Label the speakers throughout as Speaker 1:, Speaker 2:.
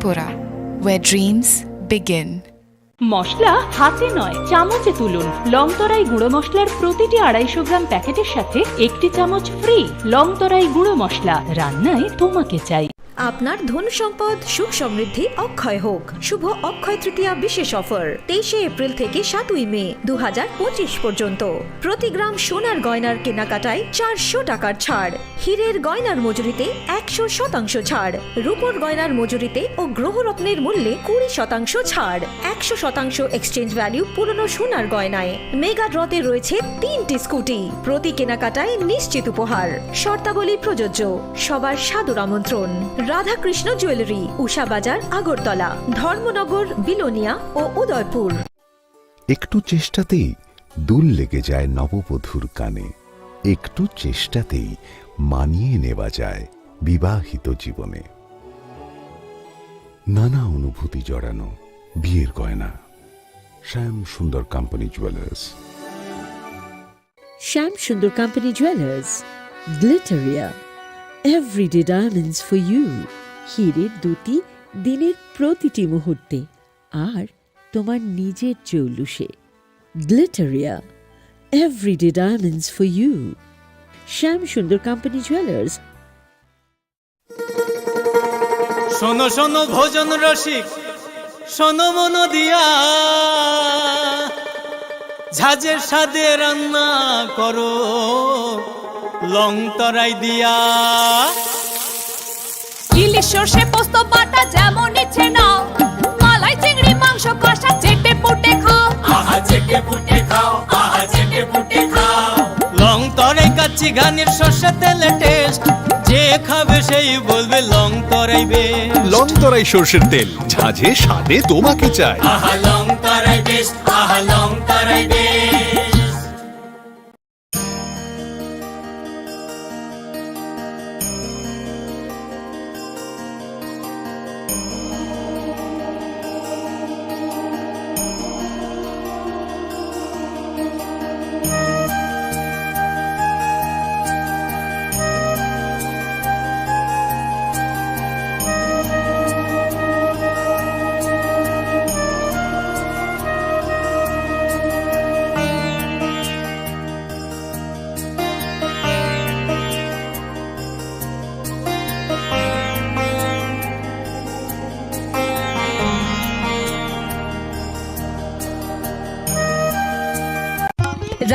Speaker 1: Tripura, where dreams begin.
Speaker 2: মশলা হাতে নয় চামচে তুলুন। লংতরাই গুঁড়ো মশলার প্রতিটি 250 গ্রাম প্যাকেটের সাথে 1টি চামচ ফ্রি। লংতরাই গুঁড়ো মশলা, রান্নায় তোমাকে চাই।
Speaker 3: আপনার ধন সম্পদ সুখ সমৃদ্ধি অক্ষয় হোক। শুভ অক্ষয় তৃতীয়া বিশেষ অফার 23 এপ্রিল থেকে 7 মে 2025 পর্যন্ত। প্রতি গ্রাম সোনার গয়নার কেনাকাটায় 400 টাকার ছাড়। হীরের গয়নার মজুরিতে 100% ছাড়। রূপোর গয়নার মজুরিতে ও গ্রহরত্নের মূল্যে 20% ছাড়। 100% এক্সচেঞ্জ ভ্যালু পুরনো সোনার গয়নায়। মেগা ড্রতে রয়েছে 3টি স্কুটি। প্রতি কেনাকাটায় নিশ্চিত উপহার। শর্তাবলী প্রযোজ্য। সবার সাদর আমন্ত্রণ। রাধাকৃষ্ণ জুয়েলারি, উষা বাজার, আগরতলা, ধর্মনগর, বিলোনিয়া ও উদয়পুর।
Speaker 4: একটু চেষ্টাতেই দুল লেগে যায় নববধূর কানে। একটু চেষ্টাতেই মানিয়ে নেওয়া যায় বিবাহিত জীবনে। নানা অনুভূতি জড়ানো বিয়ের গয়না। শ্যাম Sundar company jewellers.
Speaker 5: Shyam Sundar company jewellers, Glitteria, everyday diamonds for you. হীরের দুটি দিনের প্রতিটি মুহূর্তে আর তোমার নিজের জৌলুসে। Glitteria, everyday diamonds for you. Shyam Sundar company jewellers.
Speaker 6: শোনো শোনো ভোজন রসিক, শোনো মন দিয়া, ঝাঁঝের স্বাদে রান্না করো লং তরাই দিয়া।
Speaker 7: ইলিশ সর্ষে পোস্ত বাটা যেমন ইচ্ছে নাও, মালাই চিংড়ি মাংস কষা চেটে পুটে খাও।
Speaker 6: আহা চেটে পুটে খাও, আহা চেটে পুটে খাও। লং তরাই কাচ্চি ঘানির সর্ষে তেলে টেস্ট, যে খাবে সেই বলবে লং তরাই বেশ।
Speaker 8: লং তরাই সর্ষের তেল, ঝাঁঝে স্বাদে তোমাকে চাই।
Speaker 6: আহা লং তরাই বেশ, আহা লং তরাই বেশ।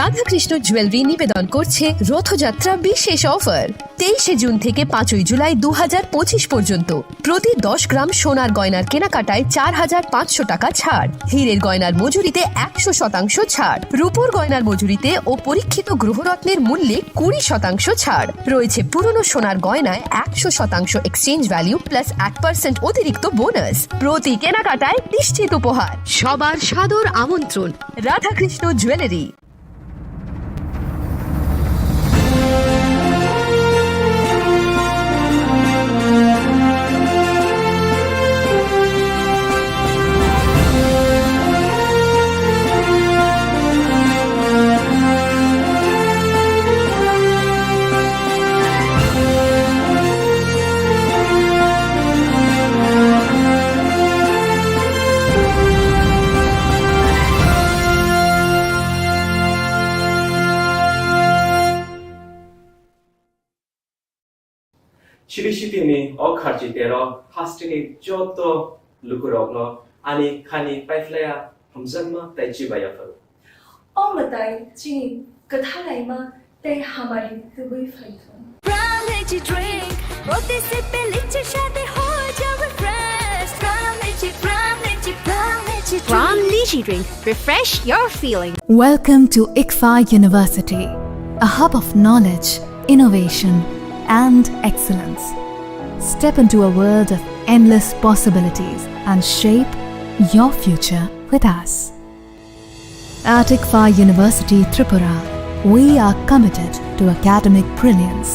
Speaker 9: রাধাকৃষ্ণ জুয়েলারি নিবেদন করছে রথযাত্রা বিশেষ অফার 23 জুন থেকে 5 জুলাই 2025 পর্যন্ত। প্রতি 10 গ্রাম সোনার গয়নার কেনাকাটায় 4500 টাকা ছাড়। হীরের গয়নার মজুরিতে 100% ছাড়। রূপোর গয়নার মজুরিতে ও পরীক্ষিত গ্রহরত্নের মূল্যে 20% ছাড় রয়েছে। পুরনো সোনার গয়নায় 100% এক্সচেঞ্জ ভ্যালু প্লাস 1% অতিরিক্ত বোনাস। প্রতি কেনাকাটায় নিশ্চিত উপহার। সবার সাদর আমন্ত্রণ। Radhakrishna jewellery.
Speaker 10: 시리시티니 어카지대로 하스티니 쪼또 루크럭노 아니 카니 파이플레야 함선마 따이치바야퍼
Speaker 11: 어머다이 지니 그탈라이마 때 하마리 두부이 파이톤
Speaker 7: Brown energy drink, रोटी से पीछे शादी हो जाए fresh. Brown energy drink.
Speaker 3: Brown lychee drink. Refresh your feeling.
Speaker 12: Welcome to ICFA University, a hub of knowledge, innovation, and excellence. Step into a world of endless possibilities and shape your future with us. At ICFA University Tripura, we are committed to academic brilliance.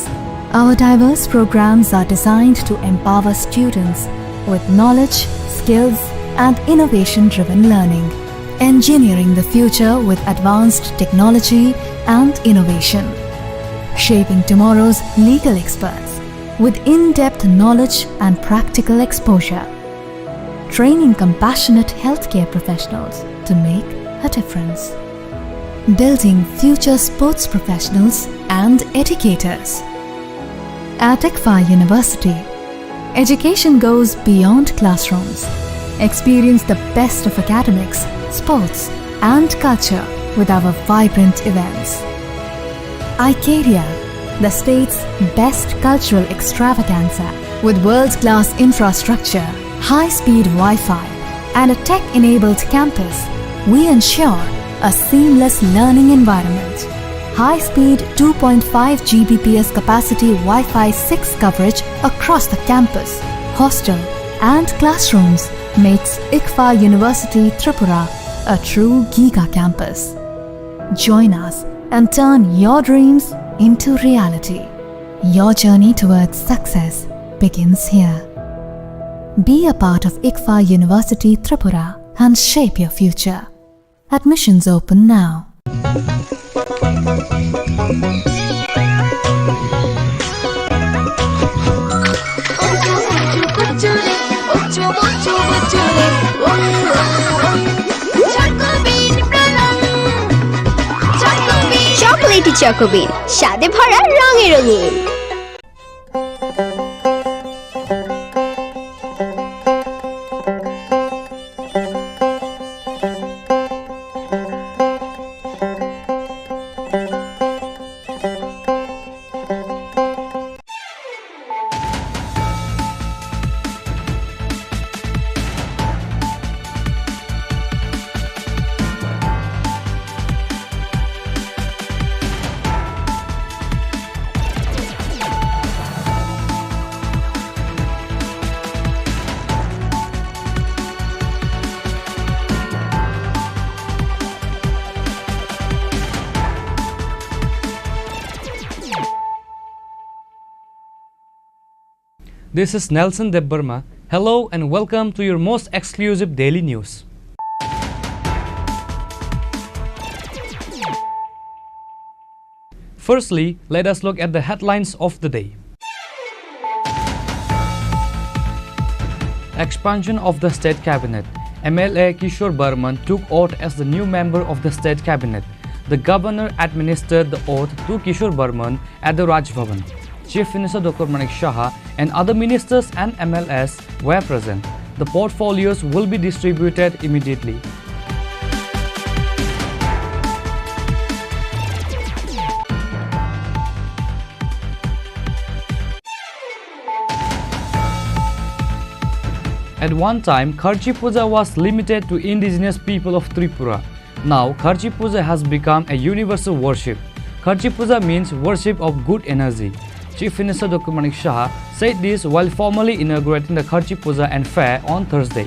Speaker 12: Our diverse programs are designed to empower students with knowledge, skills, and innovation-driven learning, engineering the future with advanced technology and innovation. Shaping tomorrow's legal experts with in-depth knowledge and practical exposure. training compassionate healthcare professionals to make a difference. Building future sports professionals and educators. At ICFA University, education goes beyond classrooms. Experience the best of academics, sports, and culture with our vibrant events. Icaria, the state's best cultural extravaganza, with world-class infrastructure, high-speed Wi-Fi, and a tech-enabled campus, we ensure a seamless learning environment. High-speed 2.5 Gbps capacity Wi-Fi 6 coverage across the campus, hostel, and classrooms makes ICFA University Tripura a true Giga campus. Join us and turn your dreams into reality. Your journey towards success begins here. Be a part of ICFA University Tripura and shape your future. Admissions open now.
Speaker 7: Chocolatey চকোবিন, স্বাদে ভরা রঙে রঙিন।
Speaker 13: This is Nelson Debbarma. Hello and welcome to your most exclusive daily news. Firstly, let us look at the headlines of the day. Expansion of the State Cabinet. MLA Kishore Burman took oath as the new member of the State Cabinet. The governor administered the oath to Kishore Burman at the Raj Bhavan. Chief Minister Dr. Manik Shah and other ministers and MLAs were present. The portfolios will be distributed immediately. At one time, Kharchi Puja was limited to indigenous people of Tripura. Now, Kharchi Puja has become a universal worship. Kharchi Puja means worship of good energy. Chief Minister Dr. Manik Shah said this while formally inaugurating the Kharchi Puja and Fair on Thursday.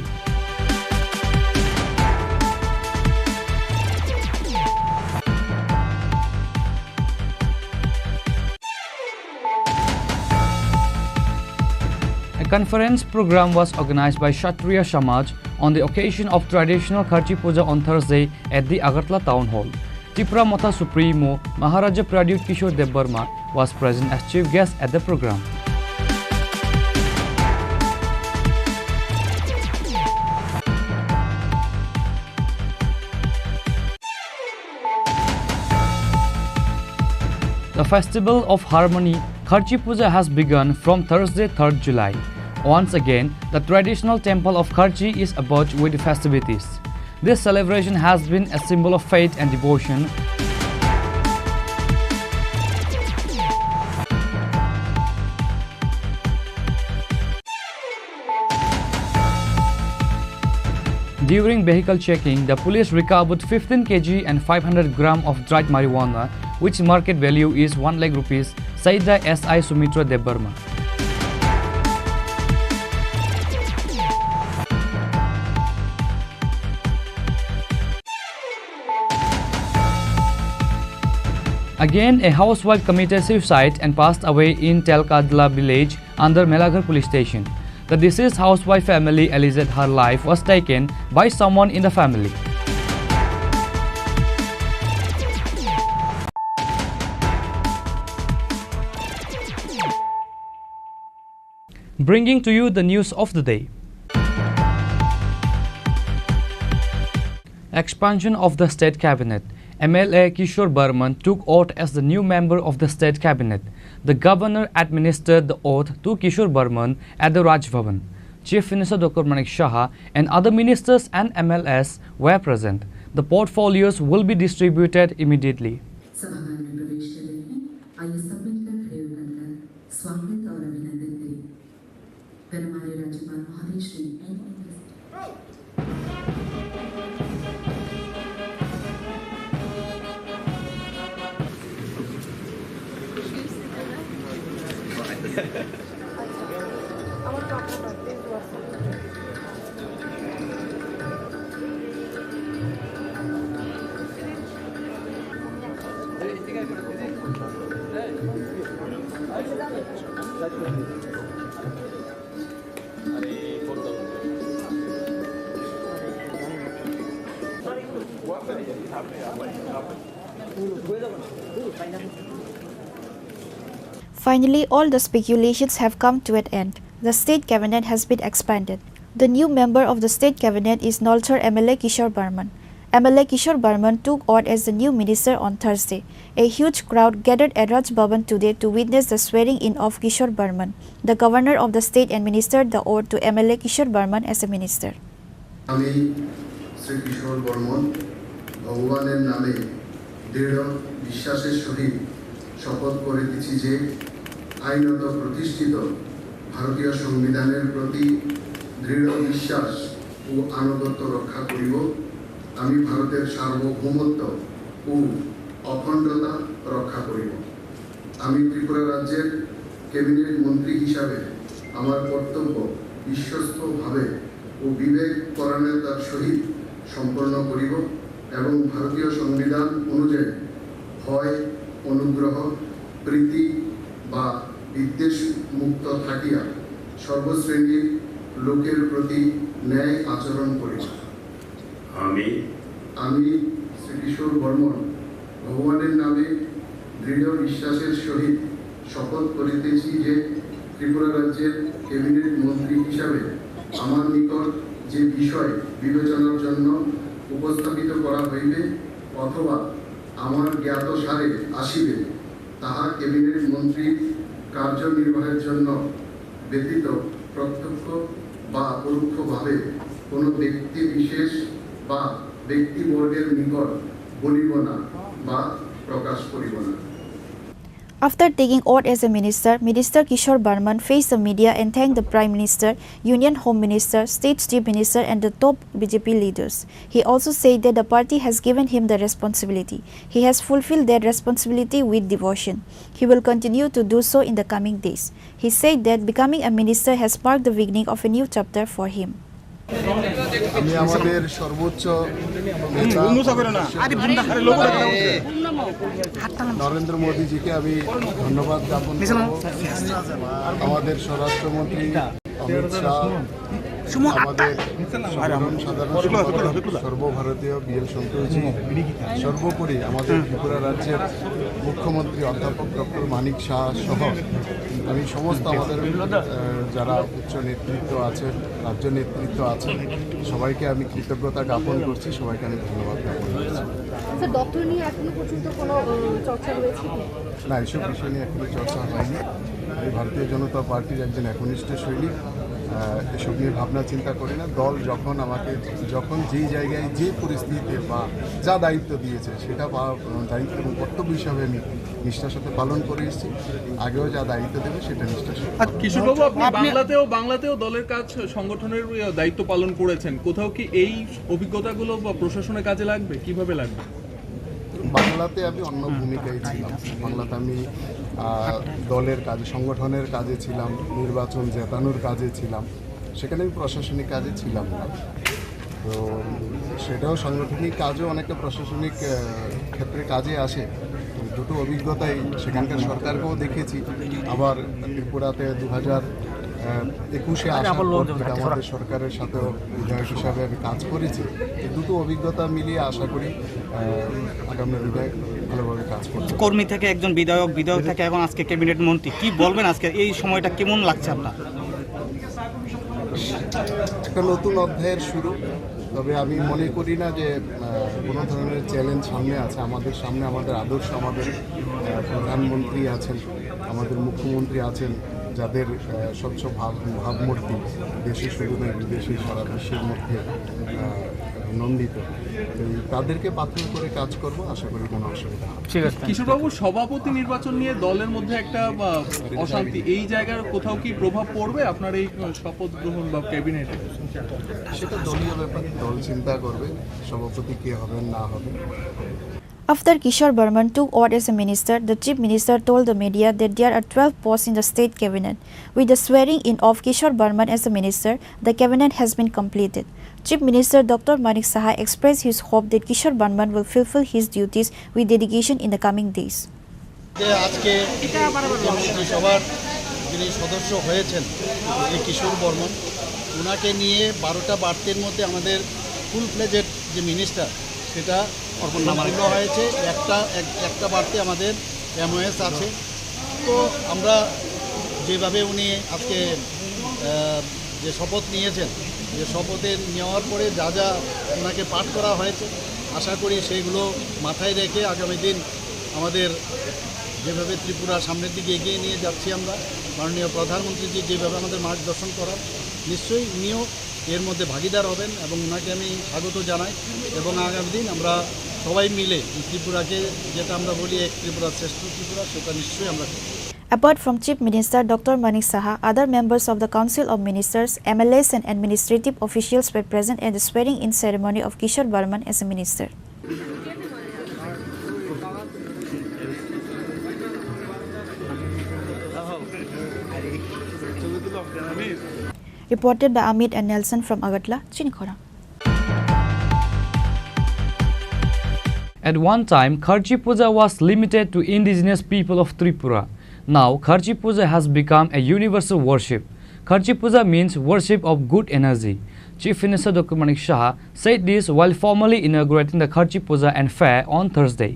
Speaker 13: A conference program was organized by Kshatriya Samaj on the occasion of traditional Kharchi Puja on Thursday at the Agartala Town Hall. Tripura Matha Supremo Maharaja Pradyut Kishore Debbarma was present as chief guest at the program. The Festival of Harmony Kharchi Puja has begun from Thursday 3rd July. Once again, the traditional temple of Kharchi is abuzz with festivities. This celebration has been a symbol of faith and devotion. During vehicle checking, the police recovered 15 kg and 500 gram of dried marijuana, which market value is 1 lakh rupees, said the SI Sumitra Debbarma. Again, a housewife committed suicide and passed away in Telkadla village under Melaghar police station. The deceased housewife family alleged her life was taken by someone in the family. Bringing to you the news of the day. Expansion of the State Cabinet. MLA Kishore Burman took oath as the new member of the State Cabinet. The governor administered the oath to Kishore Burman at the Raj Bhavan. Chief Minister Dr. Manik Shah and other ministers and MLAs were present. The portfolios will be distributed immediately.
Speaker 14: Finally, all the speculations have come to an end. The state cabinet has been expanded. The new member of the state cabinet is Nolchar MLA Kishore Burman. MLA Kishore Burman took oath as the new minister on Thursday. A huge crowd gathered at Raj Bhavan today to witness the swearing-in of Kishore Burman. The governor of the state administered the oath to MLA Kishore Burman as a minister.
Speaker 15: আমি শ্রী কিশোর বর্মন ভগবানের নামে দৃঢ় বিশ্বাসের সহিত শপথ করিতেছি যে আইনত প্রতিষ্ঠিত ভারতীয় সংবিধানের প্রতি দৃঢ় বিশ্বাস ও আনুগত্য রক্ষা করিব। আমি ভারতের সার্বভৌমত্ব ও অখণ্ডতা রক্ষা করিব। আমি ত্রিপুরা রাজ্যের ক্যাবিনেট মন্ত্রী হিসাবে আমার কর্তব্য বিশ্বস্তভাবে ও বিবেক পরায়ণতার সহিত সম্পন্ন করিব এবং ভারতীয় সংবিধান অনুযায়ী ভয়, অনুগ্রহ, প্রীতি বা বিদ্বেষ মুক্ত থাকিয়া সর্বশ্রেণীর লোকের প্রতি ন্যায় আচরণ করিব। আমি শ্রী কিশোর বর্মন ভগবানের নামে দৃঢ় বিশ্বাসের সহিত শপথ করিতেছি যে ত্রিপুরা রাজ্যের ক্যাবিনেট মন্ত্রী হিসাবে আমার নিকট যে বিষয় বিবেচনার জন্য উপস্থাপিত করা হইবে অথবা আমার জ্ঞাতসারে আসিবে তাহা ক্যাবিনেট মন্ত্রীর কার্যনির্বাহের জন্য ব্যতীত প্রত্যক্ষ বা পরোক্ষভাবে কোনো ব্যক্তি বিশেষ বা ব্যক্তিবর্গের নিকট বলিব না বা প্রকাশ করিব না।
Speaker 14: After taking oath as a minister, Minister Kishore Burman faced the media and thanked the Prime Minister, Union Home Minister, State Chief Minister and the top BJP leaders. He also said that the party has given him the responsibility. He has fulfilled that responsibility with devotion. He will continue to do so in the coming days. He said that becoming a minister has marked the beginning of a new chapter for him.
Speaker 15: আমি আমাদের সর্বোচ্চ নরেন্দ্র মোদীজিকে আমি ধন্যবাদ জ্ঞাপন করব। আমাদের স্বরাষ্ট্রমন্ত্রী অমিত শাহ, আমাদের সাধারণ সর্বভারতীয় বিএল সন্তোষজি, সর্বোপরি আমাদের ত্রিপুরা রাজ্যের মুখ্যমন্ত্রী অধ্যাপক ডক্টর মানিক শাহ সহ আমি সমস্ত আমাদের যারা উচ্চ নেতৃত্ব আছেন, রাজ্য নেতৃত্ব আছেন, সবাইকে আমি কৃতজ্ঞতা জ্ঞাপন করছি, সবাইকে আমি ধন্যবাদ জ্ঞাপন করছি। না, এসব বিষয় নিয়ে এখনো চর্চা হয়নি। আমি ভারতীয় জনতা পার্টির একজন একনিষ্ঠ সৈনিক, এসব নিয়ে ভাবনা চিন্তা করি না। দল যখন যেই জায়গায় যে পরিস্থিতিতে বা যা দায়িত্ব দিয়েছে সেটা দায়িত্ব এবং কর্তব্য হিসাবে আমি নিষ্ঠার সাথে পালন করে এসেছি। আগেও যা দায়িত্ব দেবে সেটা নিষ্ঠার সাথে।
Speaker 16: কিশোরবাবু, আপনি বাংলাতেও দলের কাজ সংগঠনের দায়িত্ব পালন করেছেন, কোথাও কি এই অভিজ্ঞতাগুলো বা প্রশাসনের কাজে লাগবে? কিভাবে লাগবে?
Speaker 15: বাংলাতে আমি অন্য ভূমিকায় ছিলাম। বাংলাতে আমি দলের কাজে, সংগঠনের কাজে ছিলাম, নির্বাচন জেতানোর কাজে ছিলাম, সেখানে আমি প্রশাসনিক কাজে ছিলাম না। তো সেটাও সাংগঠনিক কাজও অনেকটা প্রশাসনিক ক্ষেত্রে কাজে আসে। দুটো অভিজ্ঞতাই সেখানকার সরকারকেও দেখেছি, আবার ত্রিপুরাতে 2021-এ আসার পর থেকে আমাদের সরকারের সাথেও বিধায়ক হিসাবে আমি কাজ করেছি। এই দুটো অভিজ্ঞতা মিলিয়ে আশা করি আগামী বিধায়ক ভালোভাবে কাজ করবে।
Speaker 17: কর্মী থেকে একজন বিধায়ক থেকে এখন আজকে ক্যাবিনেট মন্ত্রী, কি বলবেন আজকে এই সময়টা কেমন লাগছে আপনার?
Speaker 15: একটা নতুন অধ্যায়ের শুরু। তবে আমি মনে করি না যে কোনো ধরনের চ্যালেঞ্জ সামনে আছে। আমাদের সামনে আমাদের আদর্শ, আমাদের প্রধানমন্ত্রী আছেন, আমাদের মুখ্যমন্ত্রী আছেন, যাদের স্বচ্ছ ভাবমূর্তি দেশে শুধু নয় বিদেশে সারা বিশ্বের মধ্যে নন্দিত। তাদেরকে পাথর করে কাজ করব, আশা করি কোনো অসুবিধা হবে।
Speaker 16: ঠিক আছে। কিশোরবাবু, সভাপতি নির্বাচন নিয়ে দলের মধ্যে একটা অশান্তি, এই জায়গার কোথাও কি প্রভাব পড়বে আপনার এই শপথ গ্রহণ বা ক্যাবিনেটে?
Speaker 15: সেটা দলীয় ব্যাপার, দল চিন্তা করবে সভাপতি কে হবেন না হবেন।
Speaker 14: After Kishore Burman took oath as a minister, the chief minister told the media that there are 12 posts in the state cabinet. With the swearing in of Kishore Burman as a minister, the cabinet has been completed. Chief Minister Dr. Manik Saha expressed his hope that Kishore Burman will fulfill his duties with dedication in the coming days.
Speaker 18: আজকে মন্ত্রিসভার যিনি সদস্য হয়েছেন কিশোর বর্মন, ওনাকে নিয়ে 12টা বার্তের মধ্যে আমাদের full fledged যে মিনিস্টার সেটা সম্পূর্ণ হয়েছে। একটা বার্তে আমাদের এমওএস আছে। তো আমরা যেভাবে উনি আজকে যে শপথ নিয়েছেন, যে শপথে নেওয়ার পরে যা যা ওনাকে পাঠ করা হয়েছে, আশা করি সেইগুলো মাথায় রেখে আগামী দিন আমাদের যেভাবে ত্রিপুরা সামনের দিকে এগিয়ে নিয়ে যাচ্ছি আমরা, মাননীয় প্রধানমন্ত্রীজি যেভাবে আমাদের মার্গদর্শন করার, নিশ্চয়ই উনিও এর মধ্যে ভাগিদার হবেন এবং ওনাকে আমি স্বাগত জানাই। এবং আগামী দিন আমরা সবাই মিলে ত্রিপুরাকে, যেটা আমরা বলি এক ত্রিপুরা শ্রেষ্ঠ ত্রিপুরা, সেটা নিশ্চয়ই আমরা করব।
Speaker 14: Apart from Chief Minister Dr. Manik Saha, other members of the Council of Ministers, MLAs and administrative officials were present at the swearing-in ceremony of Kishore Burman as a minister. Reported by Amit and Nelson from Agartala, Chini Khorang.
Speaker 13: At one time, Kharchi Puja was limited to indigenous people of Tripura. Now, Kharchi Puja has become a universal worship. Kharchi Puja means worship of good energy. Chief Minister Dr. Manik Saha said this while formally inaugurating the Kharchi Puja and fair on Thursday.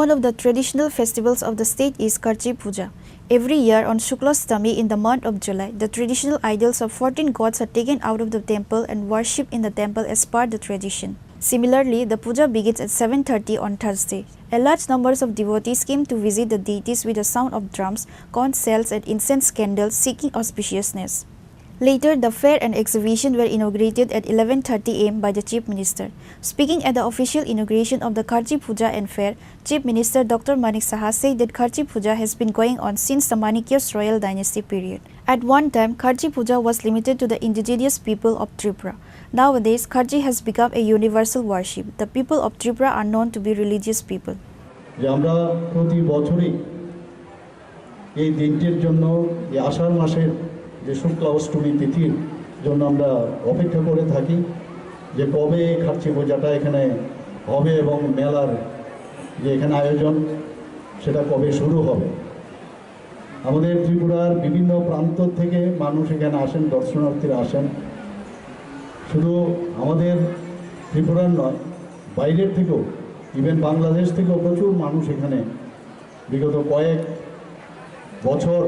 Speaker 14: One of the traditional festivals of the state is Kharchi Puja. Every year on Shuklashtami in the month of July, the traditional idols of 14 gods are taken out of the temple and worshipped in the temple as per the tradition. Similarly, the puja begins at 7:30 on Thursday. A large number of devotees came to visit the deities with the sound of drums, conch shells and incense candles seeking auspiciousness. Later, the fair and exhibition were inaugurated at 11:30 am by the Chief Minister. Speaking at the official inauguration of the Kharchi Puja and Fair, Chief Minister Dr. Manik Saha said that Kharchi Puja has been going on since the Manikyas royal dynasty period. At one time, Kharchi Puja was limited to the indigenous people of Tripura. Nowadays, Kharchi has become a universal worship. The people of Tripura are known to be religious people.
Speaker 18: আমরা প্রতি বছরই এই দিনটির জন্য এই আষাঢ় মাসের যে শুক্লা অষ্টমী তিথির জন্য আমরা অপেক্ষা করে থাকি যে কবে খার্চি পূজাটা এখানে হবে এবং মেলার যে এখানে আয়োজন সেটা কবে শুরু হবে। আমাদের ত্রিপুরার বিভিন্ন প্রান্ত থেকে মানুষ এখানে আসেন, দর্শনার্থীরা আসেন। শুধু আমাদের ত্রিপুরার নয়, বাইরের থেকেও, ইভেন বাংলাদেশ থেকেও প্রচুর মানুষ এখানে বিগত কয়েক বছর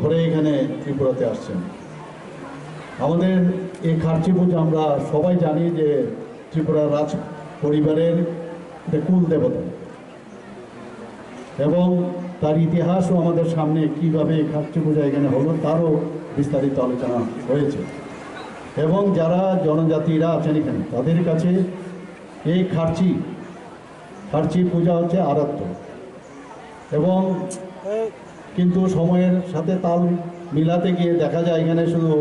Speaker 18: ধরে এখানে ত্রিপুরাতে আসছেন। আমাদের এই খার্চি পুজো আমরা সবাই জানি যে ত্রিপুরার রাজ পরিবারের কুল দেবতা এবং তার ইতিহাসও আমাদের সামনে কীভাবে খার্চি পূজা এখানে হলো তারও বিস্তারিত আলোচনা হয়েছে। এবং যারা জনজাতিরা আছেন এখানে তাদের কাছে এই খার্চি পূজা হচ্ছে আরাধ্য। এবং কিন্তু সময়ের সাথে তাল মিলাতে গিয়ে দেখা যায় এখানে শুধু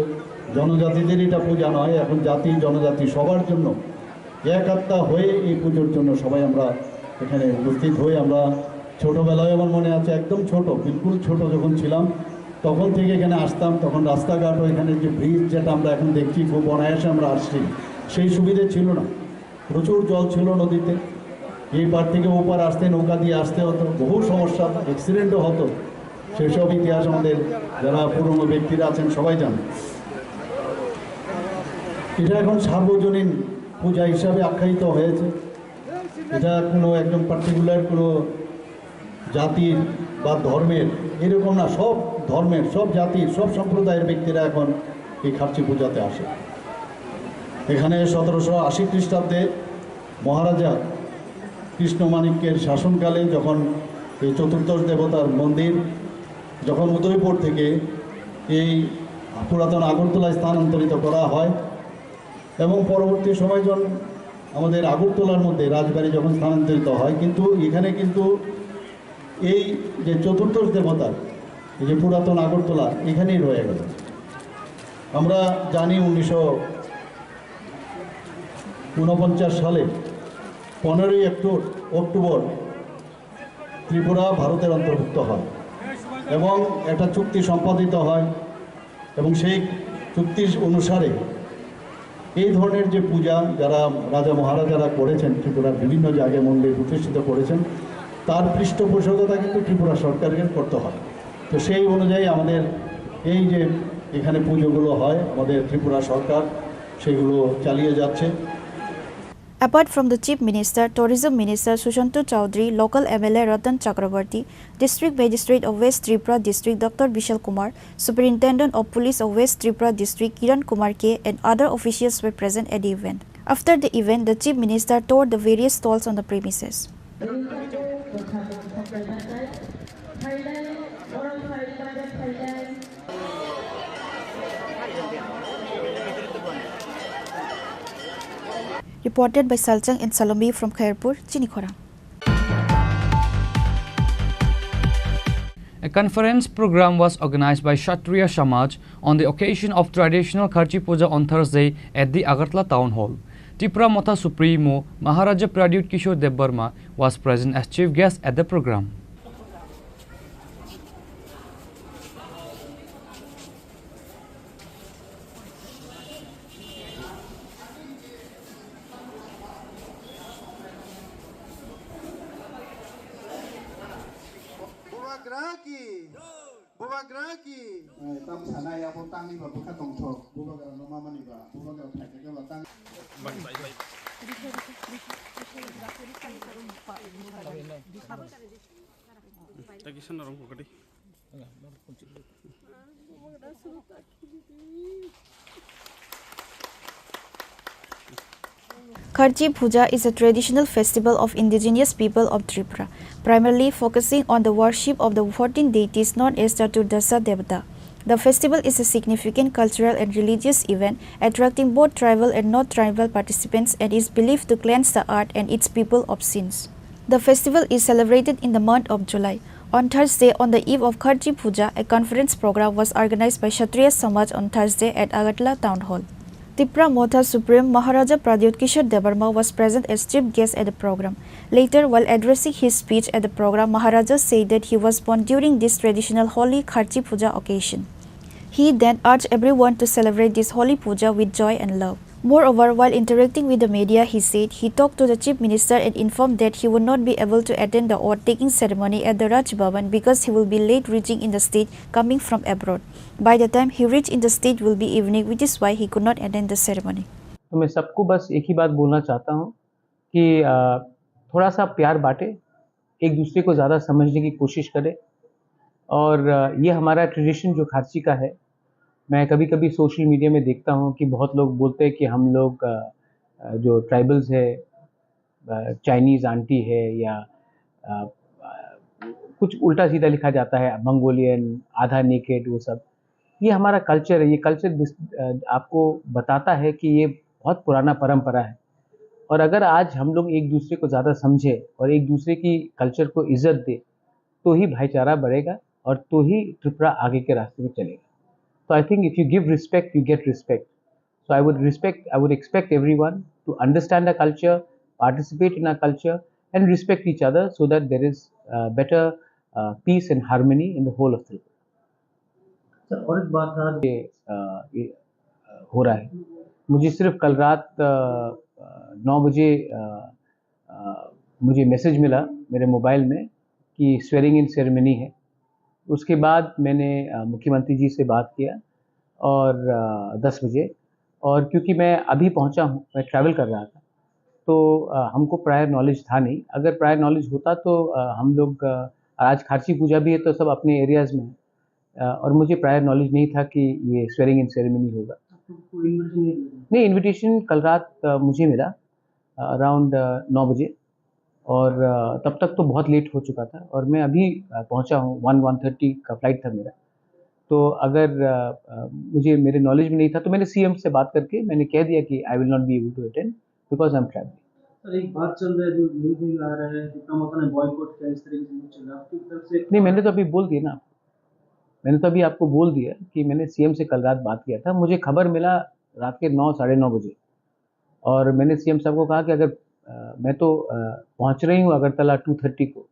Speaker 18: জনজাতিদের এটা পূজা নয়, এখন জাতি জনজাতি সবার জন্য এক আত্মা হয়ে এই পুজোর জন্য সবাই আমরা এখানে উপস্থিত হই। আমরা ছোটোবেলায় আমার মনে আছে, একদম ছোট, বিলকুল ছোট যখন ছিলাম
Speaker 19: তখন থেকে এখানে আসতাম, তখন রাস্তাঘাট এখানে যে ব্রিজ যেটা আমরা এখন দেখছি খুব অনায়াসে আমরা আসছি, সেই সুবিধে ছিল না। প্রচুর জল ছিল নদীতে, এই পার থেকে ও পার আসতে নৌকা দিয়ে আসতে হতো, বহু সমস্যা, অ্যাক্সিডেন্টও হতো। সেসব ইতিহাস আমাদের যারা পুরনো ব্যক্তিরা আছেন সবাই জানেন। এটা এখন সার্বজনীন পূজা হিসাবে আখ্যায়িত হয়েছে। এটা কোনো একদম পার্টিকুলার কোনো জাতির বা ধর্মের এরকম না, সব ধর্মের, সব জাতির, সব সম্প্রদায়ের ব্যক্তিরা এখন এই খার্চি পূজাতে আসে। এখানে 1780 খ্রিস্টাব্দে মহারাজা কৃষ্ণমাণিক্যের শাসনকালে যখন এই চতুর্দশ দেবতার মন্দির যখন উদয়পুর থেকে এই পুরাতন আগরতলায় স্থানান্তরিত করা হয় এবং পরবর্তী সময় যখন আমাদের আগরতলার মধ্যে রাজবাড়ি যখন স্থানান্তরিত হয়, কিন্তু এখানে কিন্তু এই যে চতুর্দশ দেবতার এই যে পুরাতন আগরতলা এখানেই রয়ে গেল। আমরা জানি 1949 সালে 15ই অক্টোবর ত্রিপুরা ভারতের অন্তর্ভুক্ত হয় এবং একটা চুক্তি সম্পাদিত হয় এবং সেই চুক্তি অনুসারে এই ধরনের যে পূজা যারা রাজা মহারাজারা করেছেন, ত্রিপুরার বিভিন্ন জায়গায় মন্দির প্রতিষ্ঠিত করেছেন, তার পৃষ্ঠপোষকতা কিন্তু ত্রিপুরা সরকারের করতে হয়। তো সেই অনুযায়ী আমাদের এই যে এখানে পুজোগুলো হয়, আমাদের ত্রিপুরা সরকার সেগুলো চালিয়ে যাচ্ছে।
Speaker 14: Apart from the Chief Minister, Tourism Minister Sushanto Chowdhury, local MLA Ratan Chakrabarty, District Magistrate of West Tripura District Dr. Vishal Kumar, Superintendent of Police of West Tripura District Kiran Kumar K, and other officials were present at the event. After the event, the Chief Minister toured the various stalls on the premises. Reported by Salchang and Salombi from Khairpur, Chini Khorang.
Speaker 13: A conference program was organized by Kshatriya Samaj on the occasion of traditional Kharchi Puja on Thursday at the Agartala Town Hall. Tripura Motha Supremo Maharaja Pradyut Kishore Debarma was present as chief guest at the program.
Speaker 14: Kharchi Puja is a traditional festival of indigenous people of Tripura, primarily focusing on the worship of the 14 deities known as Chaturdasa Devata. The festival is a significant cultural and religious event, attracting both tribal and non-tribal participants, and is believed to cleanse the earth and its people of sins. The festival is celebrated in the month of July. On Thursday, on the eve of Kharchi Puja, a conference program was organized by Kshatriya Samaj on Thursday at Agartala Town Hall. Tripura Motha Supreme Maharaja Pradyut Kishore Debarma was present as chief guest at the program. Later, while addressing his speech at the program, Maharaja said that he was born during this traditional holy Kharchi Puja occasion. He then urged everyone to celebrate this holy puja with joy and love. Moreover, while interacting with the media, he said he talked to the Chief Minister and informed that he would not be able to attend the oath-taking ceremony at the Raj Bhavan because he will be late reaching in the state coming from abroad. By the time he reached in the state will be evening, which is why he could not attend the ceremony.
Speaker 20: तो मैं सबको बस एक ही बात बोलना चाहता हूँ कि थोड़ा सा प्यार बांटे, एक दूसरे को ज़्यादा समझने की कोशिश करें, और ये हमारा ट्रेडिशन जो खारची का है, मैं कभी कभी सोशल मीडिया में देखता हूँ कि बहुत लोग बोलते हैं कि हम लोग जो ट्राइबल्स है, चाइनीज़ आंटी है, या कुछ उल्टा सीधा लिखा जाता है, मंगोलियन, आधा नेकेड, वो सब। ये हमारा कल्चर है। ये कल्चर आपको बताता है कि ये बहुत पुराना परंपरा है, और अगर आज हम लोग एक दूसरे को ज़्यादा समझे और एक दूसरे की कल्चर को इज्जत दे, तो ही भाईचारा बढ़ेगा और तो ही त्रिपुरा आगे के रास्ते में चलेगा। So I think if you give respect, you get respect. So I would expect everyone to understand our culture, participate in our culture, and respect each other so that there is better peace and harmony in the whole of Tripura. Sir और एक बात था ये हो रहा है, मुझे सिर्फ कल रात 9 बजे मुझे मैसेज मिला मेरे मोबाइल में कि स्वेरिंग इन सेरेमनी है। उसके बाद मैंने मुख्यमंत्री जी से बात किया और 10 बजे, और क्योंकि मैं अभी पहुंचा हूं, मैं ट्रैवल कर रहा था, तो हमको प्रायर नॉलेज था नहीं। अगर प्रायर नॉलेज होता तो हम लोग आज खारची पूजा भी है तो सब अपने एरियाज़ में, और मुझे प्रायर नॉलेज नहीं था कि ये स्वेरिंग इन सेरेमनी होगा। नहीं, इनविटेशन कल रात मुझे मिला अराउंड 9 बजे, और तब तक तो बहुत लेट हो चुका था और मैं अभी पहुंचा हूं, 1:30 का फ्लाइट था मेरा। तो अगर मुझे मेरे नॉलेज में नहीं था तो मैंने सीएम से बात करके मैंने कह दिया कि I will not be able to attend because I am travelling.
Speaker 21: Sir एक बात चल रहा है जो न्यूज़ में आ रहा है, डिप्लोमेट ने बॉयकॉट किया, इस तरीके से चल रहा है आपकी तरफ से?
Speaker 20: नहीं, मैंने तो अभी बोल दिया ना, मैंने तो अभी आपको बोल दिया कि मैंने सीएम से कल रात बात किया था। मुझे खबर मिला रात के 9 साढ़े 9 बजे, और मैंने सीएम साहब को कहा कि अगर मैं तो पहुंच रही हूं अगरतला 2:30 को,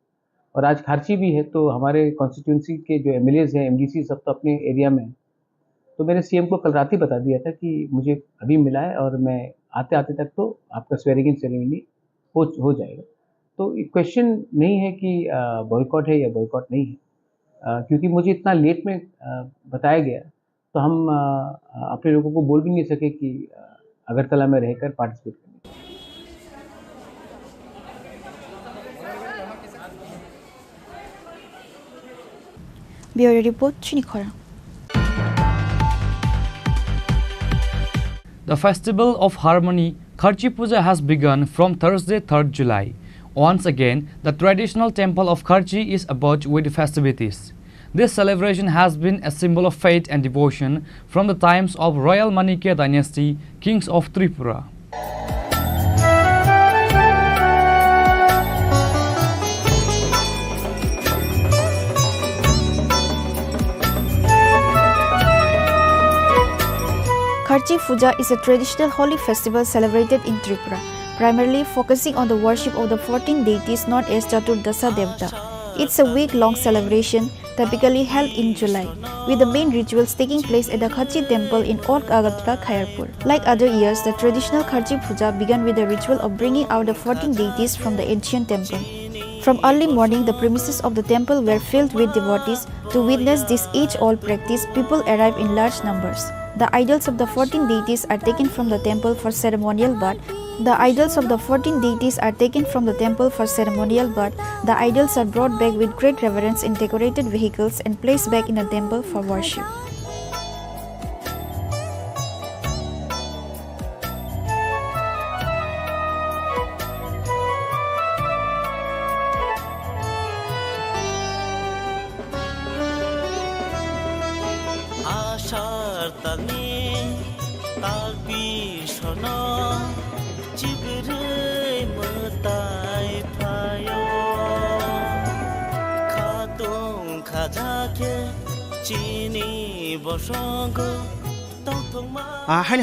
Speaker 20: और आज खारची भी है, तो हमारे कॉन्स्टिट्यूंसी के जो एमएलएज हैं, एमडीसी, सब तो अपने एरिया में हैं। तो मैंने सीएम को कल रात ही बता दिया था कि मुझे अभी मिला है और मैं आते आते तक तो आपका स्वेरिंग इन सेरेमनी हो जाएगा। तो क्वेश्चन नहीं है कि बॉयकॉट है या बॉयकॉट नहीं है, क्योंकि मुझे इतना लेट में बताया गया, तो हम अपने लोगों को बोल भी नहीं सके कि अगरतला में रहकर पार्टिसिपेट करें।
Speaker 14: Bureau Report, Chini Khorang.
Speaker 13: The Festival of Harmony, Kharchi Puja, has begun from Thursday, 3rd July. Once again, the traditional temple of Kharchi is abuzz with festivities. This celebration has been a symbol of faith and devotion from the times of Royal Manikya dynasty, kings of Tripura.
Speaker 14: Kharchi Puja is a traditional holy festival celebrated in Tripura, primarily focusing on the worship of the 14 deities known as Chaturdasa Devata. It's a week-long celebration typically held in July, with the main rituals taking place at the Kharchi temple in Old Agartala, Khairpur. Like other years, the traditional Kharchi Puja began with the ritual of bringing out the 14 deities from the ancient temple. From early morning, the premises of the temple were filled with devotees. To witness this age-old practice, people arrived in large numbers. The idols of the 14 deities are taken from the temple for ceremonial bath. The idols of the 14 deities are taken from the temple for ceremonial bath. The idols are brought back with great reverence in decorated vehicles and placed back in the temple for worship.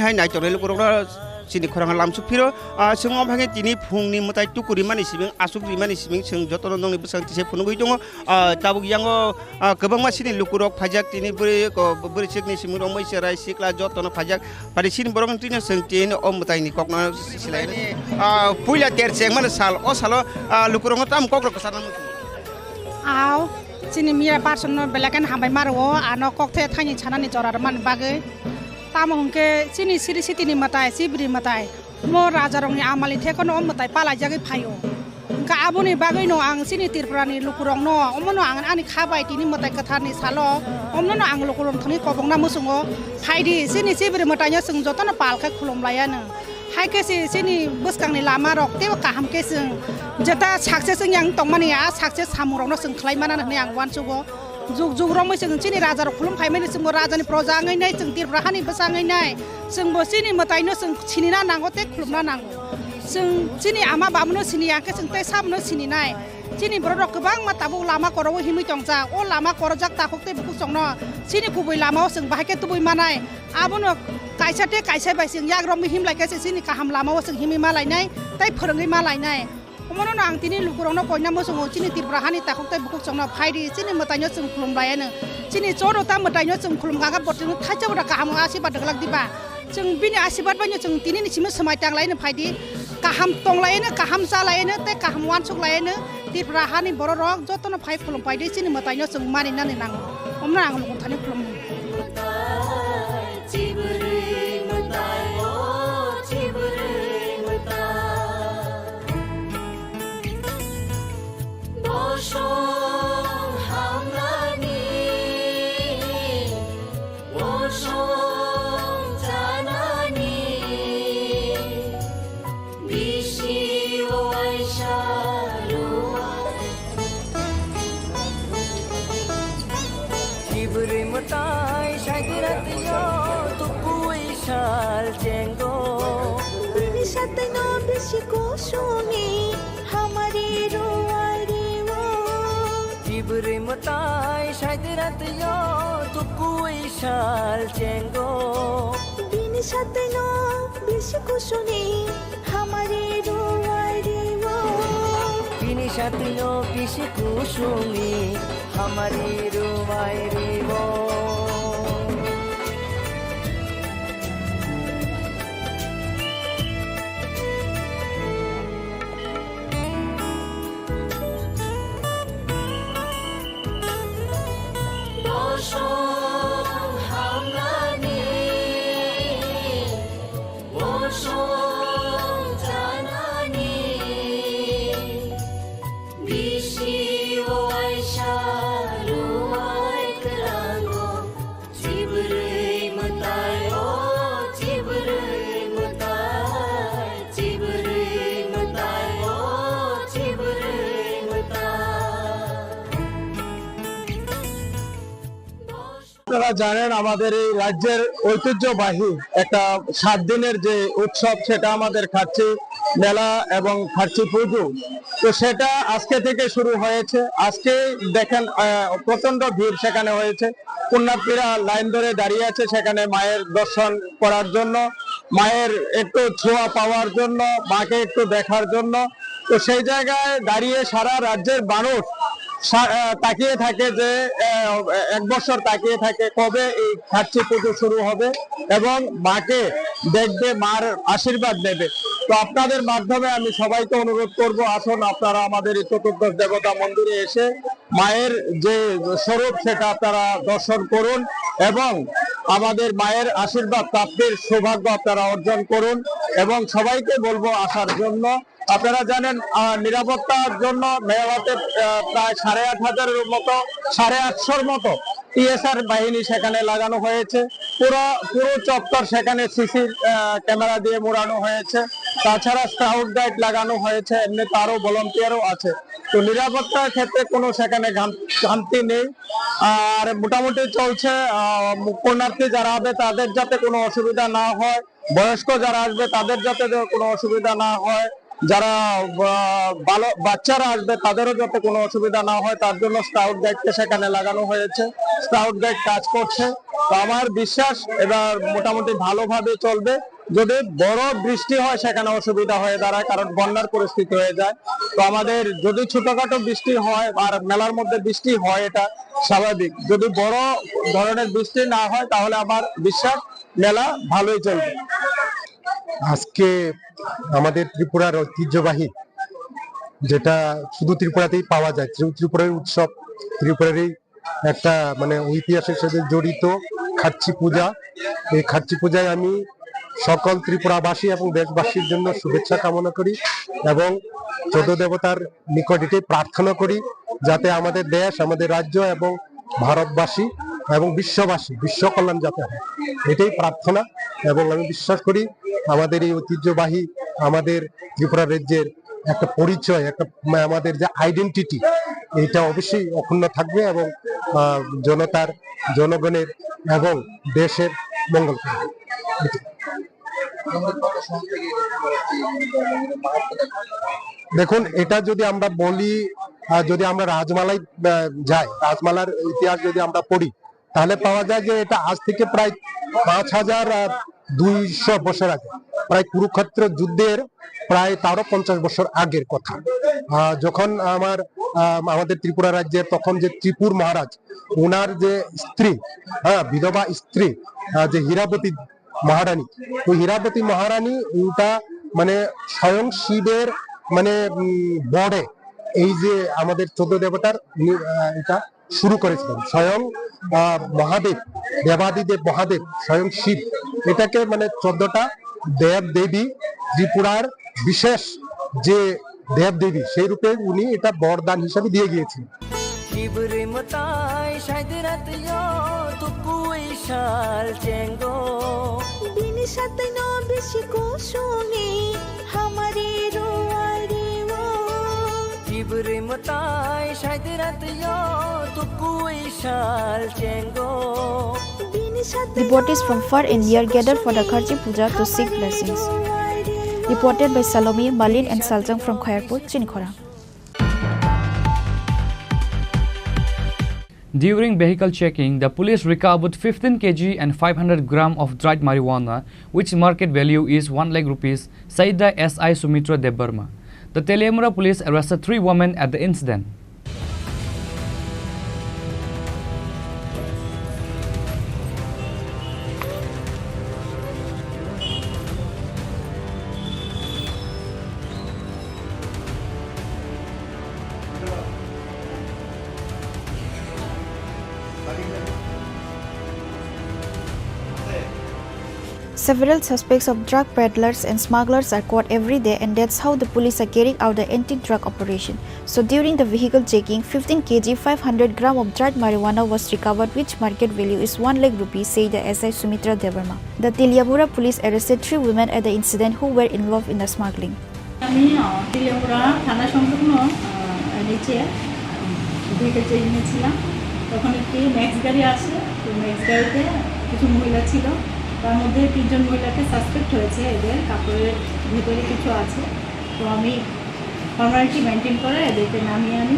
Speaker 17: हाय नाय चोरे लोकरा चिनि खरांग लामसु फिरो सिङाव भागे दिनै फुंनि मताय टुकुरि मानि सिबिं आसुग्रि मानि सिबिं जों जतन दंनि बसांति से फुनुगै दङ ताबु यांगो गोबां मासिनि लुकुरक फाजाक दिनै बोरै सिगनि सिमुर मैसेराय सिक्ला जतन फाजाक पारि सिनि बरं तिनो जों तिन अ मतायनि ककना सिलायनि पुइला तेरसे माने साल अ साल लुकुरंग ताम ककरक साना
Speaker 22: आव चिनि मिया पारसन बेलाकन हाबाय मारो आनो ककथे थानि छानानि जरार मान बागै ताम हुंके चिनि सिरि सितिनि मताय सिब्रि मताय मो राजा रंनि आमालि थेकनो मताय पाला जागै फायो का आबुनि बागै नो आं चिनि तिरपुरानि लुकुरं नो अमनो आं आनि खाबाय तिनि मताय कथारनि सालो अमनो आं लुकुरं थनि कबंगना मुसुङो फायदि चिनि सिब्रि मतायनो जों जतन पालखै खुलुमलायानो हायकेसि चिनि बसकांनि लामा रक्ते काहामके जों जता success yang tongmani a success सामुरनो जों खलायमाना होननानै आं वानसुगो जुग जुग रमै जों चिनि राजा र खुलुम फायमानि जों राजानि प्रजाङै नै जों तिरपुरानि बसाङै नै जों बसिनि मतायनो जों छिनिना नांगौ ते खुलुमना नांगौ जों चिनि आमा बामनो सिनियाके जों ते सामनो सिनिनाय चिनि बरद गोबां माताबो लामा करव हिमै तंजा अ लामा करजाक ताखकते बुकु संनो चिनि गुबै लामाव जों बाहायके तुबै मानाय आबनो कायसाते कायसाय बाय जों याग्रम हिमलायके चिनि काहाम लामाव जों हिमै मालायनाय तै फोरोङै मालायनाय Omono nang tini lukurongno poina mosungo chini Tripura hani takok tai bukuk chongno phaidi chini mataino chung khulum bayane chini choro ta mataino chung khulum gaga botin thacha bada kaham asibat daglak diba chung bini asibat banyo chung tini ni chima samai tang lain phaidi kaham tong lain kaham sa lain te kaham wan chuk lain Tripura hani boro rok jotono phai khulum phaidi chini mataino chung mani nani nang omna ang lukun thani khulum
Speaker 1: আপনারা জানেন আমাদের এই রাজ্যের ঐতিহ্যবাহী একটা 7 দিনের যে উৎসব সেটা আমাদের খাচ্ছি মেলা এবং খাচ্ছি পুজো তো সেটা আজকে থেকে শুরু হয়েছে আজকে দেখেন প্রচন্ড ভিড় সেখানে হয়েছে পুণ্যার্থীরা লাইন ধরে দাঁড়িয়ে আছে সেখানে মায়ের দর্শন করার জন্য মায়ের একটু ছোঁয়া পাওয়ার জন্য মাকে একটু দেখার জন্য তো সেই জায়গায় দাঁড়িয়ে সারা রাজ্যের মানুষ তাকিয়ে থাকে যে 1 বছর তাকিয়ে থাকে কবে এই খাচ্ছি পুজো শুরু হবে এবং মাকে দেখবে মার আশীর্বাদ নেবে তো আপনাদের মাধ্যমে আমি সবাইকে অনুরোধ করব আসুন আপনারা আমাদের এই চতুর্দশ দেবতা মন্দিরে এসে মায়ের যে স্বরূপ সেটা আপনারা দর্শন করুন এবং আমাদের মায়ের আশীর্বাদ প্রাপ্তির সৌভাগ্য আপনারা অর্জন করুন এবং সবাইকে বলবো আসার জন্য আপনারা জানেন নিরাপত্তার জন্য মেলাতে প্রায় 8,500-এর মতো 850-এর মতো টিএসআর বাহিনী সেখানে লাগানো হয়েছে পুরো চত্বর সেখানে সিসি ক্যামেরা দিয়ে মোড়ানো হয়েছে তাছাড়া স্কাউট গাইড লাগানো হয়েছে এমনিতে আরো ভলান্টিয়ারও আছে তো নিরাপত্তার ক্ষেত্রে কোনো সেখানে শান্তি নেই আর মোটামুটি চলছে পুণ্যার্থী যারা হবে তাদের যাতে কোনো অসুবিধা না হয় বয়স্ক যারা আসবে তাদের যাতে কোনো অসুবিধা না হয় যারা বাচ্চারা আসবে তাদেরও যাতে কোনো অসুবিধা না হয় তার জন্য স্কাউট গাইডকে সেখানে লাগানো হয়েছে স্কাউট গাইড কাজ করছে তো আমার বিশ্বাস এবার মোটামুটি ভালোভাবে চলবে যদি বড় বৃষ্টি হয় সেখানে অসুবিধা হয়ে দাঁড়ায় কারণ বন্যার পরিস্থিতি হয়ে যায় তো আমাদের যদি ছোটখাটো বৃষ্টি হয় আর মেলার মধ্যে বৃষ্টি হয় এটা স্বাভাবিক যদি বড় ধরনের বৃষ্টি না হয় তাহলে আমার বিশ্বাস মেলা ভালোই চলবে
Speaker 2: আজকে আমাদের ত্রিপুরার ঐতিহ্যবাহী যেটা শুধু ত্রিপুরাতেই পাওয়া যায় ত্রিপুরার উৎসব ত্রিপুরারই একটা মানে ঐতিহাসিক সাথে জড়িত খাচ্ছি পূজা এই খাচ্ছি পূজায় আমি সকল ত্রিপুরাবাসী এবং দেশবাসীর জন্য শুভেচ্ছা কামনা করি এবং চোদ্দ দেবতার নিকট এটাই প্রার্থনা করি যাতে আমাদের দেশ আমাদের রাজ্য এবং ভারতবাসী এবং বিশ্ববাসী বিশ্ব কল্যাণ যাতে হয় এটাই প্রার্থনা এবং আমি বিশ্বাস করি আমাদের এই ঐতিহ্যবাহী আমাদের ত্রিপুরা রাজ্যের একটা পরিচয় একটা আমাদের যে আইডেন্টিটি এটা অবশ্যই অক্ষুণ্ণ থাকবে এবং জনতার জনগণের এবং দেশের মঙ্গল করবে দেখুন এটা যদি আমরা বলি যদি আমরা রাজমালায় যাই রাজমালার ইতিহাস যদি আমরা পড়ি তাহলে পাওয়া যায় যে এটা আজ থেকে প্রায় 5,200 বছর আগে প্রায় কুরুক্ষেত্র যুদ্ধের প্রায় 50 বছর আগের কথা। যখন আমাদের ত্রিপুরা রাজ্যের তখন যে ত্রিপুর মহারাজ, ওনার যে স্ত্রী, বিধবা স্ত্রী যে হীরাবতী মহারানী, ওই হীরাবতী মহারানী ওটা মানে স্বয়ং শিবের মানে বড়ে এই যে আমাদের 14 দেবতার এটা শুরু করেছিলেন। স্বয়ং মহাদেব, দেবাদিদেব মহাদেব স্বয়ং শিব এটাকে মানে 14টা দেব দেবী ত্রিপুরার বিশেষ যে দেব দেবী সেই রূপে উনি এটা বরদান হিসাবে দিয়ে গিয়েছেন।
Speaker 14: Devotees from far and near gathered for the Kharchi Puja to seek blessings. Reported by Salome, Malin and Saljang from Khairpur, Chini Khorang.
Speaker 13: During vehicle checking, the police recovered 15 kg and 500 gram of dried marijuana, which market value is 1 lakh rupees, said the SI Sumitra Debarma. The Teleamura police arrested 3 women at the incident.
Speaker 14: Several suspects of drug peddlers and smugglers are caught every day, and that's how the police are carrying out the anti-drug operation. So during the vehicle checking, 15 kg 500 gram of dried marijuana was recovered, which market value is 1 lakh rupees, said the SI Sumitra Debarma. The Tiliamura police arrested 3 women at the incident who were involved in the smuggling.
Speaker 4: আমি তিলিয়ামুড়া থানা সংলগ্ন নিচে vehicle চেকিংয়ে ছিলাম, তখন একটি max গাড়ি আসে। তো ম্যাক্স গাড়িতে কিছু মহিলা ছিল, তার মধ্যে 3 জন মহিলাকে সাসপেক্ট হয়েছে, এদের কাপড়ের ভিতরে কিছু আছে। তো আমি ফর্মালিটি মেনটেন করে এদেরকে নামিয়ে আনি,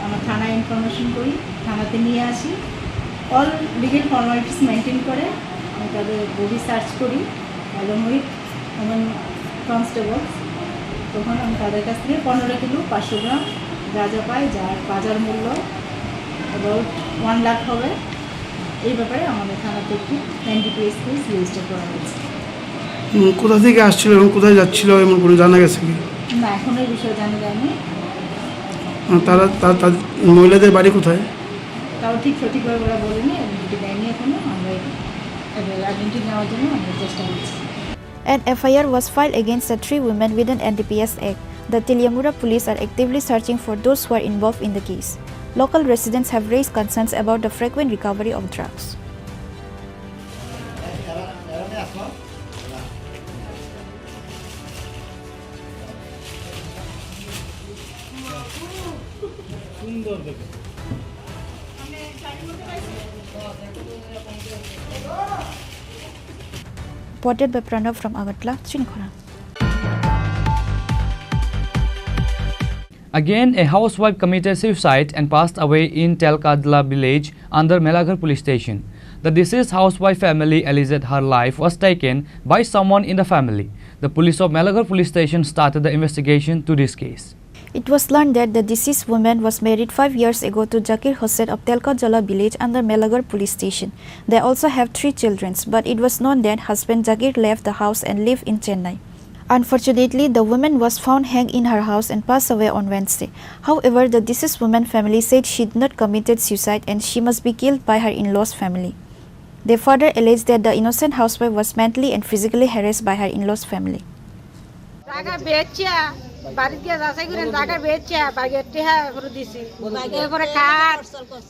Speaker 4: আমার থানায় ইনফরমেশন করি, থানাতে নিয়ে আসি। অল লিগেল ফর্মালিটিস মেনটেন করে আমি তাদের বডি সার্চ করি এবং উইথ আমার কনস্টেবলস। তখন আমি তাদের কাছ থেকে 15 কিলো 500 গ্রাম গাঁজা পাই, যার বাজার মূল্য অ্যাবাউট 1 লাখ হবে। এই ব্যাপারে আমাদের থানাতে একটি NDPS কেস রেজিস্টার করা হয়েছে।
Speaker 5: কোথা থেকে আসছিল এবং কোথায় যাচ্ছিল এমন কোনো জানা গেছে কি?
Speaker 4: না, এখন এই বিষয়ে জানা যায়নি।
Speaker 5: তারা মহিলাদের বাড়ি কোথায়
Speaker 4: তাও ঠিক সঠিকভাবে ওরা বলেনি, আইডেন্টি দেয়নি এখনো। আমরা আইডেন্টি নেওয়ার জন্য আমরা চেষ্টা করছি।
Speaker 14: An FIR was filed against the 3 women with an NDPS Act. The Tiliamura police are actively searching for those who are involved in the case. Local residents have raised concerns about the frequent recovery of drugs. Reported by Pranav from Agatla, Chini Khorang.
Speaker 13: Again, a housewife committed suicide and passed away in Telkadla village under Melaghar police station. The deceased housewife family alleged her life was taken by someone in the family. The police of Melaghar police station started the investigation to this case.
Speaker 14: It was learned that the deceased woman was married 5 years ago to Zakir Hossain of Telkadla village under Melaghar police station. They also have 3 children, but it was known that husband Zakir left the house and lived in Chennai. Unfortunately, the woman was found hanged in her house and passed away on Wednesday. However, the deceased woman's family said she did not committed suicide and she must be killed by her in-laws' family. They further alleged that the innocent housewife was mentally and physically harassed by her in-laws' family.
Speaker 22: বাড়িতে যাচাই করে জায়গা বেচছে, বাগেরটি হ্যাঁ করে দিছি, এরপরে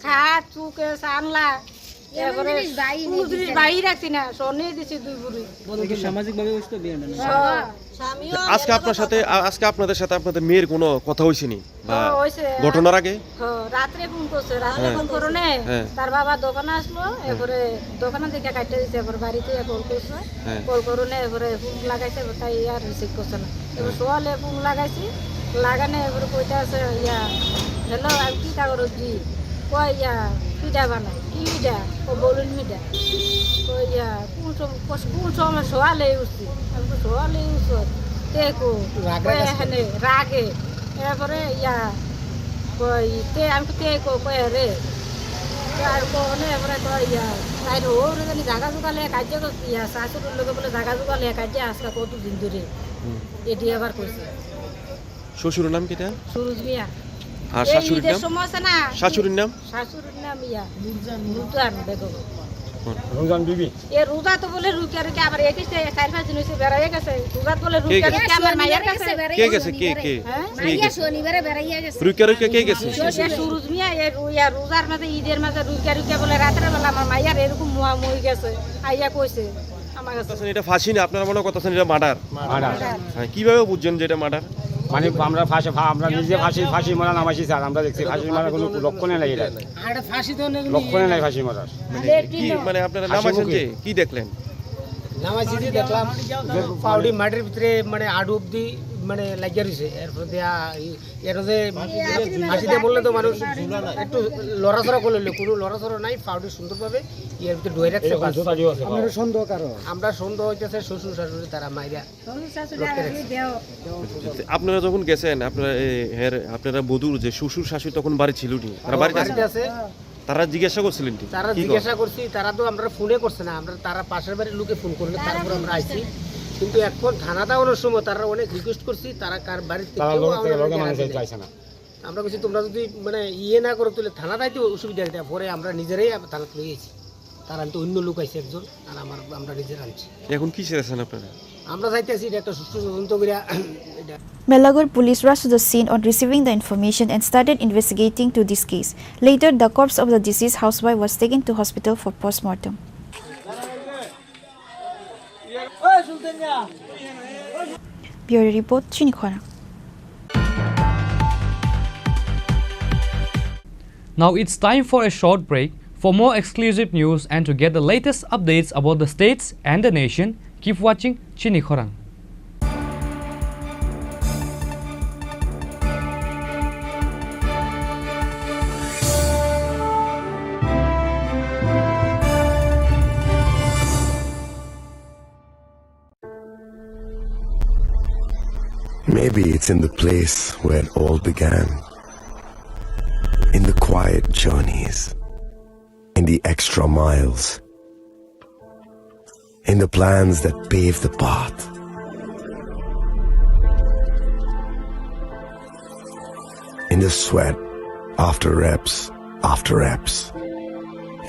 Speaker 22: খাট চুকে সানলা, এরপরে জিনিস বাইরে রাখছি না, সোনে দিছি 2 বুড়ি।
Speaker 23: সামাজিক ভাবে হইছে তো বিয়ে না। আজকে আপনাদের সাথে আপনাদের মেয়ের কোনো কথা হইছেনি বা ঘটনার আগে?
Speaker 22: রাত্রে ফোন করছে, রাত্রে ফোন করনে তার বাবা দোকানে আসলো, এরপরে দোকানে থেকে কাটতে দিছে, এরপর বাড়িতে কল করছে, কল করনে এরপরে ফোন লাগাইছে, তাই আর রিসিভ করছে না। এবার সোয়ালে ফোন লাগাইছি, লাগানে এরপরে কইতে আছে হ্যালো আমি কি কাগজ জি কই পিঠা বানাই, কি পিঠা ও বলুন মিঠা। ইয়া কোন সময় সোয়ালে উঠছি আমি সোয়ালে উঠছ দেখো এখানে রাগে এরপরে ইয়া কই তে আমি দেখো কই রে আর কোনে এবারে কই ইয়া তাই ওর জানি জায়গা জোগালে কাজে করছি ইয়া শাশুড়ির লোকে বলে জায়গা জোগালে কাজে আজকে কতদিন ধরে এটি আবার কইছে
Speaker 23: শ্বশুরের নাম কিটা?
Speaker 22: সুরজ মিয়া।
Speaker 23: আর শাশুড়ির নাম?
Speaker 22: সমস্যা না
Speaker 23: শাশুড়ির নাম?
Speaker 22: শাশুড়ির নাম ইয়া নুরজান বেগম।
Speaker 23: রমজান বিবি।
Speaker 22: এ রোজা তো বলে রুকিয়া রুকি আবার একেছে 4-5 দিন হইছে বেড়াইয়া গেছে রোজা বলে রুকিয়া রুকি আমার মায়ের কাছে
Speaker 23: কে গেছে কে
Speaker 22: মাইয়া শনিবারে বেড়াইয়া গেছে
Speaker 23: রুকিয়া কে গেছে?
Speaker 22: সুরজ মিয়া এ রোজার মাঝে ঈদের মাঝে রুকিয়া রুকি বলে রাতের বেলা আমার মাইয়ার এরকম মুয়া মুই গেছে আইয়া কইছে আমার কাছে।
Speaker 23: এটা ফাঁসি না, আপনারা মনে করতেছেন এটা মার্ডার? হ্যাঁ, কিভাবে বুঝছেন যে এটা মার্ডার?
Speaker 6: মানে আমরা আমরা নিজে ফাঁসি মারা নামাইছি স্যার, আমরা দেখছি ফাঁসি মারা কোনো লক্ষণে নাই, এটা লক্ষণে নাই ফাঁসি মারার।
Speaker 23: কি মানে আপনারা নামাইছেন যে কি দেখলেন?
Speaker 6: নামাইছি যে দেখলাম যে পাউডি মাটির ভিতরে মানে আডু অব্দি মানে লাগিয়ে রয়েছে, এরপর দিয়া এটা যে ফাঁসি দিয়ে বললে তো মানুষ একটু লড়াচড়া করলে কোনো লড়াচড়া নাই, পাউডি সুন্দরভাবে এর ভিতরে ঢুয়ে রাখছে। আমরা সন্দেহ হইতেছে শ্বশুর শাশুড়ি তারা মাইরা।
Speaker 23: আপনারা যখন গেছেন আপনারা বধুর যে শ্বশুর শাশুড়ি তখন বাড়ি ছিল নি? তারা বাড়িতে আছে? তারা জিজ্ঞাসা করছিলেন?
Speaker 6: তারা জিজ্ঞাসা করছি, তারা তো আমরা ফোনে করছে না, আমরা তারা পাশের বাড়ির লোকে ফোন করলে তারপর আমরা আইছি। কিন্তু এখন থানা দাওয়ানোর সময় তারা অনেক রিকোয়েস্ট করছি, তারা কার বাড়িতে আমরা বলছি তোমরা যদি মানে ইয়ে না করো তাহলে থানা দাইতে অসুবিধা দেয়, পরে আমরা নিজেরাই থানা তুলে গেছি। তারা তো অন্য লোক আইছে একজন, আর আমরা নিজেরা আনছি।
Speaker 23: এখন কি চেয়েছেন আপনারা?
Speaker 6: আমরা চাইতেছি এটা একটা সুষ্ঠু তদন্ত করে।
Speaker 14: Melagor police rushed to the scene on receiving the information and started investigating to this case. Later, the corpse of the deceased housewife was taken to hospital for postmortem. Bureau report, Chini Khorang.
Speaker 13: Now it's time for a short break. For more exclusive news and to get the latest updates about the states and the nation, keep watching Chini Khorang.
Speaker 8: Maybe it's in the place where it all began, in the quiet journeys, in the extra miles, in the plans that pave the path. In the sweat after reps,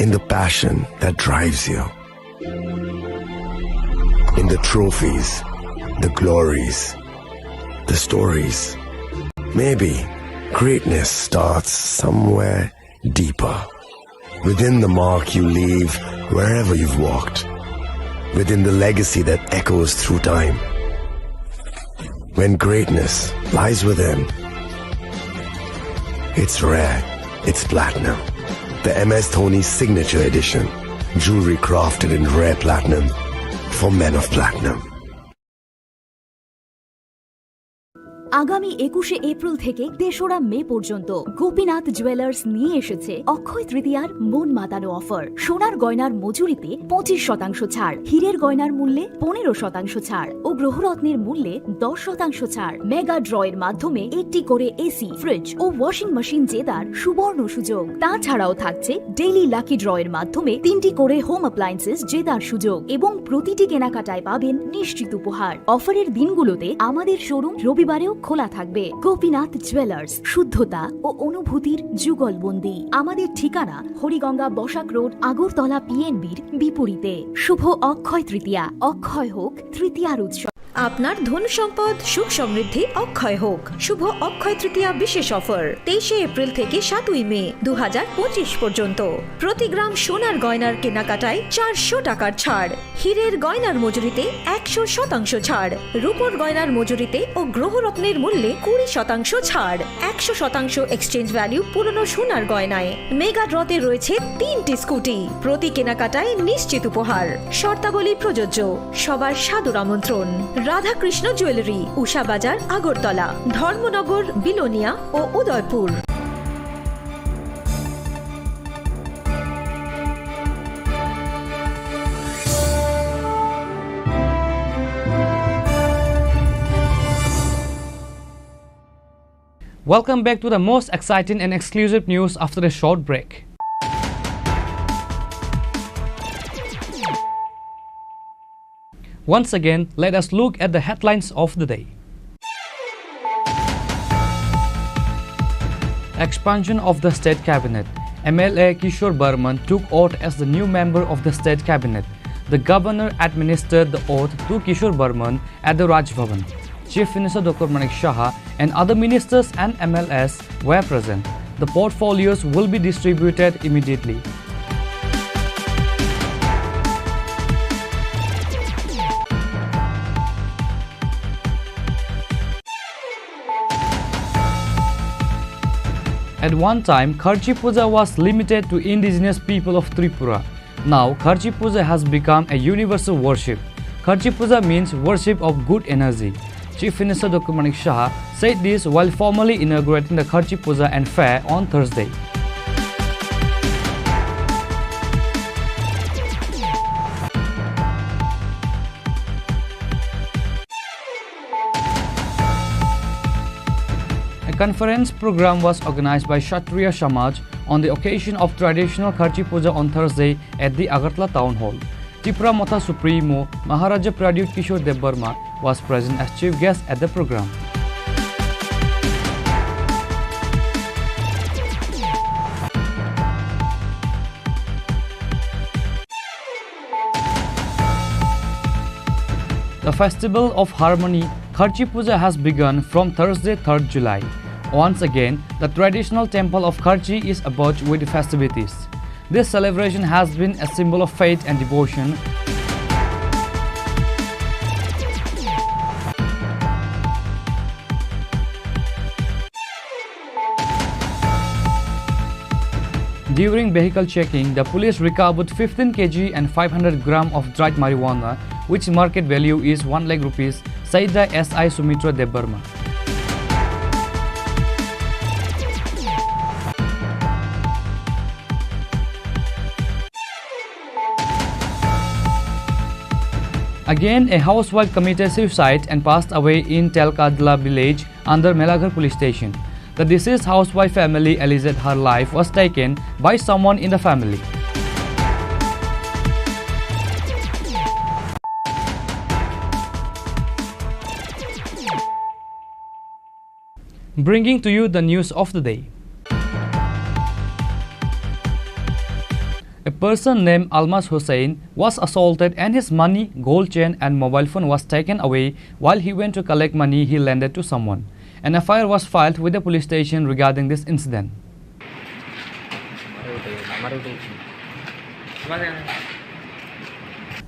Speaker 8: in the passion that drives you, in the trophies, the glories, the stories. Maybe greatness starts somewhere deeper, within the mark you leave wherever you've walked, within the legacy that echoes through time. When greatness lies within, it's rare, it's platinum. The MS Dhoni Signature Edition, jewelry crafted in rare platinum for men of platinum.
Speaker 3: আগামী 21শে April থেকে 3রা মে পর্যন্ত Gopinath jewellers নিয়ে এসেছে অক্ষয় তৃতীয়ার মন মাতানো offer. সোনার গয়নার মজুরিতে 25% ছাড়, হীরের গয়নার মূল্যে 15% ছাড় ও গ্রহরত্নের মূল্যে 10% ছাড়। মেগা ড্রয়ের মাধ্যমে একটি করে এসি, ফ্রিজ ও ওয়াশিং মেশিন জেতার সুবর্ণ সুযোগ। তাছাড়াও থাকছে ডেইলি লাকি ড্রয়ের মাধ্যমে 3টি করে হোম অ্যাপ্লায়েন্সেস জেতার সুযোগ এবং প্রতিটি কেনাকাটায় পাবেন নিশ্চিত উপহার। অফারের দিনগুলোতে আমাদের শোরুম রবিবারেও খোলা থাকবে। গোপীনাথ জুয়েলার্স, শুদ্ধতা ও অনুভূতির যুগলবন্দি। আমাদের ঠিকানা হরিগঙ্গা বসাক রোড, আগরতলা পিএনবির বিপরীতে। শুভ অক্ষয় তৃতীয়া, অক্ষয় হোক তৃতীয়ার উৎসব। আপনার ধন সম্পদ সুখ সমৃদ্ধি অক্ষয় হোক। শুভ অক্ষয় তৃতীয়া বিশেষ অফার 23শে এপ্রিল থেকে 7ই মে 2025 পর্যন্ত। প্রতি গ্রাম সোনার গয়নার কেনাকাটায় 400 টাকার ছাড়, হীরের গয়নার মজুরিতে 100% ছাড়, রূপোর গয়নার মজুরিতে ও গ্রহরত্নের মূল্যে 20% ছাড়, 100% এক্সচেঞ্জ ভ্যালু পুরনো সোনার গয়নায়। মেগা ড্রতে রয়েছে 3টি স্কুটি, প্রতি কেনাকাটায় নিশ্চিত উপহার। শর্তাবলী প্রযোজ্য। সবার সাদর আমন্ত্রণ। রাধাকৃষ্ণ জুয়েলারি, উষা বাজার, আগরতলা, ধর্মনগর, বিলোনিয়া ও Udaipur.
Speaker 13: Welcome back to the most exciting and exclusive news after a short break. Once again, let us look at the headlines of the day. Expansion of the State Cabinet. MLA Kishore Burman took oath as the new member of the State Cabinet. The governor administered the oath to Kishore Burman at the Raj Bhavan. Chief Minister Dr. Manik Shah and other ministers and MLAs were present. The portfolios will be distributed immediately. At one time, Kharchi Puja was limited to indigenous people of Tripura. Now, Kharchi Puja has become a universal worship. Kharchi Puja means worship of good energy. Chief Minister Dr. Manik Shah said this while formally inaugurating the Kharchi Puja and fair on Thursday. A conference program was organized by Kshatriya Samaj on the occasion of traditional Kharchi Puja on Thursday at the Agartala Town Hall. Tripura Matha Supremo Maharaja Pradyut Kishore Dev Burma was present as chief guest at the program. The Festival of Harmony Kharchi Puja has begun from Thursday 3rd July. Once again, the traditional temple of Kharchi is abuzz with festivities. This celebration has been a symbol of faith and devotion. During vehicle checking, the police recovered 15 kg and 500 gram of dried marijuana, which market value is 1 lakh rupees, said the SI Sumitra Dev Burma. Again, a housewife committed suicide and passed away in Telkadla village under Melaghar police station. The deceased housewife family alleged her life was taken by someone in the family. Bringing to you the news of the day. A person named Almas Hussain was assaulted and his money, gold chain and mobile phone was taken away while he went to collect money he lended to someone. An FIR was filed with the police station regarding this incident.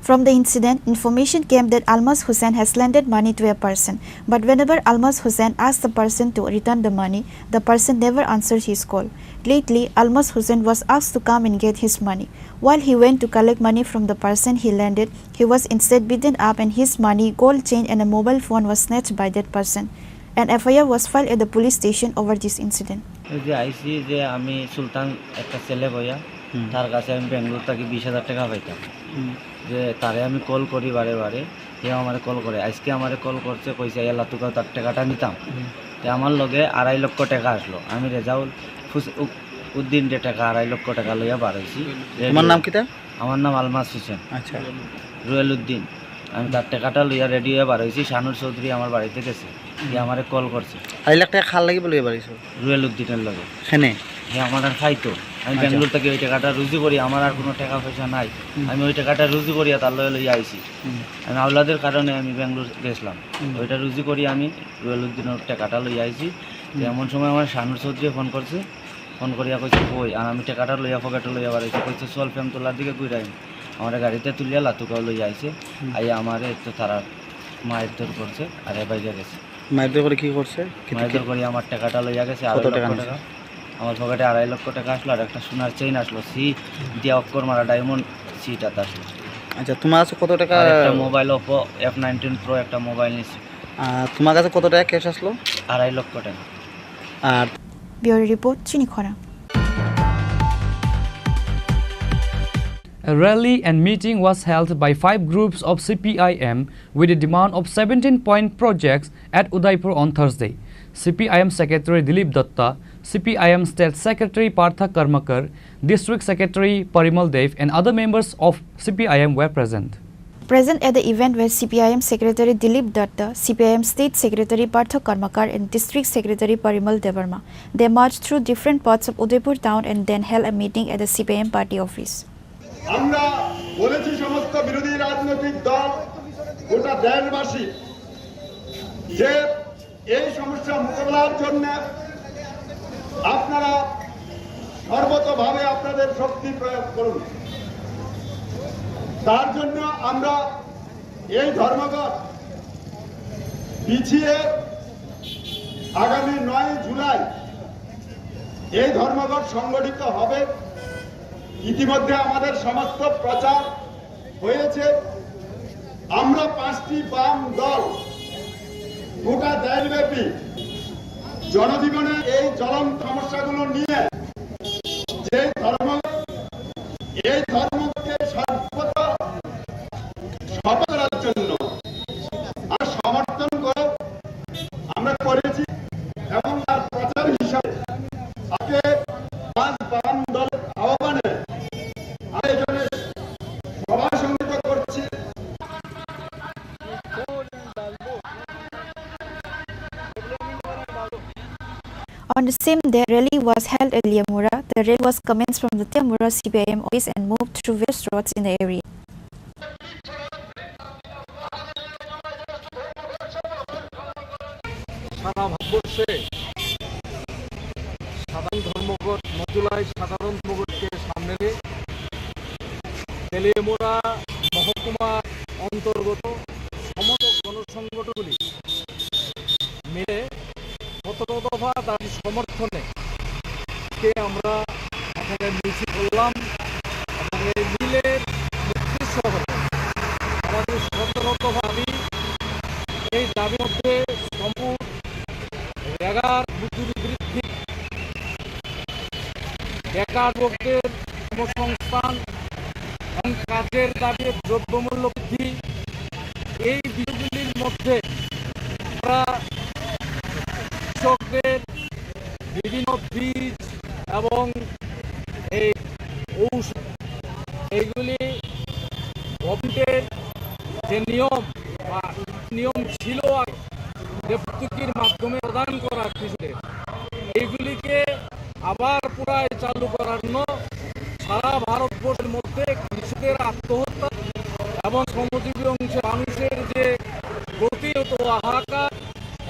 Speaker 14: From the incident, information came that Almas Hussain has lended money to a person, but whenever Almas Hussain asked the person to return the money, the person never answered his call. Lately, Almas Hussain was asked to come and get his money. While he went to collect money from the person he lended, he was instead beaten up and his money, gold chain and a mobile phone was snatched by that person. An FIR was filed at the police station over this incident.
Speaker 9: তার কাছে আমি বেঙ্গলোর থেকে 20,000 টাকা পাইতাম যে তারে আমি call করি বারে বারে সে আমারে কল করে আজকে আমারে কল করছে কইছে আল্লাহ তুকা তার টাকাটা নিতাম তে আমার লগে 2.5 লক্ষ টাকা আসলো আমি রেজাউল উদ্দিন যে টাকা 2.5 লক্ষ টাকা লইয়া বাড়াইছি
Speaker 10: তোমার নাম কিটা
Speaker 9: আমার নাম আলমাস হোসেন
Speaker 10: আচ্ছা
Speaker 9: রুয়েল উদ্দিন আমি তার টাকাটা লইয়া রেডি হয়ে বাড়াইছি শানুর চৌধুরী আমার বাড়িতে গেছে সে আমারে কল করছে
Speaker 10: 2.5 লাখ টাকা খাল লাগি বলে বাড়াইছো
Speaker 9: রুয়েল উদ্দিনের লগে
Speaker 10: এখানে
Speaker 9: হে আমার আর খাইতো আমি বেঙ্গলোর থেকে ওই টাকাটা রুজু করি আমার আর কোনো টাকা পয়সা নাই আমি ওই টাকাটা রুজু করিয়া তার লয়ে লইয়া আইছি আমি আওলাদের কারণে আমি বেঙ্গলোর গেছিলাম ওইটা রুজু করি আমি রুয়েল উদ্দিনের টাকাটা লইয়া আইছি এমন সময় আমার শানুর চৌধুরী ফোন করছে ফোন করিয়া কইছে কই আর আমি টাকাটা লইয়া পকেটে লইয়া বাড়াইছি কইছে চল ফেম তোলার দিকে ঘুরাই আমার গাড়িতে তুলিয়া লাতুকাও লইয়া আইছে আইয়া আমার তো তারা মায়ের দর করছে আর বাইরে গেছে
Speaker 10: মায়ের দর করে কি করছে
Speaker 9: মায়ের দর করে আমার টাকাটা লইয়া গেছে 2.5 লক্ষ টাকা আমার পকেটে 2.5 লক্ষ টাকা আসলো আর একটা সোনার চেইন আসলো সি দিয়া অক্ষর মারা ডায়মন্ড সিটা আসলো
Speaker 10: আচ্ছা তোমার কাছে কত টাকা
Speaker 9: একটা মোবাইল Oppo F19 Pro একটা মোবাইল নিছি
Speaker 10: তোমার কাছে কত টাকা ক্যাশ আসলো
Speaker 9: 2.5 লক্ষ টাকা
Speaker 10: আর
Speaker 14: Bureau Report Chini Khorang.
Speaker 13: A rally and meeting was held by 5 groups of CPIM with a demand of 17-point projects at Udaipur on Thursday. CPIM Secretary Dilip Datta, CPIM State Secretary Partha Karmakar, District Secretary Parimal Dev and other members of CPIM were present.
Speaker 14: Present at the event were CPIM Secretary Dilip Datta, CPIM State Secretary Partha Karmakar and District Secretary Parimal Devarma. They marched through different parts of Udaipur town and then held a meeting at the CPIM party office.
Speaker 7: আমরা বলেছি সমস্ত বিরোধী রাজনৈতিক দল গোটা দেশবাসী যে এই সমস্যা মোকাবেলার জন্য আপনারা সর্বতোভাবে আপনাদের শক্তি প্রয়োগ করুন। তার জন্য আমরা এই ধর্মঘট পিছিয়ে আগামী 9 জুলাই এই ধর্মঘট সংগঠিত হবে। ইতিমধ্যে আমাদের সমস্ত প্রচার হয়েছে। আমরা 5টি বাম দল গোটা দেশব্যাপী জনজীবনের এই জ্বলন্ত সমস্যাগুলো নিয়ে যে ধর্মকে সর্বদা সফল করার জন্য আর সমর্থন করে আমরা করেছি এবং তার প্রচার হিসাবে আজকে 5 বাম দলের আহ্বানে এখানে সভা সংগঠিত করছি।
Speaker 14: On the same day, rally was held at Liamura. The rally was commenced from the Liamura CPIM office and moved through various roads in the area.
Speaker 11: সারা ভারতবর্ষে সাধারণ ধর্মঘট মজুলাই সাধারণ ধর্মঘটকে সামনে রেখে তেলিয়ামুড়া মহকুমা অন্তর্গত সমস্ত গণসংগঠনগুলি মিলে 17 দফা দাবি সমর্থনে আমরা এখানে মিছিল করলাম এবং এই মিলের উদ্দেশ্য হল আমাদের 17 দফা দাবি। এই দাবির মধ্যে বেকার মজুরি বৃদ্ধি, বেকার যুবকদের কর্মসংস্থান এবং কাজের দাবি, দ্রব্যমূল্য বৃদ্ধি, এই বিষয়গুলির মধ্যে আমরা কৃষকদের বিভিন্ন বীজ এবং এই ঔষধ এইগুলি গভর্নমেন্টের যে নিয়ম ছিল ভর্তুকির মাধ্যমে প্রদান করা কৃষকদের, এইগুলিকে আবার পুরাই চালু করার জন্য সারা ভারতবর্ষের মধ্যে কৃষকদের আত্মহত্যা এবং শ্রমজীবী অংশের মানুষের যে প্রতিহত হাহাকার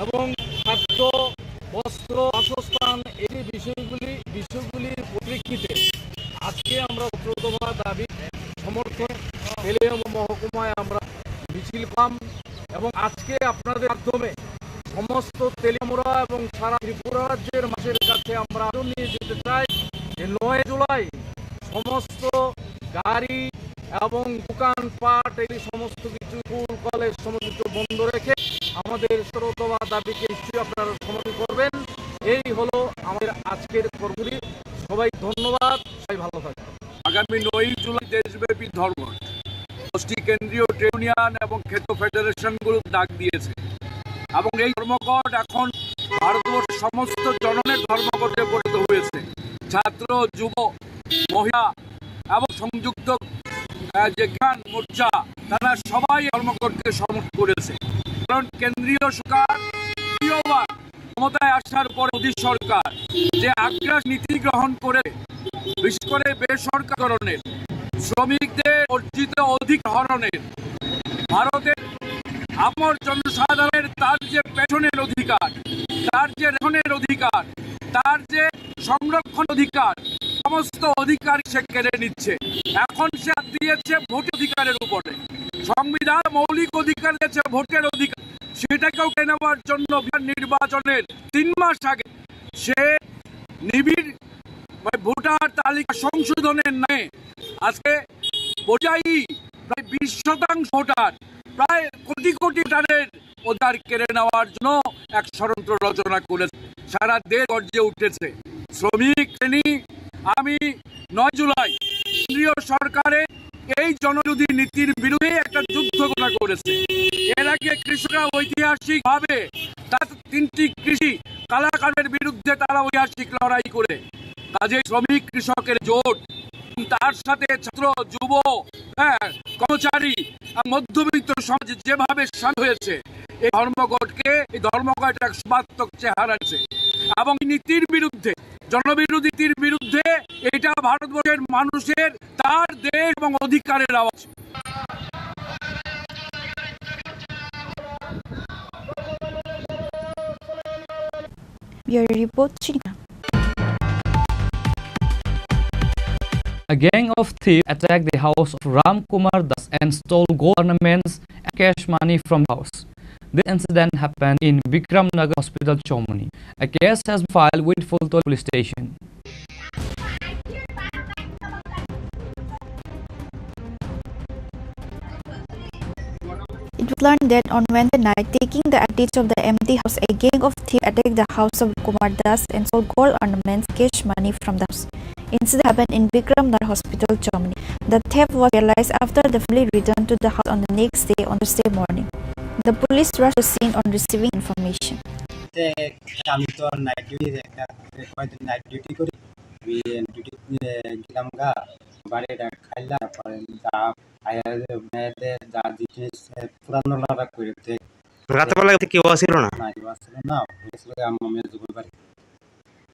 Speaker 11: এবং খাদ্য, বস্ত্র, বাসস্থান এই বিষয়গুলির পরিপ্রেক্ষিতে আজকে আমরা 17 দফা দাবি সমর্থনে তেলিয়ামুড়া মহকুমায় আমরা মিছিল করলাম এবং আজকে আপনাদের মাধ্যমে সমস্ত তেলিয়ামুড়া এবং সারা ত্রিপুরা রাজ্যের মানুষের কাছে আমরা নিয়ে যেতে চাই যে 9 জুলাই সমস্ত গাড়ি এবং দোকানপাট এই সমস্ত কিছু স্কুল কলেজ সমস্ত কিছু বন্ধ রেখে আমাদের 17 দফা দাবিকে নিশ্চয়ই আপনারা সমর্থন করবেন। এই হলো আমাদের আজকের কর্মসূচি। সবাই ধন্যবাদ, সবাই ভালো থাকবেন।
Speaker 12: আগামী 9 জুলাই দেশব্যাপী ধর্মঘট কেন্দ্রীয় ট্রেড ইউনিয়ন এবং ক্ষেত্র ফেডারেশনগুলো ডাক দিয়েছে এবং এই ধর্মঘট এখন ভারতবর্ষের সমস্ত জননের ধর্মঘটে পরিণত হয়েছে। ছাত্র, যুব, মহিলা এবং সংযুক্ত যে জ্ঞান মোর্চা তারা সবাই ধর্মঘটকে সমর্থন করেছে। কারণ কেন্দ্রীয় সরকার দ্বিতীয়বার ক্ষমতায় আসার পরে মোদী সরকার যে আগ্রাস নীতি গ্রহণ করে বিশেষ করে বেসরকারীকরণের, শ্রমিকদের অর্জিত অধিক হরণের, ভারতের আমার জনসাধারণের তার যে পেছনের অধিকার, তার যে রেশনের অধিকার, তার যে সংরক্ষণ অধিকার, সমস্ত অধিকার সে কেড়ে নিচ্ছে। এখন সে দিয়েছে ভোট অধিকারের উপরে, সংবিধান মৌলিক অধিকার দিয়েছে ভোটের অধিকার, সেটাকেও কেড়ে নেওয়ার জন্য নির্বাচনের 3 মাস আগে সে নিবিড় ভোটার তালিকা সংশোধনের নামে আজকে পর্যায়ী প্রায় 20% ভোটার, প্রায় কোটি কোটি ভোটারের অধিকার কেড়ে নেওয়ার জন্য এক ষড়যন্ত্র রচনা করেছে। সারা দেশ গর্জে উঠেছে। শ্রমিক শ্রেণী আমি 9 জুলাই কেন্দ্রীয় সরকারের এই জনবিরোধী নীতির বিরুদ্ধে একটা যুদ্ধ ঘোষণা করেছে। এর আগে কৃষকরা ঐতিহাসিকভাবে তার 3টি কৃষি কালাকারের বিরুদ্ধে তারা ঐতিহাসিক লড়াই করে। কাজে শ্রমিক কৃষকের জোট, তার সাথে ছাত্র যুব কর্মচারী মধ্যবিত্ত সমাজ যেভাবে শান্ত হয়েছে, এই ধর্মঘট এক সর্বাত্মক চেহারা আছে। এবং নীতির বিরুদ্ধে, জনবিরোধী নীতির বিরুদ্ধে, এটা ভারতবর্ষের মানুষের তার দেশ এবং অধিকারের আওয়াজ।
Speaker 14: Bureau Report, Chini.
Speaker 13: A gang of thieves attacked the house of Ram Kumar Das and stole gold ornaments and cash money from the house. This incident happened in Bikram Nagar Hospital, Chomoni. A case has been filed with Fultol Police Station.
Speaker 14: It was learned that on Wednesday night, taking the advantage of the empty house, a gang of thieves attacked the house of Kumar Das and stole gold ornaments, cash money from the house. Incident happened in Bikram Nagar Hospital, Germany. The theft was realized after the family returned to the house on the next day on Thursday morning. The police rushed to the scene on receiving information.
Speaker 15: আমি তো night duty কয়েকদিন night duty করি, duty গেলাম গা বাড়িটা খাইলাম, পরে যা মেয়েদের যা জিনিস পুরানো লড়া করে
Speaker 17: রাতেবেলা কেউ আসছিল না?
Speaker 15: কেউ আসছিল না, হয়েছিল আমার মেয়ে যুগল বাড়ি।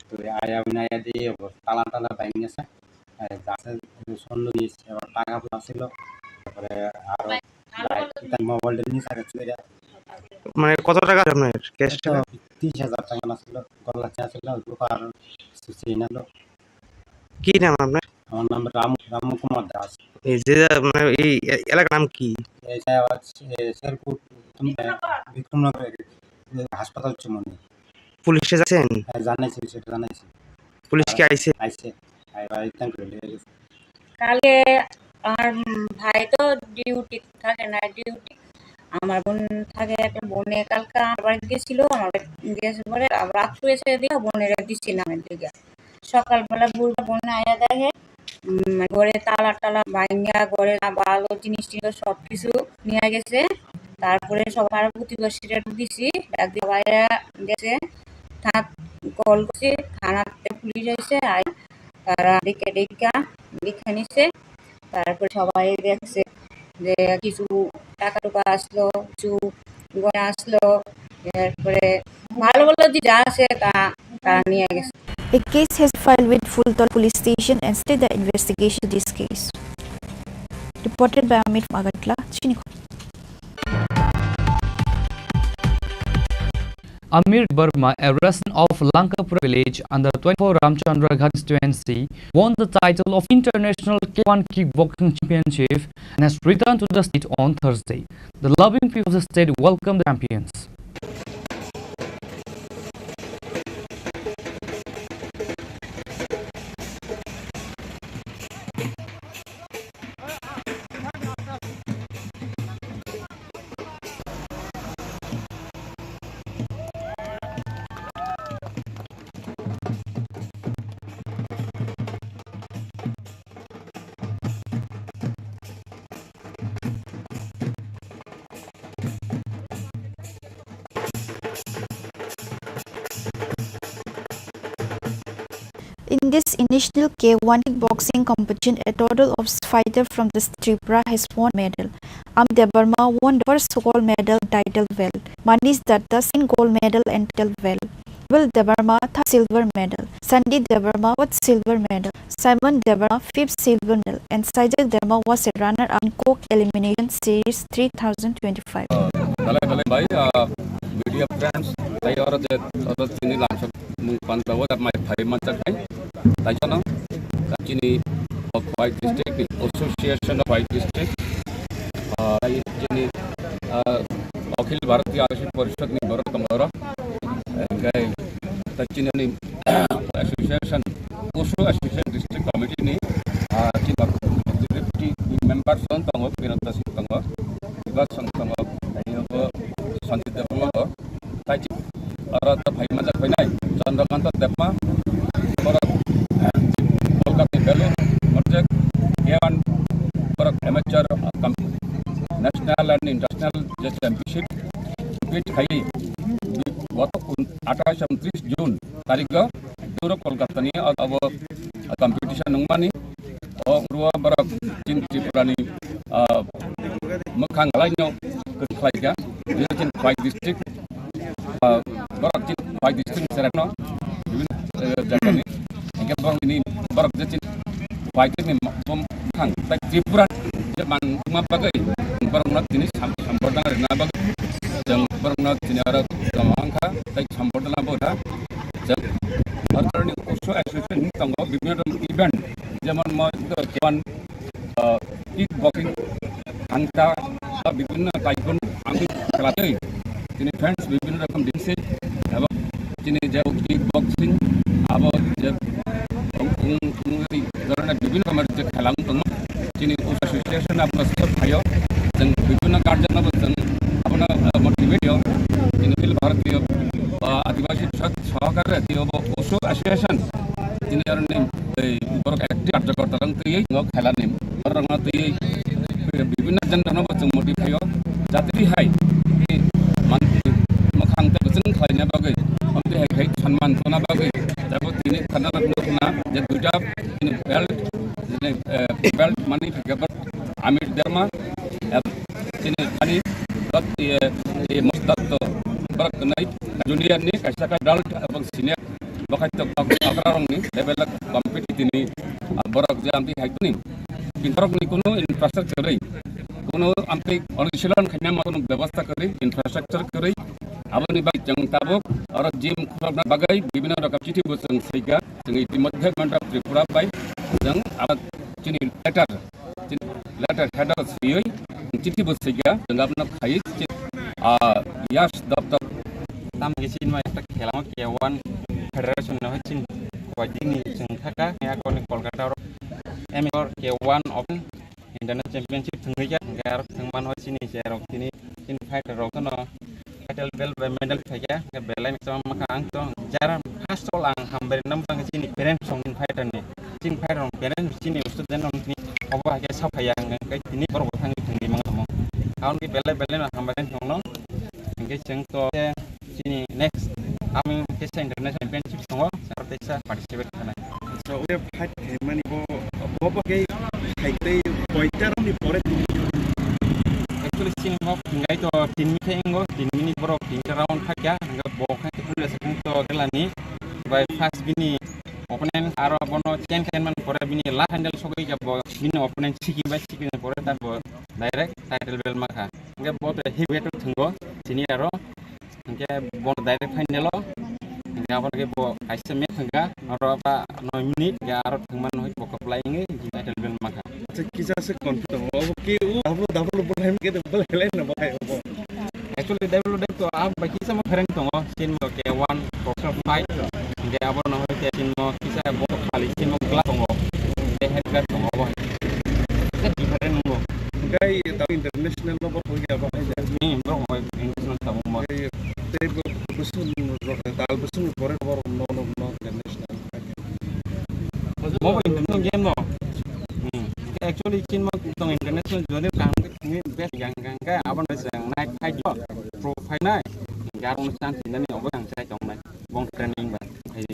Speaker 15: তো আয়া দিয়ে তালা টালা বাইন গেছে, স্বর্ণ নিয়েছে, আবার টাকা আসছিল, তারপরে আরো মোবাইলটা নিয়ে চলে।
Speaker 17: মানে কত টাকা আপনার ক্যাশ?
Speaker 15: 30,000 টাকা আসছিল, গলা ছিল আর চিনালো।
Speaker 17: কি নাম আপনার?
Speaker 15: আমার নাম রাম কুমার দাস।
Speaker 17: এই যে মানে এই এলাকার নাম কি?
Speaker 15: এটা শেরপুর বিক্রমনগর হাসপাতাল চুমনি।
Speaker 17: পুলিশে যাচ্ছেন?
Speaker 15: জানাইছি, সেটা জানাইছি।
Speaker 17: পুলিশ কি আইছে?
Speaker 16: কালকে আমার ভাই তো ডিউটি থাকে, নাইট ডিউটি। আমার বোন থাকে, একটা বোনে কালকে আমার বাড়িতে গেছিল, আমার গেছে পরে রাত্রে এসে দিয়ে বোনের দিচ্ছি নামের দিকে। সকালবেলা বুড়া বোন আয়া দেখে ঘরে তালা টালা ভাঙা, ঘরে ভালো জিনিস ছিল সব কিছু নিয়ে গেছে। তারপরে সবার প্রতিবেশীরা দিছি, ভাইয়া গেছে, কল করছে, থানাতে পুলিশ এসে তারা দেখে লিখে নিচ্ছে। তারপরে সবাই দেখছে যে কিছু টাকা টুকা আসলো, কিছু গয়না আসলো, তারপরে ভালো ভালো যা আছে তা নিয়ে গেছে।
Speaker 14: A case has filed with Fultol Police Station and started the investigation of this case. Reported by Amit Magatla, Chini Khorang.
Speaker 13: Amir Burma, a resident of Lankapura village under 24 Ramchandra constituency, won the title of International K1 Kickboxing Championship and has returned to the state on Thursday. The loving people of the state welcome the champions.
Speaker 14: In this initial K1 kickboxing competition, a total of 6 fighters from the Tripura has won medal. Amit Burma won the first gold medal title well. Manish Datta second gold medal and title well. Will Debarma third silver medal. Sandy Debarma fourth silver medal. Simon Debarma fifth silver medal. And Sajak Debarma was a runner-up in Coke Elimination Series 3025.
Speaker 18: Media friends, they are the Chini Khorang my 5 months ago. Taijana, Chini of White District, Association of White District, Chini Akhil Bharati Arashid Parishad ni Bharat Kamara, and Chini Association, Osho Association District Committee ni Chini members on Tango, Pirata Tango, Vivat Santango, Sanjit Devarma, Taiji, Arata Paimanja Painai, Chandrakanta Depma, amateur national and international championship which gata 29 Jun tarikga duro Kolkata ni abo competition nungmani ruwa barak Chini Tripurani mekhang lainnya kerjaya dia Chin Khwai district barak Chin Khwai district serano jaga ni hingga bang ini barak Chin Khwai ini mekhang tak Tripura jaman cuma bagai barak nak ini sampordang rena bagai jang barak nak ini ada kamangka tak sampordang boda jang harus ni usul association ni tanggup বিভিন্ন event যেমন যেমন kickboxing আংটা বিভিন্ন tycoon আমি খেলাতে তিনি friends বিভিন্ন রকম ডিসে এবং তিনি যে কিকবক্সিং আবার যে ধরনের বিভিন্ন রকমের যে খেলা দङ তিনি एसोसिएशन আপনার সব ভাইও जों বিভিন্ন কার্যক্রম जों আপনার মোটিভেট তিনি ভারতীয় আদিবাসী সহকারে ওসো एसोसिएशन তিনি আর বড় একটি কার্যকর্তা তৈরি খেলা নেই বরং তৈরি বিভিন্ন জনগণ जों মোটিভেট যাতে হাই मोखांতে जों খাইনা বাগै অন্তে হাই সম্মান তোনা বাগৈ তারপর তিনি খানা যে দুইটা তিনি বেল্ট মানি ফিগার আমির দেরমা তিনি খানি এই মুস্তাদ বরক নাই junior ni kaisa ka adult এবং senior bakaitok akararong ni level competitive ni borok je amti haituni kintorok ni kuno infrastructure rei kuno amti অনুশীলন খাইনা মতন ব্যবস্থা করে ইনফ্রাস্ট্রাকচার করে aboni bag jang tabuk aro gym khurabna bagai bibinno rokom chithi bosang seiga jang itimodhe government of Tripura bai jang abat chini letter headers yoi chithi bosaiga jang apna khai yash daptar tam gisin ma ekta khela ma K1 federation na hochin kwadini jang thaka yakon Kolkata ro emor K1 open international championship thungriya gar thungman hochini jerok tini in fighter ro kono title belt medal thaya belain sama makang to jaran hastol ang hamber nambang sini parents song fighter ni sing fighter parents sini ustud den on ni oba ke sa phayang kai tini bor bothang thungi mangamo kaun ki bela hamber thongno nge jeng to sini next ami ke international championship songo sartesa participate kana so we fight mani bo ke haite pointer ni pore actually sini mo ngai to 3 minute bro 3 round thakya nga bokha kula sakung to gelani by fast bini opponent aro bono chen man pore bini la handle sogai ja bo bini opponent siki pore ta bo direct title belt makha nga bo te heavyweight thungo sini aro nga bo direct final lo nga bo ke bo aise me thanga aro ba 9 minute ga aro thungman hoi bo flying e title belt makha kisa se confident ho ke double boleh ke double helai na ba actually double to ab baki sama keren tongo sin mo K1 boxer fight nge abo no hote sin mo kisa bo khali sin mo glass tongo de head guard tongo bo ke different mo gai ta international lo bo hoye ba ni bro mo international ta mo te go busun ro dal busun pore bo no international mo international game no actually chin mo tong international jone kang ni best yang ka abon sang night fight pro fight nai gar অনুষ্ঠান tinani obang chai tong nai bong training ba ai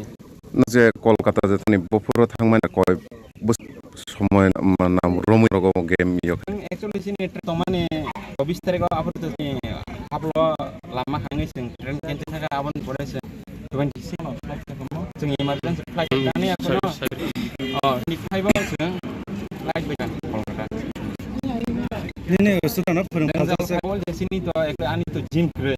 Speaker 23: যে কলকাতা যে তুমি বপুর থাংমান কয় সময় নাম রমি রকম game ইয়
Speaker 15: actually sini tomane 24 tarik abon to hablo lama hangi sing train kente thaga abon pore se 26 no flight ka mo sing emergency flight ani akono ni fiber sing flight bekan kolkata ini sudah na purung phasa bol sini to ek ani to gym kre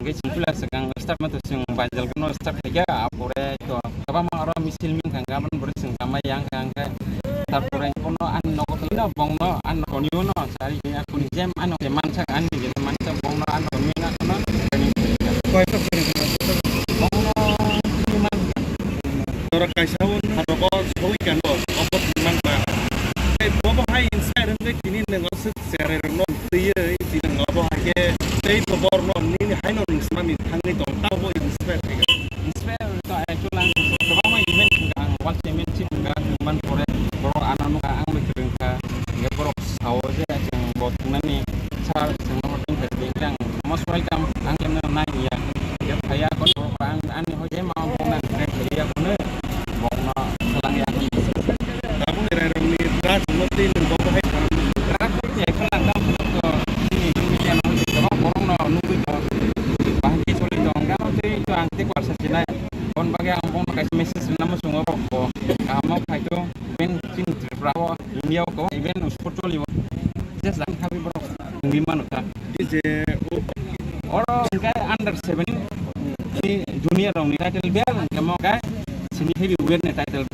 Speaker 15: ngai simpula sakang start ma to sing banjal kono start kaya apore to kaba ma aro misil min kang gaban bore sing kama yang kang ka tarpore kono an no ko bong no an ko ni no sari nya kun jam an ke man sak an ni man sak bong no an ko mina kono koi to bong no man tora kaisawon haro ko soi kan bo obot man ba bobo hai inspire nge kini nengo sere no tiye tin ngobo hake tei bobor no ni hai no sma mi thang ni tong ta bo inspire to actually baba ma event ang wal championship ga man pore boro ananu ka ang mikring ka nge boro sawo je ang bot nani sar sang no
Speaker 18: जे और का under 7 की junior रंग title बेर chemo का सिनी heavy weight ने title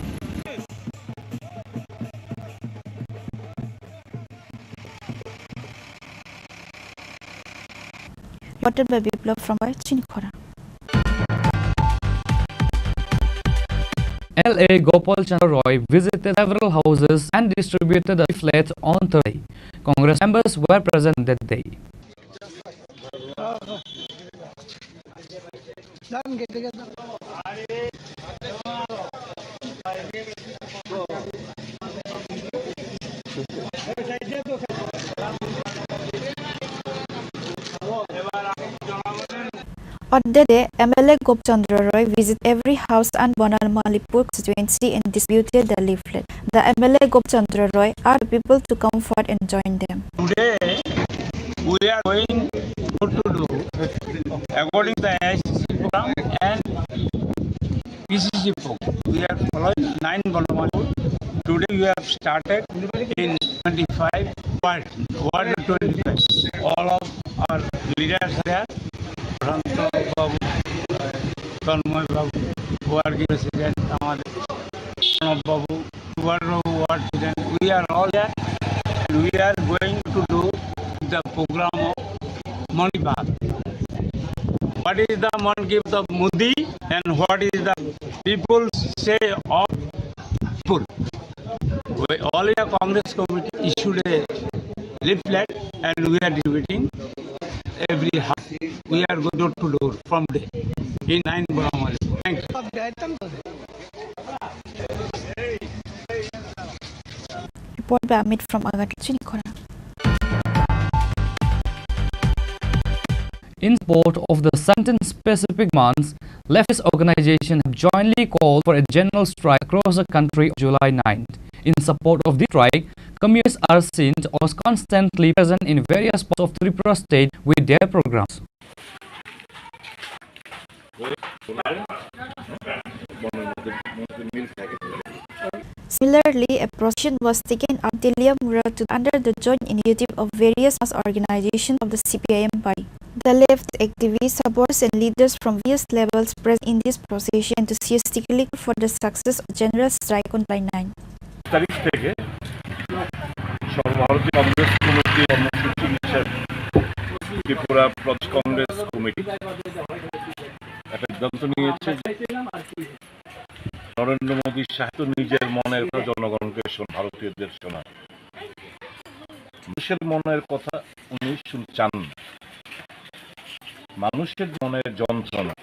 Speaker 14: Reported by Biplab from Chini Khorang.
Speaker 13: LA Gopal Chandra Roy visited several houses and distributed the leaflets on Thursday. Congress members were present that day.
Speaker 14: On that day, MLA Gop Chandra Roy visited every house and Bonal Malipur constituency and distributed the leaflet. The MLA Gop Chandra Roy asked people to come forward and join them.
Speaker 18: Today we are going what to do according to the ICC program and PCC program. We are following 9 Bonal. Today we have started in 25 ward 25. All of our leaders there. Babu, Tanmoy Babu, Ward President, Babu, Ward President. We are all there and we are going to do the program of Money Bag. What is the money gift of Modi and what is the people say of people? We all in a Congress committee issued a leaflet and we are distributing every house. We are going door to door from day in 9 Brahmal. Thank you.
Speaker 14: Report by Amit from Chini Khorang.
Speaker 13: In support of the 17 specific demands, leftist organizations have jointly called for a general strike across the country on July 9th. In support of the strike, communists are seen as constantly present in various parts of Tripura state with their programs.
Speaker 14: Similarly, a procession was taken up Tiliamura under the joint initiative of various mass organizations of the CPIM party. The left activists, supporters and leaders from various levels present in this procession enthusiastically for the success of general strike on July 9.
Speaker 19: তারিখ থেকে সর্বভারতীয় Congress committee কর্মসূচি হিসেবে ত্রিপুরা প্রদেশ Congress committee একটা সিদ্ধান্ত নিয়েছে যে নরেন্দ্র মোদী সাহিত্য নিজের মনের কথা জনগণকে ভারতীয়দের শোনায়। মানুষের মনের কথা উনি চান না, মানুষের মনের যন্ত্রণা,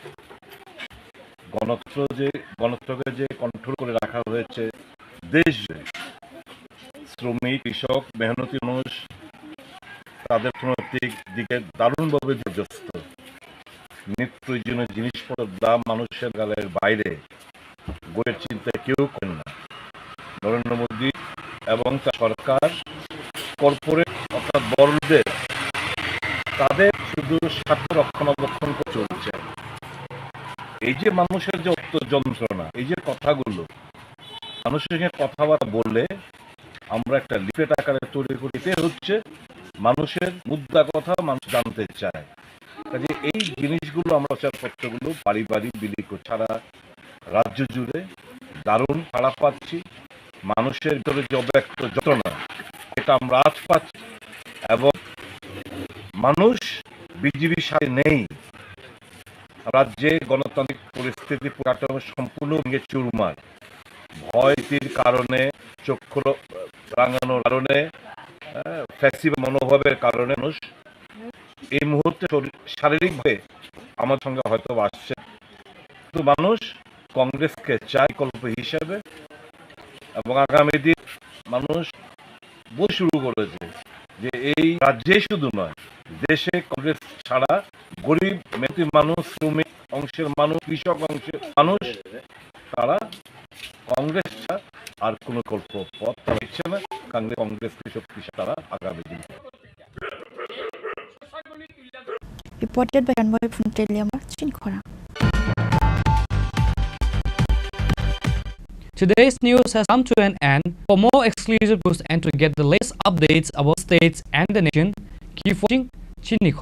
Speaker 19: গণতন্ত্রকে যে কন্ট্রোল করে রাখা হয়েছে দেশ জুড়ে, শ্রমিক, কৃষক, মেহনতি মানুষ তাদের অর্থনৈতিক দিকে দারুণভাবে বিপর্যস্ত। নিত্য প্রয়োজনীয় জিনিসপত্রের দাম মানুষের গালের বাইরে, বইয়ের চিন্তায় কেউ করেন না। নরেন্দ্র মোদী এবং তার সরকার কর্পোরেট অর্থাৎ বড়দের তাদের শুধু স্বার্থ রক্ষণাবেক্ষণ করে চলছে। এই যে মানুষের যে যন্ত্রণা, এই যে কথাগুলো মানুষের সঙ্গে কথাবার্তা বললে আমরা একটা লিফলেট আকারে তৈরি করি, এতে হচ্ছে মানুষের মুদ্রা কথা মানুষ জানতে চায়। কাজে এই জিনিসগুলো আমরা প্রচারপত্রগুলো বাড়ি বাড়ি বিলি করছি, সারা রাজ্য জুড়ে দারুণ সাড়া পাচ্ছি। মানুষের ভিতরে যে অব্যক্ত যন্ত্রণা এটা আমরা আজ পাচ্ছি এবং মানুষ বিজেপির সাথে নেই। রাজ্যে গণতান্ত্রিক পরিস্থিতি কাঠামো সম্পূর্ণ ভেঙে চুরমার। ভয়ভীতির কারণে, চক্ষু রাঙানোর কারণে, ফ্যাসিভ মনোভাবের কারণে মানুষ এই মুহূর্তে শারীরিকভাবে আমার সঙ্গে হয়তো আসছে, কিন্তু মানুষ কংগ্রেসকে চায় বিকল্প হিসেবে। এবং আগামী দিন মানুষ বলতে শুরু করেছে যে এই রাজ্যে শুধু নয়, দেশে কংগ্রেস ছাড়া গরিব মেহনতি মানুষ, শ্রমিক অংশের মানুষ, কৃষক অংশের মানুষ তারা কংগ্রেস ছাড়া আর কোনো বিকল্প পথ তারা ইচ্ছে না। কংগ্রেস কৃষক তারা আগামী দিন।
Speaker 14: Reported by Tanmoy from Chini Khorang.
Speaker 13: Today's news has come to an end. For more exclusive news and to get the latest updates about states and the nation, keep watching Chini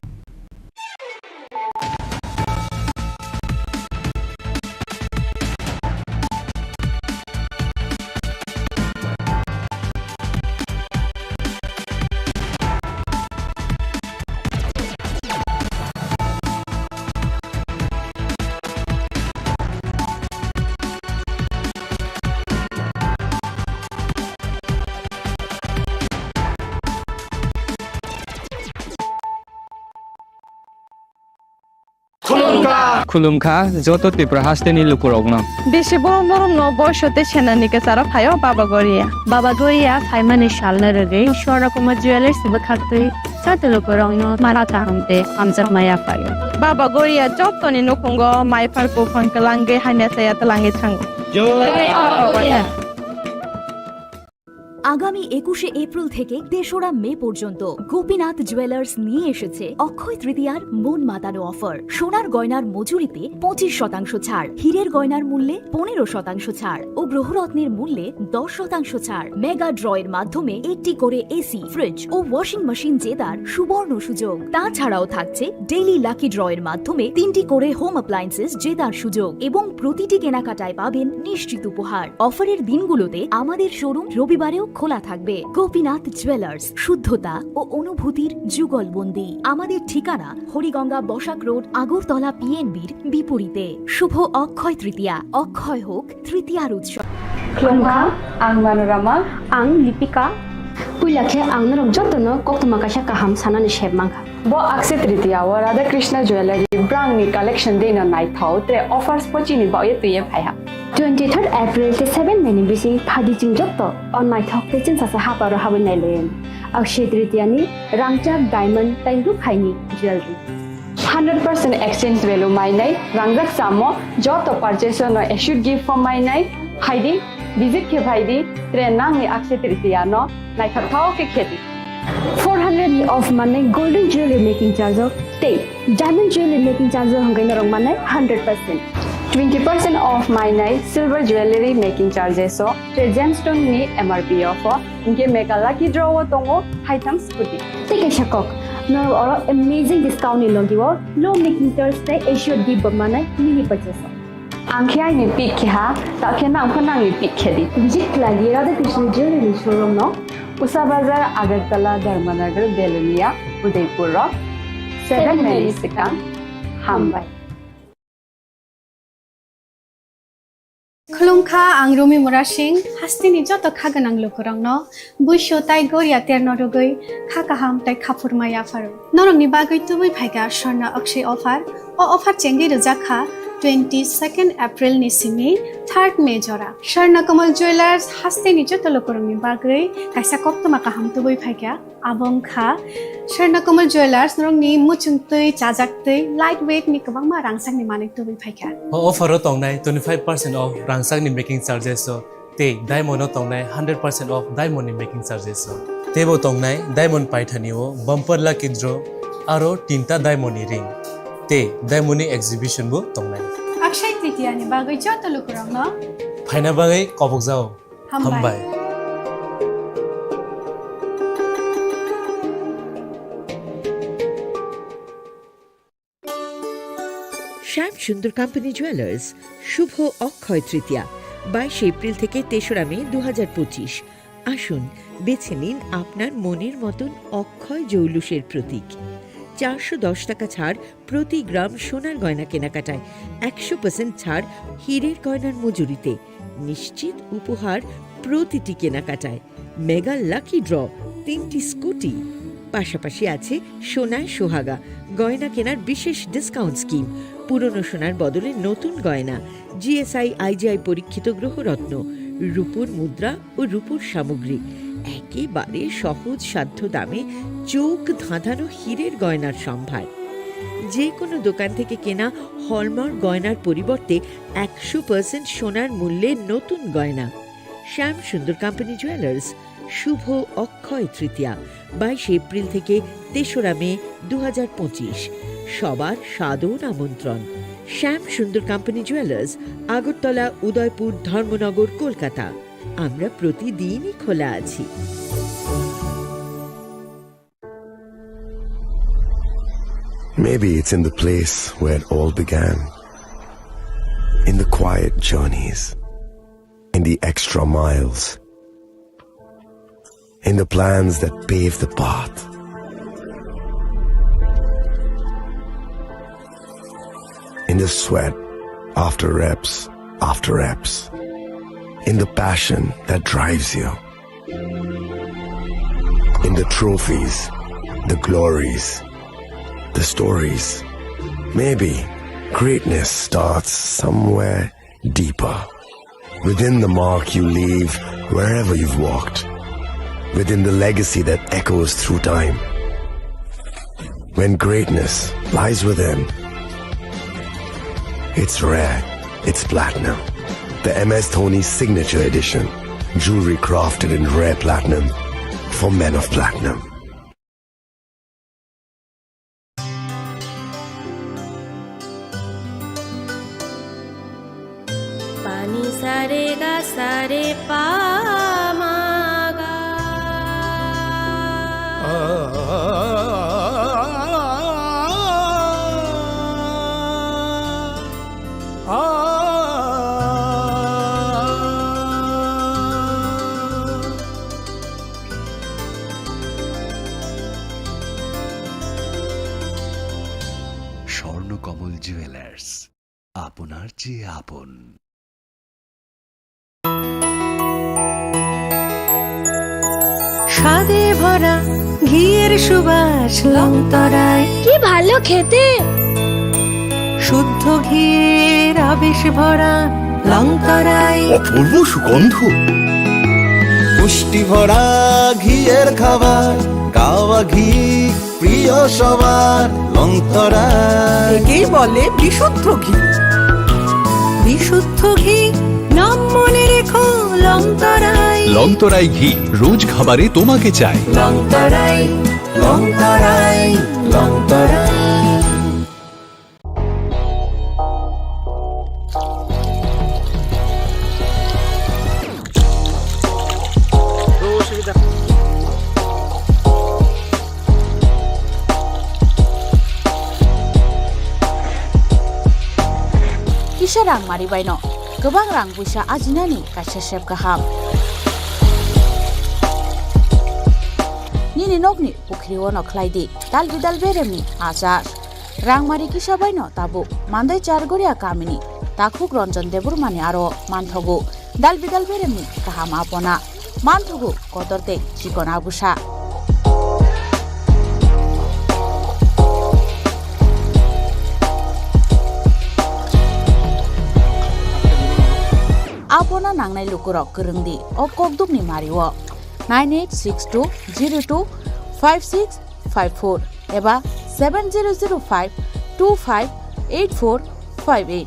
Speaker 13: Khulumkha joto Tripura hasteni lukurogna.
Speaker 1: Beshi boro morom no borshote shenanike sara phayo Baba Goria. Baba Goria phaimani shalna rege shora kuma jewelers bakhatui chate lukurogno marata hamte amsa maya phayo. Baba Goria jottoni nukungo mai farko phonkalange haine saya talange thang. Joy.
Speaker 3: আগামী 21শে April থেকে ৩রা মে পর্যন্ত Gopinath jewellers নিয়ে এসেছে অক্ষয় তৃতীয়ার মন মাতানো offer. সোনার গয়নার মজুরিতে 25% ছাড়, হীরের গয়নার মূল্যে 15% ছাড় ও গ্রহরত্নের মূল্যে 10% ছাড়। মেগা ড্রয়ের মাধ্যমে একটি করে এসি, ফ্রিজ ও ওয়াশিং মেশিন জেতার সুবর্ণ সুযোগ। তাছাড়াও থাকছে ডেইলি লাকি ড্রয়ের মাধ্যমে 3টি করে হোম অ্যাপ্লায়েন্সেস জেতার সুযোগ এবং প্রতিটি কেনাকাটায় পাবেন নিশ্চিত উপহার। অফারের দিনগুলোতে আমাদের শোরুম রবিবারেও খোলা থাকবে। গোপীনাথ জুয়েলার্স, শুদ্ধতা ও অনুভূতির যুগলবন্দি। আমাদের ঠিকানা হরিগঙ্গা বসাক রোড, আগরতলা পিএনবির বিপরীতে। শুভ অক্ষয় তৃতীয়া, অক্ষয় হোক তৃতীয়ার উৎসব।
Speaker 1: Khulumkha ang Manorama ang Lipika Puilakhe ang narok jotono koktuma kasha kaham sanani shebmangkha.
Speaker 20: Bo Akshaya Tritiya wa Radha Krishna Jewelry brand ni collection dena nai thau tre offers pochini ba ye tuye phaiha.
Speaker 1: 23rd April te 7 meni bisi phadi jing jotto on my talk te chin sasa haparo habin nai loyen. Akshaya Tritiya ni rangchak diamond tainru khaini jewelry.
Speaker 20: 100% exchange value mai nai rangjak samo joto purchase no should give for mai nai haidi visit ke bhaidi tre nang ni Akshaya Tritiya no nai thau ke kheti.
Speaker 1: 400 of money golden jewelry making charge of te diamond jewelry making charge of hangai narong manai 100%.
Speaker 20: 20% off my night silver jewelry making charges so tre gemstone ni MRP offer inke mega lucky draw tongo items puti
Speaker 1: take a shakok no or amazing discount ni logiwo low making charge te should give manai mini purchase
Speaker 20: angkhya ni pick kha ta khena angkhana ni pick khedi
Speaker 1: visit lagi Radha Krishna jewelry showroom no
Speaker 20: Usa Bazar Agartala Dharmanagar Belunia Udaipur 7 Mary Sikang Hambai.
Speaker 22: Khulumkha ang Rumi Mura Singh hastini joto khaganang lukurang no buisho tai goria ter norogoi khakaham tai khapurmaya faru norong ni bagoi tubui phaiga sorna akshay offer o offer chengi rujakha 22nd April ni simi 3rd May jora Sharna Kamal Jewelers hastini joto lukurang ni bagoi kaisa koktuma kaham tubui phaiga abong kha Sharna Kamal Jewelers norong ni muchungtui chajaktui lightweight ni kabangma rangsang ni manik tubui phaiga
Speaker 21: offer tongnai 25% off rangsang ni making charges so te diamond tongnai 100% off diamond ni making charges so tebo tongnai diamond paithani o bumper lucky draw aro tinta diamond ni ring te diamond ni exhibition bo tongnai
Speaker 22: Akshaya Tritiya ni bagoi joto lukurang no
Speaker 21: phaina bagai kobok jao hambai
Speaker 24: Shyam Sundar company jewellers Shubho Akshaya Tritiya 22 April থেকে 3রা মে 2025। আসুন বেছে নিন আপনার মনের মতন অক্ষয় জৌলুসের প্রতীক। 410 টাকা ছাড় প্রতি গ্রাম সোনার গয়না কেনাকাটায়, 100% ছাড় হীরের গয়নার মজুরিতে, নিশ্চিত উপহার প্রতিটি কেনাকাটায়, মেগা লাকি ড্র 3টি স্কুটি, পাশাপাশি আছে সোনায় সোহাগা গয়না কেনার বিশেষ ডিসকাউন্ট স্কিম, পুরনো সোনার বদলে নতুন গয়না, জিএসআই আইজিআই পরীক্ষিত গ্রহরত্ন, রূপোর মুদ্রা ও রূপোর সামগ্রী, একেবারে সহজ সাধ্য দামে চোখ ধাঁধানো হীরের গয়নার সম্ভার। যে কোনো দোকান থেকে কেনা হলমার্ক গয়নার পরিবর্তে 100% সোনার মূল্যে নতুন গয়না। শ্যাম সুন্দর কোম্পানি জুয়েলার্স শুভ অক্ষয় তৃতীয়া 22 এপ্রিল থেকে 3রা মে 2025। সবার সাদর আমন্ত্রণ। শ্যাম সুন্দর কোম্পানি জুয়েলার্স, আগরতলা, উদয়পুর, ধর্মনগর, কলকাতা। আমরা প্রতিদিনই খোলা আছি।
Speaker 8: Maybe it's in the place where it all began. In the quiet journeys. In the extra miles. In the plans that pave the path. In the sweat after reps. In the passion that drives you. In the trophies, the glories, the stories. Maybe greatness starts somewhere deeper. Within the mark you leave wherever you've walked. Within the legacy that echoes through time. When greatness lies within, it's rare, it's platinum. The MS Dhoni Signature Edition. Jewelry crafted in rare platinum for men of platinum.
Speaker 2: Pani sare ga sare pa ma ga.
Speaker 4: Swarnakamal jewellers, আপনার চেয়ে আপন।
Speaker 2: স্বাদে ভরা ঘিয়ের সুবাস লংতরায় কি ভালো খেতে, শুদ্ধ ঘিয়ের আবেশ ভরা লংতরায়
Speaker 4: অপূর্ব সুগন্ধ,
Speaker 5: পুষ্টি ভরা ঘিয়ের খাবার, গাওয়া ঘি প্রিয় সবার লংতরায়।
Speaker 2: একেই বলে বিশুদ্ধ ঘি। বিশুদ্ধ ঘি নাম মনে রেখো লংতরায়।
Speaker 4: লংতরাই ঘি রোজ খাবারে তোমাকে চাই।
Speaker 2: Longtharai Longtharai Longtharai.
Speaker 6: Kisah rang mari baino, gobang rang busa ajinani kaisa sep gaham. Nini nokni pukri wono khlaidi, dal bidal beremni ajar. Rang mari kisah baino tabu, mandai chargoria kamini, takhuk ronjon debur mani aro manthogu, dal bidal beremni kaham apona, manthogu kodorde chikon abusa. Apona nangnai lukurok kerengdi o kokdupni mariwo 9862025654 eba 7005258458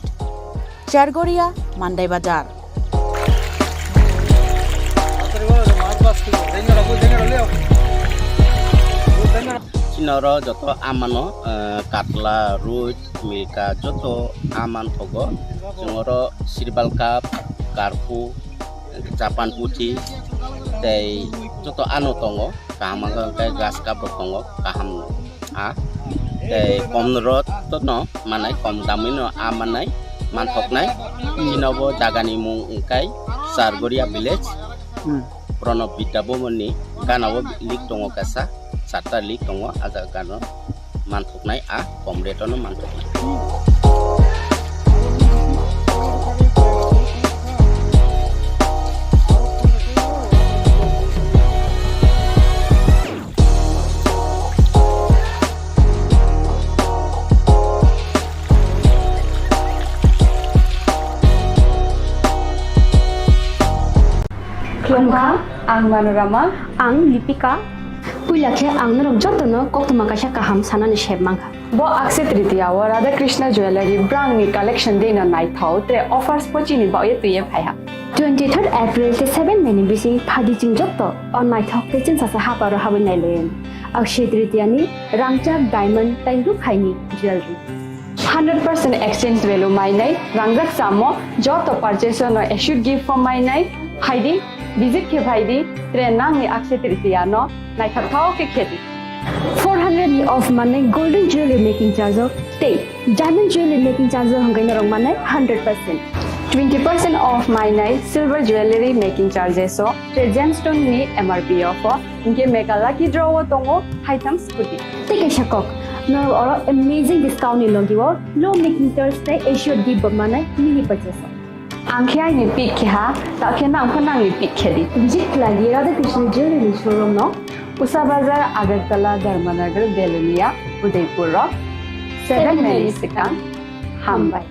Speaker 6: Chargoria Mandai Bazar.
Speaker 10: Chinoro joto amano katla ruj milka joto aman thogo jongoro sirbal cup karpu Japan putih tei joto anu tongo kaham kai gas cup tongo kaham a tei komrot tono manai kom damino amanai manthoknai chinobo jagani mung kai Sargoria village Pronov Bidabomoni ganao lik tongo kasa sata lik tongo aja gano manthoknai a komretono manthoknai.
Speaker 20: Klongka, ang Manorama, ang Lipika. Puilakhe ang narok jotono koktuma kaisa kaham sanani shep mangka. Bo akse tritiya wa Radha Krishna Jewelry brand ni collection dena nai thau te offers pochini ba ye tuye phaiha. 23rd April te 7 meni bisi phadi jing jotto on nai thok te chin sasa ha paro habin nai len. Akse tritiya ni rangchak diamond tainru khaini jewelry. 100% exchange value my nai rangjak samo joto purchase no issued gift from my nai haidi visit ke bhaidi tre nang ni akse tritiya no nai thau ke kheti 400 100 off mane golden jewelry making charge of te diamond jewelry making charge hangai norong mane 100%. 20% off my silver jewelry making charges so te gemstone ni MRP offer inke mega lucky draw tongo item scooty take a shakok no or amazing discount ni logiwo low making Thursday Asia give mane mini purchase angkhya ni pick kha ta khena angkhana ni pick khedi visit lagi Radha Krishna jewelry showroom no Usa Bazar Agartala Dharmanagar Belunia Udaipur 7 minutes second Hambai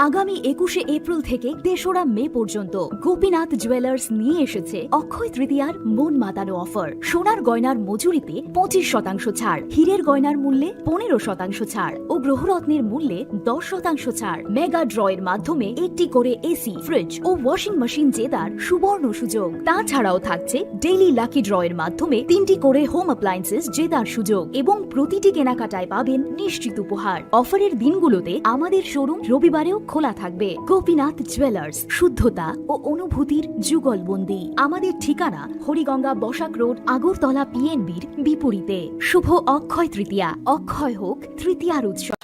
Speaker 3: আগামী 21শে April থেকে ৩রা মে পর্যন্ত Gopinath jewellers নিয়ে এসেছে অক্ষয় তৃতীয়ার মন মাতানো offer. সোনার গয়নার মজুরিতে 25% ছাড়, হীরের গয়নার মূল্যে 15% ছাড় ও গ্রহরত্নের মূল্যে 10% ছাড়। মেগা ড্রয়ের মাধ্যমে একটি করে এসি, ফ্রিজ ও ওয়াশিং মেশিন জেতার সুবর্ণ সুযোগ। তাছাড়াও থাকছে ডেইলি লাকি ড্রয়ের মাধ্যমে 3টি করে হোম অ্যাপ্লায়েন্সেস জেতার সুযোগ এবং প্রতিটি কেনাকাটায় পাবেন নিশ্চিত উপহার। অফারের দিনগুলোতে আমাদের শোরুম রবিবারেও খোলা থাকবে। গোপীনাথ জুয়েলার্স, শুদ্ধতা ও অনুভূতির যুগলবন্দি। আমাদের ঠিকানা হরিগঙ্গা বসাক রোড, আগরতলা পিএনবির বিপরীতে। শুভ অক্ষয় তৃতীয়া, অক্ষয় হোক তৃতীয়ার উৎসব।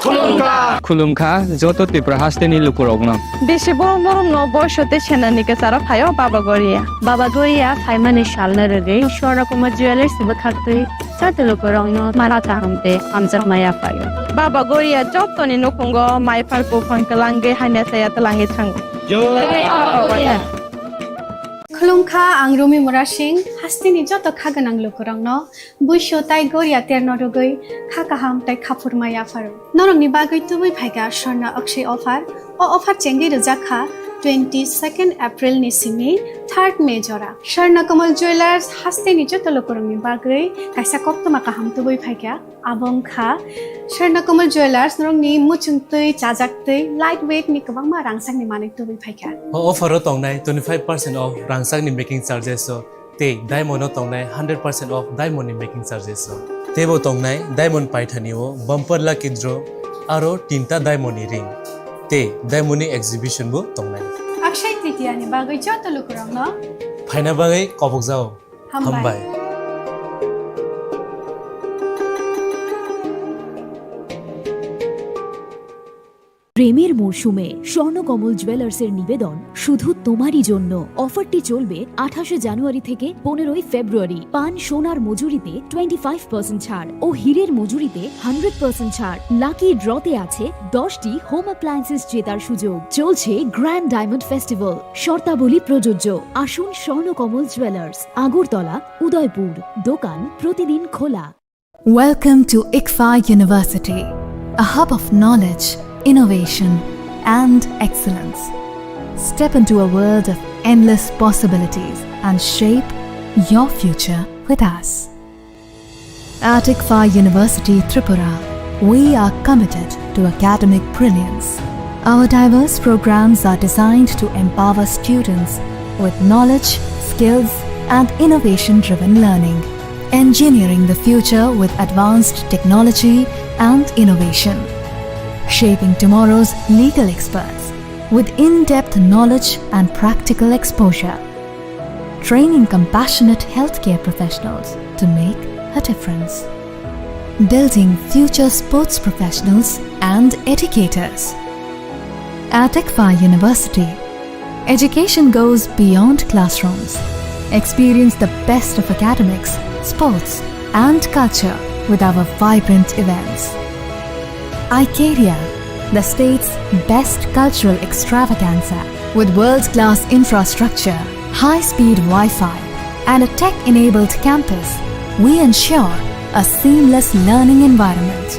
Speaker 13: খুলুমখা যত ত্রিপুরা হাসতেনি লুকুরগ্ন
Speaker 1: বেশি বড় বড় বয়সতে সেনানিকে সারা ফাইও বাবা গড়িয়া ফাইমানি শালনা রেগে সরকম জুয়েলার্স খাতে চাতে লুকুরং মারা চাহমতে আমজার মায়া ফাইও বাবা গড়িয়া যতনি নকুঙ্গ মাই ফারকো ফাঙ্কলাঙ্গে হাইনা সায়া তলাঙ্গে থাঙ্গ
Speaker 22: खुलुमखा आं रुमि मुरा सिंह हास्तिनि जत खागोनां लोगोरांनो बुइसो ताइ गोरिया तेरनरगै खाकाहाम ताइ खाफुरमाया फारो नरंनि बागै तुबै फाइगा स्वर्णा अक्षय अफार ओ अफार चेंगि रजाखा 22 एप्रिल नि सिमि 3 मे जरा स्वर्ण कमल ज्वेलर्स हास्तिनि जत लोगोरांनि बागै काइसा कप्तमा काहाम तुबै फाइगा आबंखा स्वर्ण कमल ज्वेलर्स नरंनि मुचुंतै चाजाक्तै लाइट वेट नि गोबांमा रांसांनि मानै तुबै फाइगा
Speaker 21: ऑफर तंनाय 25% ऑफ रांसांनि मेकिंग चार्जेस ते डायमंड तंनाय 100% ऑफ डायमंड नि मेकिंग चार्जेस तेबो तंनाय डायमंड पाइथानिओ बम्पर लाकी ड्र आरो 3टा डायमंड नि रिंग ते डायमंड नि एक्जिबिशन बो तंनाय
Speaker 22: अक्षय तृतीया नि बागै जत लोगोरांनो
Speaker 21: फाइना बागै कबक जाओ हामबाय
Speaker 3: প্রেমের মরশুমে স্বর্ণকমল জুয়েলার্সের নিবেদন শুধু তোমারই জন্য। অফারটি চলবে 28 জানুয়ারি থেকে 15 ফেব্রুয়ারি। পান সোনার মজুরিতে 25% ছাড় ও হীরের মজুরিতে 100% ছাড়। লাকি ড্রতে আছে 10টি হোম অ্যাপ্লায়েন্সেস জেতার সুযোগ। চলছে গ্র্যান্ড ডায়মন্ড ফেস্টিভ্যাল, শর্তাবলী প্রযোজ্য। আসুন স্বর্ণকমল জুয়েলার্স, আগরতলা, উদয়পুর। দোকান প্রতিদিন খোলা।
Speaker 7: Welcome to ICFA University, a hub of knowledge, innovation and excellence. Step into a world of endless possibilities and shape your future with us. At ICFA University Tripura, we are committed to academic brilliance. Our diverse programs are designed to empower students with knowledge, skills and innovation-driven learning, engineering the future with advanced technology and innovation, shaping tomorrow's legal experts with in-depth knowledge and practical exposure, training compassionate healthcare professionals to make a difference, building future sports professionals and educators. At ICFA University, education goes beyond classrooms. Experience the best of academics, sports and culture with our vibrant events. Icaria, the state's best cultural extravaganza, with world-class infrastructure, high-speed Wi-Fi, and a tech-enabled campus, we ensure a seamless learning environment.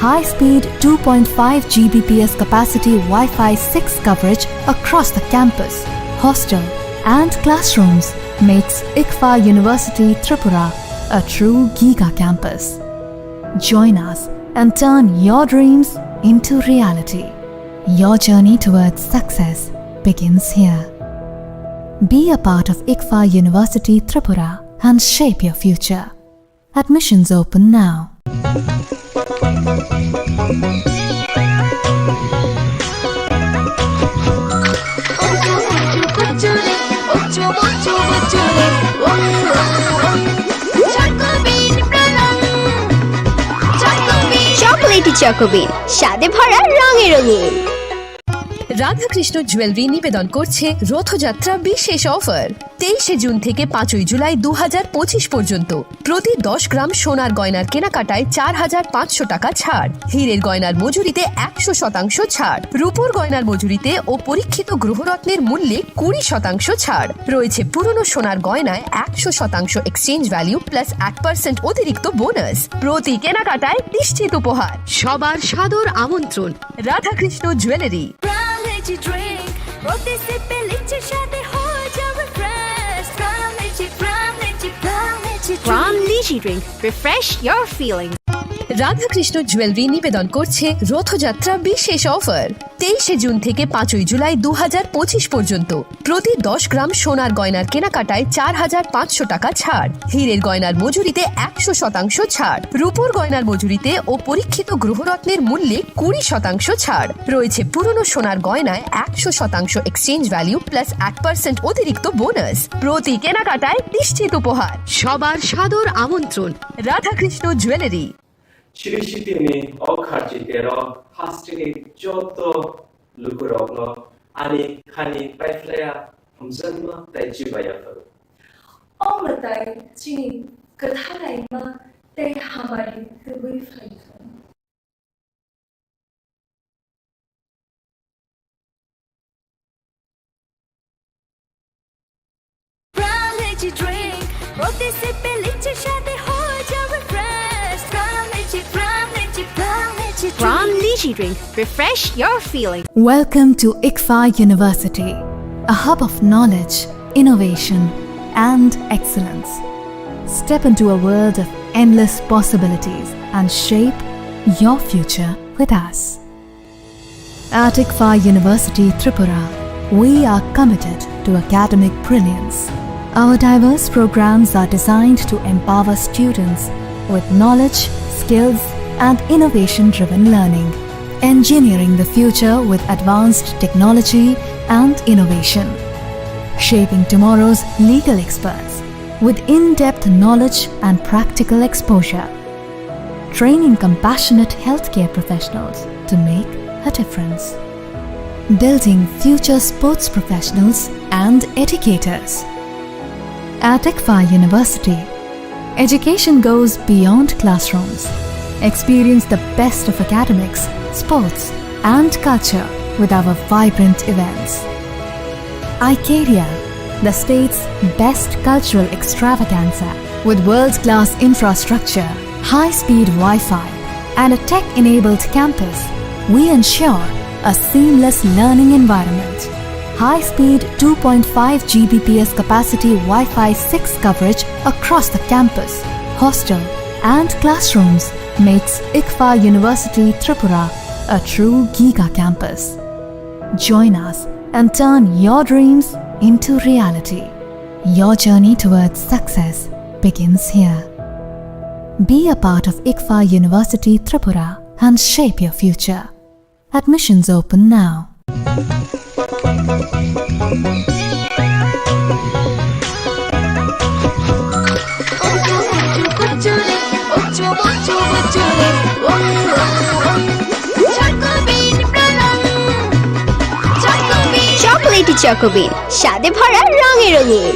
Speaker 7: High-speed 2.5 Gbps capacity Wi-Fi 6 coverage across the campus, hostel, and classrooms makes ICFA University Tripura a true giga campus. Join us and turn your dreams into reality. Your journey towards success begins here. Be a part of ICFA University Tripura and shape your future. Admissions open now.
Speaker 2: Oh,
Speaker 9: চকোবিন স্বাদে ভরা রঙে রঙিন।
Speaker 3: Radhakrishna jewellery নিবেদন করছে রথযাত্রা বিশেষ offer 23 June থেকে 5 জুলাই 2025 পর্যন্ত প্রতি 10 গ্রাম সোনার গয়নার কেনাকাটায় 4500 টাকা ছাড়, হীরের গয়নার মজুরিতে 100% ছাড়, রূপোর গয়নার মজুরিতে ও পরীক্ষিত গ্রহরত্নের মূল্যে 20% ছাড় রয়েছে। পুরনো সোনার গয়নায় 100% এক্সচেঞ্জ ভ্যালু প্লাস 1% অতিরিক্ত বোনাস। প্রতি কেনাকাটায় নিশ্চিত উপহার। সবার সাদর আমন্ত্রণ Radhakrishna jewellery.
Speaker 9: From Lychee Drink, refresh your feeling.
Speaker 3: Radhakrishna jewellery নিবেদন করছে রথযাত্রা বিশেষ অফার 23 জুন থেকে 5 জুলাই 2025 পর্যন্ত প্রতি 10 গ্রাম সোনার গয়নার কেনাকাটায় 4500 টাকা ছাড়, হীরের গয়নার মজুরিতে 100% ছাড়, রূপোর গয়নার মজুরিতে ও পরীক্ষিত গ্রহরত্নের মূল্যে 20% ছাড় রয়েছে। পুরনো সোনার গয়নায় 100% এক্সচেঞ্জ ভ্যালু প্লাস 1% অতিরিক্ত বোনাস। প্রতি কেনাকাটায় নিশ্চিত উপহার। সবার সাদর আমন্ত্রণ Radhakrishna jewellery.
Speaker 11: 시리시티니 어카지대로 하스티니 쪼또 루그로그로 아니 카니 파이플레야 homsama tajibaya
Speaker 12: Omatai chini kadharaima te hamari tui faifa. Brown lychee drink, roti se pe lychee shade ho jaye refresh. Brown lychee drink, refresh your feeling.
Speaker 7: Welcome to ICFA University, a hub of knowledge, innovation, and excellence. Step into a world of endless possibilities and shape your future with us. At ICFA University Tripura, we are committed to academic brilliance. Our diverse programs are designed to empower students with knowledge, skills, and innovation-driven learning, engineering the future with advanced technology and innovation, shaping tomorrow's legal experts with in-depth knowledge and practical exposure, training compassionate healthcare professionals to make a difference, building future sports professionals and educators. At ICFA University, education goes beyond classrooms. Experience the best of academics, sports, and culture with our vibrant events. Icaria, the state's best cultural extravaganza, with world-class infrastructure, high-speed Wi-Fi, and a tech-enabled campus, we ensure a seamless learning environment. High-speed 2.5 Gbps capacity Wi-Fi 6 coverage across the campus, hostel, and classrooms makes ICFA University Tripura a true giga campus. Join us and turn your dreams into reality. Your journey towards success begins here. Be a part of ICFA University Tripura and shape your future. Admissions open now.
Speaker 9: Chocolatey চকোবিন স্বাদে ভরা রঙে রঙিন।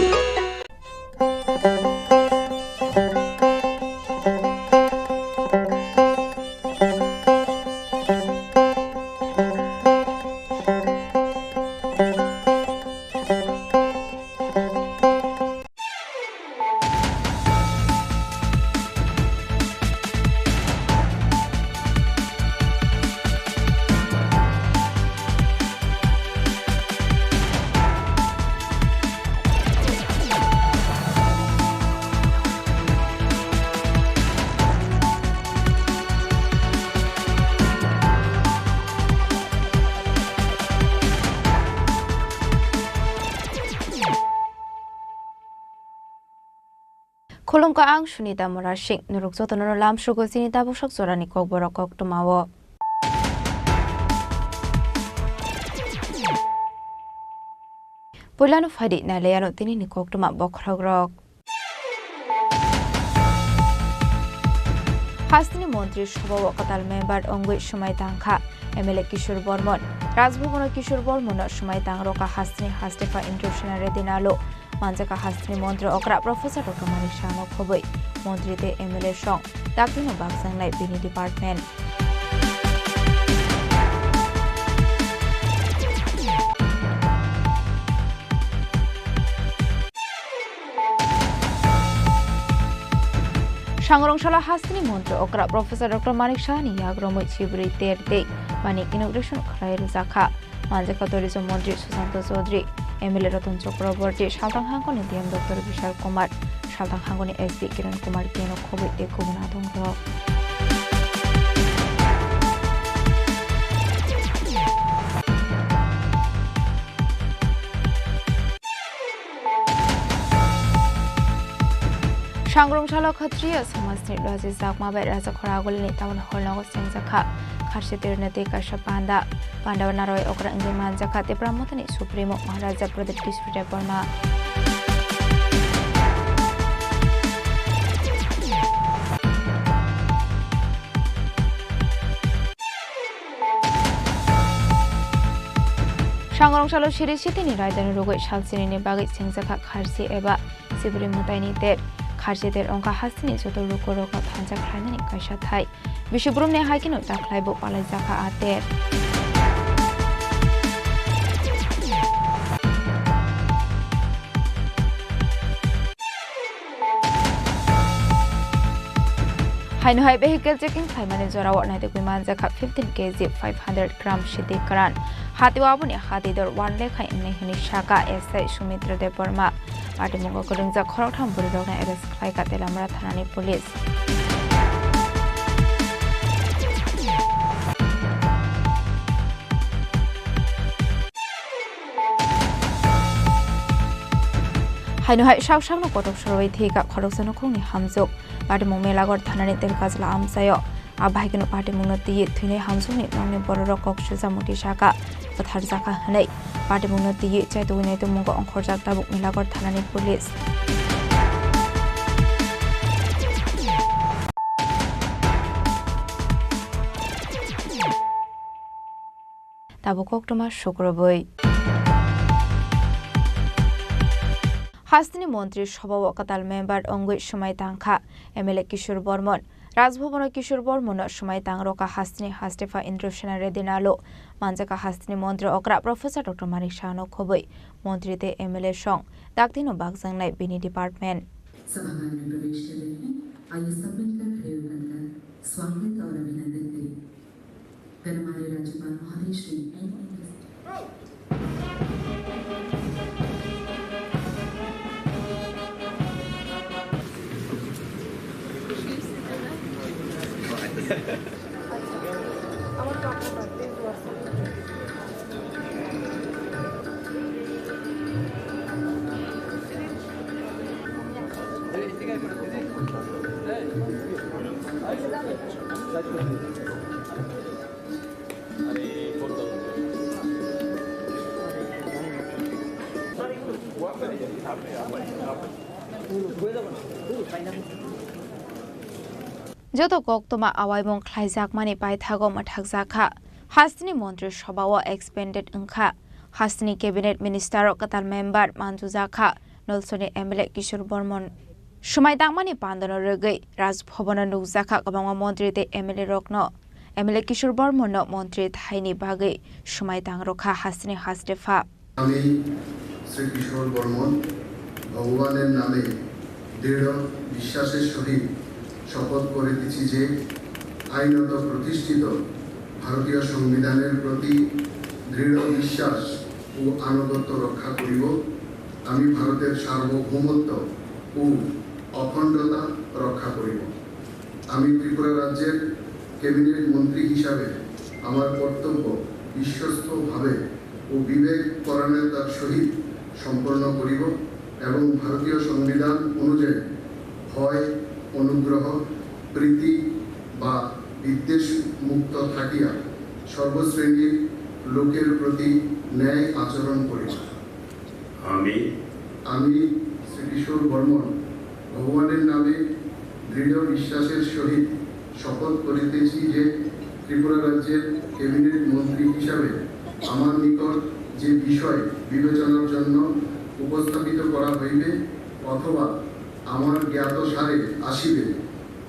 Speaker 6: Khulumka ang Sunita Morashik nurukso tono lam shugo sinita bushak sorani kok borokok tumawo. Pulanu fadi na leyano tini ni kok tuma bokragrok.
Speaker 14: হাস্তিনি মন্ত্রী সভা ওকাতাল member অঙ্গুই সময় তাংখা MLA Kishore Barman Raj Bhavan Kishore Barman সময় তাংরকা হাস্তিনি হাস্তেফা ইন্টারন্যাশনাল দিনালো মানজাকা হাস্তিনি মন্ত্রী অকরা প্রফেসর ডক্টর মানিক শাহনো খবই মন্ত্রীতে এমএলএ সং দাকিনো বাগজাংনাই বিনি department Shangrongshalo Hasni Montre Okra Professor Dr. Manik Shani Yagromo Chibri Terde Manik Inauguration Khair Zakha Manjaka Tourism Montri Susanto Sodri Emile Ratan Chakraborty Shaltang Hangoni DM Dr. Vishal Kumar Shaltang Hangoni SD Kiran Kumar Keno Kobi Ekubunatong Ro Shangrongshalo Khatriya Samasni Razi Zakmabai Raza Khoragolini Town Hall Nago Sengzakha Kharshitir Nate Kasha Panda Pandavanaroi Okra Ingiman Zakate Pramotani Supremo Maharaja Pradip Kisrita Burma Shangrongshalo Shirishitini Raidani Rogo Shalsini Bagi Sengzakha Kharsi Eba Sibri Mutaini Ter Kharsider Onka Hasini Soto Rukoroka Tanza Klanani Kasha Thai Vishubrumne Hakino Taklaibo Palazaka Ater Hainu Hai vehicle checking Thaimani Zorawa Naite Kuimanza 15 kg 500 gram Shiti Karan Hatiwabuni Hatidor 1 Lekha Inehini Shaka SI Sumitra de Burma Party Mungo Kurungza Khorang Tripura arrest Klaika Telamara Thanani Police Hainu Hai Shawshang no Kotok Shoroi Thika Khorosano Kuni Hamzuk Party Mumelagor Thanani Telkazla Amsayo Abhagino Party Munoti Thune Hamsuni Noni Bororo Kokshuza Mutishaka Patharzaka Hanei Party Munoti Chaituine to Mungo on Korjak Tabuk Milagor Thanani Police Tabukok Toma Shukraboi Hastini Montri Shoba Wakatal member Ongui Shumai Tangkha MLA Kishore Bormon Raj Bhavan Kishore Barman সময় তাংরকা হাস্তিনি হাস্তেফা international দিনালো মানজাকা হাস্তিনি মন্ত্রী অকরা professor doctor Manik শাহনো খবই মন্ত্রীতে এমএলএ সং দাকদিনো বাগজাংনাই বিনি ডিপার্টমেন্ট
Speaker 15: सभागार में प्रवेश कर रहे हैं आइए सब मिलकर खड़े होकर स्वागत और अभिनंदन करें फिर हमारे राज्यपाल महोदय श्री
Speaker 14: যত কক্তমা আওয়াইবং খ্লাইজাকমানি পাইথাগো মাথাকজাখা হাস্তিনি মন্ত্রী সভাও এক্সপেন্ডেড ওংখা হাস্তিনি ক্যাবিনেট মিনিস্টার কাতাল মেম্বার মানজুজাখা নলসনি এমএলএ কিশোর বর্মন সময় দাংমানি পান্দন রগৈ রাজভবন নুকজাখা গবাংমা মন্ত্রীতে এমএলএ রকন এমএলএ কিশোর বর্মন মন্ত্রী থাইনি বাগৈ সময় দাংরখা হাস্তিনি হাস্তেফা
Speaker 16: আমি শ্রী কিশোর বর্মন ভগবানের নামে দৃঢ় বিশ্বাসের সহিত শপথ করিতেছি যে আইনত প্রতিষ্ঠিত ভারতীয় সংবিধানের প্রতি দৃঢ় বিশ্বাস ও আনুগত্য রক্ষা করিব আমি ভারতের সার্বভৌমত্ব ও অখণ্ডতা রক্ষা করিব আমি ত্রিপুরা রাজ্যের ক্যাবিনেট মন্ত্রী হিসাবে আমার কর্তব্য বিশ্বস্তভাবে ও বিবেক পরায়ণতার সহিত সম্পন্ন করিব এবং ভারতীয় সংবিধান অনুযায়ী ভয় অনুগ্রহ প্রীতি বা বিদ্বেষ মুক্ত থাকিয়া সর্বশ্রেণীর লোকের প্রতি ন্যায় আচরণ করিব আমি শ্রী কিশোর বর্মন ভগবানের নামে দৃঢ় বিশ্বাসের সহিত শপথ করিতেছি যে ত্রিপুরা রাজ্যের ক্যাবিনেট মন্ত্রী হিসাবে আমার নিকট যে বিষয় বিবেচনার জন্য উপস্থাপিত করা হইবে অথবা আমার জ্ঞাত সারে আসিবে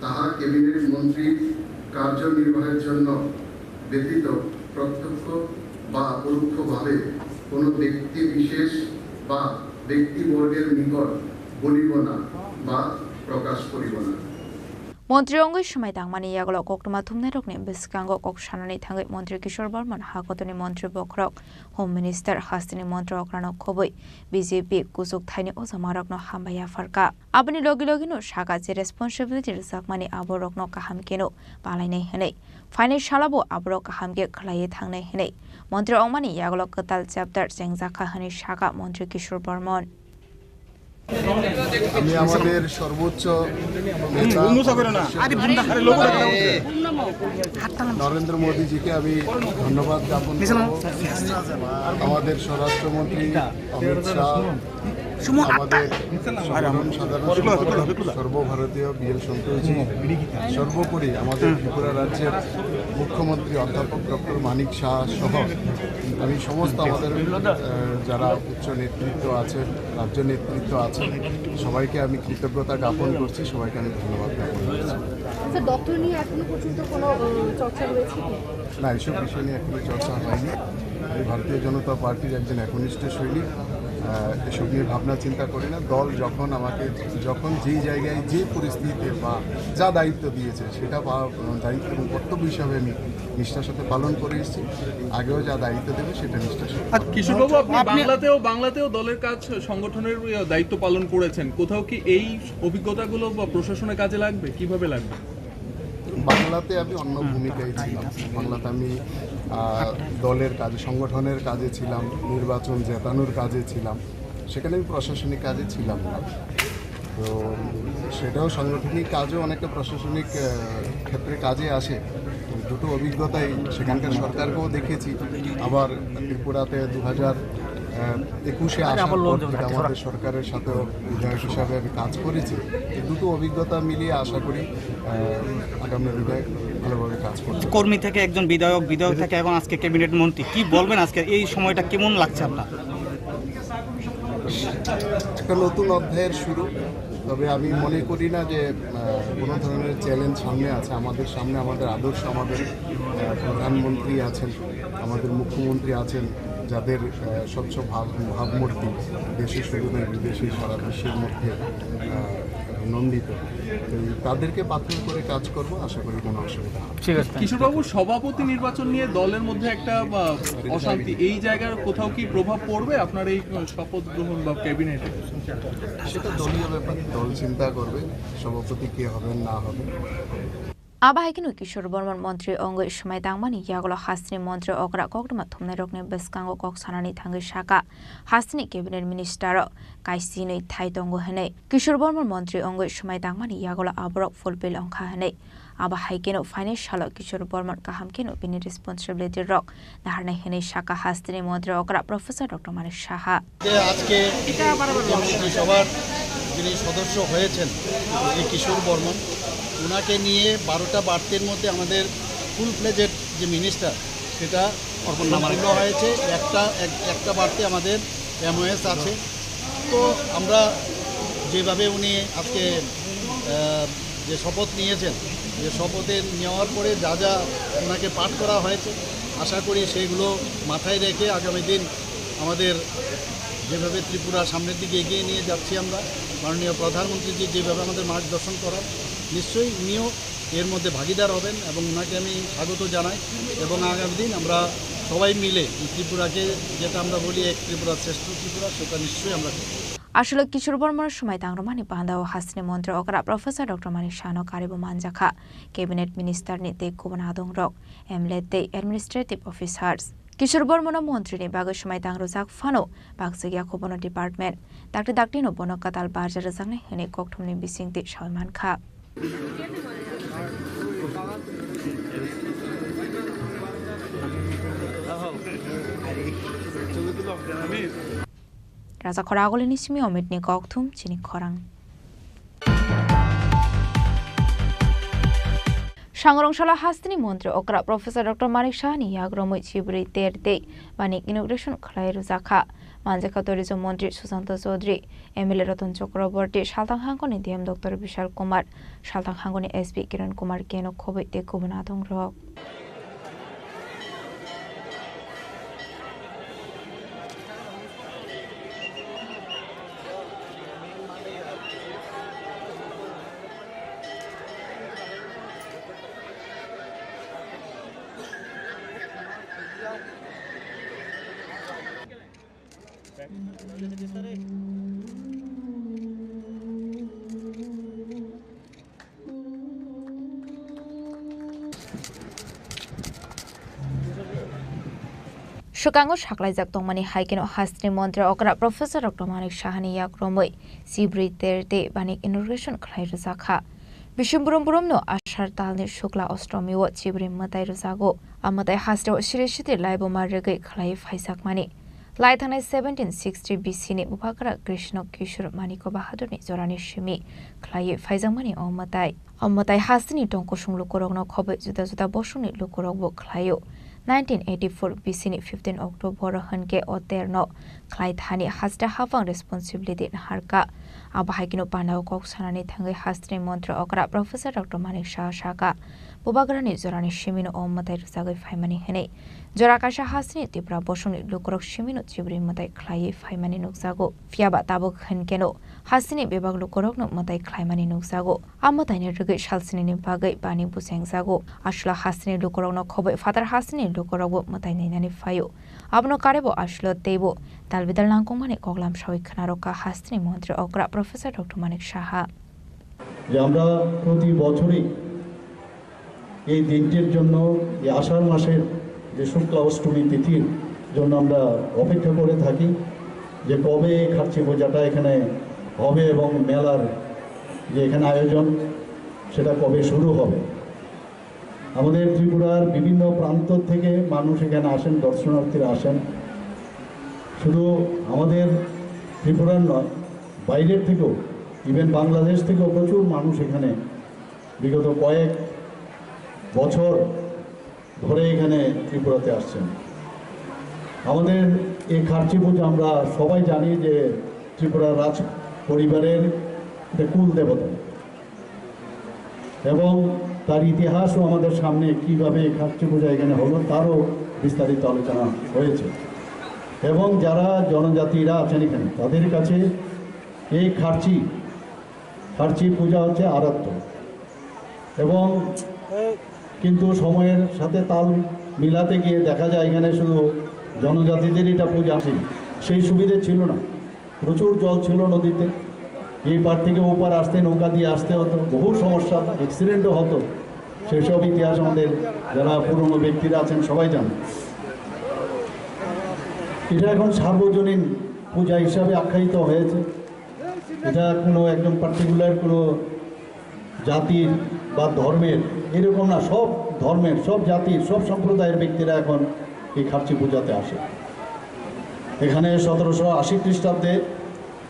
Speaker 16: তাহা ক্যাবিনেট মন্ত্রীর কার্যনির্বাহের জন্য ব্যতীত প্রত্যক্ষ বা পরোক্ষভাবে কোনো ব্যক্তি বিশেষ বা ব্যক্তিবর্গের নিকট বলিব না বা প্রকাশ করিব না।
Speaker 6: মন্ত্রী অঙ্গই সময় তাংমানি ইয়াগলক কক্টমা থুমনে রকনি বিসকাঙ্গ কক সানানি থাঙ্গै মন্ত্রী কিশোর বর্মন হাকতনি মন্ত্রী বখরক হোম মিনিস্টার হাস্তিনি মন্ত্রী অক্রানক খবৈ বিজেপি কুসুক থাইনি ওজামারকনো হামবায়া ফারকা আবনি লগি লগিनो সাকা যে রেসপন্সিবিলিটি জাকमानि आबरकनो काहामकेनो पालायनाय हनै फाइनाल सालाबो आबरक काहामके खलायै थांनाय हनै मन्त्री अंगमानि यागलक कताल चैप्टार जेंजाखा हनै साका मन्त्री किशोर बर्मन
Speaker 16: আমি আমাদের সর্বোচ্চ নরেন্দ্র মোদীজিকে আমি ধন্যবাদ জ্ঞাপন করব। আমাদের স্বরাষ্ট্রমন্ত্রী অমিত শাহ, আমাদের সাধারণ সর্বভারতীয় বিএল সন্তোষজি, সর্বোপরি আমাদের ত্রিপুরা রাজ্যের মুখ্যমন্ত্রী অধ্যাপক ডক্টর মানিক শাহ সহ আমি সমস্ত আমাদের যারা উচ্চ নেতৃত্ব আছে, রাজ্য নেতৃত্ব আছে, সবাইকে আমি কৃতজ্ঞতা জ্ঞাপন করছি, সবাইকে আমি ধন্যবাদ জ্ঞাপন করছি। না, এইসব বিষয় নিয়ে এখনো চর্চা হয়নি। আমি ভারতীয় জনতা পার্টির একজন একনিষ্ঠ সৈনিক, এসব নিয়ে ভাবনা চিন্তা করি না। দল যখন যেই জায়গায় যে পরিস্থিতিতে বা যা দায়িত্ব দিয়েছে সেটা দায়িত্ব এবং কর্তব্য হিসাবে আমি নিষ্ঠার সাথে পালন করে এসেছি। আগেও যা দায়িত্ব দেবে সেটা নিষ্ঠার সাথে।
Speaker 17: কিশোরবাবু, আপনি বাংলাতেও দলের কাজ সংগঠনের দায়িত্ব পালন করেছেন, কোথাও কি এই অভিজ্ঞতাগুলো বা প্রশাসনের কাজে লাগবে? কিভাবে লাগবে?
Speaker 16: বাংলাতে আমি অন্য ভূমিকায় ছিলাম। বাংলাতে আমি দলের কাজে, সংগঠনের কাজে ছিলাম, নির্বাচন জেতানোর কাজে ছিলাম, সেখানে আমি প্রশাসনিক কাজে ছিলাম না। তো সেটাও সাংগঠনিক কাজও অনেকটা প্রশাসনিক ক্ষেত্রে কাজে আসে। দুটো অভিজ্ঞতাই সেখানকার সরকারকেও দেখেছি, আবার ত্রিপুরাতে 2021-এ আসার পর থেকে আমাদের সরকারের সাথেও বিধায়ক হিসাবে আমি কাজ করেছি। এই দুটো অভিজ্ঞতা মিলিয়ে আশা করি আগামী বিধায়ক ভালোভাবে কাজ করবে।
Speaker 18: কর্মী থেকে একজন বিধায়ক থেকে এখন আজকে ক্যাবিনেট মন্ত্রী, কি বলবেন আজকে এই সময়টা কেমন লাগছে আপনার?
Speaker 16: একটা নতুন অধ্যায়ের শুরু। তবে আমি মনে করি না যে কোনো ধরনের চ্যালেঞ্জ সামনে আছে। আমাদের সামনে আমাদের আদর্শ, আমাদের প্রধানমন্ত্রী আছেন, আমাদের মুখ্যমন্ত্রী আছেন, যাদের স্বচ্ছ ভাবমূর্তি দেশে শুধু নয় বিদেশে সারা বিশ্বের মধ্যে নন্দিত। তাদেরকে পাথর করে কাজ করব, আশা করি কোনো অসুবিধা হবে।
Speaker 17: ঠিক আছে। কিশোরবাবু, সভাপতি নির্বাচন নিয়ে দলের মধ্যে একটা অশান্তি, এই জায়গার কোথাও কি প্রভাব পড়বে আপনার এই শপথ গ্রহণ বা ক্যাবিনেটে?
Speaker 16: সেটা দলীয় ব্যাপার, দল চিন্তা করবে সভাপতি কে হবেন না হবেন।
Speaker 6: আবাহাইকিনো কিশোর বর্মন মন্ত্রী অঙ্গৈ সময় তাংমানি ইয়াগল হাস্তিনি মন্ত্রী অগ্রা কক্টমা থুমনে রকনি বেসকাঙ্গ কক সানানি থাঙ্গै সাকা হাস্তিনি ক্যাবিনেট মিনিস্টার কাইসিनै থাই দंग हनै किशोर बर्मन मन्त्री अंगै समय तांगमानि यागल आबरक फुलफिल अंखा हनै आबाहाइकेनो फाइनेन्शियल किशोर बर्मन काहामकेनो बिनि रेसपन्सिबिलिटी रक धारनाय हनै साका हास्तिनि मन्त्री अग्रा प्रोफेसर डॉक्टर मानिक साहा
Speaker 19: আজকে মন্ত্রিসভার যিনি সদস্য হয়েছেন এই কিশোর বর্মন, ওনাকে নিয়ে 12টা বার্তের মধ্যে আমাদের ফুল ফ্লেজেড যে মিনিস্টার সেটা সম্পূর্ণ হয়েছে। একটা বার্তে আমাদের এমওএস আছে। তো আমরা যেভাবে উনি আজকে যে শপথ নিয়েছেন, যে শপথে নেওয়ার পরে যা যা ওনাকে পাঠ করা হয়েছে, আশা করি সেইগুলো মাথায় রেখে আগামী দিন আমাদের যেভাবে ত্রিপুরা সামনের দিকে এগিয়ে নিয়ে যাচ্ছি আমরা, মাননীয় প্রধানমন্ত্রীজি যেভাবে আমাদের মার্গদর্শন করার, নিশ্চয়ই উনিও এর মধ্যে ভাগিদার হবেন এবং ওনাকে আমি স্বাগত জানাই। এবং আগামী দিন আমরা সবাই মিলে ত্রিপুরাকে, যেটা আমরা বলি এক ত্রিপুরা শ্রেষ্ঠ ত্রিপুরা, সেটা নিশ্চয়ই আমরা করব।
Speaker 6: আসলে কিশোর বর্মনের সময় তাংরমানি বান্দা ও হাসিনি মন্ত্রী অগ্রা professor doctor Manik শাহনো কারিবো মানজাখা cabinet minister তে কুবন আদং রক এমলেতে অ্যাডমিনিস্ট্রেটিভ অফিসার্স কিশোর বর্মন মন্ত্রীনি বাগै সময় তাংরো জাক ফানো বাগজगिया খবন ডিপার্টমেন্ট ডাক্তার ডাক্টিনো বনকাতাল বাজার জাংনাय हनै कक्टमनि बिसिंति सालमानखा Raza Khoragolini Simi Omitni Kokthum Chini Khorang
Speaker 5: Sangrongshalo hastini mantri okra Professor Dr. Manik Shahani yagromoi chibri terde banik inauguration khlai ruzakha manjaka tourism mantri Sushanta Chaudhary MLA Ratan Chakraborty Shaltang Hangoni DM Dr. Vishal Kumar Shaltang Hangoni SP Kiran Kumar Keno khobai te kubuna dongrok Shukango shaklaijak tongmani haikeno hastini mantri okra Professor Dr. Manik Shahani yagromoi sibri terde banik inauguration khlai ruzakha Bishumburum no ashar talni shukla ostromi wo chibri matai ruzago amatai hasre shirishiti laibo marregai khlai phaisak mani lai thanai 1760 BC ni ubhakara Krishna Kishore Maniko Bahadur ni jorani shimi khlai phaijak mani amatai hastini tongko sunglu korogno khobai juda juda bosuni lukorok bo khlaio 1984 BC ni 15 October hanke oterno khlai thani hasta hafang responsibility harka abahagino panau kok sanani thangai hastri mantra okra Professor Dr. Manik Shaka bobagrani jorani shimino ommatai rusagai faimani hene jorakasha hastri Tripura bosuni lukorok shimino chibri matai khlai faimani nuksago fiaba tabok hankeno hastri bebag lukorok no matai khlaimani nuksago amatai ne rugai shalsini ni bagai bani busengsago ashla hastri lukorok no khobai father hastri lukorok matai neinani fayo abno karebo ashlo tebo talbidal nangkongmani koklam shawi khanaroka hastri mantri okra Professor Dr. Manik Shaha
Speaker 8: যে আমরা প্রতি বছরই এই দিনটির জন্য এই আষাঢ় মাসের যে শুক্লা অষ্টমী তিথির জন্য আমরা অপেক্ষা করে থাকি যে কবে খার্চি পূজাটা এখানে হবে এবং মেলার যে এখানে আয়োজন সেটা কবে শুরু হবে আমাদের ত্রিপুরার বিভিন্ন প্রান্ত থেকে মানুষ এখানে আসেন দর্শনার্থীরা আসেন শুধু আমাদের ত্রিপুরার নয় বাইরের থেকেও ইভেন বাংলাদেশ থেকেও প্রচুর মানুষ এখানে বিগত কয়েক বছর ধরে এখানে ত্রিপুরাতে আসছেন আমাদের এই খার্চি পূজা আমরা সবাই জানি যে ত্রিপুরা রাজ পরিবারের কুল দেবতা এবং তার ইতিহাসও আমাদের সামনে কীভাবে খার্চি পূজা এখানে হলো তারও বিস্তারিত আলোচনা হয়েছে এবং যারা জনজাতিরা আছেন এখানে তাদের কাছে এই খার্চি পূজা হচ্ছে আরাধ্য এবং কিন্তু সময়ের সাথে তাল মিলাতে গিয়ে দেখা যায় এখানে শুধু জনজাতিদের এটা পূজা ছিল সেই সুবিধে ছিল না প্রচুর জল ছিল নদীতে এই পার থেকে ওপার আসতে নৌকা দিয়ে আসতে হতো বহু সমস্যা অ্যাক্সিডেন্টও হতো সেসব ইতিহাস আমাদের যারা পুরনো ব্যক্তিরা আছেন সবাই জানেন এটা এখন সার্বজনীন পূজা হিসাবে আখ্যায়িত হয়েছে এটা কোনো একদম পার্টিকুলার কোনো জাতির বা ধর্মের এরকম না সব ধর্মের সব জাতির সব সম্প্রদায়ের ব্যক্তিরা এখন এই খার্চি পূজাতে আসে এখানে 1780 খ্রিস্টাব্দে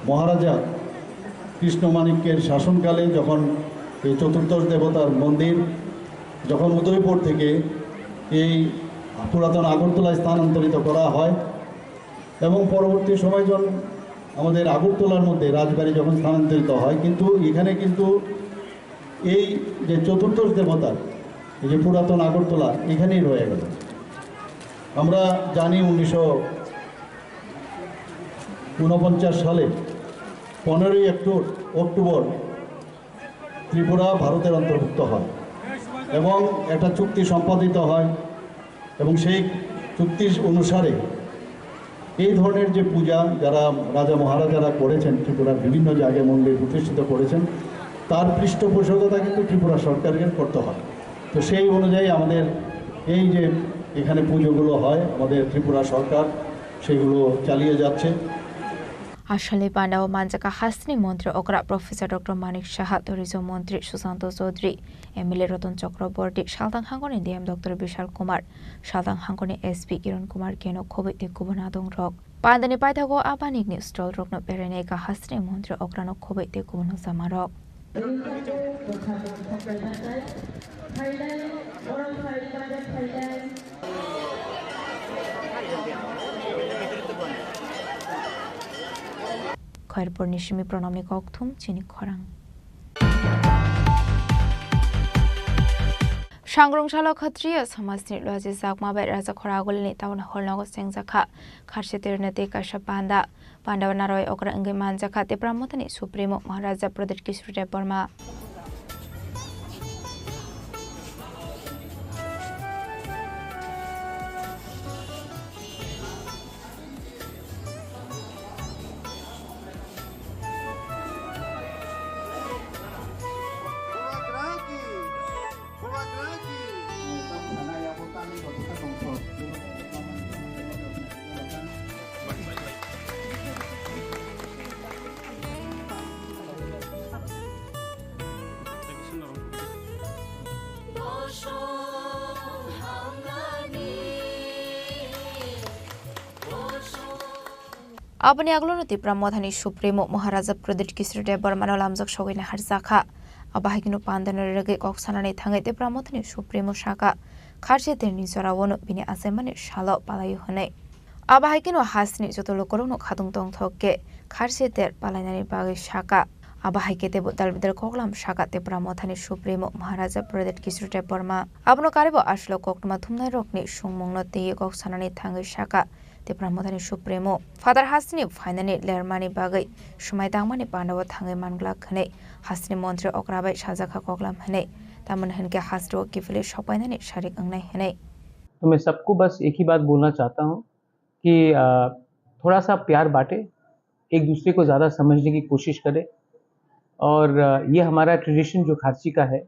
Speaker 8: মহারাজা কৃষ্ণমাণিক্যের শাসনকালে যখন এই চতুর্দশ দেবতার মন্দির যখন উদয়পুর থেকে এই পুরাতন আগরতলায় স্থানান্তরিত করা হয় এবং পরবর্তী সময় যখন আমাদের আগরতলার মধ্যে রাজবাড়ি যখন স্থানান্তরিত হয় কিন্তু এখানে কিন্তু এই যে চতুর্দশ দেবতার এই যে পুরাতন আগরতলা এখানেই রয়ে গেল আমরা জানি 1949 সালে 15ই অক্টোবর ত্রিপুরা ভারতের অন্তর্ভুক্ত হয় এবং একটা চুক্তি সম্পাদিত হয় এবং সেই চুক্তি অনুসারে এই ধরনের যে পূজা যারা রাজা মহারাজারা করেছেন ত্রিপুরার বিভিন্ন জায়গায় মন্দির প্রতিষ্ঠিত করেছেন তার পৃষ্ঠপোষকতা কিন্তু ত্রিপুরা সরকারকে করতে হয় তো সেই অনুযায়ী আমাদের এই যে এখানে পুজোগুলো হয় আমাদের ত্রিপুরা সরকার সেগুলো চালিয়ে যাচ্ছে
Speaker 5: আসলে পান্ডাও মানজাকা হাসনি মন্ত্রী okra Professor Dr. Manik Shaha tourism মন্ত্রী Sushanta Chaudhary MLA Ratan Chakraborty Shaltang Hangoni DM Dr. Vishal Kumar Shaltang Hangoni SP Kiran Kumar Keno khobai te kubuna dongrok pandani paithago abanik ni stall rokno perene ka hasni mantri okra no khobai te kubuna samarok Khairpur निशिमी प्रणामी कौथुम चिनी खरां सांग्रंशाला खत्रिय समाजनि लजे जागमाबाय राजा खरागुलनि town हलनागो सेंजाखा खारसेतेरनते काशा पांडा पांडव नारय ओकरा अंगे मानजाखा ते ब्रह्मतनि supremo महाराजा प्रदीप किशोर देव वर्मा अपनी आगलोनो Tipra मधानी supremo महाराजा प्रदीप किशोर देव वर्मानो लामजक सगैना हारजाखा अबाहागिनो पांदनो रगे कक्सानानै थाङै Tipra मधानी supremo शाखा खारसे तेरनि जरावनो बिनि आसेमानि शालो पालायो हनै अबाहागिनो हासनि जतलोकरोनो खादुं दं थके खारसे तेर पालायनानि बागै शाखा अबाहागे देबो दालबिदल कोगलाम शाखा तिप्रा मधानी सुप्रीमो महाराजा प्रदीप किशोर देव वर्मा अपनो कारिबो आशलो कोकमा थुमनाय रकनि सुंमंनो तेय कक्सानानै थाङै शाखा तिप्रा मधानी सुप्रीमो फादर हासनि फाइनानि लेरमानि बागै सुमाय दांमानि पांडव थाङै मानग्ला खनै हासनि मन्त्री अक्राबाय साजाखा कोगलाम हनै तामन हनके हासरो किफिले सपायनानि शारिक अंनाय हनै।
Speaker 4: तो मैं सबको बस एक ही बात बोलना चाहता हूँ कि थोड़ा सा प्यार बांटे, एक दूसरे को ज़्यादा समझने की कोशिश करें और ये हमारा ट्रेडिशन जो खारसी का है।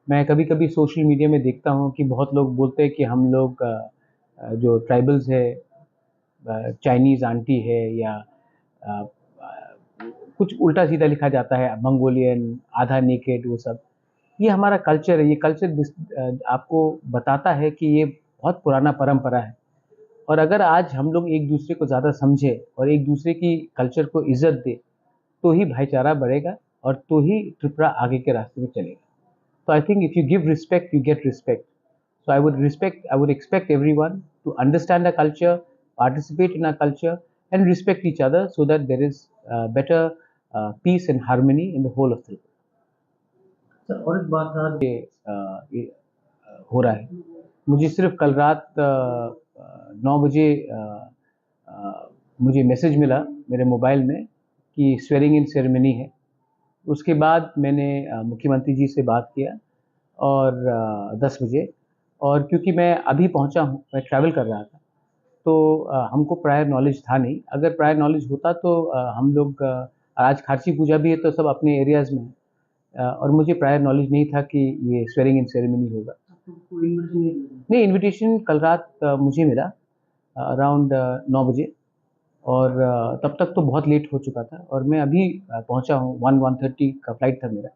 Speaker 4: मैं कभी कभी सोशल मीडिया में देखता हूँ कि बहुत लोग बोलते हैं कि हम लोग जो ट्राइबल्स है, चाइनीज़ आंटी है या कुछ उल्टा सीधा लिखा जाता है, मंगोलियन, आधा नेकेड, वो सब। ये हमारा कल्चर है। ये कल्चर आपको बताता है कि ये बहुत पुराना परंपरा है और अगर आज हम लोग एक दूसरे को ज़्यादा समझे और एक दूसरे की कल्चर को इज्जत दे तो ही भाईचारा बढ़ेगा और तो ही त्रिपुरा आगे के रास्ते में चलेगा। तो I think if you give respect you get respect. So I would expect everyone to understand the culture, participate in our culture, and respect each other so that there is better peace and harmony in the whole of Tripura.
Speaker 10: Sir और एक बात
Speaker 4: ये हो रहा है, मुझे सिर्फ कल रात 9 बजे मुझे मैसेज मिला मेरे मोबाइल में कि स्वेरिंग इन सेरेमनी है। उसके बाद मैंने मुख्यमंत्री जी से बात किया और 10 बजे, और क्योंकि मैं अभी पहुंचा हूं, मैं ट्रैवल कर रहा था, तो हमको प्रायर नॉलेज था नहीं। अगर प्रायर नॉलेज होता तो हम लोग आज खारसी पूजा भी है तो सब अपने एरियाज़ में और मुझे प्रायर नॉलेज नहीं था कि ये स्वेरिंग इन सेरेमनी होगा। नहीं, इनविटेशन कल रात मुझे मिला अराउंड 9 बजे और तब तक तो बहुत लेट हो चुका था और मैं अभी पहुंचा हूँ। 1:30 का फ्लाइट था मेरा।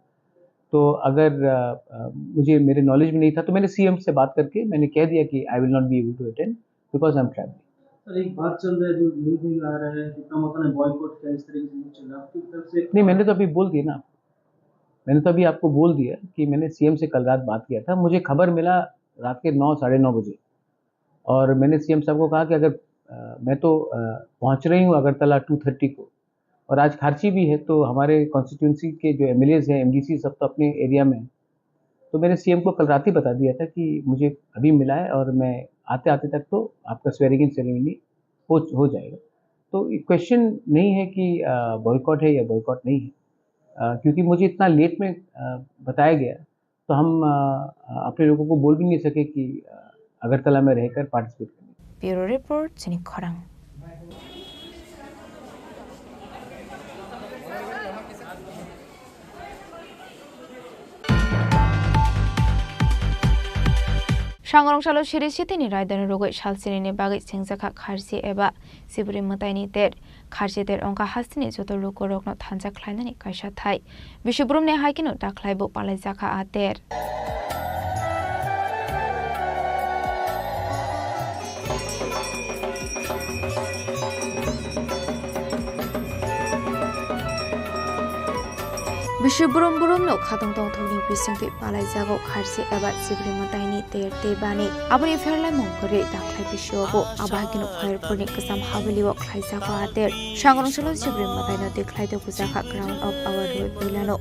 Speaker 4: तो अगर मुझे मेरे नॉलेज में नहीं था तो मैंने सीएम से बात करके मैंने कह दिया कि I will not be able to attend because I am travelling.
Speaker 10: Sir एक बात चल रहा है जो न्यूज़ में आ रहा है कि प्रमोशन ने बॉयकॉट किया, इस तरीके से चल रहा है आपकी तरफ से?
Speaker 4: नहीं, मैंने तो अभी बोल दिया ना, मैंने तो अभी आपको बोल दिया कि मैंने सीएम से कल रात बात किया था। मुझे खबर मिला रात के 9 साढ़े 9 बजे और मैंने सीएम साहब को कहा कि अगर मैं तो पहुंच रही हूँ अगरतला 2:30 को और आज खारसी भी है तो हमारे कॉन्स्टिट्यूंसी के जो एमएलएज हैं, एमडीसी सब तो अपने एरिया में हैं। तो मैंने सीएम को कल रात ही बता दिया था कि मुझे अभी मिला है और मैं आते आते तक तो आपका स्वेरिंग इन सेरेमनी हो जाएगा। तो क्वेश्चन नहीं है कि बॉयकॉट है या बॉयकॉट नहीं है, क्योंकि मुझे इतना लेट में बताया गया तो हम अपने लोगों को बोल भी नहीं सके कि अगरतला में रहकर पार्टिसिपेट करें।
Speaker 5: ब्यूरो रिपोर्ट चिनी खोरांग। सांग्रंशालो सिरिसितिनि रायदानि रोगै सालसिरिनि बागै सेंजाखा खारसि एबा सिबुरि मोताइनि तेर खारसि तेर अंका हास्तिनि जतो लोको रगनो थांजा ख्लायनानि कायसा थाय बिशुब्रुमनि हायकिनो दाख्लायबो पालायजाखा आतेर। Bishuburum burum no khatong tong thoni bisingti palai jago kharsi eba sibri mataini terte bani abuni ferlai mongkore daklai bishobo abagino khair purni kasam habili wak khlai jago ater sangorong solo sibri mataino deklai to puja kha ground of our road bilano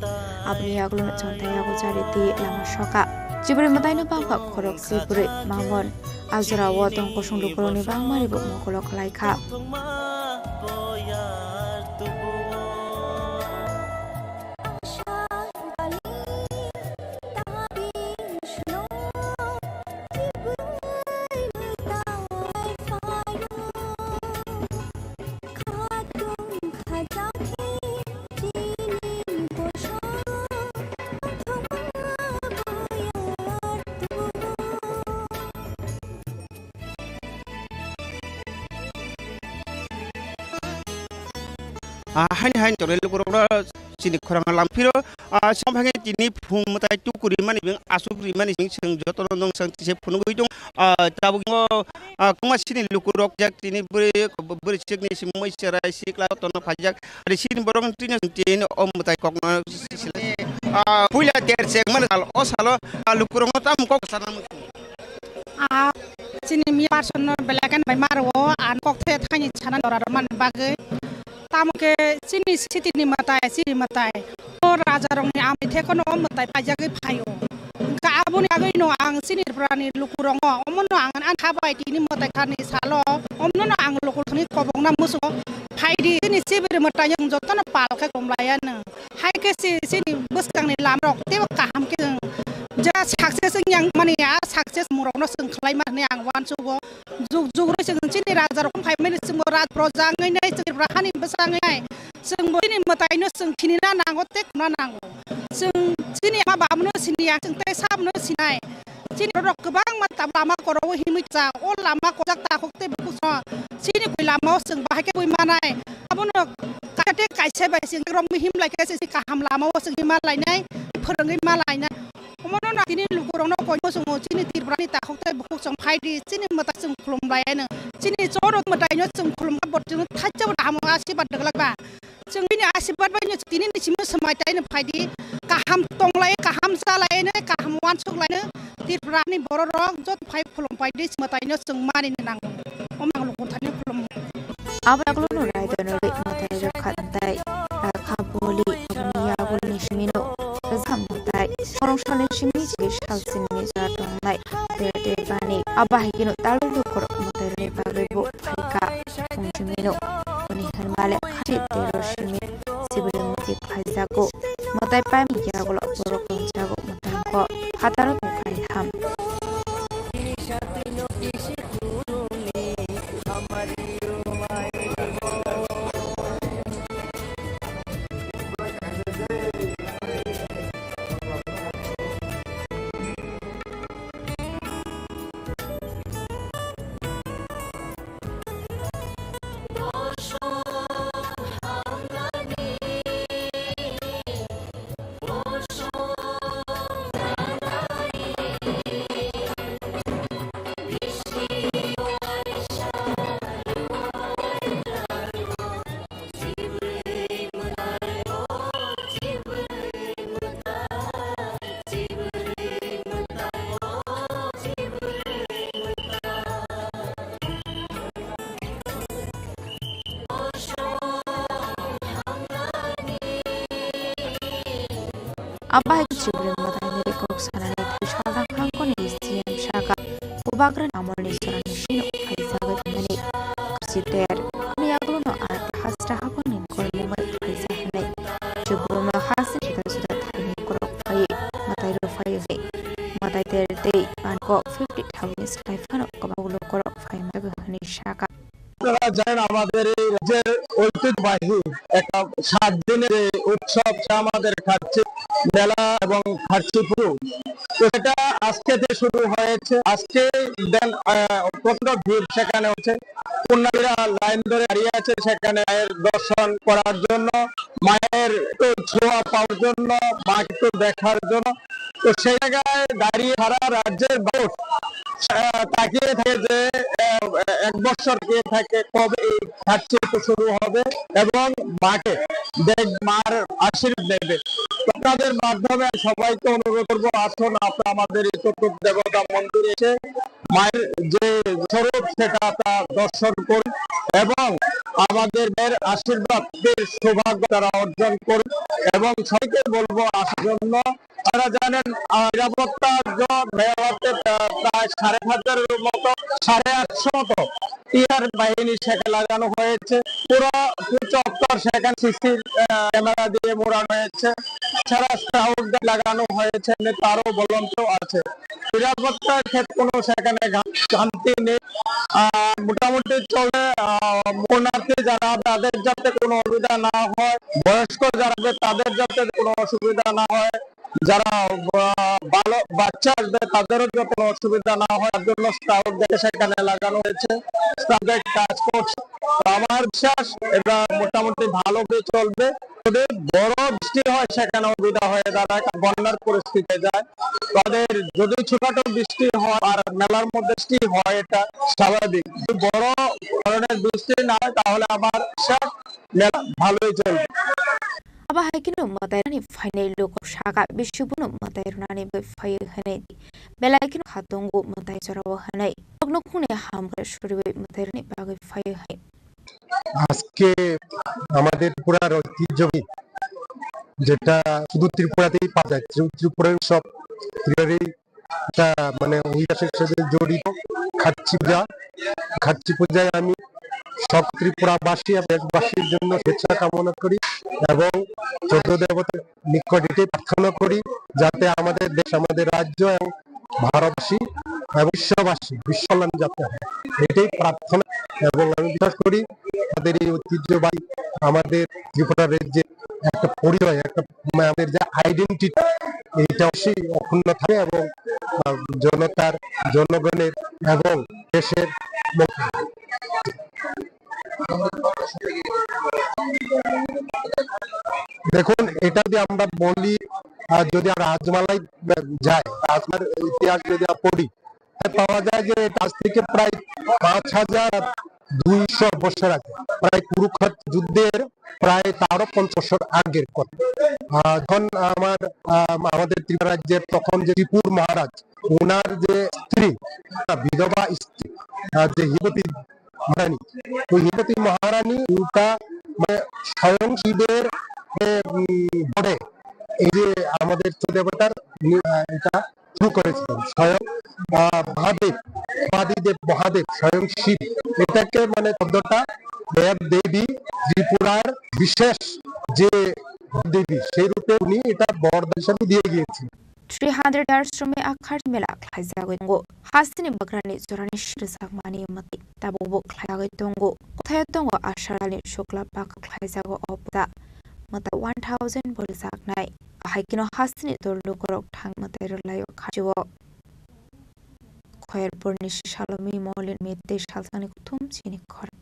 Speaker 5: abuni aglo no chontai ago jariti lama shoka sibri mataino pangka khorok sibri mangon azra wotong kosung lukoroni bangmari bo mokolo khlai kha
Speaker 18: हाइन हाइन तोरे लोगोरा चिनि खरांग लामफिरो समभागे चिनि फुं मताय टुकुरि मानि बिं आसुग्रि मानि जों जतन दं जों से फुनुगै दं दाबुगो कुमा चिनि लोगोरक जाक चिनि बोरै सिगनि सिमै सेरा सिक्ला तन फाजाक आरो चिनि बरं तिनि तिन अ मताय ककना फुइला देर सेक माने अ सालो लोगोरंग ताम कक सानाम
Speaker 22: चिनि मि पार्सन बेलागन बाय मारो आन ककथे थानि छाना दरा मान बागै तामके चिनि सिटिनि मताय सिरि मताय ओ राजा रंनि आमि थेखनो मताय पाजागै फायो का आबुनि आगै नो आं चिनि प्रानि लुकुरंग अमनो आं आन थाबाय तिनि मताय खानि सालो अमनो आं लुकुरनि कबंना मुसो फायदि चिनि सिबिरि मताय जों जतन पालखै कमलायानो हायके चिनि बसकांनि लामरक तेबो काहामके जा success yang mani ya success मुरौनो जों खलाय माने आं वानसुगो जुग जुगरै जों चिनि राजा रखम फायमेनि जों राज प्रजाङै नै जों राहानि बसाङै जों बनि मतायनो जों थिनिना नांगौ तेकना नांगौ जों चिनि मा बामनो सिनिया जों ते साबनो सिनाय चिनि रक गोबां माता लामा करौ हिमिजा अ लामा कजाक ताखते बुसो चिनि कइ लामाव जों बाहायके बय मानाय आबनो काटे काइसे बाय जों रम हिम लायके से काहाम लामाव जों हिमा लायनाय फोरोङै मा लायनाय अमनो ना तिनि लुकुरनो कइनो जों चिनि तिरब्रानि ताखते बुक जों फायदि चिनि मता जों खुलुम लायनो चिनि जरो मतायनो जों खुलुम बटजों थाजौ दाम आशीर्वाद दगलाबा जों बिनि आशीर्वाद बायनो तिनि निसिम समायतायनो फायदि काहाम तंलाय काहाम जालायनो काहाम वानसुगलायनो तिरब्रानि बर' रक जत फाय खुलुम फायदि मतायनो जों मानिनो नांगौ अमां लुकुरथानि खुलुम
Speaker 5: आबरागलो नो रायदनो रे मताय रखाताय खाबोलि अबनिया बोलनि सिमिनो जामताय सरंसानि सिमि जे सालसिनि जादंनाय देरदे बानि आबाहिगिनो तालुलु खर मतायनि बागैबो फायका फुंसिमिनो उनि हरमाले खाथि देरो सिमि सिबिरि मुति फायजागो मताय पाइम यागलो बरक जागो मतायखो हातारो बुखाय हाम Abah Jibrin Matani Kok Sanani Tushara Kankoni Siam Shaka Ubagra Namoni Sarani Shino Faizaga Mani Kusiter Miagluno Art Hasta Hakoni Koroma Faizahane Jubruma Hasi Suda Tani Korok Fai Matairo Faize Matai Day and got 50,000 Stefano Kabaulu Korok Fai Magahani Shaka
Speaker 13: আপনারা জানেন আমাদের এই রাজ্যের ঐতিহ্যবাহী একটা 7 দিনের উৎসব আমাদের খাচ্ছি মেলা এবং খাচ্ছি পুরো তো এটা আজকে থেকে শুরু হয়েছে আজকে দেন প্রচন্ড ভিড় সেখানে হচ্ছে পুণ্যালীরা লাইন ধরে দাঁড়িয়ে আছে সেখানে মায়ের দর্শন করার জন্য মায়ের একটু ছোঁয়া পাওয়ার জন্য মাকে একটু দেখার জন্য তো সেই জায়গায় দাঁড়িয়ে সারা রাজ্যের মানুষ তাকিয়ে থাকে যে এক বছর গিয়ে থাকে কবে এই খাচ্ছি শুরু হবে হবে এবং মাকে মার আশীর্বাদ নেবে। আপনাদের মাধ্যমে সবাইকে অনুরোধ করবো, আসুন আপনারা আমাদের এই চতুর্থ দেবতা মন্দিরে এসে মায়ের যে স্বরূপ সেটা দর্শন করুন এবং আমাদের মেয়ের আশীর্বাদের সৌভাগ্য তারা অর্জন করুন। এবং সবাইকে বলবো আসার জন্য। তারা জানেন নিরাপত্তার মেলাতে প্রায় 5,500 মতো 850 মতো টিআর বাহিনী সেখানে লাগানো হয়েছে। পুরো চত্বর সেখানে সিসি ক্যামেরা দিয়ে মোড়ানো হয়েছে, ছাড়া স্কাউট লাগানো হয়েছে, তারও ভলান্টিয়ার আছে। নিরাপত্তার ক্ষেত্রে কোনো সেখানে শান্তি নেই, মোটামুটি চলে। শরণার্থী যারা তাদের যাতে কোনো অসুবিধা না হয়, বয়স্ক যারা তাদের যাতে কোনো অসুবিধা না হয়, যারা বাচ্চা আসবে তাদেরও যাতে কোনো অসুবিধা না হয় তার জন্য স্কাউট সেখানে লাগানো হয়েছে, স্কাউট কাজ করছে। আমার বিশ্বাস এটা মোটামুটি ভালোভাবে চলবে। যদি বড় বৃষ্টি হয় সেখানে অসুবিধা হয়ে দাঁড়ায়, বন্যার পরিস্থিতি যায়। তাদের যদি ছোটখাটো বৃষ্টি হয় আর মেলার মধ্যে বৃষ্টি হয় এটা স্বাভাবিক। যদি বড় ধরনের বৃষ্টি না হয় তাহলে আমার বিশ্বাস মেলা ভালোই চলবে।
Speaker 5: Aba haikino matai ni final look of shaka bishubuno matai runani by fire hanai. Belakino hatongo matai sarawa hanai. Ogno kune hamka shuriwe matai ni bagay fire hai.
Speaker 1: আজকে আমাদের ত্রিপুরার ঐতিহ্যবাহী যেটা শুধু ত্রিপুরাতেই পাওয়া যায়, ত্রিপুরার সব ত্রিপুরারই একটা মানে ঐতিহাসিক সাথে জড়িত খাচ্ছি পূজায় আমি সব ত্রিপুরাবাসী দেশবাসীর জন্য শুভেচ্ছা কামনা করি এবং চোদ্দ দেবতার নিকট এটাই প্রার্থনা করি যাতে আমাদের দেশ, আমাদের রাজ্য এবং ভারতবাসী এবং বিশ্ববাসী বিশ্বলান যাতে হয়, এটাই প্রার্থনা। এবং আমি বিশ্বাস করি আমাদের এই ঐতিহ্যবাহী আমাদের ত্রিপুরা রাজ্যের একটা পরিচয়, একটা আমাদের যে আইডেন্টিটি, এইটা অবশ্যই অক্ষুণ্ণ থাকে এবং জনতার, জনগণের এবং দেশের দেখুন এটা যদি আমরা বলি, যদি রাজমালাই যায়, রাজমার ইতিহাস যদি পড়ি পাওয়া যায় যে আজ থেকে প্রায় 5,200 বছর আগে, প্রায় কুরুক্ষেত্র যুদ্ধের প্রায় 50 বছর আগের কথা। যখন আমাদের ত্রিপুরা রাজ্যের তখন যে ত্রিপুর মহারাজ, ওনার যে স্ত্রী, বিধবা স্ত্রী যে হিমবতী মহারানী, ওই হিমবতী মহারানী ওটা মানে স্বয়ং শিবের বড়ে এই যে আমাদের দেবতার এটা শুরু করেছিলেন স্বয়ং মহাদেব স্বয়ং শিব। এটাকে মানে শব্দটা দেব দেবী ত্রিপুরার বিশেষ যে দেবী, সেই রূপে উনি এটা বরদান হিসেবে দিয়ে গিয়েছেন।
Speaker 5: 300 years from akhar mela khlaijago ngo hasini bagrani zorani shirsak mani mati tabubo khlaijago tongo kothaya tongo asharali shokla pak khlaijago opda mata 1000 bolsak nai haikino hasini dorlu korok thang matai rolayo khajiwo khoyer pornish shalomi molin mette shalsani kuthum chini khorang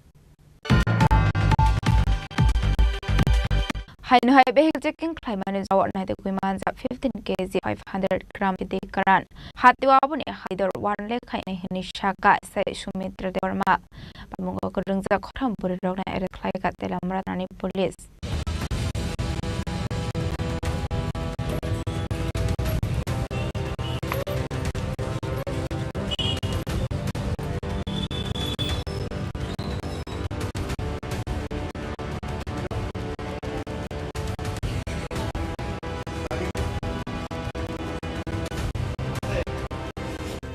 Speaker 5: Haino hai behel checking climate award na de kuiman za 15 kg 500 gram de karan hatiwa bune haidor wan le khaine hini shaka sai sumitra de barma pamungo ko rungja khoram puri rogna ere khlai ka telamra nani police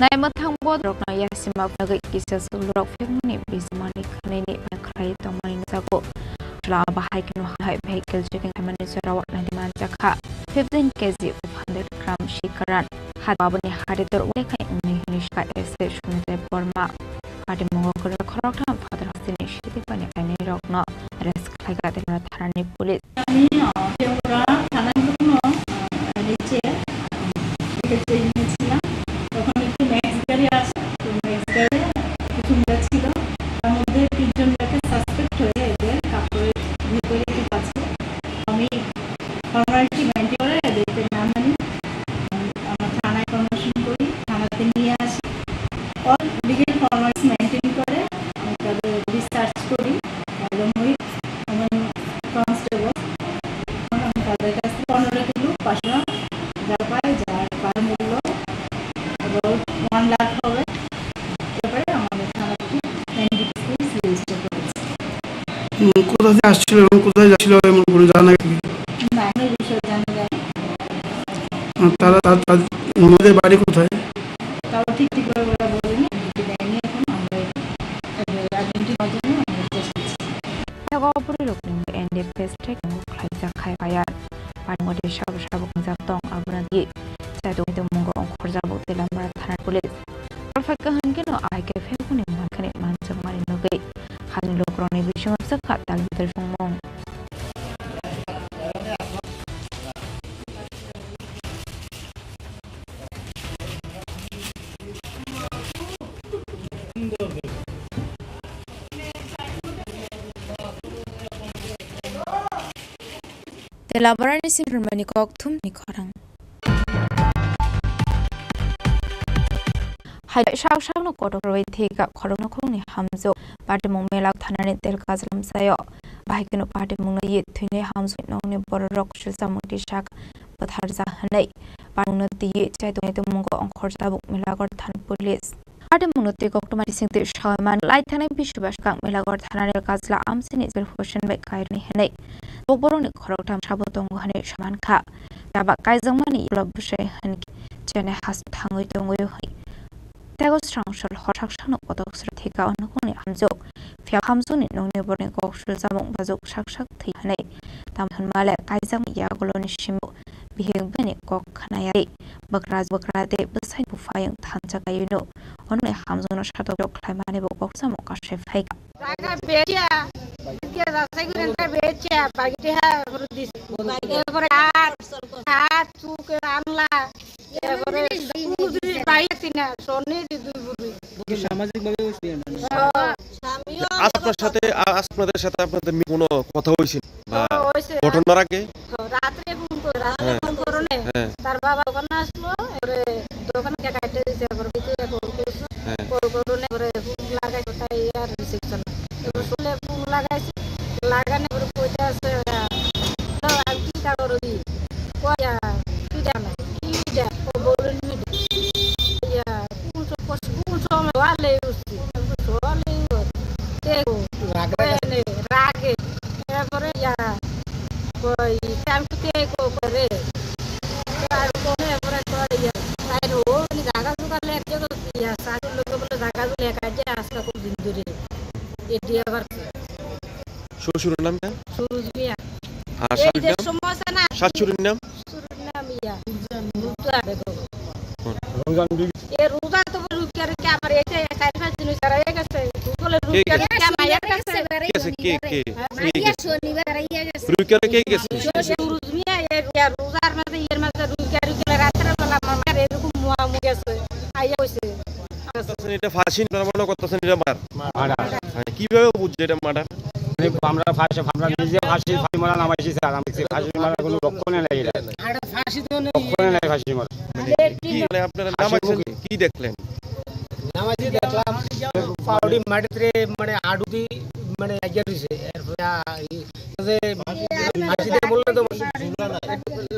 Speaker 5: Nai mathang bod rokna yasima nagai kisa sulrok femni bismani khaneni bakrai tomani jago la bahai kino hai vehicle checking amani sarawat na diman jakha 15 kg 500 gram shikaran hat babani haritor lekai uni hinishka ese shunte borma adi mongo kora khorok tham father hasini shiti pani ani rokna res khlaiga delra tharani police
Speaker 20: ami teura thanai kono niche এটা এনেছিলাম তখন একটু max গাড়ি আসে তো max গাড়ি কিছু মেয়ে ছিল তার মধ্যে 3 জনকে সাসপেক্ট হয়ে এদের কাপড়ে ভিতরে কি আছে আমি ফর্মালিটি মেইনটেইন করে এদের নাম জানি আমরা থানায় কনভার্সন করি থানাতে নিয়ে আসি অল লিগ্যাল 1 লাখ হবে। এবারে আমাদের থানা থেকে 96 রেজিস্টার করেছে।
Speaker 2: কোথা থেকে আসছিল এবং কোথায় যাচ্ছিল এমন কোনো জানা গেছে?
Speaker 20: না, এখনো এই বিষয়ে জানা যায়
Speaker 2: তারা ওনাদের বাড়ি কোথায়?
Speaker 20: তাও ঠিক করে ওরা বলেনি, দেয়নি। এখন আমরা আইডেন্টিফাই জন্য আমরা চেষ্টা করছি।
Speaker 5: Nagopurulok ng NDP Strike ng Klaisa Kayayan. Parang wadi sabak ng abang di sa itong munggo ang kurzabot nila maratanan pulis. Kalfagkahan gino ay kefem ko ni man kanit man sa marinogay. Hanilo kroni bisyong sa katal telefong mong. Laporan ni Chini Khorang. Hai shak no koto roi theka khorong no khong ni hamzo party mong melak thanane tel kazlam sayo bahai kino party mong ye thine hamzo no ne borok shilsa muti shak pathar za hanai parung no ti chai to mong ko khor sabuk melagor than police party mong no te kok to mari sing te shaman lai thanai bishbas kang melagor thanane kazla amsini version bai kairni hanai Borong ni khorok tam sabotong hane shaman kha jaba kaijang mani lob busai han chene has thangoi tongoi hai tego strangshal horak shano kotok sra theka onukoni hamjo fya hamjo ni nongni borne kokshul jamong bazuk shak thei hanai tam hanmale kaijang ya goloni shimu biheng bene kok khanaya bakraj bakrate basai bufayang thancha kayino onne hamjo no shato khlai mane bo koksamo ka shefai
Speaker 22: Raga becha dia rasai gurenta becha bagiti ha rudis এরপরে হাত চুক আনলা এরপরে কুদরি বাইতি না সোনে দি দুই বুড়ি
Speaker 10: সামাজিক ভাবে
Speaker 21: আপনাদের সাথে আপনাদের কোনো কথা হইছে বা ঘটনার আগে
Speaker 22: রাতে ফোন করে তার বাবা ওখানে আসলো এবারে দোকানে কাটতে দিতে এবার ভিতরে কল করনে এবারে ফুল লাগাই তাই আর রিসেপশন এবার শুলে ফুল লাগাইছে লাগানে এবারে কইতে আছে আর কি কারো দি কয়া কি জানা কি যা ও বলেন মি ইয়া কোন সময় ওয়ালে উঠছি ওয়ালে দেখো রাগে এরপরে ইয়া কই আমি কে করে আর কোনে এবারে করে ইয়া তাই ও নি জায়গা জোগাড় লে একজন ইয়া সাথে লোক বলে জায়গা জোগাড় কাজে আজকে খুব দিন ধরে এটি আবার
Speaker 21: শ্বশুরের নামটা
Speaker 22: সুরজ মিয়া
Speaker 21: আর শাশুড়ির নাম
Speaker 22: ইয়া রুজা বেগম এ রুজা তো রুজা কে আমার এসে 4-5 দিন ধরে হয়ে গেছে বলে রুজা কে মায়ের কাছে
Speaker 21: কে
Speaker 22: মারিয়া শনিবার আইয়া গেছে
Speaker 21: রুজা কে গেছে
Speaker 22: সুরজ মিয়া এর রুজার মধ্যে এর মধ্যে রুজা কে রাতের বেলা মামার এরকম মুয়া মু গেছে আইয়া কইছে
Speaker 21: এটা ফাঁসি প্রমাণ করতেছেন এটা মার্ডার কিভাবে বুঝছে এটা মার্ডার
Speaker 23: আমরা নিজে ফাঁসি মারা নামাইছি স্যার আমি ফাঁসি মারা কোনো লক্ষণে নাই এটা
Speaker 22: ফাঁসি তো
Speaker 23: লক্ষণে নাই ফাঁসি মারা
Speaker 21: কি মানে আপনারা নামাইছেন কি দেখলেন
Speaker 23: নামাইছি দেখলাম পাউডি মাটিতে মানে আডুদি মানে আগিয়ে দিছে এরপরে যে ফাঁসিতে বললে তো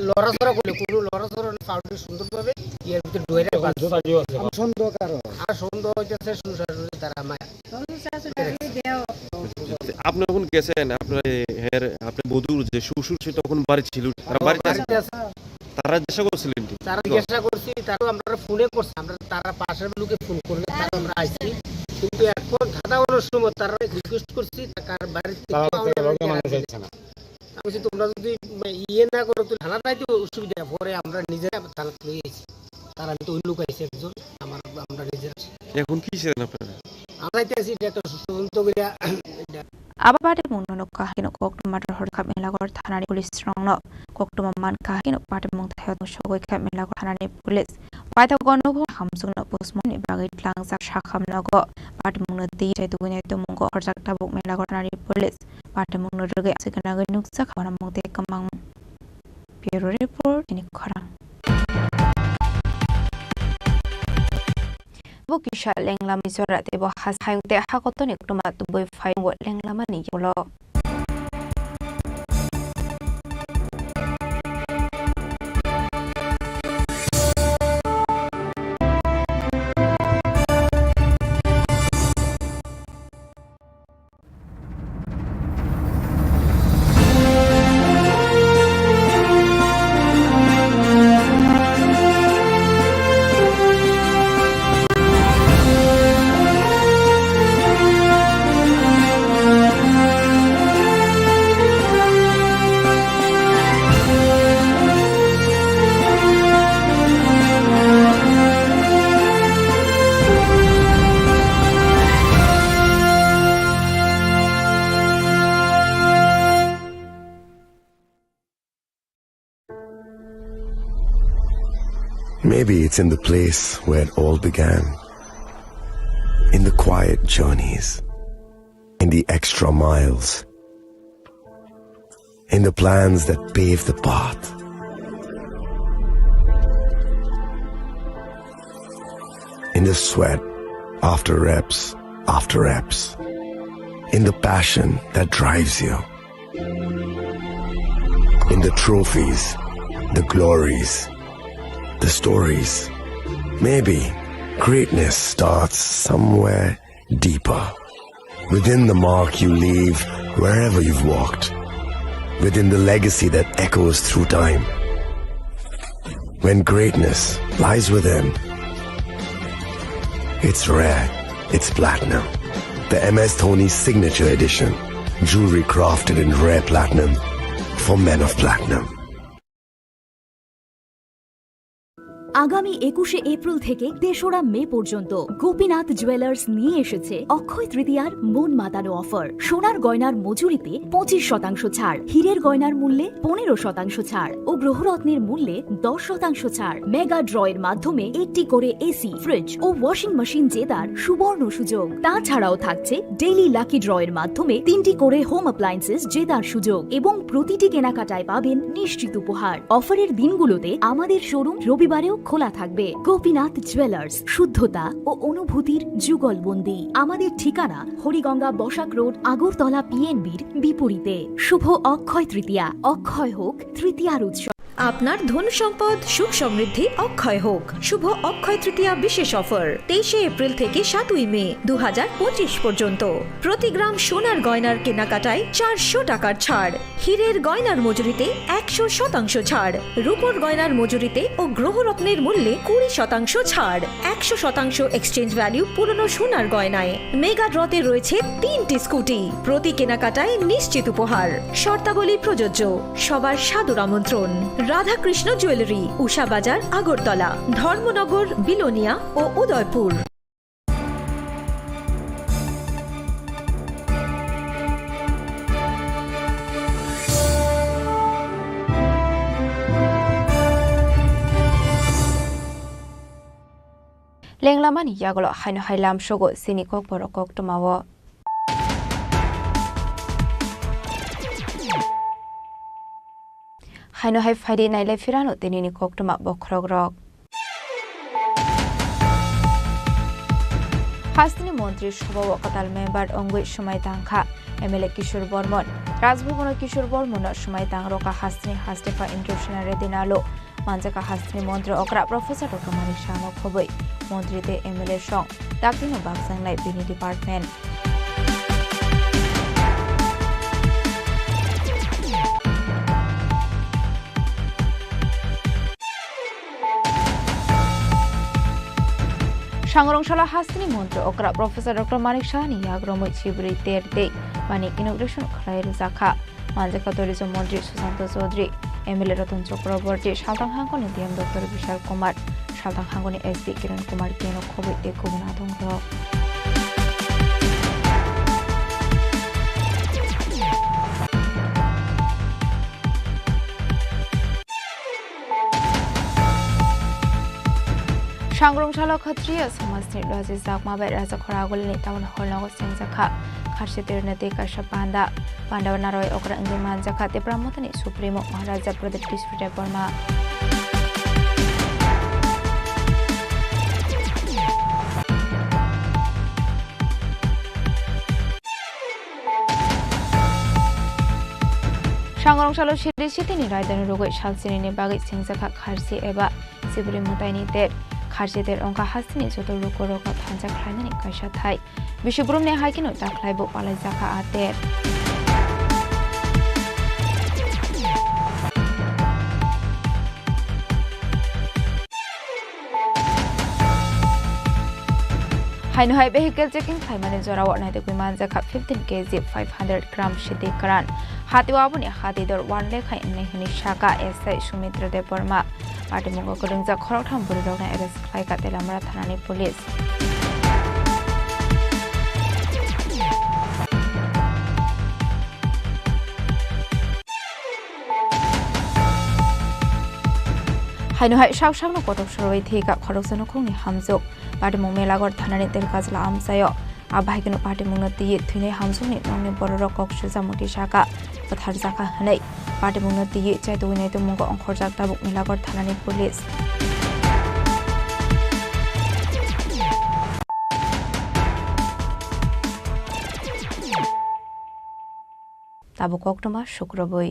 Speaker 23: লড়াচড়া করলে কোনো লড়াচড়া পাউডি সুন্দরভাবে এর ভিতরে ডুয়ে আছে সন্দেহ কারণ আর সন্দেহ হইতেছে সুশাসন তারা মায়া
Speaker 21: আপনি যখন গেছেন আপনার বধূর যে শ্বশুর সে তখন বাড়ি ছিল তারা জিজ্ঞাসা করছিলেন
Speaker 23: তারা জিজ্ঞাসা করছি তারা আমরা ফোনে করছি আমরা তারা পাশের লোকে ফোন করলে তারা আমরা আসছি কিন্তু এখন ধাঁধা ওনার সময় তারা রিকোয়েস্ট করছি তার বাড়িতে আমি তোমরা যদি ইয়ে না করো তো থানা নাই তো অসুবিধা পরে আমরা নিজেরা থানা লয়ে গেছি তারা তো ওই লোক আইছে একজন আমরা নিজেরা
Speaker 21: এখন কি ছিলেন আপনারা
Speaker 23: আমরা চাইছি একটা তদন্ত করিয়া
Speaker 5: Abapade mungno kahino kokto matter horka melagor thanani police strong no kokto man kahino pate mung thayot shogoi ka melagor thanani police paita gono hamsung no postmon ni bagay tlang sak shakham nago pate mungno di jai tugune to mungo horjak tabuk melagor thanani police pate mungno roge sikana ga nuksa khana mung te kamang bureau report Chini Khorang Bukisha lengla misora tebo has hayung te hakoto ni ktuma tuboy fayung wo lengla mani yolo
Speaker 3: Maybe it's in the place where it all began. In the quiet journeys, in the extra miles, in the plans that pave the path. In the sweat after reps, in the passion that drives you, in the trophies, the glories, the stories. Maybe greatness starts somewhere deeper, within the mark you leave wherever you've walked, within the legacy that echoes through time. When greatness lies within, it's rare, it's platinum. The MS Dhoni Signature Edition, jewelry crafted in rare platinum for men of platinum.
Speaker 11: আগামী 21শে April থেকে 3রা মে পর্যন্ত Gopinath jewellers নিয়ে এসেছে অক্ষয় তৃতীয়ার মন মাতানো offer. সোনার গয়নার মজুরিতে 25% ছাড়, হীরের গয়নার মূল্যে 15% ছাড় ও গ্রহরত্নের মূল্যে 10% ছাড়। মেগা ড্রয়ের মাধ্যমে একটি করে এসি, ফ্রিজ ও ওয়াশিং মেশিন জেতার সুবর্ণ সুযোগ। তাছাড়াও থাকছে ডেইলি লাকি ড্রয়ের মাধ্যমে 3টি করে হোম অ্যাপ্লায়েন্সেস জেতার সুযোগ এবং প্রতিটি কেনাকাটায় পাবেন নিশ্চিত উপহার। অফারের দিনগুলোতে আমাদের শোরুম রবিবারেও খোলা থাকবে। গোপীনাথ জুয়েলার্স, শুদ্ধতা ও অনুভূতির যুগলবন্দি। আমাদের ঠিকানা হরিগঙ্গা বসাক রোড, আগরতলা পিএনবির বিপরীতে। শুভ অক্ষয় তৃতীয়া, অক্ষয় হোক তৃতীয়ার উৎসব।
Speaker 12: আপনার ধন সম্পদ সুখ সমৃদ্ধি অক্ষয় হোক। শুভ অক্ষয় তৃতীয়া বিশেষ অফার 23শে এপ্রিল থেকে 7ই মে 2025 পর্যন্ত। প্রতি গ্রাম সোনার গয়নার কেনাকাটায় 400 টাকার ছাড়, হীরের গয়নার মজুরিতে 100% ছাড়, রূপোর গয়নার মজুরিতে ও গ্রহরত্নের মূল্যে 20% ছাড়, 100% এক্সচেঞ্জ ভ্যালু পুরনো সোনার গয়নায়। মেগা ড্রতে রয়েছে 3টি স্কুটি, প্রতি কেনাকাটায় নিশ্চিত উপহার। শর্তাবলী প্রযোজ্য। সবার সাদর আমন্ত্রণ। রাধাকৃষ্ণ জুয়েলারি, উষা বাজার, আগরতলা, ধর্মনগর, বিলোনিয়া ও উদয়পুর।
Speaker 5: লেংলামানি ইয়াগলো হাইনো হাইলাম সগো সিনি কক বরকক টমাও হাইনো হাই ফাইডি নাইলাই ফিরানো তেনিনি কক্টমা বখরক রক হাসিনি মন্ত্রী সভা ওকাতাল মেম্বার অঙ্গুই সময় তাংখা এমএলএ কিশোর বর্মন রাজভবন কিশোর বর্মন সময় তাং রকা হাসিনি হাস্টেফা ইন্টারনেশনাল দিনালো মানজাকা হাসিনি মন্ত্রী অকরা প্রফেসর ডক্টর মানিক শাহনো খবই মন্ত্রীতে এমএলএ সং দাকিনো বাগসাংলাই বিনি ডিপার্টমেন্ট সাংরংশালা হাসিনি মন্ত্রী অকরা প্রফেসর ডক্টর মানিক শাহনি ইয়াগ্রমই চিবরি তের দে মানিক ইনোগ্রেশন খাই রুজাখা মানজাকা টুরিজম মন্ত্রী সুশান্ত চৌধুরী এমএলএ রতন চক্রবর্তী সালতাং হাঙ্গনি ডিএম ডক্টর বিশাল কুমার সালতাং হাঙ্গনি এসপি কিরণ কুমার কেন খবই তে কুবনা দংগ সাংরংশালা ক্ষত্রিয় সমাজনি লজি জাকমাবে রাজা খরাগলনি টাউন হল নগর সেংজাখা খারসিতের নদী কাশা পান্ডা পান্ডাবনারয় অকরা ইংলি মানজাখা তে ব্রাহ্মণী সুপ্রিমো মহারাজা প্রদীপ কিশোর বর্মা সাংরংশালা সিরি সিতিনি রায়দানি রোগই সালসিনি বাগৈ সেংজাখা খারসি এবা সিবুরি মুতাইনি তে খারসিদের অঙ্কা হাসিনি যত রুকো রোগা থানজা খ্লাইনানি কাইসা থাই বিশ্বব্রহ্মনে হাইকিনো দাখলাইবো পালাই জাখা আতের হাইনো হাই vehicle checking খাইমানে জরাও নাইতে কুইমান জাখা 15 kg 500 গ্রাম সিদ্ধি করান হাতিওয়াবনি হাতিদর ওয়ান লেখাই নেহিনি শাখা এসআই সুমিত্র দেব বর্মা পাটিমুঙ্গ করিংজা খরকঠাম বুড়িরগনা এরেস্ট খাইকা তেলামরা থানানি পুলিশ হাইনহাই সাকসাংনো কটক সরবাই থেকা খরকজনো খংনি হামজক পার্টি মুং মেলাগড় থানানি তেলকাজলা আমসাयो আবাহিকনো পার্টি মুংনো তিয়ে থুইनै হামজকনি নংনি বড় কক্সুজা মুটি সাকা পথার জাকা হनै পার্টি মুংनो तिये चाइतुइनै तो मुंगो अंखरजाक दाबुक मेलागड़ थानानि पुलिस ताबुक अक्टोमा शुक्रबुई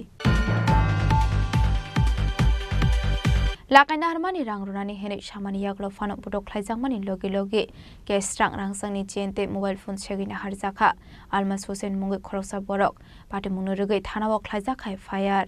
Speaker 5: लाकाइना हारमानि रां रुनानि हेनै सामानि याग्लो फानो पुटक ख्लाइजांमानि लगे लगे केस रांसांनि चेनते मोबाइल फोन सेगिना हारजाखा आलमास हुसेन मुंगै खरकसा बरक पाटे मुंनो रगै थानाव ख्लाइजाखाय फायार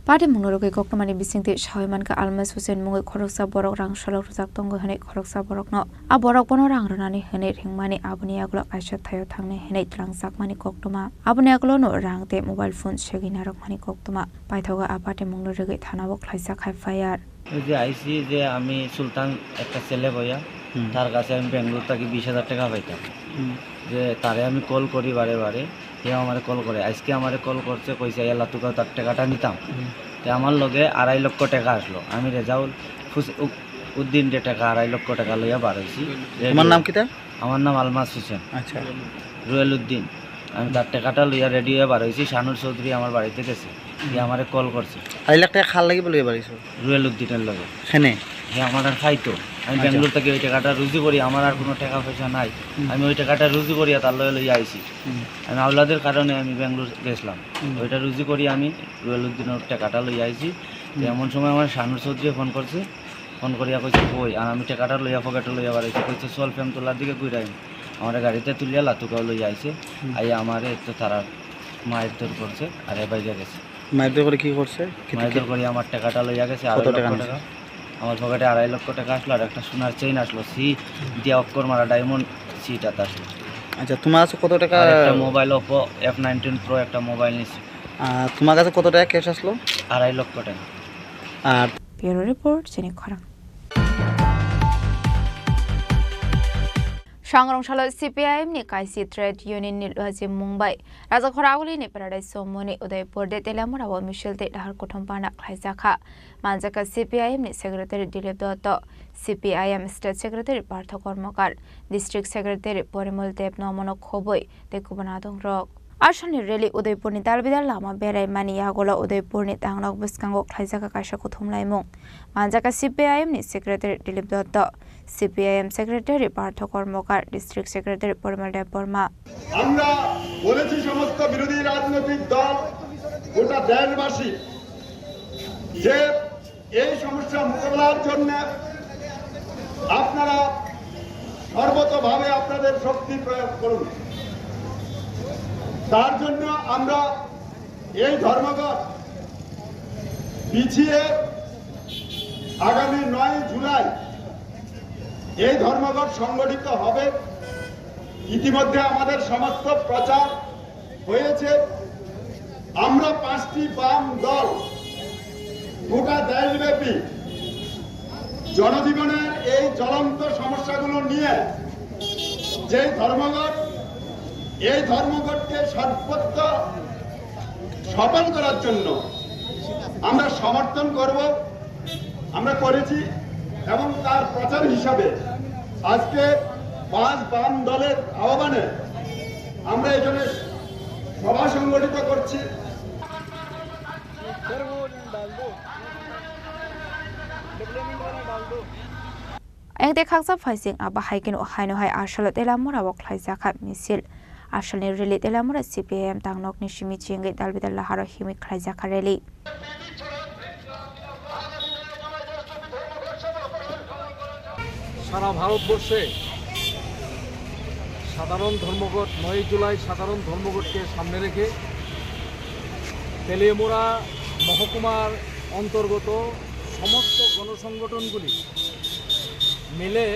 Speaker 5: पाटे मुंनो रगै कक्टमानि बिसिंते सावयमानका आलमास हुसेन मुंगै खरकसा बरक रां सलक रुजाक दंग हेनै खरकसा बरकनो आ बरक बनो रां रुनानि हेनै रिंमानि आबुनि याग्लो आइसा थायो थांने हेनै त्रांसाकमानि कक्टमा आबुनि याग्लोनो रांते मोबाइल फोन सेगिना रकमानि कक्टमा पाइथगा आपाटे मुंनो रगै थानाव ख्लाइजाखाय फायार
Speaker 7: যে আইসি যে আমি সুলতান একটা ছেলে বইয়া তার কাছে আমি বেঙ্গলোর থেকে 20,000 টাকা পাইতাম যে তারে আমি কল করি বারে বারে সে আমার কল করে আজকে আমার কল করছে কইছে আল্লাহ তোকে তার টাকাটা নিতাম তো আমার লগে 2.5 লক্ষ টাকা আসলো আমি রেজাউল উদ্দিন যে টাকা 2.5 লক্ষ টাকা লইয়া বার হইছি
Speaker 9: তোমার নাম কি তা
Speaker 7: আমার নাম আলমাস হোসেন
Speaker 9: আচ্ছা
Speaker 7: রুয়েল উদ্দিন আমি তার টাকাটা লইয়া রেডি হয়ে বার হইছি শানুর চৌধুরী আমার বাড়িতে গেছে সে আমারে কল করছে
Speaker 9: 2.5 লাখ টাকা খাল লাগি বলে বাড়িছো
Speaker 7: রুয়েল উদ্দিনের লগে
Speaker 9: এখানে
Speaker 7: সে আমার আর খাইতো আমি বেঙ্গলোর থেকে ওই টাকাটা রুজি করি আমার আর কোনো টাকা পয়সা নাই আমি ওই টাকাটা রুজি করিয়া তার লগে লইয়া আইছি আমি আওলাদের কারণে আমি বেঙ্গলোর গেছিলাম ওইটা রুজি করি আমি রুয়েল উদ্দিনের টাকাটা লইয়া আইছি এমন সময় আমার শানুর চৌধুরী ফোন করছে ফোন করিয়া কইছে কই আর আমি টাকাটা লইয়া পকেটে লইয়া বাড়াইছি কইছে চল ফেমতলার দিকে ঘুরাই আমার গাড়িতে তুলিয়া লাতুকাও লইয়া আইছে আইয়া আমারে তো তারা মায়ের দর করছে আর এ বাইরে গেছে
Speaker 9: মায়ের দর করে কি করছে
Speaker 7: মায়ের দর করে আমার টাকাটা লইয়া গেছে 2.5 লক্ষ টাকা আমার পকেটে 2.5 লক্ষ টাকা আসলো আর একটা সোনার চেইন আসলো সি দিয়া অক্কর মারা ডায়মন্ড সিটা আসলো
Speaker 9: আচ্ছা তোমার কাছে কত টাকা
Speaker 20: একটা মোবাইল Oppo F19 Pro একটা মোবাইল নিছি।
Speaker 9: তোমার কাছে কত টাকা ক্যাশ আসলো?
Speaker 20: 2.5 লক্ষ টাকা।
Speaker 9: আর
Speaker 5: ব্যুরো রিপোর্ট চিনি খরাং। সংগ্রামশালা CPIM ni kaisi trade union ni laji Mumbai raja khoraguli ni paradise somoni Udaipur de telamura wa Michel de lahar kothom pana khlaijaka manjaka CPIM ni secretary Dilip Dotto CPIM state secretary Partha Kormakar district secretary Porimol Dev Nomono Khoboi de Kubanadong Rok Ashani rally Udaipur ni dalbidal lama berai mani yagola Udaipur ni tanglok buskango khlaijaka kaisa kothom laimung manjaka CPIM ni secretary Dilip Dotto CPIM Secretary Partha Kormakar, District Secretary Porimol Dev Burma.
Speaker 15: আমরা বলেছি সমস্ত বিরোধী রাজনৈতিক দল গোটা দেশবাসী যে এই সমস্যা মোকাবেলার জন্য আপনারা সর্বতোভাবে আপনাদের শক্তি প্রয়োগ করুন। তার জন্য আমরা এই ধর্মঘট পিছিয়ে আগামী 9 জুলাই এই ধর্মঘট সংগঠিত হবে। ইতিমধ্যে আমাদের সমস্ত প্রচার হয়েছে। আমরা 5টি বাম দল গোটা দেশব্যাপী জনজীবনের এই জ্বলন্ত সমস্যাগুলো নিয়ে যে ধর্মঘট এই ধর্মঘটকে সর্বত্র সফল করার জন্য আমরা সমর্থন করব। আমরা করেছি এবং তার প্রচার হিসাবে আজকে 5 বাম দলের আহ্বানে আমরা এখানে সভা সংগঠিত করছি।
Speaker 5: Engte khaksa faising aba haikin o haino hai arshala telamura wa khlaisa kha misil arshalni rally telamura CPIM tangnok ni shimi chinge dalbidal laharo himi khlaisa kha rally
Speaker 24: সারা ভারতবর্ষে সাধারণ ধর্মঘট 9 জুলাই সাধারণ ধর্মঘটকে সামনে রেখে তেলিয়ামুড়া মহকুমার অন্তর্গত সমস্ত গণসংগঠনগুলি মিলে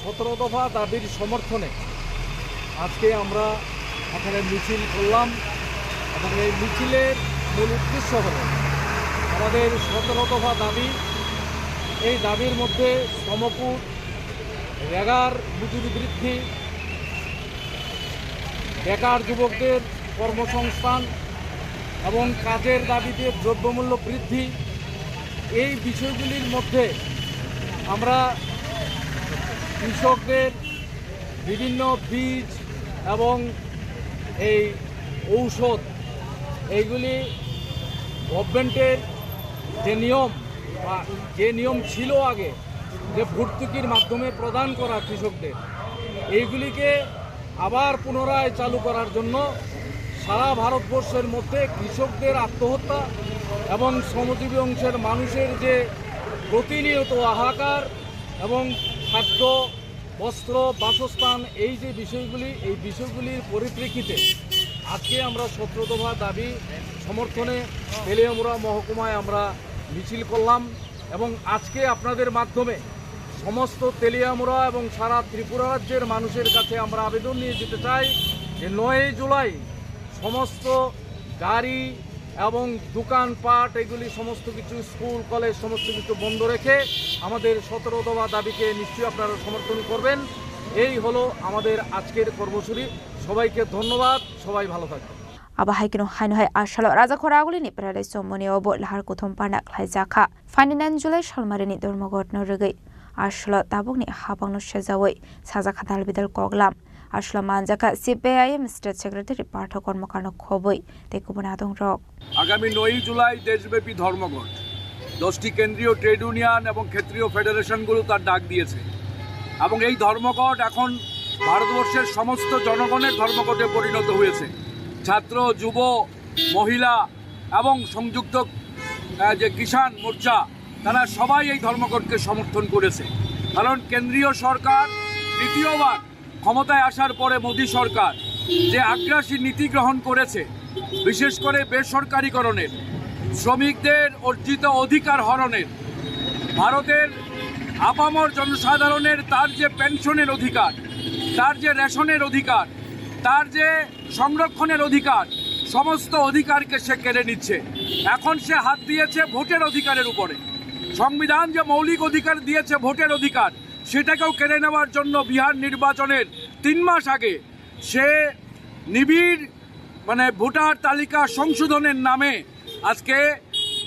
Speaker 24: 17 দফা দাবির সমর্থনে আজকে আমরা এখানে মিছিল করলাম এবং এই মিছিলের মূল উদ্দেশ্য হল আমাদের 17 দফা দাবি। এই দাবির মধ্যে শ্রমকূট রেগার মজুরি বৃদ্ধি, বেকার যুবকদের কর্মসংস্থান এবং কাজের দাবিতে দ্রব্যমূল্য বৃদ্ধি, এই বিষয়গুলির মধ্যে আমরা কৃষকদের বিভিন্ন বীজ এবং এই ঔষধ এইগুলি গভর্নমেন্টের যে নিয়ম ছিল আগে, যে ভর্তুকির মাধ্যমে প্রদান করা কৃষকদের, এইগুলিকে আবার পুনরায় চালু করার জন্য সারা ভারতবর্ষের মধ্যে কৃষকদের আত্মহত্যা এবং শ্রমজীবী অংশের মানুষের যে প্রতিনিয়ত হাহাকার এবং খাদ্য, বস্ত্র, বাসস্থান, এই যে বিষয়গুলি, এই বিষয়গুলির পরিপ্রেক্ষিতে আজকে আমরা 17 দফা দাবি সমর্থনে তেলিয়ামুড়া মহকুমায় আমরা মিছিল করলাম এবং আজকে আপনাদের মাধ্যমে সমস্ত তেলিয়ামুড়া এবং সারা ত্রিপুরা রাজ্যের মানুষের কাছে আমরা আবেদন নিয়ে যেতে চাই যে 9 জুলাই সমস্ত গাড়ি এবং দোকানপাট এগুলি সমস্ত কিছু, স্কুল কলেজ সমস্ত কিছু বন্ধ রেখে আমাদের 17 দফা দাবিকে নিশ্চয়ই আপনারা সমর্থন করবেন। এই হলো আমাদের আজকের কর্মসূচি। সবাইকে ধন্যবাদ, সবাই ভালো থাকবেন।
Speaker 5: Abahai Hanoi Ashalo Raza Koraguli Paradise Somoni Obo Lahar Kutum Panak Laizaka. Finding July Shalmarini Dormogot Norigi. Ashlo Tabuni Habano Shezaway, Sazakadal Bidal Koglam. Ashlo Manjaka CPIM State Secretary Parto Kormakano Koboi, Tekubanatung Rock.
Speaker 24: আগামী 9 জুলাই দেশব্যাপী ধর্মঘট 10টি কেন্দ্রীয় trade union এবং ক্ষেত্রীয় ফেডারেশনগুলো তার ডাক দিয়েছে এবং এই ধর্মঘট এখন ভারতবর্ষের সমস্ত জনগণের ধর্মঘটে পরিণত হয়েছে। ছাত্র, যুব, মহিলা এবং সংযুক্ত যে কিষাণ মোর্চা, তারা সবাই এই ধর্মঘটকে সমর্থন করেছে। কারণ কেন্দ্রীয় সরকার দ্বিতীয়বার ক্ষমতায় আসার পরে মোদী সরকার যে আগ্রাসী নীতি গ্রহণ করেছে, বিশেষ করে বেসরকারীকরণের, শ্রমিকদের অর্জিত অধিকার হরণের, ভারতের আপামর জনসাধারণের তার যে পেনশনের অধিকার, তার যে রেশনের অধিকার, তার যে সংরক্ষণের অধিকার, সমস্ত অধিকারকে সে কেড়ে নিচ্ছে। এখন সে হাত দিয়েছে ভোটের অধিকারের উপরে। সংবিধান যে মৌলিক অধিকার দিয়েছে ভোটের অধিকার, সেটাকেও কেড়ে নেওয়ার জন্য বিহার নির্বাচনের 3 মাস আগে সে নিবিড় ভোটার তালিকা সংশোধনের নামে আজকে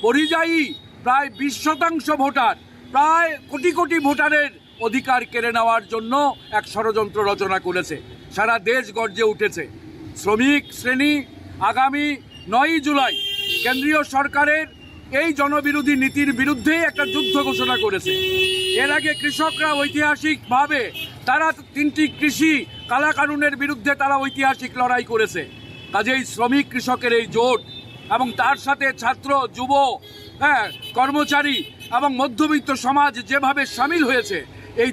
Speaker 24: পরিযায়ী প্রায় 20% ভোটার, প্রায় কোটি কোটি ভোটারের অধিকার কেড়ে নেওয়ার জন্য এক ষড়যন্ত্র রচনা করেছে। সারা দেশ গর্জে উঠেছে। শ্রমিক শ্রেণী আগামী 9 জুলাই কেন্দ্রীয় সরকারের এই জনবিরোধী নীতির বিরুদ্ধে একটা যুদ্ধ ঘোষণা করেছে। এর আগে কৃষকরা ঐতিহাসিকভাবে তারা 3টি কৃষি কালাকানুনের বিরুদ্ধে তারা ঐতিহাসিক লড়াই করেছে। কাজেই শ্রমিক কৃষকের এই জোট এবং তার সাথে ছাত্র, যুব, কর্মচারী এবং মধ্যবিত্ত সমাজ যেভাবে সামিল হয়েছে, এই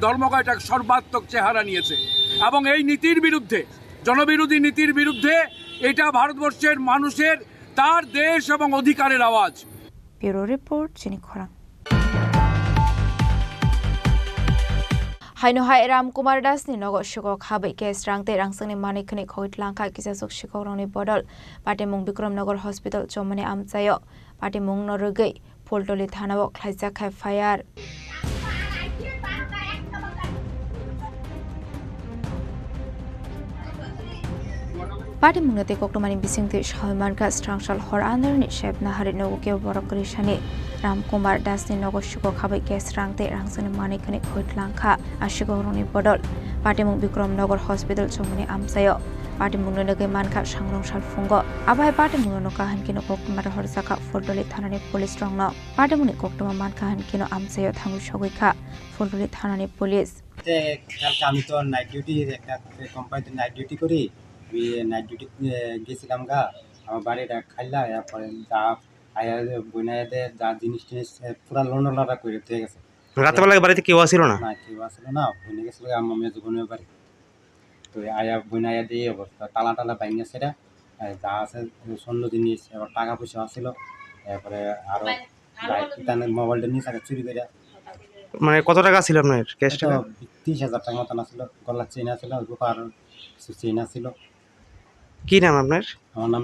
Speaker 24: ধর্মঘট এক সর্বাত্মক চেহারা নিয়েছে এবং এই নীতির বিরুদ্ধে, জনবিরোধী নীতির বিরুদ্ধে, এটা ভারতবর্ষের মানুষের তার দেশ এবং অধিকারের আওয়াজ।
Speaker 5: ব্যুরো রিপোর্ট, চিনি খরাং। Hainohai Ram Kumar Das ni nogo shukok habai ke strangte rangsangni manikni khoit langka kisasuk shukok rongni bodol Patimung Bikramnagar Hospital chomani amchayo Patimung norugei Poltoli thanao khlaijak khai fire Patimung nate koktomani bisingte shaimanka strangshal hor andarni sheb nahari nogo ke borokri shani Ram Kumar Das ni nogo shukok habai ke strangte rangsangni manikni khoit langka ashukok rongni bodol Patimung Bikramnagar Hospital chomani amchayo Patimung noge manka sangrong sal fungo abai Patimung no kahan kino koktomar horsaka Poltoli thanani police rongno Patimung koktoma manka han kino amchayo thangu shogoika Poltoli thanani police
Speaker 14: কালকে আমি তো night duty একটা কোম্পানিতে night duty করি। Night duty গেছিলাম গা, আমার বাড়িটা খাইলা, এরপরে যা আয়া বইনাইতে যা জিনিস টিনিস পুরা লন্ডনটা করে দিয়ে গেছে।
Speaker 9: রাতবেলা বাড়িতে কেউ আসিল না?
Speaker 14: না, কেউ আসিল না, বইনে গেছিল আমার মেজো বোনের বাড়ি। তো আয়া বইনাইয়া দিয়ে অবস্থা তালা টালা বাইনে সেটা যা আছে স্বর্ণ জিনিস, এবার টাকা পয়সা আসছিল, এরপরে আরো মোবাইলটা নিয়ে থাকে চুরি করে।
Speaker 9: মানে কত টাকা ছিল আপনার ক্যাশ টাকা?
Speaker 14: 30,000 টাকা মতন আসছিল, গলার চেন আসছিল, রূপার চেন আসছিল।
Speaker 9: কি নাম আপনার?
Speaker 14: আমার নাম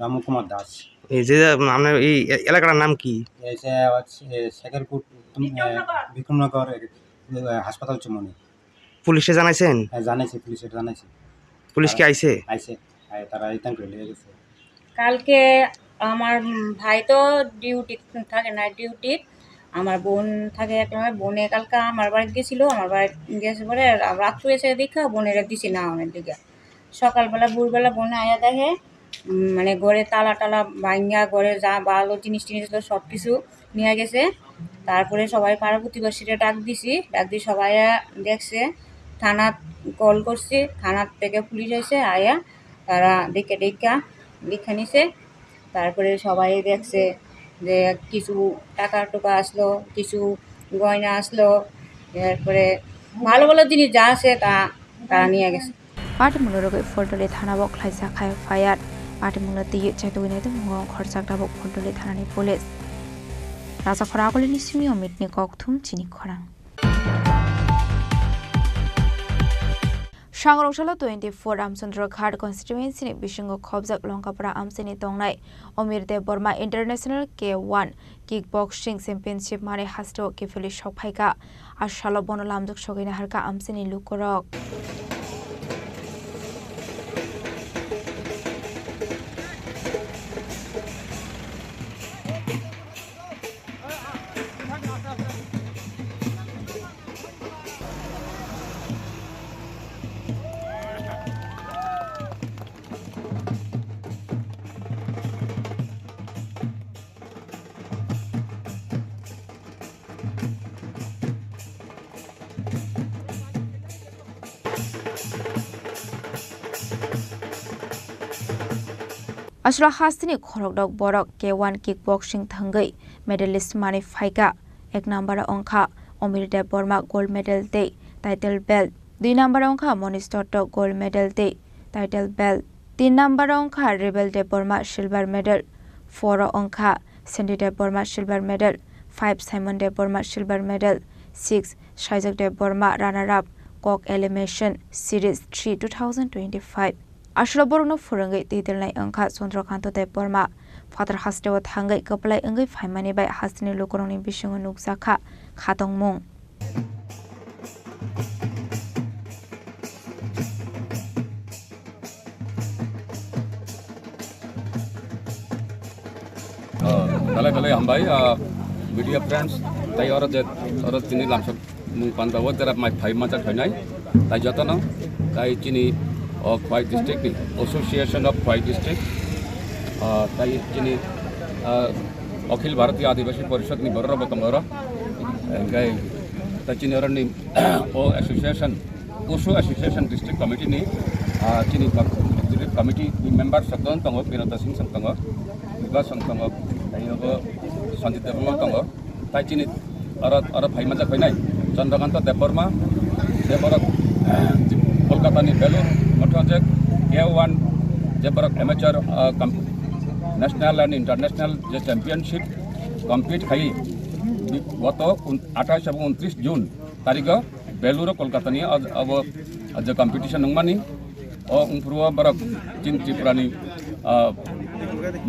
Speaker 14: রামু কুমার দাস।
Speaker 9: এই যে আপনার এই এলাকার নাম কি?
Speaker 14: শেখরপুর বিক্রমনগর হাসপাতাল চুমনি।
Speaker 9: পুলিশে জানাইছেন?
Speaker 14: হ্যাঁ জানাইছি, পুলিশে জানাইছি।
Speaker 9: পুলিশ কি আইছে?
Speaker 14: আইছে, তারা রিটার্ন করে নিয়ে গেছে।
Speaker 6: কালকে আমার ভাই তো ডিউটি থাকে, নাইট ডিউটি। আমার বোন থাকে এক সময়, বোনে কালকে আমার বাড়িতে গেছিলো, আমার বাড়ি গেছে পরে রাত্রে এসে দেখা বোনেরা দিছি না অনেক দিকে। সকালবেলা ভোরবেলা বোনে আয়া দেখে মানে ঘরে তালা টালা ভাঙ্গা, ঘরে যা ভালো জিনিস টিনিস ছিল সব কিছু নিয়ে গেছে। তারপরে সবাই পাড়া প্রতিবেশীরা ডাক দিয়ে সবাই দেখছে। থানা কল করছে, থানার থেকে পুলিশ এসে আয়া তারা লিখে নিছে। তারপরে সবাই দেখছে যে কিছু টাকা টোকা আসলো, কিছু গয়না আসলো, এরপরে ভালো ভালো জিনিস যা আছে তারা নিয়ে গেছে।
Speaker 5: পাটিমুলুরগৈ फलटली थानाबो ख्लायजाखा एफआइआर पाटिमुलु तियो चेतुगिनायदों मुगाव खरजाकदाबो फलटली थानानि पुलिस राजा खरागलिनि सिमियो मिटनि ककथुम चिनि खरां सांग्रंशाला 24 रामचंद्र घाट कन्स्टिट्युएन्सिनि बिसिंग खबजाक लंकापारा आमसिनि तंनाय अमीर देव Barma international K1 kick boxing championship माने हास्टो केफुलि सफायगा आशालो बनो लामजुक सगैना हारका आमसिनि लुकरक Asra hastini khorokdok borok K1 kickboxing thangai medalist mani phaika ek number ongkha Omir Dev Burma gold medal te title belt 2 number ongkha Monish Dotto gold medal te title belt 3 number ongkha Rebel Dev Burma silver medal 4 ongkha Sandy Dev Burma silver medal 5 Simon Dev Burma silver medal 6 Shaijak Dev Burma runner up Kok Elimination Series 3 2025 Ashra borno furangai titilnai angkha Chandrakant Dev Burma Father Hastewa thangai kaplai angai phaimani bai hastini lokorongni bisingo nukjakha khatongmung
Speaker 16: Kala hambai media friends tai ora tini lamsak mung pandawa tera mai phai macha thainai tai jatana tai chini of Khwai District Association of Khwai District tai chini Akhil Bharatiya Adivasi Parishad ni borra batangara engai tai chini ora ni o association Osho Association District Committee ni chini district committee member sakon tango Pinata Singh santango Vikas santango tai obo Sanjit Dev tango tai chini ora phai maja khainai Chandrakant Dev Burma Kolkata ni Belur Motorjek K1 Jabarak amateur national and international championship compete khai গত 28 এবং 29 June তারিখ বেলুর কলকাতা নিয়ে अब যে competition নংমানি ও উনফুরুয়া বরক চিন ত্রিপুরানি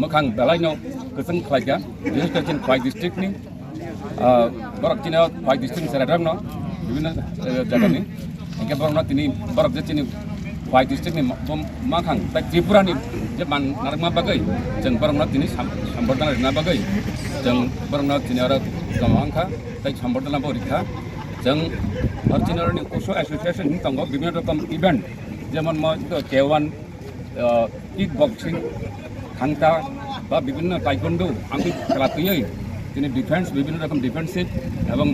Speaker 16: মখাং দালাইনো গসং খাইगा বিশেষ করে চিন খোয়াই ডিস্ট্রিক্ট নি বরক চিন খোয়াই ডিস্ট্রিক্ট সেরাডামনো বিভিন্ন জায়গানি একে বরক তিনি বরক যে চিনি Khwai District ni makhang tai Tripura ni je man narma bagai jeng barangna tini sambardana rina bagai jeng barangna tini ara gamangkha tai sambardana porikha jeng archinara ni Osho Association ni tango bibhinno rokom event jemon mo K1 kick boxing khangta ba bibhinno taekwondo ami khela tuyai tini defense bibhinno rokom defensive ebong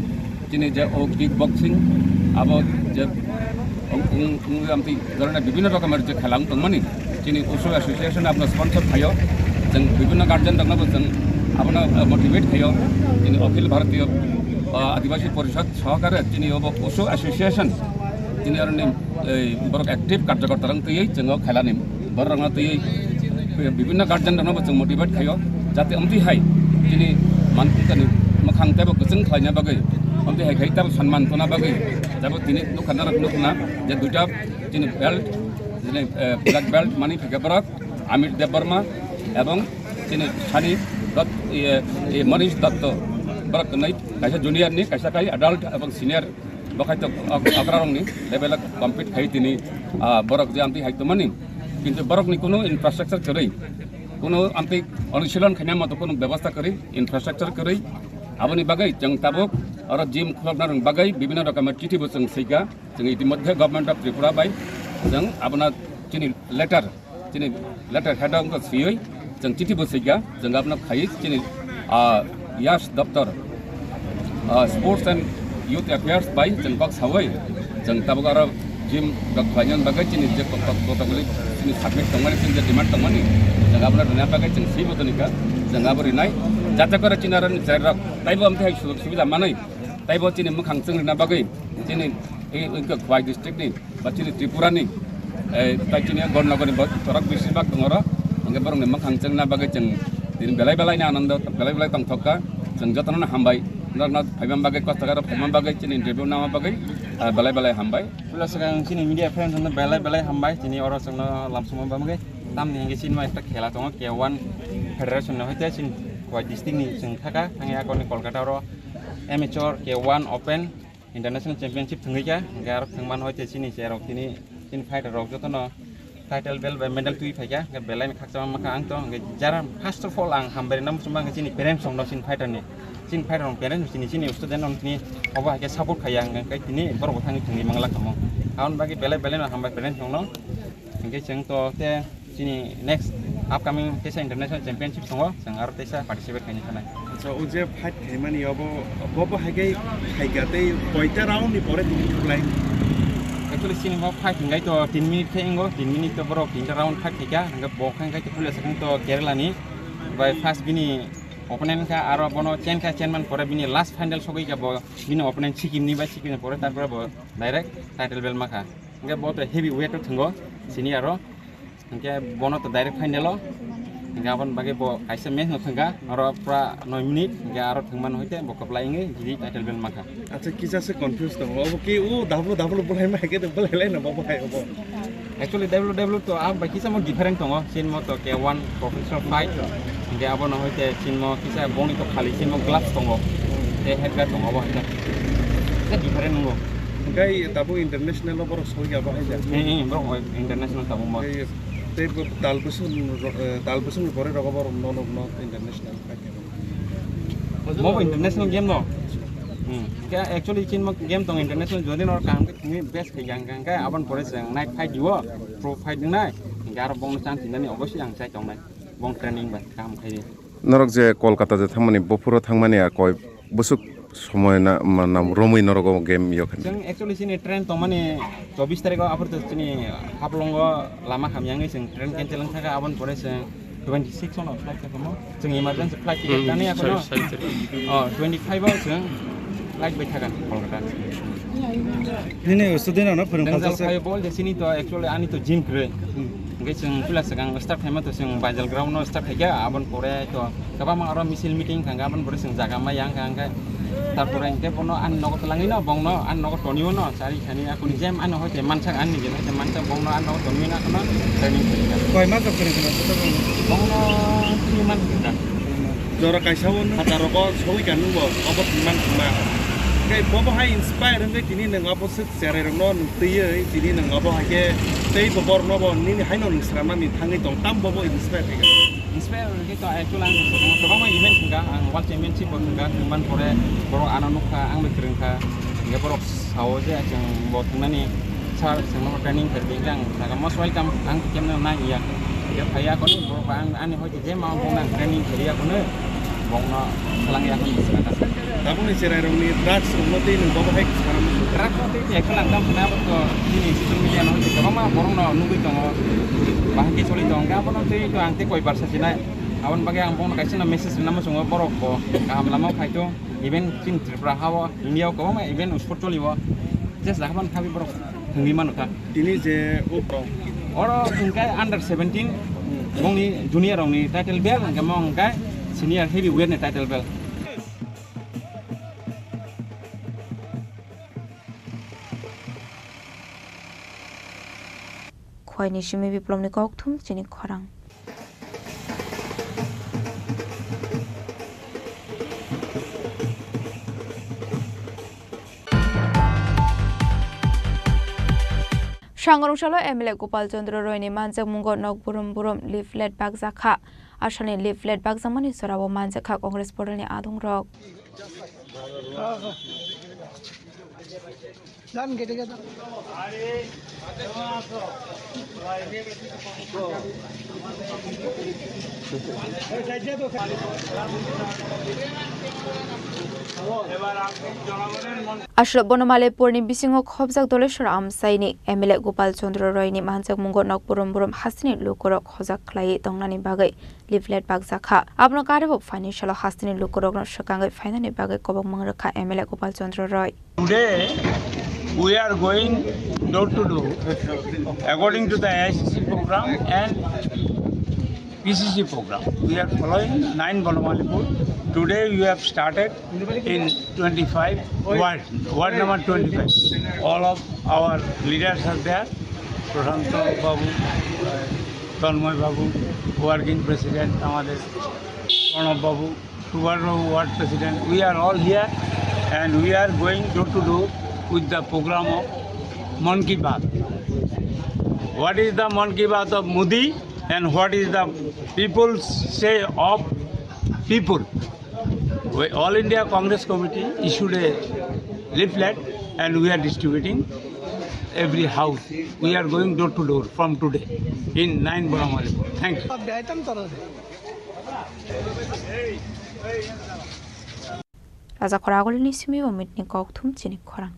Speaker 16: tini je o kick boxing abo je ধরনের বিভিন্ন রকমের যে খেলা তংমানি চিনি Osho association আপনার sponsor খাইও जों বিভিন্ন গার্জেন দংনাবো जों আপনার মোটিভেট খাইও চিনি অখিল ভারতীয় আদিবাসী পরিষদ সহকারে চিনি ওশো অ্যাসোসিয়েশন চিনি আর বড় অ্যাক্টিভ কার্যকর্তা রং তৈরি जों খেলা নিম বড় রং তৈরি বিভিন্ন গার্জেন দংনাবো जों মোটিভেট খাইও যাতে অমতি হাই চিনি মানকুতানি মখাং তেব গসং খাইনা বাগৈ অমতি হাই খাই তাব সম্মান তোনা বাগৈ যাবো তিনি দোকানদার নুকনা যে দুইটা তিনি বেল্ট যিনি ব্ল্যাক বেল্ট মানি ফেকে বরক আমির দেব বর্মা এবং তিনি সানি দত্ত মনীষ দত্ত বরক নাই কাইসা জুনিয়র নি কাইসা কাই অ্যাডাল্ট এবং সিনিয়র বখাইত অগ্রারংনি লেভেল কমপ্লিট খাই তিনি বরক যে আমতি হাইতো মানি কিন্তু বরক নি কোনো ইনফ্রাস্ট্রাকচার চলাই কোনো আন্তরিক অনুশীলন খাইনা মতো কোনো ব্যবস্থা করি ইনফ্রাস্ট্রাকচার করি আবনি বাগै जों ताबुक और जिम खुलबना बागै विभिन्न रोखोम चिठि जों सैगा जों इतिमध्ये गभर्नमेंट ऑफ त्रिपुरा बाय जों आबना चिनि लेटर हेड ऑफ सियै जों चिठि सैगा जों आबना खाइ चिनि यास दफ्तर sports and youth affairs by जों बक सावै जों ताबुक और जिम डक खायन बागै चिनि जे कतगलि चिनि सबमिट दंमानि चिनि डिमांड दंमानि जों आबना रना बागै जों सै बतनिका जों आबरि नाय जाता करे चिनारन जायराक ताइबो आमथाय सुबिदा मानै ताइबो चिनि मोखां जोंना बागै चिनि ए खवाइ डिस्ट्रिक्ट नि बा चिनि त्रिपुरा नि ताइ चिनि गणनगरनि तरक बेसिबाग दङ र अंगे बरंनि मोखां जोंना बागै जों दिन बेलाय आनन्द बेलाय तंथका जों जतननो हामबाय नरना फाइबाम बागै कस्तकार फाइबाम बागै चिनि रिभिउ नामा बागै बेलाय हामबाय
Speaker 4: प्लस चिनि मिडिया फ्रेन्ड जों बेलाय हामबाय चिनि अर जोंनो लामसुमा बागै तामनि हेंगे चिनि एकटा खेला दङ के1 फेडारेशन न हयते चिनि खवाइ डिस्ट्रिक्ट नि जों थाका थाङै आकनि कलकाता र amateur K1 open international championship थंगैका गार थंमान हयते चिनि जेराव चिनि फाइटर रक जतन टाइटल बेल बा मेडल तुइ फाइका बेलाय खाकसामा माखा आं तो जारा फर्स्ट अफ ऑल आं हामबाय नाम सुमा चिनि पेरेंट्स संनो चिनि फाइटर नि चिनि फाइटर पेरेंट्स चिनि स्टुडेन्ट नि अबा हाके सपोर्ट खाया आं कै चिनि बरगो थाङि थंगि मंगला खामो आउन बागि बेलाय न हामबाय पेरेंट्स संनो इंगे जों तो ते चिनि नेक्स्ट अपकमिंग तेसा इंटरनेशनल चैंपियनशिप संगो जों आरो तेसा पार्टिसिपेट खायनि थानाय
Speaker 8: so uje fight khaimani obo hagai haigate koita round ni pore tini play
Speaker 4: actually sini mo fight ngai to 3 minute khaingo 3 minute to boro 3 round fight khika nga bo khangai to pula sakang to Kerala ni by first bini opponent ka aro bono chen man pore bini last final sogai ka bo bini opponent sikim ni by sikim pore tar pore bo direct title belt makha nga bo to heavy weight to thango sini aro nga bono to direct final lo गाबन बागे बो आइसे match न थंगा और पूरा 9 minute गा आरो थंगमान होइते बो कपलाइंगे जिदि टाइटल बेल माखा
Speaker 8: अच्छा किसा से कंफ्यूज दङ अब कि ओ दाबलो बोलाय माके तो बोलायलाय न बाबो हाय अब
Speaker 4: एक्चुअली डब्ल्यू तो अब बाकी सब डिफरेंट दङ सिन म तो के1 प्रोफेशनल फाइट गा आबो न होइते सिन म किसा बोंनि तो खाली सिन म ग्लाभ्स दङ ते हेडगा दङ अब हाय ते डिफरेंट दङ
Speaker 8: गाय दाबो इंटरनेशनल बर सय गाबो हाय जा
Speaker 4: ब्रो इंटरनेशनल दाबो म
Speaker 8: talbusung pore rogobar no international
Speaker 4: mo international game no ka actually chin mo game tong international jodin or kam ni best khayang ka aban pore sang night fight diwo pro fight ding nai gar bong chance ni obviously ang chai tong nai bong training ba kam khai
Speaker 17: norok je kolkata je thangmani bopuro thangmani a koi busuk সময় না নাম রমই নরক game ইয়খান
Speaker 4: जों actually सिनि train तो माने 24 तारिख offer तो सिनि हाबलंग लामा खामयांगै जों ट्रेन कैंसिल थाका आबन परे जों 26 on फ्लाइट खामो जों इमारजेंसी फ्लाइट टिकेट दानि आखनो 25 आव जों फ्लाइट बाय थागोन कलकाता
Speaker 8: दिनै स्टुडेन्ट न फोरोंफाजासे
Speaker 4: फाय बल जे सिनि तो एक्चुअली आनि तो जिम क्रे गे जों प्लास गां स्टार्ट टाइम तो जों बाइजल ग्राउन्ड न स्टार्ट थाइगा आबन परे तो कबा मा आरो मिसिल मिटिं थांगा आबन परे जों जागा मा yang का तारपरे इंके बनो आन नगत लांगिनो बंगनो आन नगत टनियो न सारि खानि आकुनि जेम आन होते मानसा आननि गेन होते मानसा बंगनो आन नगत टनिना खनो ट्रेनिं करिका
Speaker 8: कय मा जब करिना
Speaker 4: बंगनो 3 मान किता
Speaker 8: जरा काइसावन हाजारो को सबै गानुबो अब 3 मान मा gai bobo hai inspire ngai tini nang abo sit sere rong no ntiye tini nang abo hake tei bobor no bo ni hai no nisrama ni thangi tong tam bobo inspire
Speaker 4: ngai to actually ang to ma event nga ang world championship bo nga man pore boro ananukha ang mikrengkha ngai boro sawo je ang bo tungani sar sangno training kerjang naga most welcome ang kemna na iya ya phaya ko ni boro ang ani hoje je ma bong nang training kerja ko ne bong no salangi akon bisata
Speaker 8: tapos ni cerai rong ni drugs no tin bobo hai sekarang
Speaker 4: drugs no tin ya kelang kam na bo ini social media no je kama borong no nunggu to bahagi soli to nga bono te to angte koi barsa sina awan bagi ang bong kaisina message nama sungo borok bo kam lama khaito event chin tripura hawa india ko ma event sport cholibo just lahman khabi borok thungi manuka
Speaker 8: ini je upro
Speaker 4: oro ingkai under 17 bongni junior ongni title belt angka mong kai senior heavyweight ni title belt
Speaker 5: খয়নি Simi বিপ্লবনি ককথুম চিনি খরাং সাংগরংশাল MLA Gopal চন্দ্র রয়নি মানজাক মুঙ্গ knock বুরুম বুরুম leaflet বাগজাখা Ashani leaflet bagzamani sorabo manjaka Congress Portani Adung Rock. Ashok Bonomale Purni Bisingo Khobjak Doleshwar Amsaini MLA Gopal Chandra Roy ni Manjak Mungo Nokpurum Burum Hasini Lukorok Khojak Klai Dongnani Bagai leaflet Bagzakha Abno Karebo Financial Hasini Lukorok no Shakangai Finani Bagai Kobok Mangrakha MLA Gopal Chandra Roy.
Speaker 1: Today we are going door to door according to the ICC program and PCC program. We are following 9 Bonomalipur. Today we have started in 25 ward number 25. All of our leaders are there. Prashanto Babu, Tanmoy Babu, working president, Amadesh, Pranab Babu, ward president. We are all here and we are going door to door with the program of Mann Ki Baat. What is the Mann Ki Baat of Modi and what is the people's say of people? All India Congress Committee issued a leaflet and we are distributing every house. We are going door to door from today in 9 Bonomalipur. Thank you.
Speaker 5: Raja Khoragol ni simi wa mitni kokthum Chini Khorang.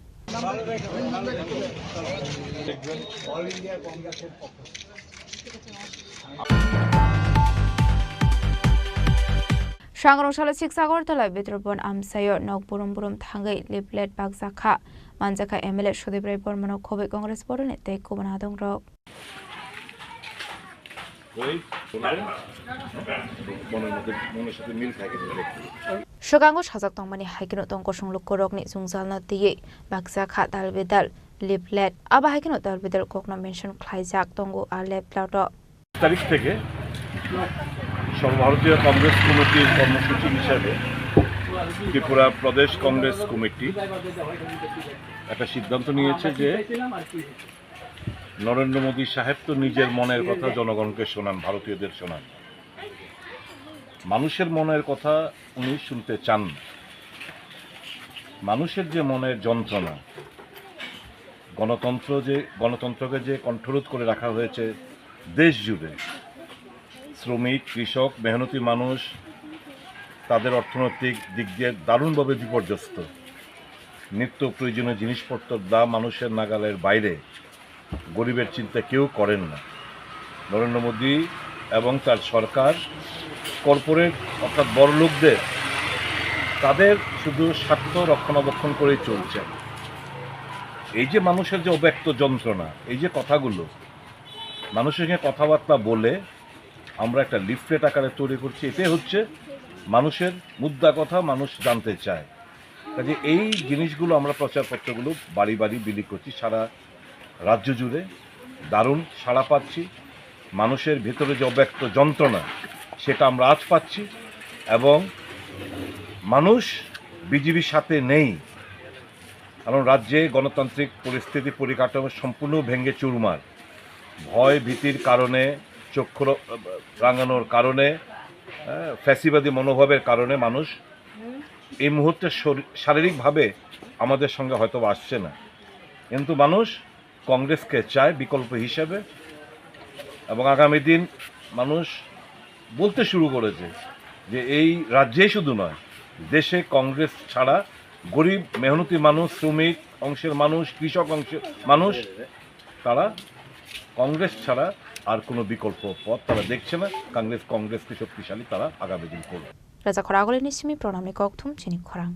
Speaker 5: Shangrong Shala Siksagor Tala Bitrobon Amsayo Nok Burum Burum Tangai leaflet Bagzakha Manjaka MLA Shodibray Bormano Kobe Congress Boron at Take Kobanadong Rock. Shogango Shazak Tongmani Hikino Tonkoshung Lukorokni Zungzalna Tie Bagzakha Dalbedal leaflet Aba Hikino Dalbedal Kokno mention Klaizak Tongo Arle Plato.
Speaker 13: তারিখ থেকে সর্বভারতীয় কংগ্রেস কমিটির কর্মসূচি হিসাবে ত্রিপুরা প্রদেশ Congress committee একটা সিদ্ধান্ত নিয়েছে যে নরেন্দ্র মোদী সাহেব তো নিজের মনের কথা জনগণকে শোনান, ভারতীয়দের শোনান। মানুষের মনের কথা উনি শুনতে চান না। মানুষের যে মনের যন্ত্রণা, গণতন্ত্রকে যে কণ্ঠরোধ করে রাখা হয়েছে দেশ জুড়ে, শ্রমিক, কৃষক, মেহনতি মানুষ তাদের অর্থনৈতিক দিক দিয়ে দারুণভাবে বিপর্যস্ত। নিত্য প্রয়োজনীয় জিনিসপত্রের দাম মানুষের নাগালের বাইরে, গরিবের চিন্তা কেউ করেন না। নরেন্দ্র মোদী এবং তার সরকার কর্পোরেট অর্থাৎ বড়লোকদের তাদের শুধু স্বার্থ রক্ষণাবেক্ষণ করেই চলছে। এই যে মানুষের যে অব্যক্ত যন্ত্রণা, এই যে কথাগুলো মানুষের সঙ্গে কথাবার্তা বলে আমরা একটা লিফলেট আকারে তৈরি করছি, এটাই হচ্ছে মানুষের মুদ্রা কথা মানুষ জানতে চায়। কাজে এই জিনিসগুলো আমরা প্রচারপত্রগুলো বাড়ি বাড়ি বিলি করছি সারা রাজ্য জুড়ে, দারুণ সাড়া পাচ্ছি। মানুষের ভেতরে যে অব্যক্ত যন্ত্রণা সেটা আমরা আজ পাচ্ছি এবং মানুষ বিজেপির সাথে নেই, কারণ রাজ্যে গণতান্ত্রিক পরিস্থিতি পরিকাঠামো সম্পূর্ণ ভেঙে চুরমার। ভয় ভীতির কারণে, চক্ষু রাঙানোর কারণে, ফ্যাসিবাদী মনোভাবের কারণে মানুষ এই মুহূর্তে শারীরিকভাবে আমাদের সঙ্গে হয়তো আসছে না, কিন্তু মানুষ কংগ্রেসকে চায় বিকল্প হিসেবে। এবং আগামী দিন মানুষ বলতে শুরু করেছে যে এই রাজ্যেই শুধু নয়, দেশে কংগ্রেস ছাড়া গরিব মেহনতি মানুষ, শ্রমিক অংশের মানুষ, কৃষক অংশের মানুষ, তারা কংগ্রেস ছাড়া আর কোনো বিকল্প পথ তারা দেখছে না। কংগ্রেসকে শক্তিশালী তারা আগামী দিন করবে।
Speaker 5: রাজা খরাগলের নিসিমি প্রণামী ককথুম চিনি খরাং।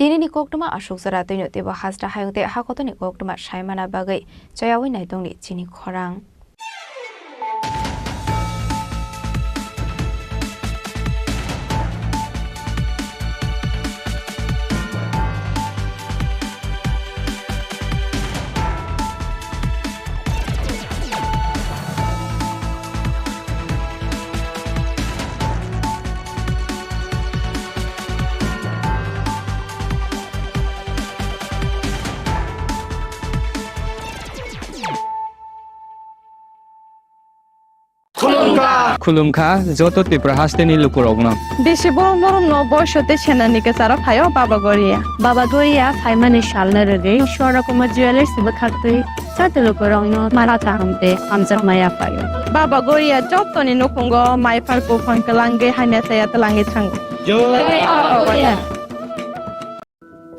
Speaker 5: Dini ni koktuma ashok zara tino tiba hasra hayungte hakoto ni koktuma shaimana bagai chayawi naitong ni Chini Khorang.
Speaker 2: खुलुमखा जत त्रिपुरा हास्टेनि लुकुरगनो
Speaker 10: बेसे बरम बरम न बयसते सेनानिके सारा फायो बाबा गोरिया फाइमानि शालना रगे शोरा कुमा ज्वेलर्स बखाते साते लुकुरगनो माराता हमते हमजा माया फायो बाबा गोरिया जतनि नखंगो माइफारको फंकलांगे हाने साया तलाहे थांगो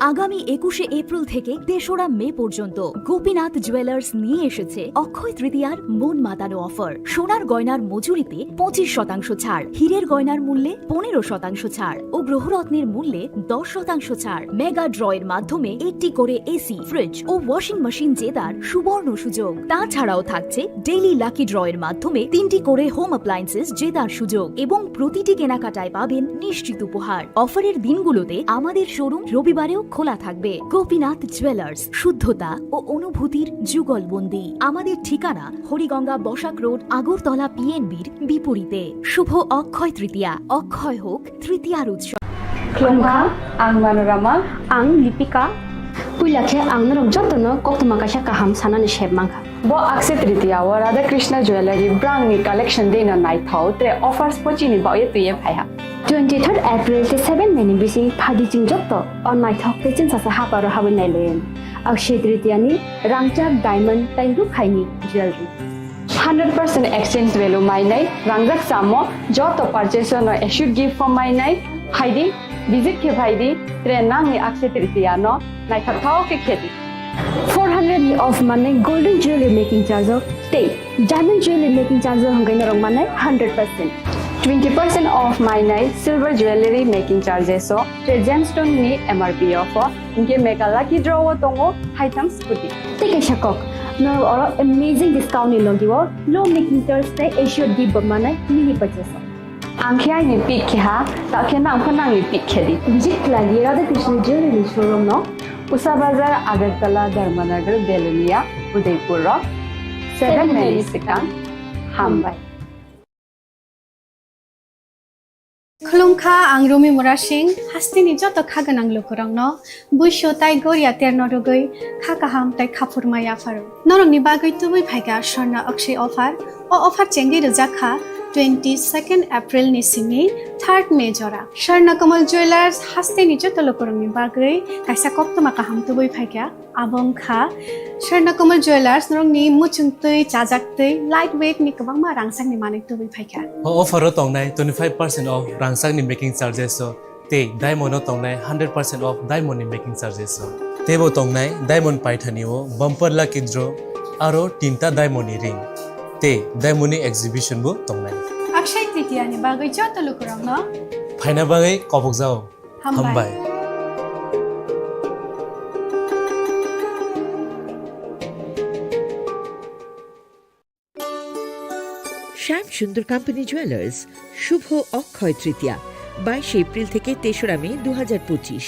Speaker 11: আগামী 21শে এপ্রিল থেকে ৩রা মে পর্যন্ত গোপীনাথ জুয়েলার্স নিয়ে এসেছে অক্ষয় তৃতীয়ার মন মাতানো অফার। সোনার গয়নার মজুরিতে 25% ছাড়, হীরের গয়নার মূল্যে 15% ছাড় ও গ্রহরত্নের মূল্যে 10% ছাড়। মেগা ড্রয়ের মাধ্যমে একটি করে এসি, ফ্রিজ ও ওয়াশিং মেশিন জেতার সুবর্ণ সুযোগ। তাছাড়াও থাকছে ডেইলি লাকি ড্রয়ের মাধ্যমে 3টি করে হোম অ্যাপ্লায়েন্সেস জেতার সুযোগ এবং প্রতিটি কেনাকাটায় পাবেন নিশ্চিত উপহার। অফারের দিনগুলোতে আমাদের শোরুম রবিবারেও খোলা থাকবে। গোপীনাথ জুয়েলার্স, শুদ্ধতা ও অনুভূতির যুগলবন্দি। আমাদের ঠিকানা হরিগঙ্গা বসাক রোড, আগরতলা পিএনবির বিপরীতে। শুভ অক্ষয় তৃতীয়া, অক্ষয় হোক তৃতীয়ার উৎসব।
Speaker 10: खुलुमखा आं मनोरमा आं लिपिका पुइलाखे आं नरम जतनो कक्तमा कासा काहाम सानानि शेबमांखा बो अक्षय तृतीया व राधा कृष्ण ज्वेलरी ब्रांडनि कलेक्शन देनो नाइथाव त्रे ऑफर्स पचिनि बाये तुये फाया 23 एप्रिल से 7 मे नि बिसि फादि चिं जत्तो अन नाइथाव पेचिन सासा हापारो हाबन नाइलेन अक्षय तृतीयानि रांगचाक डायमंड ताइरु खाइनि ज्वेलरी 100% एक्सचेंज वैल्यू माइनाय रांगजाक सामो जतो परचेस नो एशु गिफ्ट फॉर माइनाय हाइदि विजिट के भाईदी त्रे नांगनि अक्षय तृतीया नो नाइथाव के खेती 400 ऑफ माने गोल्डन ज्वेलरी मेकिंग चार्ज ते डायमंड ज्वेलरी मेकिंग चार्ज हंगै नरंग माने 100% 20% ऑफ माइनाय सिल्वर ज्वेलरी मेकिंग चार्जेस त्रे जेमस्टोन नि एमआरपी ऑफ इनके मेगा लकी ड्रॉ तंगो हाइथम स्कूटी तेके शकक नो और अमेजिंग डिस्काउंट नि लगिवो लो मेकिंग चार्ज ते एशियो गिफ्ट माने मिनी परचेस आंखिया नि पिक खा ताखे नाम खनांग पिक खेदी विजिट लागि राधा कृष्ण ज्वेलरी शोरूम नो उषा बाजार आगरतला धर्मनगर बेलनिया उदयपुर 7 मेरी सिकां हामबाय
Speaker 18: खुलुमखा आं रमि मुरा सिंह हास्तिनि जत खागोनां लोकरंनो बुइसो ताइ गोरिया तेरनरगै खाकाहाम ताइ खाफुरमाया फारो नरंनि बागै तुबै फाइगा स्वर्ण अक्षय ऑफर ओ ऑफर चेंगि रजाखा 22 एप्रिल नि सिमी 3 मे जरा स्वर्ण कमल ज्वेलर्स हास्तिनि जत लोकरंनि बागै काइसा कप्तमा काहाम तुबै फाइगा आबंखा स्वर्ण कमल ज्वेलर्स नरंनि मुचुंतै चाजाक्तै लाइट वेट नि गोबांमा रांसांनि माने तुबै फाइगा
Speaker 19: ऑफर तंनाय 25% ऑफ रांसांनि मेकिंग चार्जेस ते डायमंड तंनाय 100% ऑफ डायमंड नि मेकिंग चार्जेस तेबो तंनाय डायमंड पाइथानिओ बम्पर लकी ड्र आरो 3टा डायमंड नि रिंग ते डायमंड नि एग्जिबिशन बो तंनाय
Speaker 18: अक्षय तृतीया नि बागै जत लोकरंनो
Speaker 19: फाइना बागै कबक जाओ हामबाय
Speaker 25: শ্যাম সুন্দর কোম্পানি জুয়েলার্স শুভ অক্ষয় তৃতীয়া 22 এপ্রিল থেকে 3রা মে 2025।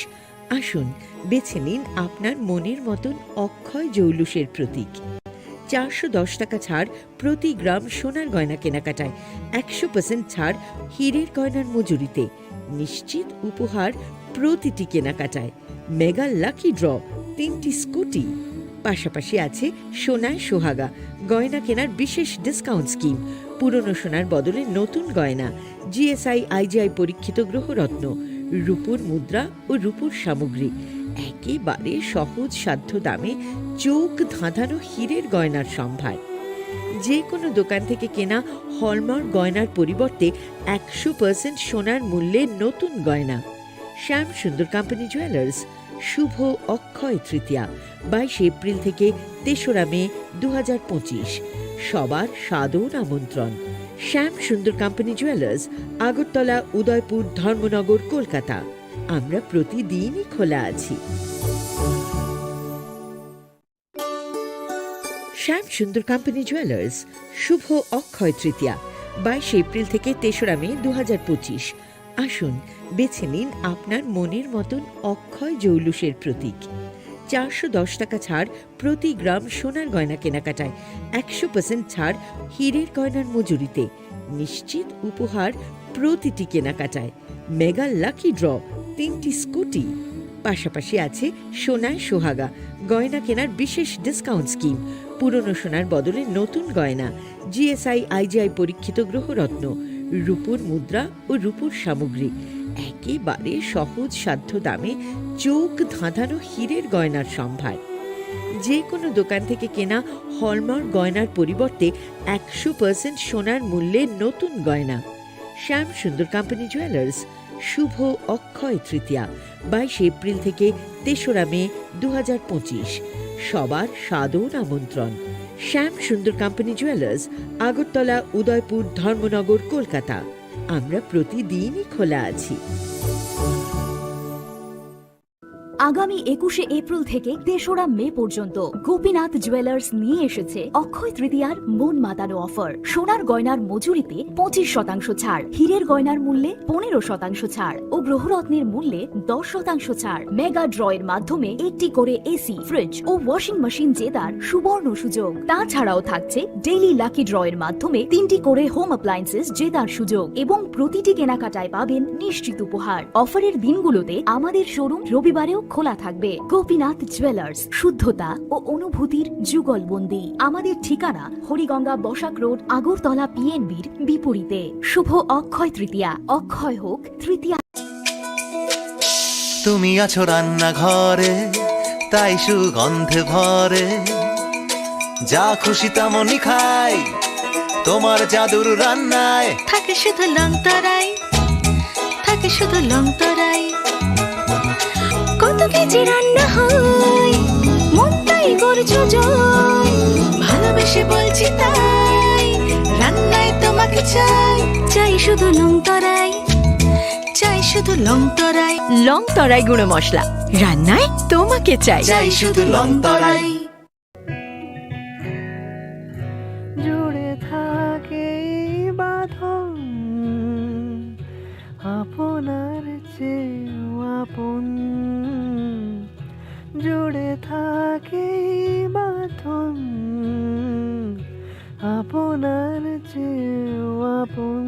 Speaker 25: আসুন বেছে নিন আপনার মনের মতন অক্ষয় জৌলুসের প্রতীক। 410 টাকা ছাড় প্রতি গ্রাম সোনার গয়না কেনাকাটায়, 100% ছাড় হীরের গয়নার মজুরিতে, নিশ্চিত উপহার প্রতিটি কেনাকাটায়, মেগা লাকি ড্র 3টি স্কুটি। পাশাপাশি আছে সোনায় সোহাগা গয়না কেনার বিশেষ ডিসকাউন্ট স্কিম, পুরনো সোনার বদলে নতুন গয়না, জিএসআই আইজিআই পরীক্ষিত গ্রহরত্ন, রূপোর মুদ্রা ও রূপোর সামগ্রী, একেবারে সহজ সাধ্য দামে চোখ ধাঁধানো হীরের গয়নার সম্ভার। যে কোনো দোকান থেকে কেনা হলমার্ক গয়নার পরিবর্তে 100% সোনার মূল্যে নতুন গয়না। শ্যাম সুন্দর কোম্পানি জুয়েলার্স শুভ অক্ষয় তৃতীয়া 22 এপ্রিল থেকে 3রা মে 2025। সবার সাদর আমন্ত্রণ। শ্যাম সুন্দর কোম্পানি জুয়েলার্স, আগরতলা, উদয়পুর, ধর্মনগর, কলকাতা। আমরা প্রতিদিনই খোলা আছি। শ্যাম সুন্দর কোম্পানি জুয়েলার্স শুভ অক্ষয় তৃতীয়া 22 এপ্রিল থেকে 3রা মে 2025। আসুন বেছে নিন আপনার মনের মতন অক্ষয় জৌলুসের প্রতীক। 410 টাকা ছাড় প্রতি গ্রাম সোনার গয়না কেনাকাটায়, 100% ছাড় হীরের গয়নার মজুরিতে, নিশ্চিত উপহার প্রতিটি কেনাকাটায়, মেগা লাকি ড্র 3টি স্কুটি। পাশাপাশি আছে সোনায় সোহাগা গয়না কেনার বিশেষ ডিসকাউন্ট স্কিম, পুরনো সোনার বদলে নতুন গয়না, জিএসআই আইজিআই পরীক্ষিত গ্রহরত্ন, রূপোর মুদ্রা ও রূপোর সামগ্রী, একেবারে সহজ সাধ্য দামে চোখ ধাঁধানো হীরের গয়নার সম্ভার। যে কোনো দোকান থেকে কেনা হলমার্ক গয়নার পরিবর্তে 100% সোনার মূল্যে নতুন গয়না। শ্যাম সুন্দর কোম্পানি জুয়েলার্স, শুভ অক্ষয় তৃতীয়া 22 এপ্রিল থেকে 3রা মে 2025। সবার সাদর আমন্ত্রণ। শ্যাম সুন্দর কোম্পানি জুয়েলার্স, আগরতলা, উদয়পুর, ধর্মনগর, কলকাতা। আমরা প্রতিদিনই খোলা আছি।
Speaker 11: আগামী 21শে এপ্রিল থেকে 3রা মে পর্যন্ত গোপীনাথ জুয়েলার্স নিয়ে এসেছে অক্ষয় তৃতীয়ার মন মাতানো অফার। সোনার গয়নার মজুরিতে 25% ছাড়, হীরের গয়নার মূল্যে 15% ছাড় ও গ্রহরত্নের মূল্যে 10% ছাড়। মেগা ড্রয়ের মাধ্যমে একটি করে এসি, ফ্রিজ ও ওয়াশিং মেশিন জেতার সুবর্ণ সুযোগ। তাছাড়াও থাকছে ডেইলি লাকি ড্রয়ের মাধ্যমে 3টি করে হোম অ্যাপ্লায়েন্সেস জেতার সুযোগ এবং প্রতিটি কেনাকাটায় পাবেন নিশ্চিত উপহার। অফারের দিনগুলোতে আমাদের শোরুম রবিবারেও খোলা থাকবে। গোপীনাথ জুয়েলার্স, শুদ্ধতা ও অনুভূতির যুগলবন্দি। আমাদের ঠিকানা হরিগঙ্গা বসাক রোড, আগরতলা পিএনবির বিপরীতে। শুভ অক্ষয় তৃতীয়া, অক্ষয় হোক তৃতীয়া।
Speaker 3: তুমি আছো রান্নাঘরে, তাই সুগন্ধে ভরে, যা খুশি তেমনই খাই তোমার জাদুর রান্নায়।
Speaker 12: থাকে শুধু লং তরাই, থাকে শুধু লং তরাই, কত কেজি রান্না হয় মনটাই করছো জয়। ভালোবেসে বলছি তাই, রান্নায় তোমাকে চাই, চাই শুধু লং তরাই, চাই শুধু লং তরাই। লং তরাই গুঁড়ো মশলা, রান্নায় তোমাকে চাই, চাই শুধু লং তরাই।
Speaker 21: জুড়ে থাকে বাঁধন আপনার চেয়েও আপন, জুড়ে থাকে বাঁধন আপনার চেয়েও আপন,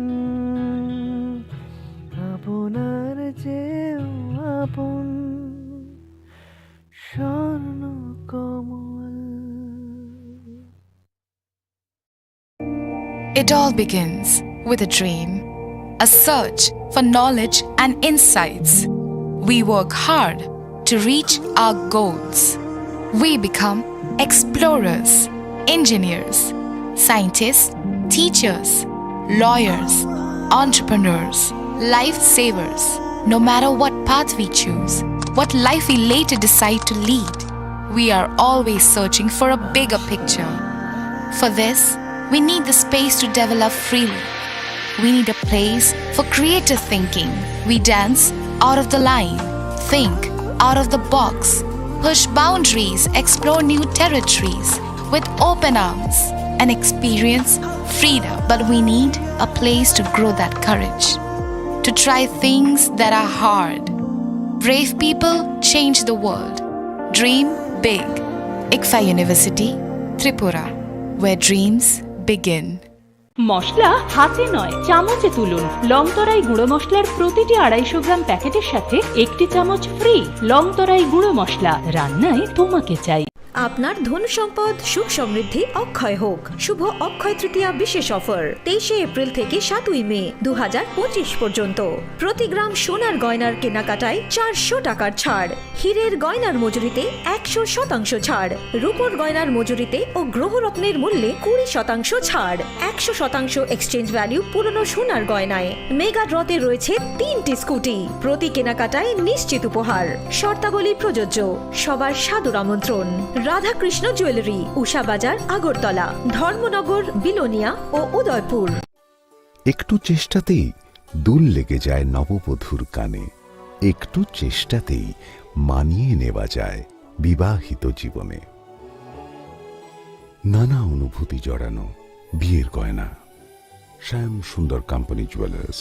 Speaker 21: আপনার চেয়েও আপন স্বর্ণ কমল।
Speaker 22: It all begins with a dream, a search for knowledge and insights. We work hard to reach our goals. We become explorers, engineers, scientists, teachers, lawyers, entrepreneurs, lifesavers. No matter what path we choose, what life we later decide to lead, we are always searching for a bigger picture. For this, we need the space to develop freely. We need a place for creative thinking. We dance out of the line, think out of the box, push boundaries, explore new territories with open arms and experience freedom. But we need a place to grow that courage, to try things that are hard. Brave people change the world. Dream big. ICFA University, Tripura, where dreams begin.
Speaker 23: মশলা হাতে নয় চামচে তুলুন। লংতরাই গুঁড়ো মশলার প্রতিটি 250 গ্রাম প্যাকেটের সাথে 1টি চামচ ফ্রি। লংতরাই গুঁড়ো মশলা, রান্নায় তোমাকে চাই।
Speaker 11: আপনার ধন সম্পদ সুখ সমৃদ্ধি অক্ষয় হোক। শুভ অক্ষয় তৃতীয়া বিশেষ অফার 23শে এপ্রিল থেকে 7ই মে 2025 পর্যন্ত। প্রতি গ্রাম সোনার গয়নার কেনাকাটায় 400 টাকার ছাড়, হীরের গয়নার মজুরিতে 100% ছাড়, রূপোর গয়নার মজুরিতে ও গ্রহরত্নের মূল্যে 20% ছাড়, 100% এক্সচেঞ্জ ভ্যালু পুরনো সোনার গয়নায়। মেগা ড্রতে রয়েছে 3টি স্কুটি, প্রতি কেনাকাটায় নিশ্চিত উপহার। শর্তাবলী প্রযোজ্য। সবার সাদর আমন্ত্রণ। রাধাকৃষ্ণ জুয়েলারি, উষা বাজার, আগরতলা, ধর্মনগর, বিলোনিয়া ও উদয়পুর।
Speaker 26: একটু চেষ্টাতেই দুল লেগে যায় নববধূর কানে, একটু চেষ্টাতেই মানিয়ে নেওয়া যায় বিবাহিত জীবনে। নানা অনুভূতি জড়ানো বিয়ের গয়না। শ্যাম Sundar company jewellers.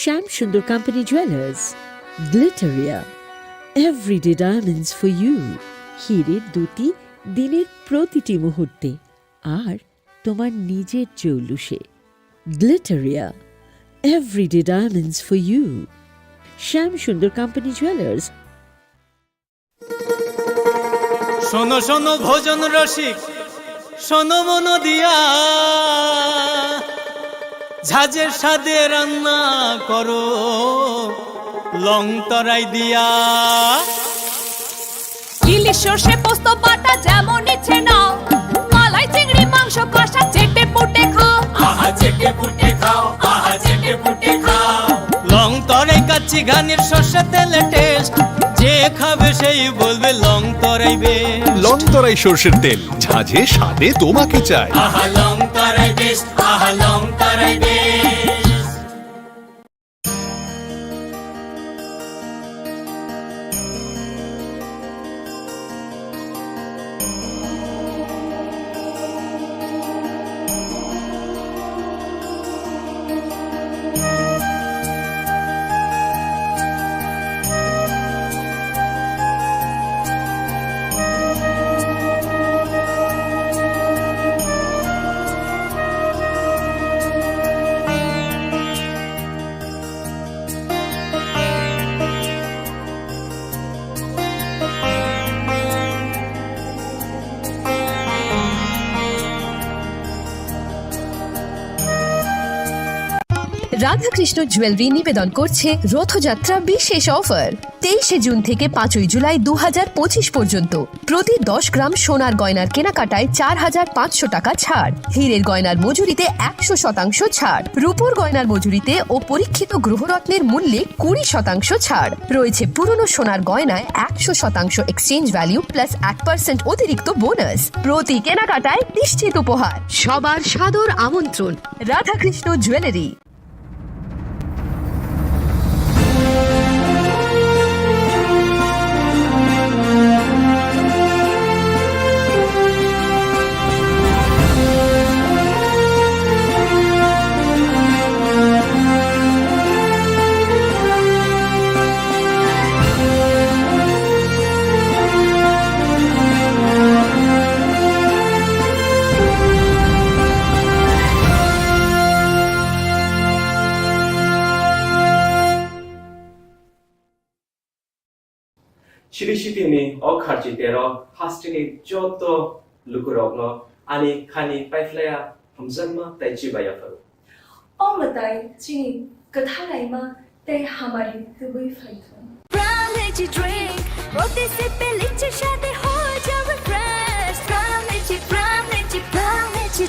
Speaker 25: Shyam Sundar company jewellers, Glitteria, everyday diamonds for you. হীরের দুটি দিনের প্রতিটি মুহূর্তে আর তোমার নিজের জৌলুসে। Glitteria, everyday diamonds for you. Shyam Sundar company jewellers.
Speaker 7: শোনো শোনো ভোজন রসিক শোনো মন দিয়া ঝাঁঝের স্বাদে রান্না করো লং তরাই দিয়া
Speaker 11: ইলিশ সর্ষে পোস্ত বাটা যেমন ইচ্ছে নাও মালাই চিংড়ি মাংস কষা চেটে পুটে খাও
Speaker 7: আহা চেটে পুটে খাও আহা চেটে পুটে খাও লং তরাই কাচ্চি ঘানির সর্ষে তেলে টেস্ট যে খাবে সেই বলবে লং তরাই বেশ
Speaker 9: লং তরাই সর্ষের তেল ঝাঁঝে স্বাদে তোমাকে চাই
Speaker 7: আহা লং তরাই বেস্ট আহা লং তরাই বেস্ট
Speaker 14: রাধাকৃষ্ণ জুয়েলারি নিবেদন করছে রথযাত্রা বিশেষ অফার 23 জুন থেকে 5 জুলাই 2025 পর্যন্ত প্রতি 10 গ্রাম সোনার গয়নার কেনাকাটায় 4,500 টাকা ছাড়, হীরের গয়নার মজুরিতে 100% ছাড়, রূপোর গয়নার মজুরিতে ও পরীক্ষিত গ্রহরত্নের মূল্যে 20% ছাড় রয়েছে। পুরনো সোনার গয়নায় 100% এক্সচেঞ্জ ভ্যালু প্লাস 1% অতিরিক্ত বোনাস। প্রতি কেনাকাটায় নিশ্চিত উপহার। সবার সাদর আমন্ত্রণ Radhakrishna jewellery.
Speaker 15: 시리시디니 어카지대로 하스티니 쪼또 루크럭노 아니 카니 파이플레야 함산마 따이치바야파로
Speaker 20: 어머다이 지니 그타라이마 때 하마리 그의 파이톤
Speaker 12: Brown energy drink रोटी से पहले चशाते हो जब fresh Brown energy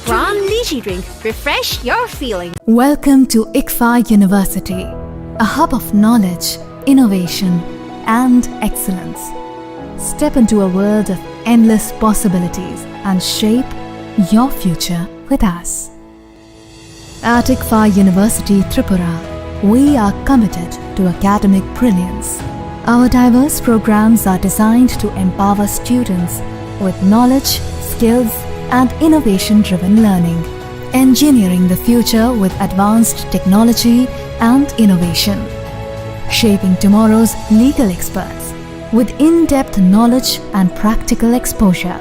Speaker 11: Brown Lychee drink. Refresh your feeling.
Speaker 24: Welcome to ICFA University, a hub of knowledge, innovation, and excellence. Step into a world of endless possibilities and shape your future with us. At ICFA University, Tripura, we are committed to academic brilliance. Our diverse programs are designed to empower students with knowledge, skills, and innovation-driven learning, engineering the future with advanced technology and innovation, shaping tomorrow's legal experts with in-depth knowledge and practical exposure,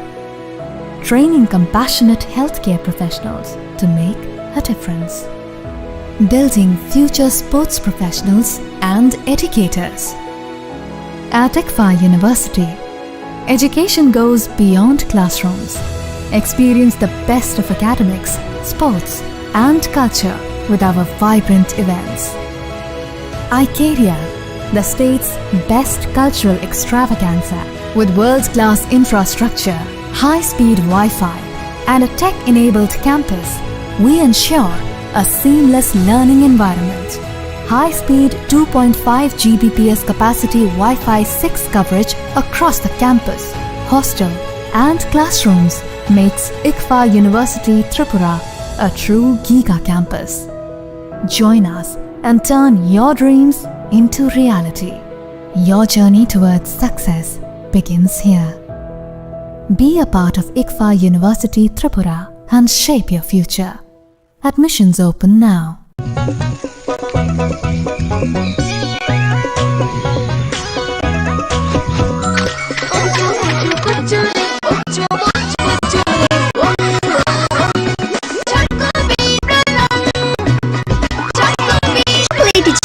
Speaker 24: training compassionate healthcare professionals to make a difference, building future sports professionals and educators. At ICFA University, education goes beyond classrooms. Experience the best of academics, sports, and culture with our vibrant events. Icaria, the state's best cultural extravaganza, with world-class infrastructure, high-speed Wi-Fi, and a tech-enabled campus, we ensure a seamless learning environment. High-speed 2.5 Gbps capacity Wi-Fi 6 coverage across the campus, hostel, and classrooms makes ICFA University Tripura a true Giga campus. Join us and turn your dreams into reality. Your journey towards success begins here. Be a part of ICFA University Tripura and shape your future. Admissions open now.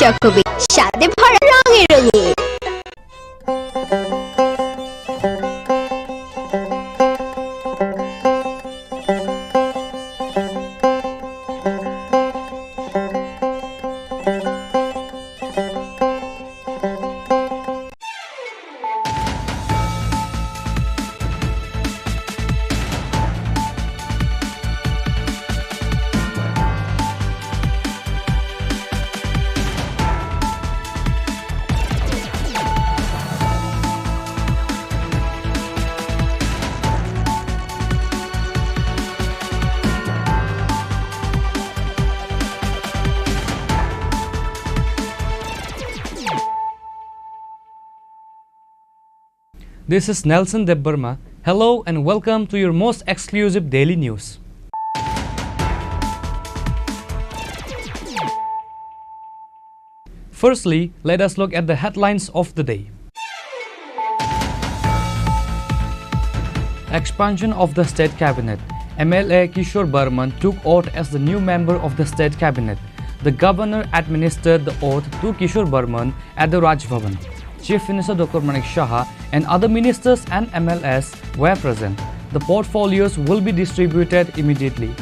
Speaker 12: চকোবি স্বাদে ভরা রঙে রঙে
Speaker 2: This is Nelson Debbarma. Hello and welcome to your most exclusive daily news. Firstly, let us look at the headlines of the day. Expansion of the State Cabinet. MLA Kishore Burman took oath as the new member of the State Cabinet. The governor administered the oath to Kishore Burman at the Raj Bhavan. Chief Minister Dr. Manik Shah and other ministers and MLAs were present. The portfolios will be distributed immediately.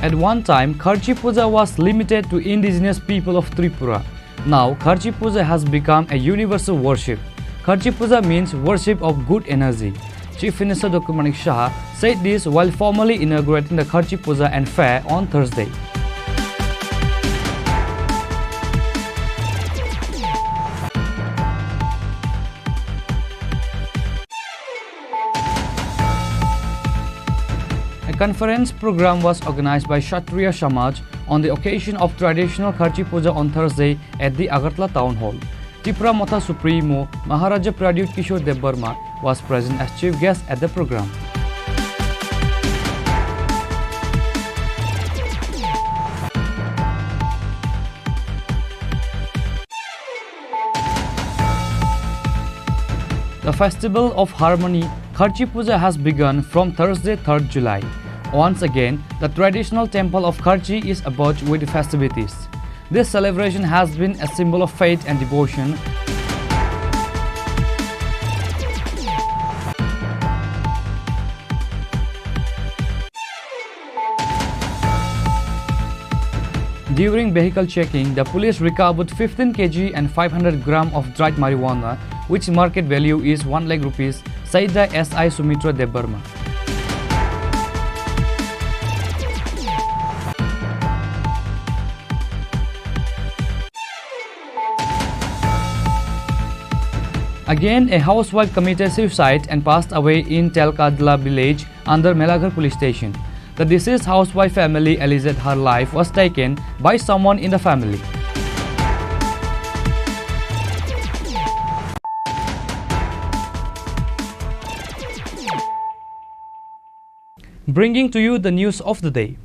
Speaker 2: At one time, Kharchi Puja was limited to indigenous people of Tripura. Now, Kharchi Puja has become a universal worship. Kharchi Puja means worship of good energy. Chief Minister Dr. Manik Shah said this while formally inaugurating the Kharchi Puja and fair on Thursday. A conference program was organized by Kshatriya Samaj on the occasion of traditional Kharchi Puja on Thursday at the Agartala Town Hall. Tripura Matha Supremo Maharaja Pradyut Kishore Debbarma was present as chief guest at the program. The Festival of Harmony Kharchi Puja has begun from Thursday 3rd July. Once again, the traditional temple of Kharchi is abuzz with festivities. This celebration has been a symbol of faith and devotion. During vehicle checking, the police recovered 15 kg and 500 gram of dried marijuana, which market value is 1 lakh rupees, said the SI Sumitra Debbarma. Again, a housewife committed suicide and passed away in Telkadla village under Melaghar police station. The deceased housewife family alleged her life was taken by someone in the family. Bringing to you the news of the day.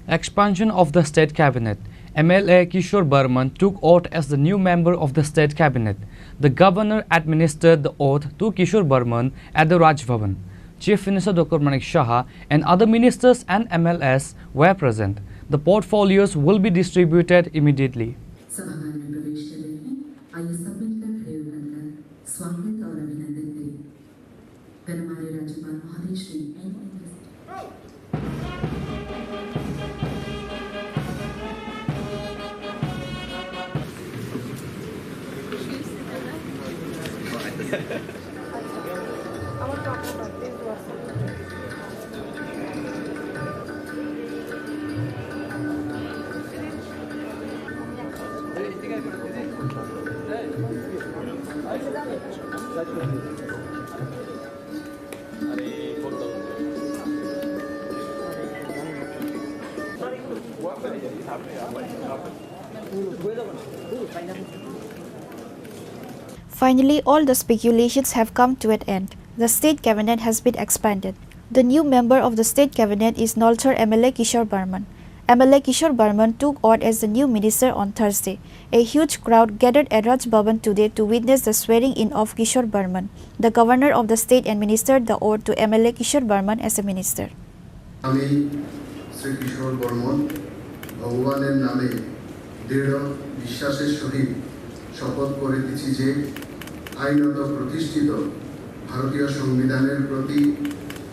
Speaker 2: Expansion of the State Cabinet. MLA Kishore Burman took oath as the new member of the State Cabinet. The governor administered the oath to Kishore Burman at the Raj Bhavan. Chief Minister Dr. Manik Shah and other ministers and MLAs were present. The portfolios will be distributed immediately.
Speaker 1: Finally, all the speculations have come to an end. The State Cabinet has been expanded. The new member of the State Cabinet is Nolchar MLA Kishore Burman. MLA Kishore Burman took oath as the new minister on Thursday. A huge crowd gathered at Raj Bhavan today to witness the swearing-in of Kishore Burman. The governor of the state administered the oath to MLA Kishore Burman as a minister.
Speaker 4: আমি শ্রী কিশোর বর্মন ভগবানের নামে দৃঢ় বিশ্বাসের সহিত শপথ করিতেছি যে আইনত প্রতিষ্ঠিত ভারতীয় সংবিধানের প্রতি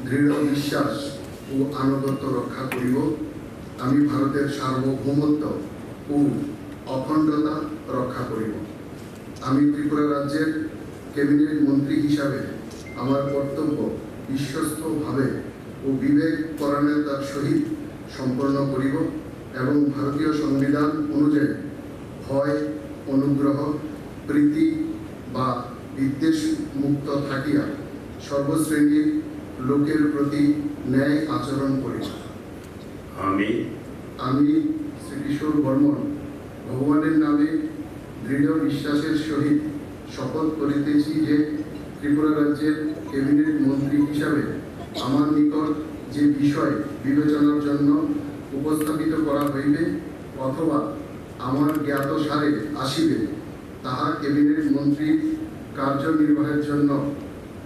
Speaker 4: দৃঢ় বিশ্বাস ও আনুগত্য রক্ষা করিব। আমি ভারতের সার্বভৌমত্ব ও অখণ্ডতা রক্ষা করিব। আমি ত্রিপুরা রাজ্যের ক্যাবিনেট মন্ত্রী হিসাবে আমার কর্তব্য বিশ্বস্তভাবে ও বিবেক পরায়ণতার সহিত সম্পন্ন করিব এবং ভারতীয় সংবিধান অনুযায়ী ভয়, অনুগ্রহ, প্রীতি বা বিদ্বেষ মুক্ত থাকিয়া সর্বশ্রেণীর লোকের প্রতি ন্যায় আচরণ করি। আমি শ্রীকিশোর বর্মন ভগবানের নামে দৃঢ় বিশ্বাসের সহিত শপথ করিতেছি যে ত্রিপুরা রাজ্যের ক্যাবিনেট মন্ত্রী হিসাবে আমার নিকট যে বিষয় বিবেচনার জন্য উপস্থাপিত করা হইবে অথবা আমার জ্ঞাত সারে আসিবে তাহা ক্যাবিনেট মন্ত্রীর কার্যনির্বাহের জন্য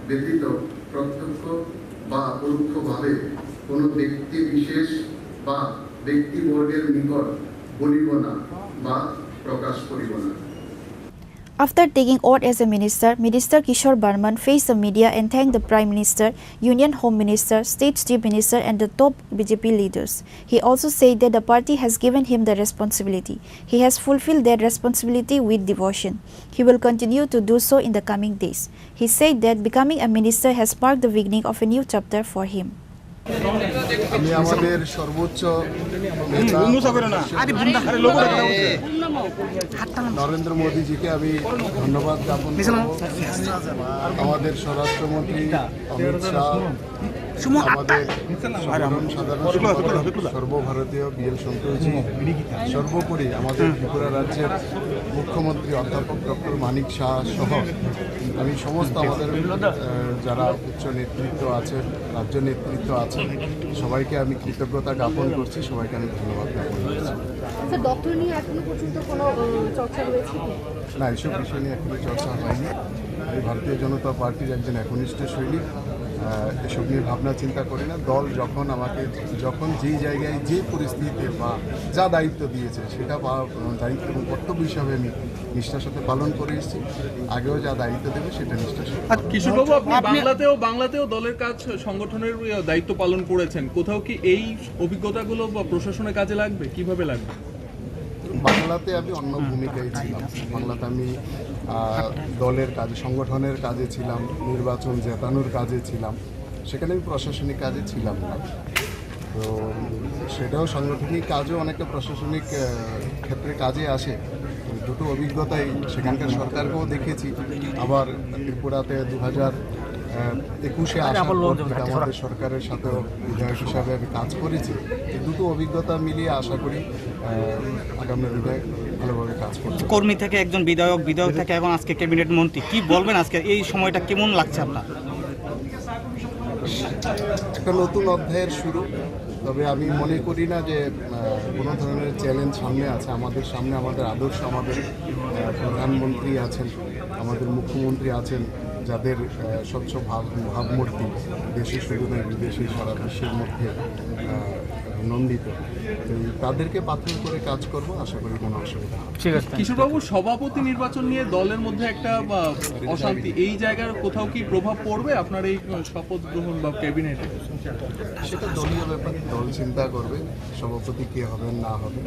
Speaker 4: ব্যতীত প্রত্যক্ষ বা পরোক্ষভাবে কোনো ব্যক্তি বিশেষ বা ব্যক্তিবর্গের নিকট বলিব না বা প্রকাশ করিব না।
Speaker 1: After taking oath as a minister, Minister Kishore Barman faced the media and thanked the Prime Minister, Union Home Minister, State Chief Minister and the top BJP leaders. He also said that the party has given him the responsibility. He has fulfilled that responsibility with devotion. He will continue to do so in the coming days. He said that becoming a minister has marked the beginning of a new chapter for him.
Speaker 4: আমি আমাদের সর্বোচ্চ নরেন্দ্র মোদীজিকে আমি ধন্যবাদ জ্ঞাপন করব। আমাদের স্বরাষ্ট্রমন্ত্রী অমিত শাহ, আমাদের সাধারণ সর্বভারতীয় বিএল সন্তোষজি, সর্বোপরি আমাদের ত্রিপুরা রাজ্যের মুখ্যমন্ত্রী অধ্যাপক ডক্টর মানিক শাহ সহ আমি সমস্ত আমাদের যারা উচ্চ নেতৃত্ব আছেন, রাজ্য নেতৃত্ব আছেন, সবাইকে আমি কৃতজ্ঞতা জ্ঞাপন করছি, সবাইকে আমি ধন্যবাদ জ্ঞাপন করছি।
Speaker 5: ডক্টর নিয়ে এখনো পর্যন্ত কোনো চর্চা রয়েছে
Speaker 4: না, এইসব বিষয় নিয়ে এখনো চর্চা হয়নি। আমি ভারতীয় জনতা পার্টির একজন একনিষ্ঠ সৈনিক, এসব নিয়ে ভাবনা চিন্তা করি না। দল যখন যেই জায়গায় যে পরিস্থিতিতে বা যা দায়িত্ব দিয়েছে সেটা দায়িত্ব এবং কর্তব্য হিসাবে আমি নিষ্ঠার সাথে পালন করে এসেছি। আগেও যা দায়িত্ব দেবে সেটা নিষ্ঠার সাথে।
Speaker 6: কিশোরবাবু, আপনি বাংলাতেও দলের কাজ সংগঠনের দায়িত্ব পালন করেছেন, কোথাও কি এই অভিজ্ঞতাগুলো বা প্রশাসনের কাজে লাগবে? কিভাবে লাগবে?
Speaker 4: বাংলাতে আমি অন্য ভূমিকায় ছিলাম। বাংলাতে আমি দলের কাজে, সংগঠনের কাজে ছিলাম, নির্বাচন জেতানোর কাজে ছিলাম, সেখানে আমি প্রশাসনিক কাজে ছিলাম না। তো সেটাও সাংগঠনিক কাজও অনেকটা প্রশাসনিক ক্ষেত্রে কাজে আসে। দুটো অভিজ্ঞতাই সেখানকার সরকারকেও দেখেছি, আবার ত্রিপুরাতে 2021-এ আসার পর থেকে আমাদের সরকারের সাথেও বিধায়ক হিসাবে আমি কাজ করেছি। দুটো অভিজ্ঞতা মিলিয়ে আশা করি আগামী দিনে ভালোভাবে কাজ করব।
Speaker 8: কর্মী থেকে একজন বিধায়ক থেকে এখন আজকে ক্যাবিনেট মন্ত্রী, কি বলবেন আজকে এই সময়টা কেমন লাগছে আপনার?
Speaker 4: একটা নতুন অধ্যায়ের শুরু, তবে আমি মনে করি না যে কোনো ধরনের চ্যালেঞ্জ সামনে আছে। আমাদের সামনে আমাদের আদর্শ, আমাদের প্রধানমন্ত্রী আছেন, আমাদের মুখ্যমন্ত্রী আছেন, যাদের স্বচ্ছ ভাবমূর্তি দেশে শুধু নয় বিদেশে সারা বিশ্বের মধ্যে নন্দিত। তাদেরকে পাথর করে কাজ করব, আশা করি কোনো অসুবিধা হবে।
Speaker 6: ঠিক আছে। কিশোরবাবু, সভাপতি নির্বাচন নিয়ে দলের মধ্যে একটা অশান্তি, এই জায়গার কোথাও কি প্রভাব পড়বে আপনার এই শপথ গ্রহণ বা ক্যাবিনেটে?
Speaker 4: সেটা দলীয় ব্যাপার, দল চিন্তা করবে সভাপতি কে হবেন না হবে।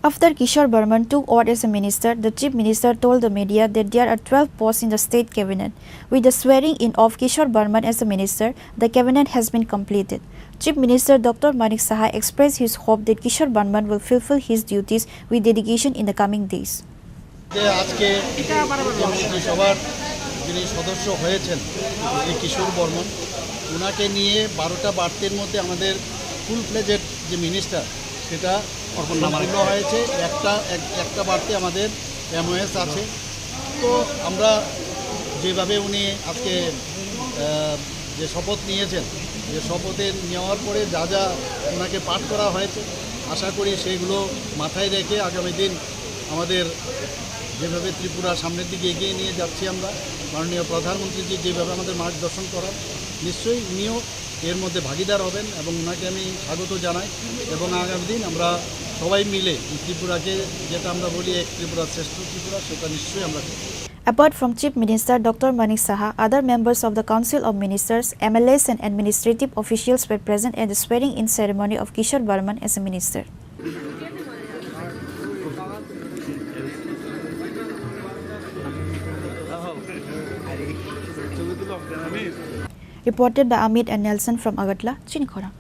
Speaker 1: After Kishore Barman took oath as a minister, the Chief Minister told the media that there are 12 posts in the state cabinet. With the swearing in of Kishore Barman as a minister, the cabinet has been completed. Chief Minister Dr. Manik Saha expressed his hope that Kishore Barman will fulfill his duties with dedication in the coming days.
Speaker 13: আজকে মন্ত্রিসভার যিনি সদস্য হয়েছেন কিশোর বর্মন, ওনাকে নিয়ে 12টা বার্তের মধ্যে আমাদের full fledged যে মিনিস্টার সেটা সম্পূর্ণ হয়েছে। একটা বাড়তে আমাদের MOS আছে। তো আমরা যেভাবে উনি আজকে যে শপথ নিয়েছেন, যে শপথে নেওয়ার পরে যা যা ওনাকে পাঠ করা হয়েছে, আশা করি সেইগুলো মাথায় রেখে আগামী দিন আমাদের যেভাবে ত্রিপুরা সামনের দিকে এগিয়ে নিয়ে যাচ্ছি আমরা, মাননীয় প্রধানমন্ত্রীজি যেভাবে আমাদের মার্গদর্শন করার, নিশ্চয়ই উনিও এর মধ্যে ভাগিদার হবেন এবং ওনাকে আমি স্বাগত জানাই। এবং আগামী দিন আমরা সবাই মিলে ত্রিপুরাকে, যেটা আমরা বলি এক ত্রিপুরা শ্রেষ্ঠ ত্রিপুরা, সেটা নিশ্চয়ই আমরা করব।
Speaker 1: Apart from Chief Minister Dr. Manik Saha, other members of the Council of Ministers, MLAs and administrative officials were present at the swearing-in ceremony of Kishore Barman as a minister. Reported by Amit and Nelson from Agartala, Chini Khorang.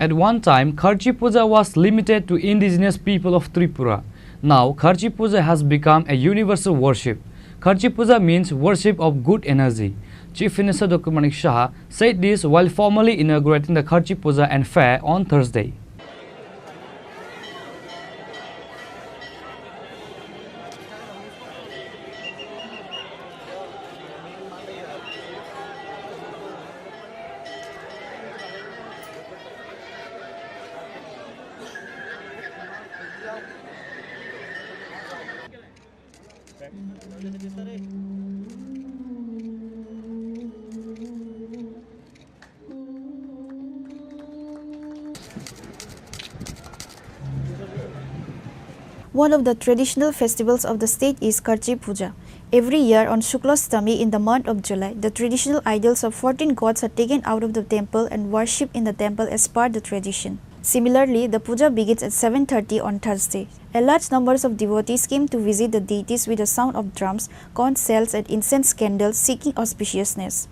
Speaker 2: At one time, Kharchi Puja was limited to indigenous people of Tripura. Now, Kharchi Puja has become a universal worship. Kharchi Puja means worship of good energy. Chief Minister Dr. Manik Shah said this while formally inaugurating the Kharchi Puja and fair on Thursday.
Speaker 1: One of the traditional festivals of the state is Kharchi Puja. Every year on Shuklashtami in the month of July, the traditional idols of 14 gods are taken out of the temple and worshipped in the temple as per the tradition. Similarly, the puja begins at 7:30 on Thursday. A large number of devotees came to visit the deities with the sound of drums, conch shells and incense candles seeking auspiciousness.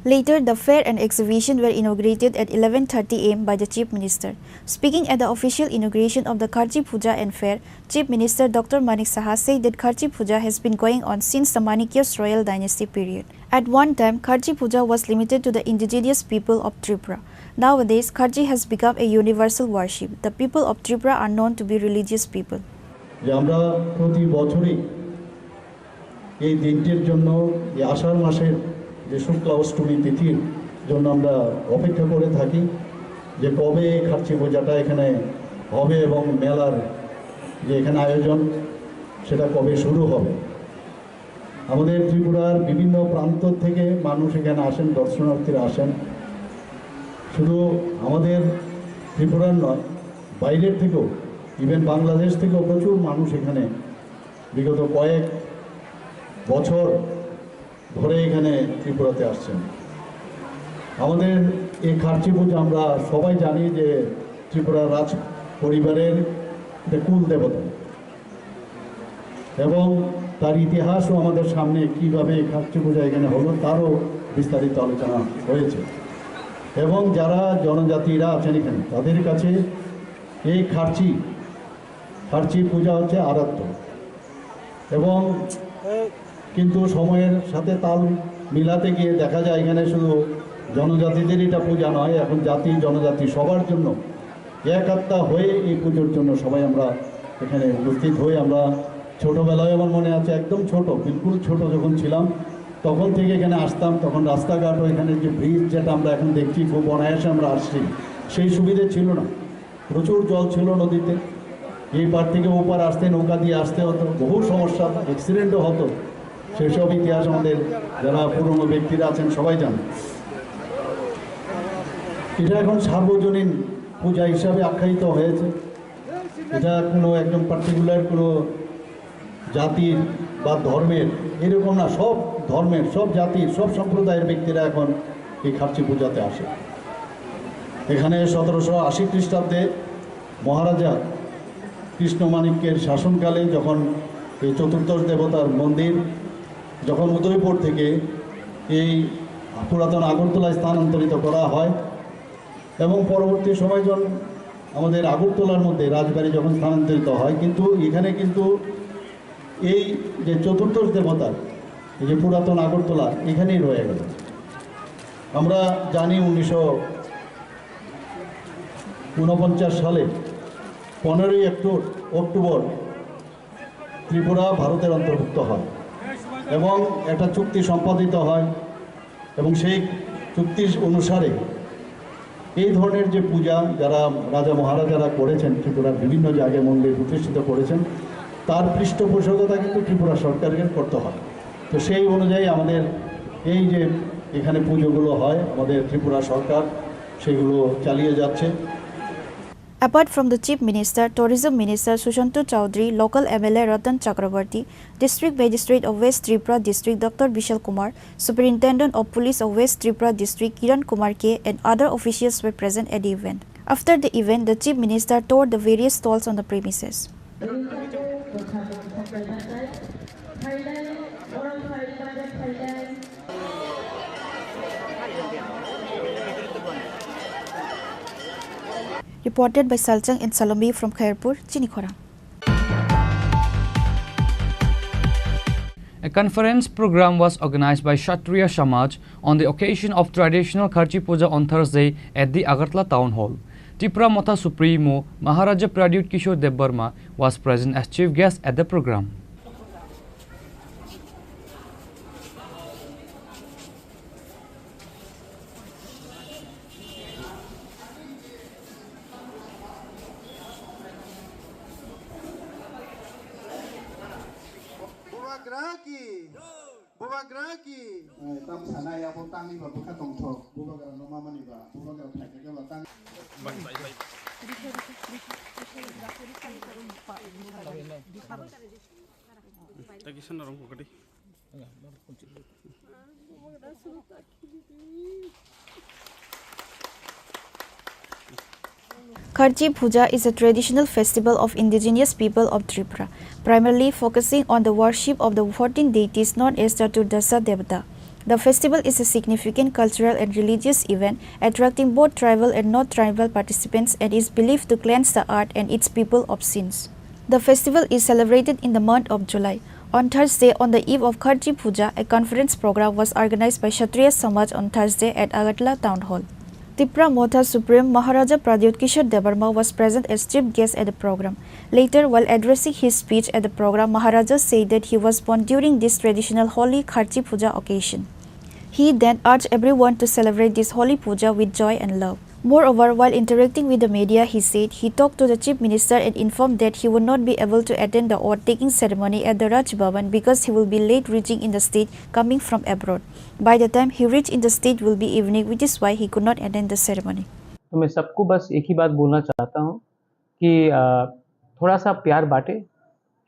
Speaker 1: Later, the fair and exhibition were inaugurated at 11:30 am by the Chief Minister. Speaking at the official inauguration of the Kharchi Puja and Fair, Chief Minister Dr. Manik Shah said that Kharchi Puja has been going on since the Manikyos royal dynasty period. At one time, Kharchi Puja was limited to the indigenous people of Tripura. Nowadays, Kharchi has become a universal worship. The people of Tripura are known to be religious people.
Speaker 3: আমরা প্রতি বছরই এই দিনটির জন্য এই আষাঢ় মাসের যে শুক্লা অষ্টমী তিথির জন্য আমরা অপেক্ষা করে থাকি যে কবে খার্চি পূজাটা এখানে হবে এবং মেলার যে এখানে আয়োজন সেটা কবে শুরু হবে। আমাদের ত্রিপুরার বিভিন্ন প্রান্ত থেকে মানুষ এখানে আসেন, দর্শনার্থীরা আসেন। শুধু আমাদের ত্রিপুরার নয়, বাইরের থেকেও, ইভেন বাংলাদেশ থেকেও প্রচুর মানুষ এখানে বিগত কয়েক বছর ধরে এখানে ত্রিপুরাতে আসছেন। আমাদের এই খার্চি পুজো আমরা সবাই জানি যে ত্রিপুরা রাজ পরিবারের কুল দেবতা এবং তার ইতিহাসও আমাদের সামনে কীভাবে খার্চি পূজা এখানে হলো তারও বিস্তারিত আলোচনা হয়েছে। এবং যারা জনজাতিরা আছেন এখানে তাদের কাছে এই খার্চি পূজা হচ্ছে আরাধ্য। এবং কিন্তু সময়ের সাথে তাল মিলাতে গিয়ে দেখা যায় এখানে শুধু জনজাতিদের এটা পূজা নয়, এখন জাতি জনজাতি সবার জন্য এক আত্মা হয়ে এই পুজোর জন্য সবাই আমরা এখানে উপস্থিত হই। আমরা ছোটোবেলায় আমার মনে আছে, একদম ছোট, বিলকুল ছোট যখন ছিলাম তখন থেকে এখানে আসতাম। তখন রাস্তাঘাটও এখানে যে ব্রিজ যেটা আমরা এখন দেখছি খুব অনায়াসে আমরা আসছি, সেই সুবিধে ছিল না। প্রচুর জল ছিল নদীতে, এই পার থেকে ওপার আসতে নৌকা দিয়ে আসতে হতো, বহু সমস্যা, অ্যাক্সিডেন্টও হতো। সেসব ইতিহাস আমাদের যারা পুরনো ব্যক্তিরা আছেন সবাই জানেন। এটা এখন সার্বজনীন পূজা হিসাবে আখ্যায়িত হয়েছে। এটা কোনো একদম পার্টিকুলার কোনো জাতির বা ধর্মের এরকম না, সব ধর্মের, সব জাতির, সব সম্প্রদায়ের ব্যক্তিরা এখন এই খার্চি পূজাতে আসে। এখানে 1780 খ্রিস্টাব্দে মহারাজা কৃষ্ণমাণিক্যের শাসনকালে যখন এই চতুর্দশ দেবতার মন্দির যখন উদয়পুর থেকে এই পুরাতন আগরতলায় স্থানান্তরিত করা হয় এবং পরবর্তী সময় যখন আমাদের আগরতলার মধ্যে রাজবাড়ি যখন স্থানান্তরিত হয়, কিন্তু এখানে কিন্তু এই যে চতুর্দশ দেবতার এই যে পুরাতন আগরতলা এখানেই রয়ে গেল। আমরা জানি 1949 সালে 15ই অক্টোবর ত্রিপুরা ভারতের অন্তর্ভুক্ত হয় এবং একটা চুক্তি সম্পাদিত হয় এবং সেই চুক্তি অনুসারে এই ধরনের যে পূজা যারা রাজা মহারাজারা করেছেন, ত্রিপুরার বিভিন্ন জায়গায় মন্দির প্রতিষ্ঠিত করেছেন, তার পৃষ্ঠপোষকতা কিন্তু ত্রিপুরা সরকারকে করতে হয়। তো সেই অনুযায়ী আমাদের এই যে এখানে পুজোগুলো হয়, আমাদের ত্রিপুরা সরকার সেগুলো চালিয়ে যাচ্ছে।
Speaker 1: Apart from the Chief Minister, Tourism Minister Sushanto Chowdhury, local MLA Ratan Chakrabarti, District Magistrate of West Tripura District Dr. Vishal Kumar, Superintendent of Police of West Tripura District Kiran Kumar K and other officials were present at the event. After the event, the Chief Minister toured the various stalls on the premises. Reported by Salchang and Salome from Khairpur, Chini Khorang.
Speaker 2: A conference program was organized by Kshatriya Samaj on the occasion of traditional Kharchi Puja on Thursday at the Agartala Town Hall. Tripura Motha Supremo Maharaja Pradyut Kishore Dev was present as chief guest at the program.
Speaker 1: Kharchi Puja is a traditional festival of indigenous people of Tripura, primarily focusing on the worship of the 14 deities known as the Dasa Devata. The festival is a significant cultural and religious event, attracting both tribal and non-tribal participants, and is believed to cleanse the earth and its people of sins. The festival is celebrated in the month of July. On Thursday, on the eve of Kharchi Puja, a conference program was organized by Kshatriya Samaj on Thursday at Agartala Town Hall. Tripura Motha Supreme Maharaja Pradyut Kishore Dev was present as chief guest at the program. Later, while addressing his speech at the program, Maharaja said that he was born during this traditional holy Kharchi Puja occasion. He then urged everyone to celebrate this holy puja with joy and love. Moreover, while interacting with the media, he said he talked to the chief minister and informed that he would not be able to attend the oath-taking ceremony at the Raj Bhavan because he will be late reaching in the state coming from abroad. By the time he reached in the state will be evening, which is why he could not attend the ceremony.
Speaker 10: तो मैं सबको बस एक ही बात बोलना चाहता हूँ कि थोड़ा सा प्यार बांटे,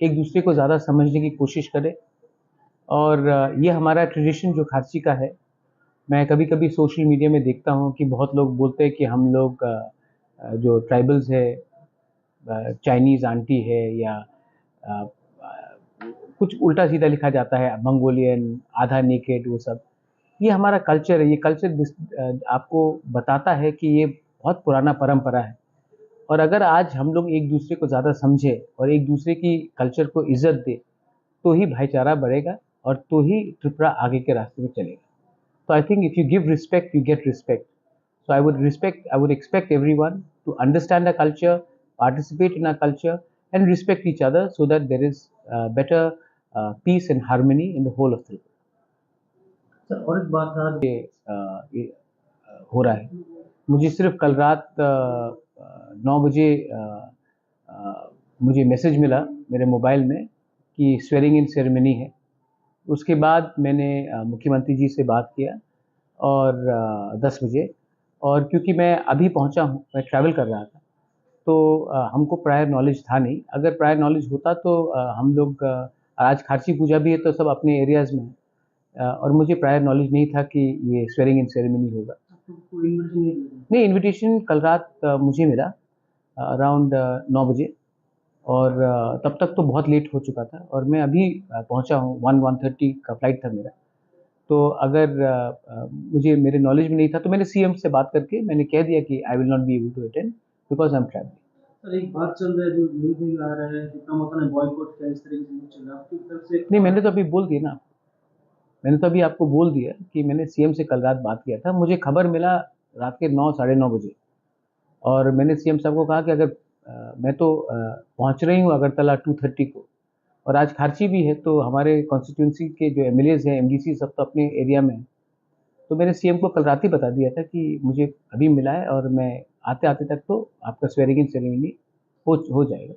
Speaker 10: एक दूसरे को ज़्यादा समझने की कोशिश करें और ये हमारा ट्रेडिशन जो खारची का है. मैं कभी कभी सोशल मीडिया में देखता हूँ कि बहुत लोग बोलते हैं कि हम लोग जो ट्राइबल्स है, चाइनीज़ आंटी है या कुछ उल्टा सीधा लिखा जाता है, मंगोलियन, आधा नेकेड, वो सब. ये हमारा कल्चर है. ये कल्चर आपको बताता है कि ये बहुत पुराना परंपरा है और अगर आज हम लोग एक दूसरे को ज़्यादा समझे और एक दूसरे की कल्चर को इज्जत दे तो ही भाईचारा बढ़ेगा और तो ही त्रिपुरा आगे के रास्ते में चलेगा. So I think if you give respect, you get respect. So I would expect everyone to understand our culture, participate in our culture, and respect each other so that there is better peace and harmony in the whole of Tripura.
Speaker 16: Sir, और एक बात आज
Speaker 10: हो रहा है. मुझे सिर्फ कल रात 9 बजे मुझे मैसेज मिला मेरे मोबाइल में कि स्वेरिंग इन सेरेमनी है. उसके बाद मैंने मुख्यमंत्री जी से बात किया और 10 बजे, और क्योंकि मैं अभी पहुंचा हूं, मैं ट्रैवल कर रहा था, तो हमको प्रायर नॉलेज था नहीं. अगर प्रायर नॉलेज होता तो हम लोग आज खारची पूजा भी है तो सब अपने एरियाज़ में, और मुझे प्रायर नॉलेज नहीं था कि ये स्वेरिंग इन सेरेमनी होगा. नहीं, इन्विटेशन कल रात मुझे मिला अराउंड 9 बजे, और तब तक तो बहुत लेट हो चुका था और मैं अभी पहुंचा हूं. 1:30 का फ्लाइट था मेरा. तो अगर मुझे मेरे नॉलेज में नहीं था तो मैंने सीएम से बात करके मैंने कह दिया कि I will not be able to attend because I am travelling.
Speaker 16: Sir, एक बात चल रहा है जो न्यूज़ में आ रहा है कि प्रमोशन ने बॉयकॉट किया, इस तरीके से चल रहा है आपकी तरफ से?
Speaker 10: नहीं, मैंने तो अभी बोल दिया ना, मैंने तो अभी आपको बोल दिया कि मैंने सीएम से कल रात बात किया था. मुझे खबर मिला रात के 9, साढ़े 9 बजे, और मैंने सीएम साहब को कहा कि अगर मैं तो पहुंच रही हूं अगरतला 2:30 को, और आज खारची भी है, तो हमारे कॉन्स्टिट्यूंसी के जो एमएलएज हैं, एमडीसी, सब तो अपने एरिया में हैं. तो मैंने सीएम को कल रात ही बता दिया था कि मुझे अभी मिला है और मैं आते आते तक तो आपका स्वेरिंग इन सेरेमनी हो जाएगा.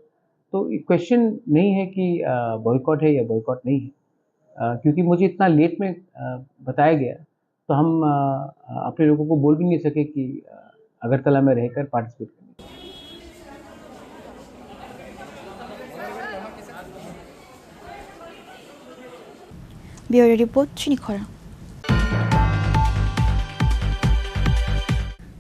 Speaker 10: तो क्वेश्चन नहीं है कि बॉयकॉट है या बॉयकॉट नहीं है, क्योंकि मुझे इतना लेट में बताया गया, तो हम अपने लोगों को बोल भी नहीं सके कि अगरतला में रहकर पार्टिसिपेट करें.
Speaker 1: Bureau Report, Chini Khorang.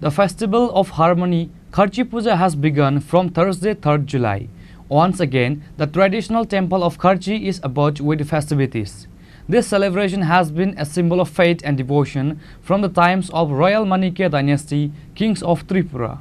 Speaker 2: The Festival of Harmony, Kharchi Puja, has begun from Thursday, 3rd July. Once again, the traditional temple of Kharchi is abuzz with festivities. This celebration has been a symbol of faith and devotion from the times of Royal Manikya dynasty, kings of Tripura.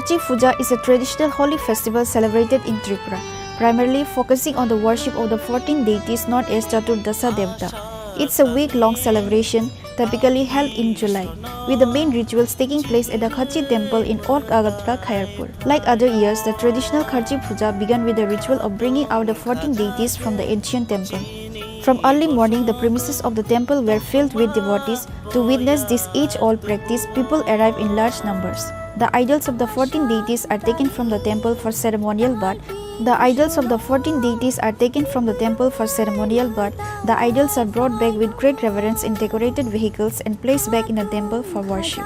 Speaker 1: Kharchi Puja is a traditional holy festival celebrated in Tripura, primarily focusing on the worship of the 14 deities known as Chaturdasa Devata. It's a week-long celebration, typically held in July, with the main rituals taking place at the Kharchi temple in Old Agartala, Khairpur. Like other years, the traditional Kharchi Puja began with the ritual of bringing out the 14 deities from the ancient temple. From early morning, the premises of the temple were filled with devotees. To witness this age-old practice, people arrive in large numbers. The idols of the 14 deities are taken from the temple for ceremonial bath. The idols are brought back with great reverence in decorated vehicles and placed back in the temple for worship.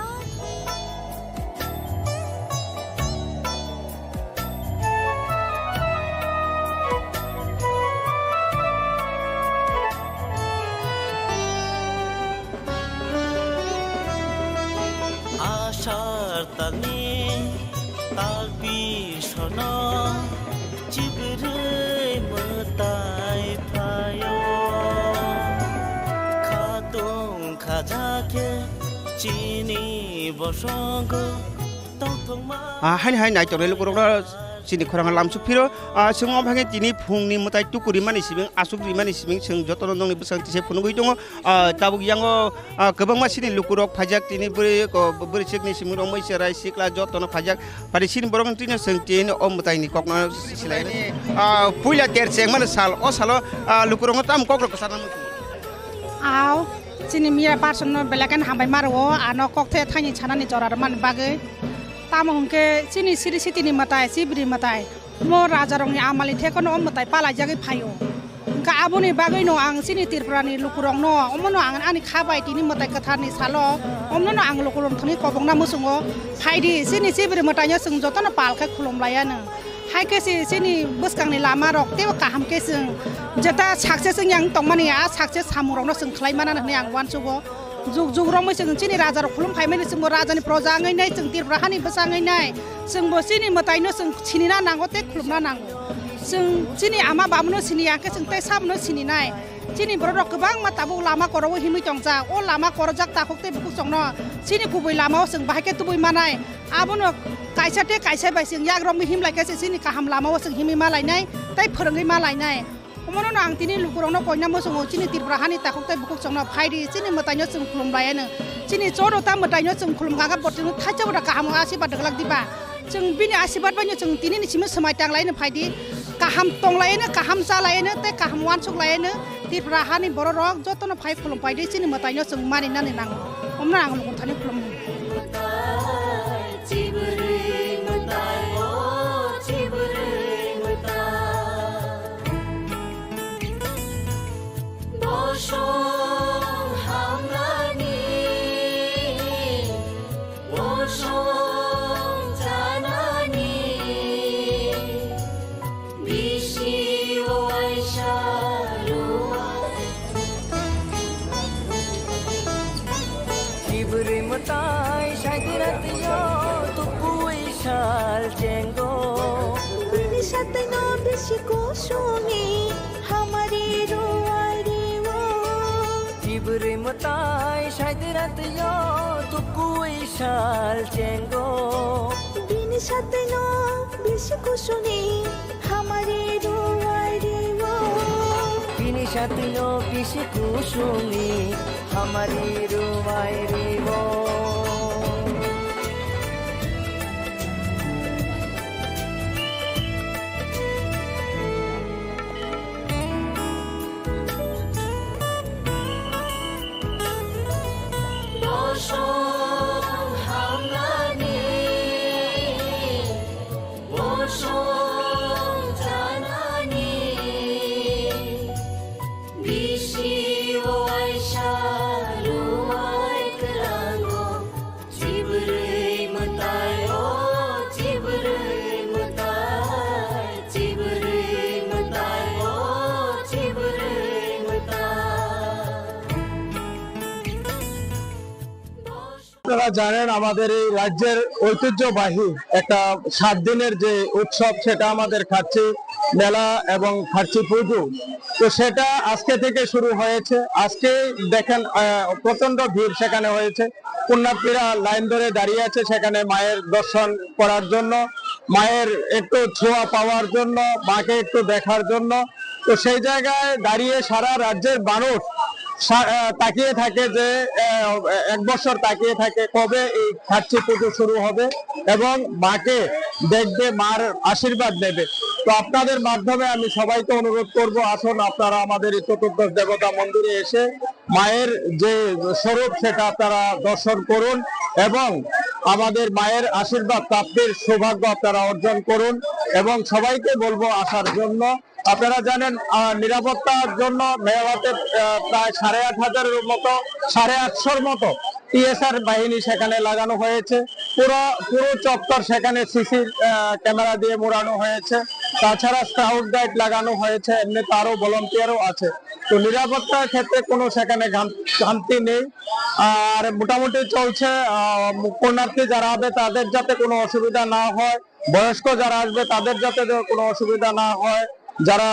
Speaker 8: Hai nai to lelu korona Chini Khorang lamsupiro sungo bhange tini phungni mutai tukuri mani sibing asukri mani sibing sung jotono dong ni busang tise phunugui dongo tabu yango gobang ma sini lukurok phajak tini buri ko buri sikni simuro moi serai sikla jotono phajak pari sini borong tini sung tin om mutai ni kokna silai ni puila ter seng man sal o salo lukurong tam kokro kesana mu
Speaker 5: Aw Chini mia parsono belakan hambai marwo ano kokte thani chanani jorar man bagai Tama hongke Chini siri siti ni matai sibri matai mo raja rong ni amali thekono om matai pala jagi phayo ka abuni bagai no ang Chini Tripura ni lukurong no omono ang ani khabai tini matai katha ni salo omno no ang lukurong thani kobongna musungo phaidi Chini sibri matai nya sung jotono pal kha khulom layana hai ke Chini buskang ni lama rok te ka ham ke sung jata sakse sung yang tongmani a sakse samurong no sung khlai mana ni ang wan sugo Zug zug rong sing Chini raja ro khulum phai mai sing mo raja ni proja ngai nai sing Tripura hani basa ngai nai sing bo Chini matai no sing Chini na nango te khulum na nango sing Chini ama ba no Chini yang ke sing te sam no Chini nai Chini bro ro kebang ma tabu lama koro himi tongja o lama koro jak ta khok te bu song no Chini kubui lama sing ba ke tubui manai abono kaisa te kaisa bai sing yak rom him lai ke Chini ka ham lama sing himi ma lai nai tai phrangai ma lai nai Omono nang tini lukurong no koina mo sungo Chini Tripura hani ta khokte bukuk songno phaidi Chini matai nyo sung khulum layana Chini choro ta matai nyo sung khulum ga botin thacha bra ka ham asibat daglak diba sung bini asibat banyo sung tini ni chimi samai tang layana phaidi ka ham tong layana ka ham sa layana te ka ham wan suk layana Tripura hani boro rok jotono phai khulum phaidi Chini matai nyo sung mani nani nang omna ang lukun thani khulum
Speaker 17: Matai shaidirat yo tu kui shal chengo Bini sate no bishi kusuni hamari ruai rewo Bini sate no bishi kusuni hamari ruai rewo
Speaker 18: আপনারা জানেন আমাদের এই রাজ্যের ঐতিহ্যবাহী একটা 7 দিনের যে উৎসব সেটা আমাদের খাচ্ছি মেলা এবং খার্চি পুজো, তো সেটা আজকে থেকে শুরু হয়েছে। আজকে দেখেন প্রচন্ড ভিড় সেখানে হয়েছে, পুণ্যার্থীরা লাইন ধরে দাঁড়িয়ে আছে সেখানে মায়ের দর্শন করার জন্য, মায়ের একটু ছোঁয়া পাওয়ার জন্য, মাকে একটু দেখার জন্য। তো সেই জায়গায় দাঁড়িয়ে সারা রাজ্যের মানুষ তাকিয়ে থাকে যে এক বছর তাকিয়ে থাকে কবে এই খার্চি পুজো শুরু হবে এবং মাকে দেখবে, মার আশীর্বাদ নেবে। তো আপনাদের মাধ্যমে আমি সবাইকে অনুরোধ করব, আসুন আপনারা আমাদের এই চতুর্দশ দেবতা মন্দিরে এসে মায়ের যে স্বরূপ সেটা আপনারা দর্শন করুন এবং আমাদের মায়ের আশীর্বাদ প্রাপ্তির সৌভাগ্য আপনারা অর্জন করুন। এবং সবাইকে বলবো আসার জন্য। আপনারা জানেন নিরাপত্তার জন্য মেলাতে প্রায় 8,500-এর মতো 850-র মতো টিএসআর বাহিনী সেখানে লাগানো হয়েছে। পুরো চত্বর সেখানে সিসি ক্যামেরা দিয়ে মোড়ানো হয়েছে। তাছাড়া স্কাউট গাইড লাগানো হয়েছে, এমনিতে আরো ভলান্টিয়ারও আছে। তো নিরাপত্তার ক্ষেত্রে কোনো সেখানে ঘাটতি নেই। আর মোটামুটি চলছে, পুণ্যার্থী যারা হবে তাদের যাতে কোনো অসুবিধা না হয়, বয়স্ক যারা আসবে তাদের যাতে কোনো অসুবিধা না হয়, যারা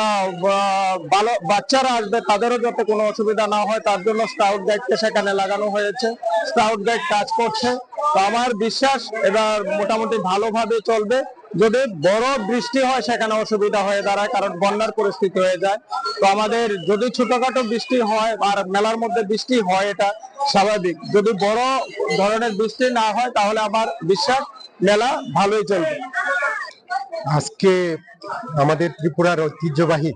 Speaker 18: বাচ্চারা আসবে তাদেরও যাতে কোনো অসুবিধা না হয় তার জন্য স্কাউট গাইডকে সেখানে লাগানো হয়েছে। স্কাউট গাইড কাজ করছে। তো আমার বিশ্বাস এবার মোটামুটি ভালোভাবে চলবে। যদি বড় বৃষ্টি হয় সেখানে অসুবিধা হয়ে দাঁড়ায়, কারণ বন্যার পরিস্থিতি হয়ে যায়। তো আমাদের যদি ছোটখাটো বৃষ্টি হয় আর মেলার মধ্যে বৃষ্টি হয় এটা স্বাভাবিক, যদি বড় ধরনের বৃষ্টি না হয় তাহলে আমার বিশ্বাস মেলা ভালোই চলবে।
Speaker 19: আজকে আমাদের ত্রিপুরার ঐতিহ্যবাহী,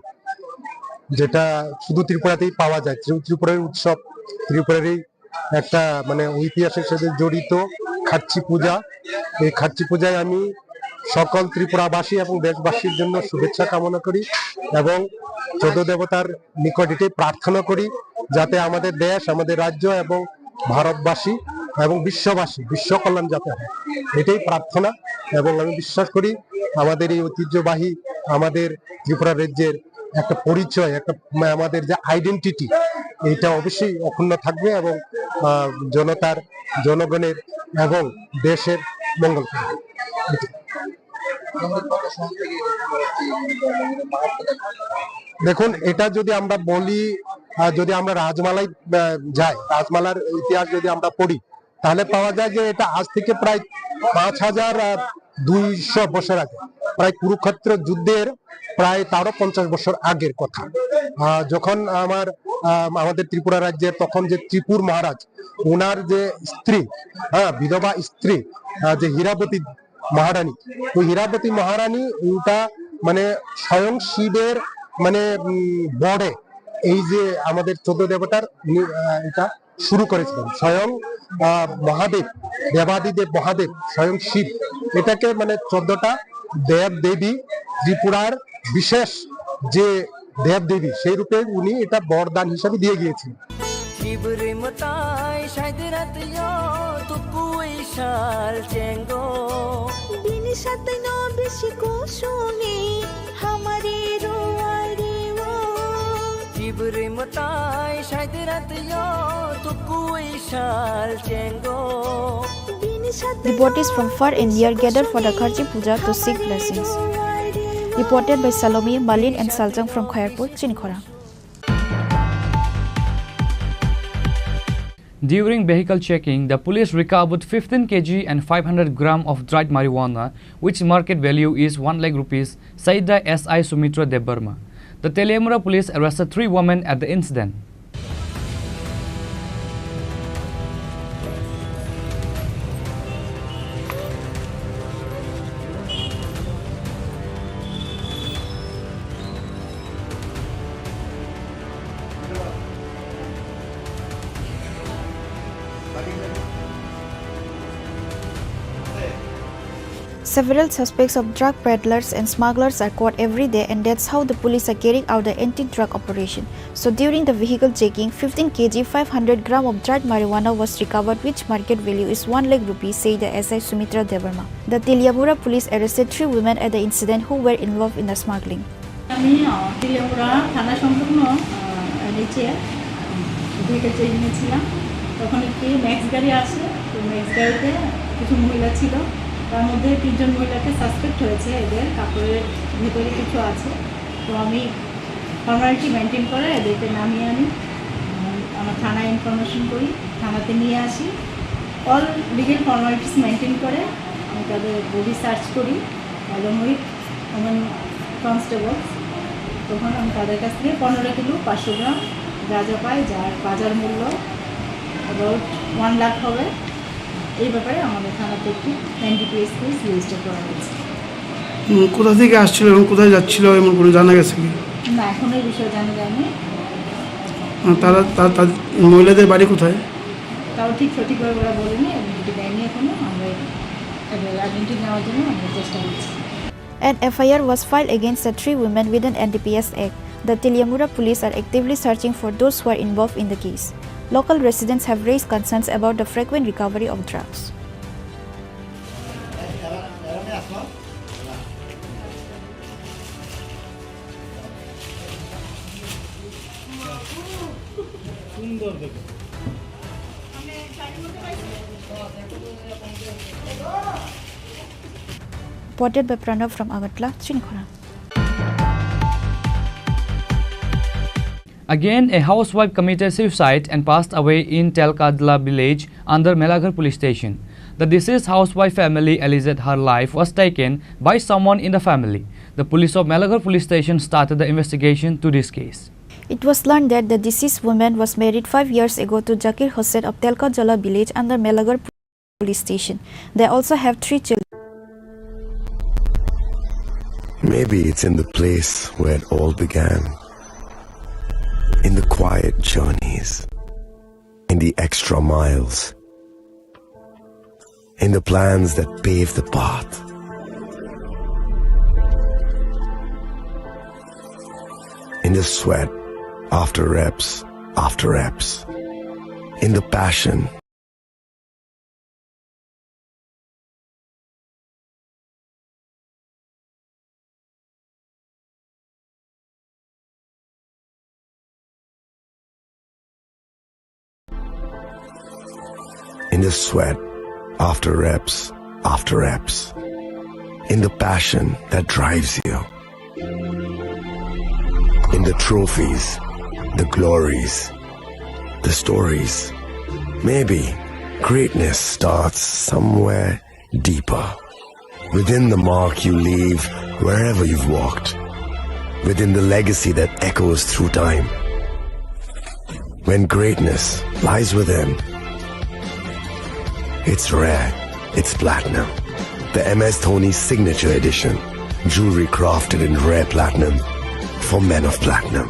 Speaker 19: যেটা শুধু ত্রিপুরাতেই পাওয়া যায়, ত্রিপুরার উৎসব, ত্রিপুরারই একটা মানে ঐতিহাসিক সাথে জড়িত খার্চি পূজা। এই খার্চি পূজায় আমি সকল ত্রিপুরাবাসী এবং দেশবাসীর জন্য শুভেচ্ছা কামনা করি এবং চোদ্দ দেবতার নিকট এটাই প্রার্থনা করি যাতে আমাদের দেশ, আমাদের রাজ্য এবং ভারতবাসী এবং বিশ্ববাসী বিশ্ব কল্যাণ যাতে হয়, এটাই প্রার্থনা। এবং আমি বিশ্বাস করি আমাদের এই ঐতিহ্যবাহী, আমাদের ত্রিপুরা রাজ্যের একটা পরিচয়, একটা আমাদের যে আইডেন্টিটি, এইটা অবশ্যই অক্ষুণ্ণ থাকবে এবং জনতার, জনগণের এবং দেশের মঙ্গল করবে। দেখুন, এটা যদি আমরা বলি, যদি আমরা রাজমালায় যাই, রাজমালার ইতিহাস যদি আমরা পড়ি তাহলে পাওয়া যায় যে এটা আজ থেকে প্রায় 5,200 বছর আগে, প্রায় কুরুক্ষেত্র যুদ্ধের প্রায় তারও 50 বছর আগের কথা। যখন আমাদের ত্রিপুরা রাজ্যের তখন যে ত্রিপুর মহারাজ, ওনার যে স্ত্রী, বিধবা স্ত্রী যে হীরাবতী মহারানী, ওই হীরাবতী মহারানী ওটা মানে স্বয়ং শিবের মানে বড়ে এই যে আমাদের 14 দেবতার এটা শুরু করেছিলেন। স্বয়ং মহাদেব, দেবাদিদেব মহাদেব, স্বয়ং শিব, এটাকে মানে 14টা দেব দেবী, ত্রিপুরার বিশেষ যে দেব দেবী, সেই রূপে উনি এটা বরদান হিসাবে দিয়ে গিয়েছেন।
Speaker 1: Devotees from far and near gather for the Kharchi Puja to seek blessings. Reported by Salome, Malin and Saljang from Khairpur, Chini Khorang.
Speaker 2: During vehicle checking, the police recovered 15 kg and 500 gram of dried marijuana, which market value is 1 lakh rupees, said the SI Sumitra Debarma. The Teleamura police arrested 3 women at the incident.
Speaker 1: Several suspects of drug peddlers and smugglers are caught every day, and that's how the police are carrying out the anti-drug operation. So during the vehicle checking, 15 kg 500 gram of dried marijuana was recovered, which market value is 1 lakh rupees, said the SI Sumitra Debarma. The Teleamura police arrested 3 women at the incident who were involved in the smuggling.
Speaker 21: আমি তেলিয়ামুড়া থানা সংলগ্ন নিচে vehicle checking এ ছিলাম, তখন একটি max গাড়ি আসে। তো ম্যাক্স গাড়িতে কিছু মহিলা ছিল, তার মধ্যে 3 জন মহিলাকে সাসপেক্ট হয়েছে, এদের কাপড়ের ভিতরে কিছু আছে। তো আমি ফর্মালিটি মেনটেন করে এদেরকে নামিয়ে আনি, আমার থানায় ইনফরমেশন করি, থানাতে নিয়ে আসি, অল লিগেল ফর্মালিটিস মেনটেন করে আমি তাদের বডি সার্চ করি এবং উইথ ওমেন কনস্টেবলস। তখন আমি তাদের কাছ থেকে 15 কিলো 500 গ্রাম গাঁজা পাই, যার বাজার মূল্য অ্যাবাউট 1 লাখ হবে। এই ব্যাপারে আমাদের থানাতে একটি NDPS কেস রেজিস্টার করা হয়েছে।
Speaker 7: কোথা থেকে আসছিল এবং কোথায় যাচ্ছিল এমন কোনো জানা গেছে কি?
Speaker 21: না, এখন এই বিষয়ে জানা যায়নি।
Speaker 7: তারা মহিলাদের বাড়ি কোথায়
Speaker 21: তাও ঠিক সঠিকভাবে ওরা বলেনি, আইডেন্টি দেয়নি এখনো। আমরা আইডেন্টি নেওয়ার জন্য আমরা চেষ্টা করছি।
Speaker 1: An FIR was filed against the 3 women with an NDPS Act. The Tiliamura police are actively searching for those who are involved in the case. Local residents have raised concerns about the frequent recovery of drugs. Reported by Pranav from Agartala, Chini Khorang.
Speaker 2: Again, a housewife committed suicide and passed away in Telkadla village under Melaghar police station. The deceased housewife family alleged her life was taken by someone in the family. The police of Melaghar police station started the investigation to this case.
Speaker 1: It was learned that the deceased woman was married 5 years ago to Zakir Hossain of Telkadla village under Melaghar police station. They also have 3 children.
Speaker 9: Maybe it's in the place where it all began. In the quiet journeys, in the extra miles, in the plans that pave the path. In the sweat after reps, in the passion. In the sweat after reps, in the passion that drives you, in the trophies, the glories, the stories. Maybe greatness starts somewhere deeper, within the mark you leave wherever you've walked, within the legacy that echoes through time. When greatness lies within, it's rare, it's platinum. The MS Dhoni Signature Edition. Jewelry crafted in rare platinum for men of platinum.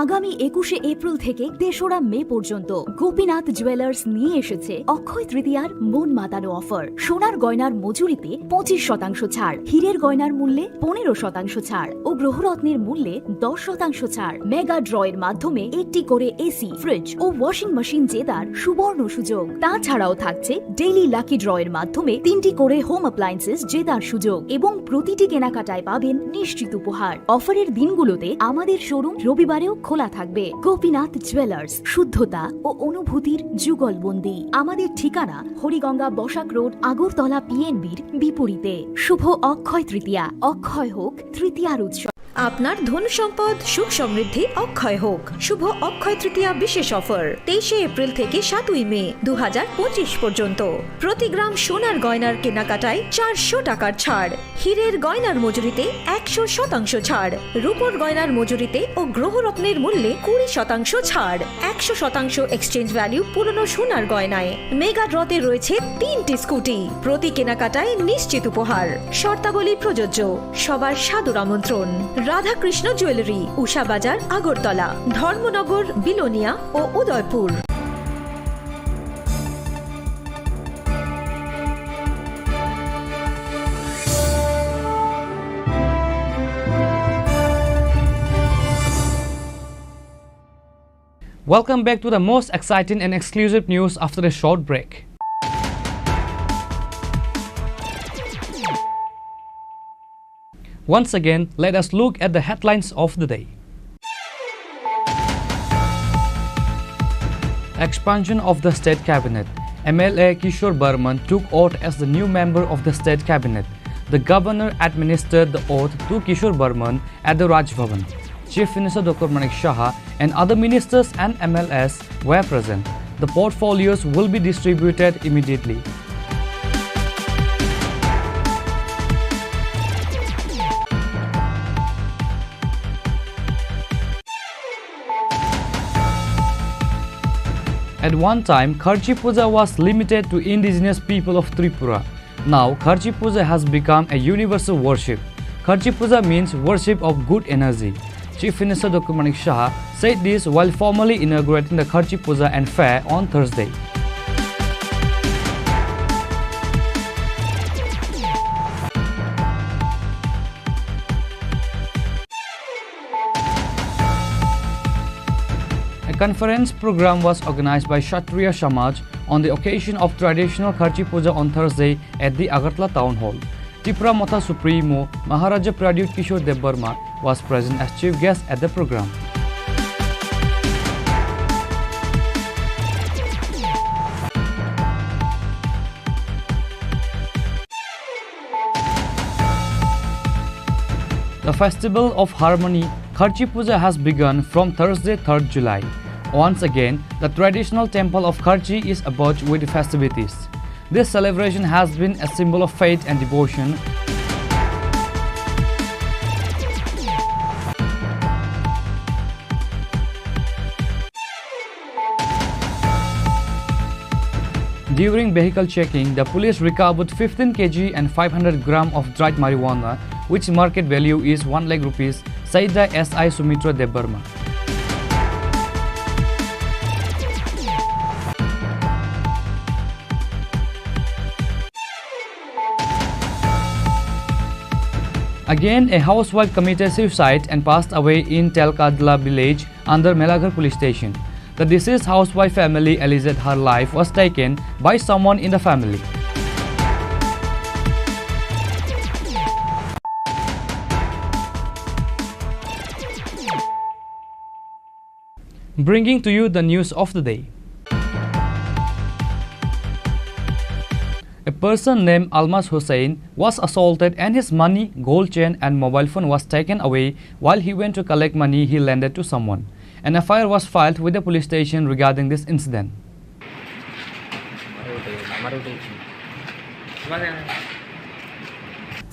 Speaker 11: আগামী 21শে April থেকে 3রা মে পর্যন্ত Gopinath jewellers নিয়ে এসেছে অক্ষয় তৃতীয়ার মন মাতানো offer. সোনার গয়নার মজুরিতে 25% ছাড়, হীরের গয়নার মূল্যে 15% ছাড় ও গ্রহরত্নের মূল্যে 10% ছাড়। মেগা ড্রয়ের মাধ্যমে একটি করে এসি, ফ্রিজ ও ওয়াশিং মেশিন জেতার সুবর্ণ সুযোগ। তাছাড়াও থাকছে ডেইলি লাকি ড্রয়ের মাধ্যমে 3টি করে হোম অ্যাপ্লায়েন্সেস জেতার সুযোগ এবং প্রতিটি কেনাকাটায় পাবেন নিশ্চিত উপহার। অফারের দিনগুলোতে আমাদের শোরুম রবিবারেও খোলা থাকবে। গোপীনাথ জুয়েলার্স, শুদ্ধতা ও অনুভূতির যুগলবন্দি। আমাদের ঠিকানা হরিগঙ্গা বসাক রোড, আগরতলা PNBর বিপরীতে। শুভ অক্ষয় তৃতীয়া, অক্ষয় হোক তৃতীয়ার উৎসব।
Speaker 22: আপনার ধন সম্পদ সুখ সমৃদ্ধি অক্ষয় হোক। শুভ অক্ষয় তৃতীয়া বিশেষ অফার 23শে এপ্রিল থেকে 7ই মে 2025 পর্যন্ত। প্রতি গ্রাম সোনার গয়নার কেনাকাটায় 400 টাকার ছাড়, হীরের গয়নার মজুরিতে 100% ছাড়, রূপোর গয়নার মজুরিতে ও গ্রহরত্নের মূল্যে 20% ছাড়, 100% এক্সচেঞ্জ ভ্যালু পুরনো সোনার গয়নায়। মেগা ড্রতে রয়েছে 3টি স্কুটি, প্রতি কেনাকাটায় নিশ্চিত উপহার। শর্তাবলী প্রযোজ্য, সবার সাদর আমন্ত্রণ। রাধাকৃষ্ণ জুয়েলারি, উষা বাজার, আগরতলা, ধর্মনগর, বিলোনিয়া ও Udaipur.
Speaker 2: Welcome back to the most exciting and exclusive news after a short break. Once again, let us look at the headlines of the day. Expansion of the State Cabinet. MLA Kishore Burman took oath as the new member of the State Cabinet. The governor administered the oath to Kishore Burman at the Raj Bhavan. Chief Minister Dr. Manik Shah and other ministers and MLAs were present. The portfolios will be distributed immediately. At one time, Kharchi Puja was limited to indigenous people of Tripura. Now, Kharchi Puja has become a universal worship. Kharchi Puja means worship of good energy. Chief Minister Dr. Manik Shah said this while formally inaugurating the Kharchi Puja and fair on Thursday. A conference program was organized by Kshatriya Samaj on the occasion of traditional Kharchi Puja on Thursday at the Agartala Town Hall. Tripura Matha Supremo Maharaja Pradyut Kishore Dev Burma was present as chief guest at the program. The Festival of Harmony Kharchi Puja has begun from Thursday 3rd July. Once again, the traditional temple of Kharchi is abuzz with festivities. This celebration has been a symbol of faith and devotion. During vehicle checking, the police recovered 15 kg and 500 gram of dried marijuana, which market value is 1 lakh rupees, said the SI Sumitra Dev Burma. Again, a housewife committed suicide and passed away in Telkadla village under Melaghar police station. The deceased housewife family alleged her life was taken by someone in the family. Bringing to you the news of the day. A person named Almas Hussain was assaulted and his money, gold chain and mobile phone was taken away while he went to collect money he lended to someone. An FIR was filed with the police station regarding this incident.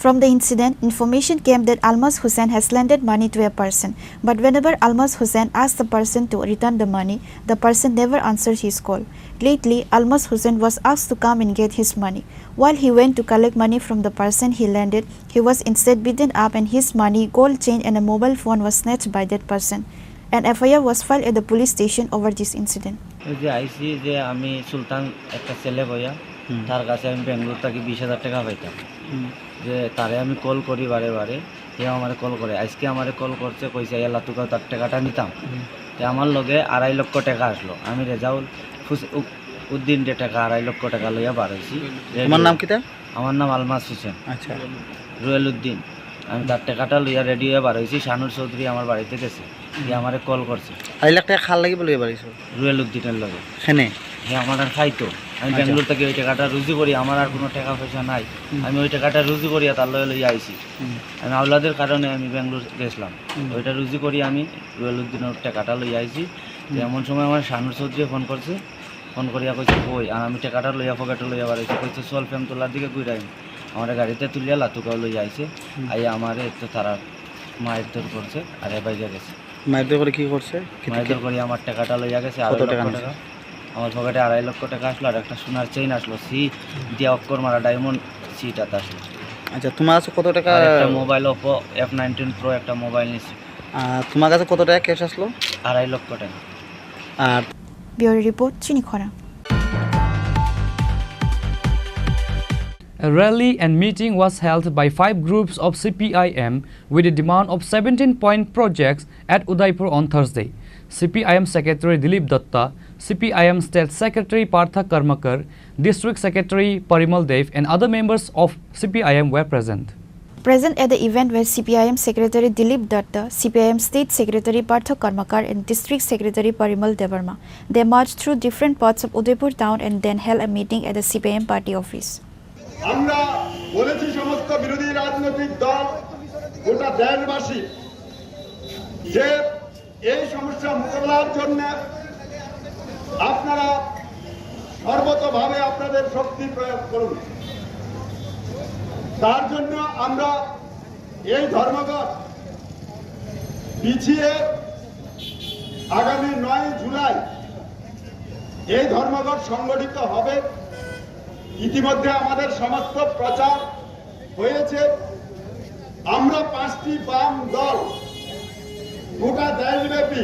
Speaker 1: From the incident, information came that Almas Hussain has lended money to a person, but whenever Almas Hussain asked the person to return the money, the person never answered his call. Lately, Almas Hussain was asked to come and get his money. While he went to collect money from the person he lended, he was instead beaten up and his money, gold chain and a mobile phone was snatched by that person. An FIR was filed at the police station over this incident.
Speaker 14: আমি সুলতান একটা ছেলে বইয়া তার কাছে আমি বেঙ্গলোর থেকে 20,000 টাকা পাইতাম যে তারে আমি কল করি বারে বারে সে আমারে কল করে আজকে আমারে কল করছে কইছে আল্লাহ তোকে তার টাকাটা নিতাম তো আমার লগে 2.5 লক্ষ টাকা আসলো আমি রেজাউল উদ্দিন যে টাকা 2.5 লক্ষ টাকা লইয়া বার হইছি
Speaker 15: আমার নাম কি তার
Speaker 14: আমার নাম আলমাস হোসেন
Speaker 15: আচ্ছা
Speaker 14: রুয়েল উদ্দিন আমি তার টাকাটা লইয়া রেডি হয়ে বার হইছি শানুর চৌধুরী আমার বাড়িতে গেছে যে আমারে কল করছে
Speaker 15: 2.5 লাখ টাকা খাল লাগি বলে বাড়িছো
Speaker 14: রুয়েল উদ্দিনের লগে
Speaker 15: এখানে
Speaker 14: হে আমার আর খাইতো আমি বেঙ্গলোর থেকে ওই টাকাটা রুজি করি আমার আর কোনো টাকা পয়সা নাই আমি ওই টাকাটা রুজি করিয়া তার লগে লইয়া আইছি আমি আওলাদের কারণে আমি বেঙ্গলোর গেছিলাম ওইটা রুজি করি আমি রুয়েল উদ্দিনের টাকাটা লইয়া আইছি এমন সময় আমার শানুর চৌধুরী ফোন করছে ফোন করিয়া কইছে কই আর আমি টাকাটা লইয়া পকেটে লইয়া বাড়াইছি কইছে চল ফেম তোলার দিকে ঘুরাই আমার গাড়িতে তুলিয়া লাতুকাও লইয়া আইছে আইয়া আমার তো তারা মায়ের দর করছে আর এ বাইরে গেছে
Speaker 15: মায়ের দর করে কি করছে
Speaker 14: মায়ের দর করে আমার টাকাটা লইয়া গেছে আর টাকা আমার পকেটে 2.5 লক্ষ টাকা আসলো আর একটা সোনার চেইন আসলো সি দিয়া অক্ষর মারা ডায়মন্ড সিটা আসলো
Speaker 15: আচ্ছা, তোমার কাছে কত টাকা?
Speaker 14: আর একটা মোবাইল Oppo F19 Pro একটা মোবাইল নিছি।
Speaker 15: তোমার কাছে কত টাকা ক্যাশ আসলো?
Speaker 14: 2.5 লক্ষ টাকা।
Speaker 15: আর
Speaker 1: Bureau Report, Chini Khorang.
Speaker 2: A rally and meeting was held by 5 groups of CPIM with a demand of 17-point projects at Udaipur on Thursday. CPIM Secretary Dilip Datta, CPIM State Secretary Partha Karmakar, District Secretary Parimal Dev and other members of CPIM were present.
Speaker 1: Present at the event were CPIM Secretary Dilip Datta, CPIM State Secretary Partha Karmakar and District Secretary Parimal Devarma. They marched through different parts of Udaipur town and then held a meeting at the CPIM party office.
Speaker 12: আমরা বলেছি সমস্ত বিরোধী রাজনৈতিক দল গোটা দেশবাসী যে এই সমস্যা মোকাবেলার জন্য আপনারা সর্বতভাবে আপনাদের শক্তি প্রয়োগ করুন। তার জন্য আমরা এই ধর্মঘট পিছিয়ে আগামী 9 জুলাই এই ধর্মঘট সংগঠিত হবে। ইতিমধ্যে আমাদের সমস্ত প্রচার হয়েছে। আমরা 5টি বাম দল গোটা দেশব্যাপী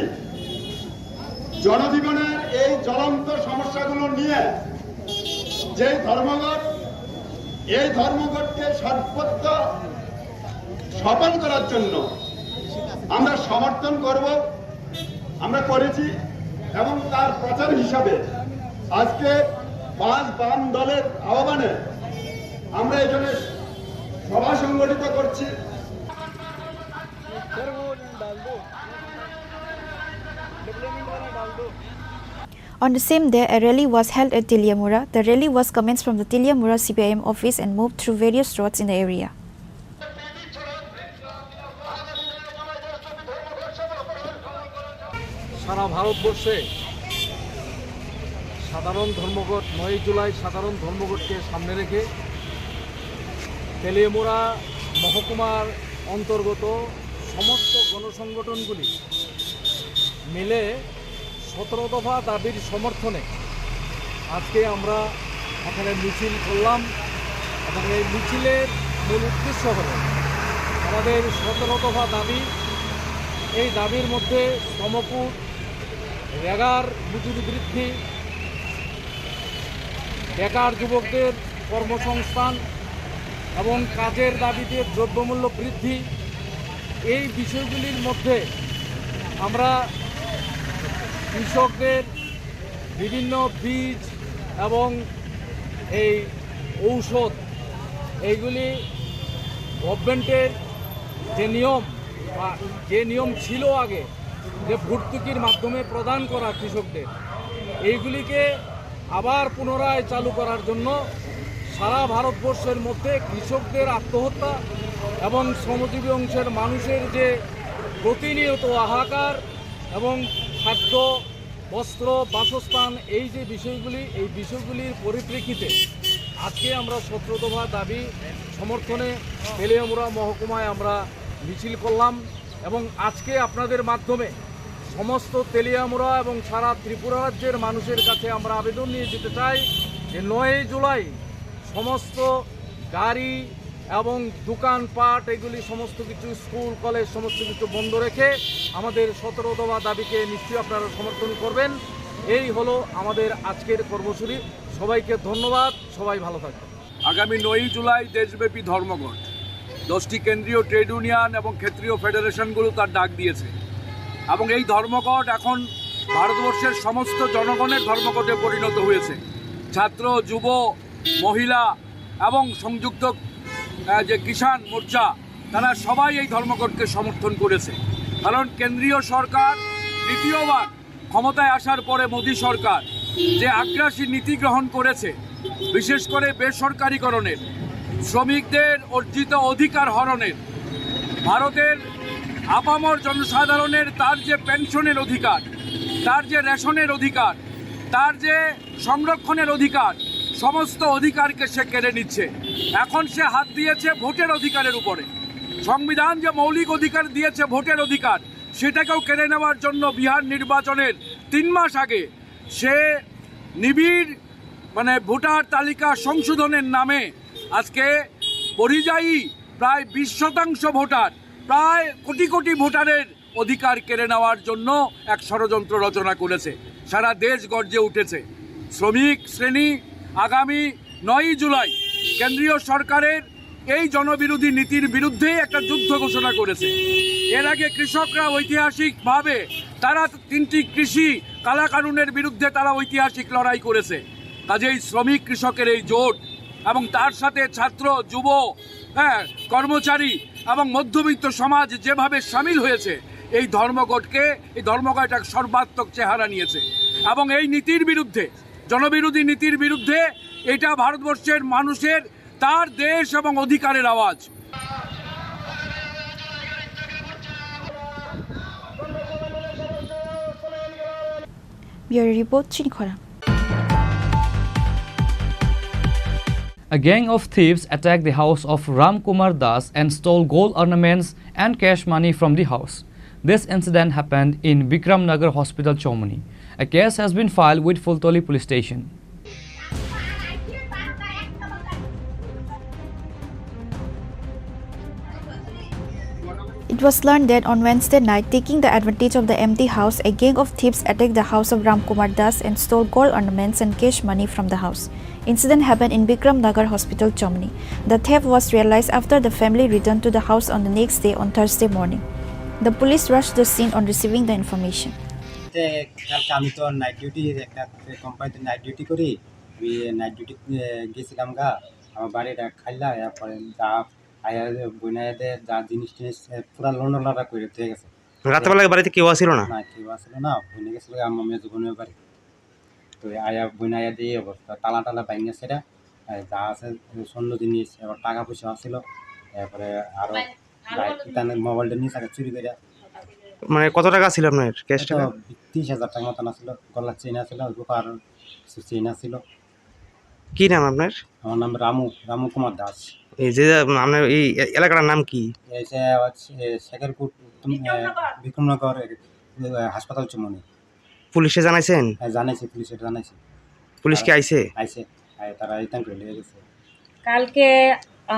Speaker 12: জনজীবনের এই জ্বলন্ত সমস্যাগুলো নিয়ে যে ধর্মঘট, এই ধর্মঘটকে সর্বত্র সফল করার জন্য আমরা সমর্থন করব, আমরা করেছি এবং তার প্রচার হিসাবে আজকে 5 বাম দলের আহ্বানে আমরা এখানে সভা সংগঠিত করছি।
Speaker 1: On the same day, a rally was held at Tiliamura. The rally was commenced from the Tiliamura CPIM office and moved through various roads in the area.
Speaker 20: সারা ভারতবর্ষে সাধারণ ধর্মঘট 9 জুলাই সাধারণ ধর্মঘটকে সামনে রেখে তেলিয়ামুড়া মহকুমার অন্তর্গত সমস্ত গণসংগঠনগুলি মিলে 17 দফা দাবির সমর্থনে আজকে আমরা এখানে মিছিল করলাম এবং এই মিছিলের মূল উদ্দেশ্য হল আমাদের 17 দফা দাবি। এই দাবির মধ্যে শ্রমকূট, রেগার মজুরি বৃদ্ধি, বেকার যুবকদের কর্মসংস্থান এবং কাজের দাবিতে দ্রব্যমূল্য বৃদ্ধি, এই বিষয়গুলির মধ্যে আমরা কৃষকদের বিভিন্ন বীজ এবং এই ঔষধ এইগুলি গভর্নমেন্টের যে নিয়ম ছিল আগে যে ভর্তুকির মাধ্যমে প্রদান করা কৃষকদের, এইগুলিকে আবার পুনরায় চালু করার জন্য সারা ভারতবর্ষের মধ্যে কৃষকদের আত্মহত্যা এবং শ্রমজীবী অংশের মানুষের যে প্রতিনিয়ত হাহাকার এবং খাদ্য, বস্ত্র, বাসস্থান এই যে বিষয়গুলি, এই বিষয়গুলির পরিপ্রেক্ষিতে আজকে আমরা 17 দফা দাবি সমর্থনে তেলিয়ামুড়া মহকুমায় আমরা মিছিল করলাম এবং আজকে আপনাদের মাধ্যমে সমস্ত তেলিয়ামুড়া এবং সারা ত্রিপুরা রাজ্যের মানুষের কাছে আমরা আবেদন নিয়ে যেতে চাই যে 9 জুলাই সমস্ত গাড়ি এবং দোকানপাট এগুলি সমস্ত কিছু, স্কুল কলেজ সমস্ত কিছু বন্ধ রেখে আমাদের 17 দফা দাবিকে নিশ্চয়ই আপনারা সমর্থন করবেন। এই হলো আমাদের আজকের কর্মসূচি। সবাইকে ধন্যবাদ, সবাই ভালো থাকবেন।
Speaker 23: আগামী 9 জুলাই দেশব্যাপী ধর্মঘট 10টি কেন্দ্রীয় ট্রেড ইউনিয়ন এবং ক্ষেত্রীয় ফেডারেশনগুলো তার ডাক দিয়েছে এবং এই ধর্মঘট এখন ভারতবর্ষের সমস্ত জনগণের ধর্মঘটে পরিণত হয়েছে। ছাত্র, যুব, মহিলা এবং সংযুক্ত যে কিষাণ মোর্চা তারা সবাই এই ধর্মঘটকে সমর্থন করেছে। কারণ কেন্দ্রীয় সরকার দ্বিতীয়বার ক্ষমতায় আসার পরে মোদী সরকার যে আগ্রাসী নীতি গ্রহণ করেছে, বিশেষ করে বেসরকারীকরণের, শ্রমিকদের অর্জিত অধিকার হরণের, ভারতের আপামর জনসাধারণের তার যে পেনশনের অধিকার, তার যে রেশনের অধিকার, তার যে সংরক্ষণের অধিকার, সমস্ত অধিকারকে সে কেড়ে নিচ্ছে। এখন সে হাত দিয়েছে ভোটের অধিকারের উপরে। সংবিধান যে মৌলিক অধিকার দিয়েছে ভোটের অধিকার, সেটাকেও কেড়ে নেওয়ার জন্য বিহার নির্বাচনের 3 মাস আগে সে নিবিড় ভোটার তালিকা সংশোধনের নামে আজকে পরিযায়ী প্রায় 20% ভোটার, প্রায় কোটি কোটি ভোটারের অধিকার কেড়ে নেওয়ার জন্য এক ষড়যন্ত্র রচনা করেছে। সারা দেশ গর্জে উঠেছে। শ্রমিক শ্রেণী আগামী 9 জুলাই কেন্দ্রীয় সরকারের এই জনবিরোধী নীতির বিরুদ্ধে একটা যুদ্ধ ঘোষণা করেছে। এর আগে কৃষকরা ঐতিহাসিকভাবে তারা 3টি কৃষি কালাকানুনের বিরুদ্ধে তারা ঐতিহাসিক লড়াই করেছে। কাজেই শ্রমিক কৃষকের এই জোট এবং তার সাথে ছাত্র যুব কর্মচারী এবং মধ্যবিত্ত সমাজ যেভাবে সামিল হয়েছে, এই ধর্মঘট এক সর্বাত্মক চেহারা নিয়েছে। এবং এই নীতির বিরুদ্ধে, জনবিরোধী নীতির বিরুদ্ধে, এটা ভারতবর্ষের মানুষের তার দেশ এবং অধিকারের আওয়াজ।
Speaker 1: Bureau Report, Chini Khorang.
Speaker 2: A gang of thieves attacked the house of Ram Kumar Das and stole gold ornaments and cash money from the house. This incident happened in Bikram Nagar Hospital, Chomani. A case has been filed with Fultoli Police Station.
Speaker 1: It was learned that on Wednesday night, taking the advantage of the empty house, a gang of thieves attacked the house of Ram Kumar Das and stole gold ornaments and cash money from the house. Incident happened in Bikram Nagar Hospital, Chomani. The theft was realized after the family returned to the house on the next day on Thursday morning. The police rushed the scene on receiving the information.
Speaker 4: কালকে আমি তো night duty একটা কোম্পানিতে night duty করি, night duty গেছিলাম গা, আমার বাড়িটা খাইলা, এরপরে যা বইনাইদের যা জিনিস টিনিস পুরা লন্ডনটা করে দিয়ে গেছে।
Speaker 15: রাতবেলা বাড়িতে কেউ আসছিল না?
Speaker 4: না, কেউ আসছিল না, বইনে গেছিল আমার মেজো বোনের বাড়ি। তো আয়া বইনাইয়া দিয়ে অবস্থা তালা টালা ভাঙিয়ে সেটা যা আছে স্বর্ণ জিনিস, এবার টাকা পয়সা আসছিল, এরপরে আরো মোবাইলটা নিয়ে থাকে চুরি করে।
Speaker 15: মানে কত টাকা ছিল আপনার ক্যাশ টাকা?
Speaker 4: 30,000 টাকা মতন আসছিল, গলার চেইন আসছিল, রূপার চেইন আসছিল।
Speaker 15: কি নাম আপনার?
Speaker 4: আমার নাম রামু কুমার দাস।
Speaker 15: এই যে আপনার এই এলাকার নাম কি?
Speaker 4: শেখরপুর বিক্রমনগর হাসপাতাল, চুমনি।
Speaker 15: পুলিশে জানাইছেন?
Speaker 4: হ্যাঁ জানাইছি, পুলিশে জানাইছি।
Speaker 15: পুলিশ কি আইছে?
Speaker 4: তারা রিটার্ন করে নিয়ে গেছে।
Speaker 6: কালকে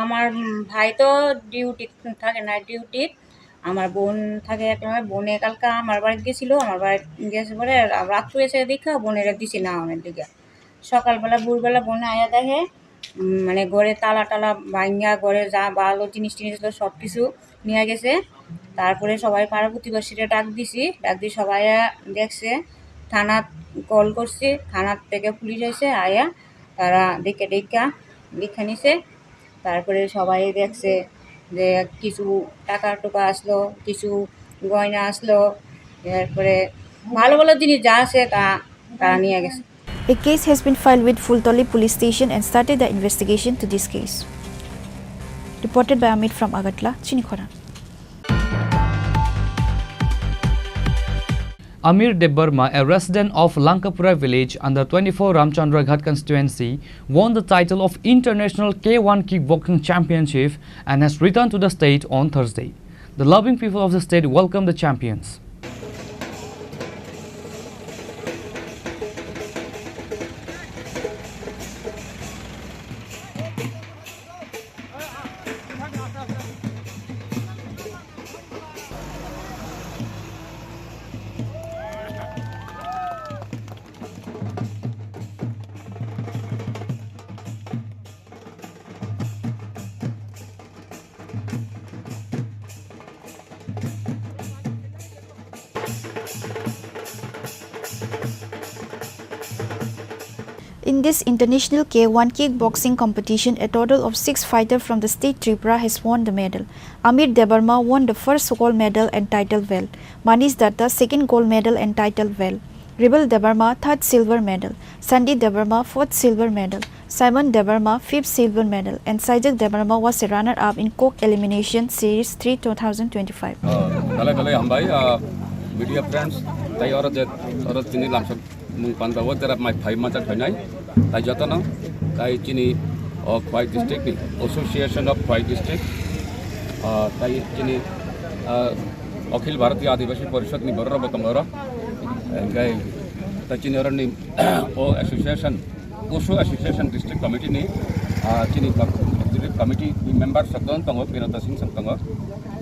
Speaker 6: আমার ভাই তো ডিউটি থাকে, নাইট ডিউটি, আমার বোন থাকে একটা, বোনে কালকে আমার বাড়িতে গেছিলো, আমার বাড়ি গেছে পরে রাত্রে এসে দেখা বোনের দিছি না অনেক দিকে। সকালবেলা ভোরবেলা বোনে আয়া দেখে মানে ঘরে তালা টালা ভাঙ্গা, ঘরে যা ভালো জিনিস টিনিস সব কিছু নিয়ে গেছে। তারপরে সবাই পাড়া প্রতিবেশীরা ডাক দিয়ে সবাই দেখছে, থানা কল করছে, থানার থেকে পুলিশ এসে আয়া তারা দেখে নিছে। তারপরে সবাই দেখছে যে কিছু টাকা টোকা আসলো, কিছু গয়না আসলো, এরপরে ভালো ভালো জিনিস যা আছে তারা নিয়ে গেছে।
Speaker 1: A case has been filed with Fultoli Police Station and started the investigation to this case. Reported by Amit from Agatla, Chini Khorang.
Speaker 2: Amir Debarma, a resident of Lankapura village under 24 Ramchandra Ghat constituency, won the title of International K1 Kickboxing Championship and has returned to the state on Thursday. The loving people of the state welcome the champions.
Speaker 1: In this international K1 kickboxing competition, a total of 6 fighters from the state Tripura has won the medal. Amir Debarma won the first gold medal and title well. Manish Datta second gold medal and title well. Rebel Debarma third silver medal. Sandy Debarma fourth silver medal. Simon Debarma fifth silver medal. And Sajak Debarma was a runner-up in Coke Elimination Series 3 2025.
Speaker 13: Media friends, they are the Chini Lamson Pandawa, there are my 5 months at Hanai, Tajatana, Tai Chini of White District, Association of White District, Tai Chini Okhil Bharati Adivashi Parishad ni Barra Batamara, and Guy Tachinarani Association, Osho Association District Committee ni Chini executive committee member sakdon tongo Pinota Singh sang tongo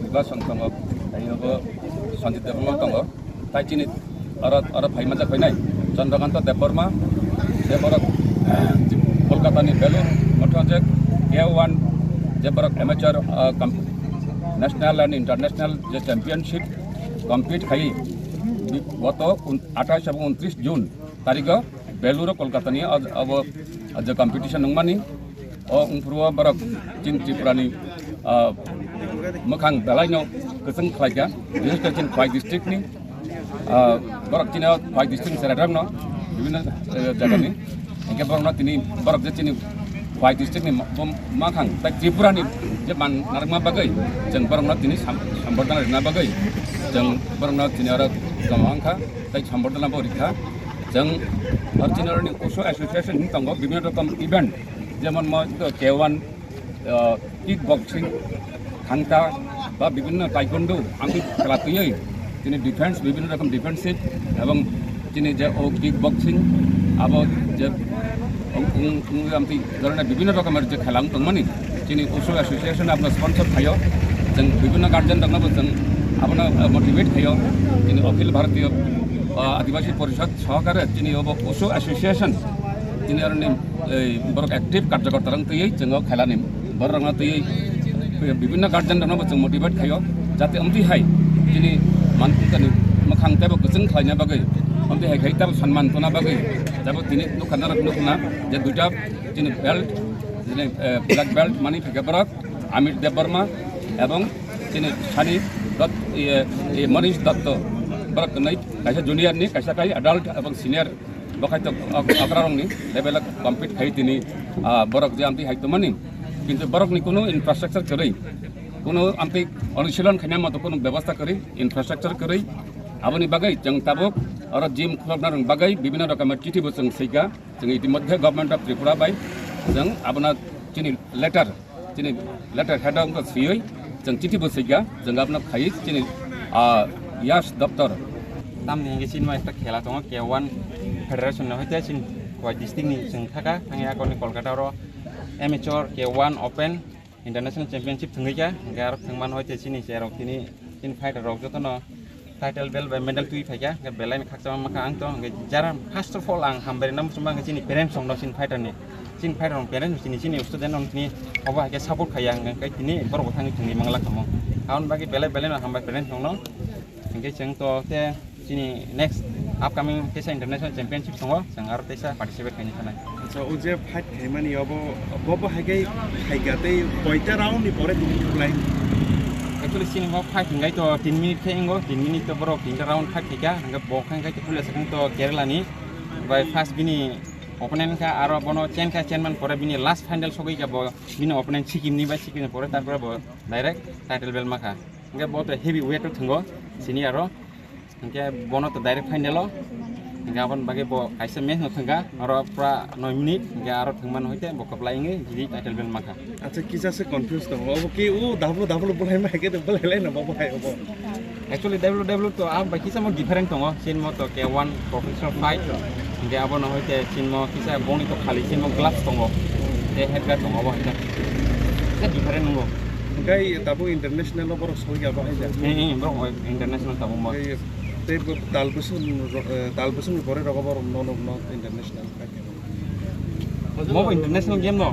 Speaker 13: Viva sang tongo ayo Sanjit Devrama tongo tai chini ara bhai maja khainai Chandrakanta Deborma Deborok Kolkata ni Belur Motojek K1 Deborok amateur national and international championship compete khai গত 28 এবং 29 June তারিখ বেলুর কলকাতা নিয়ে अब যে competition নংমানি ও উনফুরুয়া বরক চিন ত্রিপুরানি মখাং বেলাইনো গোসং খাইगा বিশেষ করে চিন খোয়াই ডিস্ট্রিক্টনি বরক চিনা খোয়াই ডিস্ট্রিক্ট সেরাডাংনো বিভিন্ন জায়গানি একে বরক তিনি বরক যে চিনি খোয়াই ডিস্ট্রিক্টনি মখাং তাই ত্রিপুরানি যে মান নারমা বাগৈ जों বরক তিনি সম্বর্ধনা না বাগৈ जों बरक তিনি আর गमांखा तै सम्बर्धना परीक्षा जों अर्जिनारनि उसो एसोसिएशन दङ विभिन्न रोखोम इभेन्ट जेमन K1 किक बक्सिङ थांता बा विभिन्न ताइक्वान्डो आंनि खेला तैयै दिनै डिफेन्स विभिन्न रोखोम डिफेन्सिभ एवं दिनै जे किक बक्सिङ अब जे आमति धरने विभिन्न रोखोम जे खेला दंमोन दिनै उसो एसोसिएशन आपन स्पन्सर थायो जों विभिन्न गार्जेन दङबो जों आपन मोटिवेट थायो दिनै अखिल भारतीय आदिवासी परिषद सहकारे दिनै अब उसो एसोसिएशन दिनै आरो बरक एक्टिभ कार्यकर्ता तैयै जोङो खेलानि बरक तैयै विभिन्न गार्जेन दङबो जों मोटिवेट थायो जाहाथे अमतिहाय दिनै मानसिनि मोखां तेबो गोजों खालायनो बागै अमतिहाय खाय तेबो सन्मान होना बागै जाबो दिनै दखानदार नुना जे दुइटा दिनै बेल्ट दिनै ब्लैक बेल्ट मानि फैगा बरक अमित देव वर्मा एवं दिनै सानि मनीष दत्त बरक नै कायसा जुनियरनि कायसा काय एडल्ट एवं सिनियर बखायत अग्रारंनि लेभेल कम्पिट खाय दिनै बरक जे आमति हायतमानि किन्तु बरकनि कुनो इन्फ्रास्ट्राक्चर करै कुनो आमति अनुशीलन खायना मत कुनो व्यवस्था करै इन्फ्रास्ट्राक्चर करै आबनि बागै जों ताबुक आरो जिम खुलाबनारं बागै विभिन्न रोखोम चिठिबो जों सैगा जों इतिमध्ये गभर्नमेन्ट अफ त्रिपुरा बाय जों आबना दिनै लेटार हेडाव सैयै जों चिठिबो सैगा जों आबना खायै दिनै यास दफ्तर
Speaker 3: नामनि गेसिनमा একটা খেলা दङ K1 फेडारेसन हयते सिन खय डिस्ट्रिक्टनि जों थाका थाङै आगरनि कलकातायाव amateur K1 open international championship थंगैका गार थंमान हयते सिनि जेराव तिनि इन फाइटर रक जतन टाइटल बेल बाय मेडल तुइ फाइका बेलाइन खाकजामा माखा आंथ जारा फर्स्ट अफ ऑल आं हामबेर नाम सुमा सिनि पेरेन्ट्स संनो सिन फाइटरनि सिन फाइटर पेरेन्ट्स सिनि स्टुडेन्ट नि अबा हाके सपोर्ट खाया आं कै तिनि बरक थाङै थंगै मंगला खमो आउन बागि बेलाइन हामबाय पेरेन्ट्स संनो इंगे जों तो ते सिनि नेक्स्ट अपकमिंग केसा इंटरनेशनल चैंपियनशिप दङ जों आरो तेसा पार्टिसिपेट खायनो थानाय
Speaker 10: so uje fight खायमानि अब हागे हायगातै कयटा राउन्डनि परे दुखुलाय
Speaker 3: एक्चुअली सिनेमा फाइट हिंगाय तो 3 मिनिट खेंगो 3 मिनिट तो बरो 3 राउंड फाइट खेगा हंगा बखांगाय तो पुलिस खं तो केरलानि बाय फार्स्ट बिनि ओपोनेंट का आरो बनो चेनमान परे बिनि लास्ट फाइनल सगैगा बिनि ओपोनेंट सिक्किमनि बाय सिक्किमनि परे तारपर डाइरेक्ट टाइटल बेल माखा हंगा बहुत हेवी वेट थंगो सिनि आरो हंगा बनो तो डाइरेक्ट फाइनल गाबन बागे बो आइसे मेच नथंगा आरो पूरा 9 मिनिट हंगा आरो थंमान होइते बकपलाइङे जिदि टाइटल बेल माखा
Speaker 10: अच्छा किजासे कन्फ्यूज दङ अब कि ओ दाबल बोलाय माके त बोलायलाय न बाबो हाय अब
Speaker 3: एक्चुअली डब्ल्यू तो आ बाकी सब डिफरेंट दङ सिनमो तो K1 प्रोफेशनल फाइट हंगा आबो न होइते सिनमो किसा बनि तो खाली सिनमो ग्लाभ्स दङ ते हेडगार्ड दङ बो हायना से डिफरेंट दङ
Speaker 10: गाय दाबो इंटरनेशनल बर सौगा बाहायजा
Speaker 3: ब्रो इंटरनेशनल दाबो म
Speaker 10: ते तालबसुन परे रगबर नन इंटरनेशनल
Speaker 3: मो इंटरनेशनल गेम नो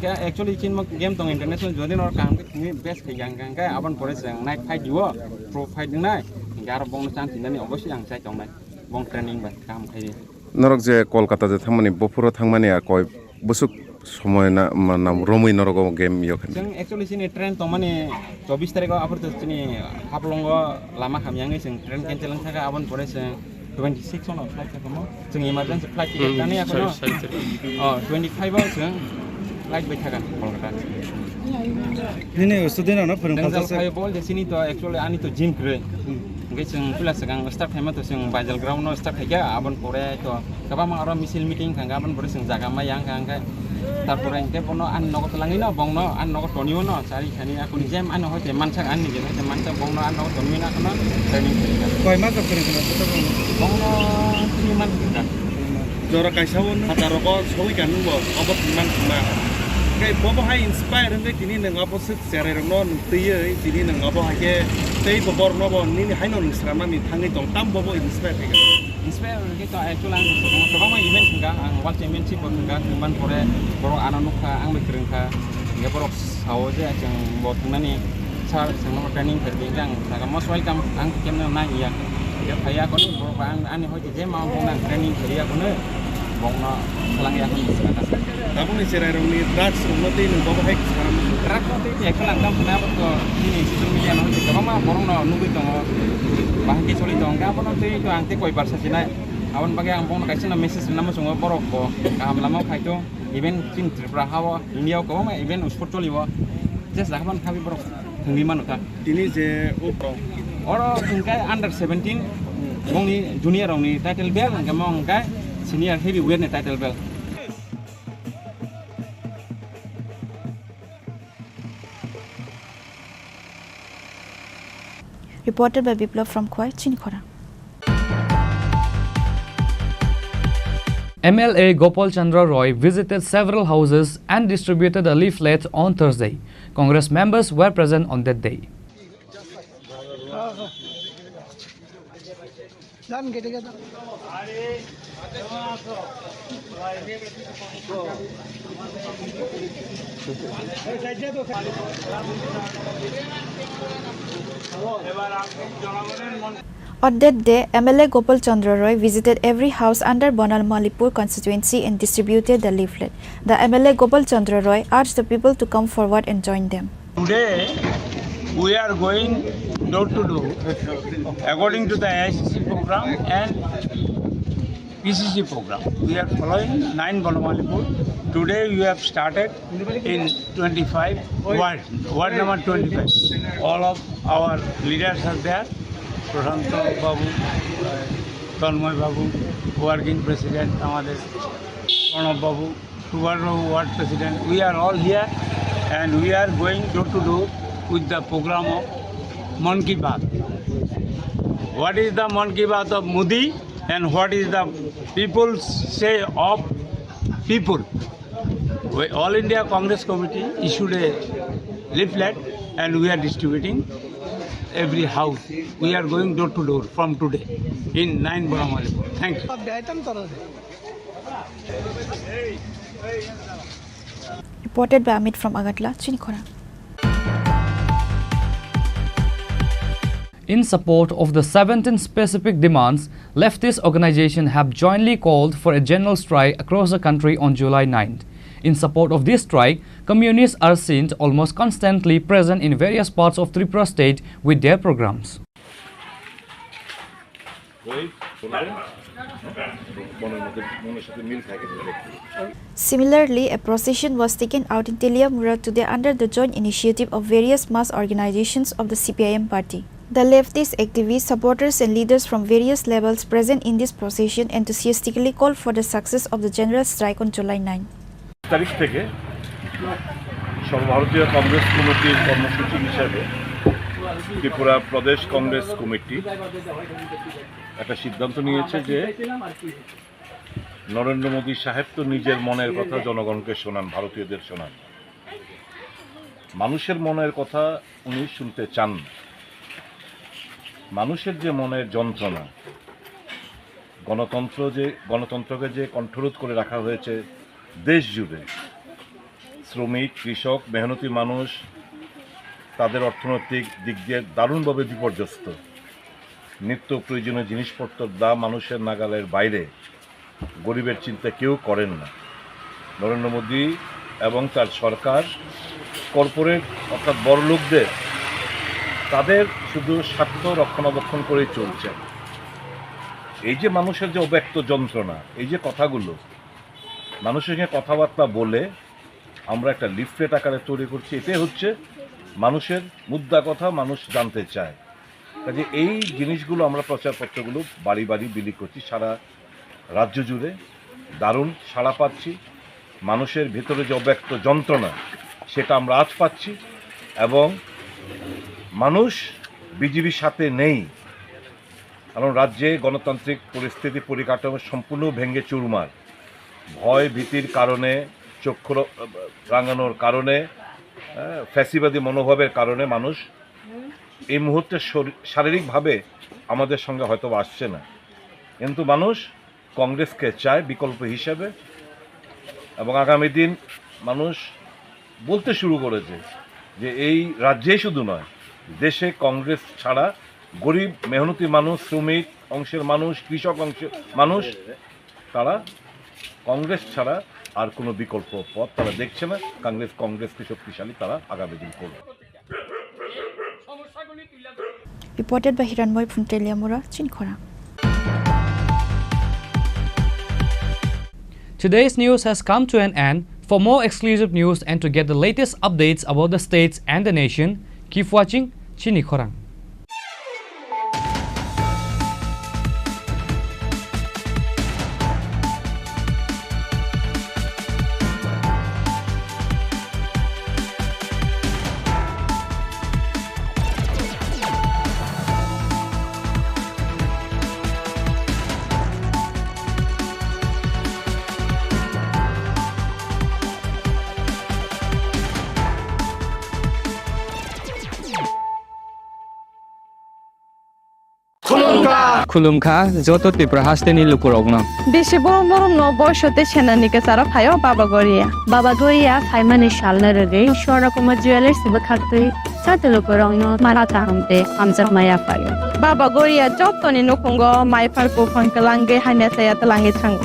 Speaker 3: क्या एक्चुअली चिन म गेम दङ इंटरनेशनल जदिन और काम के बेस्ट खैगां गांगा आबन परे जों नाइट फाइट दियो प्रो फाइट दिनाय गार बंग चान्स दिनानै अबश्य आं चाइ दंनाय बंग ट्रेनिं बा काम खायो
Speaker 16: नरक जे कलकाता जे थांमानि बपुरो थांमानि आ कय बुसुक समय ना नाम रोमै नरक गेम यो
Speaker 3: जों एक्चुअली सिनि ट्रेन तो माने 24 तारिखआव आफर तो सिनि हापलंग लामा खामियाङै जों ट्रेन केन्सेल थाका आबन परे जों 26 on फ्लाइट खामो जों इमारजेन्सि फ्लाइट टिकेट दानि आफर 25 आव जों फ्लाइट बाय थाका कलकाता
Speaker 10: दिनै स्टुडेन्ट न फोरोंखाजासे
Speaker 3: जों बल सिनि तो एक्चुअली आनि तो जिम ग्रे ओंगे जों प्लास गां स्टार्ट टाइम तो जों बाइजल ग्राउन्ड स्टार्ट खायगा आबन परे तो गोबां आरो मिसिल मिटिं खांगा आबन परे जों जागा मायां खांगा तारपरे इनके बनो आन नगत लाङिनो बंनो आन नगत टनियो न सारि खानि आकुनि जेम आन होते मानसाक आननि जे होते मानसा बंनो आन नगत टनिना खना ट्रेनिं
Speaker 10: कय मास फोरोंखना
Speaker 3: बंनो 3 मास
Speaker 10: जरा कायसावन हाजारको सबै गानुबो अब 3 मास मा Kay bobo hai inspire hangke kini nang apo sit sere rong non tiye kini nang apo hake tei bobor no bo ni hai no ngisrama ni thangi tong tam bobo inspire hake.
Speaker 3: Inspire kita actually ang coba mah event hingga ang World Championship hingga kemban pore borok anak ka ang mikring ka hingga borok sawo je jang bot nani char sang training kerja ang naga most welcome ang kemna na iya. Ya kaya ko ni borok ang ani hoje je mau nang training kerja ko ne bong na salang ya ko ni
Speaker 10: Tapi ni cerai rong ni drugs rong nanti ni bobo hai sekarang.
Speaker 3: Drugs nanti ya kelang dam kenapa ko ini social media no je coba mah borong no nunggu tong bahagi soli tong ka bono tei to angte koi barsa sinai awan bagi ang bong kaisi na message nama sungo borok ko kaham lama khaito event chin Tripura hawa India ko ma event sport cholibo just rahman khabi borok thungi manuta
Speaker 10: ini je upro
Speaker 3: oro ingkai under 17 bongni junior rong ni title belt angka mong kai senior heavyweight ni title belt.
Speaker 1: Reported by Biplav from Khoi, Chini Khorang.
Speaker 2: MLA Gopal Chandra Roy visited several houses and distributed a leaflet on Thursday. Congress members were present on that day.
Speaker 1: On that day, MLA Gopal Chandra Roy visited every house under Bonal Malipur constituency and distributed the leaflet. The MLA Gopal Chandra Roy urged the people to come forward and join them.
Speaker 18: Today, we are going door to door according to the ICC program and PCC program. We are following 9 Bonamalipur. Today we have started in 25 ward number 25. All of our leaders are there. Prashanto Babu, Tanmoy Babu, working president, Amadesh, Pranab Babu, ward president. We are all here and we are going door to door with the program of Man Ki Baat. What is the Man Ki Baat of Modi and what is the people's say of people? All India Congress Committee issued a leaflet and we are distributing every house. We are going door to door from today in 9 Bonamalipur. Thank you.
Speaker 1: Reported by Amit from Agatla, Chini Khorang.
Speaker 2: In support of the 17 specific demands, leftist organizations have jointly called for a general strike across the country on July 9th. In support of this strike, communists are seen almost constantly present in various parts of Tripura state with their programs.
Speaker 1: Similarly, a procession was taken out in Teliamura today under the joint initiative of various mass organizations of the CPIM party. The leftist activists, supporters and leaders from various levels present in this procession enthusiastically called for the success of the general strike on July 9.
Speaker 5: তারিখ থেকে সর্বভারতীয় কংগ্রেস কমিটির কর্মসূচি হিসাবে ত্রিপুরা প্রদেশ Congress committee একটা সিদ্ধান্ত নিয়েছে যে নরেন্দ্র মোদী সাহেব তো নিজের মনের কথা জনগণকে শোনান, ভারতীয়দের শোনান। মানুষের মনের কথা উনি শুনতে চান। মানুষের যে মনের যন্ত্রণা, গণতন্ত্রকে যে কণ্ঠরোধ করে রাখা হয়েছে দেশ জুড়ে, শ্রমিক, কৃষক, মেহনতি মানুষ তাদের অর্থনৈতিক দিক দিয়ে দারুণভাবে বিপর্যস্ত। নিত্য প্রয়োজনীয় জিনিসপত্রের দাম মানুষের নাগালের বাইরে, গরিবের চিন্তা কেউ করেন না। নরেন্দ্র মোদী এবং তার সরকার কর্পোরেট অর্থাৎ বড়লোকদের তাদের শুধু স্বার্থ রক্ষণাবেক্ষণ করেই চলছে। এই যে মানুষের যে অব্যক্ত যন্ত্রণা, এই যে কথাগুলো মানুষের সঙ্গে কথাবার্তা বলে আমরা একটা লিফলেট আকারে তৈরি করছি, এটাই হচ্ছে মানুষের মুদ্রা কথা, মানুষ জানতে চায়। কাজে এই জিনিসগুলো আমরা প্রচারপত্রগুলো বাড়ি বাড়ি বিলি করছি সারা রাজ্য জুড়ে, দারুণ সাড়া পাচ্ছি। মানুষের ভেতরে যে অব্যক্ত যন্ত্রণা সেটা আমরা আজ পাচ্ছি এবং মানুষ বিজেপির সাথে নেই, কারণ রাজ্যে গণতান্ত্রিক পরিস্থিতি পরিকাঠামো সম্পূর্ণ ভেঙে চুরমার। ভয় ভীতির কারণে চক্ষু রাঙানোর কারণে, ফ্যাসিবাদী মনোভাবের কারণে মানুষ এই মুহূর্তে শারীরিকভাবে আমাদের সঙ্গে হয়তো আসছে না, কিন্তু মানুষ কংগ্রেসকে চায় বিকল্প হিসেবে। এবং আগামী দিন মানুষ বলতে শুরু করেছে যে এই রাজ্যেই শুধু নয়, দেশে কংগ্রেস ছাড়া গরিব মেহনতি মানুষ, শ্রমিক অংশের মানুষ, কৃষক অংশের মানুষ, তারা কংগ্রেস ছাড়া আর কোনো বিকল্প পথ তারা দেখছে না। কংগ্রেসকে শক্তিশালী তারা আগামী দিন করবে।
Speaker 1: Reported by Hiranmoy Phuntelia Chini Khorang.
Speaker 2: Today's news has come to an end. For more exclusive news and to get the latest updates about the states and the nation, keep watching Chini Khorang.
Speaker 8: खुलुमखा जत त्रिपुरा हास्टेनि लुकुरगनो
Speaker 17: बेसे बरम बरम न बयसते सेनानिके सारा फायो बाबा गोरिया फाइमानि शालना रगे शोरा कुमा jewellers बखाते साते लुकुरगनो माराता हमते हमजा माया फायो बाबा गोरिया जतनि नखंगो माइफार को फंकलांगे हाने साया तलांगे थांगो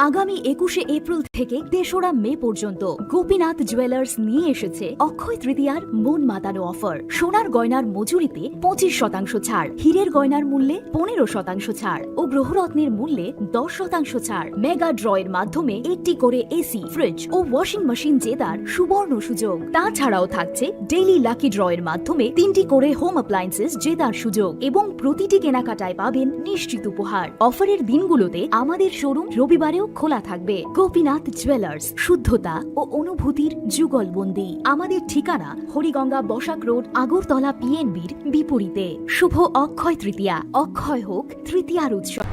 Speaker 11: আগামী 21শে এপ্রিল থেকে ৩রা মে পর্যন্ত গোপীনাথ জুয়েলার্স নিয়ে এসেছে অক্ষয় তৃতীয়ার মন মাতানো অফার। সোনার গয়নার মজুরিতে 25% ছাড়, হীরের গয়নার মূল্যে 15% ছাড় ও গ্রহরত্নের মূল্যে 10% ছাড়। মেগা ড্রয়ের মাধ্যমে একটি করে এসি, ফ্রিজ ও ওয়াশিং মেশিন জেতার সুবর্ণ সুযোগ। তাছাড়াও থাকছে ডেইলি লাকি ড্রয়ের মাধ্যমে 3টি করে হোম অ্যাপ্লায়েন্সেস জেতার সুযোগ এবং প্রতিটি কেনাকাটায় পাবেন নিশ্চিত উপহার। অফারের দিনগুলোতে আমাদের শোরুম রবিবারেও খোলা থাকবে। গোপীনাথ জুয়েলার্স, শুদ্ধতা ও অনুভূতির যুগলবন্দি। আমাদের ঠিকানা হরিগঙ্গা বসাক রোড, আগরতলা পিএনবির বিপরীতে। শুভ অক্ষয় তৃতীয়া, অক্ষয় হোক তৃতীয়ার উৎসব।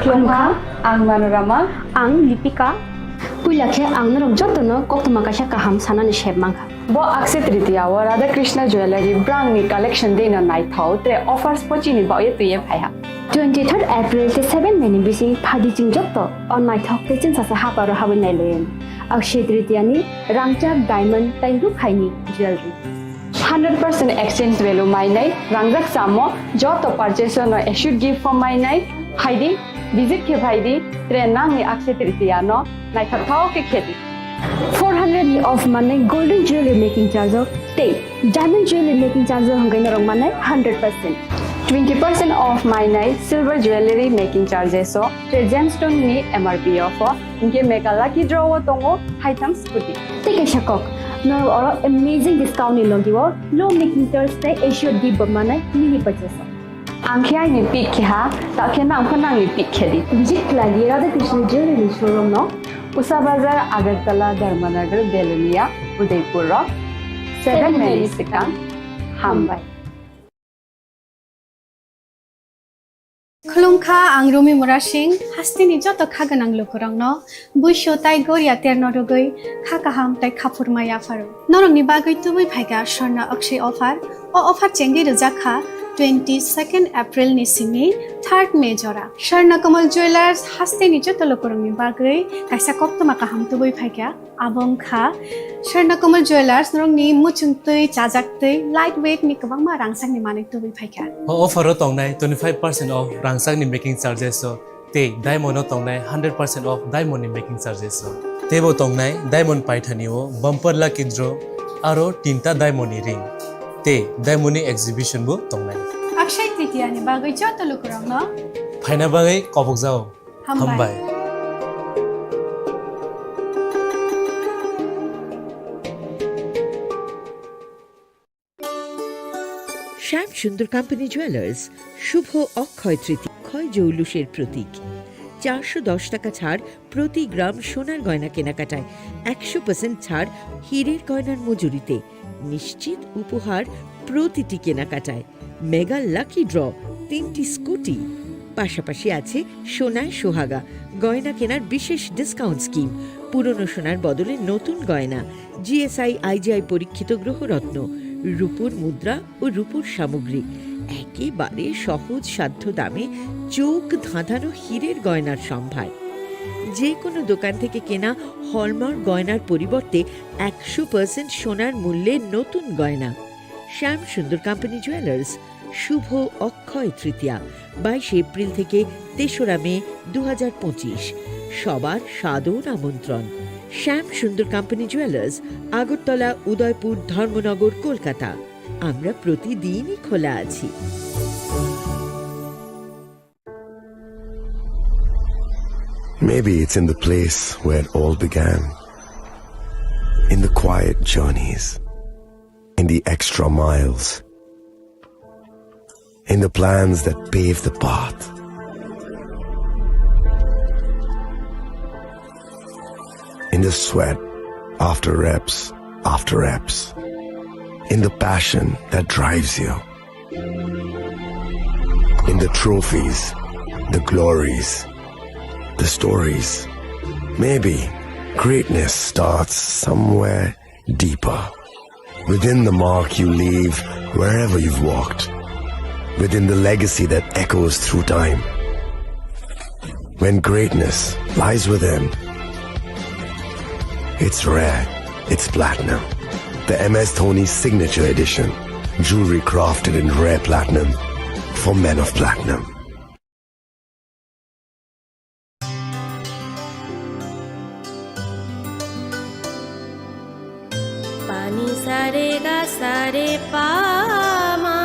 Speaker 19: Klongka, ang Manorama, ang Lipika. Kuilakhe ang narong jotono koktuma kasha kaham sanani shebmangka. Bo akse tritiya wa Radha Krishna Jewelry brand ni collection dena nai thau tre offers pochini ba ye tuye phaiha. 23rd April te 7 meni bisi phadi jing jotto on nai thau te chin sa ha paro hawen nai len. Akse tritiya ni rangchak diamond tai ru khaini jewelry. 100% exchange value mai nai rangjak samo joto purchase no should give for mai nai haidi visit ke bhaidi tre nang ni akse tritiya no nai thau ke kheti 400 of money golden jewelry making charge of te diamond jewelry making charge hangai narong manai 100%. 20% off my night silver jewelry making charges so the gemstone ni MRP offer inke make a lucky draw tongo item scooty take a shakok no or amazing discount ni logiwo low making charge te assured give manai mini purchase angkhya ni pick kha ta khena angkhana ni pick khedi visit lagi Radha Krishna jewelry showroom no Usa Bazar Agartala Dharmanagar Belunia Udaipur 7 Mary Sikang Hambai
Speaker 24: Khulumkha ang Rumi Murashing hastini joto khaganang lukurangno buisho tai goria ternodogoi khakaham tai khapurmaya faru norong ni bagoi tubui phaiga sorna akshay offer o offer chengi rujakha 22nd April ni simi 3rd May jora Sharna Kamal Jewelers hastini joto lukurang ni bagoi kaisa koptoma kaham tubui phaiga abong kha Sharna Kamal Jewelers norong ni muchungtui chajaktui lightweight ni kabangma rangsang ni manik tubui phaiga
Speaker 25: offer tongnai 25% off rangsang ni making charges so te diamond tongnai 100% off diamond ni making charges so tebo tongnai diamond paithani o bumper lucky draw aro tinta diamond ni ring te diamond ni exhibition bo tongnai
Speaker 24: Akshay Tritiya ni bagoi joto lukurang no
Speaker 25: phaina bagai kobok jao hambai
Speaker 26: Shyam Sundar company jewellers শুভ অক্ষয় তৃতীয়া ক্ষয় জৌলুসের প্রতীক 410 টাকা ছাড় প্রতি গ্রাম সোনার গয়না কেনাকাটায় 100% ছাড় হীরের গয়নার মজুরিতে নিশ্চিত উপহার প্রতিটি কেনাকাটায় মেগা লাকি ড্র 3টি স্কুটি পাশাপাশি আছে সোনায় সোহাগা গয়না কেনার বিশেষ ডিসকাউন্ট স্কিম, পুরনো সোনার বদলে নতুন গয়না, জিএসআই আইজিআই পরীক্ষিত গ্রহরত্ন, রূপোর মুদ্রা ও রূপোর সামগ্রী, একেবারে সহজ সাধ্য দামে চোখ ধাঁধানো হীরের গয়নার সম্ভার। যে কোনো দোকান থেকে কেনা হলমার্ক গয়নার পরিবর্তে 100% সোনার মূল্যে নতুন গয়না। শ্যাম সুন্দর কোম্পানি জুয়েলার্স, শুভ অক্ষয় তৃতীয়া 22 এপ্রিল থেকে 3রা মে 2025। সবার সাদর আমন্ত্রণ। শ্যাম সুন্দর কোম্পানি জুয়েলার্স, আগরতলা, উদয়পুর, ধর্মনগর, কলকাতা। আমরা প্রতিদিনই খোলা আছি।
Speaker 7: Maybe it's in the place where it all began, in the quiet journeys, in the extra miles, in the plans that pave the path. In the sweat after reps, in the passion that drives you, in the trophies, the glories, the stories. Maybe greatness starts somewhere deeper, within the mark you leave wherever you've walked, within the legacy that echoes through time. When greatness lies within, it's rare, it's platinum. The MS Dhoni Signature Edition, jewelry crafted in rare platinum for men of platinum.
Speaker 9: Pani sare ga sare pa ma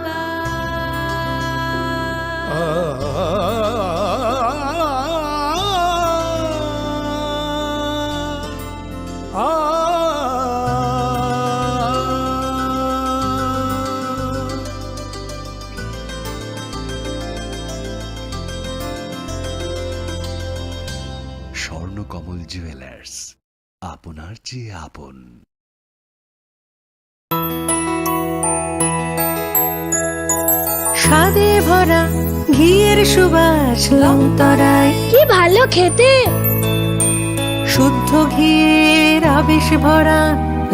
Speaker 9: ga.
Speaker 12: Swarnakamal jewellers, আপনার চেয়ে আপন।
Speaker 9: স্বাদে ভরা ঘিয়ের সুবাস লংতরায়, কি ভালো খেতে। শুদ্ধ ঘিয়ের আবেশ ভরা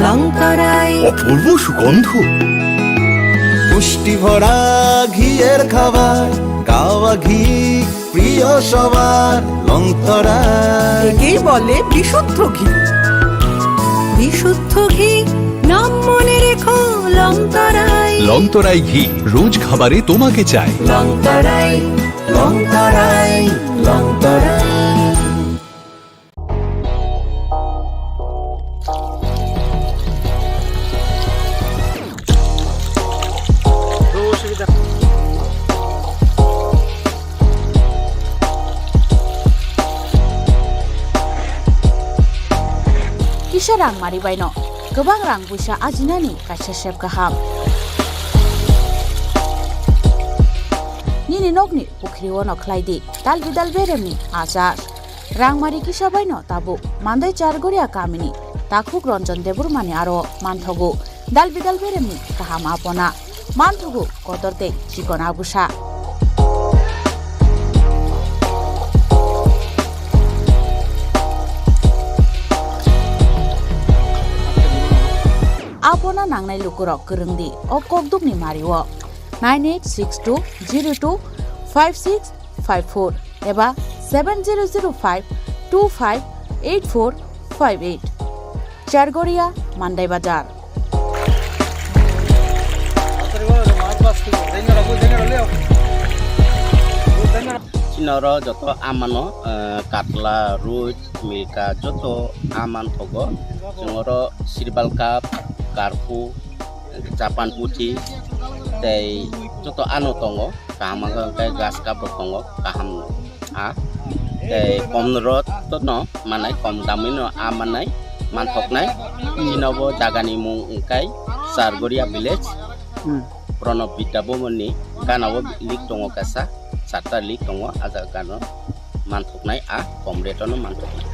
Speaker 9: লংতরায়,
Speaker 12: অপূর্ব সুগন্ধ।
Speaker 14: পুষ্টি ভরা ঘিয়ের খাবার, গাওয়া ঘি প্রিয় সবার লংতরায়।
Speaker 9: একেই বলে বিশুদ্ধ ঘি। বিশুদ্ধ ঘি নাম মনে রেখো লংতরায়।
Speaker 12: লংতরাই ঘি রোজ খাবারে তোমাকে চাই।
Speaker 9: Longtharai, Longtharai, Longtharai.
Speaker 21: Kisah rang mari baino, gobang rang busa ajinani kaisa sep gaham. Nini nokni pukri wono khlaidi, dal beremni azar. Rang mari kisah baino tabu, mandai chargoria kamini, takhuk ronjon debur mani aro manthogu, dal beremni gaham apona, manthogu kotorte chikon abusa. Apona nangnai lukurok kerengdi o kokdukni mariwo 9862025654 eba 7005258458 Chargoria Mandai Bazar.
Speaker 22: Chinoro joto amano katla ruj milka joto aman thogo jongoro sirbal cup karpu Japan putih tei joto anu tongo kaham kai gas cup tongo kaham a tei komrot to no manai kom damino amanai manthoknai chinobo jagani mung kai Sargoria village Pronob Bidabomoni Ganawo lik tongo kasa Sata lik tongo aja gano manthoknai a komretono manthoknai.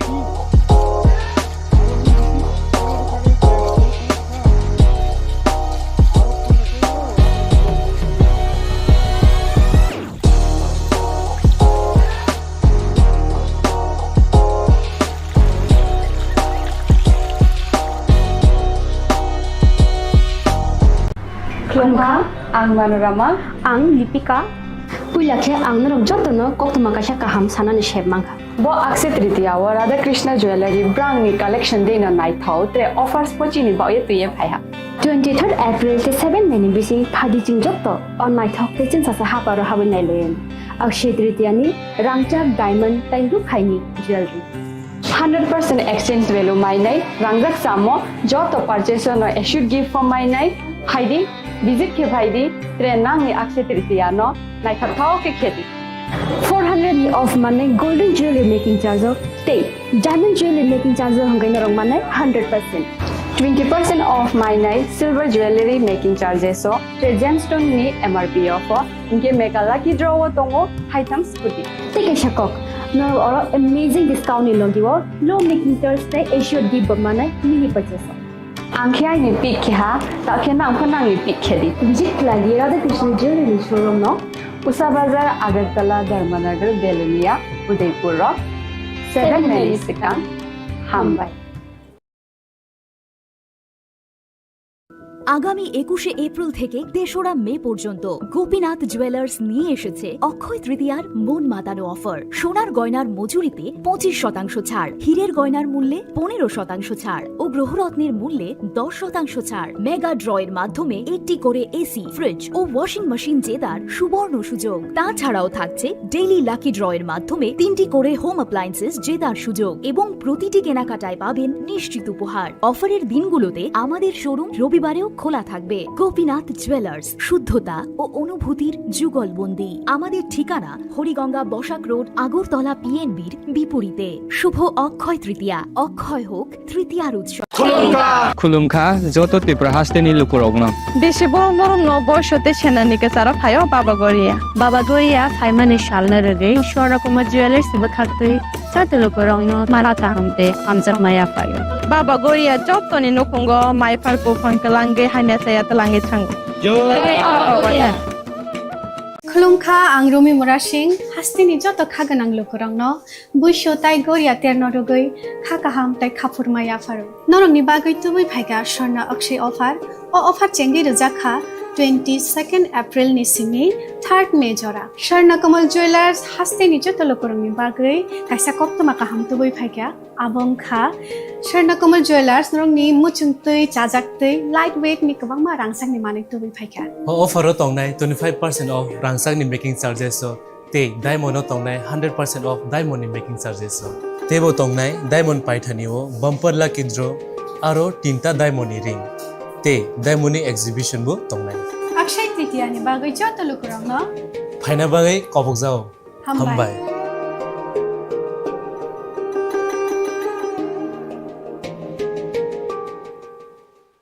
Speaker 19: ang Manorama, ang Lipika. Puilakhe ang narok jotono koktuma kaisa kaham sanani shebmangkha. Bo akse tritiya wa Radha Krishna Jewelry brang ni collection deina nai thau te offers pochini ba ye tuye phaiha. 23rd April te 7 meni bisi phadi jing jotto on my thok te chin sasa ha paro habin nai loyen. Akshay tritiya ni rangchak diamond tai ru khaini jewelry. 100% exchange value my nai rangrak samo joto purchase no issued gift from my nai haidi visit ke bhaidi tre nang ni akshay tritiya no nai thau ke kheti 400 ni off mane golden jewelry making charge of te diamond jewelry making charge hangai na rong mane 100% 20% off my nai silver jewelry making charges so tre gemstone ni MRP of inke mega lucky draw tongo haitam scooty take a shakok no or amazing discount ni logiwo low making charge te issue di mane mini purchase angkhya ni pick kha ta khena angkhana ni pick khedi visit lagi Radha Krishna jewelry showroom no Usa Bazar Agartala Dharmanagar Belunia Udaipur 7 Mary Second Hambai
Speaker 11: আগামী 21শে April থেকে 3রা মে পর্যন্ত Gopinath jewellers নিয়ে এসেছে অক্ষয় তৃতীয়ার মন মাতানো offer. সোনার গয়নার মজুরিতে 25% ছাড়, হীরের গয়নার মূল্যে 15% ছাড় ও গ্রহরত্নের মূল্যে 10% ছাড়। মেগা ড্রয়ের মাধ্যমে একটি করে এসি, ফ্রিজ ও ওয়াশিং মেশিন জেতার সুবর্ণ সুযোগ। তাছাড়াও থাকছে ডেইলি লাকি ড্রয়ের মাধ্যমে 3টি করে হোম অ্যাপ্লায়েন্সেস জেতার সুযোগ এবং প্রতিটি কেনাকাটায় পাবেন নিশ্চিত উপহার। অফারের দিনগুলোতে আমাদের শোরুম রবিবারেও খোলা থাকবে। গোপীনাথ জুয়েলার্স, শুদ্ধতা ও অনুভূতির যুগলবন্দি। আমাদের ঠিকানা হরিগঙ্গা বসাক রোড, আগরতলা পিএনবির বিপরীতে। শুভ অক্ষয় তৃতীয়া, অক্ষয় হোক তৃতীয়ার উৎসব।
Speaker 8: খুলুমখা যত ত্রিপুরা হাসতেনি লুকুরগ্ন
Speaker 17: দেশে বড় বড় বয়সতে সেনানিকে সারা ফায়ো বাবা গরিয়া ফাইমানে শালনা রেগে স্বর্ণকুমার জুয়েলার্স বখাতে চাতে লুকুরগ্ন মারা চাহমতে আমজা মায়া ফায়ো বাবা গরিয়া যতনি নকুঙ্গ মাই ফারকো ফাঙ্কলাঙ্গে হাইনা সায়া তলাঙ্গে থাঙ্গ
Speaker 24: Khulungkha ang Rumi Murashing hastini joto khaganang lukurangno buisho tai goria ternodogoi khakaham tai khapurmaya faru norong ni bagoi tubui phaiga sorna akshay offer o offer chengi rujakha 22nd April ni simi 3rd May jora Sharna Kamal Jewelers hastini joto lukurang ni bagoi kaisa koptoma kaham tubui phaiga abongkha Sharna Kamal Jewelers norong ni muchungtui chajaktui lightweight ni kabangma rangsang ni manik tubui phaiga
Speaker 25: offer tongnai 25% off rangsak ni making charges so te diamond tongnai 100% off diamond ni making charges so tebo tongnai diamond paithaniwo bumper lucky draw aro tinta diamond ni ring te diamond ni exhibition bo tongnai
Speaker 24: Akshay Tritiya ni bagoi joto lukurangno
Speaker 25: phaina bagai kobok jao hambai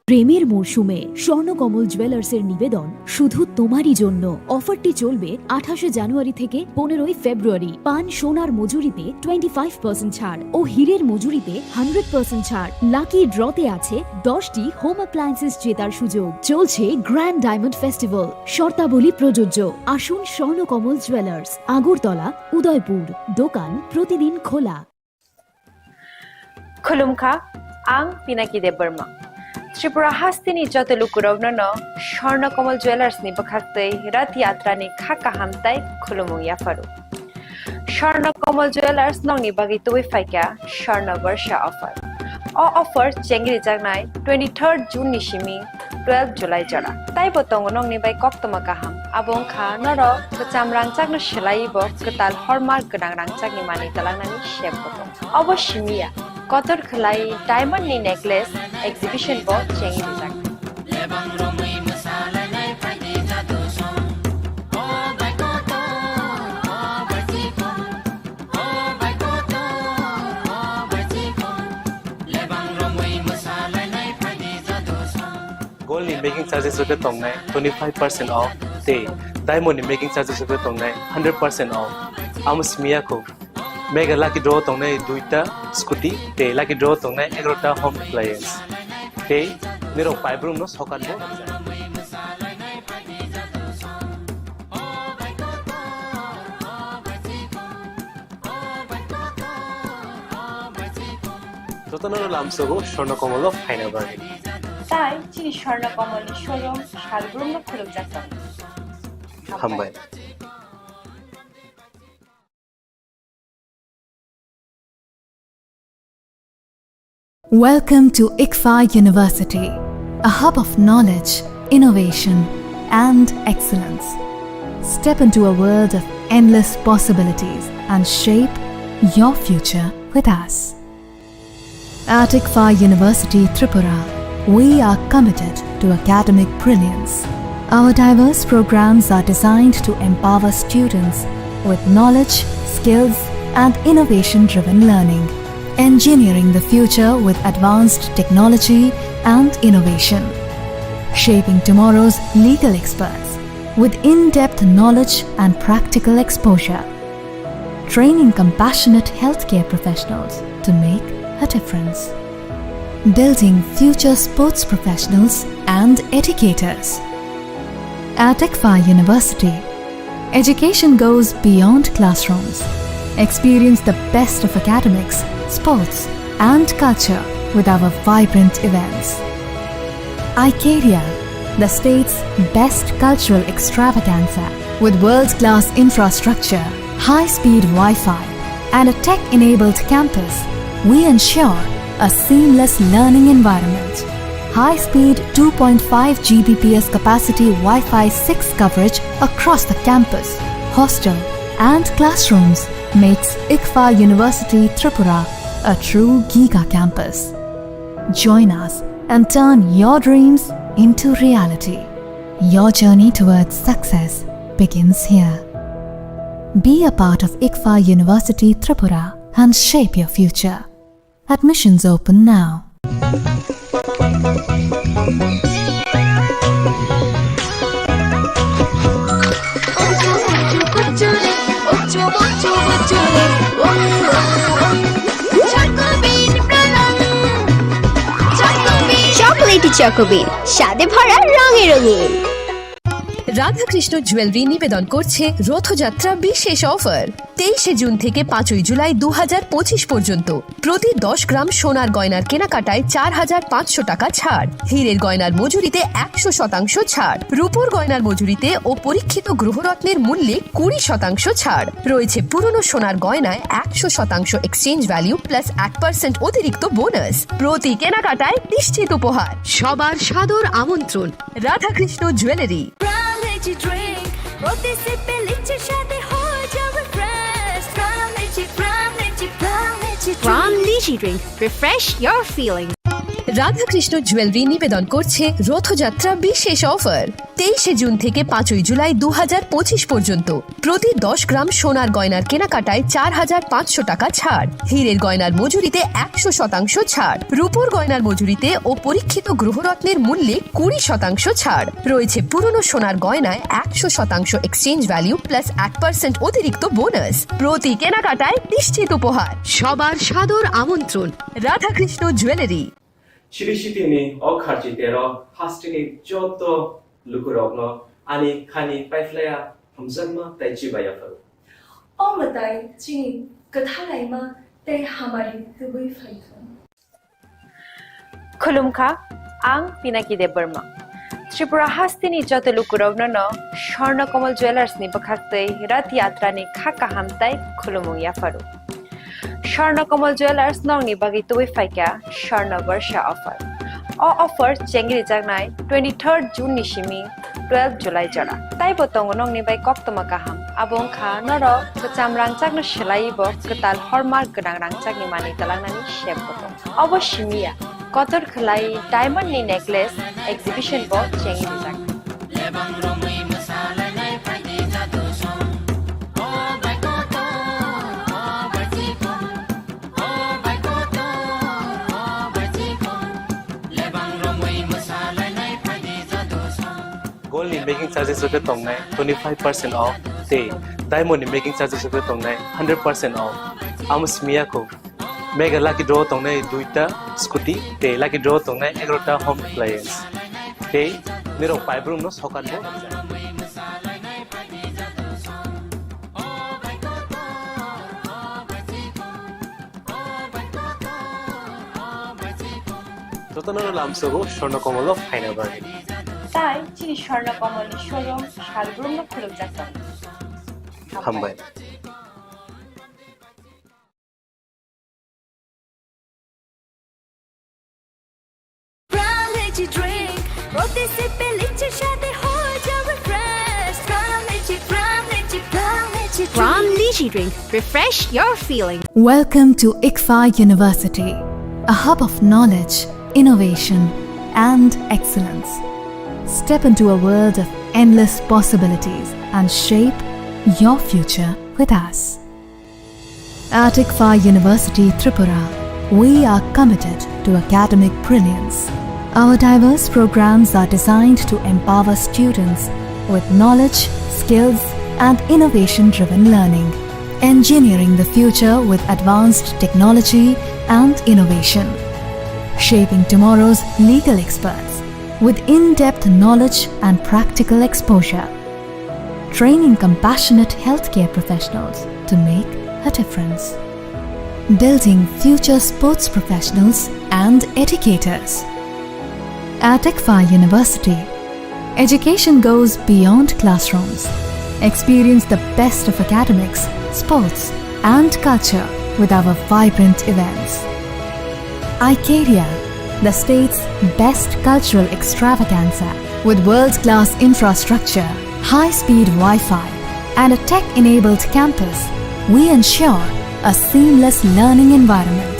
Speaker 11: প্রেমের মরশুমে স্বর্ণকমল জুয়েলার্সের নিবেদন শুধু তোমারই জন্য। অফারটি চলবে 28 জানুয়ারি থেকে 15 ফেব্রুয়ারি। পান সোনার মজুরিতে 25% ছাড় ও হীরের মজুরিতে 100% ছাড়। লাকি ড্রতে আছে 10টি হোম অ্যাপ্লায়েন্সেস জেতার সুযোগ। চলছে গ্র্যান্ড ডায়মন্ড ফেস্টিভ্যাল, শর্তাবলী প্রযোজ্য। আসুন স্বর্ণকমল জুয়েলার্স, আগরতলা, উদয়পুর। দোকান প্রতিদিন খোলা।
Speaker 4: খুলুমখা আং পিনাকি দেব Varma Tripura hastini joto lukurogno no Swarnakomal Jewelers ni bakhaktei rath yatra ni khaka hamtai khulumung ya faru Swarnakomal Jewelers nong ni bagi tui faika Swarna Varsha offer o offer chengri jagnai 23rd June ni shimi 12 July jara tai botong nong ni bai koktoma kaham abong kha noro kacham rangchak no shelai bo ketal hallmark gedang rangchak ni mani talangnani shep botong oboshimiya Kotor khlai diamond ni necklace exhibition bo chengi dijak
Speaker 25: gold ni making charges hote tongnai 25% off te diamond ni making charges hote tongnai 100% off amusmiya ko Mega lucky draw tongnai 2ta scooty te lucky draw tongnai 11ta home appliance te nirong five room no sokat bo jotono lamsogo Swarnakomal of Haina Bagi
Speaker 4: tai chini Swarnakomal ni showroom shalbrum no khuluk jakam
Speaker 25: हामबाय
Speaker 11: Welcome to ICFA University, a hub of knowledge, innovation, and excellence. Step into a world of endless possibilities and shape your future with us. At ICFA University Tripura, we are committed to academic brilliance. Our diverse programs are designed to empower students with knowledge, skills, and innovation-driven learning, engineering the future with advanced technology and innovation, shaping tomorrow's legal experts with in-depth knowledge and practical exposure, training compassionate healthcare professionals to make a difference, building future sports professionals and educators. At ICFA University, education goes beyond classrooms. Experience the best of academics, sports, and culture with our vibrant events. Icaria, the state's best cultural extravaganza, with world-class infrastructure, high-speed Wi-Fi, and a tech-enabled campus, we ensure a seamless learning environment. High-speed 2.5 Gbps capacity Wi-Fi 6 coverage across the campus, hostel, and classrooms makes ICFA University Tripura a true Giga campus. Join us and turn your dreams into reality. Your journey towards success begins here. Be a part of ICFA University Tripura and shape your future. Admissions open now.
Speaker 6: Chocolatey চকোবিন স্বাদে ভরা রঙে রঙিন। Radhakrishna jewellery নিবেদন করছে রথযাত্রা বিশেষ offer. 23শে June থেকে 5ই জুলাই 2025 পর্যন্ত প্রতি 10 গ্রাম সোনার গয়নার কেনাকাটায় 4500 টাকা ছাড়, হীরের গয়নার মজুরিতে 100% ছাড়, রূপোর গয়নার মজুরিতে ও পরীক্ষিত গ্রহরত্নের মূল্যে 20% ছাড় রয়েছে। পুরনো সোনার গয়নায় 100% এক্সচেঞ্জ ভ্যালু প্লাস 1% অতিরিক্ত বোনাস। প্রতি কেনাকাটায় নিশ্চিত উপহার। সবার সাদর আমন্ত্রণ Radhakrishna jewellery. From Lychee Drink, refresh your feelings. Radhakrishna jewellery নিবেদন করছে রথযাত্রা বিশেষ অফার। 23শে জুন থেকে 5ই জুলাই 2025 পর্যন্ত প্রতি 10 গ্রাম সোনার গয়নার কেনাকাটায় 4500 টাকা ছাড়, হীরের গয়নার মজুরিতে 100% ছাড়, রূপোর গয়নার মজুরিতে ও পরীক্ষিত গ্রহরত্নের মূল্যে 20% ছাড় রয়েছে। পুরনো সোনার গয়নায় 100% এক্সচেঞ্জ ভ্যালু প্লাস 1% অতিরিক্ত বোনাস। প্রতি কেনাকাটায় নিশ্চিত উপহার। সবার সাদর আমন্ত্রণ রাধাকৃষ্ণ জুয়েলারি।
Speaker 13: 시리시티니 어카지대로 하스티니 쪼또 루크럭노 아니 카니 파이플레야 함산마 따이치바야파루
Speaker 15: 어머다이 지니 그탈라이마 때 하마리 뜨부이 파이톤
Speaker 4: खुलुमखा आं पिनाकी देब बर्मा त्रिपुरा हास्तिनि जत लुकुरावनो स्वर्णकमल ज्वेलार्सनि बखाक्तै रथ यात्रानि खाका हामताय खुलुमुं याफारु स्वर्णकमल ज्वेलार्स नंगनि बागै तुबै फाइका स्वर्ण वर्ष ऑफर ऑफर चेंगरि जागनाय 23 जून निसिमी 12 जुलाई जरा ताइ बतंग नंगनि बाय कक्तमा गाहाम आबुं खा नर कचाम रांचागनो सेलाइबो कताल हरमार्क गोनां रांचागनि मानि तलांनानि शेप बतंग अवश्यमिया कतर खलाई डायमंड नि नेकलेस एग्जिबिशन बो चेंगरि जाग
Speaker 25: Gold in making charges of the tongnai 25% off. Te diamond in making charges of the tongnai 100% off. Amus miyako mega lucky draw tongnai duita scooty. Te lucky draw tongnai 11ta home appliance. Te niro 5 room no sokan bo. Totanoro lamsogo shorno komolo faina bagi.
Speaker 4: তাই চিনি স্বর্ণ কমলের showroom শালব্রহ্ম খুলুম যাচ্ছেন
Speaker 22: হামবাই
Speaker 6: Pram Lychee Drink. Refresh your feeling.
Speaker 11: Welcome to ICFA University, a hub of knowledge, innovation, and excellence. Step into a world of endless possibilities and shape your future with us. At ICFA University Tripura, we are committed to academic brilliance. Our diverse programs are designed to empower students with knowledge, skills, and innovation-driven learning, engineering the future with advanced technology and innovation, shaping tomorrow's legal experts with in-depth knowledge and practical exposure, training compassionate healthcare professionals to make a difference, building future sports professionals and educators. At ICFA University, education goes beyond classrooms. Experience the best of academics, sports, and culture with our vibrant events. Icaria, the state's best cultural extravaganza, with world-class infrastructure, high-speed Wi-Fi, and a tech-enabled campus, we ensure a seamless learning environment.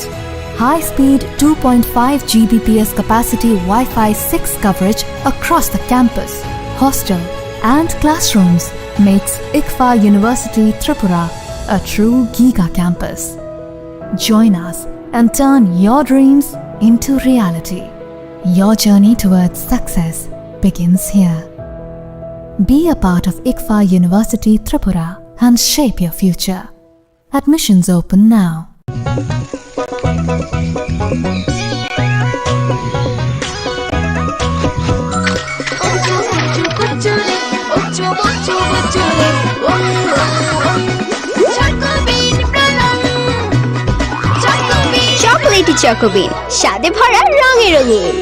Speaker 11: High-speed 2.5 Gbps capacity Wi-Fi 6 coverage across the campus, hostel, and classrooms makes ICFA University Tripura a true Giga campus. Join us and turn your dreams into reality. Your journey towards success begins here. Be a part of ICFA University Tripura and shape your future. Admissions open now.
Speaker 6: Chocolatey চকোবিন স্বাদে ভরা রঙে রঙিন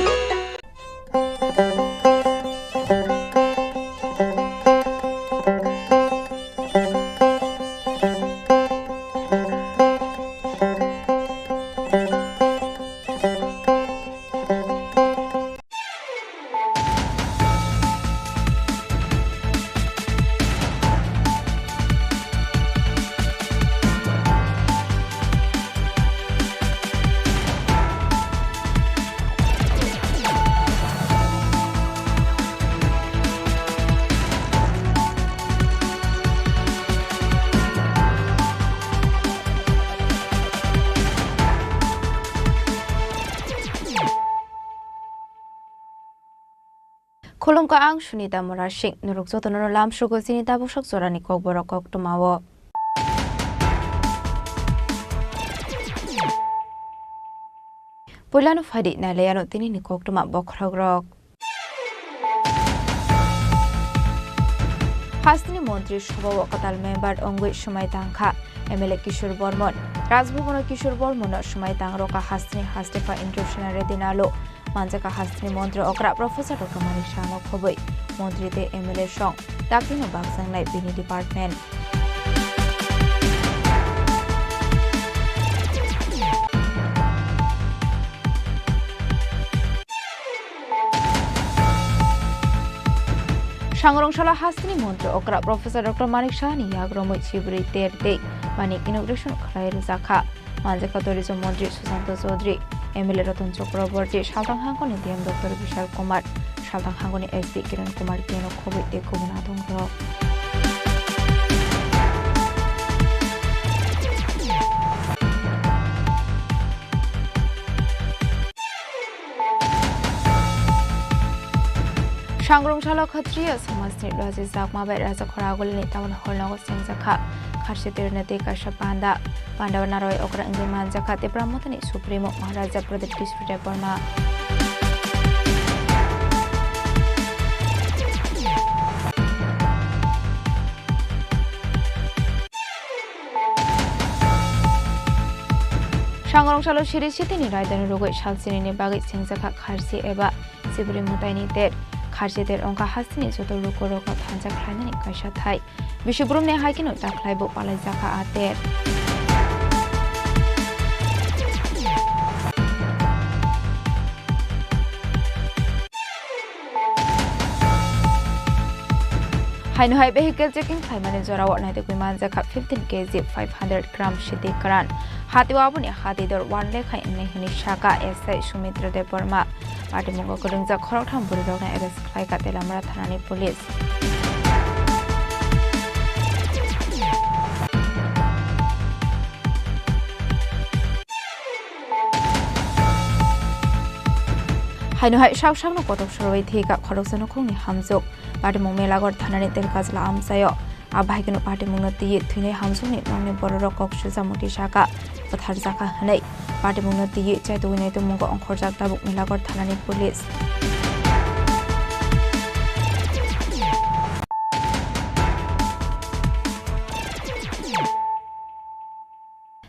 Speaker 3: Khulumka ang Sunita Morashing nurukso tono lam shugo sinita bushok zorani kok borokok tumawo. Pulano fadi na layano tini ni kok tuma bokragrok. Hastini Montri Shubha Wakatal member Ongwe Shumai Tangka, MLA Kishore Bormon, Rajbhogono Kishore Bormon Shumai Tangroka Hastini Hastefa Introduction Redinalo, Manjaka Hastini Montri Okra Professor Dr. Manishano Khoboi, Montri de MLA Shong, Dakino Baksang Lai Bini Department. Shangrongshalo Hastini Montri Okra Professor Dr. Manishani Yagromo Chibri Terde, Mani Inauguration Khair Zakha, Manjaka Tourism Montri Susanto Chaudhary, MLA Ratan Chakraborty, Shaltang Hangoni DM Dr. Vishal Kumar, Shaltang Hangoni SD Kiran Kumar Keno Khoboi de Kubunatong Ro. Shangrongshalo Khatriya Samasni Raji Zakmabai Raja Khoragolini Town Hall Nago Sengzakha Kharshitir Nate Kasha Panda Pandavanaroi Okra Ingiman Zakate Pramotani Supremo Maharaja Pradesh District Burma Shangrongshalo Shirishiti ni Raidani Rogoi Shalsini ni Bagi Sengzakha Kharsi Eba Sibri Mutaini Ter খারজেদের অঙ্কা Hasini যত লুকরক থানজা খাইনানি কাইসা থাই বিশ্বব্রহ্মে হাইকিনো দাখলাইবো পালাই জাখা আতের Hainu vehicle checking Thaimani Zorawa Naidukui Manjaka 15 kg 500 gram Shiti Karan. Hatiwabuni Hatidor 1 Lekha in Nehini Shaka Esai Sumitra de Burma. Party Mungo Kurunza Korotam Buridona Eres Klaika de la Marathanani Police. Hainu Hai Shao Shang no Kotok Shoroi Thiga Korosano Kuni Hamzuk. Party Mumelagor Tanani Del Kazla Amsayo. Abahino Party Munoti Tune Hamsuni Noni Borok Shuzamuti Shaka. But Harzaka Hane. Party Munoti Chatuine to Mungo on Korjak Tabuk Milagor Tanani Police.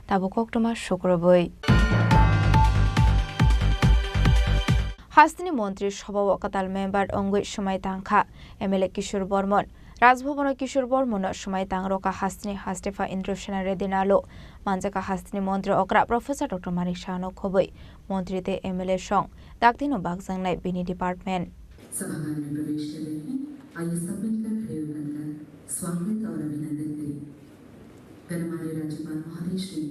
Speaker 3: Tabukok Toma Shukroboy. Hasini মন্ত্রীর সভা ওয়াকাতাল member অঙ্গই সময় তাংখা MLA Kishore Barman Raj Bhavan Kishore Barman সময় তাংরকা হাসিনি হাস্টেফা ইন্দ্রসেনার দিনালো মানজাকা হাসিনি মন্ত্রী অকরা professor doctor Manik শাহনো খবই মন্ত্রীতে MLA song দাগদিনো বাগজাংনাই বিনি ডিপার্টমেন্ট
Speaker 5: सभागार में प्रवेश कर रहे हैं आइए सब मिलकर खड़े होकर स्वागत और अभिनंदन करें फिर हमारे राज्यपाल महोदय श्री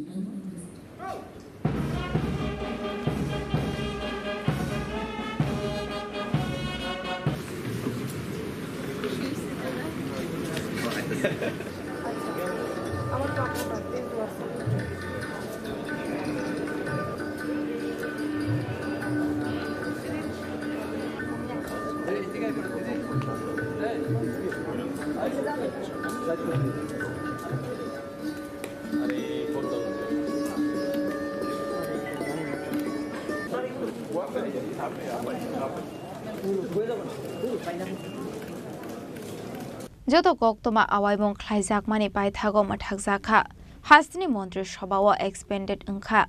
Speaker 3: যত কক্তমা আওয়াইবং খ্লাইজাক মানে পাই থাগো মাঠাকজাখা হাসিনি মন্ত্রীর সভা ও এক্সপেন্ডেড ওংখা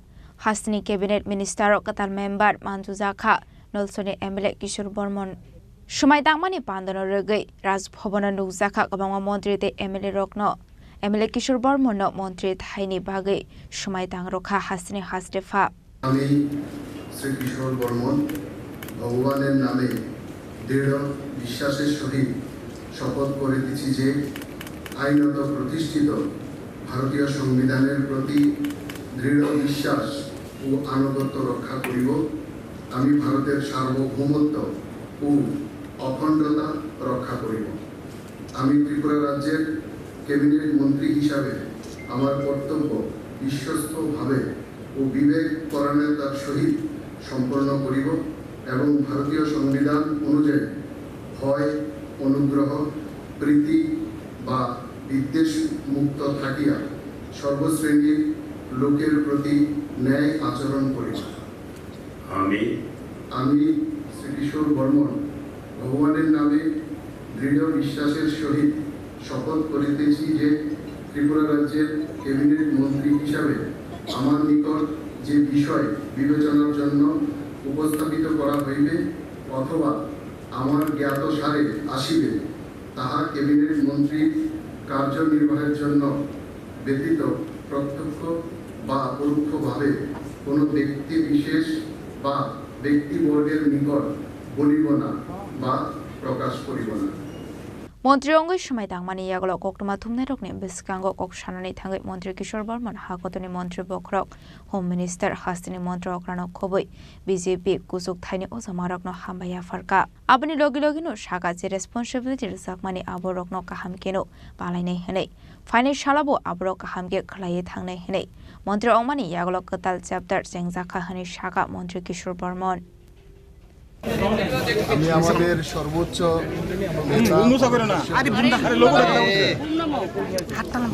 Speaker 3: হাসিনি ক্যাবিনেট মিনিস্টার ও কাতাল মেম্বার মানজুজাখা নলসনি এমএলএ কিশোর বর্মন সময় দাংমানি পান্দন রগৈ রাজভবন নুকজাখা গবাংমা মন্ত্রীতে এমএলএ রত্ন এমএলএ কিশোর বর্মন মন্ত্রী থাইনি বাগৈ সময় দাং রখা হাসিনি হাসদেফা
Speaker 10: আমি শ্রী কিশোর বর্মন ভগবানের নামে দৃঢ় বিশ্বাসের সহিত শপথ করিতেছি যে আইনত প্রতিষ্ঠিত ভারতীয় সংবিধানের প্রতি দৃঢ় বিশ্বাস ও আনুগত্য রক্ষা করিব আমি ভারতের সার্বভৌমত্ব ও অখণ্ডতা রক্ষা করিব আমি ত্রিপুরা রাজ্যের ক্যাবিনেট মন্ত্রী হিসাবে আমার কর্তব্য বিশ্বস্তভাবে ও বিবেক পরায়ণতার সহিত সম্পন্ন করিব এবং ভারতীয় সংবিধান অনুযায়ী ভয় অনুগ্রহ প্রীতি বা বিদ্বেষ মুক্ত থাকিয়া সর্বশ্রেণীর লোকের প্রতি ন্যায় আচরণ করিব আমি শ্রী কিশোর বর্মন ভগবানের নামে দৃঢ় বিশ্বাসের সহিত শপথ করিতেছি যে ত্রিপুরা রাজ্যের ক্যাবিনেট মন্ত্রী হিসাবে আমার নিকট যে বিষয় বিবেচনার জন্য উপস্থাপিত করা হইবে অথবা আমার জ্ঞাত সারে আসিবে তাহা ক্যাবিনেট মন্ত্রীর কার্যনির্বাহের জন্য ব্যতীত প্রত্যক্ষ বা পরোক্ষভাবে কোনো ব্যক্তি বিশেষ বা ব্যক্তিবর্গের নিকট বলিব না বা প্রকাশ করিব না
Speaker 3: মন্ত্রী অঙ্গই সময় দাংমানি ইয়াগল কক্টমা থুমনে রকনে বিসকাঙ্গ কক সানানি থাঙ্গৈ মন্ত্রী কিশোর বর্মন হাকতনি মন্ত্রী বখরক হোম মিনিস্টার হাসিনি মন্ত্রী অক্রানক খবই বিজেপি কুসুক থাইনি ওজামারকন হামবাইয়া ফারকা আপনি লগি লগিনো সাকা যে রেসপন্সিবিলিটি জাকমানি আবরকন কাহাম কেনো পালাইনাই হनै ফাইনাই সালাবো আবরক কাহামকে খলাইয়ে থাংনাই হनै মন্ত্রী অংমানি ইয়াগল কতাল চ্যাপ্টার চেংজাখা হनै সাকা মন্ত্রী কিশোর বর্মন
Speaker 10: আমি আমাদের সর্বোচ্চ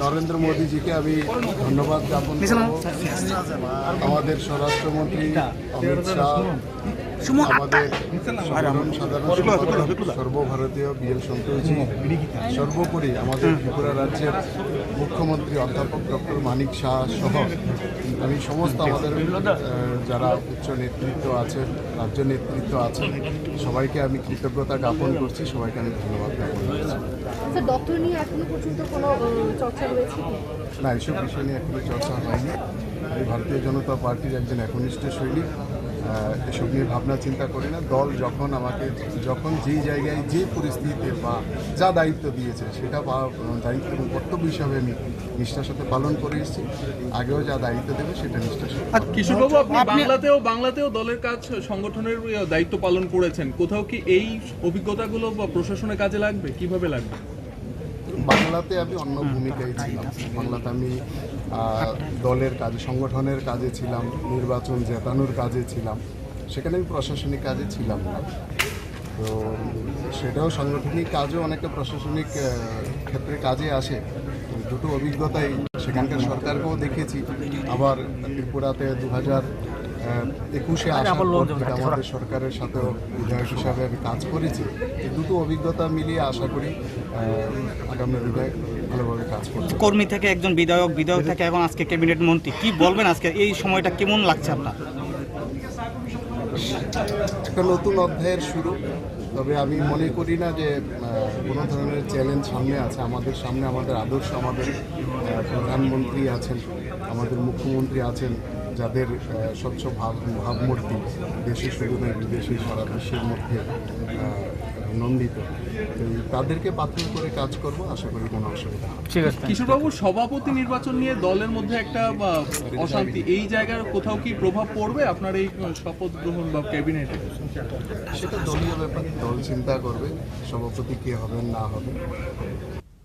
Speaker 10: নরেন্দ্র মোদীজিকে আমি ধন্যবাদ জ্ঞাপন করব আমাদের স্বরাষ্ট্রমন্ত্রী অমিত শাহ আমাদের সর্বভারতীয় বিএল সন্তোষী সর্বোপরি আমাদের ত্রিপুরা রাজ্যের মুখ্যমন্ত্রী অধ্যাপক ডক্টর মানিক শাহ সহ আমি সমস্ত আমাদের যারা উচ্চ নেতৃত্ব আছে রাজ্য নেতৃত্ব আছে সবাইকে আমি কৃতজ্ঞতা জ্ঞাপন করছি, সবাইকে আমি ধন্যবাদ জ্ঞাপন করছি।
Speaker 1: ডক্টর নিয়ে এখনো পর্যন্ত কোনো চর্চা রয়েছে
Speaker 10: না, এসব বিষয় নিয়ে এখনো চর্চা হয়নি। আমি ভারতীয় জনতা পার্টির একজন একনিষ্ঠ সৈনিক, এসব নিয়ে ভাবনা চিন্তা করি না। দল যখন আমাকে যেই জায়গায় যে পরিস্থিতিতে বা যা দায়িত্ব দিয়েছে সেটা দায়িত্ব এবং কর্তব্য হিসাবে আমি নিষ্ঠার সাথে পালন করে এসেছি। আগেও যা দায়িত্ব দেবে সেটা নিষ্ঠার সাথে।
Speaker 2: কিশোরবাবু, আপনি বাংলাতেও দলের কাজ সংগঠনের দায়িত্ব পালন করেছেন, কোথাও কি এই অভিজ্ঞতাগুলো বা প্রশাসনের কাজে লাগবে? কিভাবে লাগবে?
Speaker 10: বাংলাতে আমি অন্য ভূমিকায় ছিলাম। বাংলাতে আমি দলের কাজে, সংগঠনের কাজে ছিলাম, নির্বাচন জেতানোর কাজে ছিলাম, সেখানে আমি প্রশাসনিক কাজে ছিলাম না। তো সেটাও সাংগঠনিক কাজও অনেকটা প্রশাসনিক ক্ষেত্রে কাজে আসে। দুটো অভিজ্ঞতাই সেখানকার সরকারকেও দেখেছি, আবার ত্রিপুরাতে 2021-এ আসার পর আমাদের সরকারের সাথেও বিধায়ক হিসাবে আমি কাজ করেছি। এই দুটো অভিজ্ঞতা মিলিয়ে আশা করি আগামী বিধায়ক ভালোভাবে কাজ করবে।
Speaker 16: কর্মী থেকে একজন বিধায়ক থেকে এখন আজকে ক্যাবিনেট মন্ত্রী, কি বলবেন আজকে এই সময়টা কেমন লাগছে আপনার?
Speaker 10: একটা নতুন অধ্যায়ের শুরু, তবে আমি মনে করি না যে কোনো ধরনের চ্যালেঞ্জ সামনে আছে। আমাদের সামনে আমাদের আদর্শ, আমাদের প্রধানমন্ত্রী আছেন, আমাদের মুখ্যমন্ত্রী আছেন, যাদের স্বচ্ছ ভাবমূর্তি দেশে শুধু নয় বিদেশে সারা বিশ্বের মধ্যে নন্দিত। তাদেরকে পাথর করে কাজ করব, আশা করি কোনো অসুবিধা হবে।
Speaker 2: ঠিক আছে। কিশোরবাবু, সভাপতি নির্বাচন নিয়ে দলের মধ্যে একটা অশান্তি, এই জায়গার কোথাও কি প্রভাব পড়বে আপনার এই শপথ গ্রহণ বা ক্যাবিনেটে?
Speaker 10: সেটা দলীয় ব্যাপার, দল চিন্তা করবে সভাপতি কে হবেন না হবেন।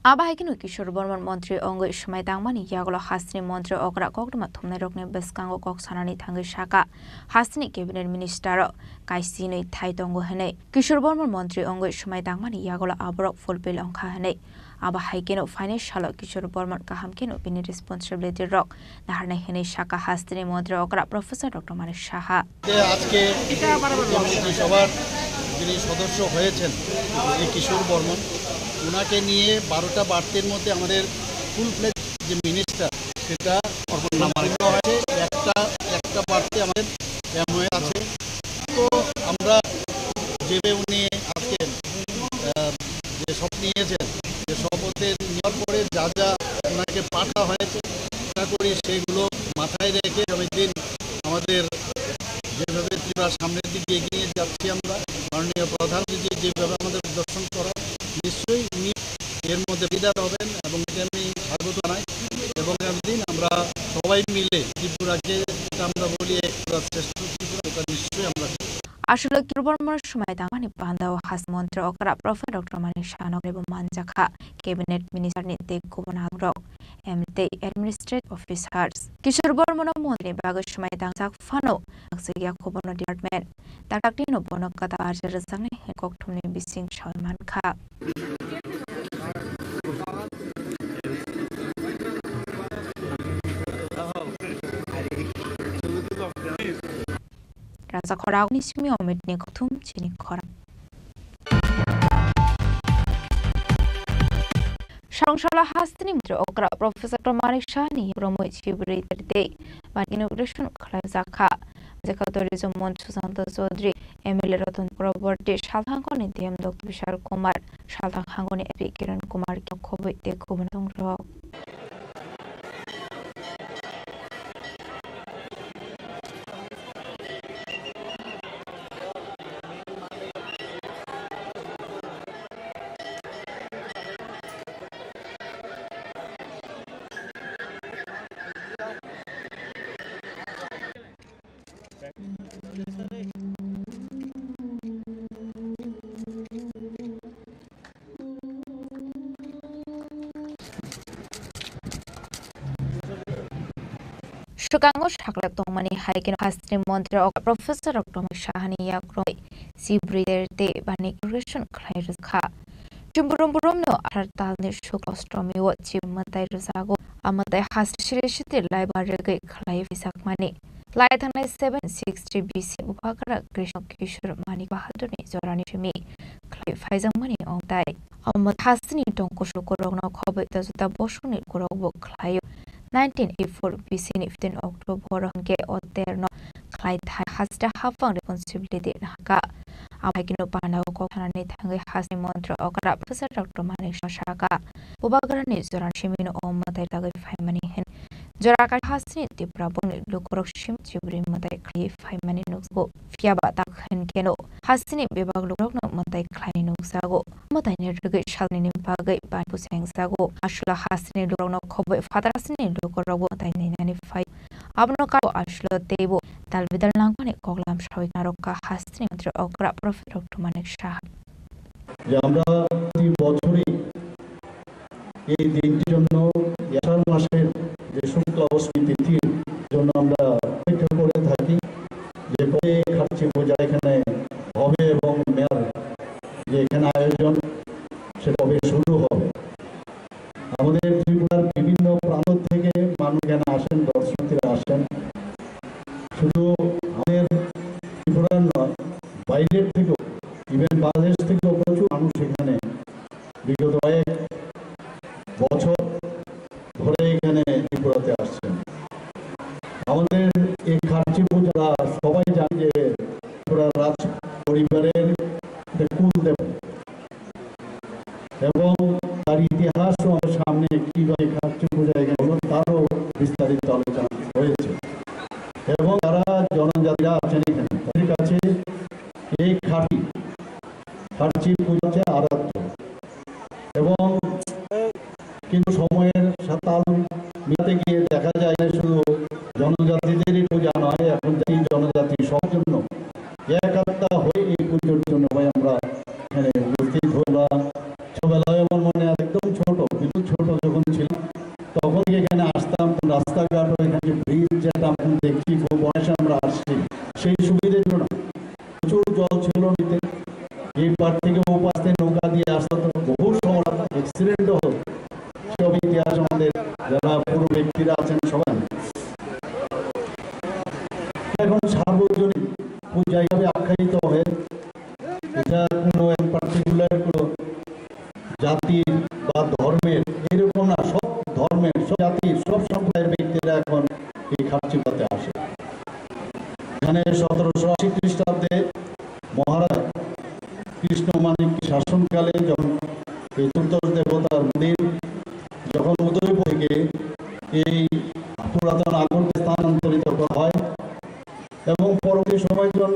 Speaker 3: Abahakin Kishore Bormon Montri Ongo Ishmai Dangmani Yagolo Hasni Montri Okra Kokma Tumne Rokne Beskango Koksanani Tangi Shaka Hasni Cabinet Minister Kaisini Taitongo Hene Kishore Bormon Montri Ongo Ishmai Dangmani Yagolo Abrok Fulbill Onka Hene Abahakin Financial Kishore Bormon Kahamkin Bini Responsibility Rock Naharne Hene Shaka Hasni Montri Okra Professor Dr. Manik Shaha
Speaker 18: আজকে মন্ত্রিসভার যিনি সদস্য হয়েছেন কিশোর বর্মন, ওনাকে নিয়ে 12টা বার্তের মধ্যে আমাদের ফুল ফ্লেজ যে মিনিস্টার সেটা হয়েছে, একটা বার্তে আমাদের হয়ে আছে। তো আমরা যেভাবে উনি আজকে যে সব নিয়েছেন, যে শপথে নেওয়ার পরে যা যা ওনাকে পাঠা হয়েছে আশা করি সেগুলো মাথায় রেখে দিন আমাদের যেভাবে ত্রিপুরা সামনের দিকে এগিয়ে যাচ্ছি আমরা, মাননীয় প্রধানমন্ত্রী যেভাবে আমাদের দর্শন করা, নিশ্চয়ই উনি এর মধ্যে বিদায় হবেন এবং একে আমি স্বাগত জানাই। এবং একদিন আমরা সবাই মিলে ত্রিপুরাকে আমরা বলি শ্রেষ্ঠ ত্রিপুরা, এটা নিশ্চয়ই আমরা
Speaker 3: আসলে কিরবর্মর সময় দামানি বান্দা ও হাস মন্ত্র অকরা প্রফেসর ডক্টর মানিক শাহ এবং মানজাখা ক্যাবিনেট মিনিস্টার নিতে গভর্নর এমতে অ্যাডমিনিস্ট্রেটিভ অফিসার্স কিশোর বর্মন মন্ত্রী বাগের সময় দাংজাক ফানো আকসিয়া খবরন ডিপার্টমেন্ট তাকটিনো বনকাতা আর্জার জাংনি ককঠমনি বিসিং সলমান খা Rasa Khorang ni simi omit ni kotum Chini Khorang. Sharungshala Hastini Mutro Okra Professor Manik Shah ni Promoy Chibri Day by inauguration Khalazaka Tourism Mont Susanta Zodri Emily Roton Property Shalhangon in Tiam Dr. Vishal Kumar Shalhangon Epic Kiran Kumar Kobe de Kubanong Rock. Shukango Shaklak Tomani Hiking Hastri Montre or Professor Dr. Shahani Yakroi, Sibri Day, Banik Russian Claire's car. Jumburum no Artani Shukostromi, what Chim Matai Rusago, Amatai Hastri Library Clive Sakmani. Lai thangnai 760 BC Upakara Krishna Kishore Mani Bahadurni Zorani Shimi Klai Faizangmani Ongtai Amat Hasni Tonkoshu Korogno Kobit Tazuta Boshuni Korobo Klai 1984 BC 15 October Hange Oterno Klai Hasda Hafang responsibility Haka Abagino Panda Kokani Tangi Hasni Montra Okara Professor Dr. Manik Shaka Ubagarani Zoran Shimino Omatai Tagi Faimani Hen Joraka Hasni Tripura Boni Lukoroshim Chibri Matai Klai Faimani Nuxgo Fiaba Takhan Keno Hasni Bibag Lurokno Matai Klai Nuxago Matai Nergi Shalini Bagai Bapusang Sago Ashla Hasni Lurokno Kobe Fadrasni Lukorogo Taini 95 Abnoka Ashla Tebo Dalvidal Langoni Koglam Shawik Naroka Hasni Mantri Okra Prophet Dr. Manik Shah
Speaker 7: আমরা প্রতি বছরই এই দিনটির জন্য আষাঢ় মাসের যে শুক্লা অষ্টমী তিথির জন্য আমরা অপেক্ষা করে থাকি যে কবে খাচ্ছি পূজা এখানে হবে এবং মেয়ার যে এখানে আয়োজন সে কবে শুরু হবে। আমাদের ত্রিপুরার বিভিন্ন প্রান্ত থেকে মানুষ এখানে আসেন, দর্শনার্থীরা আসেন। শুধু আমাদের ত্রিপুরার নয়, বাইরের থেকেও ইভেন বাংলাদেশ থেকেও প্রচুর মানুষ এখানে বিগত কয়েক বছর ধরে এখানে ত্রিপুরাতে আসছেন। আমাদের এই খার্চি পূজা সবাই জানে যে ত্রিপুরা রাজ পরিবারের কুল দেব এবং তার ইতিহাসও আমার সামনে কিভাবে খার্চি পূজা এখানে হলো তারও বিস্তারিত আলোচনা হয়েছে এবং যারা জনজাতিরা আছেন এখানে তাদের কাছে এই খার্চি পূজা আরাধ্য এবং কিন্তু সময়ের সাতাল মিলাতে গিয়ে দেখা যায় না শুধু জনজাতিদেরই পূজা নয়, এখন এই জনজাতি সবার জন্য একাত্তা হয়ে এই পুজোর জন্য ভাই আমরা এখানে উপস্থিত হলাম। ছোটবেলায় আমার মনে একদম ছোট কিন্তু ছোট যখন ছিল তখন এখানে আসতাম, রাস্তাঘাট এখানে ব্রিজ যেটা এখন দেখছি খুব বয়সে আমরা আসছি সেই সুবিধার জন্য প্রচুর জল ছিল নিতে, এই পার থেকে ও পাশে নৌকা দিয়ে আসতো, বহু সময় অ্যাক্সিডেন্ট হতো। সব ইতিহাস আমাদের যারা পুরো ব্যক্তিরা আছেন সবাই এখন সার্বজনীন পূজা হিসাবে আখ্যায়িত হয়ে এটা কোনো পার্টিকুলার কোনো জাতি বা ধর্মের এরকম না, সব ধর্মের সব জাতি সব সম্প্রদায়ের ব্যক্তিরা এখন এই খার্চি পাতে আসে। এখানে 1780 খ্রিস্টাব্দে মহারাজ কৃষ্ণ মানিক শাসনকালে যখন এই চতুর্দশ দেবতার মন্দির যখন উদয়পুর থেকে এই পুরাতন আগরকে স্থানান্তরিত করা হয় এবং পরবর্তী সময় যখন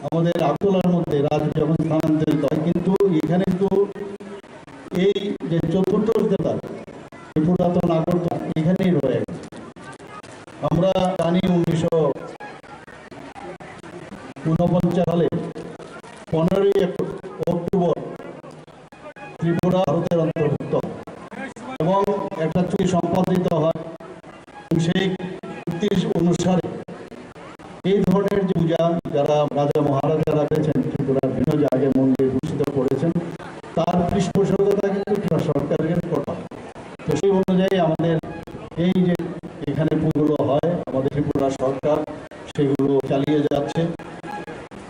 Speaker 7: আমাদের আগরতলার মধ্যে রাজ যখন স্থানান্তরিত হয়, কিন্তু এখানে কিন্তু এই যে চতুর্দশ দেবতা পুরাতন আগরতলা এখানেই রয়ে গেছে। আমরা জানি 1949 সালে 15ই অক্টোবর ত্রিপুরা ভারতের অন্তর্ভুক্ত এবং একটা চুক্তি সম্পাদিত হয়। সেই চুক্তি অনুসারে এই ধরনের যে পূজা যারা রাজা মহারাজারা রয়েছেন ত্রিপুরার বিভিন্ন জায়গায় মন্দির ভূষিত করেছেন তার পৃষ্ঠপোষকতা কিন্তু সরকারের করা। তো সেই অনুযায়ী আমাদের এই যে এখানে পুজোগুলো হয় আমাদের ত্রিপুরা সরকার সেগুলো চালিয়ে যাচ্ছে।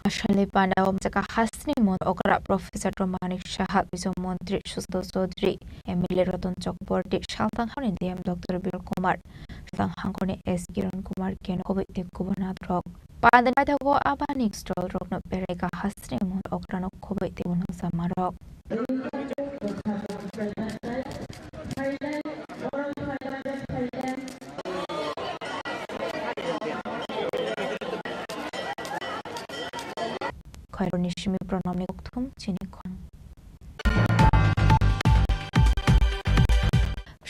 Speaker 3: Ashali Panda Omjaka Hasni Mon Okra Professor Manik Shah Vice Mantri Susto Sodri Emile Ratan Chokborti Shaltang Hanin DM Dr. Bill Kumar Shaltang Hangoni S Kiran Kumar Ken Kobit Kubunat Rock Panda Go Abanik Stroll Rock No Pereka Hasni Mon Okra no Kobit Samarok Nishimi Pronomi Oktum Chini Khorang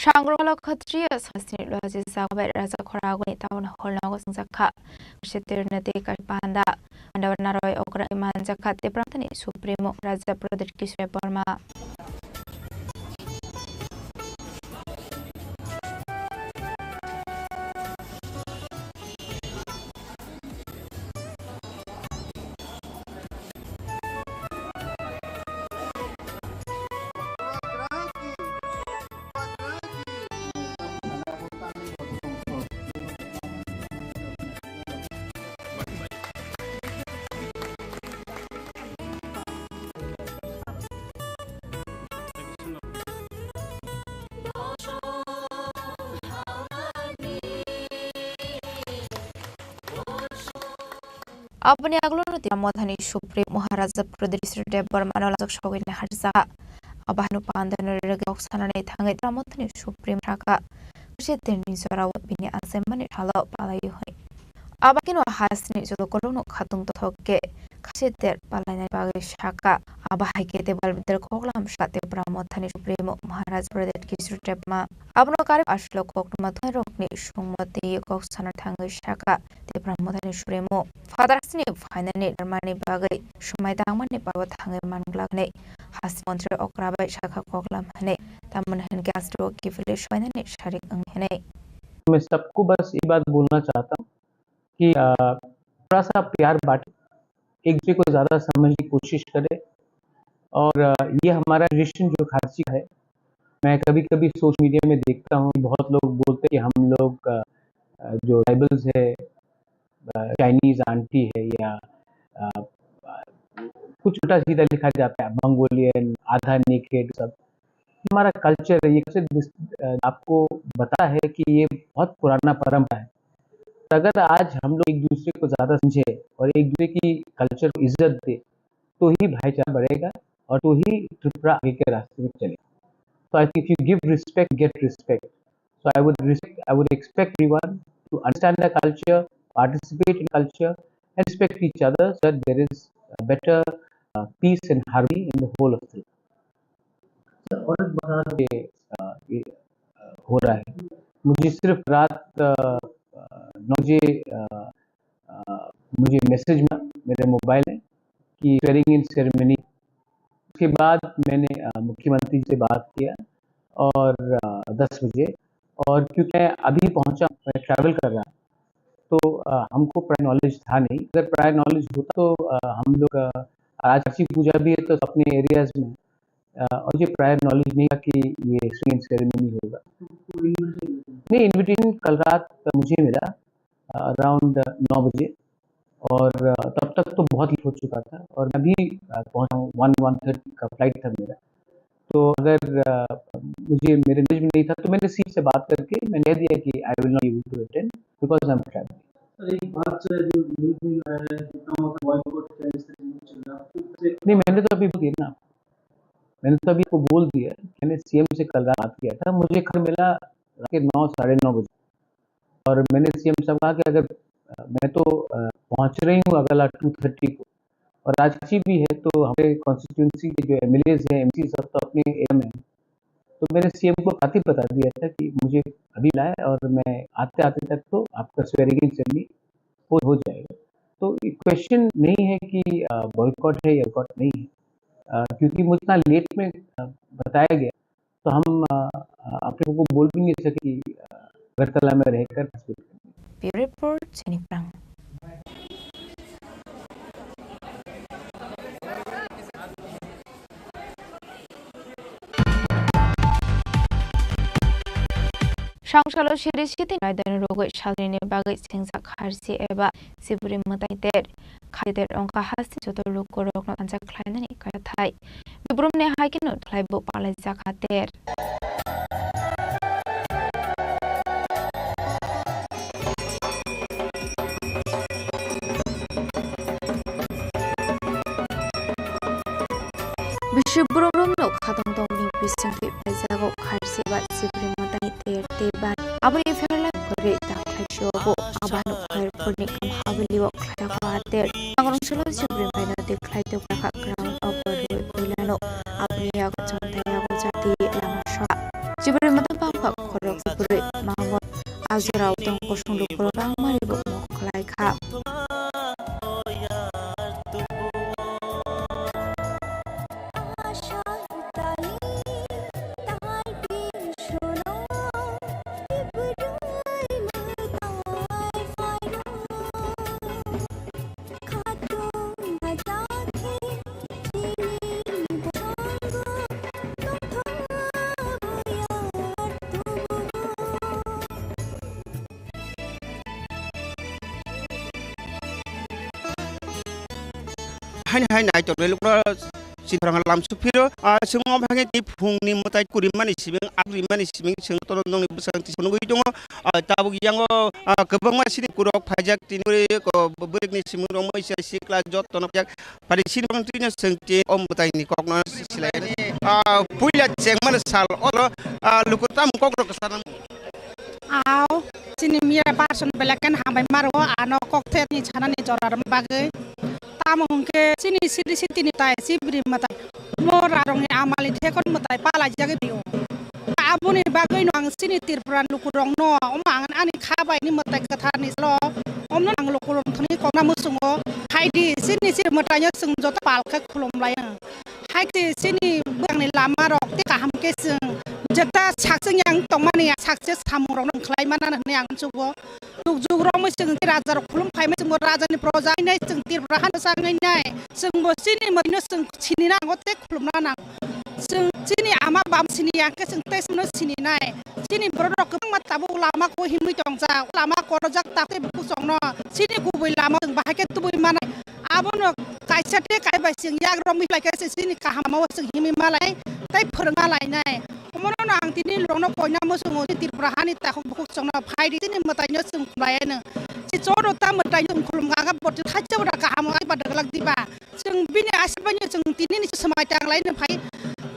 Speaker 3: Shangro Khatria Sasni Lozi Sabe Raza Khoragoni Town Hall Nagos Zaka Shetirnati Panda and our Naroi Okra Iman Zakat de Pratani Supremo Raza Pradesh Kishre Burma Abani aglono ti modhani Supreme Maharaja Pradesh Debarman lajak shogin harza abahnu pandan regok sanane thangai tramodhani Supreme Raka Shetin Nizara bini asemani halo palayu hoi Abakino hasni jodokolono khatung toke Kasheter palanya bagi shaka abahai kete balbitter koklam shate pramodhani Supreme Maharaja Pradesh Kisru Debma abno kare ashlo kokma tharokni sungmati kok sanar thangai shaka te pramodhani Supreme Fadarasni finally Germany bagai shumai dangmani bawa thangai manglagne has montre okrabai shaka koklam hane taman hen gastro kifle shwainani sharik anghene
Speaker 9: मैं सबको बस ये बात बोलना चाहता हूँ कि थोड़ा सा प्यार बांटे एक दूसरे को ज़्यादा समझने की कोशिश करें और ये हमारा रिलेशन जो खासी है मैं कभी कभी सोशल मीडिया में देखता हूँ बहुत लोग बोलते हैं कि हम लोग जो ट्राइबल्स है चाइनीज आंटी है या कुछ उल्टा सीधा लिखा जाता है मंगोलियन आधा नेकेड सब हमारा कल्चर है ये आपको बता है कि ये बहुत पुराना परंपरा है अगर आज हम लोग एक दूसरे को ज़्यादा समझे और एक दूसरे की कल्चर को इज्जत दे तो ही भाईचारा बढ़ेगा और तो ही त्रिपुरा आगे के रास्ते में चलेगा So I think if you give respect, get respect. So I would expect everyone to understand the culture, participate in culture, and respect each other so that there is a better peace and harmony in the whole of Tripura. और ये हो रहा है मुझे सिर्फ रात 9 बजे मुझे मैसेज मिला मेरे मोबाइल में कि स्वेरिंग इन सेरेमनी उसके बाद मैंने मुख्यमंत्री से बात किया और 10 बजे और क्योंकि मैं अभी पहुंचा मैं ट्रैवल कर रहा तो हमको प्रायर नॉलेज था नहीं अगर प्रायर नॉलेज होता तो हम लोग आज अच्छी पूजा भी है तो अपने एरियाज में और मुझे प्रायर नॉलेज नहीं था कि ये स्विंग सेरेमनी होगा नहीं इन्विटेशन कल रात मुझे मिला अराउंड 9 बजे और तब तक तो बहुत लेट हो चुका था और मैं भी पहुंचा हूँ 1:30 का फ्लाइट था मेरा तो अगर मुझे मेरे नॉलेज में नहीं था तो मैंने सीट से बात करके मैंने कह दिया कि I will not able to attend because I am travelling एक बात जो न्यूज़ में आया है कि बॉयकॉट का इस तरह चल रहा है नहीं मैंने तो अभी बोल दिया ना मैंने तो अभी को बोल दिया मैंने सीएम से कल रात बात किया था मुझे खबर मिला रात के 9 साढ़े 9 बजे और मैंने सीएम साहब कहा कि अगर मैं तो पहुंच रही हूँ अगला 2:30 को और आज अच्छी भी है तो हमारे कॉन्स्टिट्यूंसी के जो एमएलएज हैं एमसी सब तो अपने एरिया में तो मैंने सीएम को काफ़ी बता दिया था कि मुझे अभी लाए और मैं आते आते तक तो आपका स्वेरिंग इन सेरेमनी हो जाएगा तो क्वेश्चन नहीं है कि बॉयकॉट है या बॉयकॉट नहीं है क्योंकि मुझे इतना लेट में बताया गया तो हम अपने को बोल भी नहीं सके कि अगरतला में रहकर
Speaker 3: Bureau Report, Chini Khorang. Shangshalo Shirishiti Nadan Rogo Shalini Bagai Singsa Harsi Eba Siburi Mutaiter Kaider Onka Hasti to the Lukorok and Zaklani Katai. Bibrumne Hiking Klaibo Palazakater. Bishubrum no Katong Doni Bisinki Pazago Harsiba Sibri Matai Teban Abri Ferla Korita Kashobo Abano Kair Purnikam Havili Klakater Angonsolo Sibri Pena declared the background of Vilano Abria Chantaya Jati Lamasha Sibri Matapaka Korok Sibri Mawa Azura Don Koshun Lukurang Maribo Klaika.
Speaker 12: hai này tụi đây lúc đó
Speaker 16: Chini lamsu piro semua bhange ti phungni motai kurimani sibeng agrimani sibeng seng torong ni besang ti sunugui dong tabu yang kebang masih kurok pajak tinuri ko berek ni simurong mai sia sikla jot tonok jak pada sini bang tinya seng ti om betai ni kok na selain puya ceng mana sal olo lukutam kok kesana
Speaker 12: Aw, sini mira person belakan hambai maro ano koktet ni chana ni jorar bagai. Tamong ke sini sini tai sibri matai. Morarong ni amali thekon matai pala jage bio. Abu ni bagai nang sini Tripura lukurong no omangan ani khabai ni matai kathani lo. Omno nang lukurong thani kona musungo. Haidi sini matanya sung jota palka khulom layang. Haidi sini bang ni lama rok ti kaham ke sung. Jata sakseng yang tongmani sakses tamurong nang klai mana yang cugo jugrong mo sing raja ro khulum phai me sing raja ni proja nai sing Tripura han sang nai sing bo sini mo no sing chini na ngote khulum na nang sing chini ama bam sini yang ke sing tes no sini nai chini bro ko ma tabu lama ko himui tongja lama ko jak takte bu song no sini ku bui lama sing bahake tu bui mana abono kaisa te kai bai sing yak ro mi lai ke sini ka hama sing himi malai tai phornga lai nai Mono nang tini lono koina mo sungo Tripura hani ta khok song na phai di tini matai no sung lai na si choro ta matai no khulum ga bot thacha ura ka ham ai badak lag di ba sung bini asal banyo sung tini ni samai tang lai na phai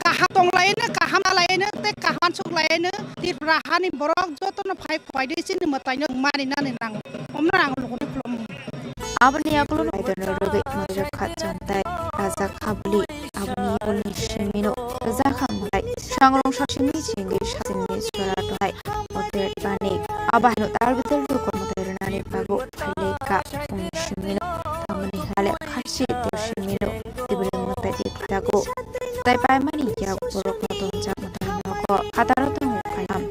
Speaker 12: ka ha tong lai na ka ham lai na te ka han suk lai na Tripura hani borok joto na phai phai di sini matai no mani na ni nang omna nang lo ko khulum
Speaker 3: abni aklo no idon roge mojak khajantai raja khabli abni oli shemino raja khambai sangrong shashimi chingi shasini suratai oter bani abahno tarbitel ko moterna ni bago phaleka shemino tamani hale khashi shemino tibule motati tago tai pai mani ya borok moton ja motan ko kataro to kayam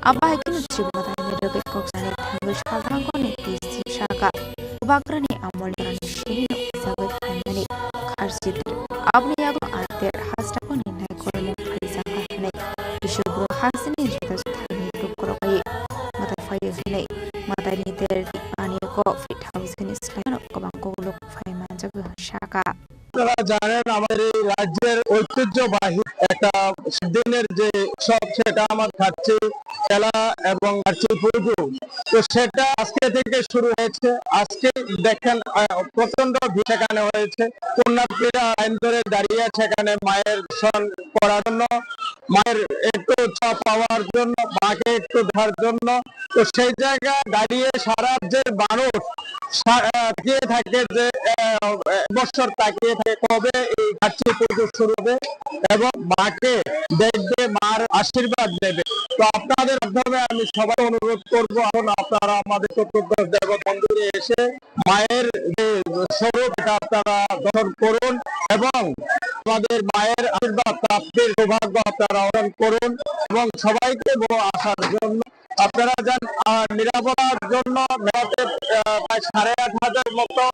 Speaker 3: Abah kini coba tanya dekat kok sana tangguh sekarang kau ni tisi syaga bakrani amal rani sini sahabat kami karsit abni aku arter hasta kau ni naik kolom kaisa kahne isu bro hasni juta sthani duk korokai mata fayu hine mata ni ter ani ko fit house ni selain ko bangko lok fai manjag syaga
Speaker 14: আপনারা জানেন আমাদের এই রাজ্যের ঐতিহ্যবাহী একটা দিনের যে সব সেটা আমার খাচ্ছে খেলা এবং পুজো তো সেটা আজকে থেকে শুরু হয়েছে আজকে দেখেন প্রচন্ড ভিড় সেখানে হয়েছে পুণ্যার্থীরা লাইন ধরে দাঁড়িয়ে সেখানে মায়ের দর্শন করার জন্য মায়ের একটু উৎসাহ পাওয়ার জন্য মাকে একটু দেখার জন্য তো সেই জায়গায় দাঁড়িয়ে সারা রাজ্যের মানুষ তাকিয়ে থাকে যে বছর তাকিয়ে থাকে কবে এই ঘাটছি পুজো শুরু হবে এবং মাকে দেখবে মার আশীর্বাদ নেবে তো আপনাদের মাধ্যমে আমি সবাই অনুরোধ করব এখন আপনারা আমাদের চতুর্দশ দেব মন্দিরে এসে মায়ের যে স্বরূপ এটা আপনারা দর্শন করুন এবং আমাদের মায়ের আশীর্বাদ প্রাপ্তির সৌভাগ্য আপনারা অর্জন করুন এবং সবাইকে আসার জন্য আপনারা যান নিরাপত্তার জন্য প্রায় 8,500 মতো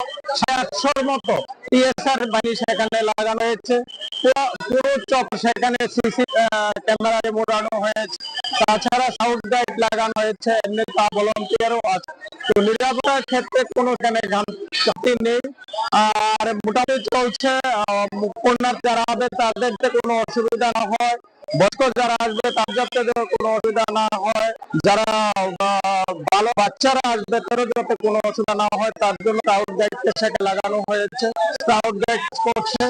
Speaker 14: 800 মতো টিএসআর বাহিনী সেখানে লাগানো হয়েছে পুরো চক সেখানে সিসি ক্যামেরায় মোড়ানো হয়েছে তাছাড়া সাউন্ড গাইড লাগানো হয়েছে এমনি ভলান্টিয়ারও আছে তো নিরাপত্তার ক্ষেত্রে কোনো ঘাটতি নেই আর মোটামুটি চলছে পুণ্যার্থী যারা হবে তাদের কোনো অসুবিধা না হয় বয়স্ক যারা আসবে তাদের যাতে কোনো অসুবিধা না হয় যারা ভালো বাচ্চারা আসবে তাদের যাতে কোনো অসুবিধা না হয় তার জন্য স্কাউট গাইড সেখানে লাগানো হয়েছে স্কাউট গাইড করছে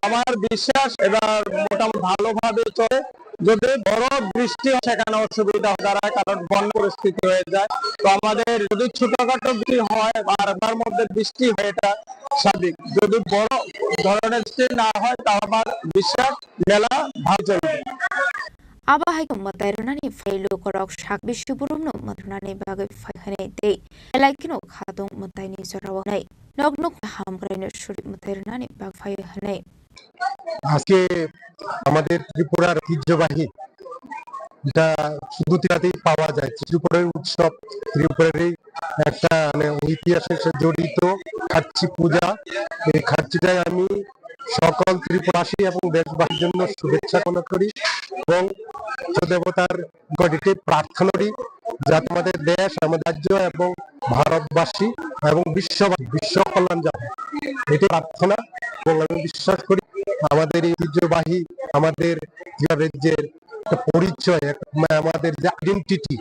Speaker 14: আমার বিশ্বাস এবার মোটামুটি ভালোভাবে চলে যদি বড় বৃষ্টি হয় সেখানে অসুবিধা দাঁড়ায়, কারণ বন্যা পরিস্থিতি হয়ে যায়। তো আমাদের যদি ছোটখাটো বৃষ্টি হয় আর তার মধ্যে বৃষ্টি হয় এটা স্বাভাবিক, যদি বড় ধরনের বৃষ্টি না হয় তা আমার বিশ্বাস মেলা ভালো চলবে।
Speaker 3: Abahai Matairani Failo Korok Shak Bishuburum Matrani Bagay Fahanete, Elekino Hadong Matani Sorawane, Nognok Hamgrain Shuri Maternani Bag Fayhane.
Speaker 8: আজকে আমাদের ত্রিপুরার ঐতিহ্যবাহী এটা শুধু ত্রিপুরাতেই পাওয়া যায়, ত্রিপুরার উৎসব, ত্রিপুরারই একটা মানে ঐতিহাসের সাথে জড়িত খাচ্ছি পূজা। এই খাচ্ছিটাই আমি সকল ত্রিপুরাসী এবং দেশবাসীর জন্য শুভেচ্ছা কামনা করি এবং দেবতার নিকটে প্রার্থনা করি যাতে আমাদের দেশ, আমাদের রাজ্য এবং ভারতবাসী এবং বিশ্ব কল্যাণ যাবে, এটি প্রার্থনা। এবং আমি বিশ্বাস করি আমাদের এই ঐতিহ্যবাহী আমাদের রাজ্যের একটা পরিচয়, আমাদের যে আইডেন্টিটি,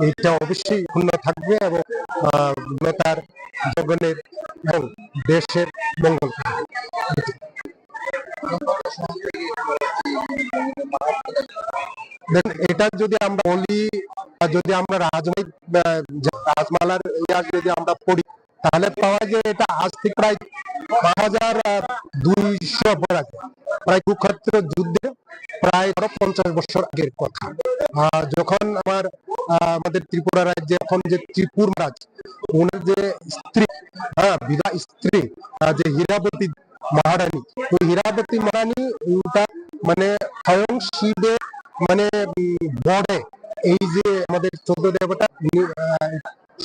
Speaker 8: এটা অবশ্যই পূর্ণ থাকবে এবং তার জগনের এবং দেশের মঙ্গল করবে। এটা যদি আমরা বলি, যদি আমরা রাজমালার ইতিহাস যদি আমরা পড়ি তাহলে পাওয়া যায় এটা আজ থেকে প্রায় 5200 বছর আগে, প্রায় কুরুক্ষেত্র যুদ্ধে প্রায় 50 বছর আগের কথা। যখন আমাদের ত্রিপুরা রাজ্যে এখন যে ত্রিপুর রাজ, ওনার যে স্ত্রী, বিবাহ স্ত্রী যে হীরাবতী মহারানী, ওই হীরাবতী মহারানী ওটা মানে স্বয়ং শিবের মানে বড়ে এই যে আমাদের 14 দেবতা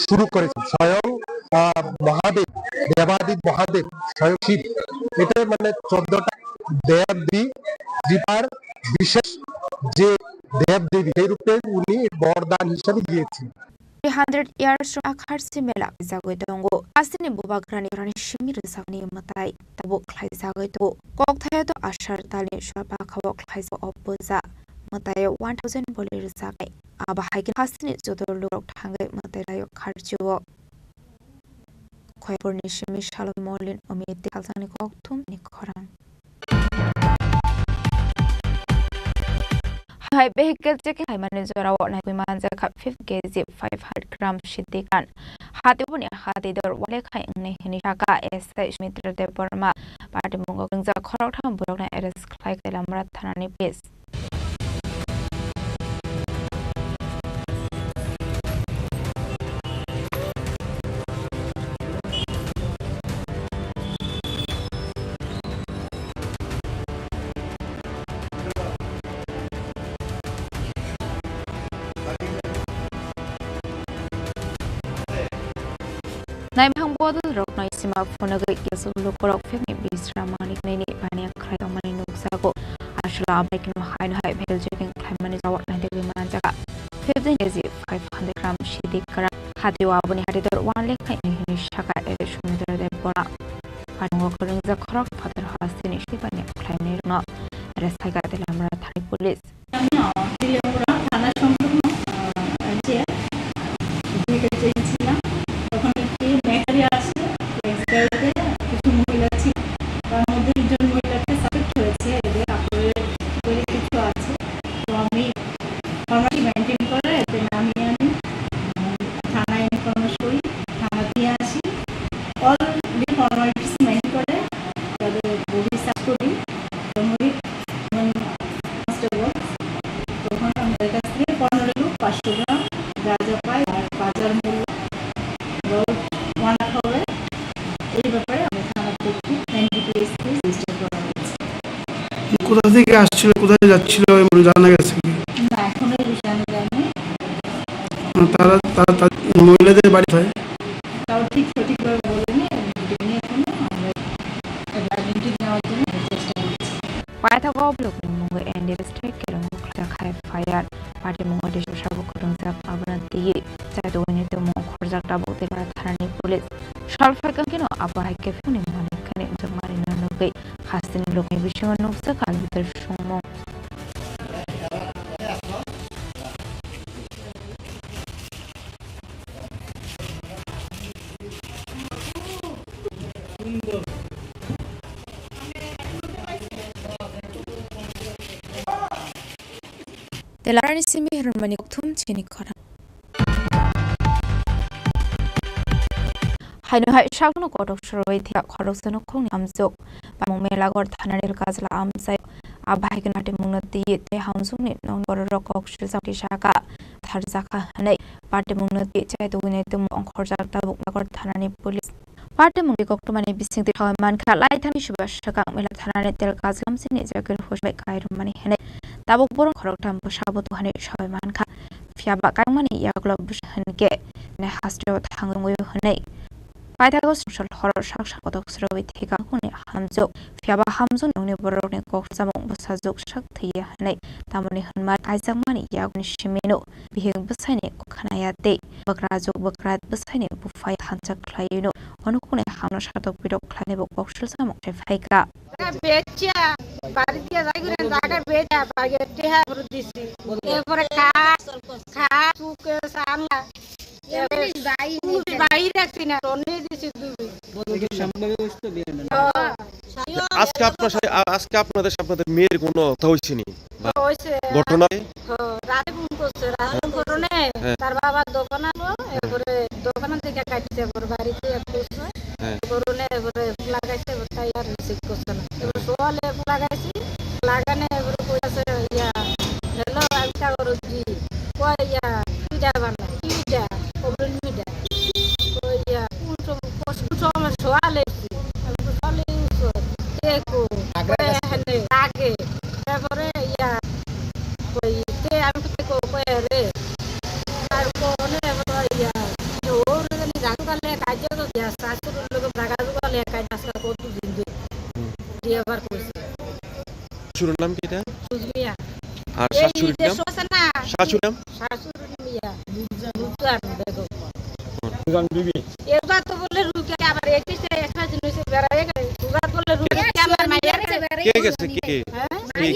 Speaker 8: শুরু করেছে, স্বয়ং মহাদেব, দেবাদিত মহাদেব স্বয়ং শিব, এটা মানে 14টা দেবী ত্রিপুরার বিশেষ যে দেবদেবী, সেই রূপে উনি বরদান হিসাবে দিয়েছেন।
Speaker 3: 300 years akar simela zagoi dongo asini bubagrani rani shimir zagni matai tabo khlai zagoi to kok thaya to ashar tali shaba khawok khlai zo oppoza matai 1000 bolir zagai aba haiki hasini jodor lok thangai matai rayo kharjuo khoyporni shimi shalom molin omiti halsani kok thum ni khorang Hai vehicle check hai mane jora na biman ja kha 5 kg 500 gram shidikan hati buni hati dor wale khai ne hini taka esai smitra de burma party mungo ja khorok tham burok na rs khai kelamra thanani pes Naimhang bodol rok na isima funagai kesu lukorok femi bisramani nini bania krai amani nuksago ashla abakin hain hai bhel jeking khaimani rawak na dewi manjaka 15 kg 500 gram shidikara hati wabuni hati dor 1 lekha ini shaka ere shumidra de bora pango kring za khorok father hasini shibani khaimani no resaiga delamra thani police Tripura থানা সংলগ্ন যে video চেয়েছিলাম তখন একটি মেকারি আছে লেক্সগাইডে কিছু মহিলা ছিল তার মধ্যে একজন মহিলাকে সাপোর্ট হয়েছে এদের আপনাদের কিছু আছে তো আমি ফর্মালিটি মেনটেন করে এতে নামিয়ে আনি থানায় ইনফরমেশন করি থানা দিয়ে আসি অল দি ফর্মালিটিস মেনটেন করে তাদের বডি সার্চ করি তখন আমাদের কাছ থেকে 15,500 গ্রাম গাঁজা পাই আর বাজার মূল্য হবে এই ব্যাপারে আমি থানা থেকে এনডিপিএস রেজিস্টার করা হয়েছে।
Speaker 19: কোথা থেকে আসছিল, কোথায় যাচ্ছিল জানা গেছে কি
Speaker 3: না, এখন এই বিষয়ে জানি
Speaker 19: তারা মহিলাদের বাড়ি হয়
Speaker 3: তাও ঠিক সঠিকভাবে বলেনি, নিয়ে এখনো আমরা আইডেন্টি নেওয়ার জন্য চেষ্টা করছি। পায়থা গবলক মঙ্গ এনডিপিএস থেকে খায় ফায়ার পার্টি মঙ্গ দেশ সর্বক্ষণ জাক আবনা দিয়ে চাইতো নিতে মঙ্গ খরজাক ডাবতে পারা থানানি পুলিশ সলফাইকাং কেন আবাহাইকে ফোনে মানিকানে জমারি ননগৈ হাসিনি লোকনি বিষয় নকসা কাল ভিতর সময় Telarani simi hermani oktum Chini Khorang. Hainu hai shakno kodok shuroi thia khorok sano khong amjok pamong melagor thanaril kazla amsai abhai kenate mungnati te hamsung ni non borok kok shusaki shaka tharjaka hanai pate mungnati chai tu ne tum ongkhor jakta buknagor thanani police pate mungki koktomani bising ti man kha lai thami subas shakang mela thanani tel kazlam sini jakir hosbai kairum mani hanai tabuk borong khorok tam sabotu hanai sabai man kha fiaba kangmani yaglok bushanke ne hastro thangungoi hanai Paitago social horror shak kodok sroi thika kuni hamjok fiaba hamjun nongni borok ni kok samung basajok shak thia hanai tamani hanmar aizangmani yagni shimeno bihing basani kokhanayate bakrajok bakrat basani bufai thanchak khlaino onukune hamno shatok bidok khlane bok bokshul samung faika
Speaker 12: বেচা বাড়ি দিয়ে যাই করে জায়গা বেচা বাগে টেহা করে দিছি এরপরে খা চুকে সামলা বাইরে রাখছি না রনে দিছি
Speaker 17: আজকে আপনাদের মেয়ের কোনো কথা হয়েছে নি ঘটনা
Speaker 12: রাতে ফোন করছে রাতে করনে তার বাবা দোকান আলো এরপরে দোকান থেকে কাটছে এরপরে বাড়িতে করছে করনে এরপরে লাগাইছে তাই আর রিসিভ করছে না এরপরে সোয়ালে লাগাইছি লাগানে এরপরে কইছে ইয়া হ্যালো আলকা করজি কই ইয়া কি যাবা না কি যা প্রবলেম মিডা কই ইয়া কোন সময় সোয়ালে সোয়ালে দেখো আগে তারপরে ইয়া কই তে আমি তো কই রে আর কোনে ইয়া ওর জানি জাগালে কাজ তো ইয়া শাশুর লোক জাগালে কাজ আসা কত দিন দিয়ে আবার কইছে
Speaker 17: শাশুড়ির নাম কি এটা
Speaker 12: সুজমিয়া
Speaker 17: আর শাশুড়ির নাম শাশুড়ির নাম
Speaker 12: মিয়া রুজান বেগম রুজান বিবি এবার তো বলে রুকে আবার একিসে একটা জিনিস বেরায়ে গেছে রুজান বলে রুকে আমার মায়ের
Speaker 17: কে গেছে কে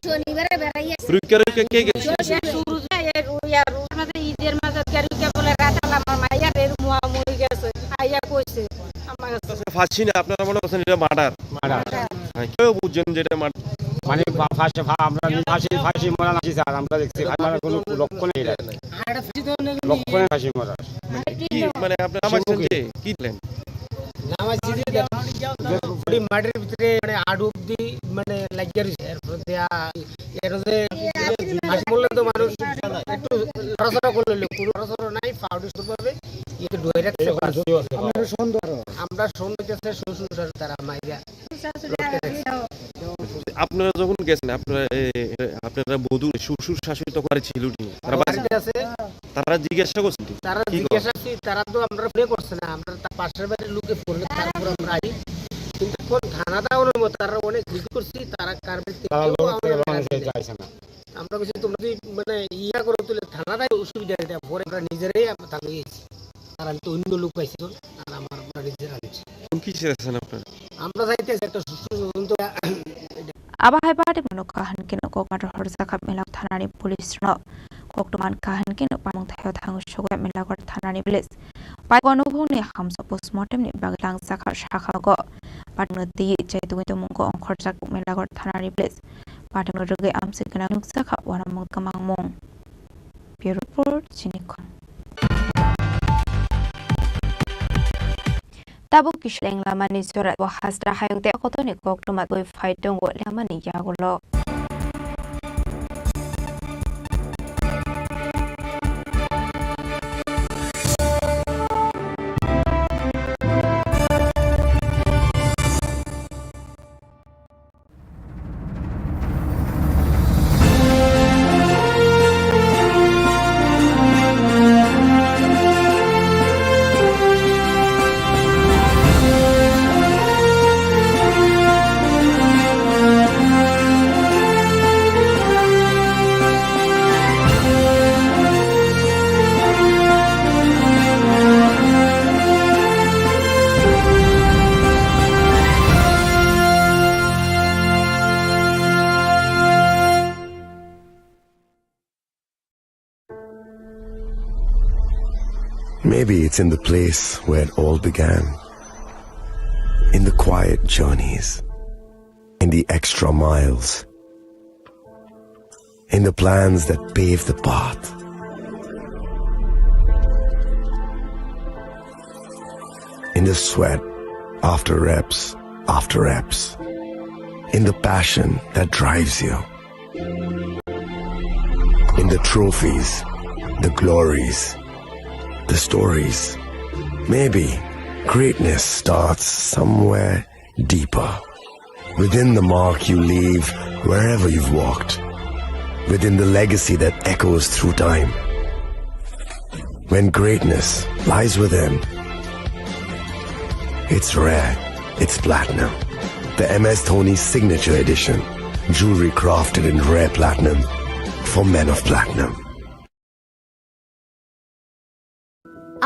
Speaker 12: শনিবারে বেরাইয়া
Speaker 17: রুকে কে গেছে
Speaker 12: সুরুজা এর ইয়া রুজান মাঝে ঈদের মাঝে কে বলে রাতাল আমার মায়ের এর মুয়া মরি গেছে আইয়া কইছে আমার কাছে
Speaker 17: ফাঁসি না আপনারা মনে করছেন এটা মার্ডার কেউ বুঝছেন যেটা
Speaker 20: মানে আমরা ফাঁসি মরা নাকি স্যার আমরা দেখছি আমার কোনো লক্ষ্য নেই লক্ষ্য নেই ফাঁসি মরা
Speaker 17: মানে আপনার নামাইছেন যে কি প্ল্যান
Speaker 20: নামাইছি যে মাটির ভিতরে মানে আড়ু অব্দি মানে লাগিয়ে রয়েছে এরপর এর যে ফাঁসি বললে তো মানুষ একটু নড়াচড়া করলে কোনো নড়াচড়া নাই পাউডি শুরু পাবে একটু ডুয়ে রাখছে আমরা শুনতেছে শ্বশুর তারা মাইরা
Speaker 17: আপনারা যখন গেছেন আপনারা বধূ শ্বশুর শাশুড়ি তো ঘরে ছিল তারা জিজ্ঞাসা করছেন
Speaker 20: তারা তো আমরা প্রে করছে না আমরা পাশের বাড়ির লোকে পড়লে তারপর আমরা আই কিন্তু কোন থানাটা তারা অনেক রিক করছি তারা কারবে আমরা কিছু তোমরা যদি মানে ইয়া করে তুলে থানাটাই অসুবিধা এটা পরে আমরা নিজেরাই থাকি গেছি আর আমি তো অন্য লোক পাইছি আর আমার আমরা নিজেরা আনছি
Speaker 17: কি চাইছেন আপনারা
Speaker 20: আমরা চাইতেছি একটা সুস্থ তদন্ত
Speaker 3: Abahai pati mono kahan kino kokar horzakap melak thanani police no koktoman kahan kino pamong thayo thangu shoga melakor thanani police pai kono bhoni hamso postmortem ni baglang sakha shakha go patnoti chaitu to mungko onkhorjak melakor thanani police patno roge amse kana nuksakha wanamong kamangmong bureau report Chini Khorang Tabuk kishleng lamani surat wahasra hayong te akotoni koktomat boy fight dong go lamani yagulo
Speaker 21: Maybe it's in the place where it all began, in the quiet journeys, in the extra miles, in the plans that pave the path. In the sweat after reps, in the passion that drives you, in the trophies, the glories, the stories. Maybe greatness starts somewhere deeper, within the mark you leave wherever you've walked, within the legacy that echoes through time. When greatness lies within, it's rare, it's platinum. The MS Dhoni Signature Edition, jewelry crafted in rare platinum for men of platinum.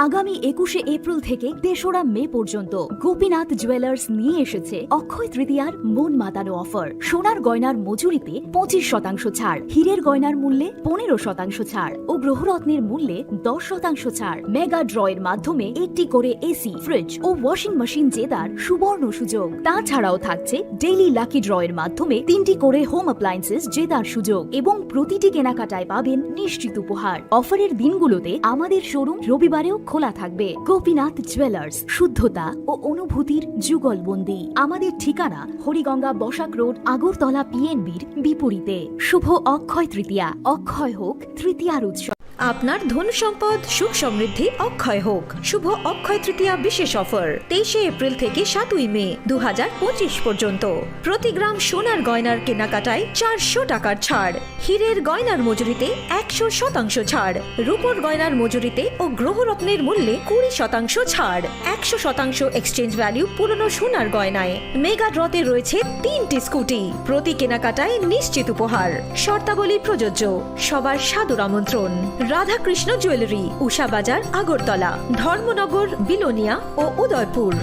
Speaker 11: আগামী ২১শে April থেকে ৩রা মে পর্যন্ত Gopinath jewellers নিয়ে এসেছে অক্ষয় তৃতীয়ার মন মাতানো offer. সোনার গয়নার মজুরিতে ২৫% ছাড়, হীরের গয়নার মূল্যে ১৫% ছাড় ও গ্রহরত্নের মূল্যে 10% ছাড়। মেগা ড্রয়ের মাধ্যমে একটি করে এসি, ফ্রিজ ও ওয়াশিং মেশিন জেতার সুবর্ণ সুযোগ। তাছাড়াও থাকছে ডেইলি লাকি ড্রয়ের মাধ্যমে ৩টি করে হোম অ্যাপ্লায়েন্সেস জেতার সুযোগ এবং প্রতিটি কেনাকাটায় পাবেন নিশ্চিত উপহার। অফারের দিনগুলোতে আমাদের শোরুম রবিবারেও খোলা থাকবে। গোপীনাথ জুয়েলার্স, শুদ্ধতা ও অনুভূতির যুগলবন্দি। আমাদের ঠিকানা হরিগঙ্গা বসাক রোড, আগরতলা পিএনবির বিপরীতে। শুভ অক্ষয় তৃতীয়া, অক্ষয় হোক তৃতীয়ার উৎসব।
Speaker 13: আপনার ধন সম্পদ সুখ সমৃদ্ধি অক্ষয় হোক। শুভ অক্ষয় তৃতীয়া বিশেষ অফার ২৩শে এপ্রিল থেকে ৭ই মে ২০২৫ পর্যন্ত। প্রতি গ্রাম সোনার গয়নার কেনাকাটায় ৪০০ টাকার ছাড়, হীরের গয়নার মজুরিতে ১০০% ছাড়, রূপোর গয়নার মজুরিতে ও গ্রহরত্নের মূল্যে ২০% ছাড়, ১০০% এক্সচেঞ্জ ভ্যালু পুরনো সোনার গয়নায়। মেগা ড্রতে রয়েছে ৩টি স্কুটি, প্রতি কেনাকাটায় নিশ্চিত উপহার। শর্তাবলী প্রযোজ্য। সবার সাদর আমন্ত্রণ। রাধাকৃষ্ণ জুয়েলারি, উষা বাজার, আগরতলা, ধর্মনগর, বিলোনিয়া ও উদয়পুর।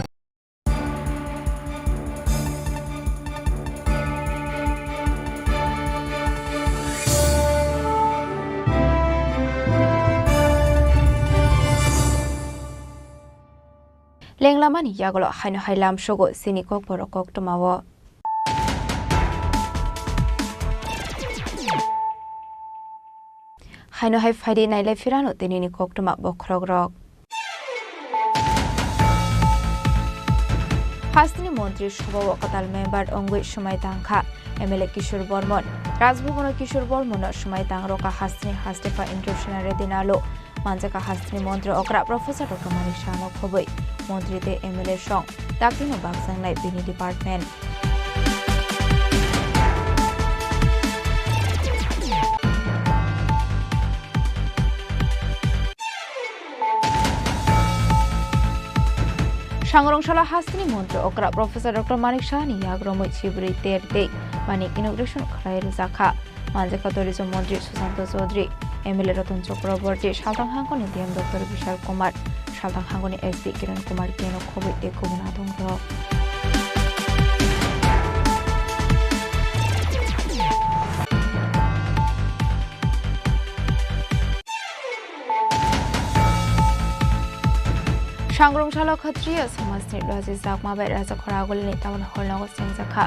Speaker 3: লেংলামানি ইয়াগল হাইন হাইলাম সগো সিনিকক বরকক টমাও হাইনো হাই ফাইডে নাইলাই ফিরানো তিনিনি কক্টমা বখরক রক। হাসিনি মন্ত্রী সভা ওকাতাল মেম্বার অঙ্গুই সময় তাংখা এমএলএ কিশোর বর্মন রাজভবন কিশোর বর্মন সময় তাং রকা হাসিনি হাস্টেফা ইন্টারন্যাশনাল দিনালো মানজাকা হাসিনি মন্ত্রী অকরা প্রফেসর ডক্টর মানিক শাহ খবই মন্ত্রীতে এমএলএ সং দাকিনো বাগসাংনাই বিনি ডিপার্টমেন্ট। সাংরংশালা হাসিনি মন্ত্রী অকরা প্রফেসর ডক্টর মানিক শাহনি ইয়াগ্রমই চিবরি তের দে মানি ইনোগ্রেশন খালাইল জাখা মানজাকা টুরিজম মন্ত্রী সুশান্ত চৌধুরী এমএলএ রতন চক্রবর্তী সালতাং হাঙ্গনি ডিএম ডক্টর বিশাল কুমার সালতাং হাঙ্গনি এসপি কিরণ কুমার কেন খবর দে কুবনা দংগ। সাংরংশালা ক্ষত্রিয় সমাজনি রাজি জাকমাবাই রাজা খরাগলনি টাউন হল নগর সেংজাখা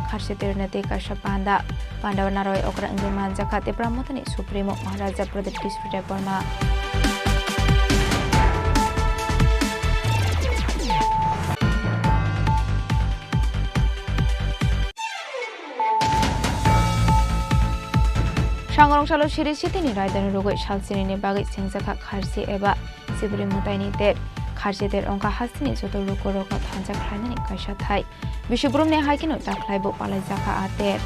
Speaker 3: খারসিতের নেতে কাশ্যপ পান্ডা পান্ডাব নারয় অকরা ইংরে মানজাখা তে ব্রাহ্মণী সুপ্রিমো মহারাজা প্রদীপ কিশোর দেববর্মা। সাংরংশালা সিরিসি তিনি রায়দানি রোগই সালসিনি বাগৈ সেংজাখা খারসি এবা সিবরি মুতাইনি তের খারসিদের অঙ্কা হাসিনি যত লোক রকা থানজা খাইনানি কাইসা থাই বিশ্বব্রহ্মে হাইকিনো তাখলাইবো পালাই জাখা আতের।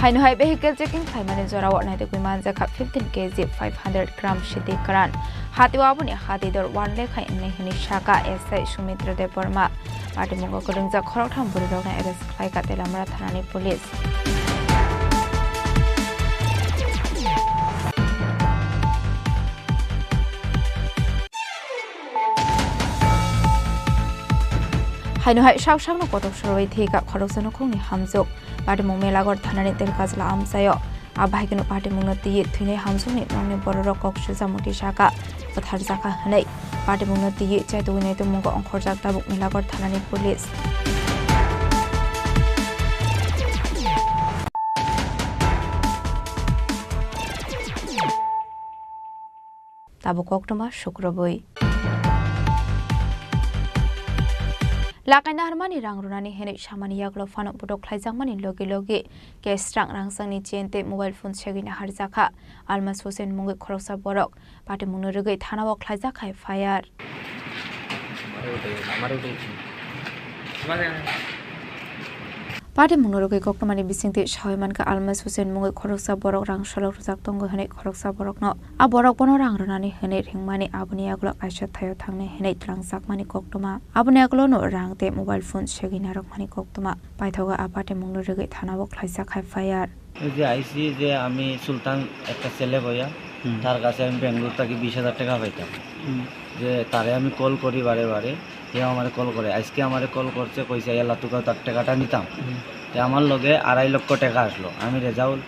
Speaker 3: হাইনো হাই vehicle checking thaimani jorawa naite kuiman jaka 15 kg 500 gram shiti karan hatiwabuni hatidor 1 lekhai ne hini shaka SI Sumitra Deborma party mungo koringja khoroktham burirokna arrest khlai ka telamra thanani police। হাইনো হাই সাউসাংনো কটক সরই থেকা খরকজনো খংনি হামজক party মুং মেলাগড় থানানি তেলকাজলা আমসায় আবাহিকনো পার্টি মুংনো তি থুইনে হামজংনি নংনি বড় রকক সুজামুটি শাখা patharjaka hanai party mungno tiye chaitugine to mungo ongkhorjak tabuk nilagor thanani police tabuk oktoma shukraboi Lakaina harmani rang runani henei samani yaglo fano bodok khlaijangmani loge loge cash rang sangni chente mobile phone segina harjaka almas hosen mungi khoroksa borok pati mungno rogei thanao khlaijakai fire Pati munoroge koktomani bisingti shawaimanka almas hosen mungi khoroksa borok rang sholok rujak tongo henei khoroksa borok no a borok bono rang runani henei ringmani abuni aglo kaisa thayo thangne henei trangjakmani koktoma abuni aglo no rangte mobile phone segina rokmani koktoma paithoga apate munoroge thanao khlaijakai fire
Speaker 4: যে আইসি যে আমি সুলতান একটা ছেলে বইয়া তার কাছে আমি বেঙ্গলোর থেকে 20,000 টাকা পাইতাম যে তারে আমি কল করি বারে বারে সে আমার কল করে আজকে আমারে কল করছে কইছে আল্লাহ তোকে তার টাকাটা নিতাম তো আমার লগে 2.5 লক্ষ টাকা আসলো আমি রেজাউল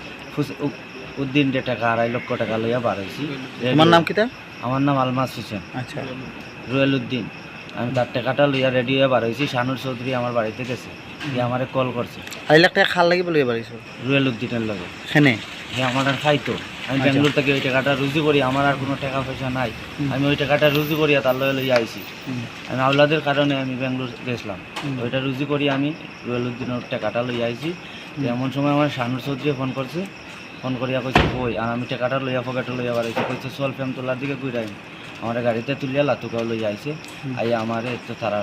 Speaker 4: উদ্দিন যে টাকা 2.5 লক্ষ টাকা লইয়া বার হইছি
Speaker 15: তোমার নাম কিটা
Speaker 4: আমার নাম আলমাস হোসেন
Speaker 15: আচ্ছা
Speaker 4: রুয়েল উদ্দিন আমি তার টাকাটা লইয়া রেডি হয়ে বার হইছি শানুর চৌধুরী আমার বাড়িতে গেছে সে আমারে কল করছে
Speaker 15: 2.5 লাখ টাকা খাল লাগি বলে বাড়িছো
Speaker 4: রুয়েল উদ্দিনের লগে
Speaker 15: এখানে
Speaker 4: হে আমার আর খাইতো আমি বেঙ্গলোর থেকে ওই টাকাটা রুজি করি আমার আর কোনো টাকা পয়সা নাই আমি ওই টাকাটা রুজি করিয়া তার লগে লইয়া আইছি আমি আওলাদের কারণে আমি বেঙ্গলোর গেছিলাম ওইটা রুজি করি আমি রুয়েল উদ্দিনের টাকাটা লইয়া আইছি এমন সময় আমার শানুর চৌধুরী ফোন করছে ফোন করিয়া কইছে কই আর আমি টাকাটা লইয়া পকেটে লইয়া বাড়াইছি কইছে চল ফেম তোলার দিকে ঘুরাই আমার গাড়িতে তুলিয়া লাতুকাও লইয়া আইছে আইয়া আমার তো তারা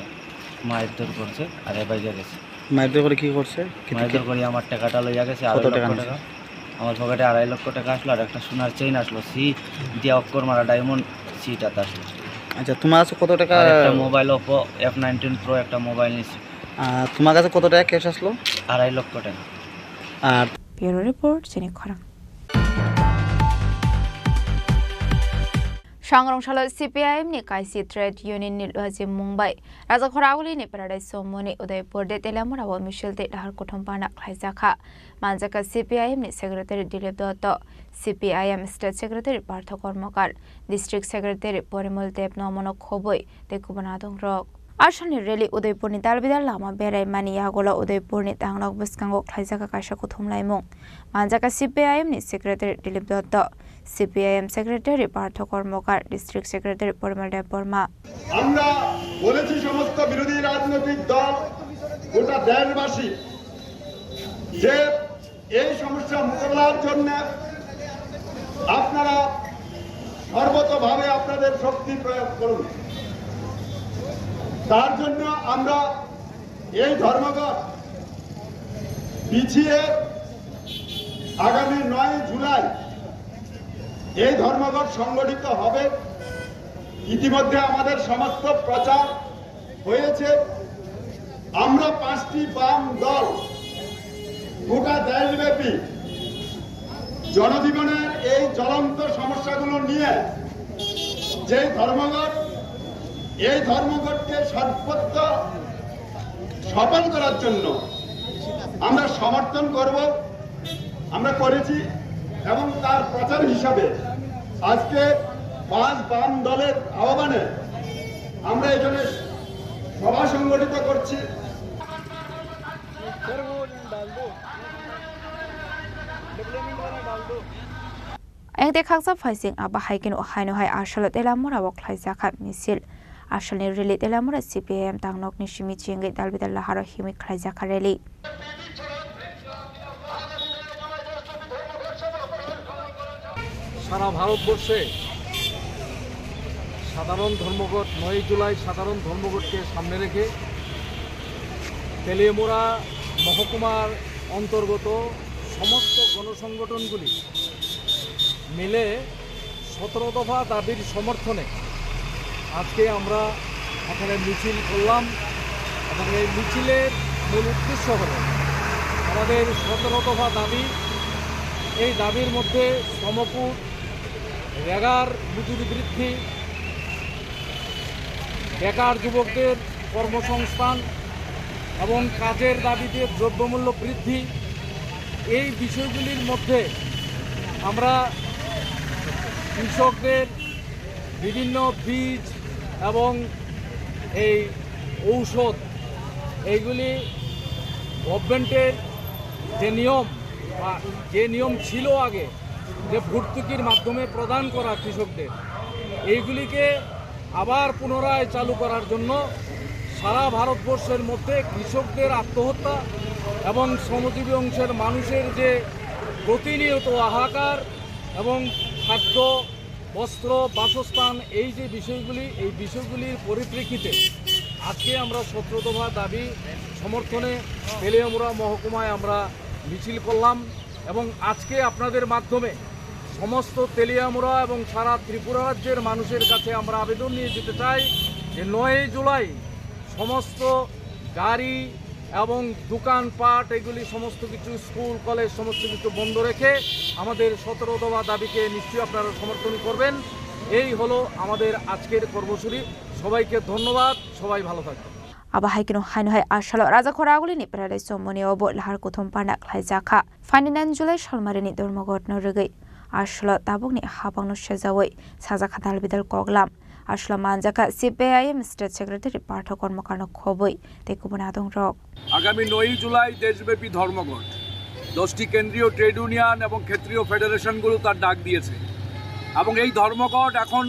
Speaker 4: মায়ের দর করছে আর এ বাইরে গেছে
Speaker 15: মায়ের দর করে কি করছে
Speaker 4: মায়ের দর করে আমার টাকাটা লইয়া গেছে 2.5 লক্ষ টাকা আমার পকেটে 2.5 লক্ষ টাকা আসলো আর একটা সোনার চেইন আসলো সি দিয়া অক্ষর মারা ডায়মন্ড সিটা আসলো
Speaker 15: আচ্ছা তোমার কাছে কত টাকা
Speaker 4: একটা মোবাইল Oppo F19 Pro একটা মোবাইল নিছি
Speaker 15: তোমার কাছে কত টাকা ক্যাশ আসলো
Speaker 4: 2.5 লক্ষ টাকা
Speaker 15: আর
Speaker 3: Bureau Report Chini Khorang Shangrongshalo CPIM ni kaisi trade union ni loje Mumbai Raja Khoraguli ni Paradise Somoni Udaipur de Telamura wa Michel de Lahar Kotompana Khlaijaka Manjaka CPIM ni Secretary Dilip Dotto CPIM State Secretary Partho Kormokar District Secretary Porimol Deb Nomono Khoboi de Kubanadong Rok Ashani rally Udaipur ni dalbidal lama berai mani yagola Udaipur ni tanglok buskango khlaijaka kaisa kuthumlaimung Manjaka CPIM ni Secretary Dilip Dotto CPIM Secretary Partho Kormokar District Secretary Porimol Deb Burma
Speaker 23: আমরা বলেছি সমস্ত বিরোধী রাজনৈতিক দল গোটা দেশবাসী যে এই সমস্যা মোকাবেলার জন্য আপনারা সর্বতভাবে আপনাদের শক্তি প্রয়োগ করুন তার জন্য আমরা এই ধর্মঘট পিছিয়ে আগামী 9 জুলাই এই ধর্মঘট সংগঠিত হবে ইতিমধ্যে আমাদের সমস্ত প্রচার হয়েছে আমরা 5টি বাম দল গোটা দেশব্যাপী জনজীবনের এই জ্বলন্ত সমস্যাগুলো নিয়ে যে ধর্মঘট এই ধর্মঘটকে সর্বত্র সফল করার জন্য আমরা সমর্থন করব আমরা করেছি এবং তার প্রচার হিসাবে আজকে 5 বাম দলের আহ্বানে আমরা এখানে সভা সংগঠিত করছি
Speaker 3: Engde khaksa faising aba haikin haino hai ashalo telamura wa khlaijaka misil ashani rally telamura CPIM tangnok ni shimi chinge dalbidal laharo himi khlaijaka rally
Speaker 24: সারা ভারতবর্ষে সাধারণ ধর্মঘট 9 জুলাই সাধারণ ধর্মঘটকে সামনে রেখে তেলিয়ামুড়া মহকুমার অন্তর্গত সমস্ত গণসংগঠনগুলি মিলে 17 দফা দাবির সমর্থনে আজকে আমরা এখানে মিছিল করলাম এবং এই মিছিলের মূল উদ্দেশ্য হল আমাদের 17 দফা দাবি এই দাবির মধ্যে শ্রমকূট রেগার মজুরি বৃদ্ধি বেকার যুবকদের কর্মসংস্থান এবং কাজের দাবিতে দ্রব্যমূল্য বৃদ্ধি এই বিষয়গুলির মধ্যে আমরা কৃষকদের বিভিন্ন বীজ এবং এই ঔষধ এইগুলি গভর্নমেন্টের যে নিয়ম ছিল আগে যে ভর্তুকির মাধ্যমে প্রদান করা কৃষকদের, এইগুলিকে আবার পুনরায় চালু করার জন্য সারা ভারতবর্ষের মধ্যে কৃষকদের আত্মহত্যা এবং শ্রমজীবী অংশের মানুষের যে প্রতিনিয়ত হাহাকার এবং খাদ্য, বস্ত্র, বাসস্থান এই যে বিষয়গুলি, এই বিষয়গুলির পরিপ্রেক্ষিতে আজকে আমরা 17 দফা দাবি সমর্থনে তেলিয়ামুড়া মহকুমায় আমরা মিছিল করলাম এবং আজকে আপনাদের মাধ্যমে সমস্ত তেলিয়ামুড়া এবং সারা ত্রিপুরা রাজ্যের মানুষের কাছে আমরা আবেদন নিয়ে যেতে চাই যে 9 জুলাই সমস্ত গাড়ি এবং দোকানপাট এগুলি সমস্ত কিছু, স্কুল কলেজ সমস্ত কিছু বন্ধ রেখে আমাদের 17 দফা দাবিকে নিশ্চয়ই আপনারা সমর্থন করবেন। এই হলো আমাদের আজকের কর্মসূচি। সবাইকে ধন্যবাদ, সবাই ভালো থাকবেন।
Speaker 3: Abahai kino haino hai ashalo raja khoraguli ni prale somoni obo lahar kuthum panak lai jakha. Fainan July shalmarini dormogot no rugai. Ashalo tabuk ni habang no shezawai saja khatal bidal koglam. Ashlo manjaka CPIM State Secretary Partho কর্মকাণ্ড খবই তেকুবনাদং rock.
Speaker 1: আগামী 9 জুলাই দেশব্যাপী ধর্মঘট 10টি কেন্দ্রীয় trade union এবং ক্ষেত্রীয় ফেডারেশনগুলো তার ডাক দিয়েছে এবং এই ধর্মঘট এখন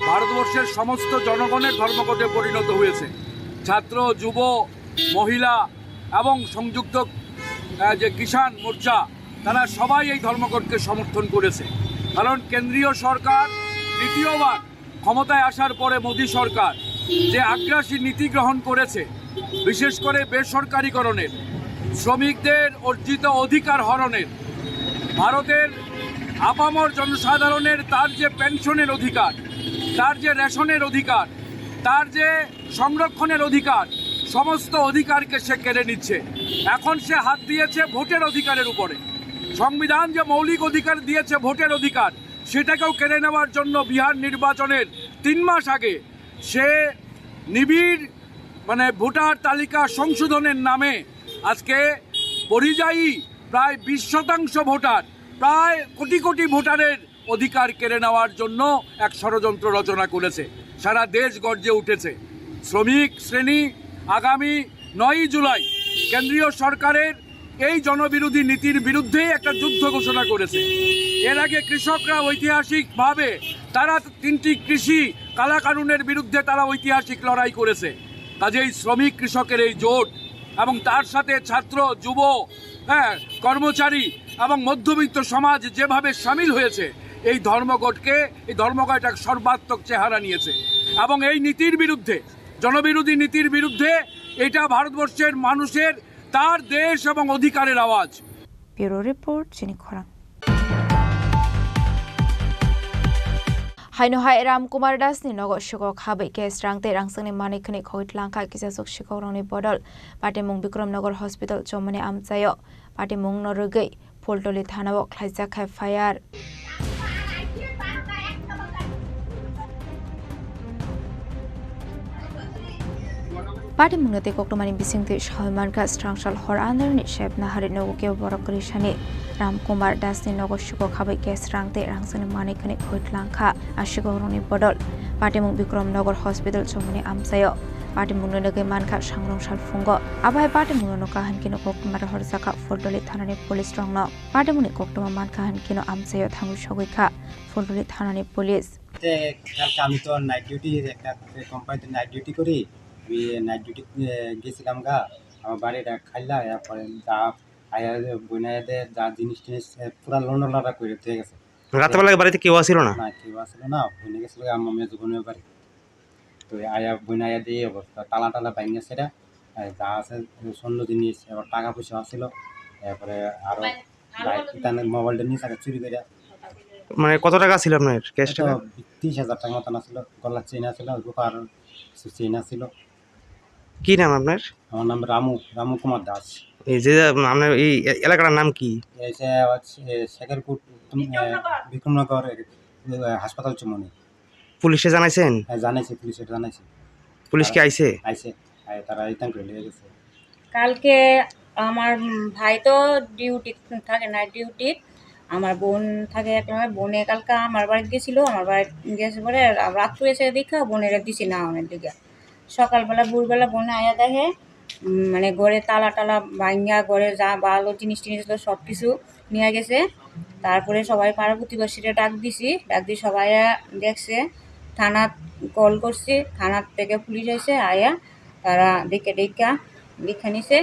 Speaker 1: ভারতবর্ষের সমস্ত জনগণের ধর্মঘটে পরিণত হয়েছে। ছাত্র, যুব, মহিলা এবং সংযুক্ত যে কিষাণ মোর্চা তারা সবাই এই ধর্মঘটকে সমর্থন করেছে। কারণ কেন্দ্রীয় সরকার দ্বিতীয়বার ক্ষমতায় আসার পরে মোদী সরকার যে আগ্রাসী নীতি গ্রহণ করেছে, বিশেষ করে বেসরকারীকরণের, শ্রমিকদের অর্জিত অধিকার হরণের, ভারতের আপামর জনসাধারণের তার যে পেনশনের অধিকার, তার যে রেশনের অধিকার, তার যে সংরক্ষণের অধিকার, সমস্ত অধিকারকে সে কেড়ে নিচ্ছে। এখন সে হাত দিয়েছে ভোটের অধিকারের উপরে। সংবিধান যে মৌলিক অধিকার দিয়েছে ভোটের অধিকার, সেটাকেও কেড়ে নেওয়ার জন্য বিহার নির্বাচনের 3 মাস আগে সে নিবিড় ভোটার তালিকা সংশোধনের নামে আজকে পরিযায়ী প্রায় 20% ভোটার, প্রায় কোটি কোটি ভোটারের অধিকার কেড়ে নেওয়ার জন্য এক ষড়যন্ত্র রচনা করেছে। সারা দেশ গর্জে উঠেছে। শ্রমিক শ্রেণী আগামী 9 জুলাই কেন্দ্রীয় সরকারের এই জনবিরোধী নীতির বিরুদ্ধে একটা যুদ্ধ ঘোষণা করেছে। এর আগে কৃষকরা ঐতিহাসিকভাবে তারা 3টি কৃষি কালাকানুনের বিরুদ্ধে তারা ঐতিহাসিক লড়াই করেছে। কাজেই শ্রমিক কৃষকের এই জোট এবং তার সাথে ছাত্র, যুব, কর্মচারী এবং মধ্যবিত্ত সমাজ যেভাবে সামিল হয়েছে, এই ধর্মঘট এক সর্বাত্মক চেহারা নিয়েছে এবং এই নীতির বিরুদ্ধে, জনবিরোধী নীতির বিরুদ্ধে এটা ভারতবর্ষের মানুষের তার দেশ এবং অধিকারের আওয়াজ।
Speaker 3: ব্যুরো রিপোর্ট, চিনি খরাং। হাইনো হাই রামকুমার দাসনি নগর শিকক হাबै কেস রাংতে রাংসংনি মানিকनि खौit langka kisasuk shikorongni bodol patimung Bikramnagar Hospital chomani amchayo patimung norugei Pholtoli thanao khlaijak khai fire patimungate koktomani bisingti Salmanka Strangsal hor andarni shep nahari noguke borokrisani Ramkumar দাসনি নগর শিকক হাबै কেস রাংতে রাংসংনি মানিকनि खौit langka ashikorongni bodol patimung Bikramnagar Hospital chomani amchayo patimung nege manka sangrongsal fungo abai patimung no kahankino koktomar horjaka Pholtoli thanani police rongno patimungni koktoma manka hankino amchayo thangu sogoikha Pholtoli thanani police
Speaker 5: কালকে আমি তো night duty একটা কোম্পানিতে night duty করি। আমি night duty গেছিলাম আমার বাড়িটা খাইলা এরপরে যা আয়া বইনাইতে যা জিনিস টিনিস পুরা লন্ডলাটা করে দিয়ে গেছে।
Speaker 6: রাতবেলা বাড়িতে কেউ আসিল না?
Speaker 5: না, কেউ আসিল না। বইনে গেছিল আমার মেয়ে জীবনের বাড়ি। তো আয়া বইনাইয়া দিয়ে অবস্থা তালা টালা ভাঙিয়ে সেটা যা আছে স্বর্ণ জিনিস, এবার টাকা পয়সা আসছিল, এরপরে আরো মোবাইলটা নিয়ে চুরি করে।
Speaker 6: মানে কত টাকা ছিল আপনার ক্যাশ টাকা?
Speaker 5: 30,000 টাকা মতন আসছিল। গলার চেইন আসছিল, রূপার চেইন আসছিল।
Speaker 6: কি নাম আপনার?
Speaker 5: আমার নাম রামু কুমার দাস।
Speaker 6: এই যে আপনার এই এলাকার নাম কি?
Speaker 5: শেখরপুর বিক্রমনগর হাসপাতাল চুমনি।
Speaker 6: পুলিশে জানাইছেন?
Speaker 5: হ্যাঁ জানাইছি, পুলিশে জানাইছি।
Speaker 6: পুলিশ কি আইছে?
Speaker 5: আইছে, তারা ইতান করে নিয়ে গেছে।
Speaker 22: কালকে আমার ভাই তো ডিউটি থাকে, নাইট ডিউটি,
Speaker 2: আমার বোন থাকে একটা বোনে কালকে আমার বাড়িতে গেছিলো, আমার বাড়িতে গেছে পরে রাত্রে এসে দেখা বোনের দিছি না অনেক দিকে। সকালবেলা ভোরবেলা বোনে আয়া দেখে মানে ঘরে তালা টালা ভাঙ্গা, ঘরে যা ভালো জিনিস টিনিস ছিল সব কিছু নিয়ে গেছে। তারপরে সবাই পাড়া প্রতিবেশীরা ডাক দিয়ে সবাই দেখছে, থানা কল করছে, থানার থেকে পুলিশ এসে আয়া তারা দেখা নিছে।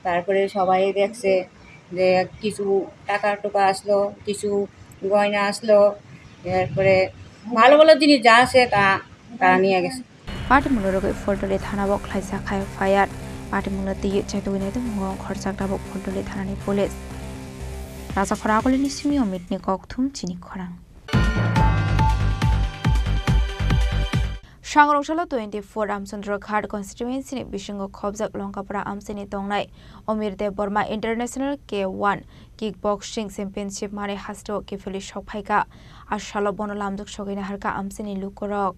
Speaker 2: তারপরে সবাই দেখছে যে কিছু টাকা টোকা আসলো, কিছু গয়না আসলো, এরপরে ভালো ভালো জিনিস যা আছে তারা নিয়ে গেছে।
Speaker 3: পাটিমুলরগৈ फलटली थानाबो ख्लायसा खाय फायार पाटिमुला ती चेतुगैनाय मुगाव खरसाकदाबो फलटली थानानि पुलिस राजा खरागलिनि सिमी अमितनि ककथुम चिनि खरां सांग्रंशाला 24 रामचंद्र घाट कन्स्टिट्युएन्सिनि बिशंग खबजाक लंकापारा आमसेनि तंनाय अमीर देव Barma international K1 kick boxing championship माने हास्टो केफेलि सफायका आशालो बनो लामजुक सगैना हारका आमसेनि लुकरक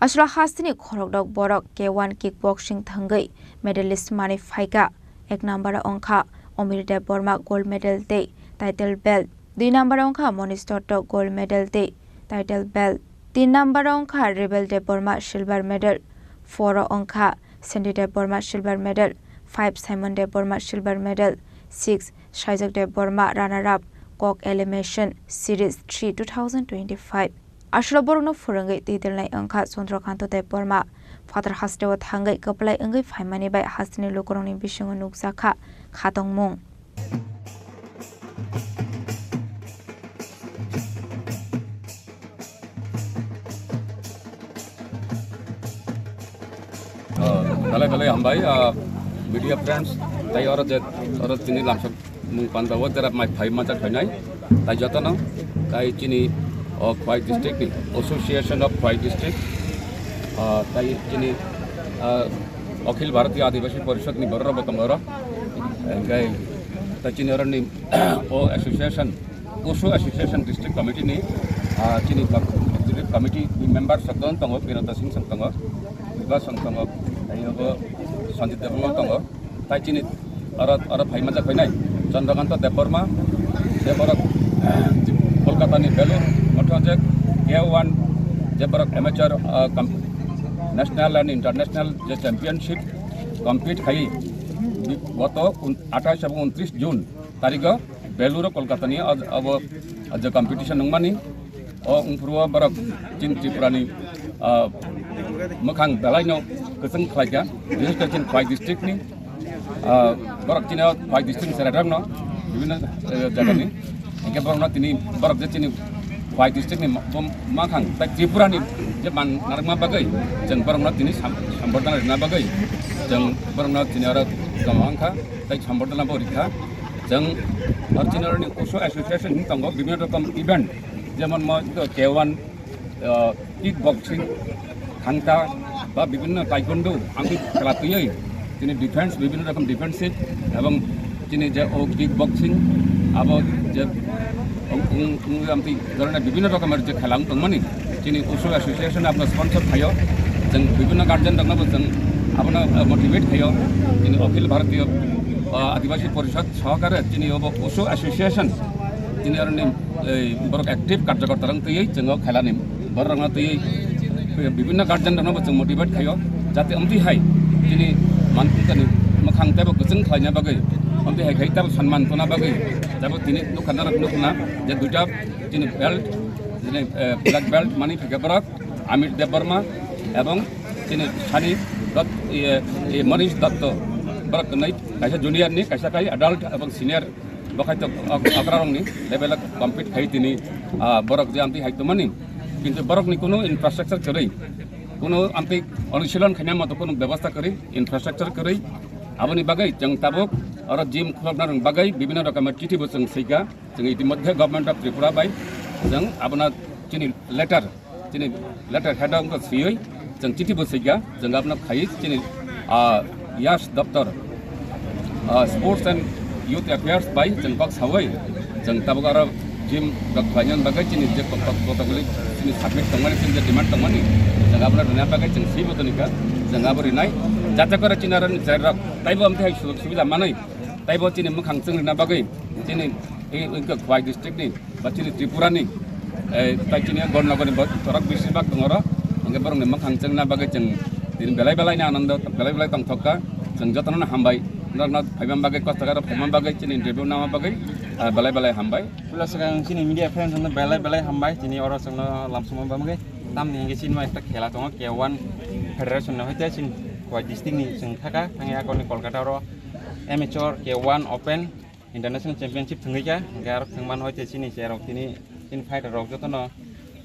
Speaker 3: Asra Hastini Khorokdok Borok K1 kickboxing thangai medalist Mani Faika ek number ongkha Omir Dev Burma gold medal day title belt 2 number ongkha Monish Dotto gold medal day title belt 3 number ongkha Rebel Dev Burma silver medal 4 ongkha Sandy Dev Burma silver medal 5 Simon Dev Burma silver medal 6 Shaijak Dev Burma runner up Kok Elimination Series 3 2025 Ashra Borno Furangai Titilnai Angka Sondrakanto Dev Burma Father Hastewa Tangai Kaplai Angai Faimani by Hastini Lokoroni Bishing Nuksaka Katong Mung
Speaker 10: Kali hambai media friends tai orang Chini langsung mengpantau terhadap my five mata khanai tai jatana tai Chini Khwai district association of Khwai district tai Chini Akhil Bharatiya आदिवासी परिषद नि बरर बतंगरा gai tai Chini orang ni association district committee ni Chini district committee member sakdon tango pirata sing sakdon bas sakdon ayo Sanjit Dev tango tai Chini ara bhai maja khainai Chandrakanta Dev Burma Deborok Kolkata ni Belur Motojek K1 Deborok amateur national and international যে championship complete খাই গত 28 এবং 29 June তারিখ বেলুর কলকাতা নিয়ে अब যে competition নংমানি ও উনফুরুয়া বরক চিন ত্রিপুরানি মখাং দালাইনো গসং খাইকা বিশেষ করে চিন খোয়াই ডিস্ট্রিক্ট নি বরক চিন খোয়াই ডিস্ট্রিক্ট সেরাডাং বিভিন্ন জায়গানি একে বরক তিনি বরক যে চিনি Khwai district ni makhang tai Tripura ni je man narma bagai jeng barangna tini sambordana rina bagai jeng barangna tini ara gamangkha tai sambordana borikha jeng archinor ni osho association ni tango bibhinno rokom event jemon mo K1 kickboxing khangta ba bibhinno taekwondo angki khela tuyoi tini defense bibhinno rokom defensive ebong tini je kickboxing abo je amti ধরনের বিভিন্ন রকমের যে খেলা দংমানি চিনি ওসো association আপনার sponsor থাইও जों বিভিন্ন guardian দংনাবো जों আপনার মোটিভেট থাইও চিনি অখিল ভারতীয় আদিবাসী পরিষদ সহকারে চিনি ওসো অ্যাসোসিয়েশন চিনি আরনি বড় অ্যাক্টিভ কার্যকর্তা রং তৈই जों খেলানি বড় রং তৈই বিভিন্ন গার্জেন দংনাবো जों মোটিভেট থাইও যাতে আমতি হাই চিনি মানকুনকানি মখাং তেবো গজং খাইনা বাগৈ amti hai khai tab সম্মান তোনা বাগৈ যাব তিনি দোকানদার নুকুনা যে দুটা তিনি বেল্ট যিনি ব্ল্যাক বেল্ট মানি ফিগাবরক আমির দেব বর্মা এবং তিনি সানি দত্ত মনীষ দত্ত বরক নাই কাইসা জুনিয়র নি কাইসা কাই অ্যাডাল্ট এবং সিনিয়র বখাইতো অগ্রারং নি লেভেল কমপ্লিট খাই তিনি বরক যে আমতি হাইতো মানি কিন্তু বরক নি কোনো ইনফ্রাস্ট্রাকচার করেই কোনো আমতি অনুশীলন খাইনা মতো কোনো ব্যবস্থা করি ইনফ্রাস্ট্রাকচার করেই aboni bagai jeng tabuk aro jim khorokna rong bagai bibina rokomer chithi bo jeng seika jeng itimodhye government of Tripura bai jeng abona chini letter header ko sioi jeng chithi bo seika jeng abona khai chini yash daftar sports and youth affairs bai jeng kok sawai jeng tabuk aro jim dok banyan bagai chini je protocol chini submit tongmani chini demand tongmani jeng abona rena bagai jeng si botonika jeng abori nai jata kora chinaran jarak taibo amte hai subida manai taibo chini mukhang jeng rena bagai chini ingka Khwai district ni ba chini Tripura ni tai chini gornogor ni torak bisibak tongora ingka borong ni mukhang jeng na bagai jeng tin belai ni anando belai tong thoka jeng jotona hambai na phaimam bagai kostagara phaimam bagai chini review nama bagai belai hambai
Speaker 7: pula sekarang sini media friends na belai hambai chini oro sangna lamsuma bagai tam ni sini ma ekta khela tongo K1 federation na hoite sin Khwai district ni jeng thaka thangi akoni Kolkata ro amateur K1 open international championship thungiya gar thangman hoite sini serok tini in fighter rok jotono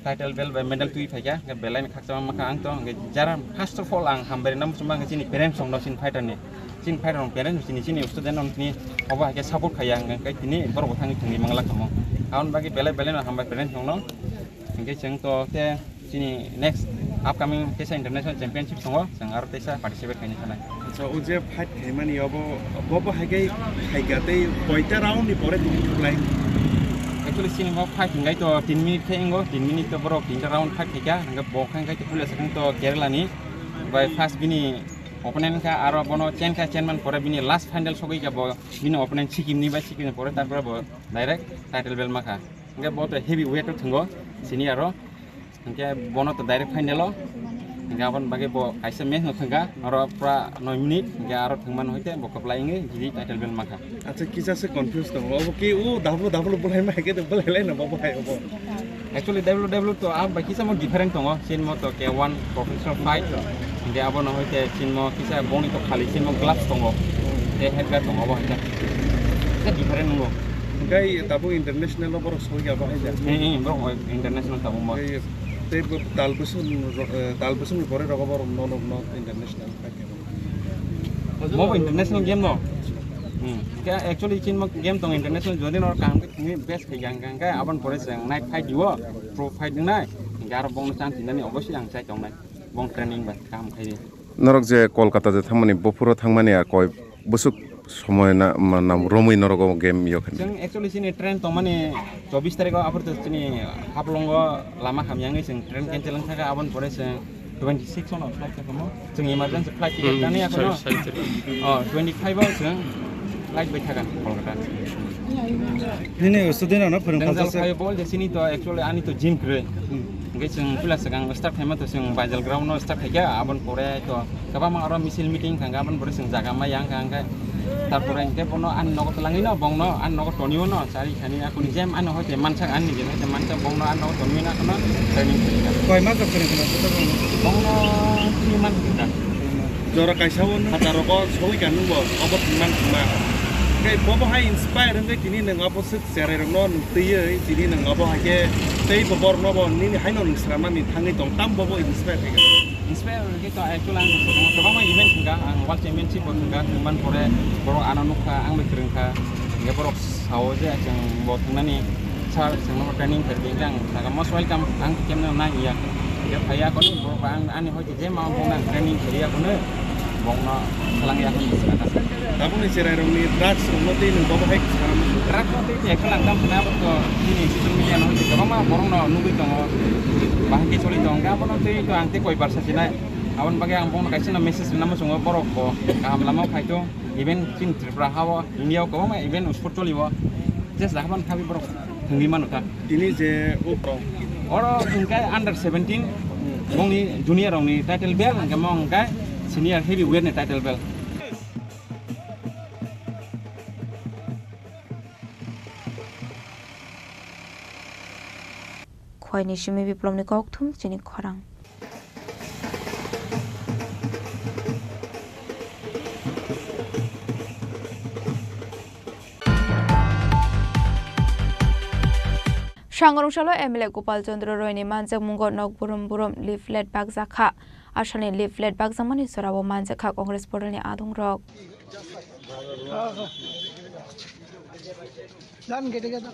Speaker 7: title belt by medal tui phaika ga belai khakchama maka ang to jara first of all ang hambari nam sumba sini parents song no sin fighter ni sin fighter rong parents sini student on tini oba ke support khaya ang kai tini borok thangi thungi mangla kamo aun bagi belai no hambai parents song no engke jeng to te sini next upcoming tesa international championship songo jeng aro tesa participate kani sana
Speaker 17: so uje fight khemani obo hagai haigate poita round ni pore tini play
Speaker 7: actually sini mo fight ngai to 3 minute khengo 3 minute to borok 3 round fight khika nga bokhang kai to pula sekang to Kerala ni by first bini opponent ka aro bono chairman pore bini last final sogai ka bo bini opponent sikim ni ba sikim pore tarpore bo direct title belt maka nga bo to heavy weight to thungo sini aro nga bono to direct final lo nga bon bage bo kaisa match no thanga aro pra 9 minute nga aro thangman hoite bo kaplai nge jidi title belt maka
Speaker 17: acha kisa se confused to obo ki double bolai ma ke to bolai na bobo hai obo
Speaker 7: actually WWE to ab kisa mo different tongo sin mo to K1 professional fight nga abono hoite sin mo kisa boni to khali sin mo gloves tongo te headguard tongo bo hita se different ngo
Speaker 17: gai tabu international lo boro soi ga ba hai
Speaker 7: bro international tabu mo
Speaker 17: te talbusun pore rogobar no international
Speaker 7: mo international game no ka actually chin mo game tong international jodi nor kam ni best ke yang ka aban pore sang night fight diwo pro fight nai gar bong chance ni obviously ang chai tong nai bong training ba kam khai ni
Speaker 9: norok je Kolkata je thangmani bopuro thangmani ar koi busuk সময় না নাম রমই নরকম game ইয়খান
Speaker 7: जों actually सिनि train तो माने 24 तारिख offer तो सिनि हापलंग लामा खामयांगै जों ट्रेन कैंसिल थाका आबन परे जों 26 on फ्लाइट थाकमो जों इमारजेंसी फ्लाइट टिकेट दानि आखनो 25 आव जों फ्लाइट बै थाका कलकाता
Speaker 17: दिनै स्टुडेन्ट न फोरोंफाजा
Speaker 7: जों बल जे सिनि तो एक्चुअली आनि तो जिम करे ngai जों पुला सगां स्टार्ट टाइम तो जों बाइजल ग्राउन्ड न स्टार्ट थाका आबन परे तो कबा मा आरो मिसिल मिटिं खांगा आबन परे जों जागा मा yang खांगा তারপরে এনকে বনো আন নগত লাঙি ন বংন আন নগত টনিও ন চারি খানি আকুনি জেম আন হইতে মানসাক আন নিগে হইতে মানসাক বংন আন নগত টনিও না কোন ট্রেনিং করিকা
Speaker 17: কয় মাস করে কোন
Speaker 7: বংন 3 মান কিটা
Speaker 17: জরা কাইসাও না হাজারক সই কানুব অবত মান মা gai bobo hai inspire ngai tini nang opposite sere rong non tiye tini nang abo ha ke tei bobor no bo ni hai no srama ni thangi tong tam bobo inspire
Speaker 7: ke to actually ang coba ma event enggak ang world championship enggak cuman pore boro ananuka ang bekrengka nge boro sawo je jang bo tungani char jang no training kerjang naga most welcome ang kem na iya ya phaya ko ni boro ang ani hoi je ma bong nang training kerja ko ne bong no salang ya kan bisata
Speaker 17: tabu ni sere rong ni drugs no te ni bobo hai
Speaker 7: drugs no te ya kalang dam na ko ini social media no je coba ma borong no nunggu to bahagi soli dong ga bono te to ante koi barsa sinai awan bagi ang bong kaisi na message nama sungo borok ko kam lama faito event chin Tripura hawa India ko ma event sport choli wa just dakban khabi borok thungi manuta
Speaker 17: tini je upro
Speaker 7: oro ingkai under 17 bong ni junior ong ni title belt angka mong kai senior heavyweight ni title belt
Speaker 3: Khwai ni shimi biplom ni kok thum Chini Khorang Shangarungsalo MLA Gopal Chandra Roy ni manjak mungo nok burum leaflet bagjakha asani leaflet bagjamani sorabo manjakha Congress Party ni adung rok
Speaker 19: যান কেটে গেছে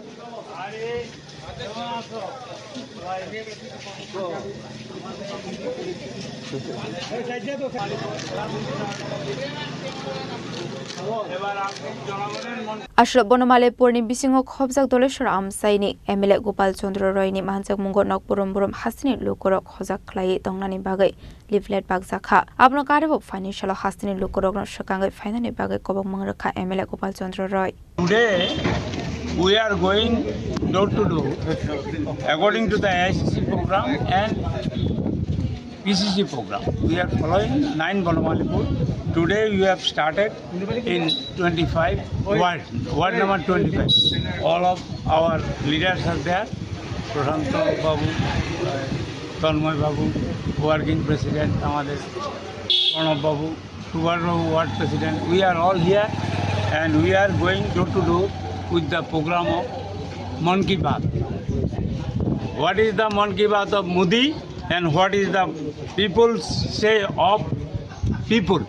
Speaker 3: Ashraf Bonamale Purni Bisingo Khobjak Doleshwar Amsaini MLA Gopal Chandra Roy ni Manjak Mungo Nokpurum Burum Hasini Lukorok Khojak Klai Tongnani Bagai Leaflet Bagzakha Abno Karebo Financial Hasini Lukorok no Shakangai Finani Bagai Kobok Mangrakha MLA Gopal Chandra Roy.
Speaker 14: Today we are going door to door according to the ICC program and PCC program. We are following 9 Bonamalipur. Today we have started in 25 ward number 25. All of our leaders are there. Prashanto Babu, Tanmoy Babu, working president, Amadev Pranab Babu, Tubar ward president. We are all here and we are going door to door with the program of Mann Ki Baat. What is the Mann Ki Baat of Modi and what is the people say of people?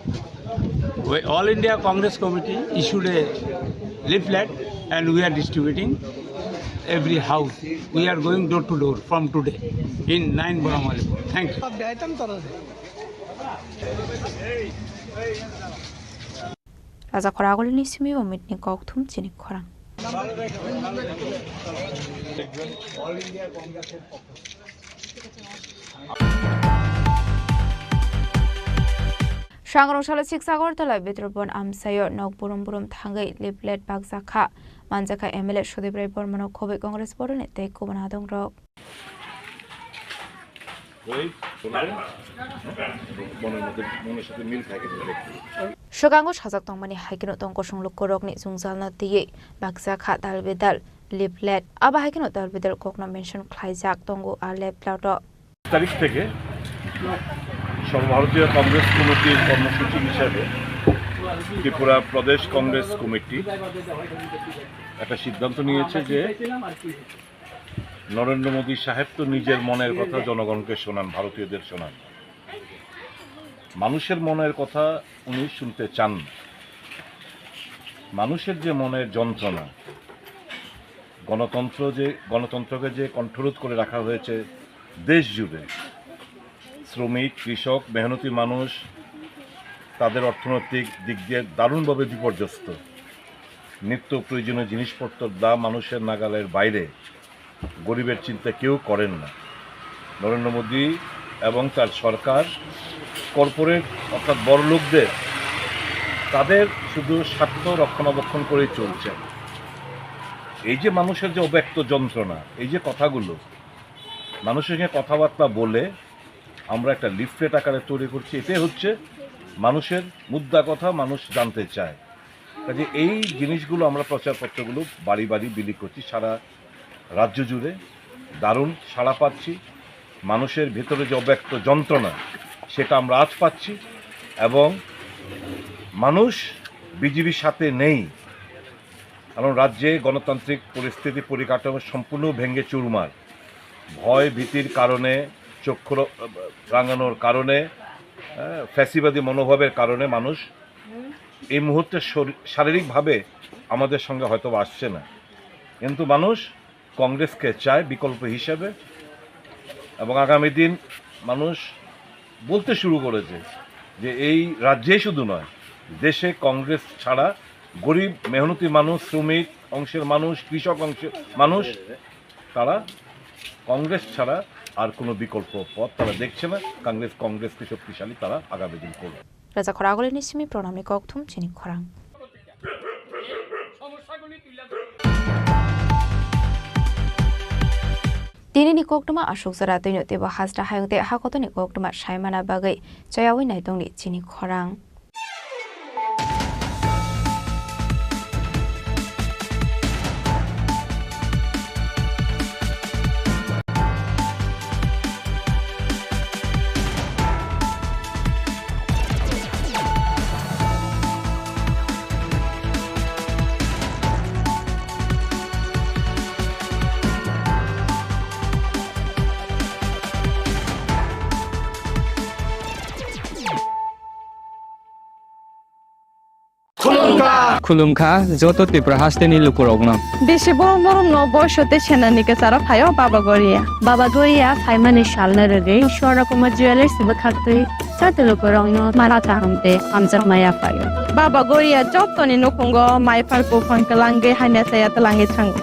Speaker 14: All India Congress Committee issued a leaflet and we are distributing every house. We are going door to door from today in 9 Bonamalipur. Thank you.
Speaker 3: Raja Khoragol ni simi o mitni kokthum Chini Khorang.
Speaker 1: All India Congress
Speaker 3: Shangroshala Siksagar Tala Bitrobon Amsayo Nokburum Burum Tangai Leaflet Bagzakha Manjaka MLA Shodibray Bormano Kobe Congress Boron Take Kobanadong Rock. Shogango Hazak Tongmani Hikino Tongkoshung Lukorokni Zungzalna Tie Bagzakha Dalbedal Leaflet Aba Hikino Dalbedal Kokno mention Klaizak Tongo Arle Plato.
Speaker 16: তারিখ থেকে সর্বভারতীয় কংগ্রেস কমিটির কর্মসূচি হিসাবে ত্রিপুরা প্রদেশ Congress committee একটা সিদ্ধান্ত নিয়েছে যে নরেন্দ্র মোদী সাহেব তো নিজের মনের কথা জনগণকে শোনান, ভারতীয়দের শোনান। মানুষের মনের কথা উনি শুনতে চান না। মানুষের যে মনের যন্ত্রণা, গণতন্ত্রকে যে কণ্ঠরোধ করে রাখা হয়েছে দেশ জুড়ে, শ্রমিক, কৃষক, মেহনতি মানুষ তাদের অর্থনৈতিক দিক দিয়ে দারুণভাবে বিপর্যস্ত। নিত্য প্রয়োজনীয় জিনিসপত্রের দাম মানুষের নাগালের বাইরে, গরিবের চিন্তা কেউ করেন না। নরেন্দ্র মোদী এবং তার সরকার কর্পোরেট অর্থাৎ বড় লোকদের তাদের শুধু স্বার্থ রক্ষণাবেক্ষণ করেই চলছে। এই যে মানুষের যে অব্যক্ত যন্ত্রণা, এই যে কথাগুলো মানুষের সঙ্গে কথাবার্তা বলে আমরা একটা লিফলেট আকারে তৈরি করছি, এটাই হচ্ছে মানুষের মুদ্রা কথা মানুষ জানতে চায়। কাজে এই জিনিসগুলো আমরা প্রচারপত্রগুলো বাড়ি বাড়ি বিলি করছি সারা রাজ্য জুড়ে, দারুণ সাড়া পাচ্ছি। মানুষের ভেতরে যে অব্যক্ত যন্ত্রণা সেটা আমরা আজ পাচ্ছি এবং মানুষ বিজেপির সাথে নেই, কারণ রাজ্যে গণতান্ত্রিক পরিস্থিতি পরিকাঠামো সম্পূর্ণ ভেঙে চুরমার। ভয় ভীতির কারণে, চক্ষু রাঙানোর কারণে, ফ্যাসিবাদী মনোভাবের কারণে মানুষ এই মুহূর্তে শারীরিকভাবে আমাদের সঙ্গে হয়তো আসছে না, কিন্তু মানুষ কংগ্রেসকে চায় বিকল্প হিসেবে। এবং আগামী দিন মানুষ বলতে শুরু করেছে যে এই রাজ্যেই শুধু নয়, দেশে কংগ্রেস ছাড়া গরিব মেহনতি মানুষ, শ্রমিক অংশের মানুষ, কৃষক অংশের মানুষ তারা কংগ্রেস ছাড়া আর কোনো বিকল্প পথ তারা দেখছে না। কংগ্রেসকে শক্তিশালী তারা আগামী দিন করবে।
Speaker 3: রাজা খরাগলের নিসিমি প্রণামী ককথুম চিনি খরাং। Dinini koktuma ashok zara toino teba hasda hayongte hakotoni koktuma shaimana bagai chayawi naitongni Chini Khorang.
Speaker 8: খুলুমখা যত ত্রিপুরা হাসতেনি লুকুরগ্ন
Speaker 12: বেশি বড় বড় বয়সতে সেনানিকে চারা ফাইও বাবা গরিয়া ফাইমানি সালনা রেগে সরকমের জুয়েলার্স বখাতে চাতে লুকুরগ্ন মারা চাহামতে আমজাক মায়া ফাইও বাবা গরিয়া যতনি নকুঙ্গ মাইফার কোফাঙ্কে লাঙ্গে হাইনা সায়াতে লাঙ্গে থাঙ্গ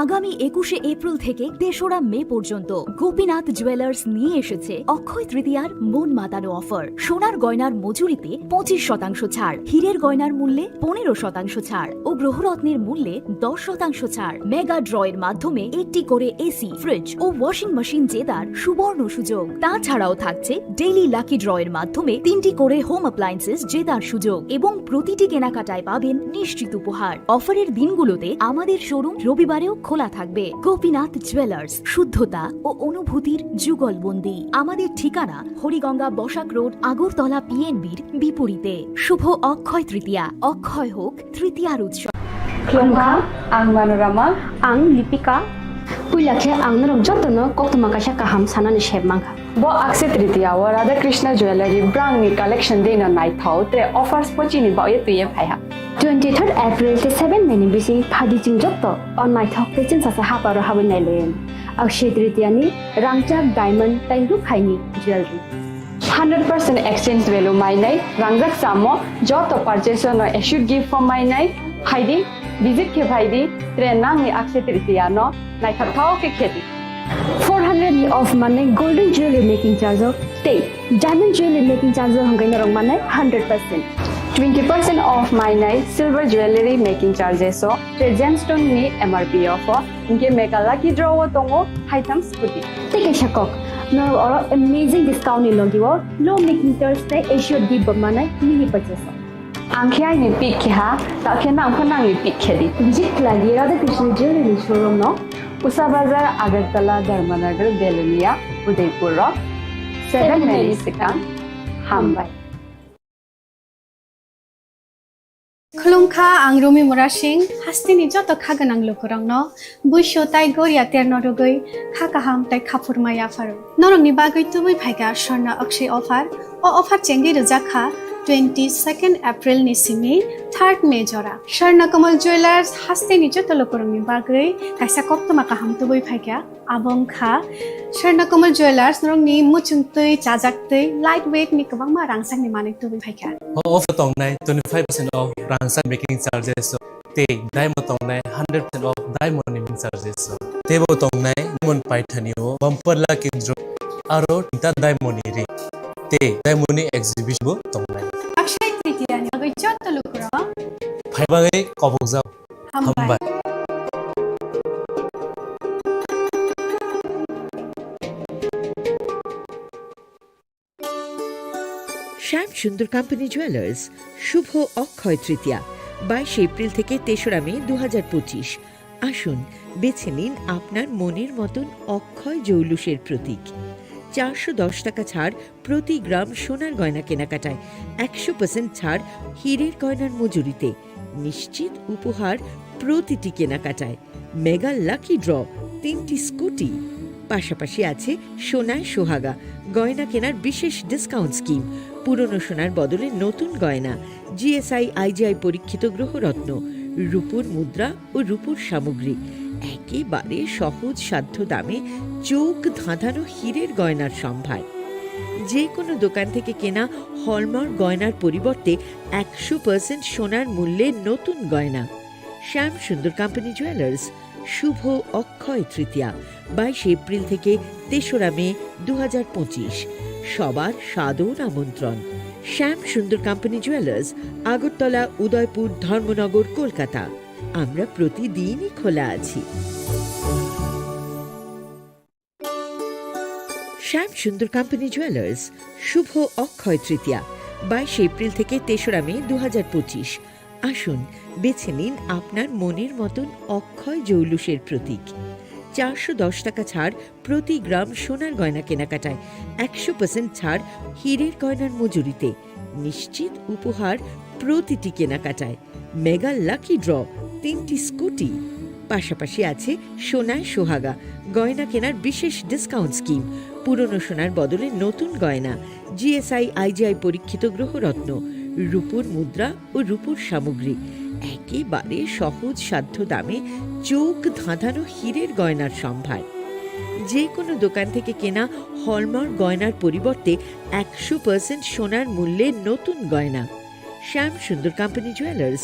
Speaker 11: আগামী 21শে এপ্রিল থেকে 3রা মে পর্যন্ত গোপীনাথ জুয়েলার্স নিয়ে এসেছে অক্ষয় তৃতীয়ার মন মাতানো অফার। সোনার গয়নার মজুরিতে 25% ছাড়, হীরের গয়নার মূল্যে 15% ছাড় ও গ্রহরত্নের মূল্যে 10% ছাড়। মেগা ড্রয়ের মাধ্যমে একটি করে এসি, ফ্রিজ ও ওয়াশিং মেশিন জেতার সুবর্ণ সুযোগ। তাছাড়াও থাকছে ডেইলি লাকি ড্রয়ের মাধ্যমে 3টি করে হোম অ্যাপ্লায়েন্সেস জেতার সুযোগ এবং প্রতিটি কেনাকাটায় পাবেন নিশ্চিত উপহার। অফারের দিনগুলোতে আমাদের শোরুম রবিবারেও খোলা থাকবে। গোপীনাথ জুয়েলার্স, শুদ্ধতা ও অনুভূতির যুগলবন্দি। আমাদের ঠিকানা হরিগঙ্গা বসাক রোড, আগরতলা পিএনবির বিপরীতে। শুভ অক্ষয় তৃতীয়া, অক্ষয় হোক তৃতীয়ার উৎসব।
Speaker 18: Klongkha, ang Manorama, ang Lipika. Puilakhe ang narok jotono koktuma kasha kaham sanani sheb mangkha. Bo akse tritiya wa Radha Krishna Jewelry brand ni collection dena nai thau tre offers pochini ba ye tuye phaiha. 23rd April te 7 meni bisi phadi jing jotto on my thok te chin sa haparo habin nai loyen. Akshe tritiya ni rangchak diamond tainru khaini jewelry. 100% exchange value mai nai rangjak samo joto purchase no should give for mai nai haidi visit ke bhaidi tre nang ni akshe tritiya no nai thau ke kheti 400 ni off mane golden jewelry making charge of te diamond jewelry making charge of hangai narong mane 100% 20% off my night silver jewelry making charges so te gemstone ni MRP offer inke mega lucky draw tongo item scooty take a shakok no or amazing discount ni logiwo low making charge te should give mane mini purchase angkhya ni pick kha ta khena angkhana ni pick khedi visit lagi Radha Krishna Jewelry showroom no Usa Bazar Agartala Dharmanagar Belunia Udaipur Rock 7 Mary Sikang Hambai
Speaker 22: Klongkha ang Rumi Murashing hastini joto khaganang lukurangno buisho tai goria terno rogoi khakaham tai khapurmaya faru norong ni bagoi tubui phaiga sorna akshay offer o offer chengi rujakha 22nd April ni simi 3rd May jora Sharna Kamal Jewelers hastini joto lukurang ni bagoi kaisa koktoma kaham tubui phaiga abong kha Sharna Kamal Jewelers norong ni muchungtui chajaktui lightweight ni kabangma rangsang ni manik tubui phaiga
Speaker 25: offer tong nai 25% off rangsang making charges so te diamond tong nai 100% off diamond making charges so tebo tong nai diamond paithani o bumper la kindro aro ta diamond ni re te diamond ni exhibition bo tong nai
Speaker 22: akshay tritiya ni agoi joto lukura
Speaker 25: phaibagai kobojao hambai
Speaker 26: Shyam Sundar company jewellers Shubho Akshaya Tritiya 22 April থেকে 3রা মে 2025। আসুন বেছে নিন আপনার মনের মতন অক্ষয় জৌলুসের প্রতীক। 410 টাকা ছাড় প্রতি গ্রাম সোনার গয়না কেনাকাটায়, 100% ছাড় হীরের গয়নার মজুরিতে, নিশ্চিত উপহার প্রতিটি কেনাকাটায়, মেগা লাকি ড্র 3টি স্কুটি। পাশাপাশি আছে সোনায় সোহাগা গয়না কেনার বিশেষ ডিসকাউন্ট স্কিম, পুরনো সোনার বদলে নতুন গয়না, জিএসআই আইজিআই পরীক্ষিত গ্রহরত্ন, রূপোর মুদ্রা ও রূপোর সামগ্রী, একেবারে সহজ সাধ্য দামে চোখ ধাঁধানো হীরের গয়নার সম্ভার। যে কোনো দোকান থেকে কেনা হলমার্ক গয়নার পরিবর্তে 100% সোনার মূল্যে নতুন গয়না। শ্যাম সুন্দর কোম্পানি জুয়েলার্স শুভ অক্ষয় তৃতীয়া 22 এপ্রিল থেকে 3রা মে 2025। সবার সাদর আমন্ত্রণ। শ্যাম সুন্দর কোম্পানি জুয়েলার্স, আগরতলা, উদয়পুর, ধর্মনগর, কলকাতা। আমরা প্রতিদিনই খোলা আছি। শ্যাম সুন্দর কোম্পানি জুয়েলার্স শুভ অক্ষয় তৃতীয়া 22 এপ্রিল থেকে 3রা মে 2025। আসুন বেছে নিন আপনার মনের মতন অক্ষয় জৌলুসের প্রতীক। 410 টাকা ছাড় প্রতি গ্রাম সোনার গয়না কেনাকাটায়, 100% ছাড় হীরের গয়নার মজুরিতে, নিশ্চিত উপহার প্রতিটি কেনাকাটায়, মেগা লাকি ড্র 3টি স্কুটি। পাশাপাশি আছে সোনায় সোহাগা গয়না কেনার বিশেষ ডিসকাউন্ট স্কিম, পুরনো সোনার বদলে নতুন গয়না, জিএসআই আইজিআই পরীক্ষিত গ্রহরত্ন, রূপোর মুদ্রা ও রূপোর সামগ্রী, একেবারে সহজ সাধ্য দামে চোখ ধাঁধানো হীরের গয়নার সম্ভার। যে কোনো দোকান থেকে কেনা হলমার্ক গয়নার পরিবর্তে 100% সোনার মূল্যে নতুন গয়না। শ্যাম সুন্দর কোম্পানি জুয়েলার্স,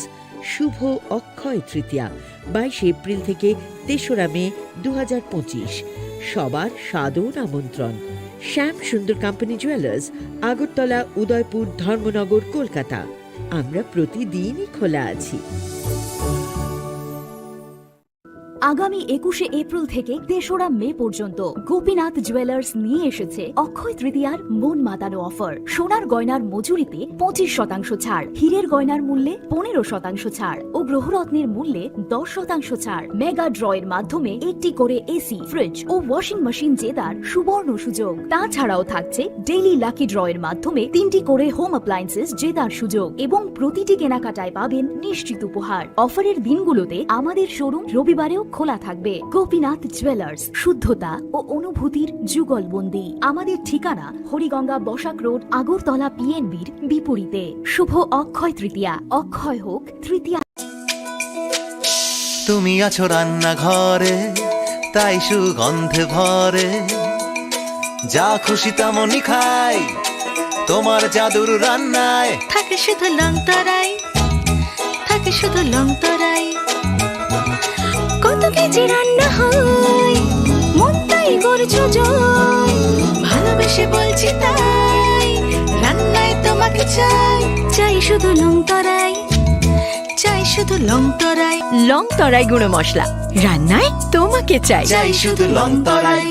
Speaker 26: শুভ অক্ষয় তৃতীয়া 22 এপ্রিল থেকে 3রা মে 2025। সবার সাদর আমন্ত্রণ। শ্যাম সুন্দর কোম্পানি জুয়েলার্স, আগরতলা, উদয়পুর, ধর্মনগর, কলকাতা। আমরা প্রতিদিনই খোলা আছি।
Speaker 11: আগামী 21শে এপ্রিল থেকে 3রা মে পর্যন্ত গোপীনাথ জুয়েলার্স নিয়ে এসেছে অক্ষয় তৃতীয়ার মন মাতানো অফার। সোনার গয়নার মজুরিতে 25% ছাড়, হীরের গয়নার মূল্যে 15% ছাড় ও গ্রহরত্নের মূল্যে 10% ছাড়। মেগা ড্রয়ের মাধ্যমে একটি করে এসি, ফ্রিজ ও ওয়াশিং মেশিন জেতার সুবর্ণ সুযোগ। তাছাড়াও থাকছে ডেইলি লাকি ড্রয়ের মাধ্যমে 3টি করে হোম অ্যাপ্লায়েন্সেস জেতার সুযোগ এবং প্রতিটি কেনাকাটায় পাবেন নিশ্চিত উপহার। অফারের দিনগুলোতে আমাদের শোরুম রবিবারেও খোলা থাকবে। গোপীনাথ জুয়েলার্স, শুদ্ধতা ও অনুভূতির যুগলবন্দি। আমাদের ঠিকানা হরিগঙ্গা বসাক রোড, আগরতলা পিএনবির বিপরীতে। শুভ অক্ষয় তৃতীয়া, অক্ষয় হোক তৃতীয়া।
Speaker 4: তুমি আছো রান্নাঘরে, তাই সুগন্ধে ভরে, যা খুশি তেমনই খাই তোমার জাদুর রান্নায়।
Speaker 13: থাকে শুধু লং তরাই, থাকে শুধু লং তরাই, কত কেজি রান্না হয় মন তাই করছো জয়। ভালোবেসে বলছি তাই, রান্নায় তোমাকে চাই, চাই শুধু লং তরাই, চাই শুধু লং তরাই।
Speaker 11: লং তরাই গুঁড়ো মশলা, রান্নায় তোমাকে চাই,
Speaker 4: চাই শুধু লং তরাই।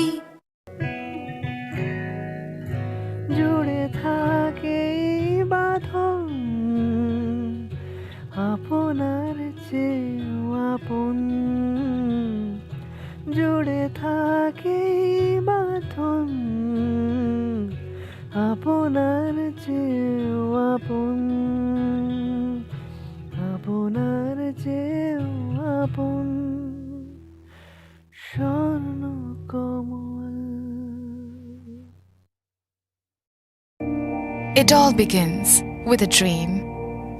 Speaker 15: জুড়ে থাকে বাঁধন আপনার চেয়েও আপন, জুড়ে থাকে বাঁধন আপনার চেয়েও আপন, আপনার চেয়েও আপন স্বর্ণ কমল।
Speaker 20: It all begins with a dream,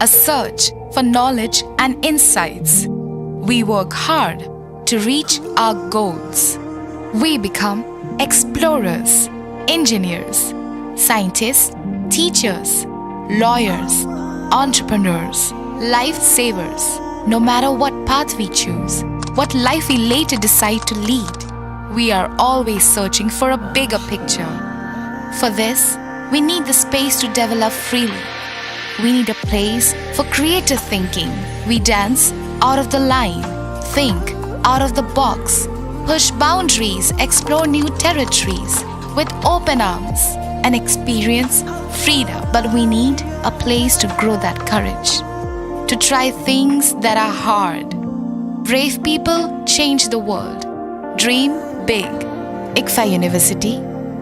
Speaker 20: a search for knowledge and insights. We work hard to reach our goals. We become explorers, engineers, scientists, teachers, lawyers, entrepreneurs, lifesavers. No matter what path we choose, what life we later decide to lead, we are always searching for a bigger picture. For this, we need the space to develop freely. We need a place for creative thinking. We dance out of the line, think out of the box, push boundaries, explore new territories with open arms and experience freedom. But we need a place to grow that courage, to try things that are hard. Brave people change the world. Dream big. ICFA University,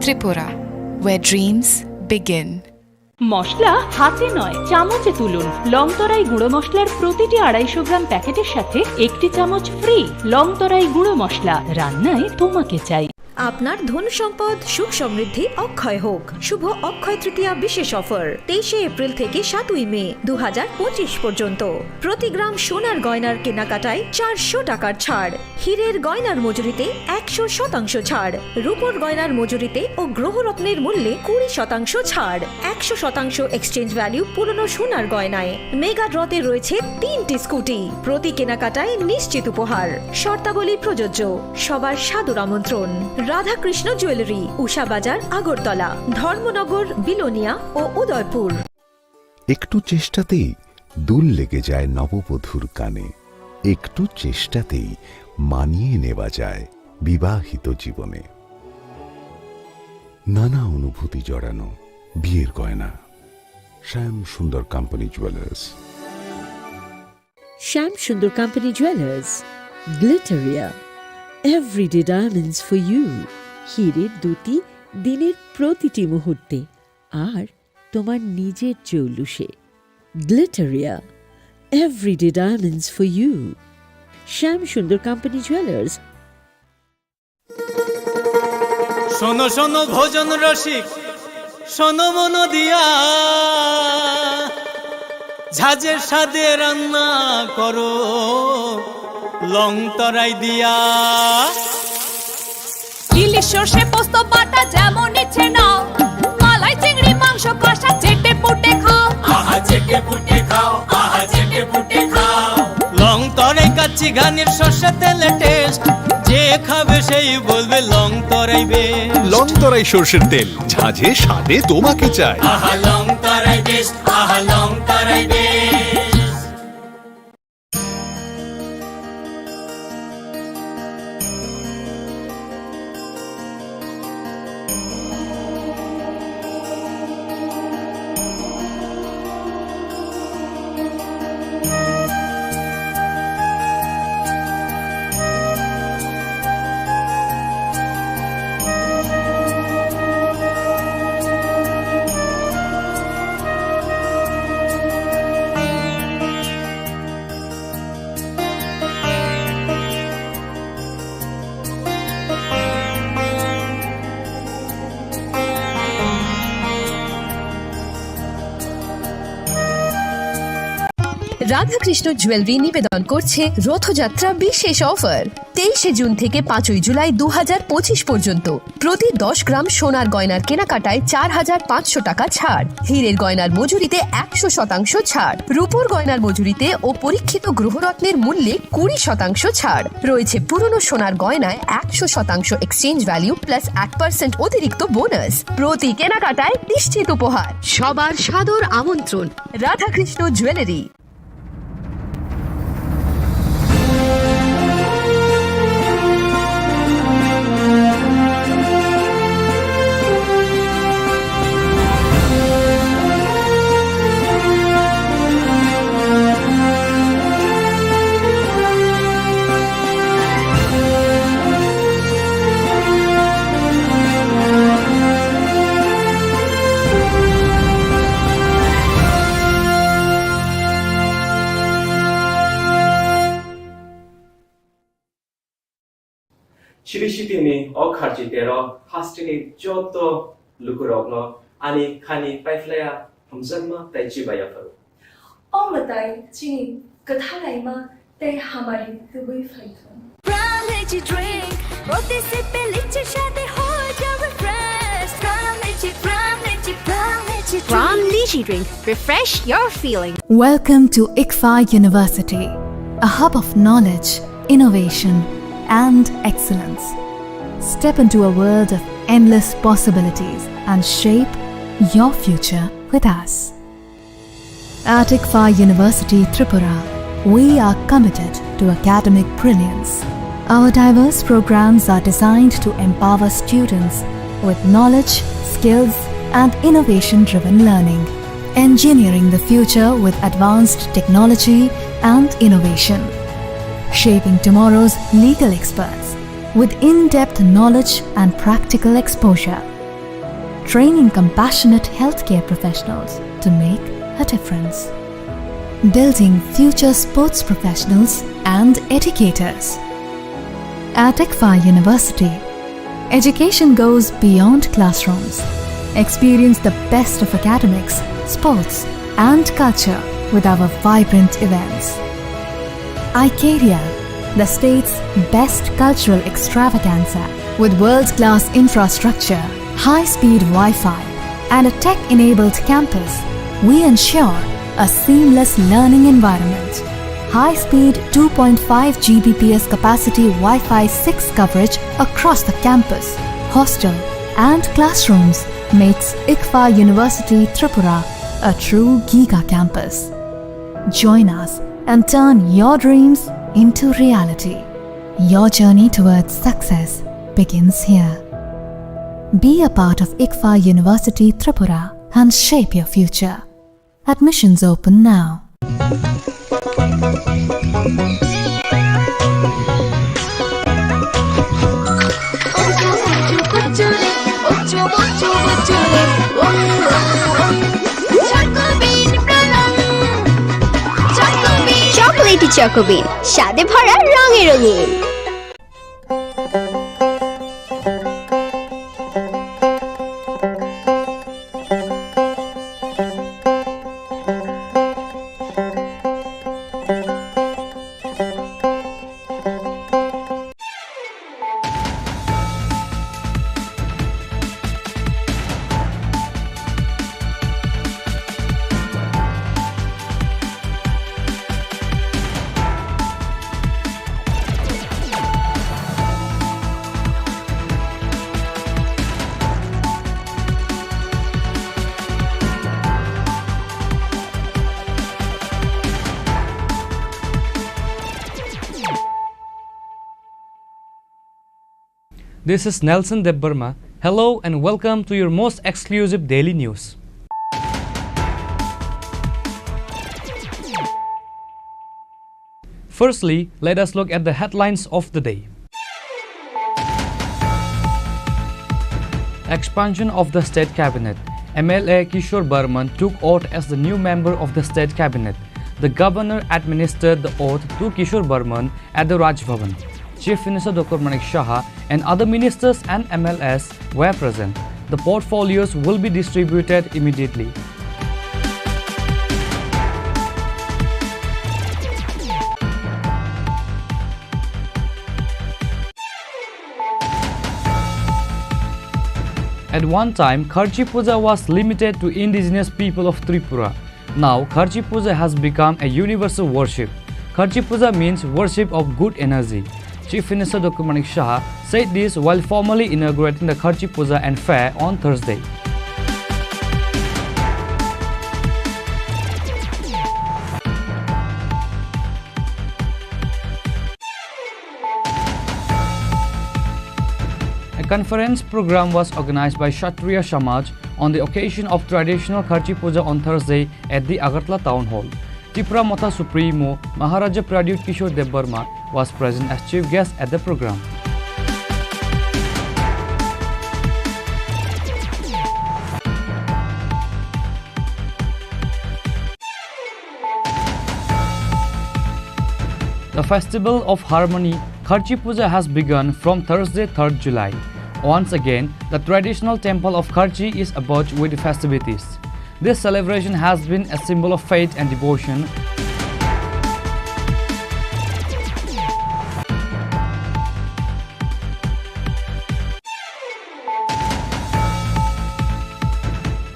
Speaker 20: Tripura, where dreams begin.
Speaker 21: মশলা হাতে নয় চামচে তুলুন। লংতরাই গুঁড়ো মশলার প্রতিটি 250 গ্রাম প্যাকেটের সাথে 1টি চামচ ফ্রি। লংতরাই গুঁড়ো মশলা, রান্নায় তোমাকে চাই।
Speaker 11: আপনার ধন সম্পদ সুখ সমৃদ্ধি অক্ষয় হোক। শুভ অক্ষয় তৃতীয়া বিশেষ অফার 23 এপ্রিল থেকে 7 মে 2025 পর্যন্ত। প্রতি গ্রাম সোনার গয়নার কেনাকাটায় 400 টাকার ছাড়, হীরের গয়নার মজুরিতে 100% ছাড়, রূপোর গয়নার মজুরিতে ও গ্রহরত্নের মূল্যে 20% ছাড়, 100% এক্সচেঞ্জ ভ্যালু পুরনো সোনার গয়নায়। মেগা ড্রতে রয়েছে 3টি স্কুটি, প্রতি কেনাকাটায় নিশ্চিত উপহার। শর্তাবলী প্রযোজ্য। সবার সাদর আমন্ত্রণ। রাধাকৃষ্ণ জুয়েলারি, উষা বাজার, আগরতলা, ধর্মনগর, বিলোনিয়া ও উদয়পুর।
Speaker 23: একটু চেষ্টাতেই দুল লেগে যায় নববধূর কানে, একটু চেষ্টাতেই মানিয়ে নেওয়া যায় বিবাহিত জীবনে। নানা অনুভূতি জড়ানো বিয়ের গয়না। শ্যাম Sundar company jewellers.
Speaker 26: Shyam Sundar company jewellers, Glitteria, everyday diamonds for you. হীরের দুটি দিনের প্রতিটি মুহূর্তে আর তোমার নিজের জৌলুসে। Glitteria, everyday diamonds for you. Shyam Sundar company jewellers.
Speaker 27: শোনো শোনো ভোজন রসিক, শোনো মন দিয়া,
Speaker 15: ঝাঁঝের সাদে রান্না করো লং তরাই দিয়া।
Speaker 2: ইলিশ সর্ষে পোস্ত বাটা যেমন ইচ্ছে নাও, মালাই চিংড়ি মাংস কষা চেটে পুটে খাও,
Speaker 15: আহা চেটে পুটে খাও, আহা চেটে পুটে খাও। লং তরাই কাচ্চি ঘানির সর্ষে তেলে টেস্ট, যে খাবে সেই বলবে লং তরাই বেশ।
Speaker 5: লং তরাই সর্ষের তেল, ঝাঁঝে স্বাদে তোমাকে চাই।
Speaker 15: আহা লং তরাই বেস্ট, আহা লং তরাই বেস্ট।
Speaker 6: রাধাকৃষ্ণ জুয়েলারি নিবেদন করছে রথযাত্রা বিশেষ অফার 23 জুন থেকে 5 জুলাই 2025 পর্যন্ত। প্রতি 10 গ্রাম সোনার গয়নার কেনাকাটায় 4500 টাকা ছাড়, হীরের গয়নার মজুরিতে 100% ছাড়, রূপোর গয়নার মজুরিতে ও পরীক্ষিত গ্রহরত্নের মূল্যে 20% ছাড় রয়েছে। পুরনো সোনার গয়নায় 100% এক্সচেঞ্জ ভ্যালু প্লাস 8% অতিরিক্ত বোনাস। প্রতি কেনাকাটায় নিশ্চিত উপহার। সবার সাদর আমন্ত্রণ Radhakrishna jewellery.
Speaker 9: 시리시티니 어카지대로 하스티니 쪼또 루크럭노 아니 카니 파이플레야 함산마 타이치바야파루
Speaker 10: 어머다이 지니 그타라이마 때 하마리 뜨부이 파이톤
Speaker 13: Brown energy drink, roti sippy litchi shade hoja refresh. Brown energy drink.
Speaker 11: Brown lychee drink. Refresh your feeling. Welcome to ICFA University, a hub of knowledge, innovation, and excellence. Step into a world of endless possibilities and shape your future with us. At ICFA University Tripura, we are committed to academic brilliance. Our diverse programs are designed to empower students with knowledge, skills, and innovation-driven learning, engineering the future with advanced technology and innovation, shaping tomorrow's legal experts with in-depth knowledge and practical exposure, training compassionate healthcare professionals to make a difference, building future sports professionals and educators. At ICFA University, education goes beyond classrooms. Experience the best of academics, sports, and culture with our vibrant events. ICARIA, the state's best cultural extravaganza, with world-class infrastructure, high-speed Wi-Fi, and a tech-enabled campus, we ensure a seamless learning environment. High-speed 2.5 Gbps capacity Wi-Fi 6 coverage across the campus, hostel, and classrooms makes ICFA University Tripura a true giga campus. Join us and turn your dreams into reality. Your journey towards success begins here. Be a part of ICFA University Tripura and shape your future. Admissions open now.
Speaker 17: Chocolatey চকোবিন, স্বাদে ভরা রঙে রঙিন।
Speaker 1: This is Nelson Debbarma. Hello and welcome to your most exclusive daily news. Firstly, let us look at the headlines of the day. Expansion of the State Cabinet. MLA Kishore Burman took oath as the new member of the State Cabinet. The governor administered the oath to Kishore Burman at the Raj Bhavan. Chief Minister Dr. Manik Shah and other ministers and MLAs were present. The portfolios will be distributed immediately. At one time, Kharchi Puja was limited to indigenous people of Tripura. Now, Kharchi Puja has become a universal worship. Kharchi Puja means worship of good energy. Chief Minister Dr. Manik Shah said this while formally inaugurating the Kharchi Puja and fair on Thursday. A conference program was organized by Kshatriya Samaj on the occasion of traditional Kharchi Puja on Thursday at the Agartala Town Hall. Tripura Matha Supremo Maharaja Pradyut Kishore Debbarma was present as chief guest at the program. The Festival of Harmony Kharchi Puja has begun from Thursday 3rd July. Once again, the traditional temple of Kharchi is abuzz with festivities. This celebration has been a symbol of faith and devotion.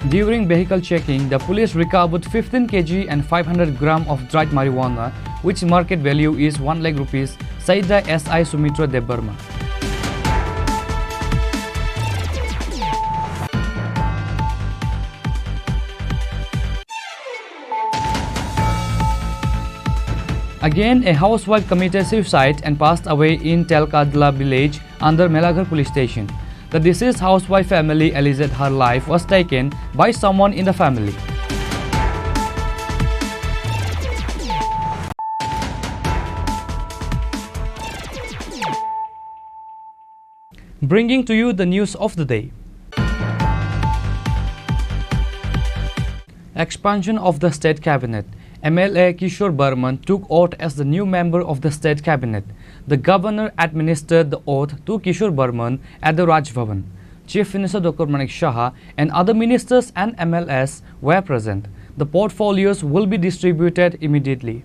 Speaker 1: During vehicle checking, the police recovered 15 kg and 500 gram of dried marijuana, which market value is 1 lakh rupees, said the SI Sumitra Debbarma. Again, a housewife committed suicide and passed away in Telkadla village under Melaghar police station. The deceased housewife family alleged her life was taken by someone in the family. Bringing to you the news of the day. Expansion of the State Cabinet. MLA Kishore Burman took oath as the new member of the State Cabinet. The governor administered the oath to Kishore Burman at the Raj Bhavan. Chief Minister Dr. Manik Shah and other ministers and MLAs were present. The portfolios will be distributed immediately.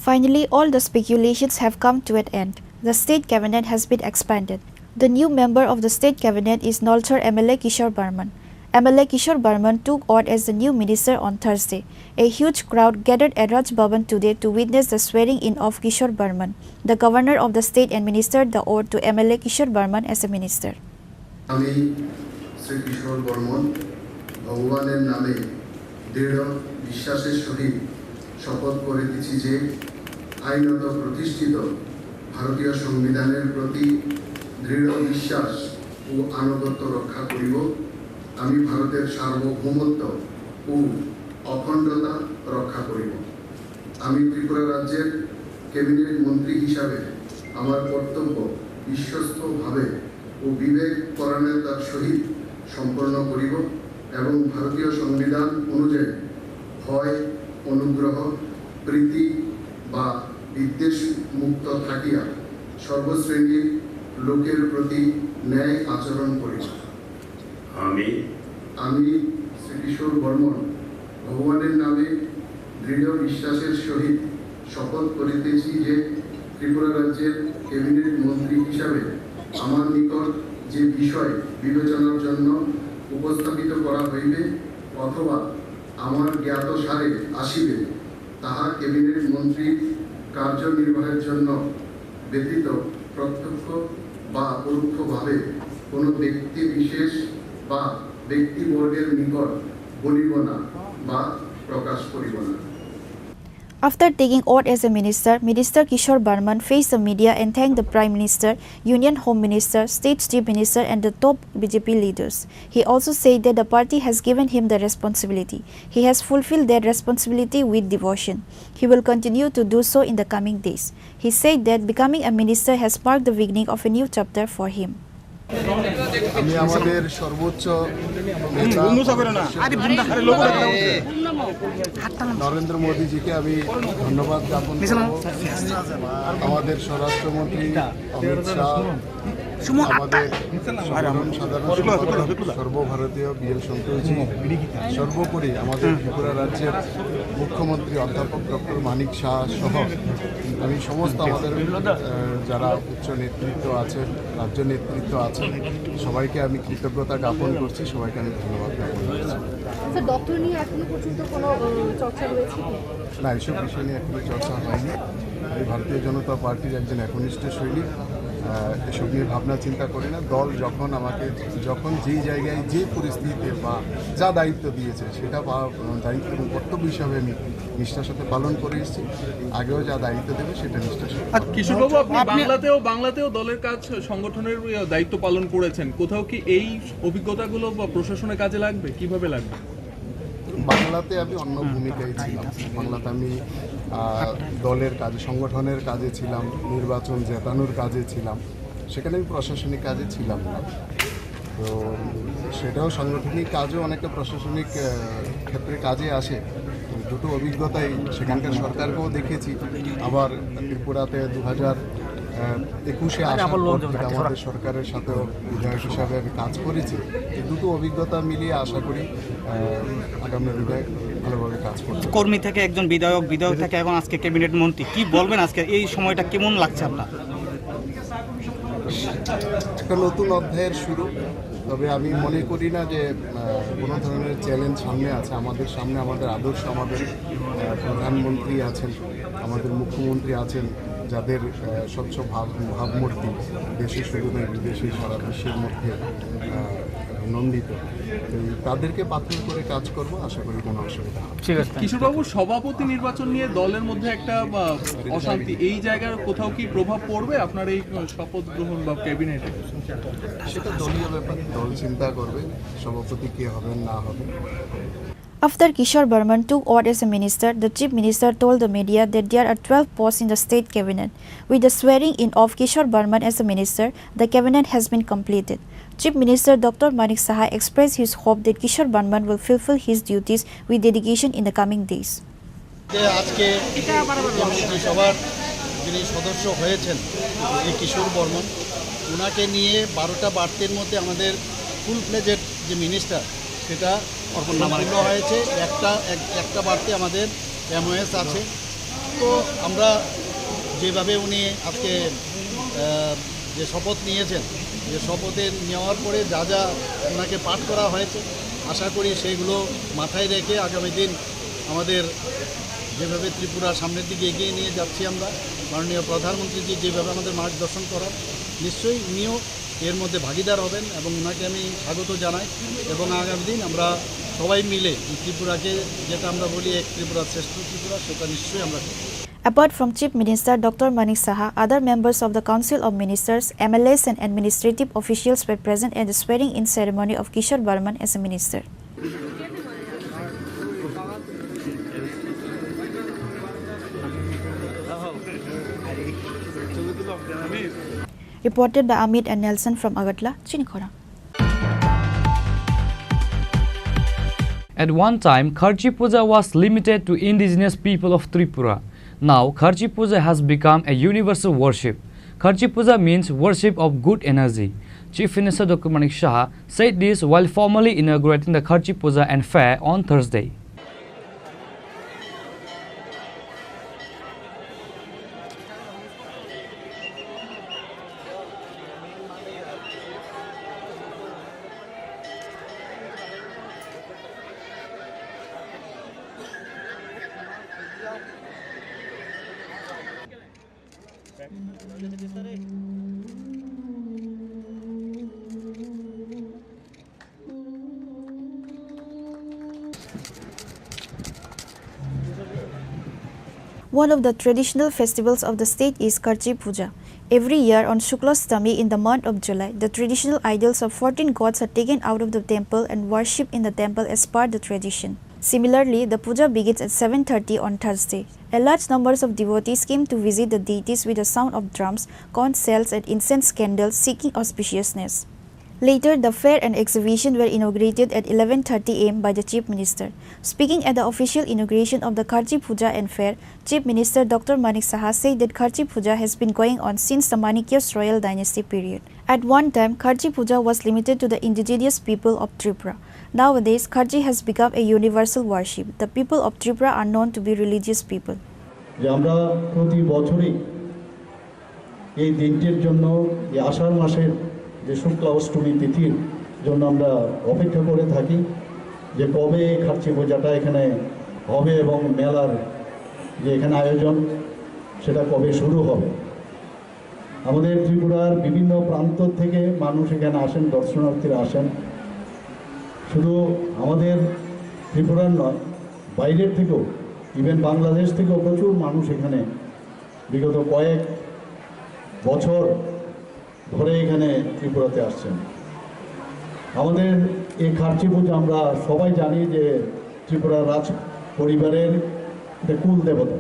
Speaker 3: Finally, all the speculations have come to an end. The State Cabinet has been expanded. The new member of the State Cabinet is Nolchar MLA Kishore Burman. MLA Kishore Burman took oath as the new minister on Thursday. A huge crowd gathered at Raj Bhavan today to witness the swearing-in of Kishore Burman. The governor of the state administered the oath to MLA Kishore Burman as a minister.
Speaker 7: আমি শ্রী কিশোর বর্মন ভগবানের নামে দৃঢ় বিশ্বাসের সহিত শপথ করিতেছি যে আইনত প্রতিষ্ঠিত ভারতীয় সংবিধানের প্রতি দৃঢ় বিশ্বাস ও আনুগত্য রক্ষা করিব। আমি ভারতের সার্বভৌমত্ব ও অখণ্ডতা রক্ষা করিব। আমি ত্রিপুরা রাজ্যের ক্যাবিনেট মন্ত্রী হিসাবে আমার কর্তব্য বিশ্বস্তভাবে ও বিবেক পরায়ণতার সহিত সম্পন্ন করিব এবং ভারতীয় সংবিধান অনুযায়ী ভয়, অনুগ্রহ, প্রীতি বা বিদ্বেষ মুক্ত থাকিয়া সর্বশ্রেণীর লোকের প্রতি ন্যায় আচরণ করি। আমি শ্রী কিশোর বর্মন ভগবানের নামে দৃঢ় বিশ্বাসের সহিত শপথ করিতেছি যে ত্রিপুরা রাজ্যের ক্যাবিনেট মন্ত্রী হিসাবে আমার নিকট যে বিষয় বিবেচনার জন্য উপস্থাপিত করা হইবে অথবা আমার জ্ঞাত সারে আসিবে তাহা ক্যাবিনেট মন্ত্রীর কার্যনির্বাহের জন্য ব্যতীত প্রত্যক্ষ বা পরোক্ষভাবে কোনো ব্যক্তি বিশেষ বা ব্যক্তিবর্গের নিকট বলিব না বা প্রকাশ করিব না।
Speaker 3: After taking oath as a minister, Minister Kishore Barman faced the media and thanked the Prime Minister, Union Home Minister, State Chief Minister and the top BJP leaders. He also said that the party has given him the responsibility. He has fulfilled that responsibility with devotion. He will continue to do so in the coming days. He said that becoming a minister has marked the beginning of a new chapter for him.
Speaker 7: আমি আমাদের সর্বোচ্চ নরেন্দ্র মোদীজিকে আমি ধন্যবাদ জ্ঞাপন করব। আমাদের স্বরাষ্ট্রমন্ত্রী অমিত শাহ, আমাদের সাধারণ সর্বভারতীয় বিএল সন্তোষজি, সর্বোপরি আমাদের ত্রিপুরা রাজ্যের মুখ্যমন্ত্রী অধ্যাপক ডক্টর মানিক শাহ সহ আমি সমস্ত আমাদের যারা উচ্চ নেতৃত্ব আছে, রাজ্য নেতৃত্ব আছে, সবাইকে আমি কৃতজ্ঞতা জ্ঞাপন করছি, সবাইকে আমি ধন্যবাদ জ্ঞাপন করছি। না, এইসব বিষয় নিয়ে এখনো চর্চা হয়নি। আমি ভারতীয় জনতা পার্টির একজন একনিষ্ঠ সৈনিক, এসব নিয়ে ভাবনা চিন্তা করি না। দল যখন যেই জায়গায় যে পরিস্থিতিতে বা যা দায়িত্ব দিয়েছে সেটা দায়িত্ব এবং কর্তব্য হিসাবে আমি নিষ্ঠার সাথে পালন করে এসেছি। আগেও যা দায়িত্ব দেবে সেটা নিষ্ঠার সাথে।
Speaker 8: কিশোরবাবু, আপনি বাংলাতেও দলের কাজ সংগঠনের দায়িত্ব পালন করেছেন, কোথাও কি এই অভিজ্ঞতাগুলো বা প্রশাসনের কাজে লাগবে? কিভাবে লাগবে?
Speaker 7: বাংলাতে আমি অন্য ভূমিকায় ছিলাম। বাংলাতে আমি দলের কাজে, সংগঠনের কাজে ছিলাম, নির্বাচন জেতানোর কাজে ছিলাম, সেখানে আমি প্রশাসনিক কাজে ছিলাম না। তো সেটাও সাংগঠনিক কাজও অনেকটা প্রশাসনিক ক্ষেত্রে কাজে আসে। দুটো অভিজ্ঞতাই সেখানকার সরকারকেও দেখেছি, আবার ত্রিপুরাতে 2021-এ আসার পর থেকে আমাদের সরকারের সাথেও বিধায়ক হিসাবে আমি কাজ করেছি। এই দুটো অভিজ্ঞতা মিলিয়ে আশা করি আগামী বিধায়ক ভালোভাবে কাজ করবে।
Speaker 12: কর্মী থেকে একজন বিধায়ক থেকে এখন আজকে ক্যাবিনেট মন্ত্রী, কি বলবেন আজকে এই সময়টা কেমন লাগছে আপনার?
Speaker 7: একটা নতুন অধ্যায়ের শুরু। তবে আমি মনে করি না যে কোনো ধরনের চ্যালেঞ্জ সামনে আছে। আমাদের সামনে আমাদের আদর্শ, আমাদের প্রধানমন্ত্রী আছেন, আমাদের মুখ্যমন্ত্রী আছেন, যাদের স্বচ্ছ ভাবমূর্তি দেশে শুধু নয় বিদেশে সারা বিশ্বের মধ্যে নন্দিত। তাদেরকে পাথর করে কাজ করব, আশা করি কোনো অসুবিধা হবে।
Speaker 8: ঠিক আছে। কিশোরবাবু, সভাপতি নির্বাচন নিয়ে দলের মধ্যে একটা অশান্তি, এই জায়গার কোথাও কি প্রভাব পড়বে আপনার এই শপথ গ্রহণ বা ক্যাবিনেটে?
Speaker 7: সেটা দলীয় ব্যাপার, দল চিন্তা করবে সভাপতি কে হবেন না হবেন।
Speaker 3: After Kishore Barman took oath as a minister, the Chief Minister told the media that there are 12 posts in the state cabinet. With the swearing in of Kishore Barman as a minister, the cabinet has been completed. Chief Minister Dr. Manik Saha expressed his hope that Kishore Barman will fulfill his duties with dedication in the coming days.
Speaker 14: আজকে মন্ত্রিসভার যিনি সদস্য হয়েছেন এই কিশোর বর্মন, ওনাকে নিয়ে 12টা বার্তের মধ্যে আমাদের ফুল ফ্লেজেড যে মিনিস্টার সেটা সম্পূর্ণ হয়েছে। একটা বার্তে আমাদের এমওএস আছে। তো আমরা যেভাবে উনি আজকে যে শপথ নিয়েছেন, যে শপথে নেওয়ার পরে যা যা ওনাকে পাঠ করা হয়েছে, আশা করি সেইগুলো মাথায় রেখে আগামী দিন আমাদের যেভাবে ত্রিপুরা সামনের দিকে এগিয়ে নিয়ে যাচ্ছি আমরা, মাননীয় প্রধানমন্ত্রীজি যেভাবে আমাদের মার্গদর্শন করার, নিশ্চয়ই উনিও এর মধ্যে ভাগিদার হবেন এবং ওনাকে আমি স্বাগত জানাই। এবং আগামী দিন আমরা সবাই মিলে ত্রিপুরাকে, যেটা আমরা বলি এক ত্রিপুরা শ্রেষ্ঠ ত্রিপুরা, সেটা নিশ্চয়ই আমরা করব।
Speaker 3: Apart from Chief Minister Dr. Manik Saha, other members of the Council of Ministers, MLAs and administrative officials were present at the swearing-in ceremony of Kishore Barman as a minister. Reported by Amit and Nelson from Agartala, Chini Khorang.
Speaker 1: At one time, Kharchi Puja was limited to indigenous people of Tripura. Now, Kharchi Puja has become a universal worship. Kharchi Puja means worship of good energy. Chief Minister Dr. Manik Shah said this while formally inaugurating the Kharchi Puja and fair on Thursday.
Speaker 3: One of the traditional festivals of the state is Kharchi Puja. Every year on Shuklashtami in the month of July, the traditional idols of 14 gods are taken out of the temple and worshipped in the temple as per the tradition. Similarly, the puja begins at 7:30 on Thursday. A large number of devotees came to visit the deities with the sound of drums, conch shells and incense candles seeking auspiciousness. Later, the fair and exhibition were inaugurated at 11:30 am by the Chief Minister. Speaking at the official inauguration of the Kharchi Puja and fair, Chief Minister Dr. Manik Shah said that Kharchi Puja has been going on since the Manikyos royal dynasty period. At one time, Kharchi Puja was limited to the indigenous people of Tripura. Nowadays, Kharchi has become a universal worship. The people of Tripura are known to be religious people.
Speaker 14: আমরা প্রতি বছরই এই দিনটির জন্য এই আষাঢ় মাসের যে শুক্লা অষ্টমী তিথির জন্য আমরা অপেক্ষা করে থাকি যে কবে খার্চি পূজাটা এখানে হবে এবং মেলার যে এখানে আয়োজন সেটা কবে শুরু হবে। আমাদের ত্রিপুরার বিভিন্ন প্রান্ত থেকে মানুষ এখানে আসেন, দর্শনার্থীরা আসেন। শুধু আমাদের ত্রিপুরার নয়, বাইরের থেকেও ইভেন বাংলাদেশ থেকেও প্রচুর মানুষ এখানে বিগত কয়েক বছর ধরে এখানে ত্রিপুরাতে আসছেন। আমাদের এই খার্চি পুজো আমরা সবাই জানি যে ত্রিপুরা রাজ পরিবারের কুল দেবতা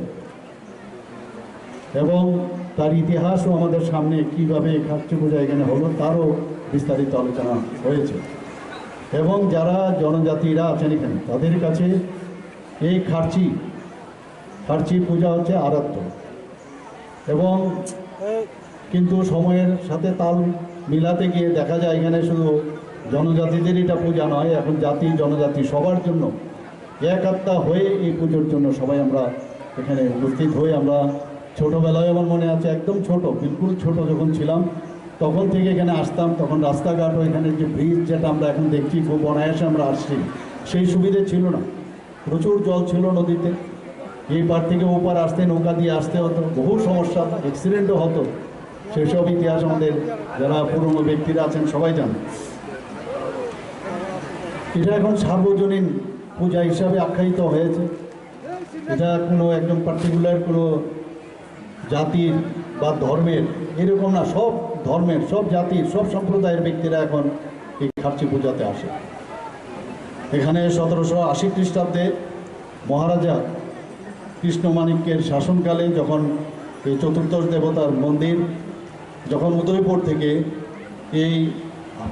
Speaker 14: এবং তার ইতিহাসও আমাদের সামনে কীভাবে খার্চি পূজা এখানে হলো তারও বিস্তারিত আলোচনা হয়েছে। এবং যারা জনজাতিরা আছেন এখানে তাদের কাছে এই খার্চি পূজা হচ্ছে আরাধ্য এবং কিন্তু সময়ের সাথে তাল মিলাতে গিয়ে দেখা যায় এখানে শুধু জনজাতিদের এটা পূজা নয়, এখন জাতি জনজাতি সবার জন্য এক আত্মা হয়ে এই পুজোর জন্য সবাই আমরা এখানে উপস্থিত হয়ে আমরা ছোটোবেলায় আমার মনে আছে একদম ছোট, বিলকুল ছোট যখন ছিলাম তখন থেকে এখানে আসতাম। তখন রাস্তাঘাট ওইখানে যে ব্রিজ যেটা আমরা এখন দেখছি খুব অনায়াসে আমরা আসছি, সেই সুবিধে ছিল না। প্রচুর জল ছিল নদীতে, এই পার থেকে ওপার আসতে নৌকা দিয়ে আসতে হতো, বহু সমস্যা, অ্যাক্সিডেন্টও হতো। সেসব ইতিহাস আমাদের যারা পুরনো ব্যক্তিরা আছেন সবাই জানেন। এটা এখন সার্বজনীন পূজা হিসাবে আখ্যায়িত হয়েছে। এটা কোনো একদম পার্টিকুলার কোনো জাতির বা ধর্মের এরকম না, সব ধর্মের, সব জাতির, সব সম্প্রদায়ের ব্যক্তিরা এখন এই খার্চি পূজাতে আসে। এখানে 1780 খ্রিস্টাব্দে মহারাজা কৃষ্ণমাণিক্যের শাসনকালে যখন এই চতুর্দশ দেবতার মন্দির যখন উদয়পুর থেকে এই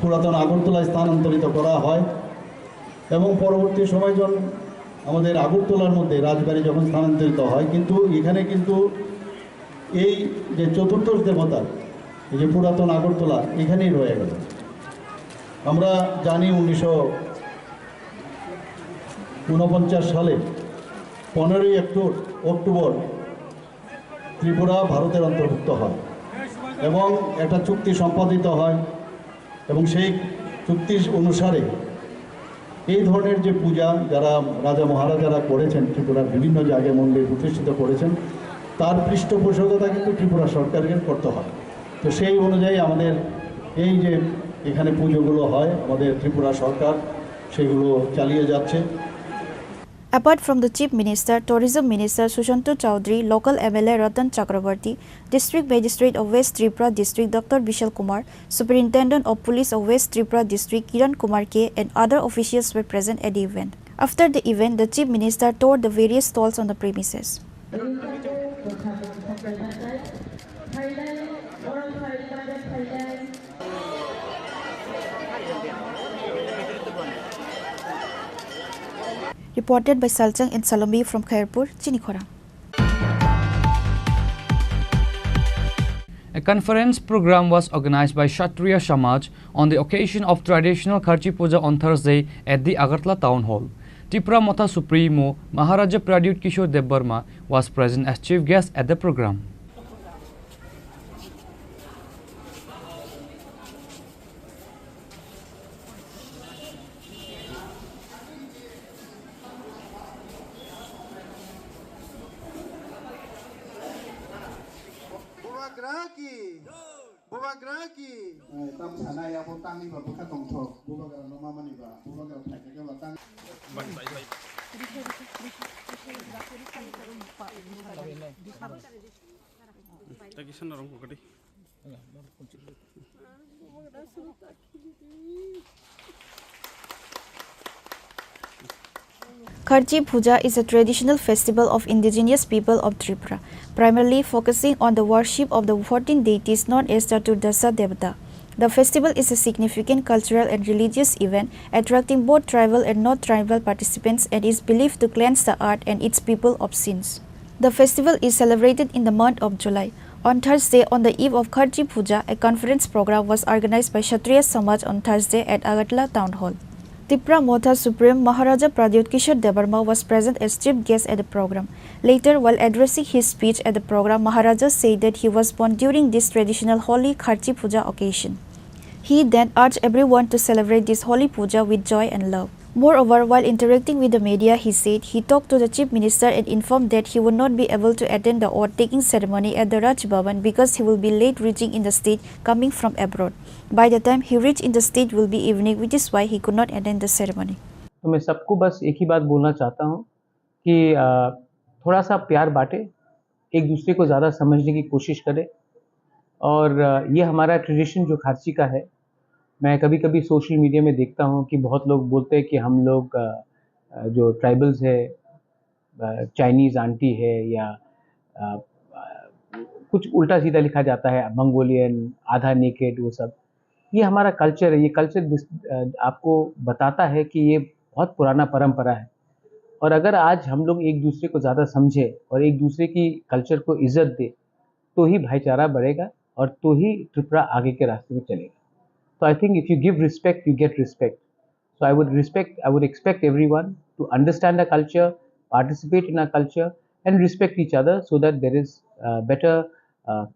Speaker 14: পুরাতন আগরতলায় স্থানান্তরিত করা হয় এবং পরবর্তী সময় যখন আমাদের আগরতলার মধ্যে রাজবাড়ি যখন স্থানান্তরিত হয়, কিন্তু এখানে কিন্তু এই যে চতুর্দশ দেবতার এই যে পুরাতন আগরতলা এখানেই রয়ে গেল। আমরা জানি 1949 সালে 15ই অক্টোবর ত্রিপুরা ভারতের অন্তর্ভুক্ত হয় এবং একটা চুক্তি সম্পাদিত হয় এবং সেই চুক্তি অনুসারে এই ধরনের যে পূজা যারা রাজা মহারাজারা করেছেন ত্রিপুরার বিভিন্ন জায়গায় মন্দির প্রতিষ্ঠিত করেছেন তার পৃষ্ঠপোষকতা কিন্তু ত্রিপুরা সরকারের করতে হয়। তো সেই অনুযায়ী আমাদের এই যে এখানে পুজোগুলো হয় আমাদের ত্রিপুরা সরকার সেগুলো চালিয়ে যাচ্ছে।
Speaker 3: Apart from the Chief Minister, Tourism Minister Sushanto Chowdhury, local MLA Ratan Chakrabarti, District Magistrate of West Tripura District Dr. Vishal Kumar, Superintendent of Police of West Tripura District Kiran Kumar K and other officials were present at the event. After the event, the Chief Minister toured the various stalls on the premises. Reported by Salchang and Salombi from Khairpur, Chini Khorang.
Speaker 1: A conference program was organized by Kshatriya Samaj on the occasion of traditional Kharchi Puja on Thursday at the Agartala Town Hall. Tripura Motha Supremo Maharaja Pradyut Kishore Dev was present as chief guest at the program.
Speaker 3: Kharchi Puja is a traditional festival of indigenous people of Tripura, primarily focusing on the worship of the 14 deities known as the Turdasa Devata. The festival is a significant cultural and religious event, attracting both tribal and non-tribal participants, and is believed to cleanse the earth and its people of sins. The festival is celebrated in the month of July. On Thursday, on the eve of Kharchi Puja, a conference program was organized by Kshatriya Samaj on Thursday at Agartala Town Hall. Tripura Motha Supreme Maharaja Pradyut Kishore Dev was present as chief guest at the program. Later, while addressing his speech at the program, Maharaja said that he was born during this traditional holy Kharchi Puja occasion. He then urged everyone to celebrate this holy puja with joy and love. Moreover, while interacting with the media, he said he talked to the Chief Minister and informed that he would not be able to attend the oath-taking ceremony at the Raj Bhavan because he will be late reaching in the state coming from abroad. By the time he reached in the state will be evening, which is why he could not attend the ceremony.
Speaker 4: तो मैं सबको बस एक ही बात बोलना चाहता हूँ कि थोड़ा सा प्यार बांटे, एक दूसरे को ज़्यादा समझने की कोशिश करें, और ये हमारा ट्रेडिशन जो खारची का है. मैं कभी कभी सोशल मीडिया में देखता हूँ कि बहुत लोग बोलते हैं कि हम लोग जो ट्राइबल्स है, चाइनीज़ आंटी है, या कुछ उल्टा सीधा लिखा जाता है, मंगोलियन, आधा नेकेड, वो सब. ये हमारा कल्चर है. ये कल्चर आपको बताता है कि ये बहुत पुराना परंपरा है, और अगर आज हम लोग एक दूसरे को ज़्यादा समझे और एक दूसरे की कल्चर को इज्जत दे, तो ही भाईचारा बढ़ेगा और तो ही त्रिपुरा आगे के रास्ते में चलेगा. So I think if you give respect, you get respect. So I would expect everyone to understand our culture, participate in our culture, and respect each other so that there is better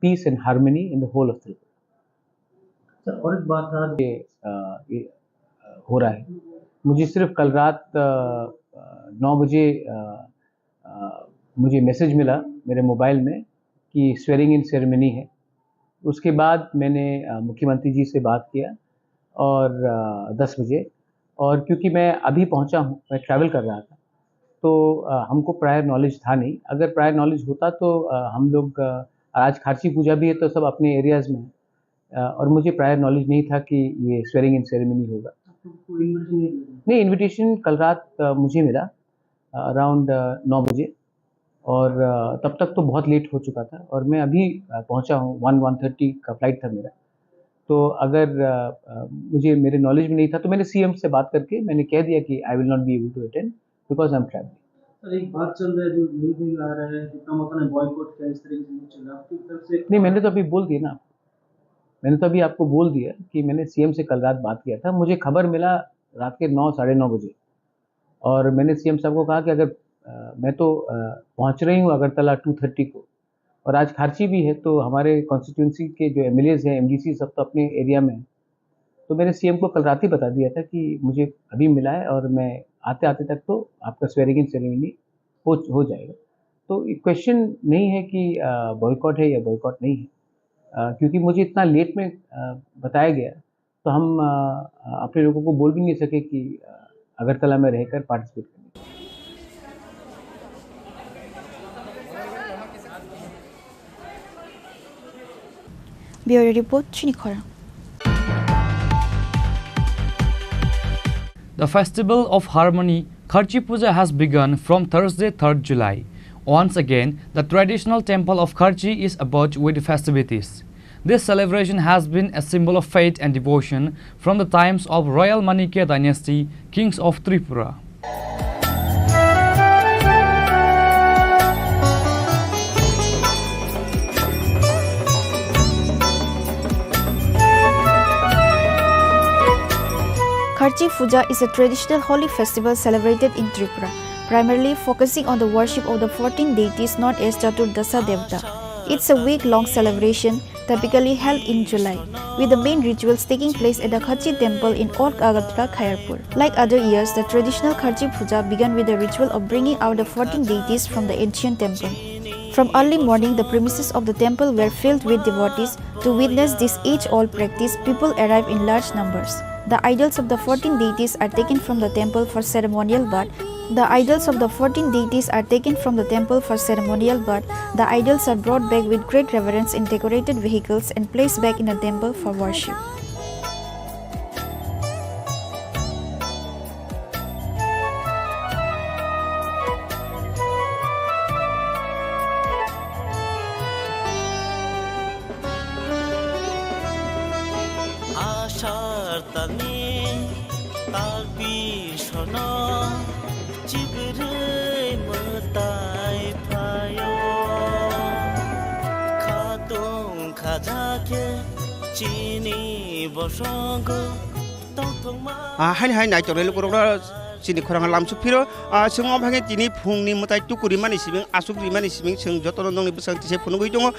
Speaker 4: peace and harmony in the whole of Tripura.
Speaker 16: Sir, और एक बात
Speaker 4: ये हो रहा है. मुझे सिर्फ कल रात 9 बजे मुझे मैसेज मिला मेरे मोबाइल में कि स्वेरिंग इन सेरेमनी है. उसके बाद मैंने मुख्यमंत्री जी से बात किया और 10 बजे, और क्योंकि मैं अभी पहुंचा हूं, मैं ट्रैवल कर रहा था, तो हमको प्रायर नॉलेज था नहीं. अगर प्रायर नॉलेज होता तो हम लोग आज खारची पूजा भी है तो सब अपने एरियाज़ में, और मुझे प्रायर नॉलेज नहीं था कि ये स्वेरिंग इन सेरेमनी होगा. नहीं, इन्विटेशन कल रात मुझे मिला अराउंड 9 बजे, और तब तक तो बहुत लेट हो चुका था, और मैं अभी पहुंचा हूं. 1:30 का फ्लाइट था मेरा. तो अगर मुझे मेरे नॉलेज में नहीं था तो मैंने सीएम से बात करके मैंने कह दिया कि I will not be able to attend because I am travelling.
Speaker 16: Sir, एक बात चल रहा है जो न्यूज़ में आ रहा है कि अपना बॉयकॉट किया, इस तरीके से चल रहा है आपकी तरफ से.
Speaker 4: नहीं, मैंने तो अभी बोल दिया ना, मैंने तो अभी आपको बोल दिया कि मैंने सीएम से कल रात बात किया था. मुझे खबर मिला रात के 9, साढ़े 9 बजे, और मैंने सीएम साहब को कहा कि अगर मैं तो पहुंच रही हूं अगरतला 2:30 को, और आज खारची भी है, तो हमारे कॉन्स्टिट्यूंसी के जो एमएलएज हैं, एमडीसी, सब तो अपने एरिया में हैं. तो मैंने सीएम को कल रात ही बता दिया था कि मुझे अभी मिला है और मैं आते आते तक तो आपका स्वेरिंग इन सेरेमनी हो जाएगा. तो क्वेश्चन नहीं है कि बॉयकॉट है या बॉयकॉट नहीं है, क्योंकि मुझे इतना लेट में बताया गया, तो हम अपने लोगों को बोल भी नहीं सके कि अगरतला में रहकर पार्टिसिपेट करें.
Speaker 3: Bureau Report, Chini Khorang.
Speaker 1: The Festival of Harmony, Kharchi Puja, has begun from Thursday, 3rd July. Once again, the traditional temple of Kharchi is abuzz with festivities. This celebration has been a symbol of faith and devotion from the times of Royal Manikya dynasty, kings of Tripura.
Speaker 3: Kharchi Puja is a traditional holy festival celebrated in Tripura, primarily focusing on the worship of the 14 deities known as Chaturdasa Devata. It's a week-long celebration, typically held in July, with the main rituals taking place at the Kharchi temple in Old Agartala, Khairpur. Like other years, the traditional Kharchi Puja began with the ritual of bringing out the 14 deities from the ancient temple. From early morning, the premises of the temple were filled with devotees. To witness this age-old practice, people arrive in large numbers. The idols of the 14 deities are taken from the temple for ceremonial bath. The idols are brought back with great reverence in decorated vehicles and placed back in the temple for worship.
Speaker 12: Hai nai chore lu korona Chini Khorang lamsupiro sengom bhange tini phungni mutai tukuri mani sibing asuk rimani sibing seng jotono dong ni besang tise phunugui dong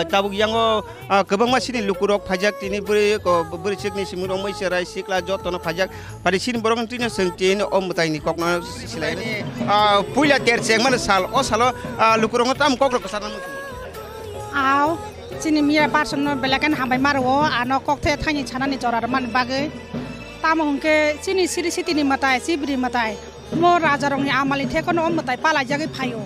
Speaker 12: tabuk yango gobang ma sini lukurok phajak tini buri ko buri sikni simurong moi serai sikla jotono phajak pari sini borong tini seng tin om mutai ni kokna silai ni puila ter seng man sal o salo lukurong tam kokro kesana
Speaker 18: aw Chini mira person belakan hambai marwo ano kokte thani chanani jorar man bagai Tama hongke Chini siri siti ni matai sibri matai mo raja rong ni amali thekono om matai pala jagi phayo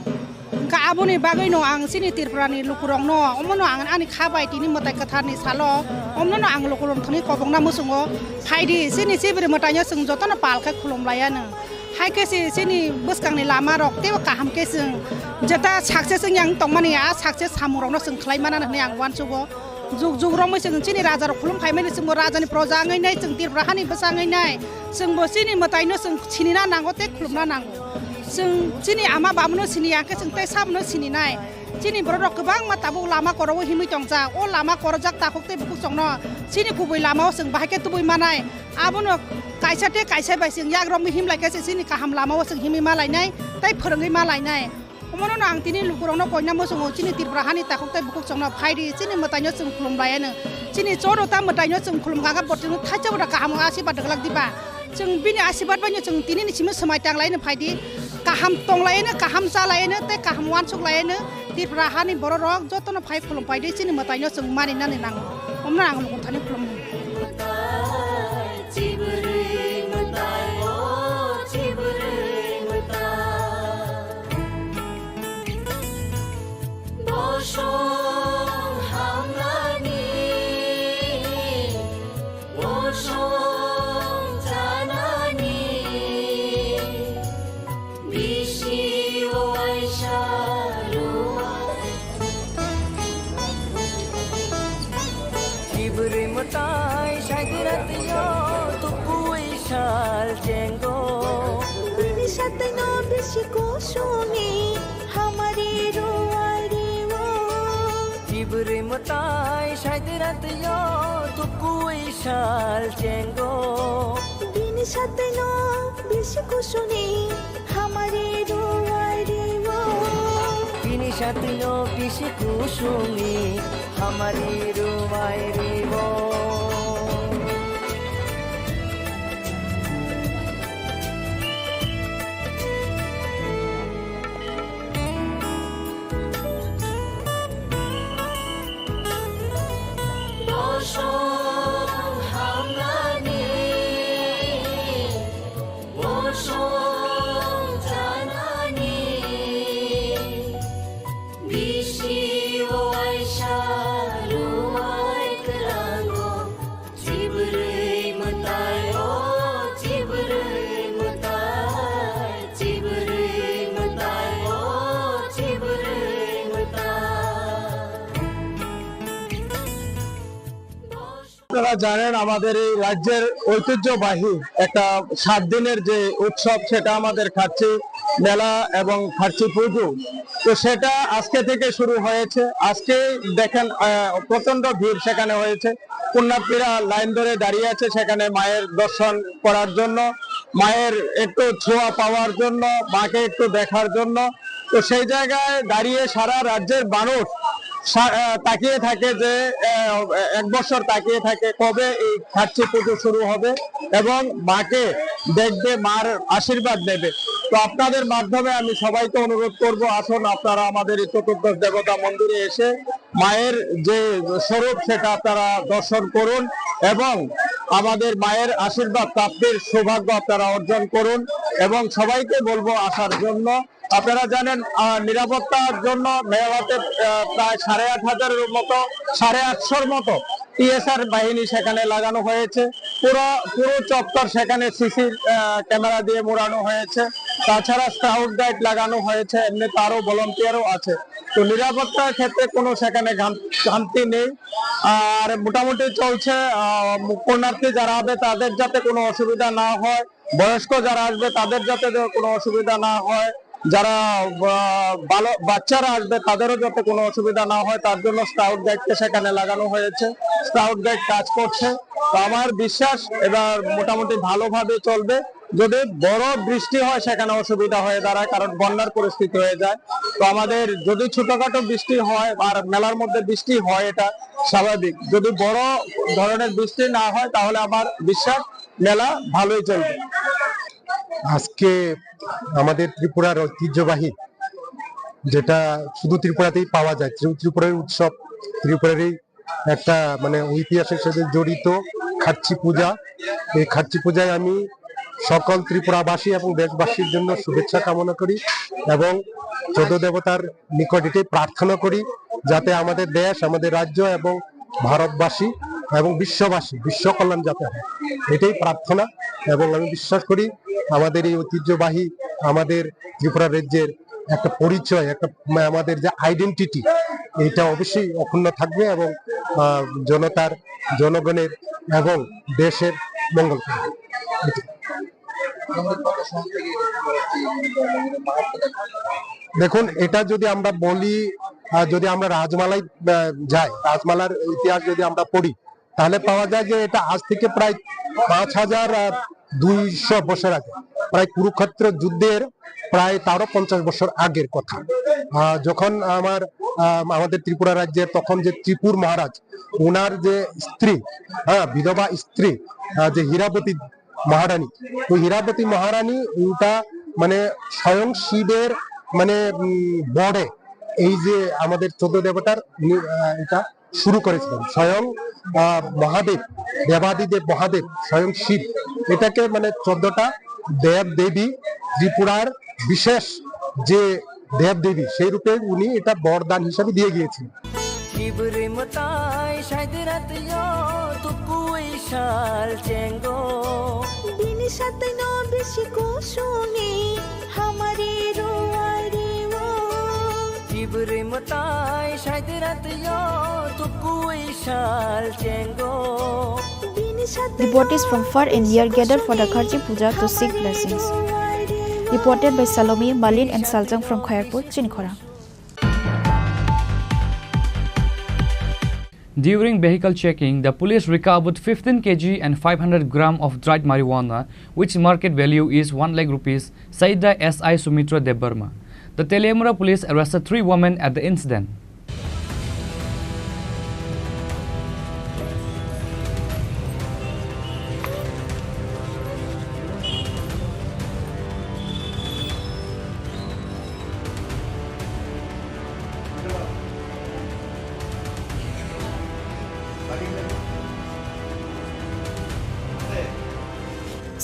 Speaker 18: ka abuni bagai no ang Chini Tripura ni lukurong no omono ang ani khabai tini matai katha ni salo omno no ang lukurong thani kobong na musungo phaidi Chini sibri matai nya sung jotona pal kha khulom layana hai ke Chini buskang ni lama rok te ka ham ke sung jata sakse sung yang tongmani a sakse samurong no sung khlai mana ni ang wan sugo Zug zug romai seng Chini raja rok khulum khai mani seng mo raja ni proja ngai nai seng Tripura hani basa ngai nai seng bo Chini matai no seng Chini na nango te khulum na nango seng Chini ama bamno Chini yang ke seng te sam no Chini nai Chini borok kebang mata bu lama koro himi tongja o lama koro jak ta khok te bu song no Chini kubui lama seng bahai ke tubui manai abono kaisa te kaisa bai seng yak rom him lai ke Chini kaham lama seng himi malai nai tai phrangai malai nai Omono nang tini lukurong no koina mo sungo Chini Tripura hani ta khok te bukuk song no phaidi Chini matai no sung khulum lai na Chini choro ta matai no sung khulum ga botin thacha bra kaham asibat daglak diba sung bini asibat banyo sung tini ni simu samai tang lai na phaidi kaham tong lai na kaham sa lai na te kaham wan suk lai na Tripura hani boro rok joto no phai khulum phaidi Chini matai no sung mani na ni nang omna ang lukun thani khulum
Speaker 15: Matai shaidirat yo tu kui shal jengo
Speaker 13: Bini sate no beshi kushuni hamari ruwai rewo
Speaker 15: Bini sate no beshi kushuni hamari ruwai rewo
Speaker 19: আপনারা জানেন আমাদের এই রাজ্যের ঐতিহ্যবাহী একটা 7 দিনের যে উৎসব সেটা আমাদের খাচ্ছি মেলা এবং খার্চি পুজো, তো সেটা আজকে থেকে শুরু হয়েছে। আজকে দেখেন প্রচন্ড ভিড় সেখানে হয়েছে, পুণ্যার্থীরা লাইন ধরে দাঁড়িয়ে আছে সেখানে মায়ের দর্শন করার জন্য, মায়ের একটু ছোঁয়া পাওয়ার জন্য, মাকে একটু দেখার জন্য। তো সেই জায়গায় দাঁড়িয়ে সারা রাজ্যের মানুষ তাকিয়ে থাকে যে এক বছর তাকিয়ে থাকে কবে এই খার্চি পুজো শুরু হবে এবং মাকে দেখবে, মার আশীর্বাদ নেবে। তো আপনাদের মাধ্যমে আমি সবাইকে অনুরোধ করব, আসুন আপনারা আমাদের এই চতুর্দশ দেবতা মন্দিরে এসে মায়ের যে স্বরূপ সেটা আপনারা দর্শন করুন এবং আমাদের মায়ের আশীর্বাদ প্রাপ্তির সৌভাগ্য আপনারা অর্জন করুন। এবং সবাইকে বলবো আসার জন্য। আপনারা জানেন নিরাপত্তার জন্য মেলাতে প্রায় 8,500-এর মতো 850-র মতো টিএসআর বাহিনী সেখানে লাগানো হয়েছে। পুরো চত্বর সেখানে সিসি ক্যামেরা দিয়ে মোড়ানো হয়েছে। তাছাড়া স্কাউট গাইড লাগানো হয়েছে, এমনি তারও ভলান্টিয়ারও আছে। তো নিরাপত্তার ক্ষেত্রে কোনো সেখানে শান্তি নেই। আর মোটামুটি চলছে, পুণ্যার্থী যারা হবে তাদের যাতে কোনো অসুবিধা না হয়, বয়স্ক যারা আসবে তাদের যাতে কোনো অসুবিধা না হয়, যারা বাচ্চারা আসবে তাদেরও যাতে কোনো অসুবিধা না হয় তার জন্য স্কাউট গাইডকে সেখানে লাগানো হয়েছে। স্কাউট গাইড কাজ করছে। তো আমার বিশ্বাস এবার মোটামুটি ভালোভাবে চলবে। যদি বড় বৃষ্টি হয় সেখানে অসুবিধা হয়ে দাঁড়ায়, কারণ বন্যার পরিস্থিতি হয়ে যায়। তো আমাদের যদি ছোটখাটো বৃষ্টি হয় আর মেলার মধ্যে বৃষ্টি হয় এটা স্বাভাবিক, যদি বড় ধরনের বৃষ্টি না হয় তাহলে আমার বিশ্বাস মেলা ভালোই চলবে।
Speaker 20: আজকে আমাদের ত্রিপুরার ঐতিহ্যবাহী, যেটা শুধু ত্রিপুরাতেই পাওয়া যায়, ত্রিপুরার উৎসব, ত্রিপুরারই একটা মানে ঐতিহাসিক সাথে জড়িত খার্চি পূজা। এই খার্চি পূজায় আমি সকল ত্রিপুরাবাসী এবং দেশবাসীর জন্য শুভেচ্ছা কামনা করি এবং চোদ্দ দেবতার নিকট এটাই প্রার্থনা করি যাতে আমাদের দেশ, আমাদের রাজ্য এবং ভারতবাসী এবং বিশ্ববাসী বিশ্ব কল্যাণ যাতে হয়, এটাই প্রার্থনা। এবং আমি বিশ্বাস করি আমাদের এই ঐতিহ্যবাহী, আমাদের ত্রিপুরা রাজ্যের একটা পরিচয়, একটা আমাদের যে আইডেন্টিটি, এটা অবশ্যই অক্ষুণ্ণ থাকবে এবং জনতার, জনগণের এবং দেশের মঙ্গল করবে। দেখুন, এটা যদি আমরা বলি, যদি আমরা রাজমালায় যাই, রাজমালার ইতিহাস যদি আমরা পড়ি তাহলে পাওয়া যায় যে এটা আজ থেকে প্রায় 5,200 বছর আগে, প্রায় কুরুক্ষেত্র যুদ্ধের প্রায় তারও 50 বছর আগের কথা। যখন আমাদের ত্রিপুরা রাজ্যের তখন যে ত্রিপুর মহারাজ, ওনার যে স্ত্রী, বিধবা স্ত্রী যে হীরাবতী মহারানী, ওই হীরাবতী মহারানী ওটা মানে স্বয়ং শিবের মানে বড়ে এই যে আমাদের 14 দেবতার এটা শুরু করেছিলেন। স্বয়ং মহাদেব, দেবাদিদেব মহাদেব, স্বয়ং শিব, এটাকে মানে 14টা দেব দেবী, ত্রিপুরার বিশেষ যে দেব দেবী, সেই রূপে উনি এটা বরদান হিসাবে দিয়ে গিয়েছেন।
Speaker 3: Devotees from far and near gather for the Kharchi Puja to seek blessings. Reported by Salome, Malin and Saljang from Khairpur, Chini Khorang.
Speaker 1: During vehicle checking, the police recovered 15 kg and 500 gram of dried marijuana, which market value is 1 lakh rupees, said the SI Sumitra Debarma. The Teleamura police arrested 3 women at the incident.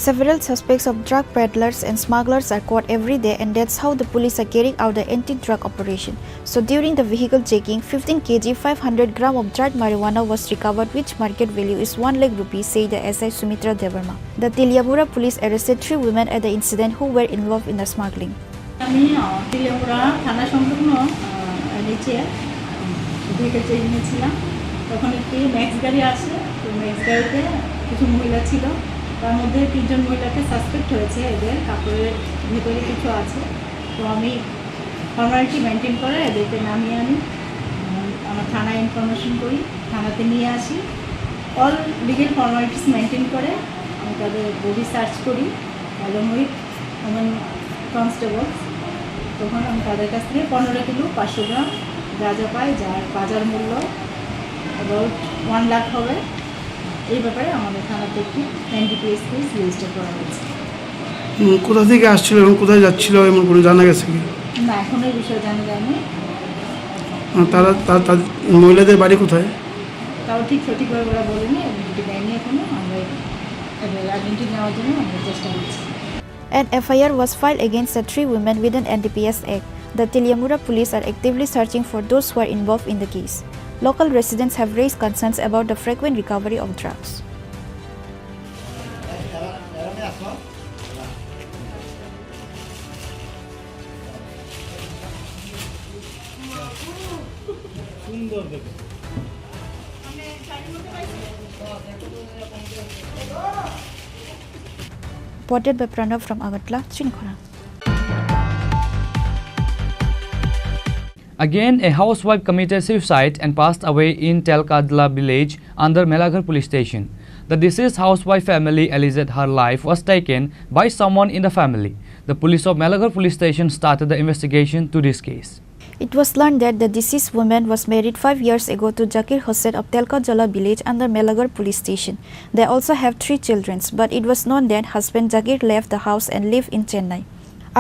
Speaker 3: Several suspects of drug peddlers and smugglers are caught every day, and that's how the police are carrying out the anti-drug operation. So during the vehicle checking, 15 kg 500 gram of dried marijuana was recovered, which market value is 1 lakh rupees, said the SI Sumitra Debarma. The Teleamura police arrested 3 women at the incident who were involved in the smuggling.
Speaker 21: আমি টিলিয়ামুড়া থানা সংলগ্ন নিচে vehicle checking ছিলাম, তখন একটি max গাড়ি আসে। তো ম্যাক্স গাড়িতে কিছু মহিলা ছিল, তার মধ্যে 3 জন মহিলাকে সাসপেক্ট হয়েছে, এদের কাপড়ের ভিতরে কিছু আছে। তো আমি ফর্মালিটি মেনটেন করে এদেরকে নামিয়ে আনি, আমার থানায় ইনফরমেশন করি, থানাতে নিয়ে আসি, অল লিগেল ফর্মালিটিস মেনটেন করে আমি তাদের বডি সার্চ করি অ্যালং উইথ আমার কনস্টেবলস। তখন আমি তাদের কাছ থেকে 15 কিলো 500 গ্রাম গাঁজা পাই, যার বাজার মূল্য অ্যাবাউট 1 লাখ হবে। এই ব্যাপারে আমাদের থানাতে একটি NDPS কেস রেজিস্টার করা হয়েছে।
Speaker 2: কোথা থেকে আসছিল এবং কোথায় যাচ্ছিল এমন কোনো জানা গেছে কি?
Speaker 21: না, এখন এই বিষয়ে জানা যায়নি।
Speaker 2: তারা মহিলাদের বাড়ি কোথায়
Speaker 21: তাও ঠিক সঠিকভাবে ওরা বলেনি, আইডেন্টি দেয়নি এখনো। আমরা আইডেন্টি নেওয়ার জন্য আমরা চেষ্টা করছি।
Speaker 3: An FIR was filed against the 3 women with an NDPS Act. The Tiliamura police are actively searching for those who are involved in the case. Local residents have raised concerns about the frequent recovery of drugs. Reported by Pranav from Agartala, Chini Khorang.
Speaker 1: Again, a housewife committed suicide and passed away in Telkadla village under Melaghar police station. The deceased housewife family alleged her life was taken by someone in the family. The police of Melaghar police station started the investigation to this case.
Speaker 3: It was learned that the deceased woman was married 5 years ago to Zakir Hussain of Telkadla village under Melaghar police station. They also have 3 children, but it was known that husband Zakir left the house and lived in Chennai.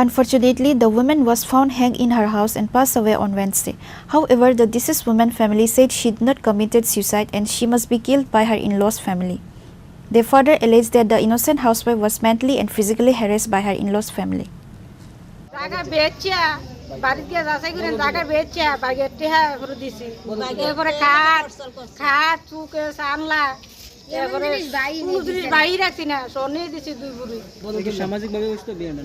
Speaker 3: Unfortunately, the woman was found hanged in her house and passed away on Wednesday. However, the deceased woman family said she did not committed suicide and she must be killed by her in-laws family. They further alleged that the innocent housewife was mentally and physically harassed by her in-laws family.
Speaker 18: বাড়িতে যাচাই করে জায়গা বেচছে, বাগেরটি হ্যাঁ করে দিছি, এরপরে খাট চুকে আনলা, এরপরে কোনো জিনিস বাড়ি রাখছি না, শোনে দিছি 2 বুড়ি।
Speaker 16: সামাজিক ভাবে বুঝতে বিয়ে না।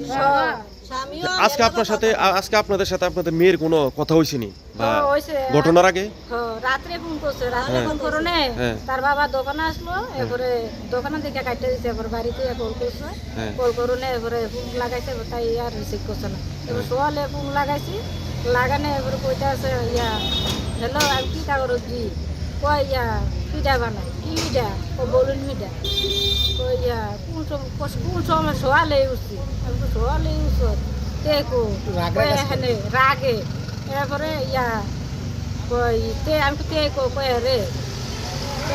Speaker 22: আজকে আপনাদের সাথে আপনাদের মেয়ের কোনো কথা হইছে নি বা ঘটনার আগে?
Speaker 21: রাত্রে ফোন করছে, রাত্রে ফোন করনে তার বাবা দোকানে আসলো, এরপরে দোকানে থেকে কাটতে দিছে, এরপর বাড়িতে কল করছে, কল করনে এরপরে ফোন লাগাইছে, তাই আর রিসিভ করছে না। এবার সোয়ালে ফোন লাগাইছি, লাগানে এরপরে কইতে আছে ইয়া হ্যালো আমি কি কাগজ দি কই ইয়া পিঠা বানাই কিটা ও বলুন মিটা কই ইয়া কোন সময় সোয়ালে উঠছি, আমি তো সোয়ালে উঠছ দেখো এখানে রাগে, এরপরে ইয়া কই তে আমি তে কই রে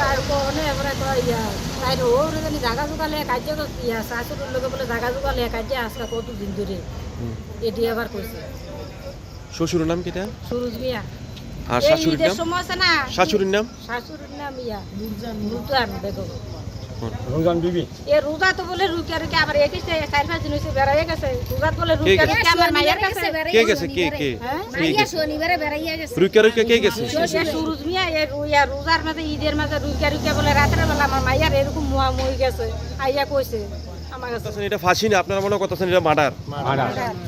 Speaker 21: আর কোনে এবারে কই ইয়া তাই ওরে জানি জায়গা জোগালে কাজে করছি, ইয়া শাশুড়ির লোকে বলে জায়গা জোগালে কাজে আজকে কতদিন ধরে এটি আবার কইছে।
Speaker 22: শ্বশুরের নাম কিটা?
Speaker 21: সুরজ মিয়া।
Speaker 22: আর শাশুড়ির নাম? শাশুড়ির নাম?
Speaker 21: শাশুড়ির নাম ইয়া নুরজান বেগম।
Speaker 22: রোজান বিবি।
Speaker 21: এ রোজা তো বলে রুকিয়া রুকিয়া আবার একেছে 4-5 দিন হইছে বেরাইয়া গেছে, রোজা বলে রুকিয়া রুকিয়া আমার মায়ের কাছে
Speaker 22: কে গেছে কে
Speaker 21: মাইয়া শনিবারে বেরাইয়া গেছে।
Speaker 22: রুকিয়া রুকিয়া কে গেছে?
Speaker 21: সুরজ মিয়া এ রোজার মাঝে ঈদের মাঝে রুকিয়া রুকিয়া বলে রাতের বেলা আমার মাইয়ার এরকম মুয়া মুই গেছে, আইয়া কইছে আমার কাছে।
Speaker 22: এটা ফাঁসি না, আপনারা মনে করতেছেন এটা মার্ডার?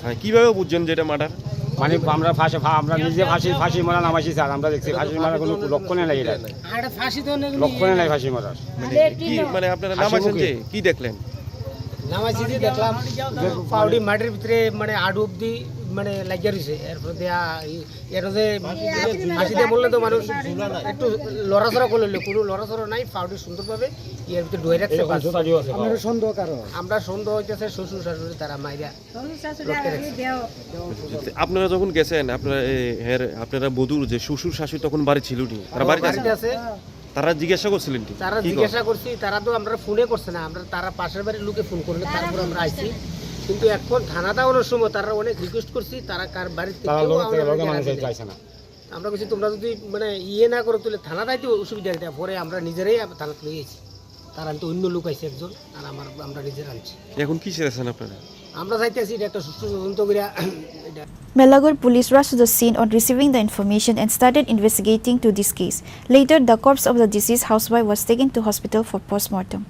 Speaker 22: হ্যাঁ, কিভাবে বুঝছেন যে এটা মার্ডার?
Speaker 23: মানে আমরা আমরা নিজে ফাঁসি মারা নামাইছি স্যার, আমরা দেখছি ফাঁসি মারা কোনো লক্ষণে নাই, এটা লক্ষণে নাই ফাঁসি মারার।
Speaker 22: কি মানে আপনারা নামাইছেন যে কি দেখলেন?
Speaker 24: নামাইছি যে দেখলাম পাউডি মাটির ভিতরে মানে আডু অব্দি মানে লাগিয়ে রয়েছে, এরপর এটা যে ফাঁসিতে বললে তো মানুষ একটু লড়াচড়া করলে, কোনো লড়াচড়া নাই, পাউডি সুন্দরভাবে এর ভিতরে ডুয়ে রাখছে। আমরা সন্দেহ হইতেছে শ্বশুর শাশুড়ি তারা মাইরা।
Speaker 22: আপনারা যখন গেছেন আপনারা বধূর যে শ্বশুর শাশুড়ি তখন বাড়ি ছিল নি? তারা বাড়িতে আছে? তারা জিজ্ঞাসা করছিলেন?
Speaker 24: তারা জিজ্ঞাসা করছি, তারা তো আমরা ফোনে করছে না, আমরা তারা পাশের বাড়ির লোকে ফোন করলে তারপর আমরা আইছি। কিন্তু এখন থানাটা অনেক সময় তারা অনেক রিকোয়েস্ট করছি, তারা কার বাড়িতে আমরা বলছি তোমরা যদি মানে না করো তাহলে থানাটাই তো অসুবিধা নেই। পরে আমরা নিজেরাই থানাতে নিয়ে গেছি, তারা তো অন্য লোক আইছে একজন, আর আমরা নিজেরা আনছি।
Speaker 22: এখন কি চাইছেন আপনারা?
Speaker 24: আমরা চাইতেছি এটা একটা সুষ্ঠু তদন্ত করে।
Speaker 3: Melaghar police rushed to the scene on receiving the information and started investigating to this case. Later, the corpse of the deceased housewife was taken to hospital for post-mortem.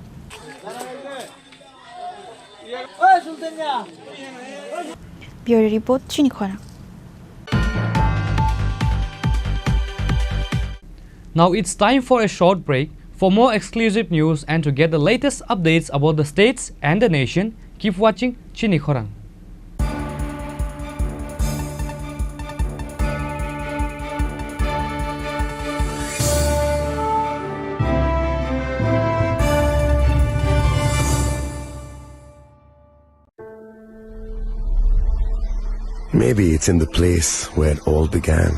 Speaker 3: Bureau Report, Chini Khorang.
Speaker 1: Now it's time for a short break. For more exclusive news and to get the latest updates about the states and the nation, keep watching Chini Khorang.
Speaker 5: Maybe it's in the place where it all began.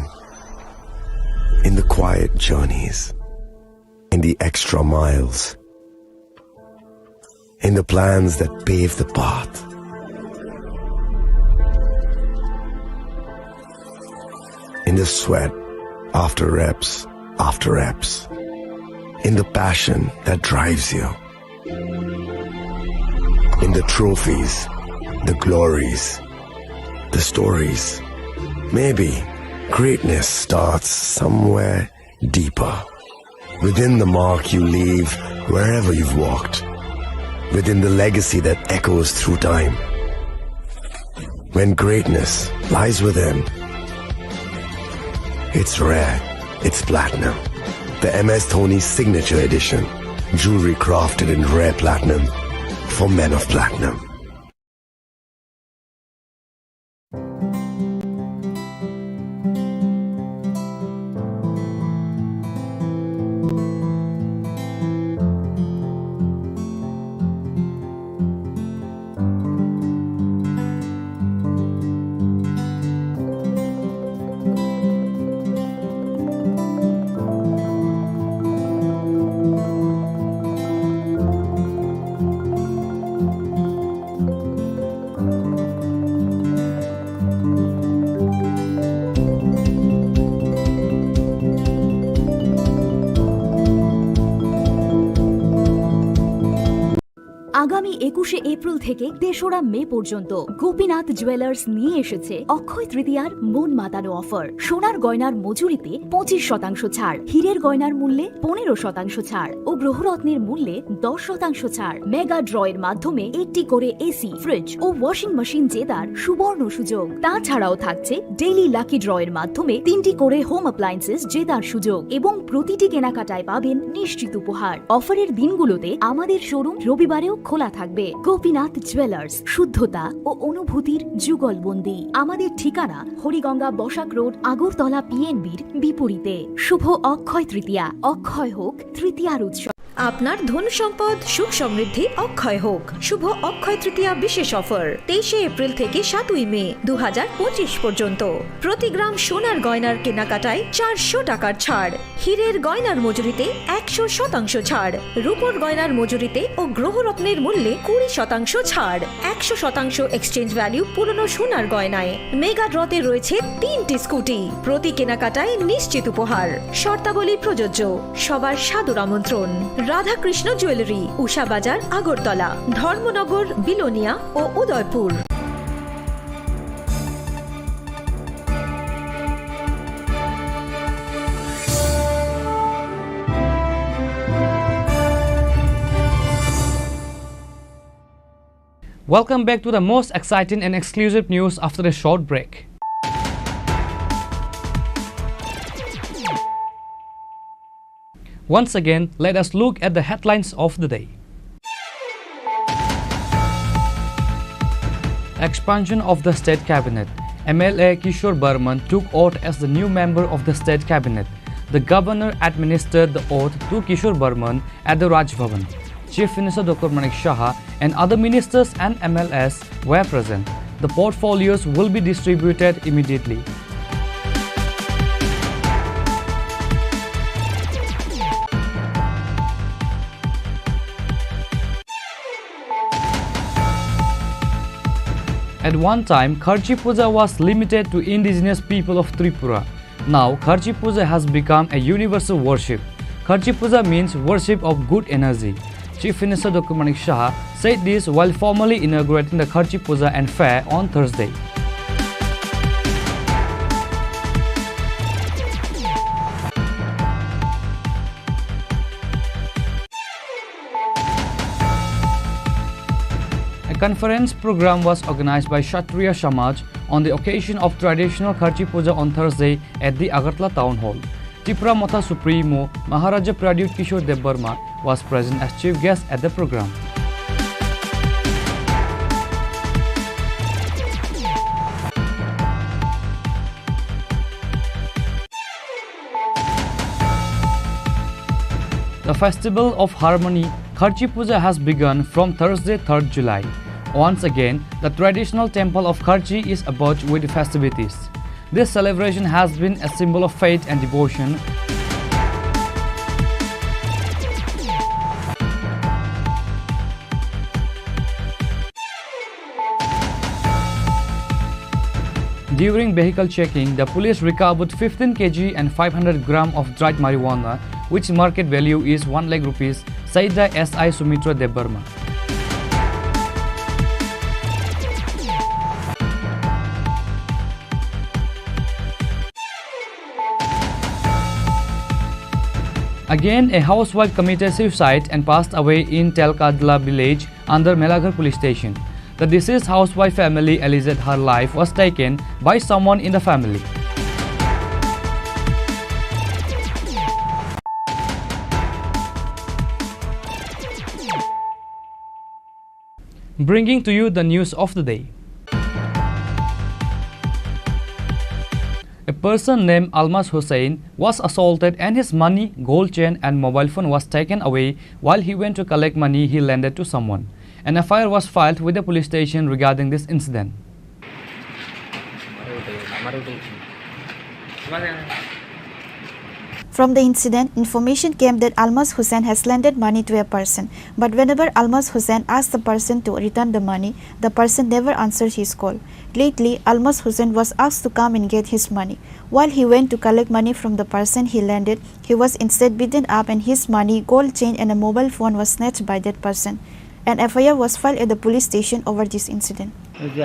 Speaker 5: In the quiet journeys. In the extra miles. In the plans that pave the path. In the sweat after reps after reps. In the passion that drives you. In the trophies, the glories, the stories. Maybe greatness starts somewhere deeper. Within the mark you leave wherever you've walked. Within the legacy that echoes through time. When greatness lies within, it's rare, it's platinum. The MS Dhoni Signature Edition. Jewelry crafted in rare platinum for men of platinum.
Speaker 11: আগামী ২১শে April থেকে ৩রা মে পর্যন্ত Gopinath jewellers নিয়ে এসেছে অক্ষয় তৃতীয়ার মন মাতানো offer. সোনার গয়নার মজুরিতে ২৫% ছাড়, হীরের গয়নার মূল্যে ১৫% ছাড় ও গ্রহরত্নের মূল্যে ১০% ছাড়। মেগা ড্রয়ের মাধ্যমে একটি করে এসি, ফ্রিজ ও ওয়াশিং মেশিন জেতার সুবর্ণ সুযোগ। তাছাড়াও থাকছে ডেইলি লাকি ড্রয়ের মাধ্যমে ৩টি করে হোম অ্যাপ্লায়েন্সেস জেতার সুযোগ এবং প্রতিটি কেনাকাটায় পাবেন নিশ্চিত উপহার। অফারের দিনগুলোতে আমাদের শোরুম রবিবারেও খোলা থাকবে। গোপীনাথ জুয়েলার্স, শুদ্ধতা ও অনুভূতির যুগলবন্দি। আমাদের ঠিকানা হরিগঙ্গা বসাক রোড, আগরতলা পিএনবির বিপরীতে। শুভ অক্ষয় তৃতীয়া, অক্ষয় হোক তৃতীয়ার উৎসব।
Speaker 6: আপনার ধন সম্পদ সুখ সমৃদ্ধি অক্ষয় হোক। শুভ অক্ষয় তৃতীয়া বিশেষ অফার ২৩শে এপ্রিল থেকে ৭ই মে ২০২৫ পর্যন্ত। প্রতি গ্রাম সোনার গয়নার কেনাকাটায় ৪০০ টাকার ছাড়, হীরের গয়নার মজুরিতে ১০০% ছাড়, রূপোর গয়নার মজুরিতে ও গ্রহরত্নের মূল্যে ২০% ছাড়, ১০০% এক্সচেঞ্জ ভ্যালু পুরনো সোনার গয়নায়। মেগা ড্রতে রয়েছে ৩টি স্কুটি, প্রতি কেনাকাটায় নিশ্চিত উপহার। শর্তাবলী প্রযোজ্য। সবার সাদর আমন্ত্রণ। রাধাকৃষ্ণ জুয়েলারি, উষা বাজার, আগরতলা, ধর্মনগর, বিলোনিয়া ও Udaipur.
Speaker 1: Welcome back to the most exciting and exclusive news after a short break. Once again, let us look at the headlines of the day. Expansion of the State Cabinet. MLA Kishore Burman took oath as the new member of the State Cabinet. The governor administered the oath to Kishore Burman at the Raj Bhavan. Chief Minister Dr. Manik Shah and other ministers and MLAs were present. The portfolios will be distributed immediately. At one time, Kharchi Puja was limited to indigenous people of Tripura. Now, Kharchi Puja has become a universal worship. Kharchi Puja means worship of good energy. Chief Minister Dr. Manik Shah said this while formally inaugurating the Kharchi Puja and fair on Thursday. A conference program was organized by Kshatriya Samaj on the occasion of traditional Kharchi Puja on Thursday at the Agartala Town Hall. Tripura Matha Supremo Maharaja Pradyut Kishore Dev Burma was present as chief guest at the program. The Festival of Harmony Kharchi Puja has begun from Thursday 3rd July. Once again, the traditional temple of Kharchi is abuzz with festivities. This celebration has been a symbol of faith and devotion. During vehicle checking, the police recovered 15 kg and 500 gram of dried marijuana, which market value is 1 lakh rupees, said the SI Sumitra Debarma. Again, a housewife committed suicide and passed away in Telkadla village under Melaghar police station. The deceased housewife family alleged her life was taken by someone in the family. Bringing to you the news of the day. A person named Almas Hussain was assaulted and his money, gold chain and mobile phone was taken away while he went to collect money he lended to someone. An FIR was filed with the police station regarding this incident.
Speaker 3: From the incident, information came that Almas Hussain has lended money to a person, but whenever Almas Hussain asked the person to return the money, the person never answered his call. Lately, Almas Hussain was asked to come and get his money. While he went to collect money from the person he lended, he was instead beaten up and his money, gold chain and a mobile phone was snatched by that person. An FIR was filed at the police station over this incident.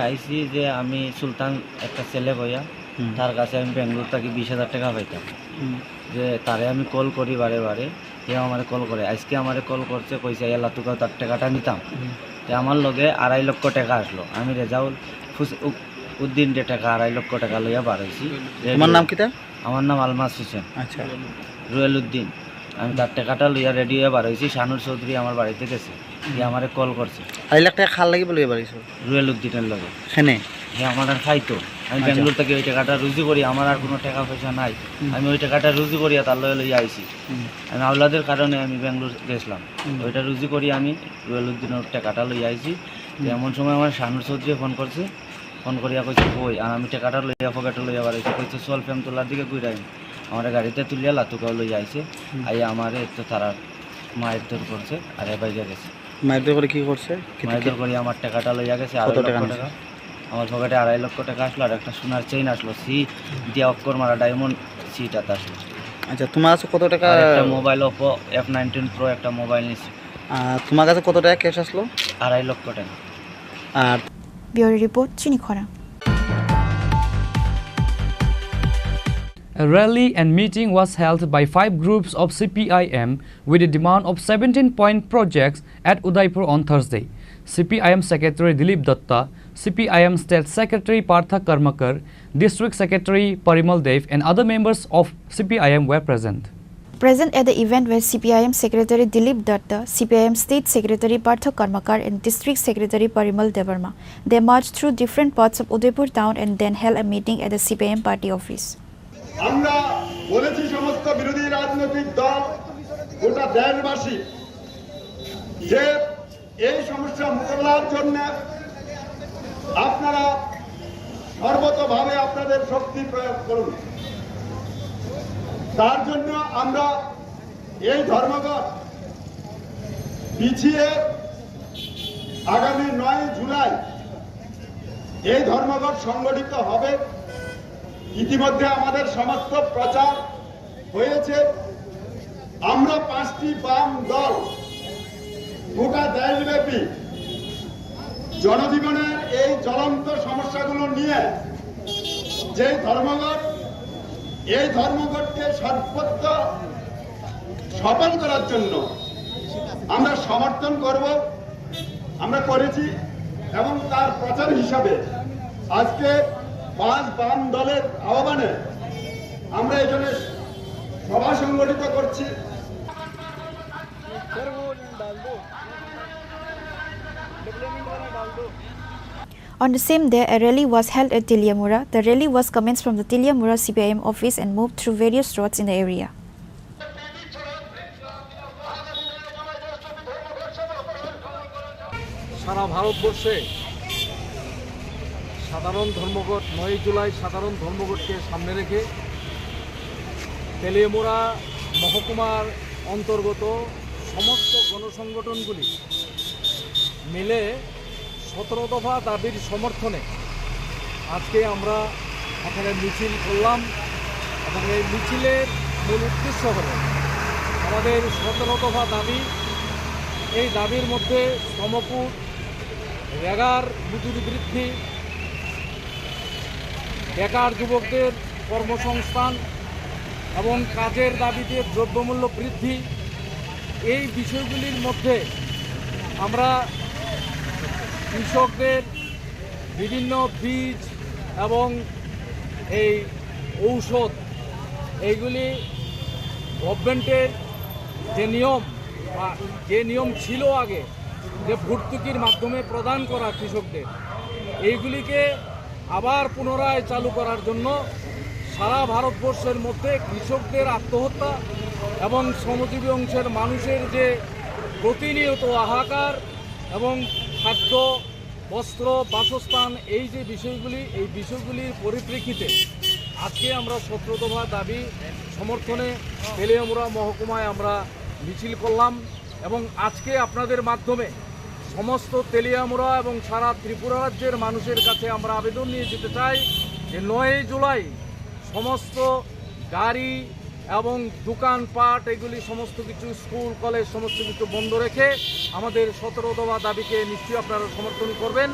Speaker 8: আইসি যে আমি সুলতান একটা ছেলে বইয়া তার কাছে আমি বেঙ্গলোর থেকে 20,000 টাকা পাইতাম যে তারে আমি কল করি বারে বারে সে আমার কল করে আজকে আমার কল করছে কইছে আল্লাহ তোকে তার টাকাটা নিতাম তো আমার লগে 2.5 লক্ষ টাকা আসলো আমি রেজাউল উদ্দিন যে টাকা 2.5 লক্ষ টাকা লইয়া বার হইছি।
Speaker 9: তোমার নাম কিটা?
Speaker 8: আমার নাম আলমাস হোসেন।
Speaker 9: আচ্ছা।
Speaker 8: রুয়েল উদ্দিন। আমি তার টাকাটা লইয়া রেডি হয়ে বার হইছি। শানুর চৌধুরী আমার বাড়িতে গেছে, সে আমারে কল করছে।
Speaker 9: 2.5 লাখ টাকা খাল লাগি বলে বাড়িছো?
Speaker 8: রুয়েল উদ্দিনের লগে।
Speaker 9: এখানে
Speaker 8: হে আমার আর খাইতো। আমি বেঙ্গলোর থেকে ওই টাকাটা রুজি করি, আমার আর কোনো টাকা পয়সা নাই, আমি ওই টাকাটা রুজি করিয়া তার লগে লইয়া আইছি। আমি আওলাদের কারণে আমি বেঙ্গলোর গেছিলাম, ওইটা রুজি করি আমি রুয়েল উদ্দিনের টাকাটা লইয়া আইছি। এমন সময় আমার শানুর চৌধুরী ফোন করছে, ফোন করিয়া কইছে কই, আর আমি টাকাটা লইয়া পকেটে লইয়া বাড়াইছি। কইছে চল ফেম তোলার দিকে ঘুরাই, আমার গাড়িতে তুলিয়া লাতুকাও লইয়া আইছে। আই আমারে তো তারা মায়ের দর করছে আর এ বাইরে গেছে।
Speaker 9: মায়ের দর করে কি করছে?
Speaker 8: মায়ের দর করি আমার টাকাটা লইয়া গেছে। আর টাকা আমার পকেটে 2.5 লক্ষ টাকা আসলো, আর একটা সোনার চেইন আসলো, সি দিয়া অক্ষর মারা ডায়মন্ড সিটাতে আসলো।
Speaker 9: আচ্ছা, তোমার কাছে কত টাকা?
Speaker 8: একটা মোবাইল ওপো F19 Pro একটা মোবাইল নিছি।
Speaker 9: তোমার কাছে কত টাকা ক্যাশ আসলো?
Speaker 8: 2.5 লক্ষ টাকা।
Speaker 9: আর
Speaker 3: Bureau Report, Chini Khorang.
Speaker 1: A rally and meeting was held by 5 groups of CPIM with a demand of 17-point projects at Udaipur on Thursday. CPIM Secretary Dilip Datta, CPIM State Secretary Partha Karmakar, District Secretary Parimal Dev and other members of CPIM were present.
Speaker 3: Present at the event were CPIM Secretary Dilip Datta, CPIM State Secretary Partha Karmakar and District Secretary Parimal Devarma. They marched through different parts of Udaipur town and then held a meeting at the CPIM party office.
Speaker 10: আমরা বলেছি সমস্ত বিরোধী রাজনৈতিক দল, গোটা দেশবাসী, যে এই সমস্যা মোকাবেলার জন্য আপনারা সর্বতভাবে আপনাদের শক্তি প্রয়োগ করুন। তার জন্য আমরা এই ধর্মঘট পিছিয়ে আগামী 9 জুলাই এই ধর্মঘট সংগঠিত হবে। ইতিমধ্যে আমাদের সমস্ত প্রচার হয়েছে। আমরা 5টি বাম দল গোটা দেশব্যাপী জনজীবনের এই জ্বলন্ত সমস্যাগুলো নিয়ে যে ধর্মঘট, এই ধর্মঘটকে সর্বত্র সফল করার জন্য আমরা সমর্থন করব, আমরা করেছি এবং তার প্রচার হিসাবে আজকে 5 বাম দলের আহ্বানে আমরা এখানে সভা সংগঠিত করছি।
Speaker 3: On the same day, a rally was held at Tiliamura. The rally was commenced from the Tiliamura CPIM office and moved through various roads in the area.
Speaker 4: সারা ভারতবর্ষে সাধারণ ধর্মঘট 9 জুলাই সাধারণ ধর্মঘটকে সামনে রেখে তেলিয়ামুড়া মহকুমার অন্তর্গত সমস্ত গণসংগঠনগুলি মিলে 17 দফা দাবির সমর্থনে আজকে আমরা এখানে মিছিল করলাম এবং এই মিছিলের মূল উদ্দেশ্য হল আমাদের 17 দফা দাবি। এই দাবির মধ্যে শ্রমকূট, রেগার মজুরি বৃদ্ধি, বেকার যুবকদের কর্মসংস্থান এবং কাজের দাবিতে দ্রব্যমূল্য বৃদ্ধি, এই বিষয়গুলির মধ্যে আমরা কৃষকদের বিভিন্ন বীজ এবং এই ঔষধ এইগুলি গভর্নমেন্টের যে নিয়ম ছিল আগে যে ভর্তুকির মাধ্যমে প্রদান করা কৃষকদের, এইগুলিকে আবার পুনরায় চালু করার জন্য সারা ভারতবর্ষের মধ্যে কৃষকদের আত্মহত্যা এবং শ্রমজীবী অংশের মানুষের যে প্রতিনিয়ত হাহাকার এবং খাদ্য, বস্ত্র, বাসস্থান এই যে বিষয়গুলি, এই বিষয়গুলির পরিপ্রেক্ষিতে আজকে আমরা 17 দফা দাবি সমর্থনে তেলিয়ামুড়া মহকুমায় আমরা মিছিল করলাম এবং আজকে আপনাদের মাধ্যমে সমস্ত তেলিয়ামুড়া এবং সারা ত্রিপুরা রাজ্যের মানুষের কাছে আমরা আবেদন নিয়ে যেতে চাই যে 9 জুলাই সমস্ত গাড়ি এবং দোকানপাট এগুলি সমস্ত কিছু, স্কুল কলেজ সমস্ত কিছু বন্ধ রেখে আমাদের 17 দফা দাবিকে নিশ্চয়ই আপনারা সমর্থন করবেন।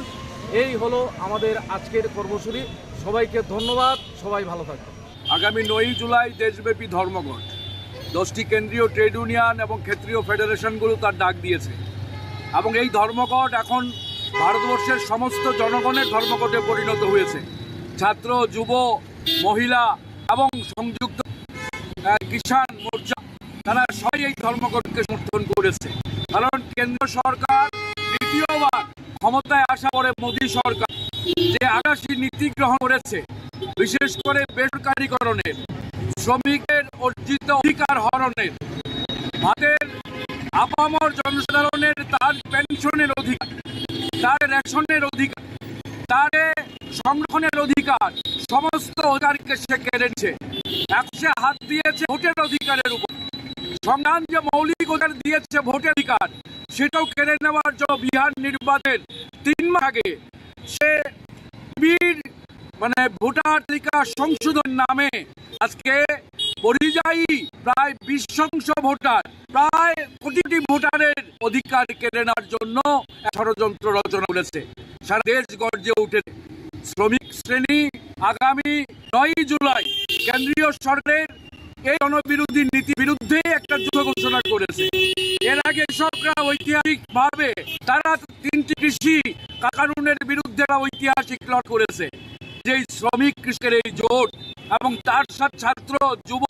Speaker 4: এই হলো আমাদের আজকের কর্মসূচি। সবাইকে ধন্যবাদ, সবাই ভালো থাকবেন।
Speaker 7: আগামী 9 জুলাই দেশব্যাপী ধর্মঘট 10টি কেন্দ্রীয় ট্রেড ইউনিয়ন এবং ক্ষেত্রীয় ফেডারেশনগুলো তার ডাক দিয়েছে এবং এই ধর্মঘট এখন ভারতবর্ষের সমস্ত জনগণের ধর্মঘটে পরিণত হয়েছে। ছাত্র, যুব, মহিলা এবং সংযুক্ত কিষাণ মোর্চা তারা সবাই এই ধর্মঘটকে সমর্থন করেছে, কারণ কেন্দ্র সরকার দ্বিতীয়বার ক্ষমতায় আসা পরে মোদী সরকার যে আকাশী নীতি গ্রহণ করেছে, বিশেষ করে বেসরকারীকরণের, শ্রমিকের অর্জিত অধিকার হরণের, ভাতের আপামর জনসাধারণের তার পেনশনের অধিকার, তার রেশনের অধিকার, তার সংরক্ষণের অধিকার, সমস্ত অধিকারকে সে কেড়েছে। সে হাত দিয়েছে ভোটের অধিকারের উপর। সংবিধান যে মৌলিক অধিকার দিয়েছে ভোটের অধিকার, সেটাও কেড়ে নেওয়ার জন্য বিহার নির্বাচনের 3 মাস আগে সে ভোটার তালিকা সংশোধন নামে আজকে পরিযায়ী প্রায় 20 ভোটার, প্রায় কোটি ভোটারের অধিকার কেড়ে নেওয়ার জন্য ষড়যন্ত্র রচনা করেছে। সারা দেশ গর্জে উঠেছে। শ্রমিক শ্রেণী আগামী 9 জুলাই কেন্দ্রীয় সরকারের এই জনবিরোধী নীতি বিরুদ্ধে একটা যুদ্ধ ঘোষণা করেছে। এর আগে কৃষকরা ঐতিহাসিকভাবে তারা 3টি কৃষি কানুনের বিরুদ্ধে ঐতিহাসিক লড়াই করেছে। যে শ্রমিক কৃষকের এই জোট এবং তার সাথে ছাত্র, যুব,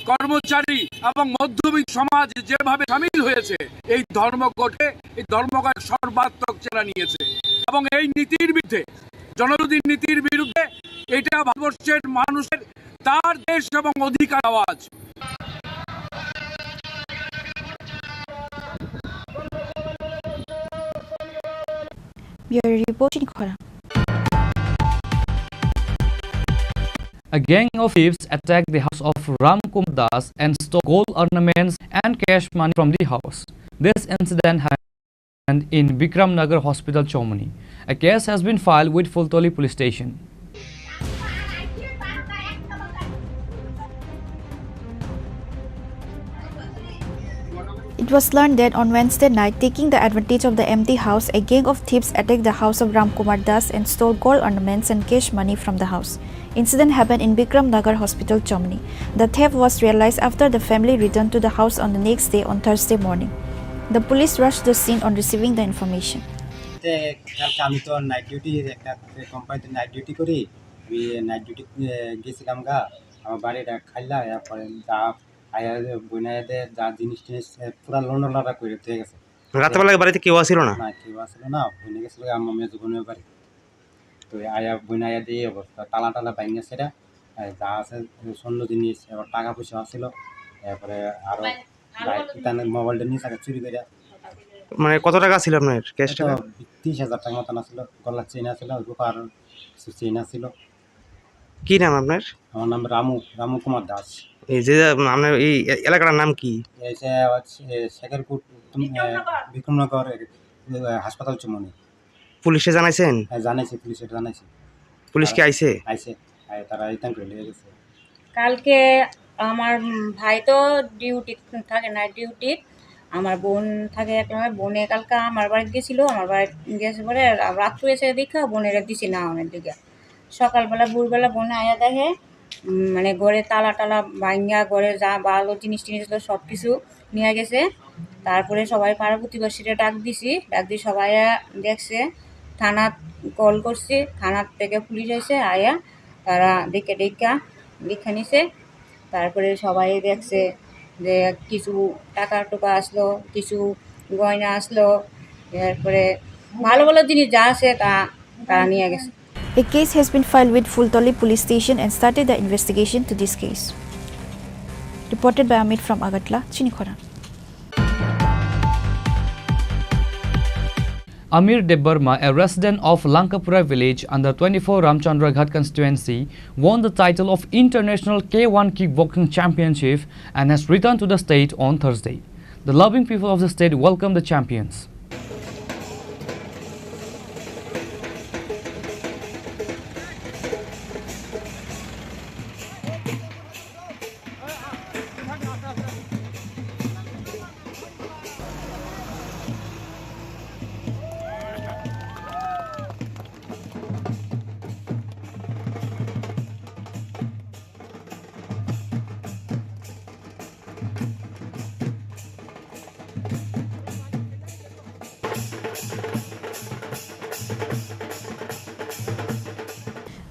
Speaker 7: কর্মচারী এবং মধ্যবিত্ত সমাজ যেভাবে সামিল হয়েছে এই ধর্মঘটে, এই ধর্মঘট সর্বাত্মক চেহারা নিয়েছে এবং এই নীতির বিরুদ্ধে, জনবিরোধী নীতির বিরুদ্ধে এটা ভারতবর্ষের মানুষের তার দেশ এবং অধিকার আওয়াজ।
Speaker 3: Chini Khorang.
Speaker 1: A gang of thieves attacked the house of Ram Kumar Das and stole gold ornaments and cash money from the house. This incident happened in Bikramnagar Hospital, Chomani. A case has been filed with Fultoli Police Station.
Speaker 3: It was learned that on Wednesday night, taking the advantage of the empty house, a gang of thieves attacked the house of Ram Kumar Das and stole gold ornaments and cash money from the house. Incident happened in Bikramnagar Hospital, Chomani. The theft was realized after the family returned to the house on the next day on Thursday morning. The police rushed the scene on receiving the information.
Speaker 14: আমি তো night duty একটা কোম্পানিতে night duty করি। আমি night duty গেছিলাম গা, আমার বাড়িটা খাইলা, এরপরে যা আয়া বইনাইতে যা জিনিস টিনিস পুরা লন্ডনটা করে দিয়ে গেছে।
Speaker 9: রাতবেলা বাড়িতে কেউ আসছিল না?
Speaker 14: না, কেউ আসছিল না, বইনে গেছিল আমার মেয়ে বোনের বাড়ি। তো আয়া বইনাইয়া দিয়ে অবস্থা তালা টালা ভাঙিয়ে সেটা যা আছে স্বর্ণ জিনিস, এবার টাকা পয়সা আসছিল, এরপরে আরো মোবাইলটা নিয়ে চুরি করে
Speaker 9: মানে কত টাকা ছিল আপনার ক্যাশ টাকা?
Speaker 14: 30,000 টাকা মতন আসছিল, গলার চেন আসছিল, রূপার চেন আসছিল।
Speaker 9: কি নাম আপনার?
Speaker 14: আমার নাম রামু কুমার দাস।
Speaker 9: এই যে আপনার এই এলাকাটার নাম কি?
Speaker 14: এসে শেখেরপুর বিক্রমনগর হাসপাতাল চুমনি।
Speaker 9: পুলিশে জানাইছেন?
Speaker 14: হ্যাঁ জানাইছি, পুলিশে জানাইছি।
Speaker 9: পুলিশ কি আইছে?
Speaker 14: আইছে, তারা রিটার্ন করে নিয়ে গেছে।
Speaker 21: কালকে আমার ভাই তো ডিউটি থাকে, নাইট ডিউটি। আমার বোন থাকে একটা, বোনে কালকে আমার বাড়িতে গেছিলো, আমার বাড়িতে গেছে পরে রাত্রে এসে দেখা বোনের দিছি না অনেক দিকে। সকালবেলা ভোরবেলা বোনে আয়া দেখে মানে ঘরে তালা টালা ভাঙ্গা, ঘরে যা ভালো জিনিস টিনিস ছিল সব কিছু নিয়ে গেছে। তারপরে সবাই পাড়া প্রতিবেশীরা ডাক দিয়ে সবাই দেখছে, থানা কল করছে, থানার থেকে পুলিশ এসে আয়া তারা দেখে লিখে নিছে। তারপরে সবাই দেখছে যে কিছু টাকা টোকা আসলো, কিছু গয়না আসলো, তারপরে ভালো ভালো জিনিস যা আছে তারা নিয়ে গেছে।
Speaker 3: A case has been filed with Fultoli Police Station and started the investigation to this case. Reported by Amit from Agatla, Chini Khorang.
Speaker 1: Amir Debarma, a resident of Lankapura village under 24 Ramchandra Ghat constituency, won the title of International K1 Kickboxing Championship and has returned to the state on Thursday. The loving people of the state welcome the champions.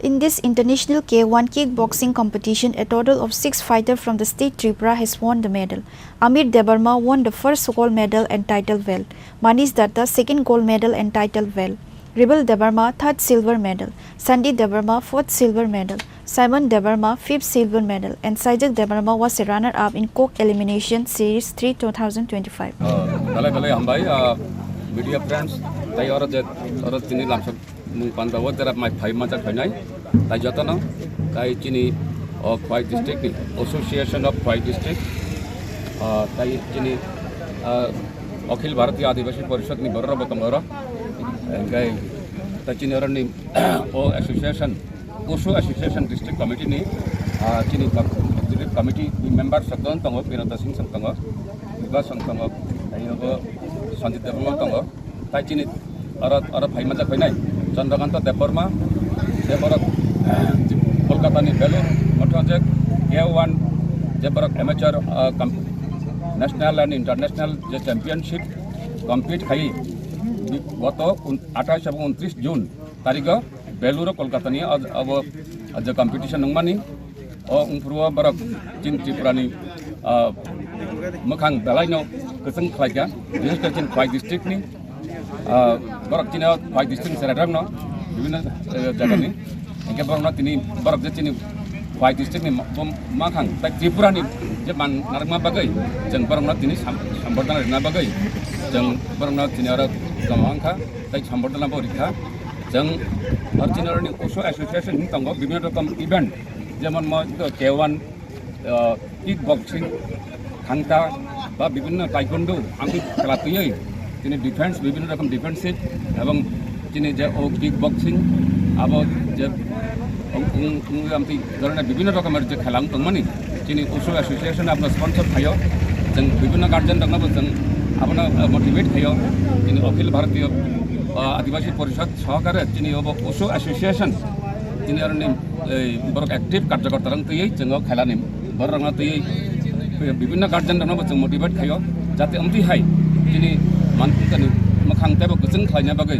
Speaker 3: In this international K1 kickboxing competition, a total of 6 fighters from the state Tripura has won the medal. Amir Debarma won the first gold medal and title well. Manish Datta second gold medal and title well. Rebel Debarma third silver medal. Sandy Debarma fourth silver medal. Simon Debarma fifth silver medal. And Sajak Debarma was a runner-up in Coke Elimination Series 3 2025.
Speaker 7: Media friends, they are the Chini Lamsa Pandawa, there are my 5 months at night. Tai Jatana, Tai Chini of White District, Association of White District, Tai Chini Akhil Bharati Adivashi Parishad ni Barra Batamara, and Guy Tachinarani Association, Osho Association District Committee ni Chini Committee members Sakan Tango, Pirata Singh Santanga, Viva Santanga, Sanjit Debarma Tango, Tai Chini Arab Haimanja Kainai, Chandrakanta Debarma, Debarak Kolkata ni Bello, Motojek, K1 Debarak Amateur National and International Championship compete Hai Goto 28 এবং 29 June তারিখে বেলুর কলকাতা নিয়ে আজ competition নংমানি ও উমফুয়া বরক চিন ত্রিপুরানি मोखां बेलायनो गोसों खालायगा बिसेस कर चिन Khowai district नि बरक चिन Khowai district सेरारंग न विभिन्न जायगानि एके बरक न तिनि बरक जे चिनि खवाई डिस्ट्रिक्ट नि मोखां ता त्रिपुरा नि जे मान नारंगमा बागै जों बरक न तिनि सम्बर्धना रना बागै जों बरक न तिनि आरो गमांखा ता सम्बर्धना बरिखा जों अर्जिनारनि ओसो एसोसिएशन नि तंग विभिन्न रकम इवेंट जेमन म K1 किक बक्सिंग खांता बा विभिन्न टाइकोंडो आंखि खेला तुयै तिनि डिफेंस विभिन्न रकम डिफेंसिव एवं तिनि जे ओ किक बक्सिंग अब जे आमति धरने विभिन्न रकमेर जे खेला दंमानि तिनि ओसो एसोसिएशन आपन स्पन्सर थायो जों विभिन्न गार्जियन दंनाबो जों आपन मोटिवेट थायो तिनि अखिल भारतीय आदिवासी परिषद सहकारे तिनि अब ओसो एसोसिएशन तिनि आरनि बरक एक्टिभ कार्यकर्ता तुयै जों खेलानि बरक तुयै विभिन्न गार्जियन दंनाबो जों मोटिवेट थायो जाते अमतिहाय दिनै मानसिफोरनि मोखां ताबो गोजों खालायनो बागै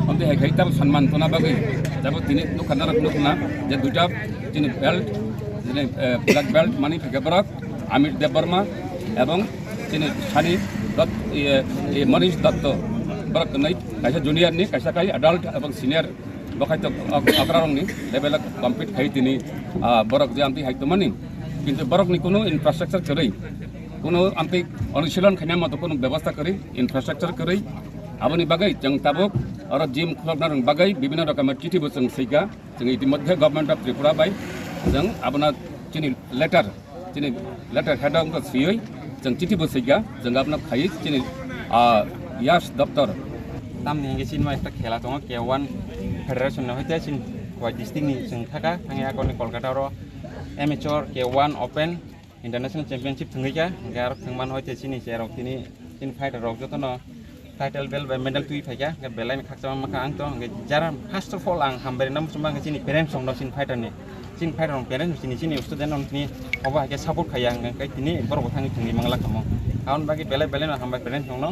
Speaker 7: अमतिहाय खाय ताबो सन्मान होना बागै जाबो दिनै नुखाना जे दुटा दिनै बेल्ट दिनै ब्लैक बेल्ट मानि फेगेबरक आमिर देबबर्मा एवं दिनै सानि दत्त मनीष दत्त बरक नै कायसा जूनियर नि कायसा काय एडल्ट एवं सिनियर बखायत अग्रारंनि लेभेल कम्पिट खाय दिनै बरक जे अमतिहाय तमानि किन्तु बरकनि कोनो इनफ्रास्ट्राक्चार गरै
Speaker 12: কোনো আন্তরিক অনুশীলন খাইনার মতো কোনো ব্যবস্থা করি ইনফ্রাস্ট্রাকচার করি aboni bagai jang tabuk aro gym khulokna rong bagai bibinno rokomer chithi bo jang seika jang itimodhye government of Tripura bai jang abona chini letter head of the CIO jang chithi bo seika jang abna khai chini yash daftar
Speaker 13: tamni nge chin ma ekta khela tongo K1 federation no hoite chin koi district ni jang thaka thangi akoni Kolkata ro amateur K1 open international championship thangika gar thangman hoite chini cherok tini chin fighter rok jotono title belt by medal tui phaika ga belai mi khaksa ma ang to ga jaram first of all ang hambari nam sumba ga chini parents song no chin fighter on parents chini student on tini oba ga support khaya ga kai tini bor bothangi thungi mangla khamo aun bagi belai no hambai parents song no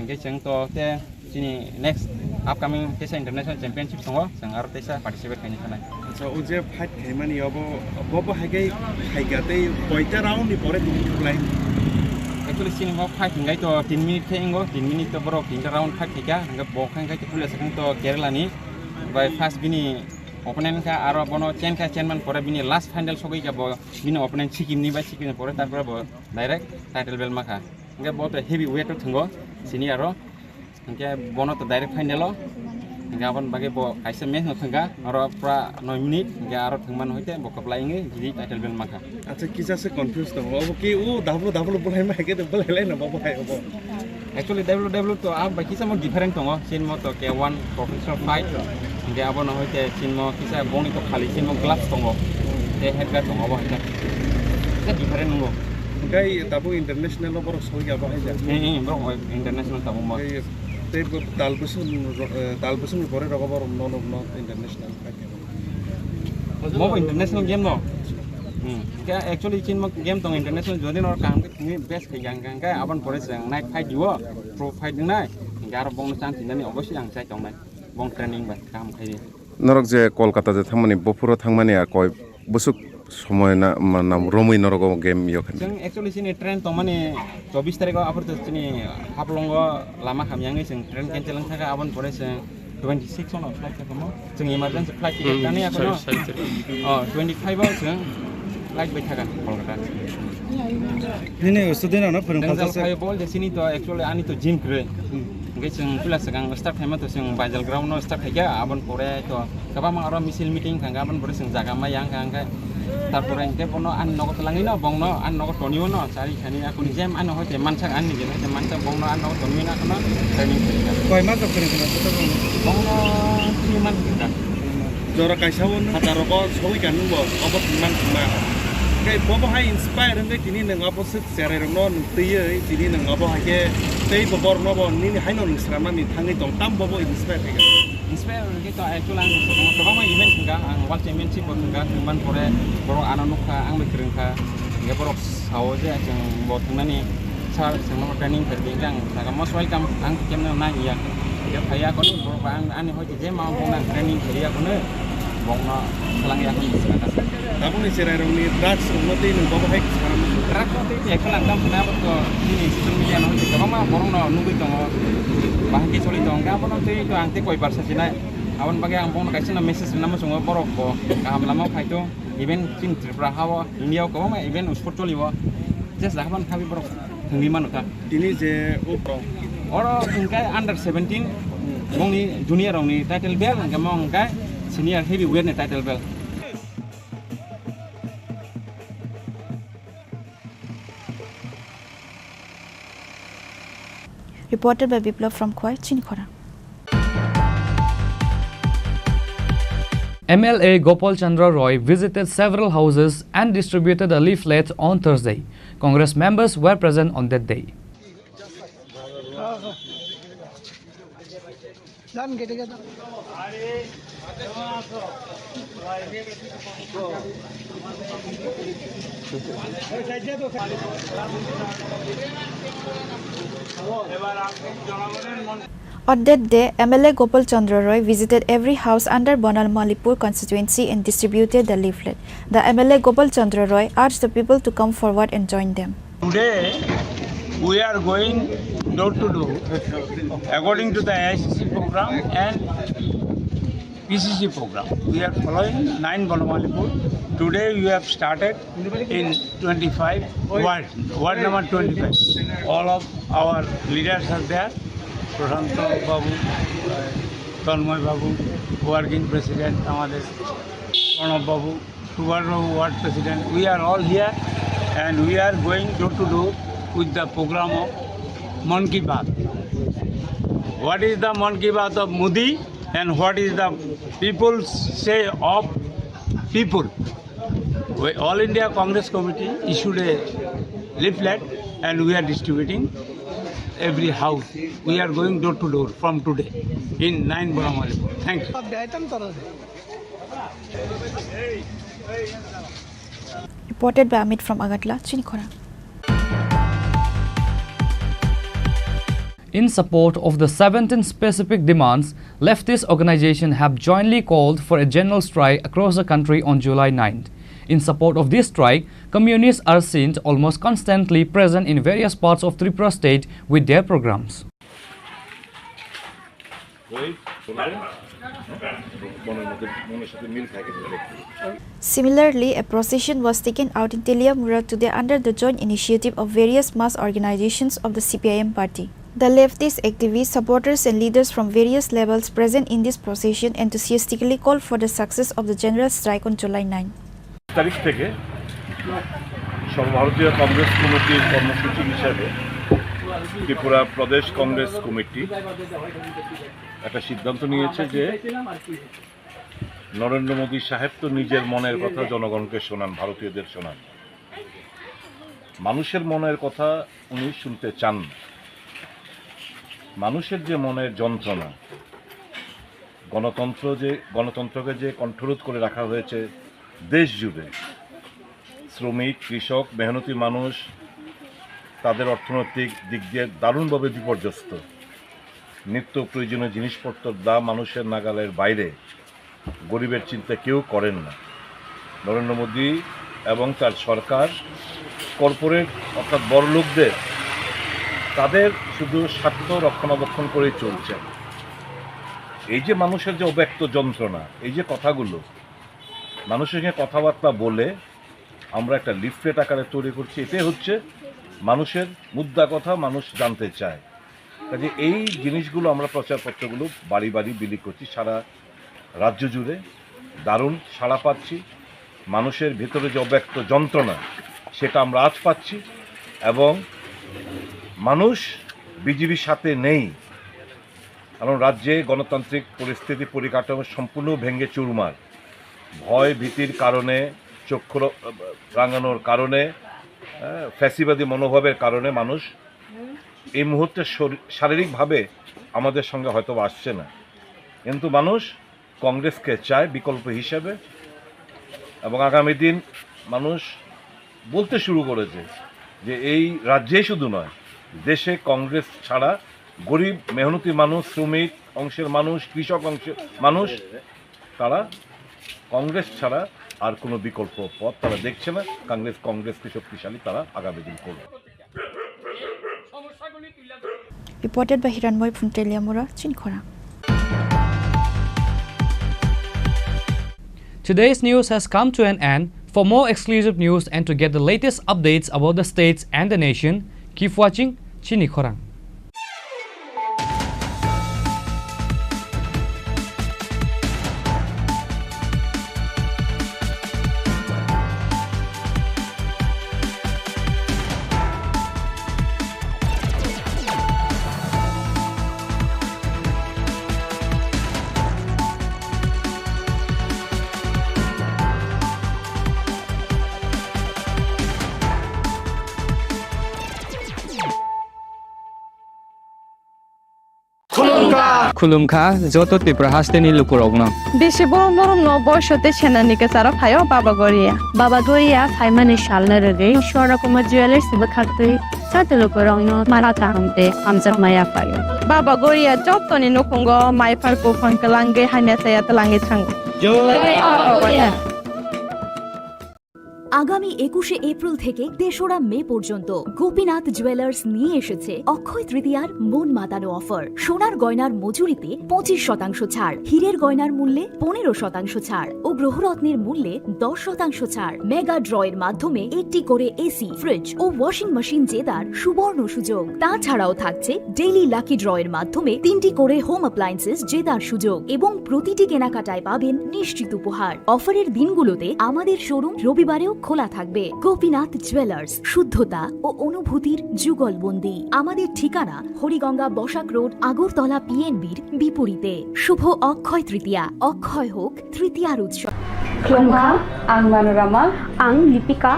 Speaker 13: ga chang to te chini next upcoming tesa international championship songo sang ar tesa participate khaini khana
Speaker 22: so uje fight khaimani obo hagai haigate koita round ni pore tumi khulai
Speaker 13: actually sini mo fight ngai to 3 minute khengo 3 minute to boro 3 round fight thika nga bok khan kai to pula sakang to Kerala ni by first bini opponent ka aro bono chairman pore bini last final sogai ka bo bini opponent sikim ni ba sikim pore tar pore bo direct title belt makha nga bo to heavy weight to thango sini aro nga bono to direct final lo nga bon bage bo aisa match no thanga aro pra 9 minute nga aro thangman hoite bo kaplai nge jidi title belt makha
Speaker 22: acha kisa se confused to obo ki double bolai ma hege to bolai na bobo hai obo
Speaker 13: actually double to ab ba kisa mo different tongo sin mo to K1 professional fight nga abo no hoite sin mo kisa boni to khali sin mo gloves tongo e head guard tongo ba hita se different ngo
Speaker 22: gai tabu international lo boro soi ga ba hai ja
Speaker 13: bro international tabu mo
Speaker 22: te talbusun pore rokobar no international
Speaker 13: mo international game no ka actually chin mo game tong international jodi no kam ke ni best ke yang ka aban pore sang night fight diwo pro fight ding nai gar bong chan tin ni obossi ang chai tong nai bong training ba kam khai
Speaker 22: norok je Kolkata je thangmani bopuro thangmani a koi busuk সময় না নাম রমই নরক game ইয়খান
Speaker 13: जों actually सिनि train तो माने 24 तारिख offer तो सिनि हापलंग लामा खामयांगै जों ट्रेन कैंसिल थाका आबन परे जों 26 on फ्लाइट थाकमो जों इमारजेंसी फ्लाइट टिकेट दानि आखनो 25 आव जों फ्लाइट बै थाका कलकाता
Speaker 22: दिनै स्टुडेन्ट आनो फोरोंफाजासे
Speaker 13: जों बल सिनि तो एक्चुअली आनि तो जिम करे ngai जों पुला सगां स्टार्ट टाइम तो जों बाइजल ग्राउन्ड नो स्टार्ट थाइगा आबन परे तो गोबां आरो मिसिल मिटिं खांगा आबन परे जों जागा मा yang खांगा তারপরে এনকে বনো আন নগত লাঙি ন বংন আন নগত টনিও ন চারি খানি আকুনি জেম আন হইতে মানসাক আন নিগে হইতে মানসাক বংন আন নগত টনিও না কোন ট্রেনিং করিকা
Speaker 22: কয় মাস করে কোন তো
Speaker 13: বংন 3 মান কিটা
Speaker 22: জরা কাইসাউন হাজার ক সই কান ব অব 3 মান মা gai bobo hai inspire ngai tini nang opposite sere rong no tiye tini nang obo ha ke tei bobor no bo ni hai no nisrama ni thangi tong tam bobo inspire thega
Speaker 13: inspire ngai to actually ang to ba event nga ang world championship bo nga man pore boro ananukha ang mikrengkha ngai boro sawo je ang bo thanani sar sang no training kerdi ang saga most welcome ang kemna na iya ya phaya ko boro ba ang ani hoi je ma bo na training keriya ko ne bong na lang ya ko isaka
Speaker 22: Tapos ni sira rong ni drugs mo tin ng bobo hek sekarang
Speaker 13: drugs mo tin ya kala dam na ko ini social media no ti ka ma borong no nunggu to bahagi soli to nga bono ti to angte koi barsa sina awan bagi ang bong kaisi na message na mo sungo borok ko kaham lama phaito event chin Tripura hawa India ko ma event sport choliwa just laban khabi borok thungi manuka
Speaker 22: tini je upro
Speaker 13: oro ingkai under 17 bong ni junior ong ni title belt nga mong kai senior heavyweight ni title belt
Speaker 3: Reported by Biplav from Khoi, Chini Khorang.
Speaker 1: MLA Gopal Chandra Roy visited several houses and distributed a leaflet on Thursday. Congress members were present on that day.
Speaker 3: On that day, MLA Gopal Chandra Roy visited every house under Bonal Malipur constituency and distributed the leaflet. The MLA Gopal Chandra Roy urged the people to come forward and join them.
Speaker 15: Today, we are going door to door according to the ICC program and PCC program. We are following 9 Bonamalipur. Today we have started in 25 ward number 25. All of our leaders are there. Prashanto Babu, Tanmoy Babu, working president, Amadesh, Pranab Babu, ward president. We are all here and we are going door to door with the program of Man Ki Baat. What is the Man Ki Baat of Modi and what is the people say of people? All India Congress Committee issued a leaflet and we are distributing every house. We are going door to door from today in 9 Bonamalipur. Thank you.
Speaker 3: Reported by Amit from Agatla, Chini Khorang.
Speaker 1: In support of the 17 specific demands, leftist organizations have jointly called for a general strike across the country on July 9th. In support of this strike, communists are seen almost constantly present in various parts of Tripura state with their programs.
Speaker 3: Similarly, a procession was taken out in Teliamura today under the joint initiative of various mass organizations of the CPIM party. The leftist activists, supporters and leaders from various levels present in this procession enthusiastically called for the success of the general strike on July 9.
Speaker 2: তারিখ থেকে সর্বভারতীয় কংগ্রেস কমিটির কর্মসূচি হিসাবে ত্রিপুরা প্রদেশ Congress committee একটা সিদ্ধান্ত নিয়েছে যে নরেন্দ্র মোদী সাহেব তো নিজের মনের কথা জনগণকে শোনান, ভারতীয়দের শোনান। মানুষের মনের কথা উনি শুনতে চান না। মানুষের যে মনের যন্ত্রণা, গণতন্ত্রকে যে কণ্ঠরোধ করে রাখা হয়েছে দেশ জুড়ে, শ্রমিক, কৃষক, মেহনতি মানুষ তাদের অর্থনৈতিক দিক দিয়ে দারুণভাবে বিপর্যস্ত। নিত্য প্রয়োজনীয় জিনিসপত্রের দাম মানুষের নাগালের বাইরে, গরিবের চিন্তা কেউ করেন না। নরেন্দ্র মোদী এবং তার সরকার কর্পোরেট অর্থাৎ বড়লোকদের তাদের শুধু স্বার্থ রক্ষণাবেক্ষণ করেই চলছে। এই যে মানুষের যে অব্যক্ত যন্ত্রণা, এই যে কথাগুলো মানুষের সঙ্গে কথাবার্তা বলে আমরা একটা লিফলেট আকারে তৈরি করছি, এটাই হচ্ছে মানুষের মুদ্রা কথা, মানুষ জানতে চায়। কাজে এই জিনিসগুলো আমরা প্রচারপত্রগুলো বাড়ি বাড়ি বিলি করছি, সারা রাজ্য জুড়ে দারুণ সাড়া পাচ্ছি। মানুষের ভেতরে যে অব্যক্ত যন্ত্রণা সেটা আমরা আজ পাচ্ছি এবং মানুষ বিজেপির সাথে নেই, কারণ রাজ্যে গণতান্ত্রিক পরিস্থিতি পরিকাঠামো সম্পূর্ণ ভেঙে চুরমার। ভয় ভীতির কারণে, চক্ষু রাঙানোর কারণে, ফ্যাসিবাদী মনোভাবের কারণে মানুষ এই মুহূর্তে শারীরিকভাবে আমাদের সঙ্গে হয়তো আসছে না, কিন্তু মানুষ কংগ্রেসকে চায় বিকল্প হিসেবে। এবং আগামী দিন মানুষ বলতে শুরু করেছে যে এই রাজ্যেই শুধু নয়, দেশে কংগ্রেস ছাড়া গরিব মেহনতি মানুষ, শ্রমিক অংশের মানুষ, কৃষক অংশের মানুষ, তারা কংগ্রেস ছাড়া আর কোনো বিকল্প পথ তারা দেখছে না। কংগ্রেসকে শক্তিশালী তারা আগামী দিন করবে।
Speaker 3: Reported by Hiranmoy from Teliamura, Chini Khorang.
Speaker 1: Today's news has come to an end. For more exclusive news and to get the latest updates about the states and the nation, keep watching Chini Khorang.
Speaker 17: खुलुमखा जत त्रिपुरा हास्टेनि लुकुरगनो
Speaker 19: बेसे बरम बरम न बयसते सेनानिके सारा फायो बाबा गोरिया फाइमाने शालना रगे शोरा कुमा jewellers बखाते साते लुकुरगनो माराता हमते हमजर माया फायो बाबा गोरिया जतनि नखंगो माइफारको फंकलांगे हाने साया तलांगे थांगो
Speaker 11: আগামী 21শে এপ্রিল থেকে 3রা মে পর্যন্ত গোপীনাথ জুয়েলার্স নিয়ে এসেছে অক্ষয় তৃতীয়ার মন মাতানো অফার। সোনার গয়নার মজুরিতে 25% ছাড়, হীরের গয়নার মূল্যে 15% ছাড় ও গ্রহরত্নের মূল্যে 10% ছাড়। মেগা ড্রয়ের মাধ্যমে একটি করে এসি, ফ্রিজ ও ওয়াশিং মেশিন জেতার সুবর্ণ সুযোগ। তাছাড়াও থাকছে ডেইলি লাকি ড্রয়ের মাধ্যমে 3টি করে হোম অ্যাপ্লায়েন্সেস জেতার সুযোগ এবং প্রতিটি কেনাকাটায় পাবেন নিশ্চিত উপহার। অফারের দিনগুলোতে আমাদের শোরুম রবিবারেও খোলা থাকবে। গোপীনাথ জুয়েলার্স, শুদ্ধতা ও অনুভূতির যুগলবন্দি। আমাদের ঠিকানা হরিগঙ্গা বসাক রোড, আগরতলা পিএনবির বিপরীতে। শুভ অক্ষয় তৃতীয়া, অক্ষয় হোক তৃতীয়ার উৎসব।
Speaker 16: Klongkha, ang Manorama, ang Lipika.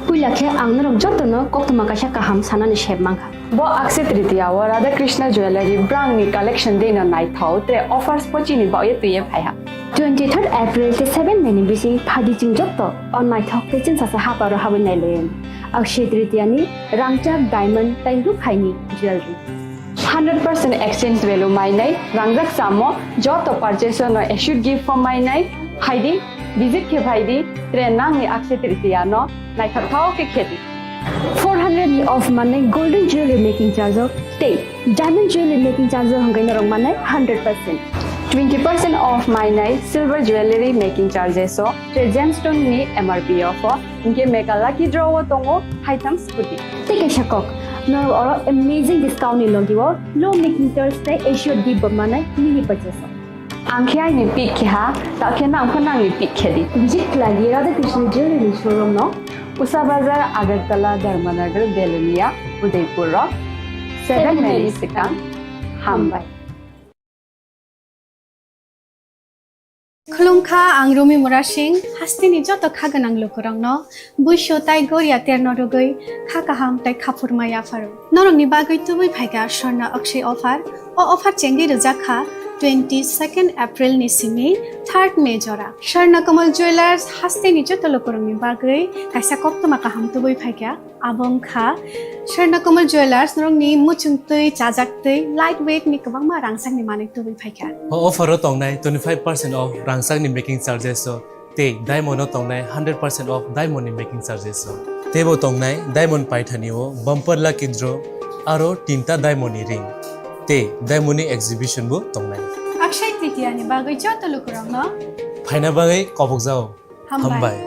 Speaker 16: Puilakhe ang narok jotono koktuma kaisa kaham sanani shebmangkha. Bo Akshay Tritiya wa Radha Krishna Jewelry brand ni collection dena nai thau tre offers pochini ba ye tuye phaiha. 23rd April te 7 meni bisi phadi jing jotto on my thok te chin sa ha paro ha nai len. Akshay Tritiya ni rangchak diamond tai ru khaini jewelry. 100% exchange value mai nai rangjak samo joto purchase no should give for mai nai haidi visit ke bhaidi tre nang ni Akshay Tritiya no nai thau ke kheti 400 ni off mane golden jewelry making charge of stay diamond jewelry making charge hongai na rong mane 100% 20% off my night silver jewelry making charges so tre gemstone ni MRP off inke mega lucky draw tongo haitam scooty take a shakok no or amazing discount ni logiwo low making charge te assured di mane mini purchase angkhya ni pick kha ta khena angkhana ni pick khedi visit lagi Radha Krishna jewelry showroom no Usa Bazar, Agartala, Dharmanagar, Belunia, Udaipur, 7 Mary Sikang, Hambai.
Speaker 18: Klongkha ang Rumi Murashing, hastini joto khaganang lukurang no, buisho tai goria terno rogoi, khakaham tai khapurmaya faru. Norong ni bagoi tubui phaiga Swarna Akshay offer, o offer chengi rujakha 22nd April ni simi 3rd May jora. Swarna Kamal Jewelers hastini joto lukurang ni bagoi, kaisa koktuma kaham tubui phaiga, abong kha, Swarna Kamal Jewelers norong ni muchungtui, chajaktui, lightweight ni kabangma rangsang ni manik tubui phaiga.
Speaker 20: Offer tongnai 25% off rangsang ni making charges so te diamond tongnai 100% off diamond ni making charges so tebo tongnai diamond paithani o bumper lucky draw aro tinta diamond ni ring te diamond ni exhibition bo tongnai
Speaker 18: Akshay Tritiya ni bagoi joto lukurang no
Speaker 20: phaina bagai kobok jao hambai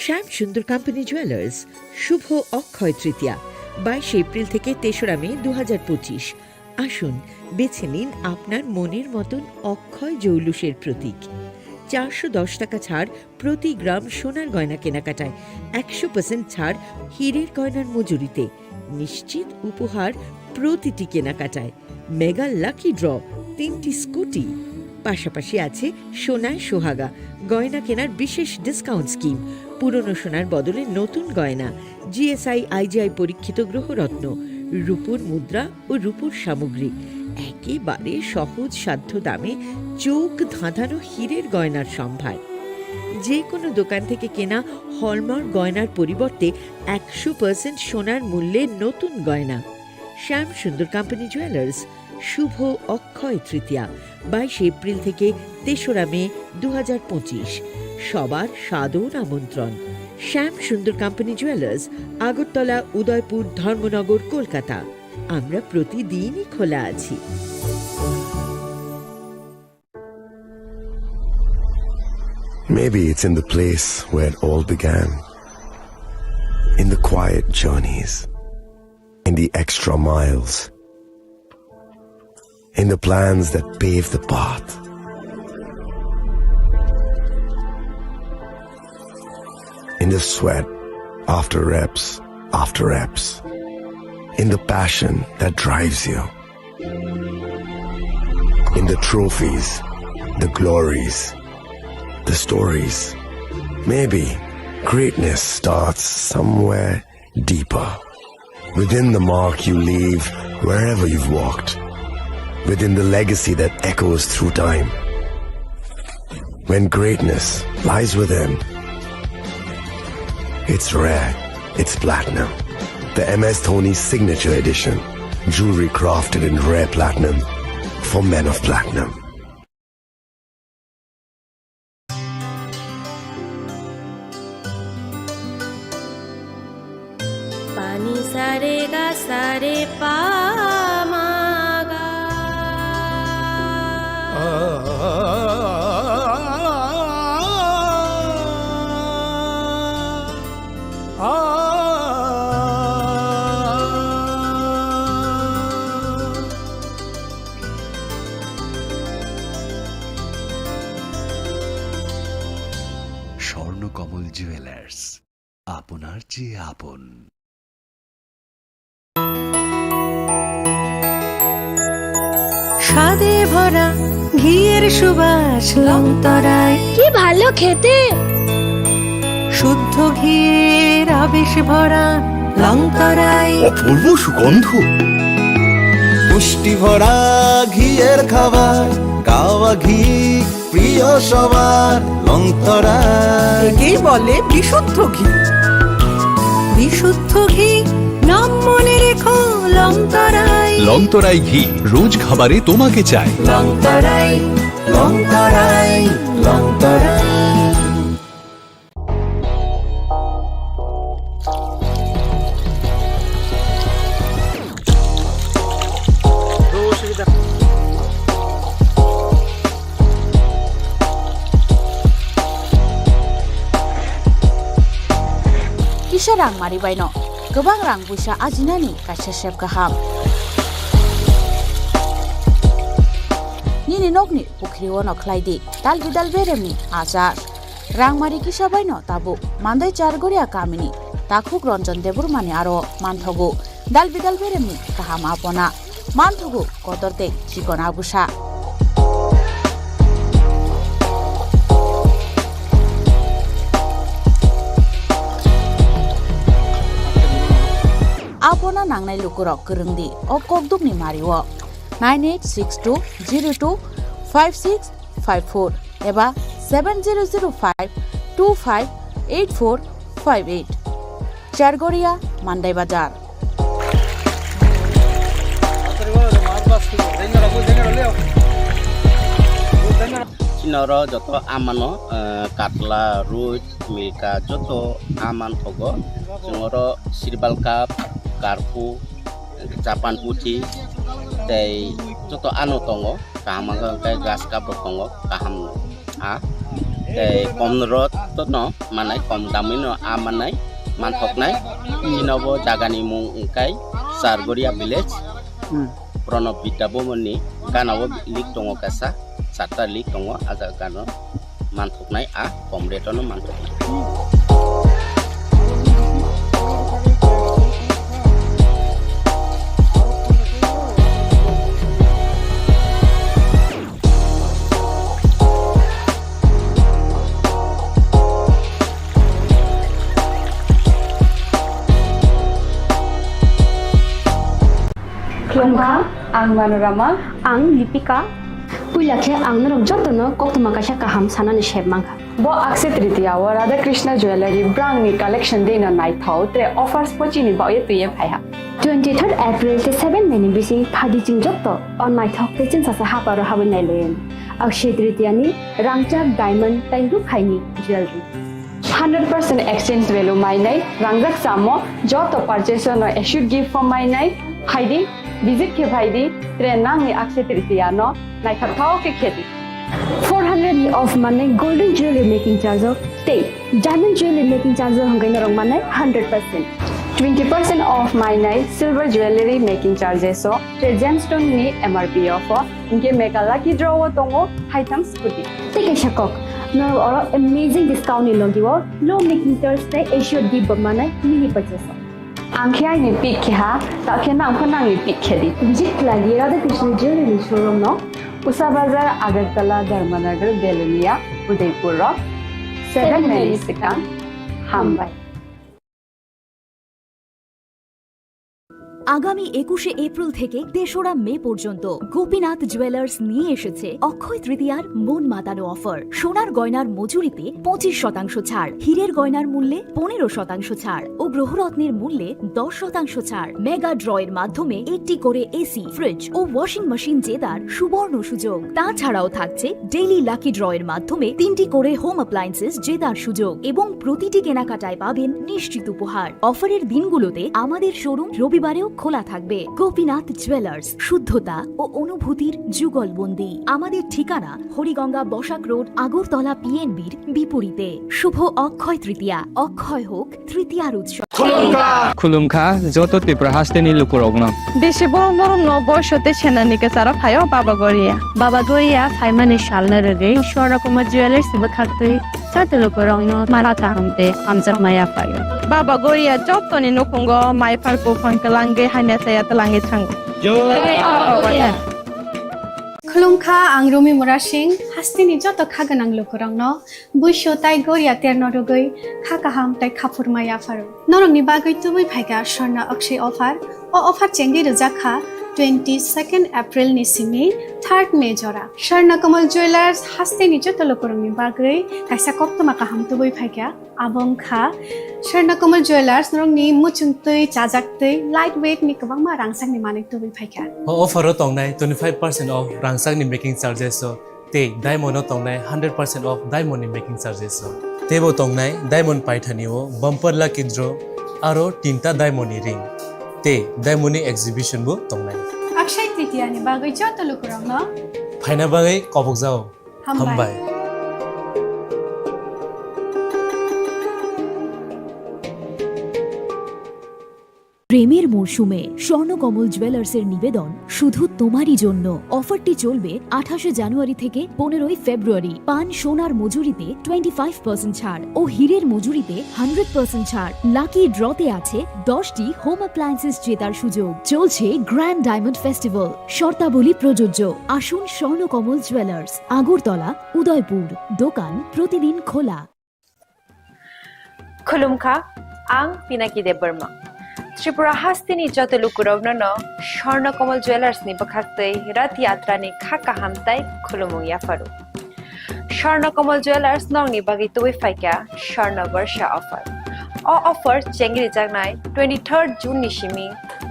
Speaker 23: Shyam Sundar company jewellers Shubho Akshaya Tritiya 22 April থেকে 3রা মে 2025। আসুন বেছে নিন আপনার মনের মতন অক্ষয় জৌলুসের প্রতীক। 410 টাকা ছাড় প্রতি গ্রাম সোনার গয়না কেনাকাটায়, 100% ছাড় হীরের গয়নার মজুরিতে, নিশ্চিত উপহার প্রতিটি কেনাকাটায়, মেগা লাকি ড্র 3টি স্কুটি। পাশাপাশি আছে সোনায় সোহাগা গয়না কেনার বিশেষ ডিসকাউন্ট স্কিম, পুরনো সোনার বদলে নতুন গয়না, জিএসআই আইজিআই পরীক্ষিত গ্রহরত্ন, রূপোর মুদ্রা ও রূপোর সামগ্রী, একেবারে সহজ সাধ্য দামে চোখ ধাঁধানো হীরের গয়নার সম্ভার। যে কোনো দোকান থেকে কেনা হলমার্ক গয়নার পরিবর্তে 100% সোনার মূল্যে নতুন গয়না। শ্যাম সুন্দর কোম্পানি জুয়েলার্স শুভ অক্ষয় তৃতীয়া 22 এপ্রিল থেকে 3রা মে 2025। সবার সাদর আমন্ত্রণ। শ্যাম সুন্দর কোম্পানি জুয়েলার্স, আগরতলা, উদয়পুর, ধর্মনগর, কলকাতা। আমরা প্রতিদিনই খোলা আছি।
Speaker 5: Maybe it's in the place where it all began. In the quiet journeys. In the extra miles. In the plans that pave the path. In the sweat after reps, in the passion that drives you, in the trophies, the glories, the stories. Maybe greatness starts somewhere deeper, within the mark you leave wherever you've walked, within the legacy that echoes through time. When greatness lies within, it's rare, it's platinum. The MS Dhoni Signature Edition, Jewelry crafted in rare platinum for men of platinum.
Speaker 6: Pani sare ga sare pa ma ga.
Speaker 8: Swarnakamal jewellers, আপনার চেয়ে আপন।
Speaker 6: স্বাদে ভরা ঘিয়ের সুবাস লংতরায়, কি ভালো খেতে। শুদ্ধ ঘিয়ের আবেশ ভরা লংতরায়,
Speaker 8: অপূর্ব সুগন্ধ।
Speaker 10: পুষ্টি ভরা ঘিয়ের খাবার, গাওয়া ঘি প্রিয় সবার লংতরায়।
Speaker 6: একেই বলে বিশুদ্ধ ঘি। বিশুদ্ধ ঘি নাম মনে রেখো লংতরায়।
Speaker 8: লংতরাই ঘি রোজ খাবারে তোমাকে চাই।
Speaker 6: লংতরাই লংতরাই লংতরাই।
Speaker 24: Kisah rang mari baino, gobang rang busa ajinani kaisa sep gaham. Nini nokni pukri wono khlaidi, dal beremni azar. Rang mari kisah baino tabu, mandai chargoria kamini, takhuk ronjon debur mani aro manthogu, dal beremni gaham apona, manthogu kotorte chikon abusa. Apona nangnai lukurok kerengdi o kokdukni mariwo 9862025654 eba 7005258458 Chargoria Mandai Bazar.
Speaker 25: Chinoro joto amano katla ruj milka joto aman thogo jongoro sirbal cup karpu capan putih tei joto anu tongo kaham kai gas cup tongo kaham a tei komrot to no manai kom damino amanai manthoknai chinobo jagani mung kai Sargoria village Pranab Bidabomoni kanabo lik tongo kasa sata lik tongo aja kano manthoknai a komretono manthoknai.
Speaker 16: Klongka, ang Manorama, ang Lipika. Puilakhe ang narok jotono koktuma kaisa kaham sanani shebmangka. Bo akse tritiya wa Radha Krishna Jewelry brangni collection deina nai thau tre offers pochini ba ye tuye phaiha. 23rd April te 7 meni bisi phadi jing jotto on nai thok te chin sasa haparo habu nai len. Akse tritiya ni rangchak diamond tai ru khaini jewelry. 100% exchange value mainai rangjak samo joto purchase no should give for mainai haidi visit ke bhaidi trenang ni akse tritiya no nai thau ke kheti 400 of money golden jewelry making charge of stay diamond jewelry making charge hangai narong manai 100% 20% off mainai silver jewelry making charges so gemstone ni MRP of inge meka lucky draw tongo haitam scooty take shakok no oro amazing discount ni logiwo low making charge tai assure di bamana mini purchase angkhai ni pick kha ta khena angkhana ni pick khedi visit lagi Radha Krishna jewelry showroom no Usa Bazar Agartala Dharmanagar Belunia Udaipur 7 Melisika Hambai
Speaker 11: আগামী 21শে April থেকে 3রা মে পর্যন্ত Gopinath jewellers নিয়ে এসেছে অক্ষয় তৃতীয়ার মন মাতানো offer. সোনার গয়নার মজুরিতে 25% ছাড়, হীরের গয়নার মূল্যে 15% ছাড় ও গ্রহরত্নের মূল্যে 10% ছাড়। মেগা ড্রয়ের মাধ্যমে 80 করে এসি, ফ্রিজ ও ওয়াশিং মেশিন জেতার সুবর্ণ সুযোগ। তাছাড়াও থাকছে ডেইলি লাকি ড্রয়ের মাধ্যমে 3টি করে হোম অ্যাপ্লায়েন্সেস জেতার সুযোগ এবং প্রতিটি কেনাকাটায় পাবেন নিশ্চিত উপহার। অফারের দিনগুলোতে আমাদের শোরুম রবিবারেও খোলা থাকবে। গোপীনাথ জুয়েলার্স, শুদ্ধতা ও অনুভূতির যুগলবন্দি। আমাদের ঠিকানা হরিগঙ্গা বসাক রোড, আগরতলা পিএনবির বিপরীতে। শুভ অক্ষয় তৃতীয়া, অক্ষয় হোক তৃতীয়ার উৎসব।
Speaker 17: খুলুমখা যত ত্রিপুরা হাসতেনি লুকুরগ্ন
Speaker 19: বেশি বড় বড় বয়সতে সেনানিকে সারা ফাইও বাবা গরিয়া ফাইমানে শালনা রগে সরকমা জুয়েলার্স সিবা খাতে চাতে লুকুরগ্ন মারা তাহামতে আমজা মায়া ফাইও বাবা গরিয়া যতনি নকুঙ্গ মাই ফারকো ফনকলাঙ্গে হাইনা সায়া তলাঙ্গে থাঙ্গ
Speaker 18: खुलुमखा आं रमि मुरा सिंह हास्तिनि जत खागोनां लोकरंनो बुइसो ताइ गरिया तेरनो रुगै खाकाहाम ताइ खाफुरमाया फारो नरंनि बागै तुबै फाइगा स्वर्ण अक्षय अफार ओ अफार चेंगि रजाखा 22 एप्रिल नि सिमि 3 मे जरा स्वर्ण कमल ज्वेलर्स हास्तिनि जत लोकरंनि बागै काइसा कप्तमा काहाम तुबै फाइगा आबंखा स्वर्ण कमल ज्वेलर्स नरंनि मुचुंतै चाजाक्तै लाइट वेट नि गोबां मा रांसांनि माने तुबै फाइगा
Speaker 20: ऑफर तंगनाय 25% ऑफ रांसांनि मेकिंग चार्जेस ते डायमंड तंगनाय 100% ऑफ डायमंड मेकिंग चार्जेस तेबो तंगनाय डायमंड पाइथानिओ बम्पर लाकी ड्र आरो 3टा डायमंड रिंग ते डायमंड एग्जिबिशन बो तंगनाय
Speaker 18: अक्षय तृतीया नि बागै जत लोकरंनो
Speaker 20: फाइना बागै कबक जाओ हामबाय
Speaker 11: প্রেমের মরশুমে স্বর্ণকমল জুয়েলার্সের নিবেদন শুধু তোমারই জন্য। অফারটি চলবে 28 জানুয়ারি থেকে 15 ফেব্রুয়ারি। পান সোনার মজুরিতে 25% ছাড় ও হীরের মজুরিতে 100% ছাড়। লাকি ড্রতে আছে 10টি হোম অ্যাপ্লায়েন্সেস জেতার সুযোগ। চলছে গ্র্যান্ড ডায়মন্ড ফেস্টিভ্যাল, শর্তাবলী প্রযোজ্য। আসুন স্বর্ণকমল জুয়েলার্স, আগরতলা, উদয়পুর। দোকান প্রতিদিন খোলা।
Speaker 4: खुलुमखा आं पिनाकी देबबर्मा त्रिपुरा हास्तिनि जत लुकुरग्न स्वर्ण कमल ज्वेलर्स नि बखाक्तै रथ यात्रा नि खाका हामताइ खुलुमुं याफारु स्वर्ण कमल ज्वेलर्स नंगनि बागै तुबै फाइका स्वर्ण वर्ष ऑफर ओ ऑफर चेंगि जागनाय 23 जून नि सिमि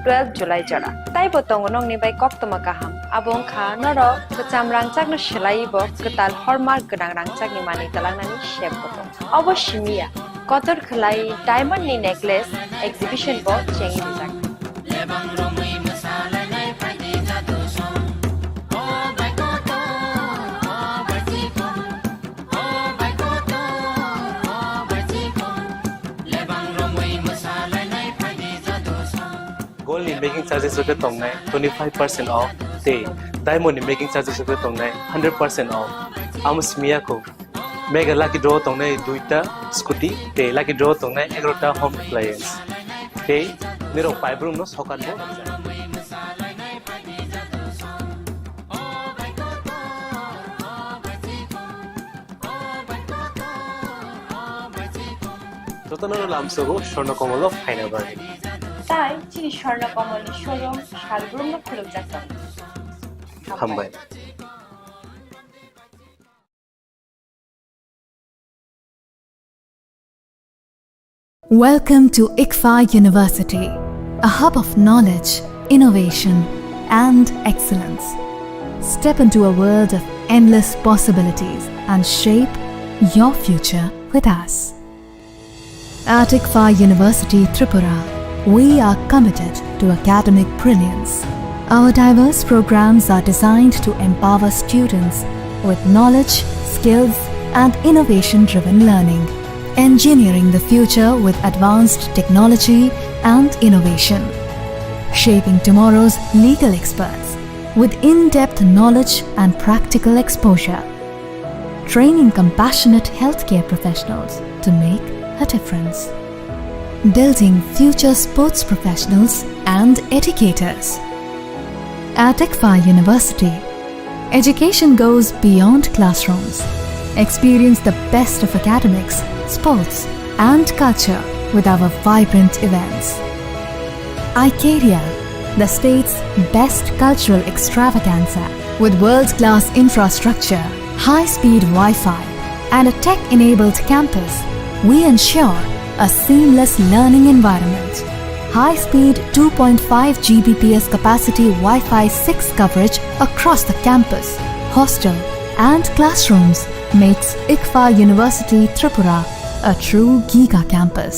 Speaker 4: 12 जुलाई जरा ताइ बतंग नंगनि बाय कक्तमा काहाम आबं खा नर कचाम रांचागनो सेलाइबो कताल हरमार्क गोनां रांचागनि मानि तलांनानि शेप बतंग अवश्यमिया कतर खलाई डायमंड नि नेकलेस एग्जिबिशन बो चेंगि जाग
Speaker 20: गोल्ड नि मेकिंग चार्जेस होके तंगनाय 25% ऑफ ते डायमंड नि मेकिंग चार्जेस होके तंगनाय 100% ऑफ आमस्मिया को मेगा लाकी ड्रॉ तंगनाय 2टा स्कूटी ते लाकी ड्रॉ तंगनाय 11टा होम अप्लायंस ते निरो पाइब्रुम नो सकान बो যতনর লামসগো স্বর্ণকমল ফাইনা বাগে
Speaker 4: তাই চিনি স্বর্ণ কমল শোরুম শালগ্রাম খুলুম যাচ্ছেন
Speaker 20: হামবাই
Speaker 7: Welcome to ICFA University, a hub of knowledge, innovation, and excellence. Step into a world of endless possibilities and shape your future with us. At ICFA University, Tripura, we are committed to academic brilliance. Our diverse programs are designed to empower students with knowledge, skills, and innovation-driven learning. Engineering the future with advanced technology and innovation. Shaping tomorrow's legal experts with in-depth knowledge and practical exposure. Training compassionate healthcare professionals to make a difference. Building future sports professionals and educators. At ICFA University, education goes beyond classrooms. Experience the best of academics, sports, and culture with our vibrant events. ICARIA, the state's best cultural extravaganza. With world-class infrastructure, high-speed Wi-Fi, and a tech-enabled campus, we ensure a seamless learning environment. High-speed 2.5 Gbps capacity Wi-Fi 6 coverage across the campus, hostel, and classrooms makes ICFA University Tripura a true Giga campus.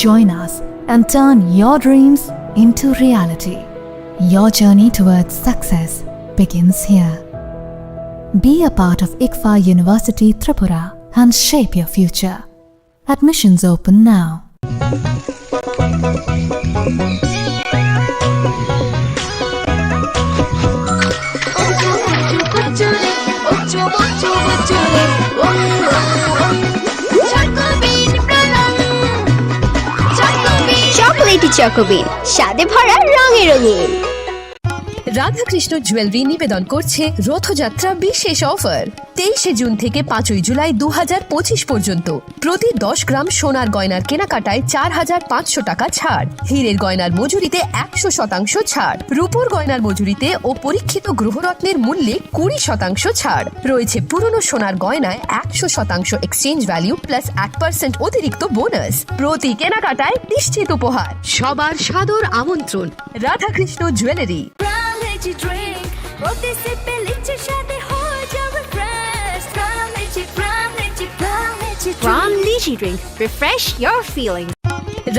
Speaker 7: Join us and turn your dreams into reality. Your journey towards success begins here. Be a part of ICFA University Tripura and shape your future. Admissions open now.
Speaker 9: Chocolatey চকোবিন স্বাদে ভরা রঙে রঙিন।
Speaker 12: Radhakrishna jewellery নিবেদন করছে রথযাত্রা বিশেষ offer 23 June থেকে 5 জুলাই 2025 পর্যন্ত প্রতি 10 গ্রাম সোনার গয়নার কেনাকাটায় 4500 টাকা ছাড়, হীরের গয়নার মজুরিতে 100% ছাড়, রূপোর গয়নার মজুরিতে ও পরীক্ষিত গ্রহরত্নের মূল্যে 20% ছাড় রয়েছে। পুরনো সোনার গয়নায় 100% এক্সচেঞ্জ ভ্যালু প্লাস 8% অতিরিক্ত বোনাস। প্রতি কেনাকাটায় নিশ্চিত উপহার। সবার সাদর আমন্ত্রণ Radhakrishna jewellery.
Speaker 9: From Lychee Drink, refresh your feeling.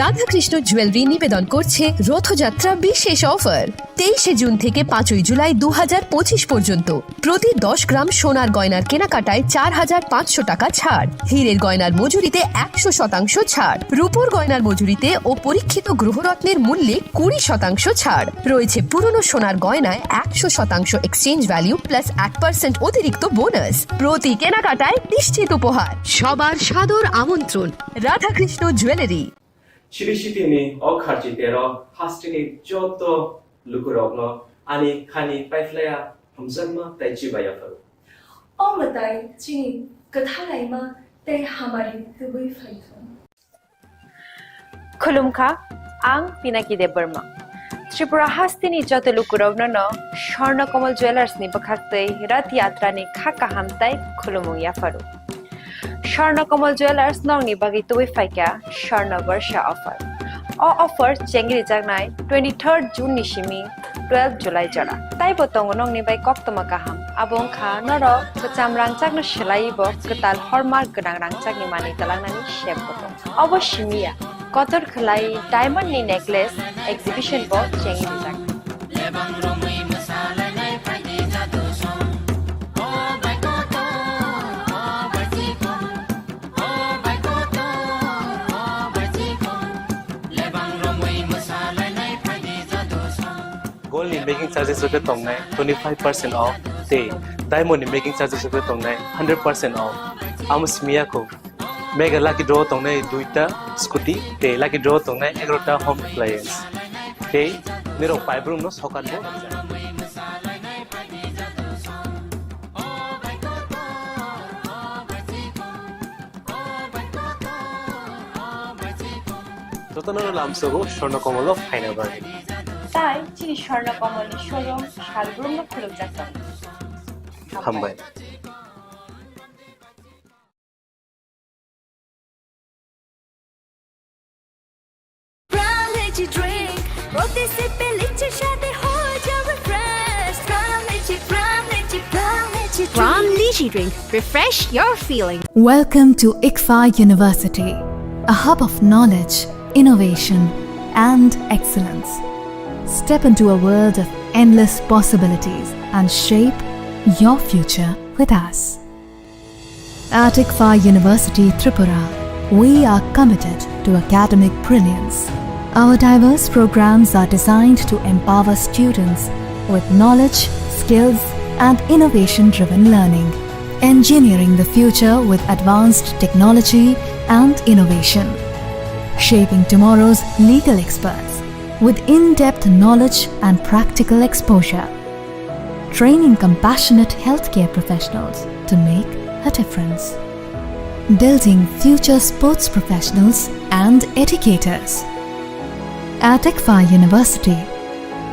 Speaker 12: Radhakrishna jewellery নিবেদন করছে রথযাত্রা বিশেষ অফার 23 জুন থেকে 5 জুলাই 2025 পর্যন্ত প্রতি 10 গ্রাম সোনার গয়নার কেনাকাটায় 4500 টাকা ছাড়, হীরের গয়নার মজুরিতে 100% ছাড়, রূপোর গয়নার মজুরিতে ও পরীক্ষিত গ্রহরত্নের মূল্যে 20% ছাড় রয়েছে। পুরনো সোনার গয়নায় 100% এক্সচেঞ্জ ভ্যালু প্লাস 8% অতিরিক্ত বোনাস। প্রতি কেনাকাটায় নিশ্চিত উপহার। সবার সাদর আমন্ত্রণ রাধাকৃষ্ণ জুয়েলারি।
Speaker 14: 시리시티니 어카지대로 하스티니 쪼또 루크로그노 아니 카니 파이플레야 함선마 따이치바야파로
Speaker 21: 어머다이 지니 그타라이마 때 하마리 그의 파이톤
Speaker 4: খুলুমখা আং পিনাকি দেব বর্মা ত্রিপুরা হাস্তিনি যত লুকুরগ্ন স্বর্ণকমল জুয়েলার্স নি বখাক্তই রথ যাত্রা নি খাকা হামতাই খুলুমুয়া ফারু স্বর্ণকমল জুয়েলার্স নংনি বাগি তুই ফাইকা স্বর্ণ বর্ষা অফার অফার চেঙ্গিরি জাগনাই 23 জুন নিশিমি 12 জুলাই জরা তাই বতং নংনি বাই কক্তমা কাহাম আবং খা নর কচাম রাংচাকনো সেলাইব কতাল হরমার্ক গনাং রাংচাকনি মানি তালাংনানি শেপ বতং অবশ্যমিয়া কতর খলাই ডায়মন্ড নি নেকলেস এক্সিবিশন ব চেঙ্গিরি জাগ
Speaker 20: Gold in making charges rupiah tongnai 25% off. Te diamond in making charges rupiah tongnai 100% off. Amus miya ko mega lucky draw tongnai 2ta scooty te lucky draw tongnai 11ta home appliance. Te niro five room no sokan bo. Totono lamsogo Swarnakamal final bargain
Speaker 4: তাই চিনি Swarnakamal showroom শালগ্রাম খুলুক যাত্রা
Speaker 20: হামবাই
Speaker 9: From Lychee Drink, refresh your feeling.
Speaker 7: Welcome to ICFA University, a hub of knowledge, innovation, and excellence. Step into a world of endless possibilities and shape your future with us. At ICFA University Tripura, we are committed to academic brilliance. Our diverse programs are designed to empower students with knowledge, skills, and innovation-driven learning, engineering the future with advanced technology and innovation, shaping tomorrow's legal experts with in-depth knowledge and practical exposure, training compassionate healthcare professionals to make a difference, building future sports professionals and educators. At ICFA University,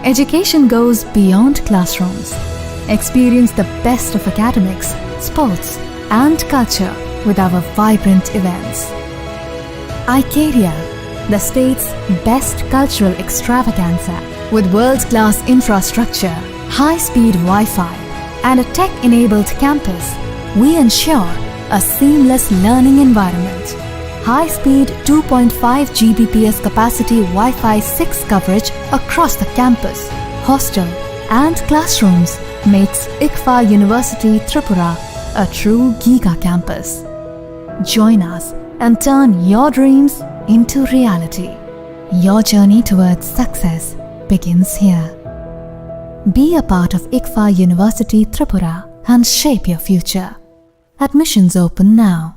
Speaker 7: Education goes beyond classrooms. Experience the best of academics, sports, and culture with our vibrant events. Icaria, the state's best cultural extravaganza, with world-class infrastructure, high-speed Wi-Fi, and a tech-enabled campus, we ensure a seamless learning environment. High-speed 2.5 Gbps capacity Wi-Fi 6 coverage across the campus, hostel, and classrooms makes ICFA University Tripura a true Giga campus. Join us and turn your dreams into reality. Your journey towards success begins here. Be a part of ICFA University Tripura and shape your future. Admissions open now.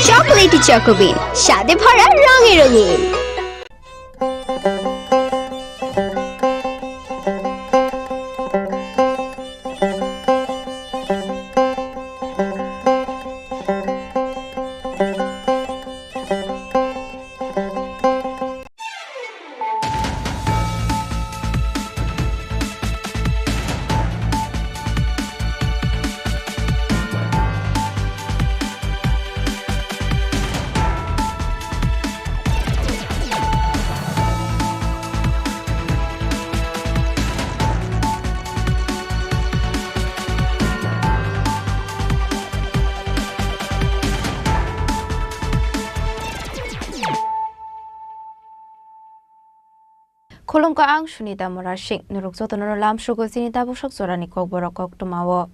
Speaker 9: Chocolatey চকোবিন স্বাদে ভরা রঙে রঙিন।
Speaker 2: Kolom ka ang Sunita Morashing, Nurukso to Nolam Sugo Sinita Bushok Zorani Borokok to Mawo.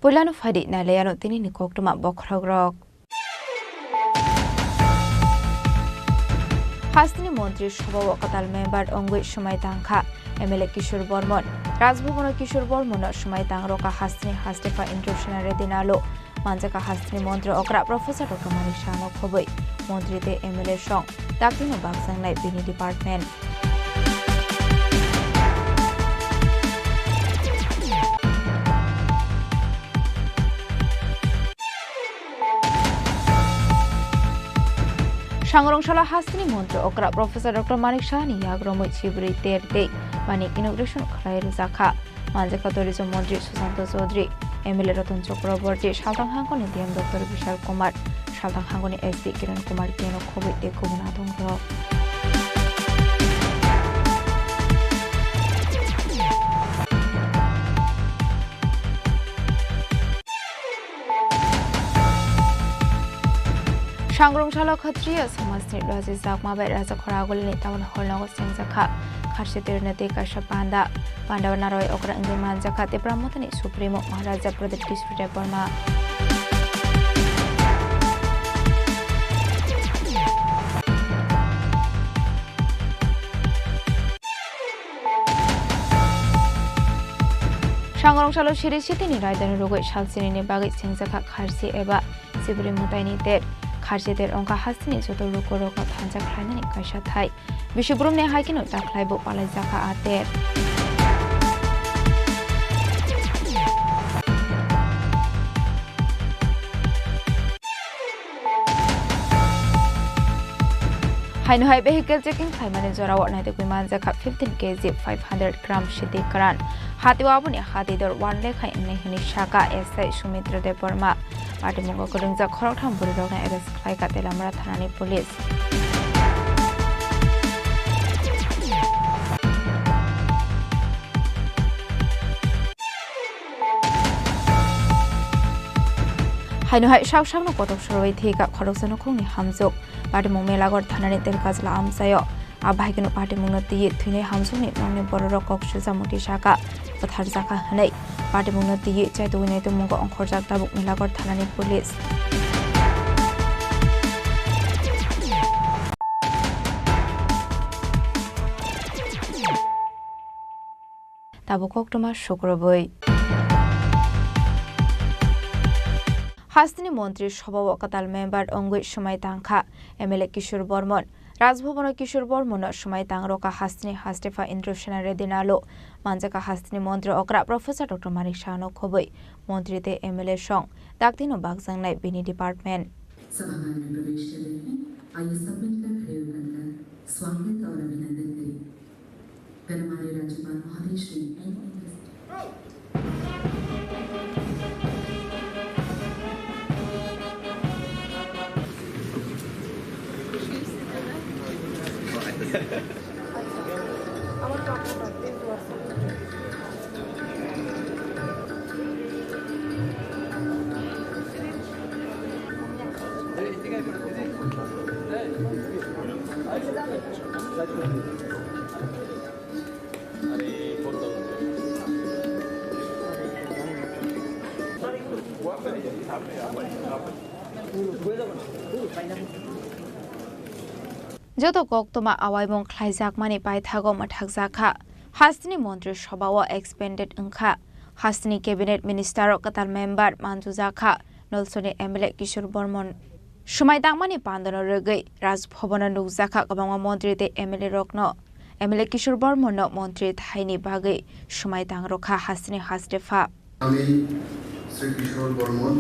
Speaker 2: Pulano Fadi Naleano Tini Nikok to Map Bokrogrok. Hastini Montri Shobo Katal member Ongwe Shumaitangka, Emele Kishur Bormon, Razbuno Kishur Bormon, Shumaitang Roka Hastini Hastifa Introductionary Dinalo. Manjaka Hastini Montri Okra Professor Dr. Manishano Koboi, Montri de Emile Shong, Daktino Baksang Light Bini Department. Shangrong Hastini Montri Okra Professor Dr. Manishani Yagromo Chibri Ter Day, Mani Inauguration Krai Zaka, Manjaka Tourism Montri Susanto Sodri. Emile Ratan Chakraborty, Shaltang Hangoni, DM Dr. Vishal Kumar, Shaltang Hangoni SD Kiran Kumar Piano Covid de Kumanatong Gro. Shangrong Shala Khatria, Samasni Razizak Mabet as a Koragol Nitawan Holong Senzaka, Kashitir Natika Shapanda, Pandavanaroy Okra and the Manzaka, the Pramotani Supremo Maharaja Pradesh District Burma. Shangrong Shalo Shiri City Rider Rogo Shalsini Bagit Senzaka Karsi Eba, Sibri Mutani Dead. Karsider Onka Hastini Soto Lukoroka Tanza Klanani Kashatai. Bishubrum ne Hakino Taklaibo Palazaka Ater. Haino High Vehicle Checking Simon Zora Night Manzaka 15 kg 500 gram Shiti Karan. Hatiwabuni Hatidor 1 Lake in Nehini Shaka Esai Sumitra de Burma. Party Mungo Kurunza Korotam Burdoga Eres Klaikatela Marathani Police. Haino Hai Shao Shano Kotok Shuroi Tika Korosano Hamzuk. Party Mumela Tanani Telkazla Amsayo. Abahino Party Munati, Tune Hamsuni, Noni Borok Shuzamuti Shaka, but Harzaka Hane. Party Munati, Chatuine to Mungo on Korjak Tabuk Milagor Tanani Police. Tabukok to my sugar boy. হাস্তিনী মন্ত্রী সভা কাতাল member অঙ্গুই সময় তাংখা MLA Kishore Barman Raj Bhavan Kishore Barman সময় তাংরকা হাস্তিনী হাস্তেফা ইন্দ্রসেনা রেদিনালো মানজাকা হাস্তিনী মন্ত্রী অকরা professor doctor Manik শাহনো খবই মন্ত্রীতে MLA সং দাকদিনো বাগজাंगनाय बिनि डिपार्टमेंट
Speaker 1: सभागार में प्रवेश कर रहे हैं। आइए सब मिलकर खड़े होकर स्वागत और अभिनंदन करें। गणमान्य राज्यपाल महोदय श्री
Speaker 2: যত গক্তমা আওয়াইমং খ্লাইজাকমানি পাইথাগো মাথাকজাখা হাস্তিনী মন্ত্রী সভাও এক্সপেন্ডেড ওংখা হাস্তিনী ক্যাবিনেট মিনিস্টার কাতাল মেম্বার মানজুজাখা নলসনি এমএলএ কিশোর বর্মন সময় দাংমানি পান্দন রগৈ রাজভবন নুকজাখা গবাংমা মন্ত্রীতে এমএলএ রকন এমএলএ কিশোর বর্মন মন্ত্রী থাইনি বাগৈ সময় দাংরখা হাস্তিনী হাসদেফা
Speaker 3: আমি শ্রী কিশোর বর্মন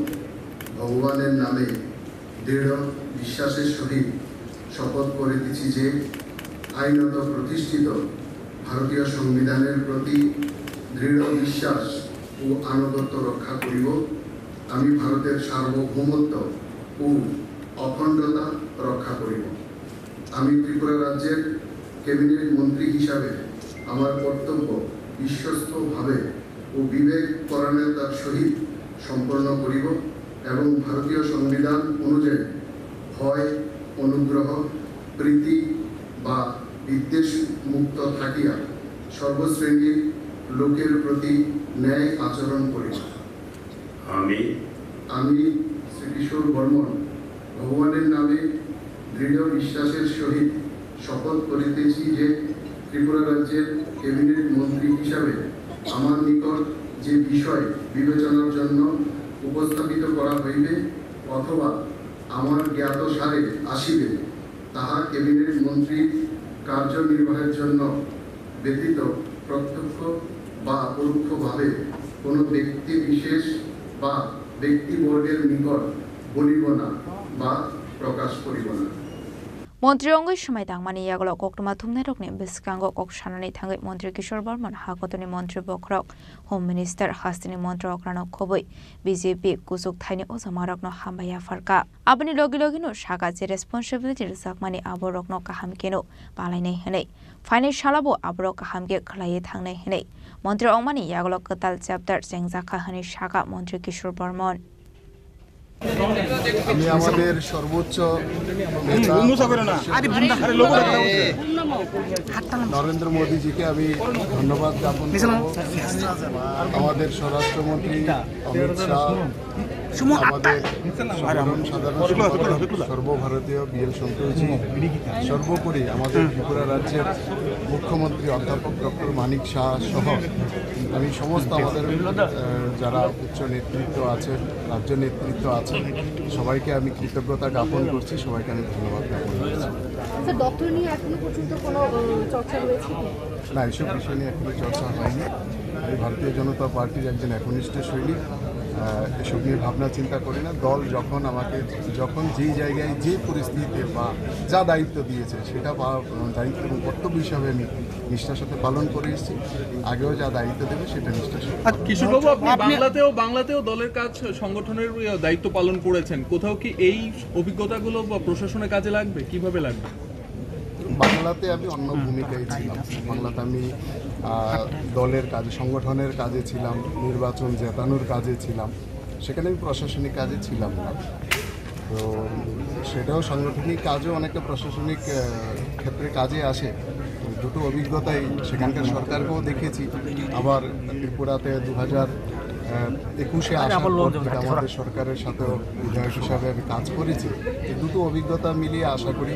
Speaker 3: ভগবানের নামে দৃঢ় বিশ্বাসের সহিত শপথ করিতেছি যে আইনত প্রতিষ্ঠিত ভারতীয় সংবিধানের প্রতি দৃঢ় বিশ্বাস ও আনুগত্য রক্ষা করিব। আমি ভারতের সার্বভৌমত্ব ও অখণ্ডতা রক্ষা করিব। আমি ত্রিপুরা রাজ্যের ক্যাবিনেট মন্ত্রী হিসাবে আমার কর্তব্য বিশ্বস্তভাবে ও বিবেক পরায়ণতার সহিত সম্পন্ন করিব এবং ভারতীয় সংবিধান অনুযায়ী ভয় অনুগ্রহ প্রীতি বা বিদ্বেষ মুক্ত থাকিয়া সর্বশ্রেণীর লোকের প্রতি ন্যায় আচরণ করিব। আমি শ্রী কিশোর বর্মন ভগবানের নামে দৃঢ় বিশ্বাসের সহিত শপথ করিতেছি যে ত্রিপুরা রাজ্যের ক্যাবিনেট মন্ত্রী হিসাবে আমার নিকট যে বিষয় বিবেচনার জন্য উপস্থাপিত করা হইবে অথবা আমার জ্ঞাত সারে আসিবে তাহা ক্যাবিনেট মন্ত্রীর কার্যনির্বাহের জন্য ব্যতীত প্রত্যক্ষ বা পরোক্ষভাবে কোনো ব্যক্তি বিশেষ বা ব্যক্তিবর্গের নিকট বলিব না বা প্রকাশ করিব না।
Speaker 2: মন্ত্রী অঙ্গই সময় দাংমানি ইয়াগল কক্টমা থুমনাই রকনে বিসকাঙ্গ কক সানানি থাঙ্গৈ মন্ত্রী কিশোর বর্মন হাকতনি মন্ত্রী বখরক হোম মিনিস্টার হাস্তিনী মন্ত্রী অক্রানক খবই বিজেপি কুসুক থাইনি ওজামারকন হামবায়া ফারকা আপনি লগি লগিনো সাকা যে রেসপন্সিবিলিটি জাকমানি আবরকন কাহামকেनो পালাইनाय हनै फाइनाय सालाबो आबरक काहामके खलायै थांनाय हनै मन्त्री अंमानि यागल कताल চ্যাপ্টার চেংজাখা हनै সাকা মন্ত্রী কিশোর বর্মন
Speaker 3: আমি আমাদের সর্বোচ্চ নরেন্দ্র মোদীজিকে আমি ধন্যবাদ জ্ঞাপন করব। আমাদের স্বরাষ্ট্রমন্ত্রী অমিত শাহ, আমাদের সাধারণ সর্বভারতীয় বিএল সন্তোষজি, সর্বোপরি আমাদের ত্রিপুরা রাজ্যের মুখ্যমন্ত্রী অধ্যাপক ডক্টর মানিক শাহ সহ আমি সমস্ত আমাদের যারা উচ্চ নেতৃত্ব আছেন, রাজ্য নেতৃত্ব আছেন, সবাইকে আমি কৃতজ্ঞতা জ্ঞাপন করছি, সবাইকে আমি ধন্যবাদ জ্ঞাপন করছি।
Speaker 13: ডক্টর নিয়ে এখনো পর্যন্ত কোনো চর্চা রয়েছে
Speaker 3: না, এইসব বিষয় নিয়ে এখনো চর্চা হয়নি। আমি ভারতীয় জনতা পার্টির একজন একনিষ্ঠ সৈনিক, এসব নিয়ে ভাবনা চিন্তা করি না। দল যখন যেই জায়গায় যে পরিস্থিতিতে বা যা দায়িত্ব দিয়েছে সেটা দায়িত্ব এবং কর্তব্য হিসাবে আমি নিষ্ঠার সাথে পালন করে এসেছি। আগেও যা দায়িত্ব দেবে সেটা নিষ্ঠার সাথে।
Speaker 15: কিশোরবাবু, আপনি বাংলাতেও দলের কাজ সংগঠনের দায়িত্ব পালন করেছেন, কোথাও কি এই অভিজ্ঞতাগুলো বা প্রশাসনের কাজে লাগবে? কিভাবে লাগবে?
Speaker 3: বাংলাতে আমি অন্য ভূমিকায় ছিলাম। বাংলাতে আমি দলের কাজে, সংগঠনের কাজে ছিলাম, নির্বাচন জেতানোর কাজে ছিলাম, সেখানে আমি প্রশাসনিক কাজে ছিলাম না। তো সেটাও সাংগঠনিক কাজও অনেকটা প্রশাসনিক ক্ষেত্রে কাজে আসে। দুটো অভিজ্ঞতাই সেখানকার সরকারকেও দেখেছি, আবার ত্রিপুরাতে 2021-এ আসার পর আমাদের সরকারের সাথেও বিধায়ক হিসাবে আমি কাজ করেছি। এই দুটো অভিজ্ঞতা মিলিয়ে আশা করি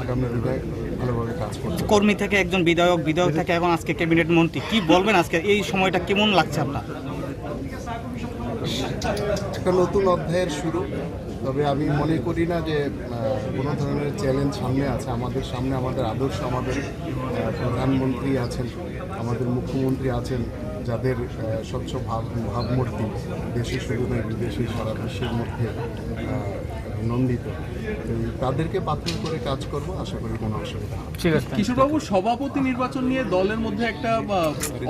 Speaker 3: আগামী বিধায়ক ভালোভাবে কাজ করবে।
Speaker 22: কর্মী থেকে একজন বিধায়ক থেকে এবং আজকে ক্যাবিনেট মন্ত্রী, কি বলবেন আজকে এই সময়টা কেমন লাগছে আপনার?
Speaker 3: একটা নতুন অধ্যায়ের শুরু। তবে আমি মনে করি না যে কোনো ধরনের চ্যালেঞ্জ সামনে আছে। আমাদের সামনে আমাদের আদর্শ, আমাদের প্রধানমন্ত্রী আছেন, আমাদের মুখ্যমন্ত্রী আছেন, যাদের স্বচ্ছ ভাবমূর্তি দেশে শুধু নয় বিদেশে সারা বিশ্বের মধ্যে নন্দিত। তাদেরকে পাথর করে কাজ করব, আশা করি কোনো অসুবিধা হবে।
Speaker 15: ঠিক আছে। কিশোরবাবু, সভাপতি নির্বাচন নিয়ে দলের মধ্যে একটা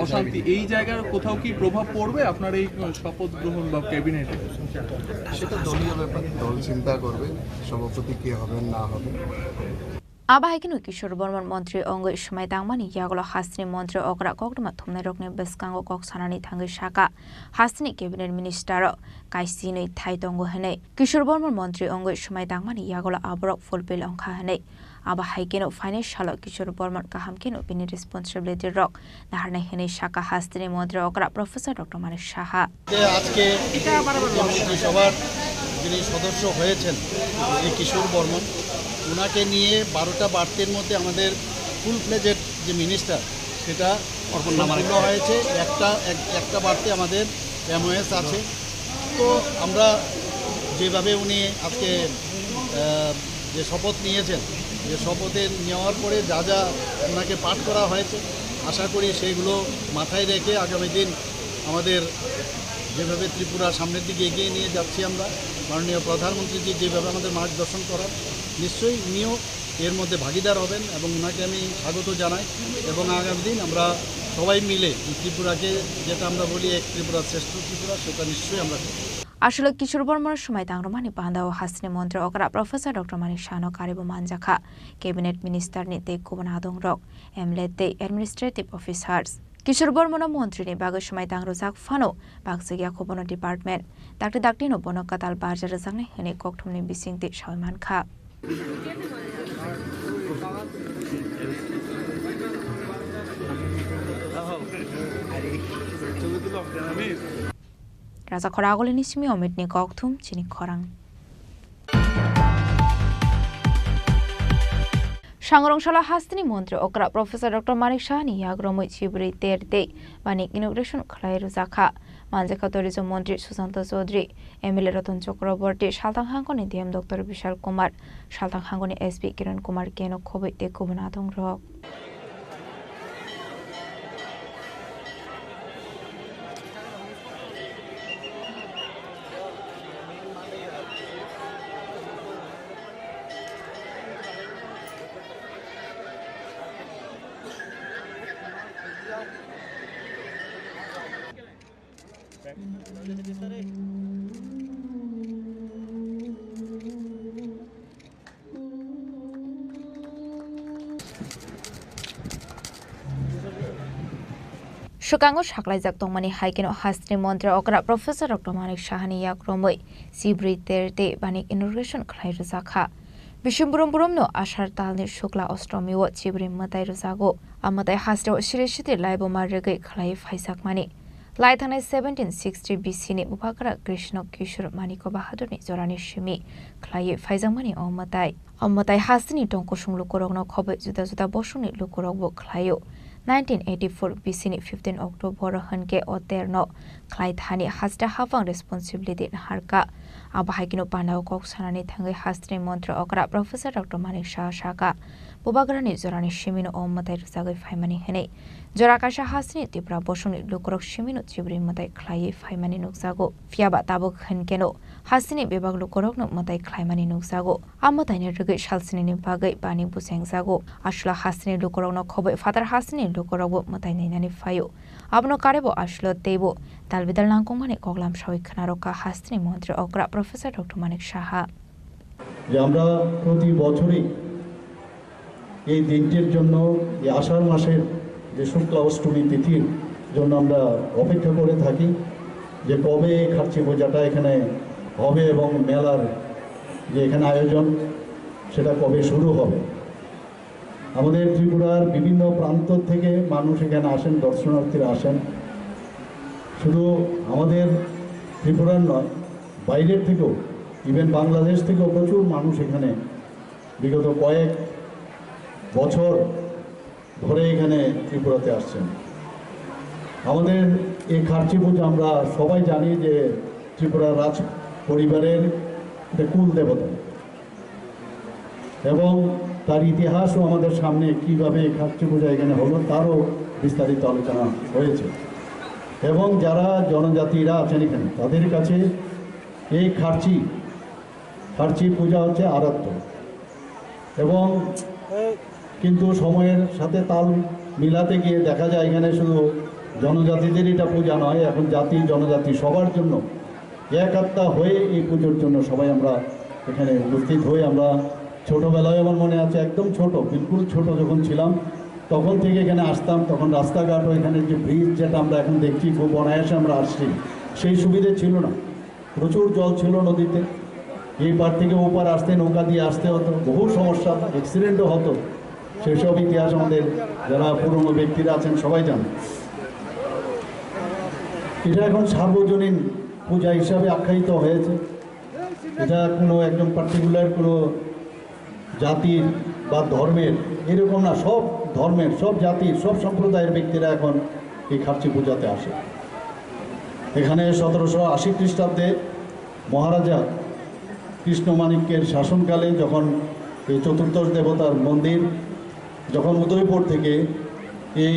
Speaker 15: অশান্তি, এই জায়গার কোথাও কি প্রভাব পড়বে আপনার এই শপথ গ্রহণ বা ক্যাবিনেটে?
Speaker 3: সেটা দলীয় ব্যাপার, দল চিন্তা করবে সভাপতি কে হবেন না হবেন।
Speaker 2: Abahaikin Kishore Burman Montri Ongo Ishmai Dangmani Yagolo Hasni Montri Okra Kokdama Tumne Rokne Beskango Kok Sanani Tangi Shaka Hasni Cabinet Minister Kaisini Taitongo Hene Kishore Burman Montri Ongo Ishmai Dangmani Yagolo Abrok Fulpil Onka Hene Abahaikin Financial Kishore Burman Kahamkin Bini Responsibility Rock Naharne Hene Shaka Hasni Montri Okra Professor Dr. Manish Shaha
Speaker 5: আজকে মন্ত্রিসভার যিনি সদস্য হয়েছেন কিশোর বর্মন, ওনাকে নিয়ে 12টা বার্তের মধ্যে আমাদের full fledged যে মিনিস্টার সেটা সম্পূর্ণ হয়েছে। একটা বার্তে আমাদের এমওএস আছে। তো আমরা যেভাবে উনি আজকে যে শপথ নিয়েছেন, যে শপথে নেওয়ার পরে যা যা ওনাকে পাঠ করা হয়েছে, আশা করি সেগুলো মাথায় রেখে আগামী দিন আমাদের যেভাবে ত্রিপুরা সামনের দিকে এগিয়ে নিয়ে যাচ্ছি আমরা, মাননীয় প্রধানমন্ত্রীজি যেভাবে আমাদের মার্গদর্শন করার, নিশ্চয়ই উনিও এর মধ্যে ভাগিদার হবেন এবং ওনাকে আমি স্বাগত জানাই। এবং আগামী দিন আমরা সবাই মিলে ত্রিপুরাকে, যেটা আমরা বলি এক ত্রিপুরা শ্রেষ্ঠ ত্রিপুরা, সেটা নিশ্চয়ই আমরা
Speaker 2: আসলে কিশোর বর্মার সময় তাংরমানি বান্দা ও হাসনি মন্ত্রী অকরা professor doctor Manik শাহনো কারিবু মানজাখা cabinet minister নিতে কুবন আদং রক এমলেতে অ্যাডমিনিস্ট্রেটিভ অফিসার্স কিশোর বর্মন মন্ত্রী নি বাগৈ সময় তাংরো জাক ফানো বাগজিয়া খবন ডিপার্টমেন্ট দাক্টিনো বনকাতাল বাজার জাংনে হনে ককথমনি বিসিংতি সয়মানখা Raza Khoragoli Nismi Omitni Kokthum Chini Khorang Shangrongshalla Hastini Montre Okra Professor Dr. Manik Shahni Yagromo Chibri Terde Banik Inauguration Khlairu Zakha Manjaka Tourism Montri Susanta Chaudhary MLA Ratan Chakraborty Shaltang Hangoni DM Dr. Vishal Kumar Shaltang Hangoni SP Kiran Kumar Keno Khobe Te Kubunadong Rok Shukango Shaklaizak Tongmani Haikin Hastri Montre Okra Professor Dr. Manik Shahani Yakromoi Sibri Terde Banik Inauguration Khlairu Zakha Bishumburum no Ashar Talni Shukla Ostromi Wat Chibri Matai Ruzago Amatai Hastro Shirishiti Laibo Marige Khlai Faisak Mani Laithane 1760 BC ni Upakara Krishna Kishore Maniko Bahadur ni Zorani Shimi Khlai Faizamani Amatai Hastini Tonkoshung Lukorogno Khobe Juda Juda Boshuni Lukorogbo Khlayo 1984 BC ni 15 October hanke oterno Clyde Hani Hasta Havang responsibility harka Abahakino Pandao Kok Sanani Tangi Hastri Montre Okra Professor Dr. Manik Shah Shaka Bubagrani Zorani Shimino Omatai Zagoi Faimani Hene Jorakasha Hasni Tipra Boshuni Lukorok Shimino Chibri Matai Klai Faimani Nuksago Fiaba Tabuk Hankeno Hasini Bebag Lukorok Matai Klaimani Nuksago Amatai Nerge Shalsini Bagai Bani Buseng Zago Ashla Hasni Lukorok Kobe Father Hasni Lukorok Matai Nani Fayo Abno Karebo Ashlo Tebo Dalvidal Langkomani Koglam Shawi Kanaroka Hasni Montre Okra Professor Dr. Manik Shaha
Speaker 5: যে আমরা প্রতি বছরই এই দিনটির জন্য এই আষাঢ় মাসের যে শুক্লা অষ্টমী তিথির জন্য আমরা অপেক্ষা করে থাকি যে কবে খার্চি পূজাটা এখানে হবে এবং মেলার যে এখানে আয়োজন সেটা কবে শুরু হবে। আমাদের ত্রিপুরার বিভিন্ন প্রান্ত থেকে মানুষ এখানে আসেন, দর্শনার্থীরা আসেন। শুধু আমাদের ত্রিপুরার নয়, বাইরের থেকেও ইভেন বাংলাদেশ থেকেও প্রচুর মানুষ এখানে বিগত কয়েক বছর ধরে এখানে ত্রিপুরাতে আসছেন। আমাদের এই খার্চি পূজা আমরা সবাই জানি যে
Speaker 6: ত্রিপুরা রাজ পরিবারের কুল দেবতা এবং তার ইতিহাসও আমাদের সামনে কীভাবে খার্চি পূজা এখানে হলো তারও বিস্তারিত আলোচনা হয়েছে এবং যারা জনজাতিরা আছেন এখানে তাদের কাছে এই খার্চি পূজা হচ্ছে আরাধ্য এবং কিন্তু সময়ের সাথে তাল মিলাতে গিয়ে দেখা যায় এখানে শুধু জনজাতিদের এটা পূজা নয়, এখন জাতি জনজাতি সবার জন্য এক আত্মা হয়ে এই পুজোর জন্য সবাই আমরা এখানে উপস্থিত হই। আমরা ছোটোবেলায় আমার মনে আছে একদম ছোট, বিলকুল ছোট যখন ছিলাম তখন থেকে এখানে আসতাম, তখন রাস্তাঘাট এখানে যে ব্রিজ যেটা আমরা এখন দেখছি খুব অনায়াসে আমরা আসছি, সেই সুবিধে ছিল না। প্রচুর জল ছিল নদীতে, এই পার থেকে ও পার আসতে নৌকা দিয়ে আসতে হতো, বহু সমস্যা, অ্যাক্সিডেন্টও হতো। সেসব ইতিহাস আমাদের যারা পুরনো ব্যক্তিরা আছেন সবাই জানেন। এটা এখন সার্বজনীন পূজা হিসাবে আখ্যায়িত হয়েছে। এটা কোনো একদম পার্টিকুলার কোনো জাতির বা ধর্মের এরকম না, সব ধর্মের, সব জাতির, সব সম্প্রদায়ের ব্যক্তিরা এখন এই খার্চি পূজাতে আসে। এখানে 1780 খ্রিস্টাব্দে মহারাজা কৃষ্ণমাণিক্যের শাসনকালে যখন এই চতুর্দশ দেবতার মন্দির যখন উদয়পুর থেকে এই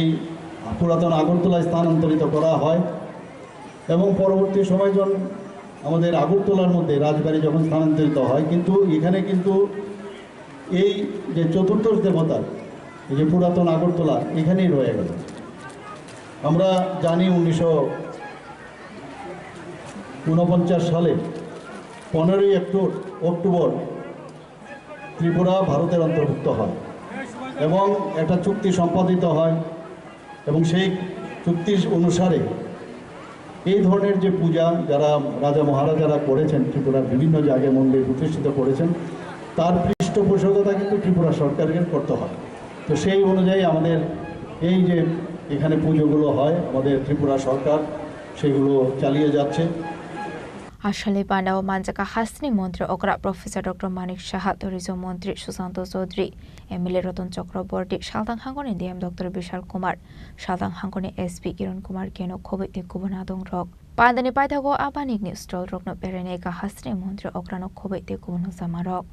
Speaker 6: পুরাতন আগরতলায় স্থানান্তরিত করা হয় এবং পরবর্তী সময় যখন আমাদের আগরতলার মধ্যে রাজবাড়ি যখন স্থানান্তরিত হয়, কিন্তু এখানে কিন্তু এই যে চতুর্দশ দেবতার এই যে পুরাতন আগরতলা এখানেই রয়ে গেল। আমরা জানি 1949 সালে 15ই অক্টোবর ত্রিপুরা ভারতের অন্তর্ভুক্ত হয় এবং একটা চুক্তি সম্পাদিত হয় এবং সেই চুক্তি অনুসারে এই ধরনের যে পূজা যারা রাজা মহারাজারা করেছেন, ত্রিপুরার বিভিন্ন জায়গায় মন্দির প্রতিষ্ঠিত করেছেন, তার পৃষ্ঠপোষকতা কিন্তু ত্রিপুরা সরকারের করতে হয়। তো সেই অনুযায়ী আমাদের এই যে এখানে পুজোগুলো হয়, আমাদের ত্রিপুরা সরকার সেগুলো চালিয়ে যাচ্ছে।
Speaker 2: আসলে পান্ডাও মানজাকা হাসনি মন্ত্রী অকরা professor doctor Manik Saha, tourism মন্ত্রী সুশান্ত চৌধুরী, এমএলএ রতন চক্রবর্তী, সালদাং হাঙ্গনি ডিএম ডক্টর বিশাল কুমার, সালদাং হাঙ্গনি এসপি কিরণ কুমার কেনো খবই গুবুন আদং রক পান্দানি পাইথাগো আবানিকনি স্টল রকনো পেরেনেকা হাসনি মন্ত্রী অকরানো খবই গুবুন জামারক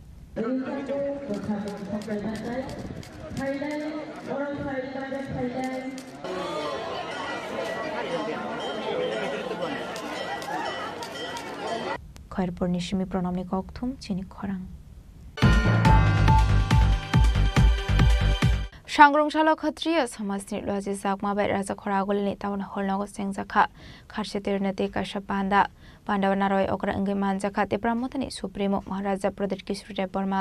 Speaker 2: खैरपुर निशिमी प्रणमनि कक्थुम चिनी खरां सांग्रंशाला खत्रिय समाजनि लजि जागमाबाय राजा खरागुलनि टाउन हलनागो सेंजाखा खारसे तेरनते काशा पांडा नारय अकरा अंगे मानजाखा ते ब्रह्मतनि सुप्रीमो महाराजा प्रदीप किशोर देव बर्मा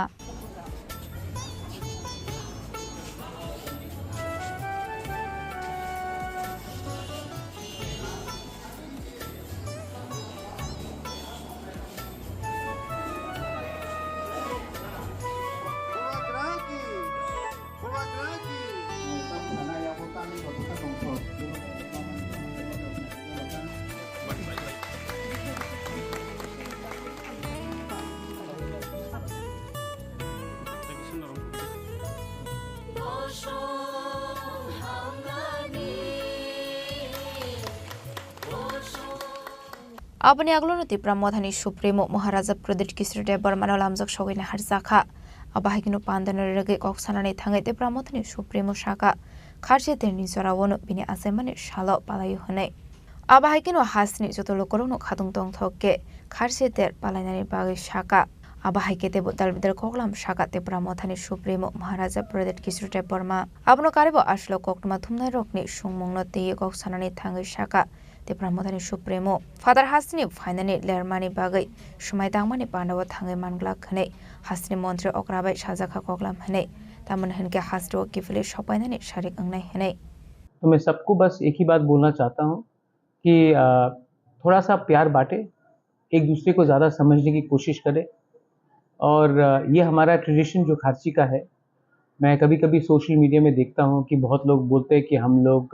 Speaker 2: अपनी आगलोनति ब्रह्मधानी सुप्रीमो महाराजा प्रदीप किशोर देव बर्मानो लामजक सगैना हारजाखा अबाहायकिनो पान्दानो रगे कक्सानानै थाङै ते ब्रह्मधानी सुप्रीमो शाखा खारसे तेरनि जरावनो बिनि आसेमानि शालो पालायो हनै अबाहायकिनो हासनि जतलो करनो खादुं दं थके खारसे तेर पालायनानि बागै शाखा अबाहायके ते बुदालबिदर कोगलाम शाखा ते ब्रह्मधानी सुप्रीमो महाराजा प्रदीप किशोर देव बर्मा आपनो कारिबो आशलो कोकमा थुमनाय रकनि सुंमंगनो ते कक्सानानै थाङै शाखा ते ब्रह्मधानी सुप्रीमो फादर हासनि फाइनानि लेरमानि बागै सुमाय दांमानि पांडव थाङै मानग्ला खनै हासनि मन्त्री अक्राबाय साजाखा कोगलाम हनै तामन हनके हासरो किफले सपायनानि शारिक अंगनाय हनै।
Speaker 8: तो मैं सबको बस एक ही बात बोलना चाहता हूँ कि थोड़ा सा प्यार बांटे, एक दूसरे को ज़्यादा समझने की कोशिश करें और ये हमारा ट्रेडिशन जो खारसी का है, मैं कभी कभी सोशल मीडिया में देखता हूँ कि बहुत लोग बोलते हैं कि हम लोग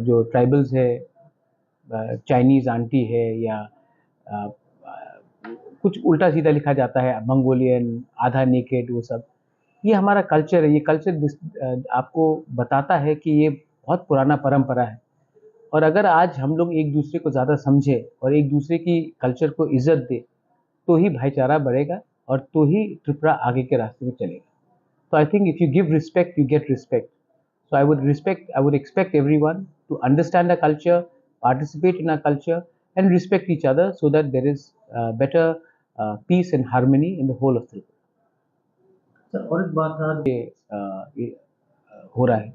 Speaker 8: जो ट्राइबल्स है, चाइनीज़ आंटी है या कुछ उल्टा सीधा लिखा जाता है, मंगोलियन, आधा नेकेड, वो सब। ये हमारा कल्चर है, ये कल्चर आपको बताता है कि ये बहुत पुराना परंपरा है और अगर आज हम लोग एक दूसरे को ज़्यादा समझे और एक दूसरे की कल्चर को इज्जत दे तो ही भाईचारा बढ़ेगा और तो ही त्रिपुरा आगे के रास्ते में चलेगा. So I think if you give respect, you get respect. So I would expect everyone to understand our culture, participate in our culture, and respect each other so that there is better peace and harmony in the whole of Tripura.
Speaker 10: Sir और एक बात था
Speaker 8: ये हो रहा है.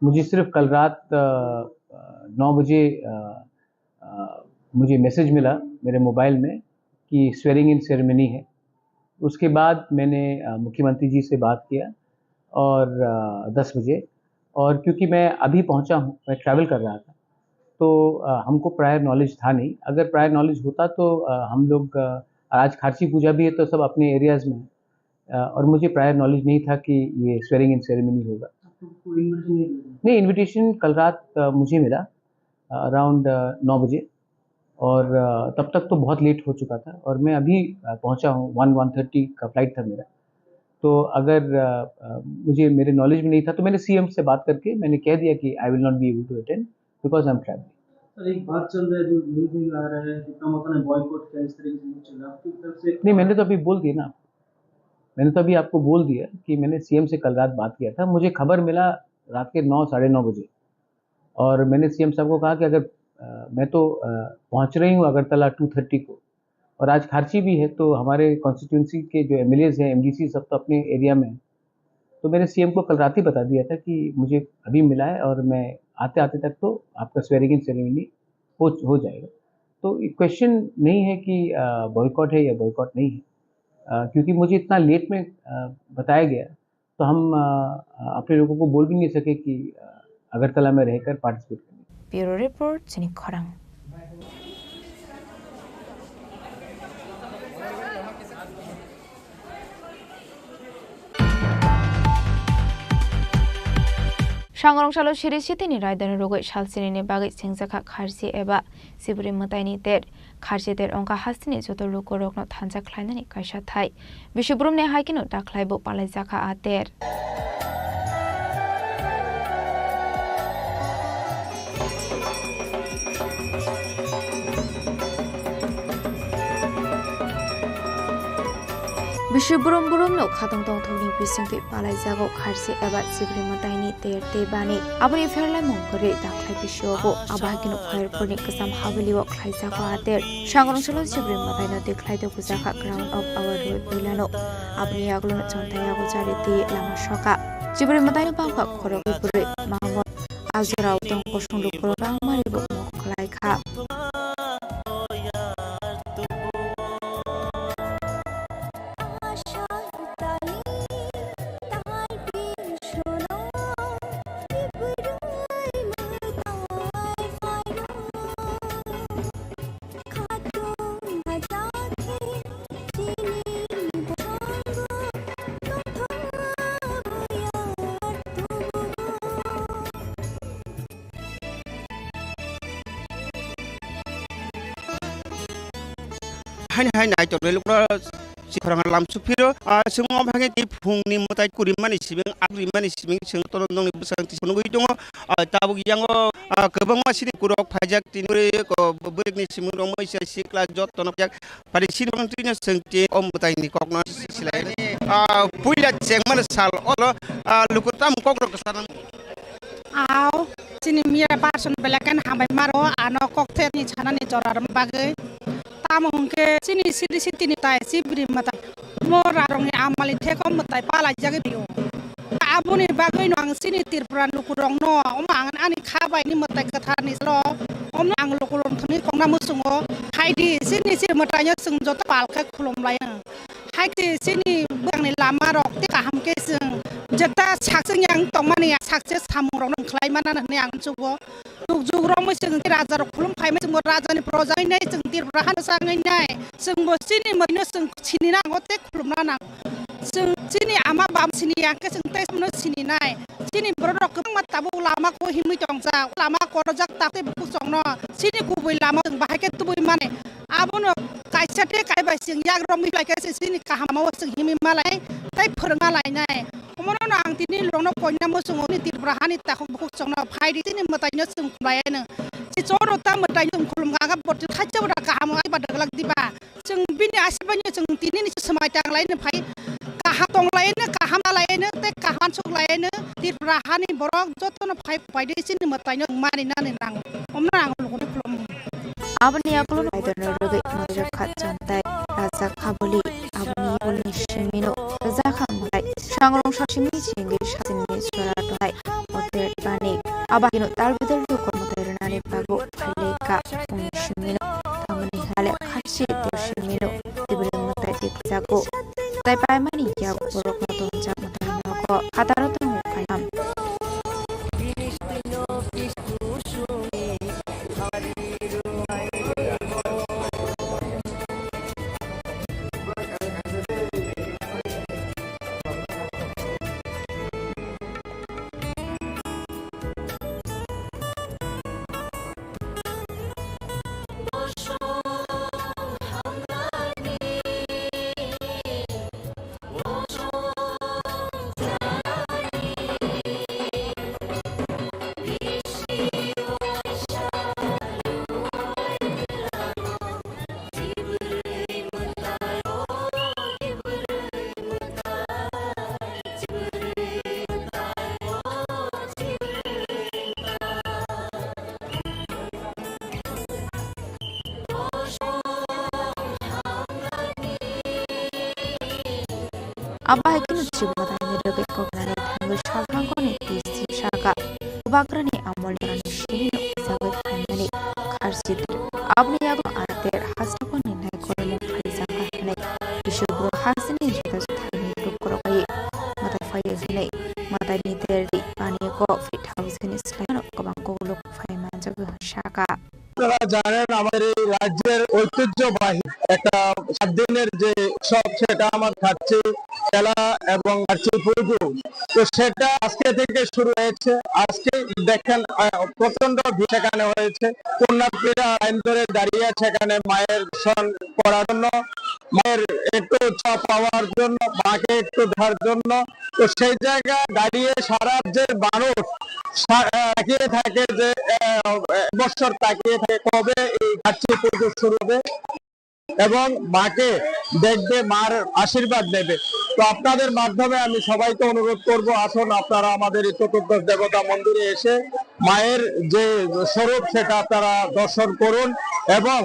Speaker 8: मुझे सिर्फ कल रात 9 बजे मुझे मैसेज मिला मेरे मोबाइल में कि स्वेरिंग इन सेरेमनी है. उसके बाद मैंने मुख्यमंत्री जी से बात किया और 10 बजे, और क्योंकि मैं अभी पहुंचा हूं, मैं ट्रैवल कर रहा था, तो हमको प्रायर नॉलेज था नहीं. अगर प्रायर नॉलेज होता तो हम लोग आज खारसी पूजा भी है तो सब अपने एरियाज़ में और मुझे प्रायर नॉलेज नहीं था कि ये स्वेरिंग इन सेरेमनी होगा. नहीं, इनविटेशन कल रात मुझे मिला अराउंड 9 बजे, और तब तक तो बहुत लेट हो चुका था और मैं अभी पहुंचा हूं. 1:30 का फ्लाइट था मेरा. तो अगर मुझे मेरे नॉलेज में नहीं था तो मैंने सीएम से बात करके मैंने कह दिया कि I will not be able to attend because I am travelling.
Speaker 10: Sir एक बात चल रहा है जो न्यूज़ में आ रहा है कि कमोता ने बॉयकॉट किया, इस तरीके से न्यूज़ चल रहा है आपकी तरफ से?
Speaker 8: नहीं, मैंने तो अभी बोल दिया ना, मैंने तो अभी आपको बोल दिया कि मैंने सीएम से कल रात बात किया था. मुझे खबर मिला रात के 9 साढ़े 9 बजे, और मैंने सीएम साहब को कहा कि अगर मैं तो पहुंच रही हूं अगरतला 2:30 को, और आज खारची भी है तो हमारे कॉन्स्टिट्यूंसी के जो एमएलएज हैं, एमडीसी सब तो अपने एरिया में हैं. तो मैंने सीएम को कल रात ही बता दिया था कि मुझे अभी मिला है और मैं आते आते तक तो आपका स्वेरिंग इन सेरेमनी हो जाएगा. तो क्वेश्चन नहीं है कि बॉयकॉट है या बॉयकॉट नहीं है, क्योंकि मुझे इतना लेट में बताया गया तो हम अपने लोगों को बोल भी नहीं सके कि अगरतला में रहकर पार्टिसिपेट करें.
Speaker 2: ब्यूरो रिपोर्ट, चिनी खोरांग. सांग्रांसालो सिरिसितिनि रायदानि रोगै सालसिनि बागै सेंजाखा खारसि एबा सिबुरि मताइनि तेर खारसि तेर अंका हास्तिनि जतो लुकोरकनो थानजा ख्लायनानि कायसा थाइ बिशुब्रुमने हाइकिनो दाख्लायबो पालायजाखा आतेर. बिशुब्रुम बुरुमनो खादों दंथौनि बिसंथि पालायजागौ खारसि एबा सिबुरि मताइनि तेर तेबानि आबुनि फेरलाय मंगरे दाख्लाय बिशुआवबो आबाहागिनो फरायरफोरनि गोजाम हाबुलिआव ख्लायजागौ आतेर. सांग्रांसालो सिबुरि मताइनो देख्लायदो गुजाखा ग्राउन्ड अफ आवर रोड बिलानो आबुनि आगलनो चंथायागौ जारिति लामा सका सिबुरि मताइनो बांका खरगि बुरै मांगन आजराव दं गसंलु खरगां मारिबो मखलायखा.
Speaker 22: हाय नाय तो रेलुरा सिखरांग लामसुफिरो सिङाव भागे ति फुंनि मताय कुरिमानि सिबिं आग्रिमानि सिबिं सिं तनंनि बसांति सनगै दङ ताबु गियांगो गोबां मासिनि कुरक फाइजाक तिनुरे बोरेगनि सिमुं दङ मैसा सिक्ला जतन फाइजाक पारिसिन मंत्रिनो सोंथि अमबतायनि ककनो सिलाय पुइला जेंमान साल अल लुकुताम ककरो सानाम
Speaker 16: आव सिनि मिया पार्सन बेलाकन हाबाय मारो आनो ककथेनि छानानि जरारम बागै तामंके सिनि सिरि सितिनि ताय सिब्रि मता मोरा रंनि आमालि थेको मताय पालाय जागे बियो आबुनि बागै नो आं सिनि त्रिपुरा लुकुरं न अमां आनि खाबायनि मताय कथानि ल अम आं लुकुरं थनि कंना मुसुङो हायदि सिनि सिरि मताय जों जत पालखा खुलुमलाय हायति सिनि बांनि लामा रक्ति काहामके जों जता साक्सं yang tongmani सक्सेस सामुरं नंख्लाय माना होननानै आं जुगो जुगरं जों राजा खुलुम फायमै जों राजानि प्रजायनाय जों त्रिपुरा हानसाङैनाय जों बसिनि मैनो जों सिनि नांगोते खुलुमना नां जों सिनि आमा बाम सिनि याके जों तेसमनो सिनि नाय सिनि बरक गोबां माताबो लामा को हिमै दंजा लामा करजाक ताते बुकु संनो सिनि गुबै लामा जों बाहायके तुबै माने आबोनो कायसाते कायबाय जों याग्रम मिलायके सिनि काहामाव जों हिमै मालाय ताय फोरोंना लायनाय हमनो आं तिनि लंनो कोइना मोसुङो त्रिपुरा हानि ताखौ बुकु संनो फायदि तिनि मतायनो जों खुलायनो Coro tamu tayung kulum gaga borju kaca udah kamu ay pada gelak diba. Ceng bini asibanya ceng tini ni semai tang lain pai kaham tong lain kaham lain te kahan sok lain tirahani borok joto na pai di sini matanya mani nani nang nang lu kulum.
Speaker 2: Abni akulun aidon roge majer khajantai raja khabuli abni bolni shimino raja khamai sangrong shashimi chingi shatinni suratonai oter bani abagino talbidel kormoterani bago phaleka shimino tamani hale khachi shimino tibuleng matai dikjago tai paimani ya borok naton jamatan ko kataratong kayam Abah itu coba tanya dulu ke nari tangguh syarang kone tisi syaka bagrani amol berani shino sabat hamani karsit abni yago ater hasil kone naik kormo faizan kahane bishubro hasini jika suthani dukrokai mata faiz nei mata ni terdi pani ko fit house kene slano kabangko lok fai manjago syaka
Speaker 17: আপনারা জানেন আমাদের এই রাজ্যের ঐতিহ্যবাহী একটা 7 দিনের যে উৎসব সেটা আমার খাচ্ছি খেলা এবং খাচ্ছি পুজো তো সেটা আজকে থেকে শুরু হয়েছে আজকে দেখেন প্রচন্ড ভিড় সেখানে হয়েছে পুণ্যার্থীরা লাইন ধরে দাঁড়িয়ে আছে এখানে মায়ের দর্শন করার জন্য মায়ের একটু উৎসব পাওয়ার জন্য মাকে একটু দেখার জন্য তো সেই জায়গায় দাঁড়িয়ে সারা রাজ্যের মানুষ তাকিয়ে থাকে যে বছর তাকিয়ে থাকে কবে এই খাচ্ছি পুজো শুরু হবে এবং মাকে দেখবে মার আশীর্বাদ নেবে তো আপনাদের মাধ্যমে আমি সবাইকে অনুরোধ করব আসুন আপনারা আমাদের এই চতুর্দশ দেবতা মন্দিরে এসে মায়ের যে স্বরূপ সেটা আপনারা দর্শন করুন এবং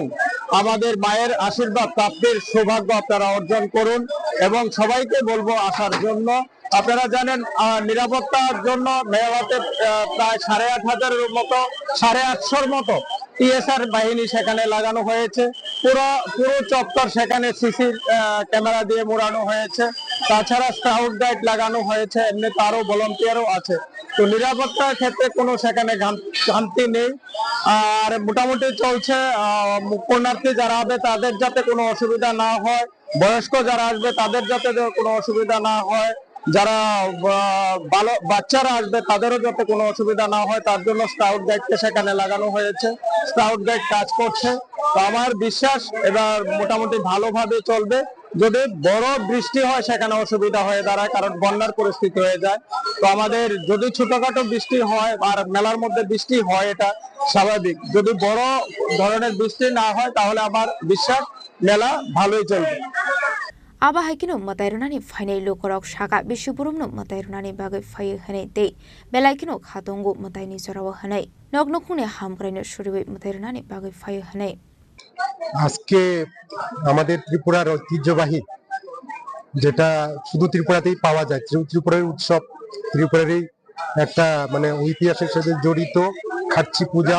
Speaker 17: আমাদের মায়ের আশীর্বাদ প্রাপ্তির সৌভাগ্য আপনারা অর্জন করুন এবং সবাইকে বলবো আসার জন্য আপনারা জানেন নিরাপত্তার জন্য মেলাতে প্রায় 8,500-এর মতো 850-এর মতো টিএসআর বাহিনী সেখানে লাগানো হয়েছে পুরো চত্বর সেখানে সিসি ক্যামেরা দিয়ে মোড়ানো হয়েছে তাছাড়া স্কাউট গাইড লাগানো হয়েছে এমনি তারও ভলান্টিয়ারও আছে তো নিরাপত্তার ক্ষেত্রে কোনো সেখানে শান্তি নেই আর মোটামুটি চলছে পুণ্যার্থী যারা হবে তাদের যাতে কোনো অসুবিধা না হয় বয়স্ক যারা আসবে তাদের যাতে কোনো অসুবিধা না হয় যারা বাচ্চারা আসবে তাদেরও যাতে কোনো অসুবিধা না হয় তার জন্য স্কাউট গাইডকে সেখানে লাগানো হয়েছে স্কাউট গাইড কাজ করছে তো আমার বিশ্বাস এবার মোটামুটি ভালোভাবে চলবে যদি বড় বৃষ্টি হয় সেখানে অসুবিধা হয়ে দাঁড়ায় কারণ বন্যার পরিস্থিতি হয়ে যায় তো আমাদের যদি ছোটখাটো বৃষ্টি হয় আর মেলার মধ্যে বৃষ্টি হয় এটা স্বাভাবিক যদি বড় ধরনের বৃষ্টি না হয় তাহলে আমার বিশ্বাস মেলা ভালোই চলবে
Speaker 2: Aba haikino matairunani fainai lokorok shaka bishupurumno matairunani bagai faye hanai te belaikino khatongo mataini sorawa hanai nognokune hamgraino shuriwe matairunani bagai faye hanai
Speaker 19: আজকে আমাদের ত্রিপুরার ঐতিহ্যবাহী যেটা শুধু ত্রিপুরাতেই পাওয়া যায় ত্রিপুরার উৎসব ত্রিপুরারই একটা মানে ঐতিহাসিক সাথে জড়িত খাচ্ছি পূজা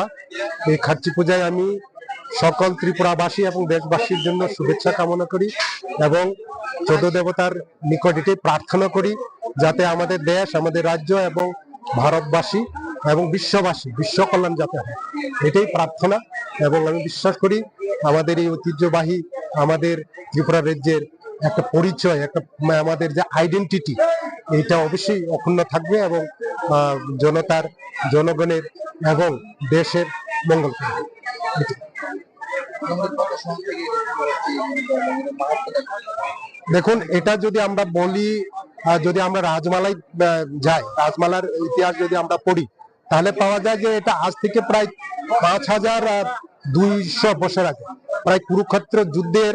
Speaker 19: এই খাচ্ছি পূজায় আমি সকল ত্রিপুরাবাসী এবং দেশবাসীর জন্য শুভেচ্ছা কামনা করি এবং চোদ্দ দেবতার নিকট এটাই প্রার্থনা করি যাতে আমাদের দেশ আমাদের রাজ্য এবং ভারতবাসী এবং বিশ্ববাসী বিশ্ব কল্যাণ যাতে হয় এটাই প্রার্থনা এবং আমি বিশ্বাস করি আমাদের এই ঐতিহ্যবাহী আমাদের ত্রিপুরা রাজ্যের একটা পরিচয় একটা আমাদের যে আইডেন্টিটি এটা অবশ্যই অক্ষুণ্ণ থাকবে এবং জনতার জনগণের এবং দেশের মঙ্গল করবে দেখুন এটা যদি আমরা বলি যদি আমরা রাজমালায় যাই রাজমালার ইতিহাস যদি আমরা পড়ি তাহলে পাওয়া যায় যে এটা আজ থেকে প্রায় 5200 বছর আগে, প্রায় কুরুক্ষেত্র যুদ্ধের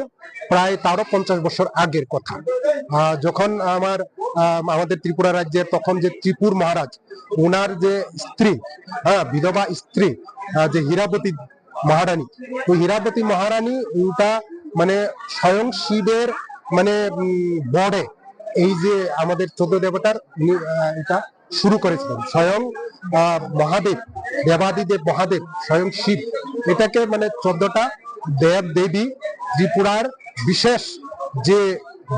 Speaker 19: প্রায় তারও 50 বছর আগের কথা। যখন আমাদের ত্রিপুরা রাজ্যের তখন যে ত্রিপুর মহারাজ, ওনার যে স্ত্রী, বিধবা স্ত্রী যে হীরাবতী মহারানী, ওই হীরাবতী মহারানী ওটা মানে স্বয়ং শিবের মানে বড়ে এই যে আমাদের 14 দেবতার এটা শুরু করেছিলেন। স্বয়ং মহাদেব, দেবাদিদেব মহাদেব স্বয়ং শিব এটাকে মানে 14টা দেব দেবী ত্রিপুরার বিশেষ যে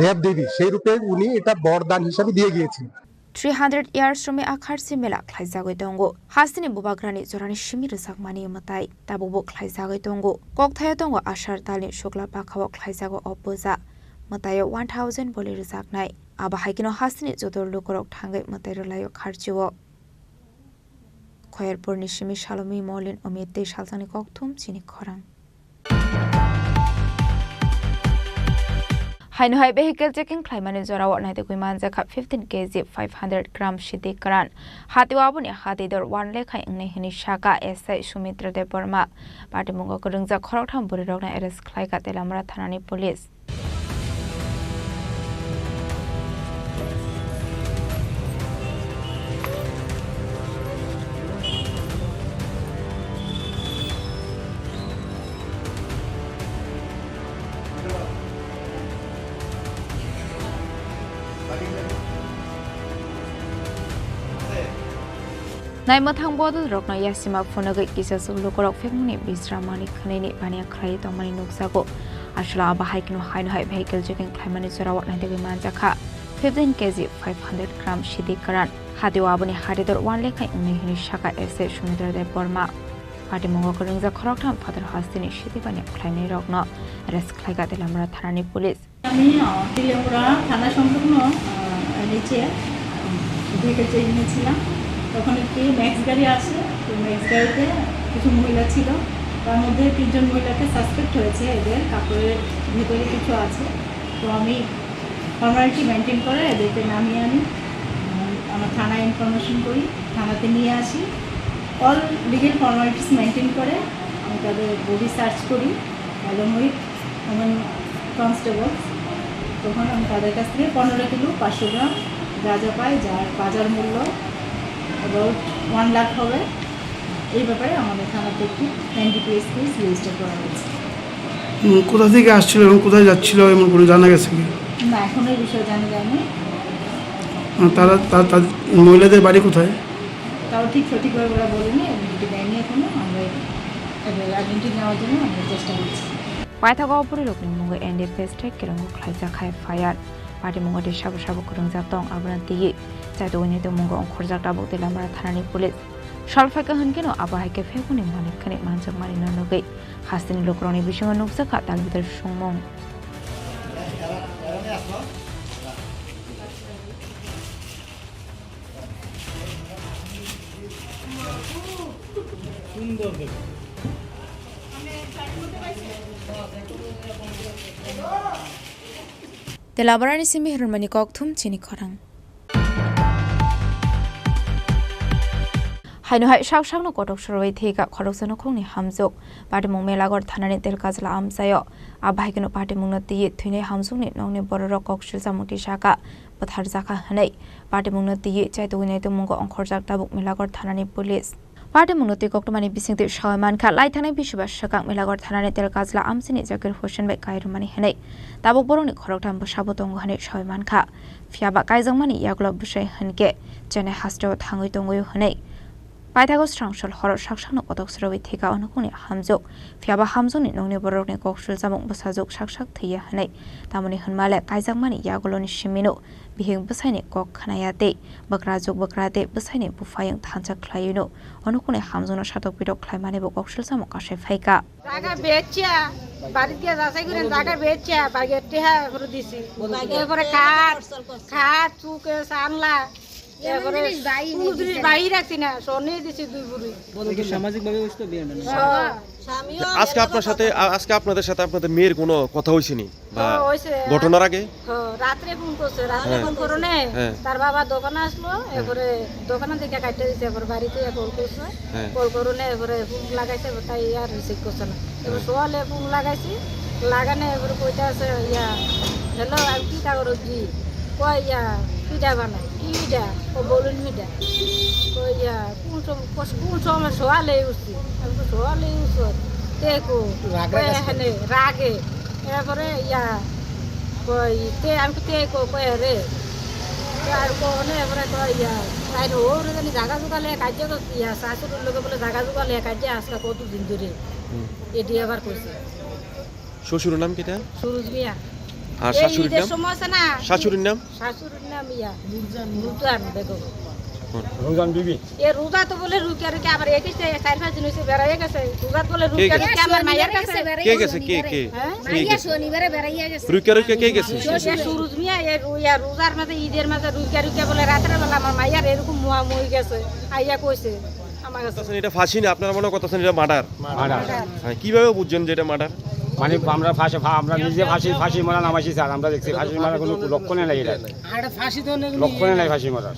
Speaker 19: দেব দেবী সেই রূপে উনি এটা বরদান হিসাবে দিয়ে গিয়েছিলেন।
Speaker 2: 300 years from akhar simela khlaijagoi tongo hasini bubagrani jorani shimi rusak mani matai tabubo khlaijagoi tongo kokthaya tongo ashar tali shukla pakhaw khlaijago opoza matayo 1000 boli rusak nai aba haikino hasini jotor lukorok thangai matai rolayo kharchiwo khoyerpur ni shimi shalomi molin omite shalsani kokthum chini khorang Hainu hai vehicle checking claimani jora wa naite kuiman jaka 15 kg 500 gram shidi karan hatiwa buni hati dor 1 lekhai ingne hini shaka SI Sumitra de Burma party mungo kurungja khorok tham buri rokna arrest khlai ka telamra thanani police Naimathang bodol rokna yasima phonagai kisa sulukorok femuni bisramani khaneni bania khlai tomani nuksago ashla bahaikino hainu hai vehicle checking khlaimani chorawak naitegi manjakha 15 kg 500 gram shidi karan hadiwabuni hadidor 1 lekhai unni hini shaka ese Sumitra de Burma party mongo kurungja khorok tham father hastini shidi bania khlaini rokna arrest khlaiga telamra thanani police
Speaker 11: আমি তিলেপুরা থানা সংলগ্ন নিচে vehicle চেকিংয়ে ছিলাম তখন একটি max গাড়ি আসে তো ম্যাক্স গাড়িতে কিছু মহিলা ছিল তার মধ্যে 3 জন মহিলাকে সাসপেক্ট হয়েছে এদের কাপড়ের ভিতরে কিছু আছে তো আমি ফর্মালিটি মেনটেন করে এদেরকে নামিয়ে আনি আমার থানায় ইনফরমেশন করি থানাতে নিয়ে আসি অল লিগেল ফর্মালিটিস মেনটেন করে আমি তাদের বডি সার্চ করি অ্যালং উইথ ওমেন কনস্টেবল তখন আমি তাদের কাছ থেকে 15 কিলো 500 গ্রাম গাঁজা পাই যার বাজার মূল্য অ্যাবাউট 1 লাখ হবে এই ব্যাপারে আমাদের থানাতে একটি NDPS কেস রেজিস্টার করা হয়েছে
Speaker 18: কোথা থেকে আসছিল এবং কোথায় যাচ্ছিল এমন কোনো জানা গেছে কি
Speaker 11: না এখনো এই বিষয়ে জানা যায়নি
Speaker 18: তারা মহিলাদের বাড়ি কোথায়
Speaker 11: তাও ঠিক সঠিকভাবে ওরা বলেনি এমনিটি দেয়নি এখনো আমরা আইডেন্টি নেওয়ার জন্য আমরা চেষ্টা করছি
Speaker 2: Paithago opuri rokni mungo NDPS take kirango khlaija khai fire party mungo de shabu shabu kurungja tong abran tiyi chaito wini to mungo khorjak tabuk telamra thanani police shalfaika hankino abahaike fekuni manik khani manjak mari no nogai hastini lokroni bishingo nukjaka talbitar sungmong
Speaker 18: সুন্দর দেখো
Speaker 2: Telabarani simi hermani kokthum Chini Khorang Hainu hai shak no kotok shoroi thega khorok sano khongni hamjok party mong melagor thanani telkajla amsayo abhaikino party mongna ti thuine hamjokni nongni bororok kokshilja muti shaka pathar jaka hanai party mongna ti chaito winai to mongo onkhorjak tabuk melagor thanani police Party Munoti Koktomani Bising Shaman Kat Lightanai Bishop Shakak Milagor Tanani Telkazla Amsini Jakir Hoshan by Kairumani Hene Tabu Boroni Koroktam Bashabotong Hane Shaman Ka Fiaba Kaizamani Yaglo Bushay Hanke Jene Hasto Tanguitongu Hane Paitagos Trangshal Horror Shakshano Otoxro with Tika on Huni Hamzok Fiaba Hamzoni Noni Boroni Kokshul Zamok Basazok Shakshak Tia Hane Tamani Hanmale Kaizamani Yagoloni Shimino Bihing Basani Kok Kanayate Bakrazok Bakrate Basani Bufayang Tanzak Klayuno অনুকোণে হামজনৰ সাতক Pitaka খাই মানে বকশল সামক আসে ফাইকা
Speaker 16: জায়গা বেচা বাড়ি দিয়ে যাচাই করে জায়গা বেচা বাগের টেহা করে দিছি এরপরে খাট চুকে সানলা এবারে কোনো জিনিস বাইরে রাখছি না সোনে দিছি দুই বুড়ি
Speaker 10: সামাজিক ভাবে হচ্ছে বিয়ে না
Speaker 12: আজকে আপনাদের সাথে আপনাদের মেয়ের কোনো কথা হইছেনি বা ঘটনার আগে
Speaker 16: রাত্রে ফোন করছে রাত্রে ফোন করনে তার বাবা দোকানে আসলো এবারে দোকানে থেকে কাটতে দিছে এবার বাড়িতে কল করছে কল করনে এবারে ফোন লাগাইছে তাই আর রিসিভ করছে না এবার সোয়ালে ফোন লাগাইছি লাগানে এবারে কইতে আছে ইয়া হ্যালো আমি কি কাগজ জি কই ইয়া পিঠা বানাই কি পিঠা ও বলুন পিঠা কই ইয়া কোন সময় সোয়ালে উঠছি আমি তো সোয়ালে উঠছি দেখো রাগে এরপরে ইয়া কই তে আমি তে কই রে আর কোনে এবারে কই ইয়া তাই ওর জানি জায়গা জোগালে কাজে করছি ইয়া শাশুড়ির লোকে বলে জায়গা জোগালে কাজে আজকে কতদিন ধরে এটি আবার করছে
Speaker 12: শ্বশুরের নাম কিটা
Speaker 16: সুরজ মিয়া
Speaker 12: আর শাশুড়ির নাম শাশুড়ির নাম
Speaker 16: ইয়া নুরজান বেগম
Speaker 12: রোজান বিবি
Speaker 16: এ রোজা তো বলে রুকিয়া রুকিয়া আবার একিছে 4-5 দিন হইছে বেড়াইয়া গেছে রোজা বলে রুকিয়া রুকিয়া আমার মায়ের কাছে
Speaker 12: কে গেছে কে
Speaker 16: মাইয়া শনিবারে বেড়াইয়া গেছে
Speaker 12: রুকিয়া রুকিয়া কে গেছে
Speaker 16: সুরজ মিয়া এ রোজার মাঝে ঈদের মাঝে রুকিয়া রুকিয়া বলে রাতের বেলা আমার মাইয়ার এরকম মুয়া মুই গেছে আইয়া কইছে আমার কাছে
Speaker 12: এটা ফাঁসি না আপনারা মনে করতেছেন এটা মার্ডার হ্যাঁ কিভাবে বুঝছেন যে এটা মার্ডার
Speaker 14: মানে আমরা আমরা নিজে ফাঁসি মারা নামাইছি স্যার আমরা দেখছি ফাঁসি মারা কোনো লক্ষণে নাই এটা লক্ষণে নাই ফাঁসি মারা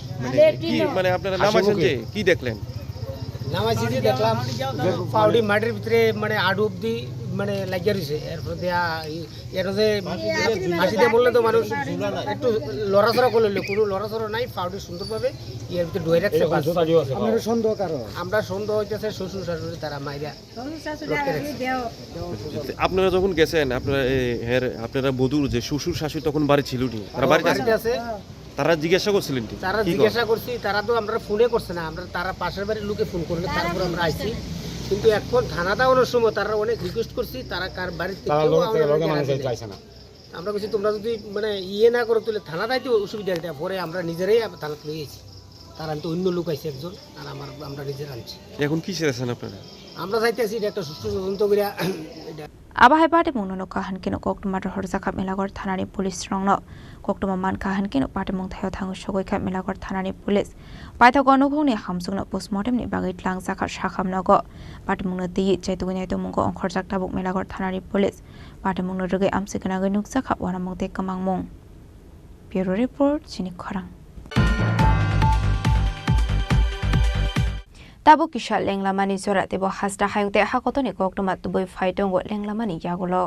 Speaker 12: মানে আপনারা নামাইছেন যে কি দেখলেন
Speaker 23: নামাইছি যে দেখলাম যে পাউডি মাটির ভিতরে মানে আডু অব্দি মানে লাগিয়ে রয়েছে এরপর দেয়া এর যে ফাঁসিতে বললে তো মানুষ একটু লড়াচড়া করলে কোনো লড়াচড়া নাই পাউডি সুন্দরভাবে এর ভিতরে ডয়ে রাখছে আমরা সন্দেহ হইতেছে শ্বশুর শাশুড়ি তারা মাইরা
Speaker 12: আপনারা যখন গেছেন আপনারা বধূর যে শ্বশুর শাশুড়ি তখন বাড়ি ছিল নি তারা বাড়িতে আছে তারা জিজ্ঞাসা করছিলেন
Speaker 23: তারা জিজ্ঞাসা করছি তারা তো আমরা ফোনে করছে না আমরা তারা পাশের বাড়ির লোকে ফোন করলে তারপর আমরা আইছি কিন্তু এখন থানাটা ওনার সময় তারা অনেক রিকোয়েস্ট করছি তারা কার বাড়িতে আমরা বলছি তোমরা যদি মানে ইয়ে না করো তাহলে থানাটাই তো অসুবিধা এটা পরে আমরা নিজেরাই থানাতে নিয়ে গেছি তারা তো অন্য লোক আইছে একজন আর আমরা নিজেরা আনছি
Speaker 12: এখন কি চাইছেন আপনারা
Speaker 23: আমরা চাইতেছি এটা একটা সুষ্ঠু তদন্ত করে
Speaker 2: আবাহাই পাটে মুংনো কাহান কেন কক্টমার হরজাখা মেলাগড় থানানি পুলিশ রংনো কক্টমা মান কাহান কেন পাটে মুংথায় Thangu সগৈখা Melaghar থানানি police পাইথা গণভংনি হামসুংনো পোস্টমর্টেমনি বাগै tlangjakha sakhamnago পাটে মুংনো দিই চাইতুগনি তো মুংগো অংখরজাক তাবুক মেলাগড় থানানি পুলিশ পাটে মুংনো রগে আমসিকনা গৈ নুকজাখা ওয়ানামংতে কামাংমং ব্যুরো রিপোর্ট চিনি খরাং Tabu kisha lenglamani zora tebo hasda hayungte hakotoni koktomat tuboi faidongo lenglamani yagulo.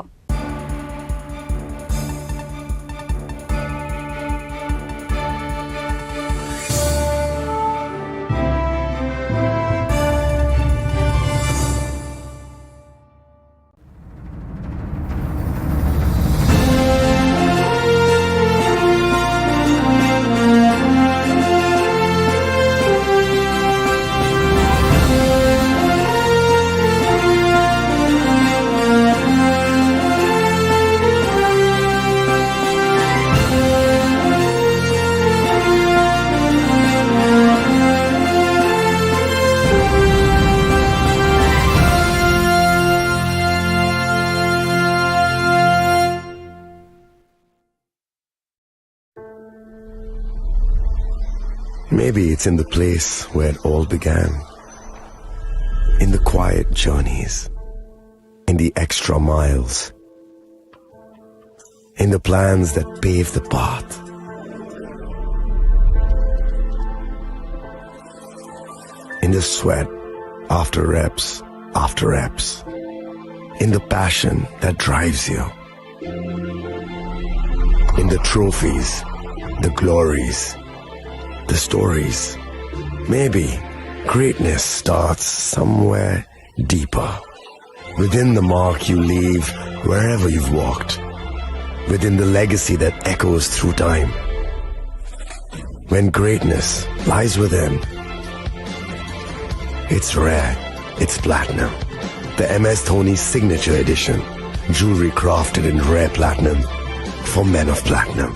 Speaker 24: Maybe it's in the place where it all began, in the quiet journeys, in the extra miles, in the plans that pave the path. In the sweat after reps, in the passion that drives you, in the trophies, the glories, the stories. Maybe greatness starts somewhere deeper, within the mark you leave wherever you've walked, within the legacy that echoes through time. When greatness lies within, it's rare, it's platinum. The MS Dhoni Signature Edition, jewelry crafted in rare platinum for men of platinum.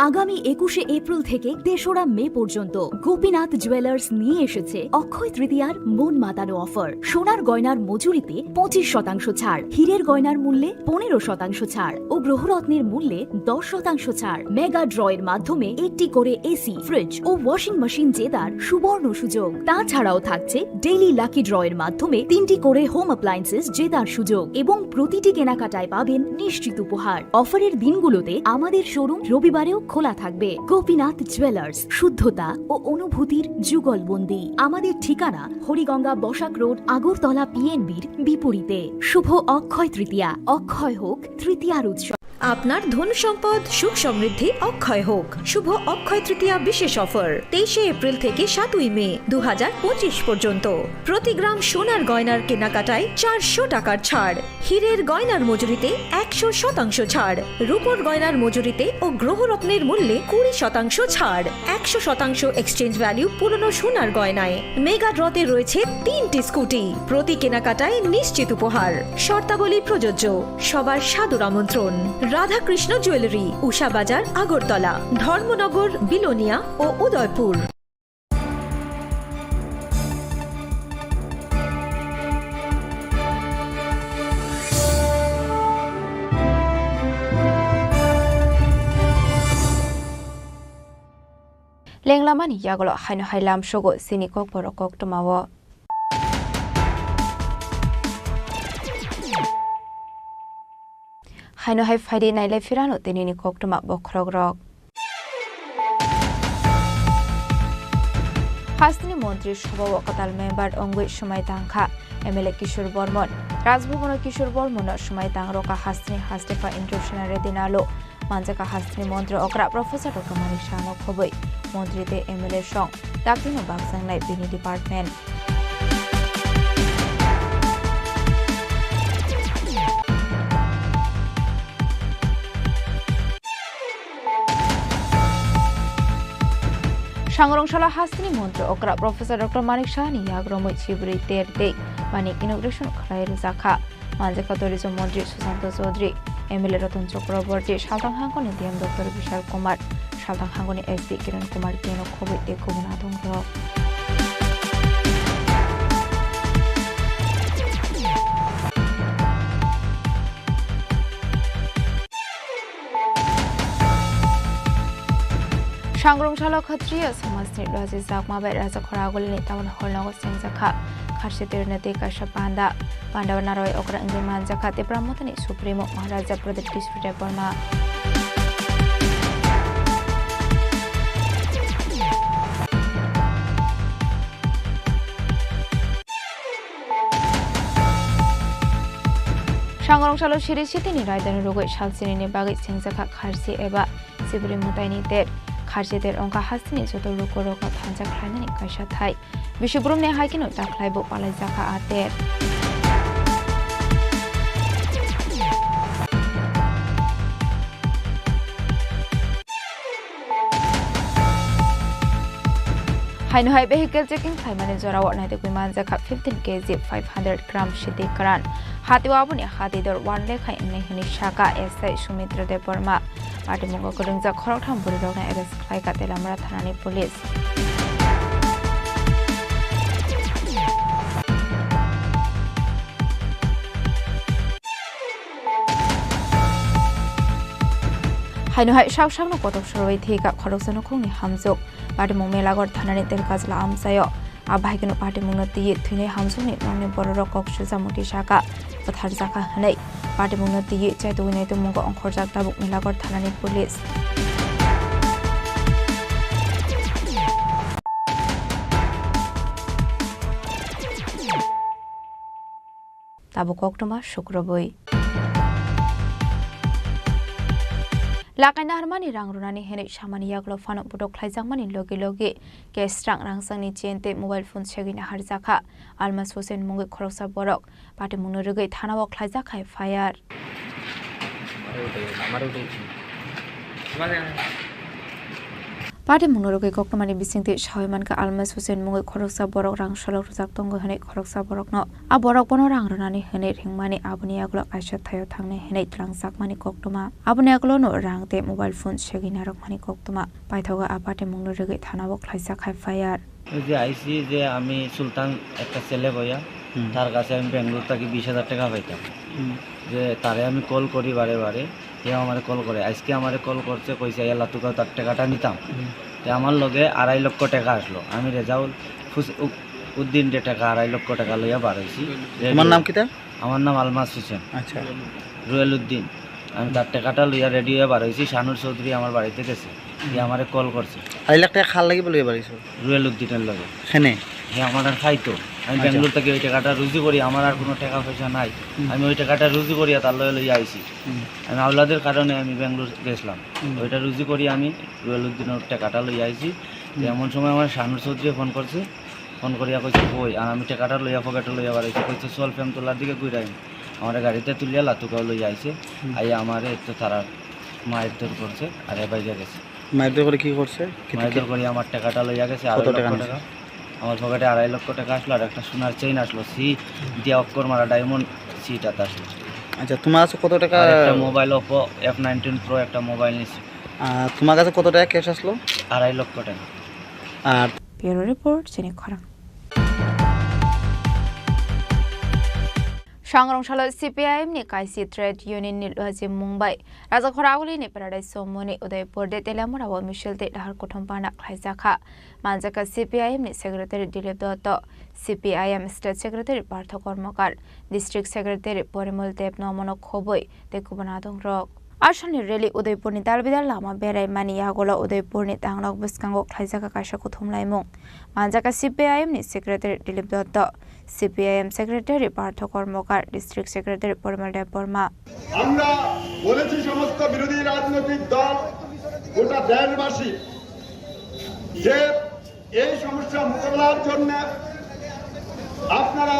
Speaker 4: আগামী 21শে April থেকে 3রা মে পর্যন্ত Gopinath jewellers নিয়ে এসেছে অক্ষয় তৃতীয়ার মন মাতানো offer. সোনার গয়নার মজুরিতে 25% ছাড়, হীরের গয়নার মূল্যে 15% ছাড় ও গ্রহরত্নের মূল্যে 10% ছাড়। মেগা ড্রয়ের মাধ্যমে একটি করে এসি, ফ্রিজ ও ওয়াশিং মেশিন জেতার সুবর্ণ সুযোগ। তাছাড়াও থাকছে ডেইলি লাকি ড্রয়ের মাধ্যমে 3টি করে হোম অ্যাপ্লায়েন্সেস জেতার সুযোগ এবং প্রতিটি কেনাকাটায় পাবেন নিশ্চিত উপহার। অফারের দিনগুলোতে আমাদের শোরুম রবিবারেও খোলা থাকবে। গোপীনাথ জুয়েলার্স, শুদ্ধতা ও অনুভূতির যুগলবন্দি। আমাদের ঠিকানা হরিগঙ্গা বসাক রোড, আগরতলা পিএনবির বিপরীতে। শুভ অক্ষয় তৃতীয়া, অক্ষয় হোক তৃতীয়ার উৎসব।
Speaker 7: আপনার ধন সম্পদ সুখ সমৃদ্ধি অক্ষয় হোক। শুভ অক্ষয় তৃতীয়া বিশেষ অফার 23শে এপ্রিল থেকে 7ই মে 2025 পর্যন্ত। প্রতি গ্রাম সোনার গয়নার কেনাকাটায় 400 টাকার ছাড়, হীরের গয়নার মজুরিতে 100% ছাড়, রূপোর গয়নার মজুরিতে ও গ্রহরত্নের মূল্যে 20% ছাড়, 100% এক্সচেঞ্জ ভ্যালু পুরনো সোনার গয়নায়। মেগা ড্রতে রয়েছে 3টি স্কুটি, প্রতি কেনাকাটায় নিশ্চিত উপহার। শর্তাবলী প্রযোজ্য। সবার সাদর আমন্ত্রণ। রাধাকৃষ্ণ জুয়েলারি, উষা বাজার, আগরতলা, ধর্মনগর, বিলোনিয়া ও উদয়পুর।
Speaker 2: লেংলামানি ইয়াগলো হাইনো হাইলাম সগো সিনিকক বরকক টমাও হাইনো হাই ফাইডে নাইলাই ফিরানো তেনিনি কক্টমা বখরক রক। হাসনি মন্ত্রী সভা ওকাতাল মেম্বার অঙ্গুই সময় তাংখা এমএলএ কিশোর বর্মন রাজভবন কিশোর বর্মন সময় তাংরকা হাসনি হাস্টেফা ইন্টারনেশনাল দিনালো মানজাকা হাসনি মন্ত্রী অকরা প্রফেসর ডক্টর মানিক শাহনো খবই মন্ত্রীতে এমএলএ সং দাকিনো বাগজাংনাই বিনি ডিপার্টমেন্ট। সাংরংশালা হাসনি মন্ত্রী অকরা প্রফেসর ডক্টর মানিক শাহনি ইয়াগ্রমই চিবরি তের দে মানিক ইনোগ্রেশন খালাইল জাখা মানজাকা টুরিজম মন্ত্রী সুশান্ত চৌধুরী এমএলএ রতন চক্রবর্তী সালতাং হাঙ্গনি ডিএম ডক্টর বিশাল কুমার সালতাং হাঙ্গনি এসপি কিরণ কুমার কেন খবই তে খুবনা দংগ। সাংরংশালা ক্ষত্রিয় সমাজনি রাজি জাকমাবাই রাজা খরাগলিনি টাউন হল নগর সেংজাখা খারসেতের নদী কাশা পান্ডা পান্ডাব নারয় অকরা ইংরে মানজাখা তে ব্রাহ্মণী সুপ্রিমো মহারাজা প্রদীপ কিশোর বর্মা। সাংরংশালা সিরিসিতিনি রায়দানি রোগৈ সালসিনি বাগৈ সেংজাখা খারসি এবা সিবরি মুতাইনি তের খারসেদের অঙ্কা হাসিনি যত লোক রোগ থানজা খাইনানি কাইসা থাই বিশ্বব্রহ্মে হাইকিনো দাখলাইবো পালাই জাখা আতের। হাইনো হাই vehicle checking thaimani jorawa naite kui manjaka 15 kg 500 gram shiti karan hatiwabuni hatidor 1 lekhai inne hini shaka SI Sumitra Deborma party mungo kurungja khoroktham burirokna arrest khai ka telamra thanani police। হাইনো হাই সাংসাংনো পদক সরবাই থেকা খরকজনো খুংনি হামজক party মুং মেলাগড় থানানি তেলকাজলা আমসায় আবাহিকনো পার্টি মুংনো তিয়ে থুইনে হামজকনি নংনি বড় কক্সুজা মুটি শাখা পথার জাখা হनै পার্টি মুংনো তিয়ে চাইতুইনাই তো মুঙ্গ অংখরজাক দাবুক মেলাগড় থানানি পুলিশ। তাবুক অক্টোমা শুক্রবই লাকাইনা হারমানি রাংরুনানি হেনে সামানি ইয়াগলো ফানো বুটক খাইজাংমানি লগে লগে কেস্ट्रां रांसांनि चेनते मोबाइल फोन सेगिना हारजाखा आलमास हुसेन मुंगै खरकसा बरक पाटे मुनो रगै थानाव खाइजाखाय fire. Party Munoroke Kokmani Bisinti Shawimanka Almas Hussein Mungo Koroksa Borok Rang Shalok Zaktongo Hene Koroksa Borokno A Borok Bonorang Rani Hene Hingmani Abuniaglo Aisha Tayo Tangne Hene Trang Sakmani Koktoma Abuniaglo no Rang de mobile phone Shaginarok Mani Koktoma Paitoga Apate Munoroke Tanabok Laisa Kai Fire
Speaker 1: যে আইসি যে আমি সুলতান একটা ছেলে বইয়া তার কাছে আমি বেঙ্গলোর থেকে 20,000 টাকা পাইতাম যে তারে আমি কল করি বারে বারে সে আমারে কল করে আজকে আমারে কল করছে কইছে আল্লাহ তুকা তার টাকাটা নিতাম তো আমার লগে 2.5 লক্ষ টাকা আসলো আমি রেজাউল উদ্দিন যে টাকা 2.5 লক্ষ টাকা লইয়া বার হইছি
Speaker 9: তোমার নাম কিটা
Speaker 1: আমার নাম আলমাস হোসেন
Speaker 9: আচ্ছা
Speaker 1: রুয়েল উদ্দিন আমি তার টাকাটা লইয়া রেডি হয়ে বার হইছি শানুর চৌধুরী আমার বাড়িতে গেছে যে আমারে কল করছে
Speaker 9: 2.5 লাখ টাকা খাল লাগি বলে বাড়িছো
Speaker 1: রুয়েল উদ্দিনের লগে
Speaker 9: এখানে
Speaker 1: হ্যাঁ আমার আর খাইতো আমি বেঙ্গলোর থেকে ওই টাকাটা রুজি করি আমার আর কোনো টাকা পয়সা নাই আমি ওই টাকাটা রুজি করিয়া তার লগে লইয়া আইছি আমি আওলাদের কারণে আমি বেঙ্গলোর গেছিলাম ওইটা রুজি করি আমি রুয়েল উদ্দিনের টাকাটা লইয়া আইছি এমন সময় আমার শানুর চৌধুরী ফোন করছে ফোন করিয়া কইছে কই আর আমি টাকাটা লইয়া পকেটে লইয়া বাড়াইছি কইছে চল ফেম তোলার দিকে ঘুরাই আমার গাড়িতে তুলিয়া লাতুকাও লইয়া আইছে আইয়া আমার তো তারা মায়ের দর করছে আর বাইরে গেছে
Speaker 9: মায়ের দর করে কি করছে
Speaker 1: মায়ের দর করে আমার টাকাটা লইয়া গেছে 2.5 লক্ষ টাকা আমার পকেটে 2.5 লক্ষ টাকা আসলো আর একটা সোনার চেইন আসলো সি দিয়া অক্ষর মারা ডায়মন্ড সিটা আসলো
Speaker 9: আচ্ছা তোমার কাছে কত টাকা
Speaker 20: একটা মোবাইল Oppo F19 Pro একটা মোবাইল নিছি
Speaker 9: তোমার কাছে কত টাকা ক্যাশ আসলো
Speaker 20: 2.5 লক্ষ টাকা
Speaker 9: আর
Speaker 2: Bureau Report Chini Khorang Shangrongshalo CPIM ni Kaisi Trade Union ni Luaji Mumbai Raja Khoraguli ni Paradise Somoni Udaipur de Telamura wa Michel de Lahar Kotompana Khaizakha Manjaka CPIM ni Secretary Dilip Dotto CPIM State Secretary Partha Kormakar District Secretary Porimul Deb Nomono Khoboi de Kubanadong Rock Ashani rally Udaipur ni Dalbidar Lama Berai Mani Yagola Udaipur ni Tanglok Biskango Khaizakha Kasha Kuthum Laimung Manjaka CPIM ni Secretary Dilip Dotto CPIM Secretary Partha Kormakar District Secretary Porimul Deb Borma
Speaker 17: আমরা বলেছি সমস্ত বিরোধী রাজনৈতিক দল গোটা দেশবাসী যে এই সমস্যা মোকাবেলার জন্য আপনারা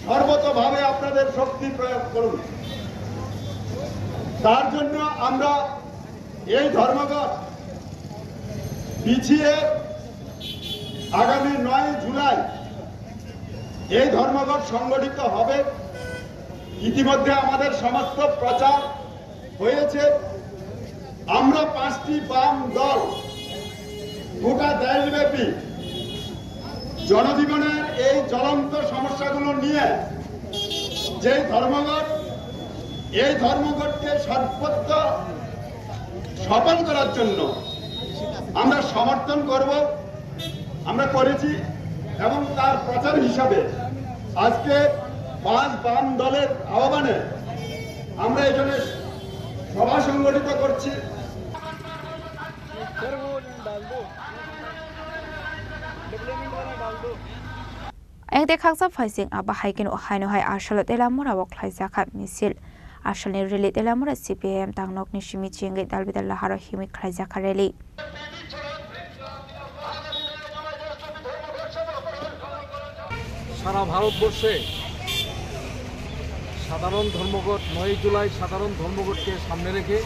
Speaker 17: সর্বতোভাবে আপনাদের শক্তি প্রয়োগ করুন তার জন্য আমরা এই ধর্মঘট পিছিয়ে আগামী 9 জুলাই এই ধর্মঘট সংগঠিত হবে ইতিমধ্যে আমাদের সমস্ত প্রচার হয়েছে আমরা 5টি বাম দল গোটা দেশব্যাপী জনজীবনের এই জ্বলন্ত সমস্যাগুলো নিয়ে যে ধর্মঘট এই ধর্মঘটকে সর্বত্র সফল করার জন্য আমরা সমর্থন করব আমরা করেছি এবং তার প্রচার হিসাবে আজকে 5 বাম দলের আহ্বানে আমরা এখানে সভা সংগঠিত করছি
Speaker 2: Engte khaksa faising aba haikin o haino hai ashalo telamura wak laisa kha misil ashal ni rally telamura CPIM tangnok ni shimi chinge dalbidal laharo himi khlaisa kha rally
Speaker 21: সারা ভারতবর্ষে সাধারণ ধর্মঘট 9 জুলাই সাধারণ ধর্মঘটকে সামনে রেখে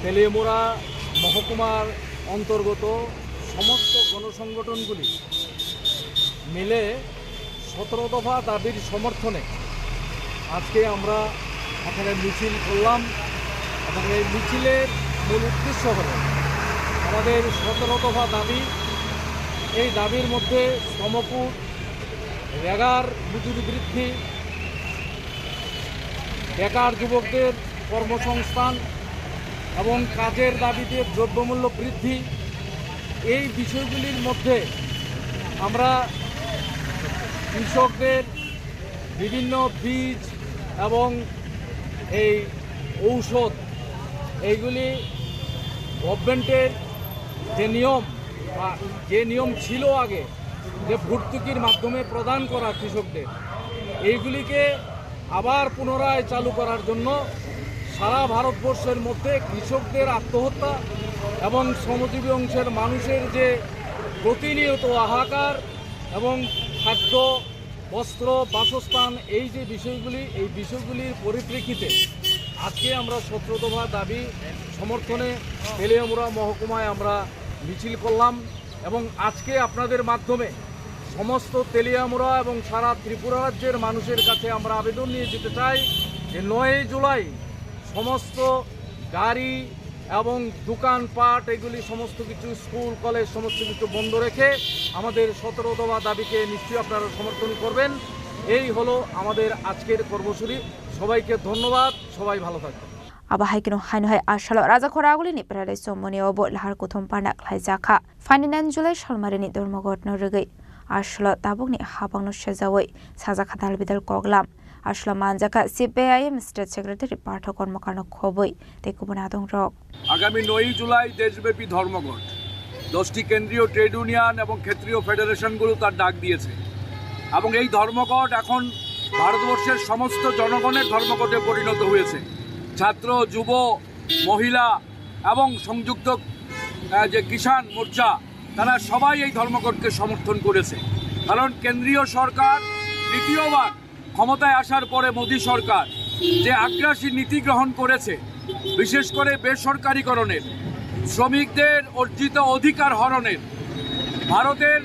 Speaker 21: তেলিয়ামুড়া মহকুমার অন্তর্গত সমস্ত গণসংগঠনগুলি মিলে 17 দফা দাবির সমর্থনে আজকে আমরা এখানে মিছিল করলাম এবং এই মিছিলের মূল উদ্দেশ্য হল আমাদের 17 দফা দাবি এই দাবির মধ্যে শ্রমপুর রেগার মজুরি বৃদ্ধি বেকার যুবকদের কর্মসংস্থান এবং কাজের দাবিতে দ্রব্যমূল্য বৃদ্ধি এই বিষয়গুলির মধ্যে আমরা কৃষকদের বিভিন্ন বীজ এবং এই ঔষধ এইগুলি গভর্নমেন্টের যে নিয়ম ছিল আগে যে ভর্তুকির মাধ্যমে প্রদান করা কৃষকদের এইগুলিকে আবার পুনরায় চালু করার জন্য সারা ভারতবর্ষের মধ্যে কৃষকদের আত্মহত্যা এবং শ্রমজীবী অংশের মানুষের যে প্রতিনিয়ত হাহাকার এবং খাদ্য বস্ত্র বাসস্থান এই যে বিষয়গুলি এই বিষয়গুলির পরিপ্রেক্ষিতে আজকে আমরা 17 দফা দাবি সমর্থনে তেলিয়ামুড়া মহকুমায় আমরা মিছিল করলাম এবং আজকে আপনাদের মাধ্যমে সমস্ত তেলিয়ামুড়া এবং সারা ত্রিপুরা রাজ্যের মানুষের কাছে আমরা আবেদন নিয়ে যেতে চাই যে 9 জুলাই সমস্ত গাড়ি এবং দোকানপাট এগুলি সমস্ত কিছু স্কুল কলেজ সমস্ত কিছু বন্ধ রেখে আমাদের 17 দফা দাবিকে নিশ্চয়ই আপনারা সমর্থন করবেন। এই হলো আমাদের আজকের কর্মসূচি। সবাইকে ধন্যবাদ, সবাই ভালো থাকবেন।
Speaker 2: Abahai Hanoi Ashalo Raza Koraguli Nipra Somoni Obo Lahar Kutum Panak Laizaka. Finding July Shalmarini Dormogot Norigi. Ashlo Tabuni Habano Shazaway, Sazakadal Vidal Koglam. Ashlo Manjaka CPIM State Secretary Parto Kormakano Koboi, Tekubonadong Rock.
Speaker 21: আগামী 9 জুলাই দেশব্যাপী ধর্মঘট 10টি কেন্দ্রীয় trade union এবং ক্ষেত্রীয় ফেডারেশনগুলো তার ডাক দিয়েছে এবং এই ধর্মঘট এখন ভারতবর্ষের সমস্ত জনগণের ধর্মঘটে পরিণত হয়েছে। ছাত্র, যুব, মহিলা এবং সংযুক্ত যে কিষাণ মোর্চা তারা সবাই এই ধর্মঘটকে সমর্থন করেছে। কারণ কেন্দ্রীয় সরকার দ্বিতীয়বার ক্ষমতায় আসার পরে মোদী সরকার যে আগ্রাসী নীতি গ্রহণ করেছে, বিশেষ করে বেসরকারীকরণের, শ্রমিকদের অর্জিত অধিকার হরণের, ভারতের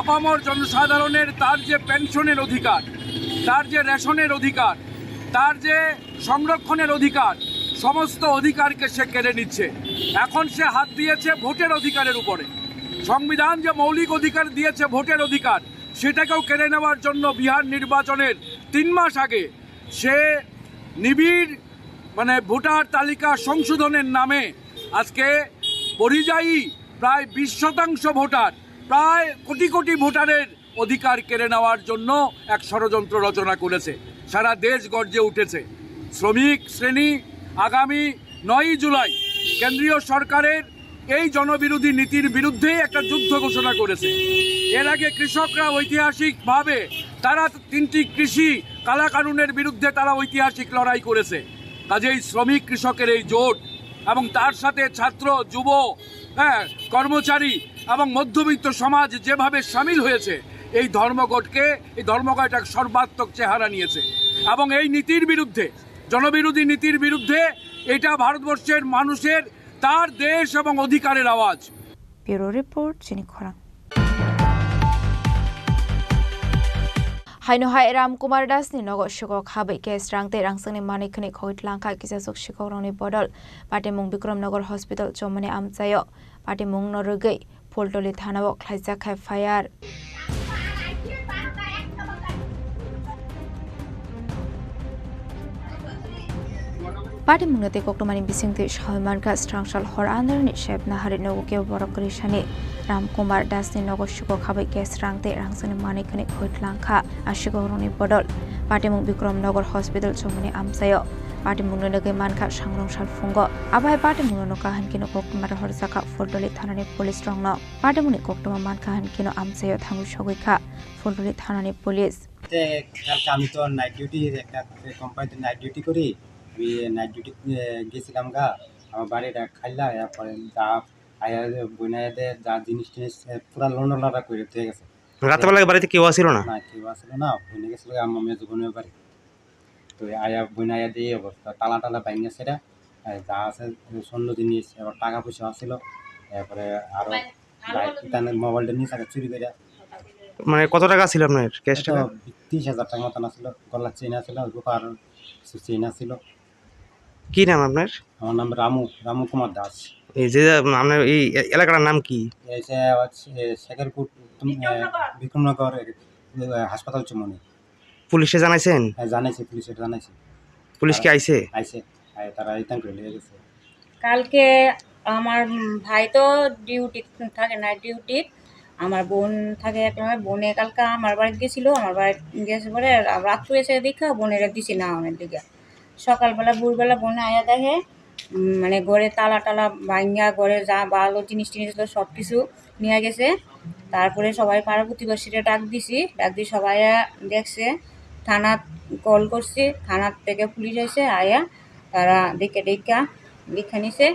Speaker 21: আপামর জনসাধারণের তার যে পেনশনের অধিকার, তার যে রেশনের অধিকার, তার যে সংরক্ষণের অধিকার, সমস্ত অধিকারকে সে কেড়ে নিচ্ছে। এখন সে হাত দিয়েছে ভোটের অধিকারের উপরে। সংবিধান যে মৌলিক অধিকার দিয়েছে ভোটের অধিকার, সেটাকেও কেড়ে নেওয়ার জন্য বিহার নির্বাচনের 3 মাস আগে সে নিবিড় ভোটার তালিকা সংশোধনের নামে আজকে পরিযায়ী প্রায় 20% ভোটার, প্রায় কোটি কোটি ভোটারের অধিকার কেড়ে নেওয়ার জন্য এক ষড়যন্ত্র রচনা করেছে। সারা দেশ গর্জে উঠেছে। শ্রমিক শ্রেণী আগামী 9 জুলাই কেন্দ্রীয় সরকারের এই জনবিরোধী নীতির বিরুদ্ধে একটা যুদ্ধ ঘোষণা করেছে। এর আগে কৃষকরা ঐতিহাসিকভাবে তারা 3টি কৃষি কালাকানুনের বিরুদ্ধে তারা ঐতিহাসিক লড়াই করেছে। কাজেই শ্রমিক কৃষকের এই জোট এবং তার সাথে ছাত্র, যুব, কর্মচারী এবং মধ্যবিত্ত সমাজ যেভাবে সামিল হয়েছে, এই ধর্মঘট এক সর্বাত্মক চেহারা নিয়েছে এবং এই নীতির বিরুদ্ধে, জনবিরোধী নীতির বিরুদ্ধে এটা ভারতবর্ষের মানুষের তার দেশ এবং অধিকারের আওয়াজ।
Speaker 2: ব্যুরো রিপোর্ট, চিনি খরাং। Hainohai Ram Kumar Das ni nogo shukok habai ke strangte rangsangni manikni khoit langka kisasok shikoroni bodol pate mung Bikram Nagar Hospital chomani amchayo pate mung norogei Pholtoli thanao khlaijak khai fire Pati mungnate koktomani bisingte Shalmanka Strangshal Hor Andarni Shep Nahari Nogoke Borokrishani Ram Kumar Das ni Nogo Shukok Habai Ke Strangte Rangsani Manikani Khoitlangkha Ashikoroni Bodol Pati mung Bikram Nagar Hospital Chomani Amsayo Pati mungnage Manka Shangrong Shal Fungo Abai Pati mungno Kahankino Koktomar Horsaka Pholtoli Thanani Police Strongno Pati muni Koktoma Manka Hankino Amsayo Thangu Shogika Pholtoli Thanani Police
Speaker 3: কালকে আমি তো night duty একটা কোম্পানিতে night duty করি। আমি night duty গেছিলাম গা, আমার বাড়িটা খাইলা এরপরে যা আয়া বইনাইতে যা জিনিস টিনিস পুরা লন্ডনটা করে দিয়ে গেছে।
Speaker 9: রাতবেলা বাড়িতে কেউ আসিল না?
Speaker 3: না, কেউ আসিল না, বইনে গেছিল আমার মেজো বোনের বাড়ি। তো আয়া বইনাইয়া দিয়ে অবস্থা তালা টালা ভাঙিয়ে সেটা যা আছে স্বর্ণ জিনিস, এবার টাকা পয়সা আসছিল, এরপরে আরো মোবাইলটা নিয়ে থাকে চুরি করে।
Speaker 9: মানে কত টাকা ছিল আপনার ক্যাশ টাকা?
Speaker 3: 30,000 টাকা মতন আসছিল, গলার চেইন আসছিল, রূপার চেইন আসছিল।
Speaker 9: কি নাম আপনার?
Speaker 3: আমার নাম রামু কুমার দাস।
Speaker 9: এই যে আপনার এই এলাকার নাম কি?
Speaker 3: শেখরপুর বিক্রমনগর হাসপাতাল চুমনি।
Speaker 9: পুলিশে জানাইছেন?
Speaker 3: হ্যাঁ জানাইছি, পুলিশে জানাইছি।
Speaker 9: পুলিশ কি আইছে?
Speaker 3: তারা রিটার্ন করে নিয়ে গেছে।
Speaker 5: কালকে আমার ভাই তো ডিউটি থাকে, নাইট ডিউটি, আমার বোন থাকে একটা, বোনে কালকে আমার বাড়িতে গেছিলো, আমার বাড়িতে গেছে পরে রাত্রে এসে দেখা বোনের দিছি না আমার দিকে। সকালবেলা ভোরবেলা বোনে আয়া দেখে মানে ঘরে তালা টালা ভাঙ্গা, ঘরে যা ভালো জিনিস টিনিস সব কিছু নিয়ে গেছে। তারপরে সবাই পাড়া প্রতিবেশীরা ডাক দিয়ে সবাই দেখছে, থানা কল করছে, থানার থেকে পুলিশ এসে আয়া তারা দেখা নিছে।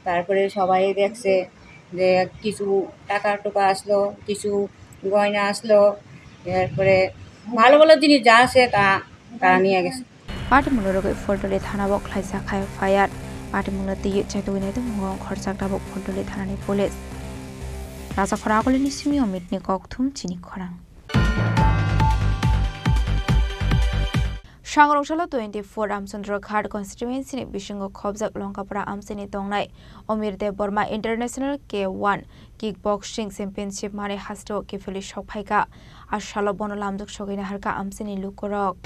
Speaker 5: তারপরে সবাই দেখছে যে কিছু টাকা টোকা আসলো, কিছু গয়না আসলো, এরপরে ভালো ভালো জিনিস যা আছে তা তারা নিয়ে গেছে।
Speaker 2: Party Munurogo Fortoli Tanabok Laisa Kai Fire, Party Munati Chetwin the Mong Horsakabok Fortoli Tanani Police. Rasa Korakoli Nisimi omit Nikoktum Chini Khorang. Shangroshala 24 Ramchandra Ghat constituency Bishingo Khobjak Longkapura Amsini Tongnai Omir De Burma International K1 Kickboxing Championship Mare Hasto Kifili Shokpaika Ashalo Bono Lamduk Shogina Harka Amsini Lukorok.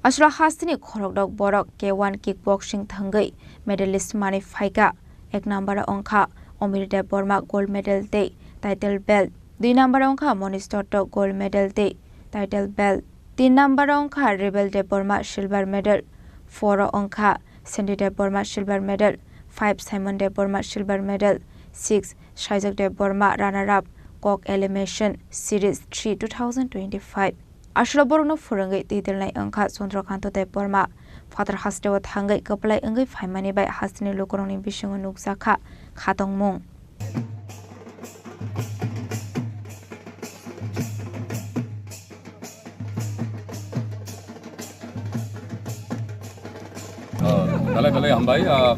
Speaker 2: Ashra Hastini Khorok Borok K1 Kickboxing Thangai Medalist Mani Faika Ek number Onka Omir De Burma Gold Medal Day Title Belt 2 number Onka Monistoto Gold Medal Day Title Belt 3 number Onka Rebel De Burma Silver Medal 4 Onka Sandy De Burma Silver Medal 5 Simon De Burma Silver Medal 6 Shizak De Burma Runner Up Kok Elimination Series 3 2025 Ashraborno Furangai Titilnai Angka Sondrakanto de Burma, Father Hastewa Tangai Kaplai Angai Faimani by Hastini Lukoroni Bishing Nuksaka, Katong Mong.
Speaker 6: Kali hambai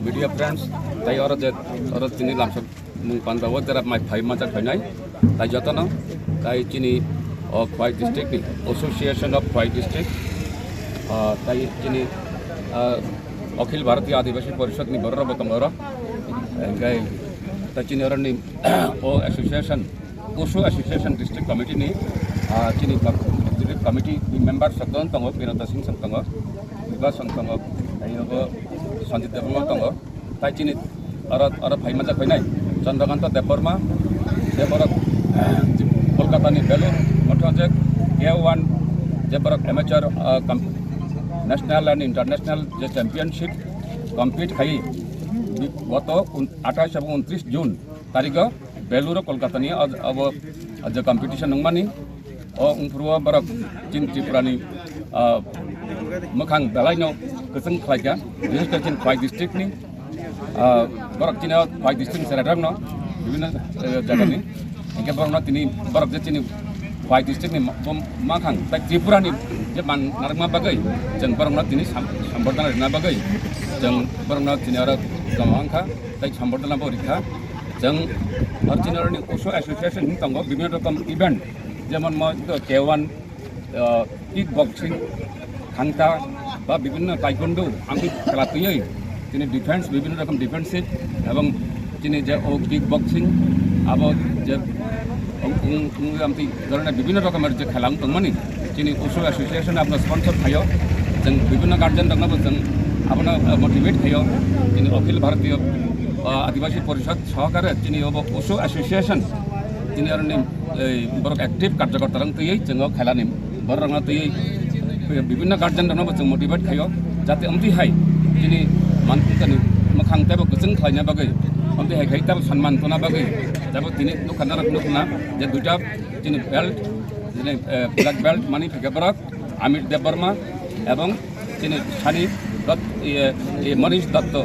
Speaker 6: media friends, they are the Chini Lamsa Mupanda, there are my 5 months at Hanai, Tajatana, Tai Chini. Of Khwai District, Association of Khwai District, Tai Chini Akhil Bharatiya Adivasi Parishad ni Barra Batangara, and Guy Tachinarani Association, Osho Association District Committee ni Chini District Committee members Satan Tango, Pinata Singh Santanga, Viva Santanga, Ayava Sanjit Devama Tango, Tai Chini Arab Haimata Penai, Chandrakanta Deparma, Debara Kolkata ni Belur. Project K1 Jabarak Amateur National and International Championship compete hai goto 28 এবং 29 June তারিখে বেলুর কলকাতা নিয়ে আজ competition নংমানি ও উনফুরুয়া বারক চিন ত্রিপুরানি মখাং দালাইনো কসং খাইকা registration Khowai district নি বারক চিনা Khowai district সেরাডাম ন বিভিন্ন জায়গানি একে বরং তিনি বারক যে চিনি Khwai District ni Makhang, tak Tripura ni Japan Narma Bagai, Jang Barangna Tini Sambordana Nabagai, Jang Barangna Tinara Gamangka, tak Sambordana Borika, Jang Artinari Osho Association Tango, Bimina event, Jaman Mo K1 kickboxing, Hangta, Bibina Taekwondo, Anki Kalapiyai, Tini defense, Bibina defensive, Abang Tini kickboxing, about Amti Garana Bibina Rokamar Kalang Tomani, Chini Osho Association of the sponsor Hayo, then Bibina Garden Dangabatan, Abana motivate Hayo, in Okil Bharatiya Adivasi Parishad, Shakara, Chini Osho Association, in your name, Borok active Karjakarang Tia, Jango Kalanim, Baranati, Bibina Garden Dangabatan motivate Hayo, Jati Amti Hai, Chini Mantan Makang Tabo Kusan Klanya Bagay. On the Haita Sanman Tona Bagay, Jabo Tini Nukana Nukna, the Duta, Tini Belt, Black Belt, Money Pikabarak, Amit de Burma, Abong, Tini Shani, got a Manish Dato,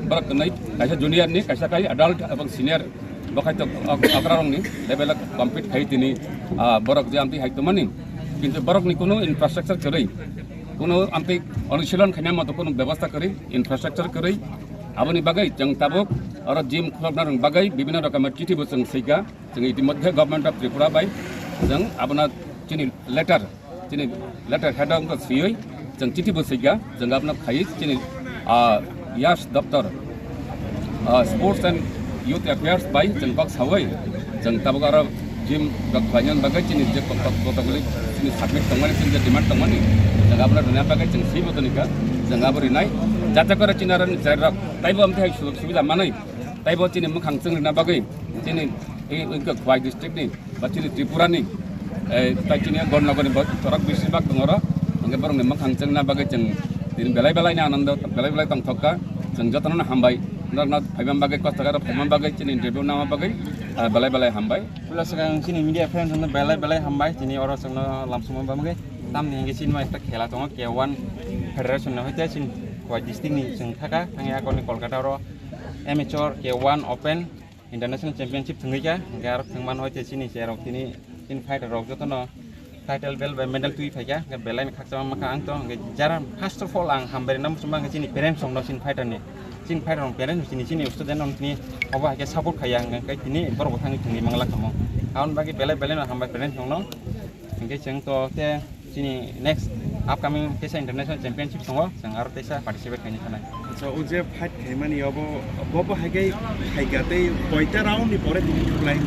Speaker 6: Barak Night, Kasha Junior Nick, Kasakai, adult, Abong Senior, Bakata Akroni, level compete Haitini, Barak Jamti Haitomani, in the Barak Nikuno infrastructure curry, Kuno Ampi, Onishilan Kanama Tokuno Bevasta curry, infrastructure curry. Abani bagai jang tabuk or gym club narang bagai bibina rakam chiti busang seiga jang itimodhe government of Tripura bai jang abana chini letter head ko sioi jang chiti busaiga jang abna khai chini yash daftar sports and youth affairs bai jang box hawai jang tabuk ara gym gak banyan bagai chini je kotaguli chini submit tangmani chini demand tangmani jang abna dunia bagai jang si botonika jang abari nai jata kora chinaran jarak taibo amte subida manai taibo chini mukhang chung na bagai chini Khwai district ni ba chini Tripura ni tai chini gornogori torak bisibak tongoro angge borong nemang hangceng na bagai ceng din belai na anando belai tong thoka ceng jotono na hambai na phaimam bagai kostagara phaimam bagai chini interview nama bagai belai hambai
Speaker 8: pula sekarang sini media friends na belai hambai chini oro sangno lamsum bagai tam ni ngi sin ma ekta khela tongo K1 federation na hoite sin koi district ni sing thaka thangya koni Kolkata ro amateur K1 open international championship thungija gar thangman hoite sini serok tini in fighter rok jotono title belt by medal tui phaja ga belai khaksa maka ang to ga jara first of all ang hambari nam sumang sini parents songno sin fighter ni sin fighter on parents sini student on tini oba ga support khaya ga tini borok thangi tini mangla kamo aun bagi belai na hambai parents songno ga cheng to te sini next upcoming tesa international championship songo sang aro tesa participate kani kana
Speaker 12: so uje fight khaimani obo hagai haigate poita round ni pore tini play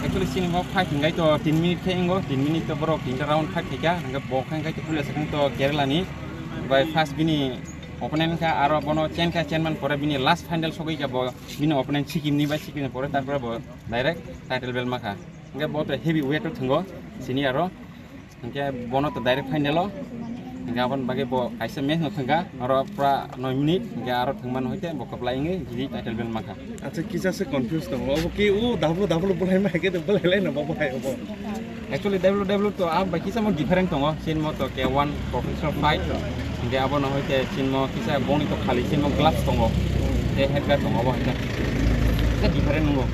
Speaker 8: actually sini mo fight ngai to 3 minute khengo 3 minute to borok 3 round fight khika nga bokhang kai to pula sakang to Kerala ni by first bini opponent ka aro bono chairman pore bini last final sogoi ka bo bini opponent Sikkim ni by Sikkim pore tar pore bo direct title belt maka nga bo to heavy weight to thungo sini aro nga bono to direct final nga bon bage bo kaisa match no thanga aro pra 9 minute nga aro thangman hoite bo kaplai nge jidi title belt maka
Speaker 12: acha kisa se confused to obo ki double bulai ma hage to bulai na bobo hai obo
Speaker 8: actually double to ab kisa mo different tongo sin mo to K1 professional fight nga abo no hoite sin mo kisa boni to khali sin mo gloves tongo te headga tongo bo hita se different mo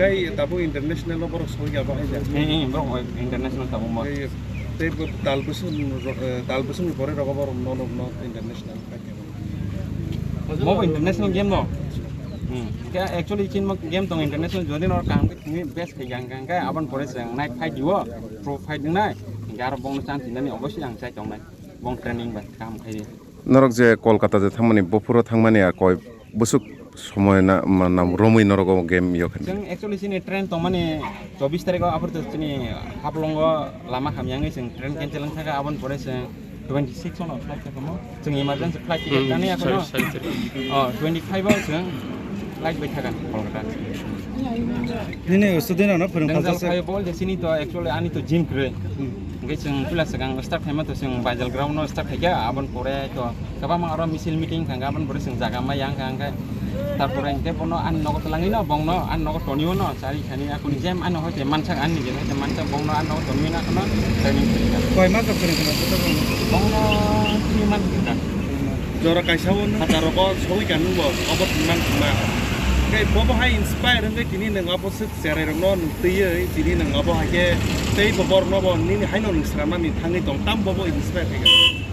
Speaker 12: gai tabu international over soi ga ba hai
Speaker 8: bro international tabu mo
Speaker 12: te talbusun pore rogobar no international
Speaker 8: mo international game no ka actually chin mo game tong international jodi nor kam ni best khyang ka abon pore sang night fight diwo pro fight ding nai gar bong chance ni obviously ang chai tong nai bong training ba kam khai
Speaker 13: norok je Kolkata je thangmani bopuro thangmani a koi busuk সময় না নাম রমই নরক game ইয়খান
Speaker 8: जों actually सिनि train तो माने 24 तारिख offer तो सिनि हापलंग लामा खामियांगै जों ट्रेन कैंसिल थाका आबन परे जों 26 on फ्लाइट थाकमो जों इमारजेंसी फ्लाइट टिकेट दानि आखनो 25 आव जों फ्लाइट बाय थाका कलकाता
Speaker 12: दिनै स्टुडेन्ट न फोरोंखाजासे
Speaker 8: जों बल जे सिनि तो एक्चुअली आनि तो जिम क्रे ngai जों पुलास गां स्टार्ट टाइम तो जों बाइजल ग्राउन्ड न स्टार्ट थाइगा आबन परे तो कबा मा आरो मिसिल मिटिं थांगा आबन परे जों जागा मा yang का তারপরে এনকে বনো আন নগত লাঙি না বংনো আন নগত টনিও ন চারি খানি এখন জেম আন হইতে মানসাক আন নিগে হইতে মানসাক বংনো আন নগত টনি না কোন ট্রেনিং করিকা
Speaker 12: কয় মাস করে কোন
Speaker 8: বংনো 3 মান কিটা
Speaker 12: জরা কাইসাবন হাজারক সই কানু ব অবত মান মা gai bobo hai inspire ngai kini nang apo sit sere rong non tiye kini nang apo ha ke tei bobor no bo ni hai no ngisrama ni thangi tong tam bobo inspire ke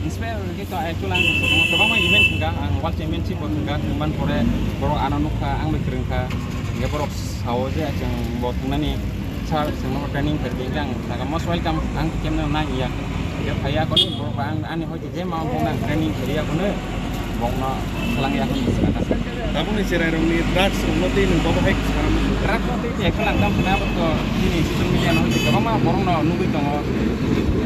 Speaker 8: inspire ngai to actually ang to ma event nga ang world championship bo nga man pore boro ananu ka ang mikring ka ngai boro sawo je ang bo tnani char sing no training कर के ang ka most welcome ang kem na na ya ya phaya ko ni boro ang ani hoi je ma bong nang training kariya ko ne bong na salang ya ko sa
Speaker 12: Tapos ni sira rong ni drugs no tin bobo hai
Speaker 8: drugs no tin ya kalang kam na bo ini social media no je ka ma borong no nugui to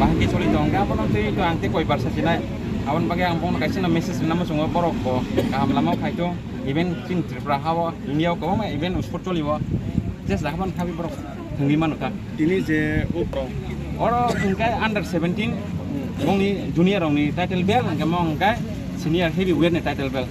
Speaker 8: bahagi soli to nga bono ti to ang ti koi barsa sinai awan bagi ang bong kaisi na message nama sungo borok ko kam lama khai to event tin Tripura hawa India ko ma event sport cholibo just rahman khabi borok thungi manuka
Speaker 12: ini je pro
Speaker 8: oro ingkai under 17 bong ni junior rong ni title belt ang mong kai senior heavyweight ni title belt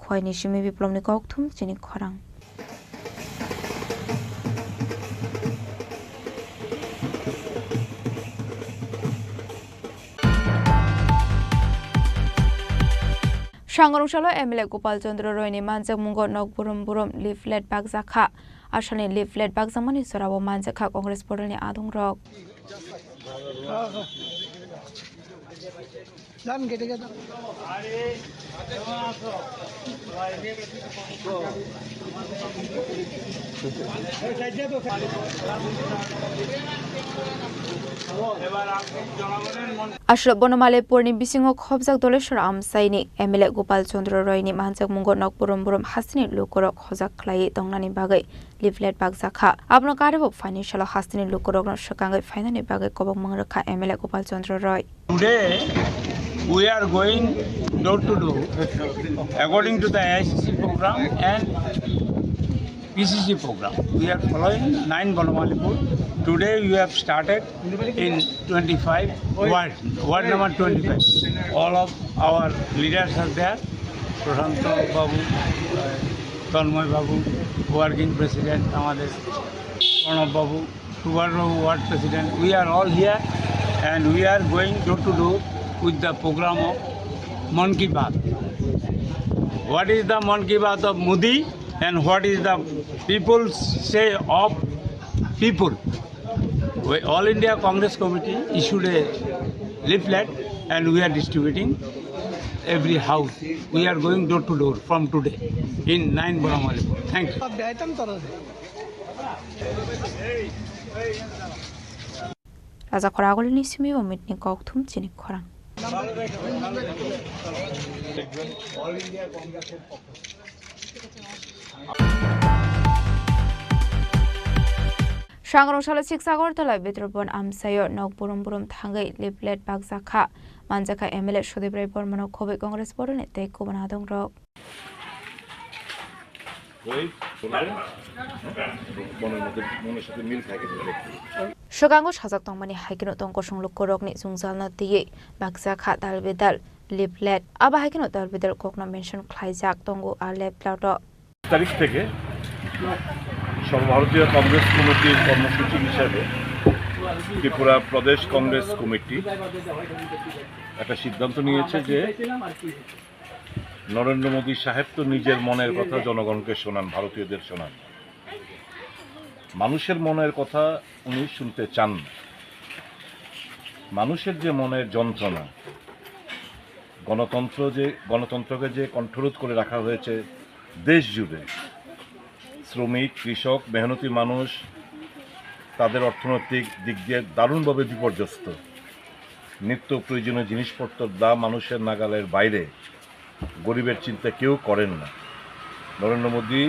Speaker 2: খয়নি Simi বিপ্লবনি ককথুম চিনি খরাং সাংগরংশাল MLA Gopal চন্দ্র রয়নি মানজাক মুঙ্গ knock বুরুম বুরুম leaflet বাগজাখা আসানি leaflet বাগজামানি সরাবো মানজাখা Congress পড়লনি আদং rock
Speaker 15: জান কেটে গেল
Speaker 2: আসলে বনমালে Purni বিসিংহ খবজাক Doleshwar আমসাইনি MLA Gopal চন্দ্র রয়নি মানজাক মুঙ্গ knock বুরুম বুরুম হাসিনি লুকরক হজাক খ্লাই দংনানি বাগৈ লিফলেট বাগজাখা আপন কারেবো ফাইনান্সিয়াল হাসিনি লুকরক সকাঙ্গৈ ফাইনানি বাগৈ কবক মংরখা MLA Gopal Chandra Roy
Speaker 22: Today
Speaker 11: we are going door to door according to the ICC program and PCC program. We are following 9 Bonamalipur. Today we have started in 25 ward number 25. All of our leaders are there. Prashanto Babu, Tanmoy Babu, working president, Amadesh, Pranab Babu, Tubar Babu, ward president. We are all here and we are going door to door with the program of Mann Ki Baat. What is the Mann Ki Baat of Modi and what is the people say of people? All India Congress Committee issued a leaflet and we are distributing every house. We are going door to door from today in 9 Bonamalipur. Thank you.
Speaker 2: Raja Khoragol ni simi wa mitni kok thum Chini Khorang. Shangrong shala siksagar talai Bitrobon Amsayo nok burum thangai leaflet bagzakha manjaka MLA Shodip Rai Bormano Kobe Congress Boron ete kubanadong rok. Shogango Shazak Tongmani Haikino Tonko Shongluk Korokni Zungzalna Tie Bagzakha Dalbedal leaflet Aba Haikino Dalbedal Kokna mention Klaijak Tongo আর লেফলেটও
Speaker 15: তারিখ থেকে সর্বভারতীয় কংগ্রেস কমিটির কর্মসূচি হিসাবে ত্রিপুরা প্রদেশ Congress committee একটা সিদ্ধান্ত নিয়েছে যে নরেন্দ্র মোদী সাহেব তো নিজের মনের কথা জনগণকে শোনান, ভারতীয়দের শোনান। মানুষের মনের কথা উনি শুনতে চান না। মানুষের যে মনের যন্ত্রণা, গণতন্ত্রকে যে কণ্ঠরোধ করে রাখা হয়েছে দেশ জুড়ে, শ্রমিক, কৃষক, মেহনতি মানুষ তাদের অর্থনৈতিক দিক দিয়ে দারুণভাবে বিপর্যস্ত। নিত্য প্রয়োজনীয় জিনিসপত্রের দাম মানুষের নাগালের বাইরে, গরিবের চিন্তা কেউ করেন না। নরেন্দ্র মোদী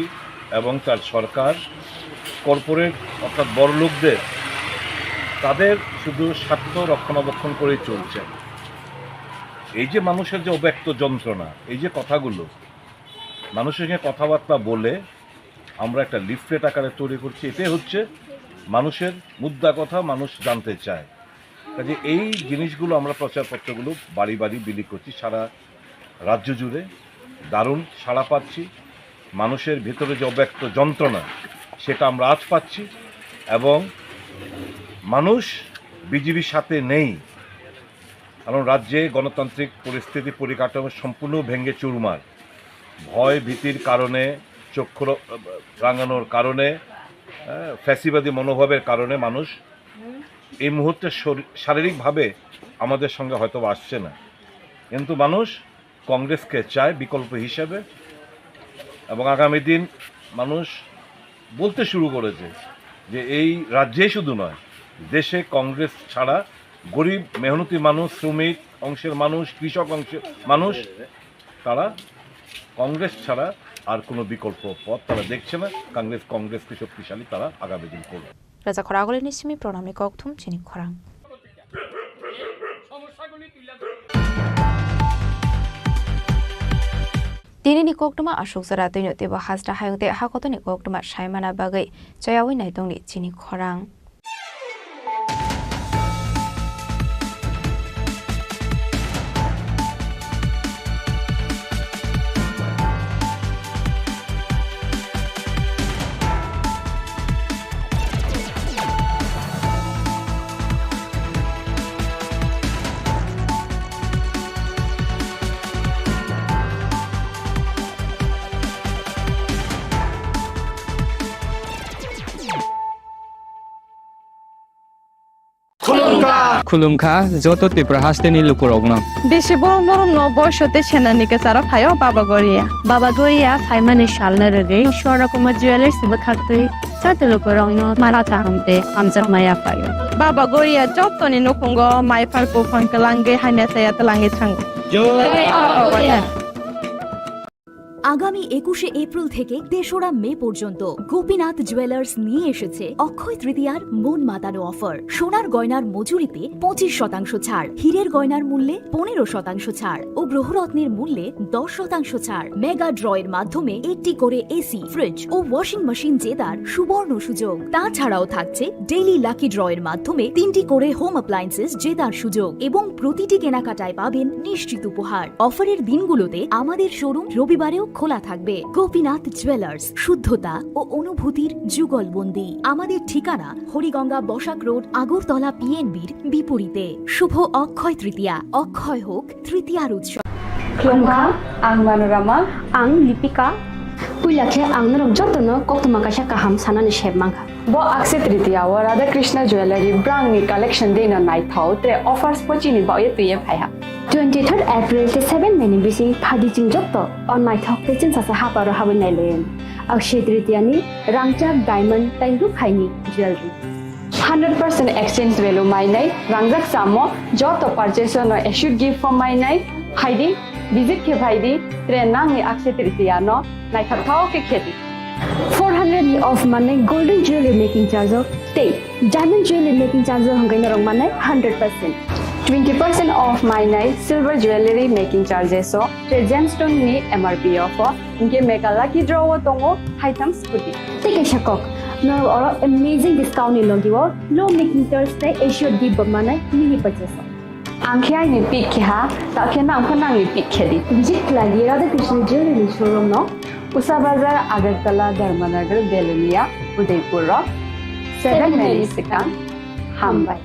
Speaker 15: এবং তার সরকার কর্পোরেট অর্থাৎ বড় লোকদের তাদের শুধু স্বার্থ রক্ষণাবেক্ষণ করেই চলছে। এই যে মানুষের যে অব্যক্ত যন্ত্রণা, এই যে কথাগুলো মানুষের সঙ্গে কথাবার্তা বলে আমরা একটা লিফলেট আকারে তৈরি করছি, এটাই হচ্ছে মানুষের মুদ্রা কথা মানুষ জানতে চায়। কাজে এই জিনিসগুলো আমরা প্রচারপত্রগুলো বাড়ি বাড়ি বিলি করছি সারা রাজ্য জুড়ে, দারুণ সাড়া পাচ্ছি। মানুষের ভিতরে যে অব্যক্ত যন্ত্রণা সেটা আমরা আজ পাচ্ছি এবং মানুষ বিজেপির সাথে নেই, কারণ রাজ্যে গণতান্ত্রিক পরিস্থিতি পরিকাঠামো সম্পূর্ণ ভেঙে চুরমার। ভয় ভীতির কারণে, চক্ষু রাঙানোর কারণে, ফ্যাসিবাদী মনোভাবের কারণে মানুষ এই মুহূর্তে শারীরিকভাবে আমাদের সঙ্গে হয়তো আসছে না, কিন্তু মানুষ কংগ্রেসকে চায় বিকল্প হিসেবে। এবং আগামী দিন মানুষ বলতে শুরু করেছে যে এই রাজ্যেই শুধু নয়, দেশে কংগ্রেস ছাড়া গরিব মেহনতি মানুষ, শ্রমিক অংশের মানুষ, কৃষক অংশের মানুষ, তারা কংগ্রেস ছাড়া আর কোনো বিকল্প পথ তারা দেখছে না। কংগ্রেসকে শক্তিশালী তারা আগামী দিন করবে।
Speaker 2: রাজা খরাগলের নিসিমি প্রণামী ককথুম চিনি খরাং। Dini ni koktuma ashok zara tino tiba hasra hayungte hakoto ni koktuma shaimana bagai chayawi naitong ni Chini Khorang.
Speaker 19: खुलुमखा जत त्रिपुरा हास्टेनि लुकुरगना
Speaker 22: बेसे बरम बरम न बयसते सेनानिके सारा फायो बाबा गोरिया फाइमाने शालना रगे शोरा कुमार ज्वेलर्स बखाते साते लुकुरग न मारा चाहमते हमजर माया फायो बाबा गोरिया जतनि नखंगो माइफारको फंकलांगे हाने साया तलांगे थांगो
Speaker 4: আগামী 21শে এপ্রিল থেকে 3রা মে পর্যন্ত গোপীনাথ জুয়েলার্স নিয়ে এসেছে অক্ষয় তৃতীয়ার মন মাতানো অফার। সোনার গয়নার মজুরিতে 25% ছাড়, হীরের গয়নার মূল্যে 15% ছাড় ও গ্রহরত্নের মূল্যে 10% ছাড়। মেগা ড্রয়ের মাধ্যমে একটি করে এসি, ফ্রিজ ও ওয়াশিং মেশিন জেতার সুবর্ণ সুযোগ। তাছাড়াও থাকছে ডেইলি লাকি ড্রয়ের মাধ্যমে 3টি করে হোম অ্যাপ্লায়েন্সেস জেতার সুযোগ এবং প্রতিটি কেনাকাটায় পাবেন নিশ্চিত উপহার। অফারের দিনগুলোতে আমাদের শোরুম রবিবারেও খোলা থাকবে। গোপীনাথ জুয়েলার্স, শুদ্ধতা ও অনুভূতির যুগলবন্দি। আমাদের ঠিকানা হরিগঙ্গা বসাক রোড, আগরতলা পিএনবির বিপরীতে। শুভ অক্ষয় তৃতীয়া, অক্ষয় হোক তৃতীয়ার উৎসব।
Speaker 22: Klongka, ang Manorama, ang Lipika. Puilakhe ang narok jotono koktuma kaisa kaham sanani shebmangka. Bo Akshay Tritiya wa Radha Krishna Jewelry brang ni collection de na nai thau tre offers pochini ba ye tuye phaiha. 23rd April te 7 meni bisi phadi jing jotto on nai thau te chin sa haparo habun nai len. Akshay Tritiya ni rangchak diamond tai ru khaini jewelry. 100% exchange value mai nai rangjak samo joto purchase no should give for mai nai haidi visit ke bhaidi tre nang ni Akshay Tritiya no nai thau ke kheti 400 of money golden jewelry making charge of stay diamond jewelry making charge hangai na rong manai 100% 20% off my night silver jewelry making charges so tre gemstone ni MRP offer inge mega lucky draw tongo haitam scooty take a shakok no oro amazing discount ni logiwo low making charge te assured give manai mini purchase angkhya ni pick kha ta khena angkhana ni pick khedi visit lagi Radha Krishna jewelry showroom no Usa Bazar, Agartala, Dharmanagar, Belunia, Udaipur, 7 Melisicang, Hambai.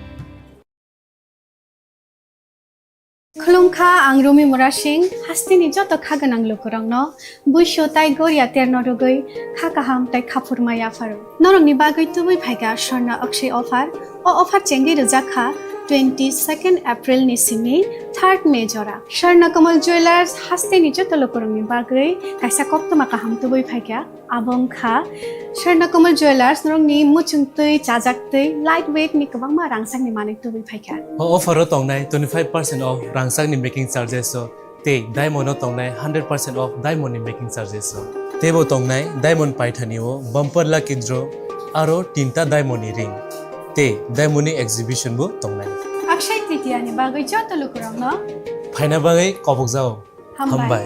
Speaker 10: Klongka ang Rumi Murashing, hastini joto khaganang lukurang no, buisho tai goria ternodogoi, khakaham tai khapurmaya faru. Norong ni bagoi tubui phaiga Sharna Akshay offer, o offer chengi rujakha 22nd April ni simi 3rd May jora. Sharna Kamal Jewelers haste ni joto lukurang ni bagoi, kaisa koktoma kaham tubui phaiga, abong kha. Sharna Kamal Jewelers norong ni muchung tui, chajak tui, lightweight ni kabang ma rangsang ni manik tubui phaiga.
Speaker 14: Offer tong nai 25% off rangsang ni making charges so te diamond tong nai 100% off diamond ni making charges so tebo tong nai diamond paithani o bumper lucky draw aro 3ta diamond ni ring te diamond ni exhibition bu tong nai
Speaker 10: Akshay Tritiya ni bagoi joto lukurang no
Speaker 14: phaina bagai kobok jao
Speaker 10: Hambai.
Speaker 14: Hambai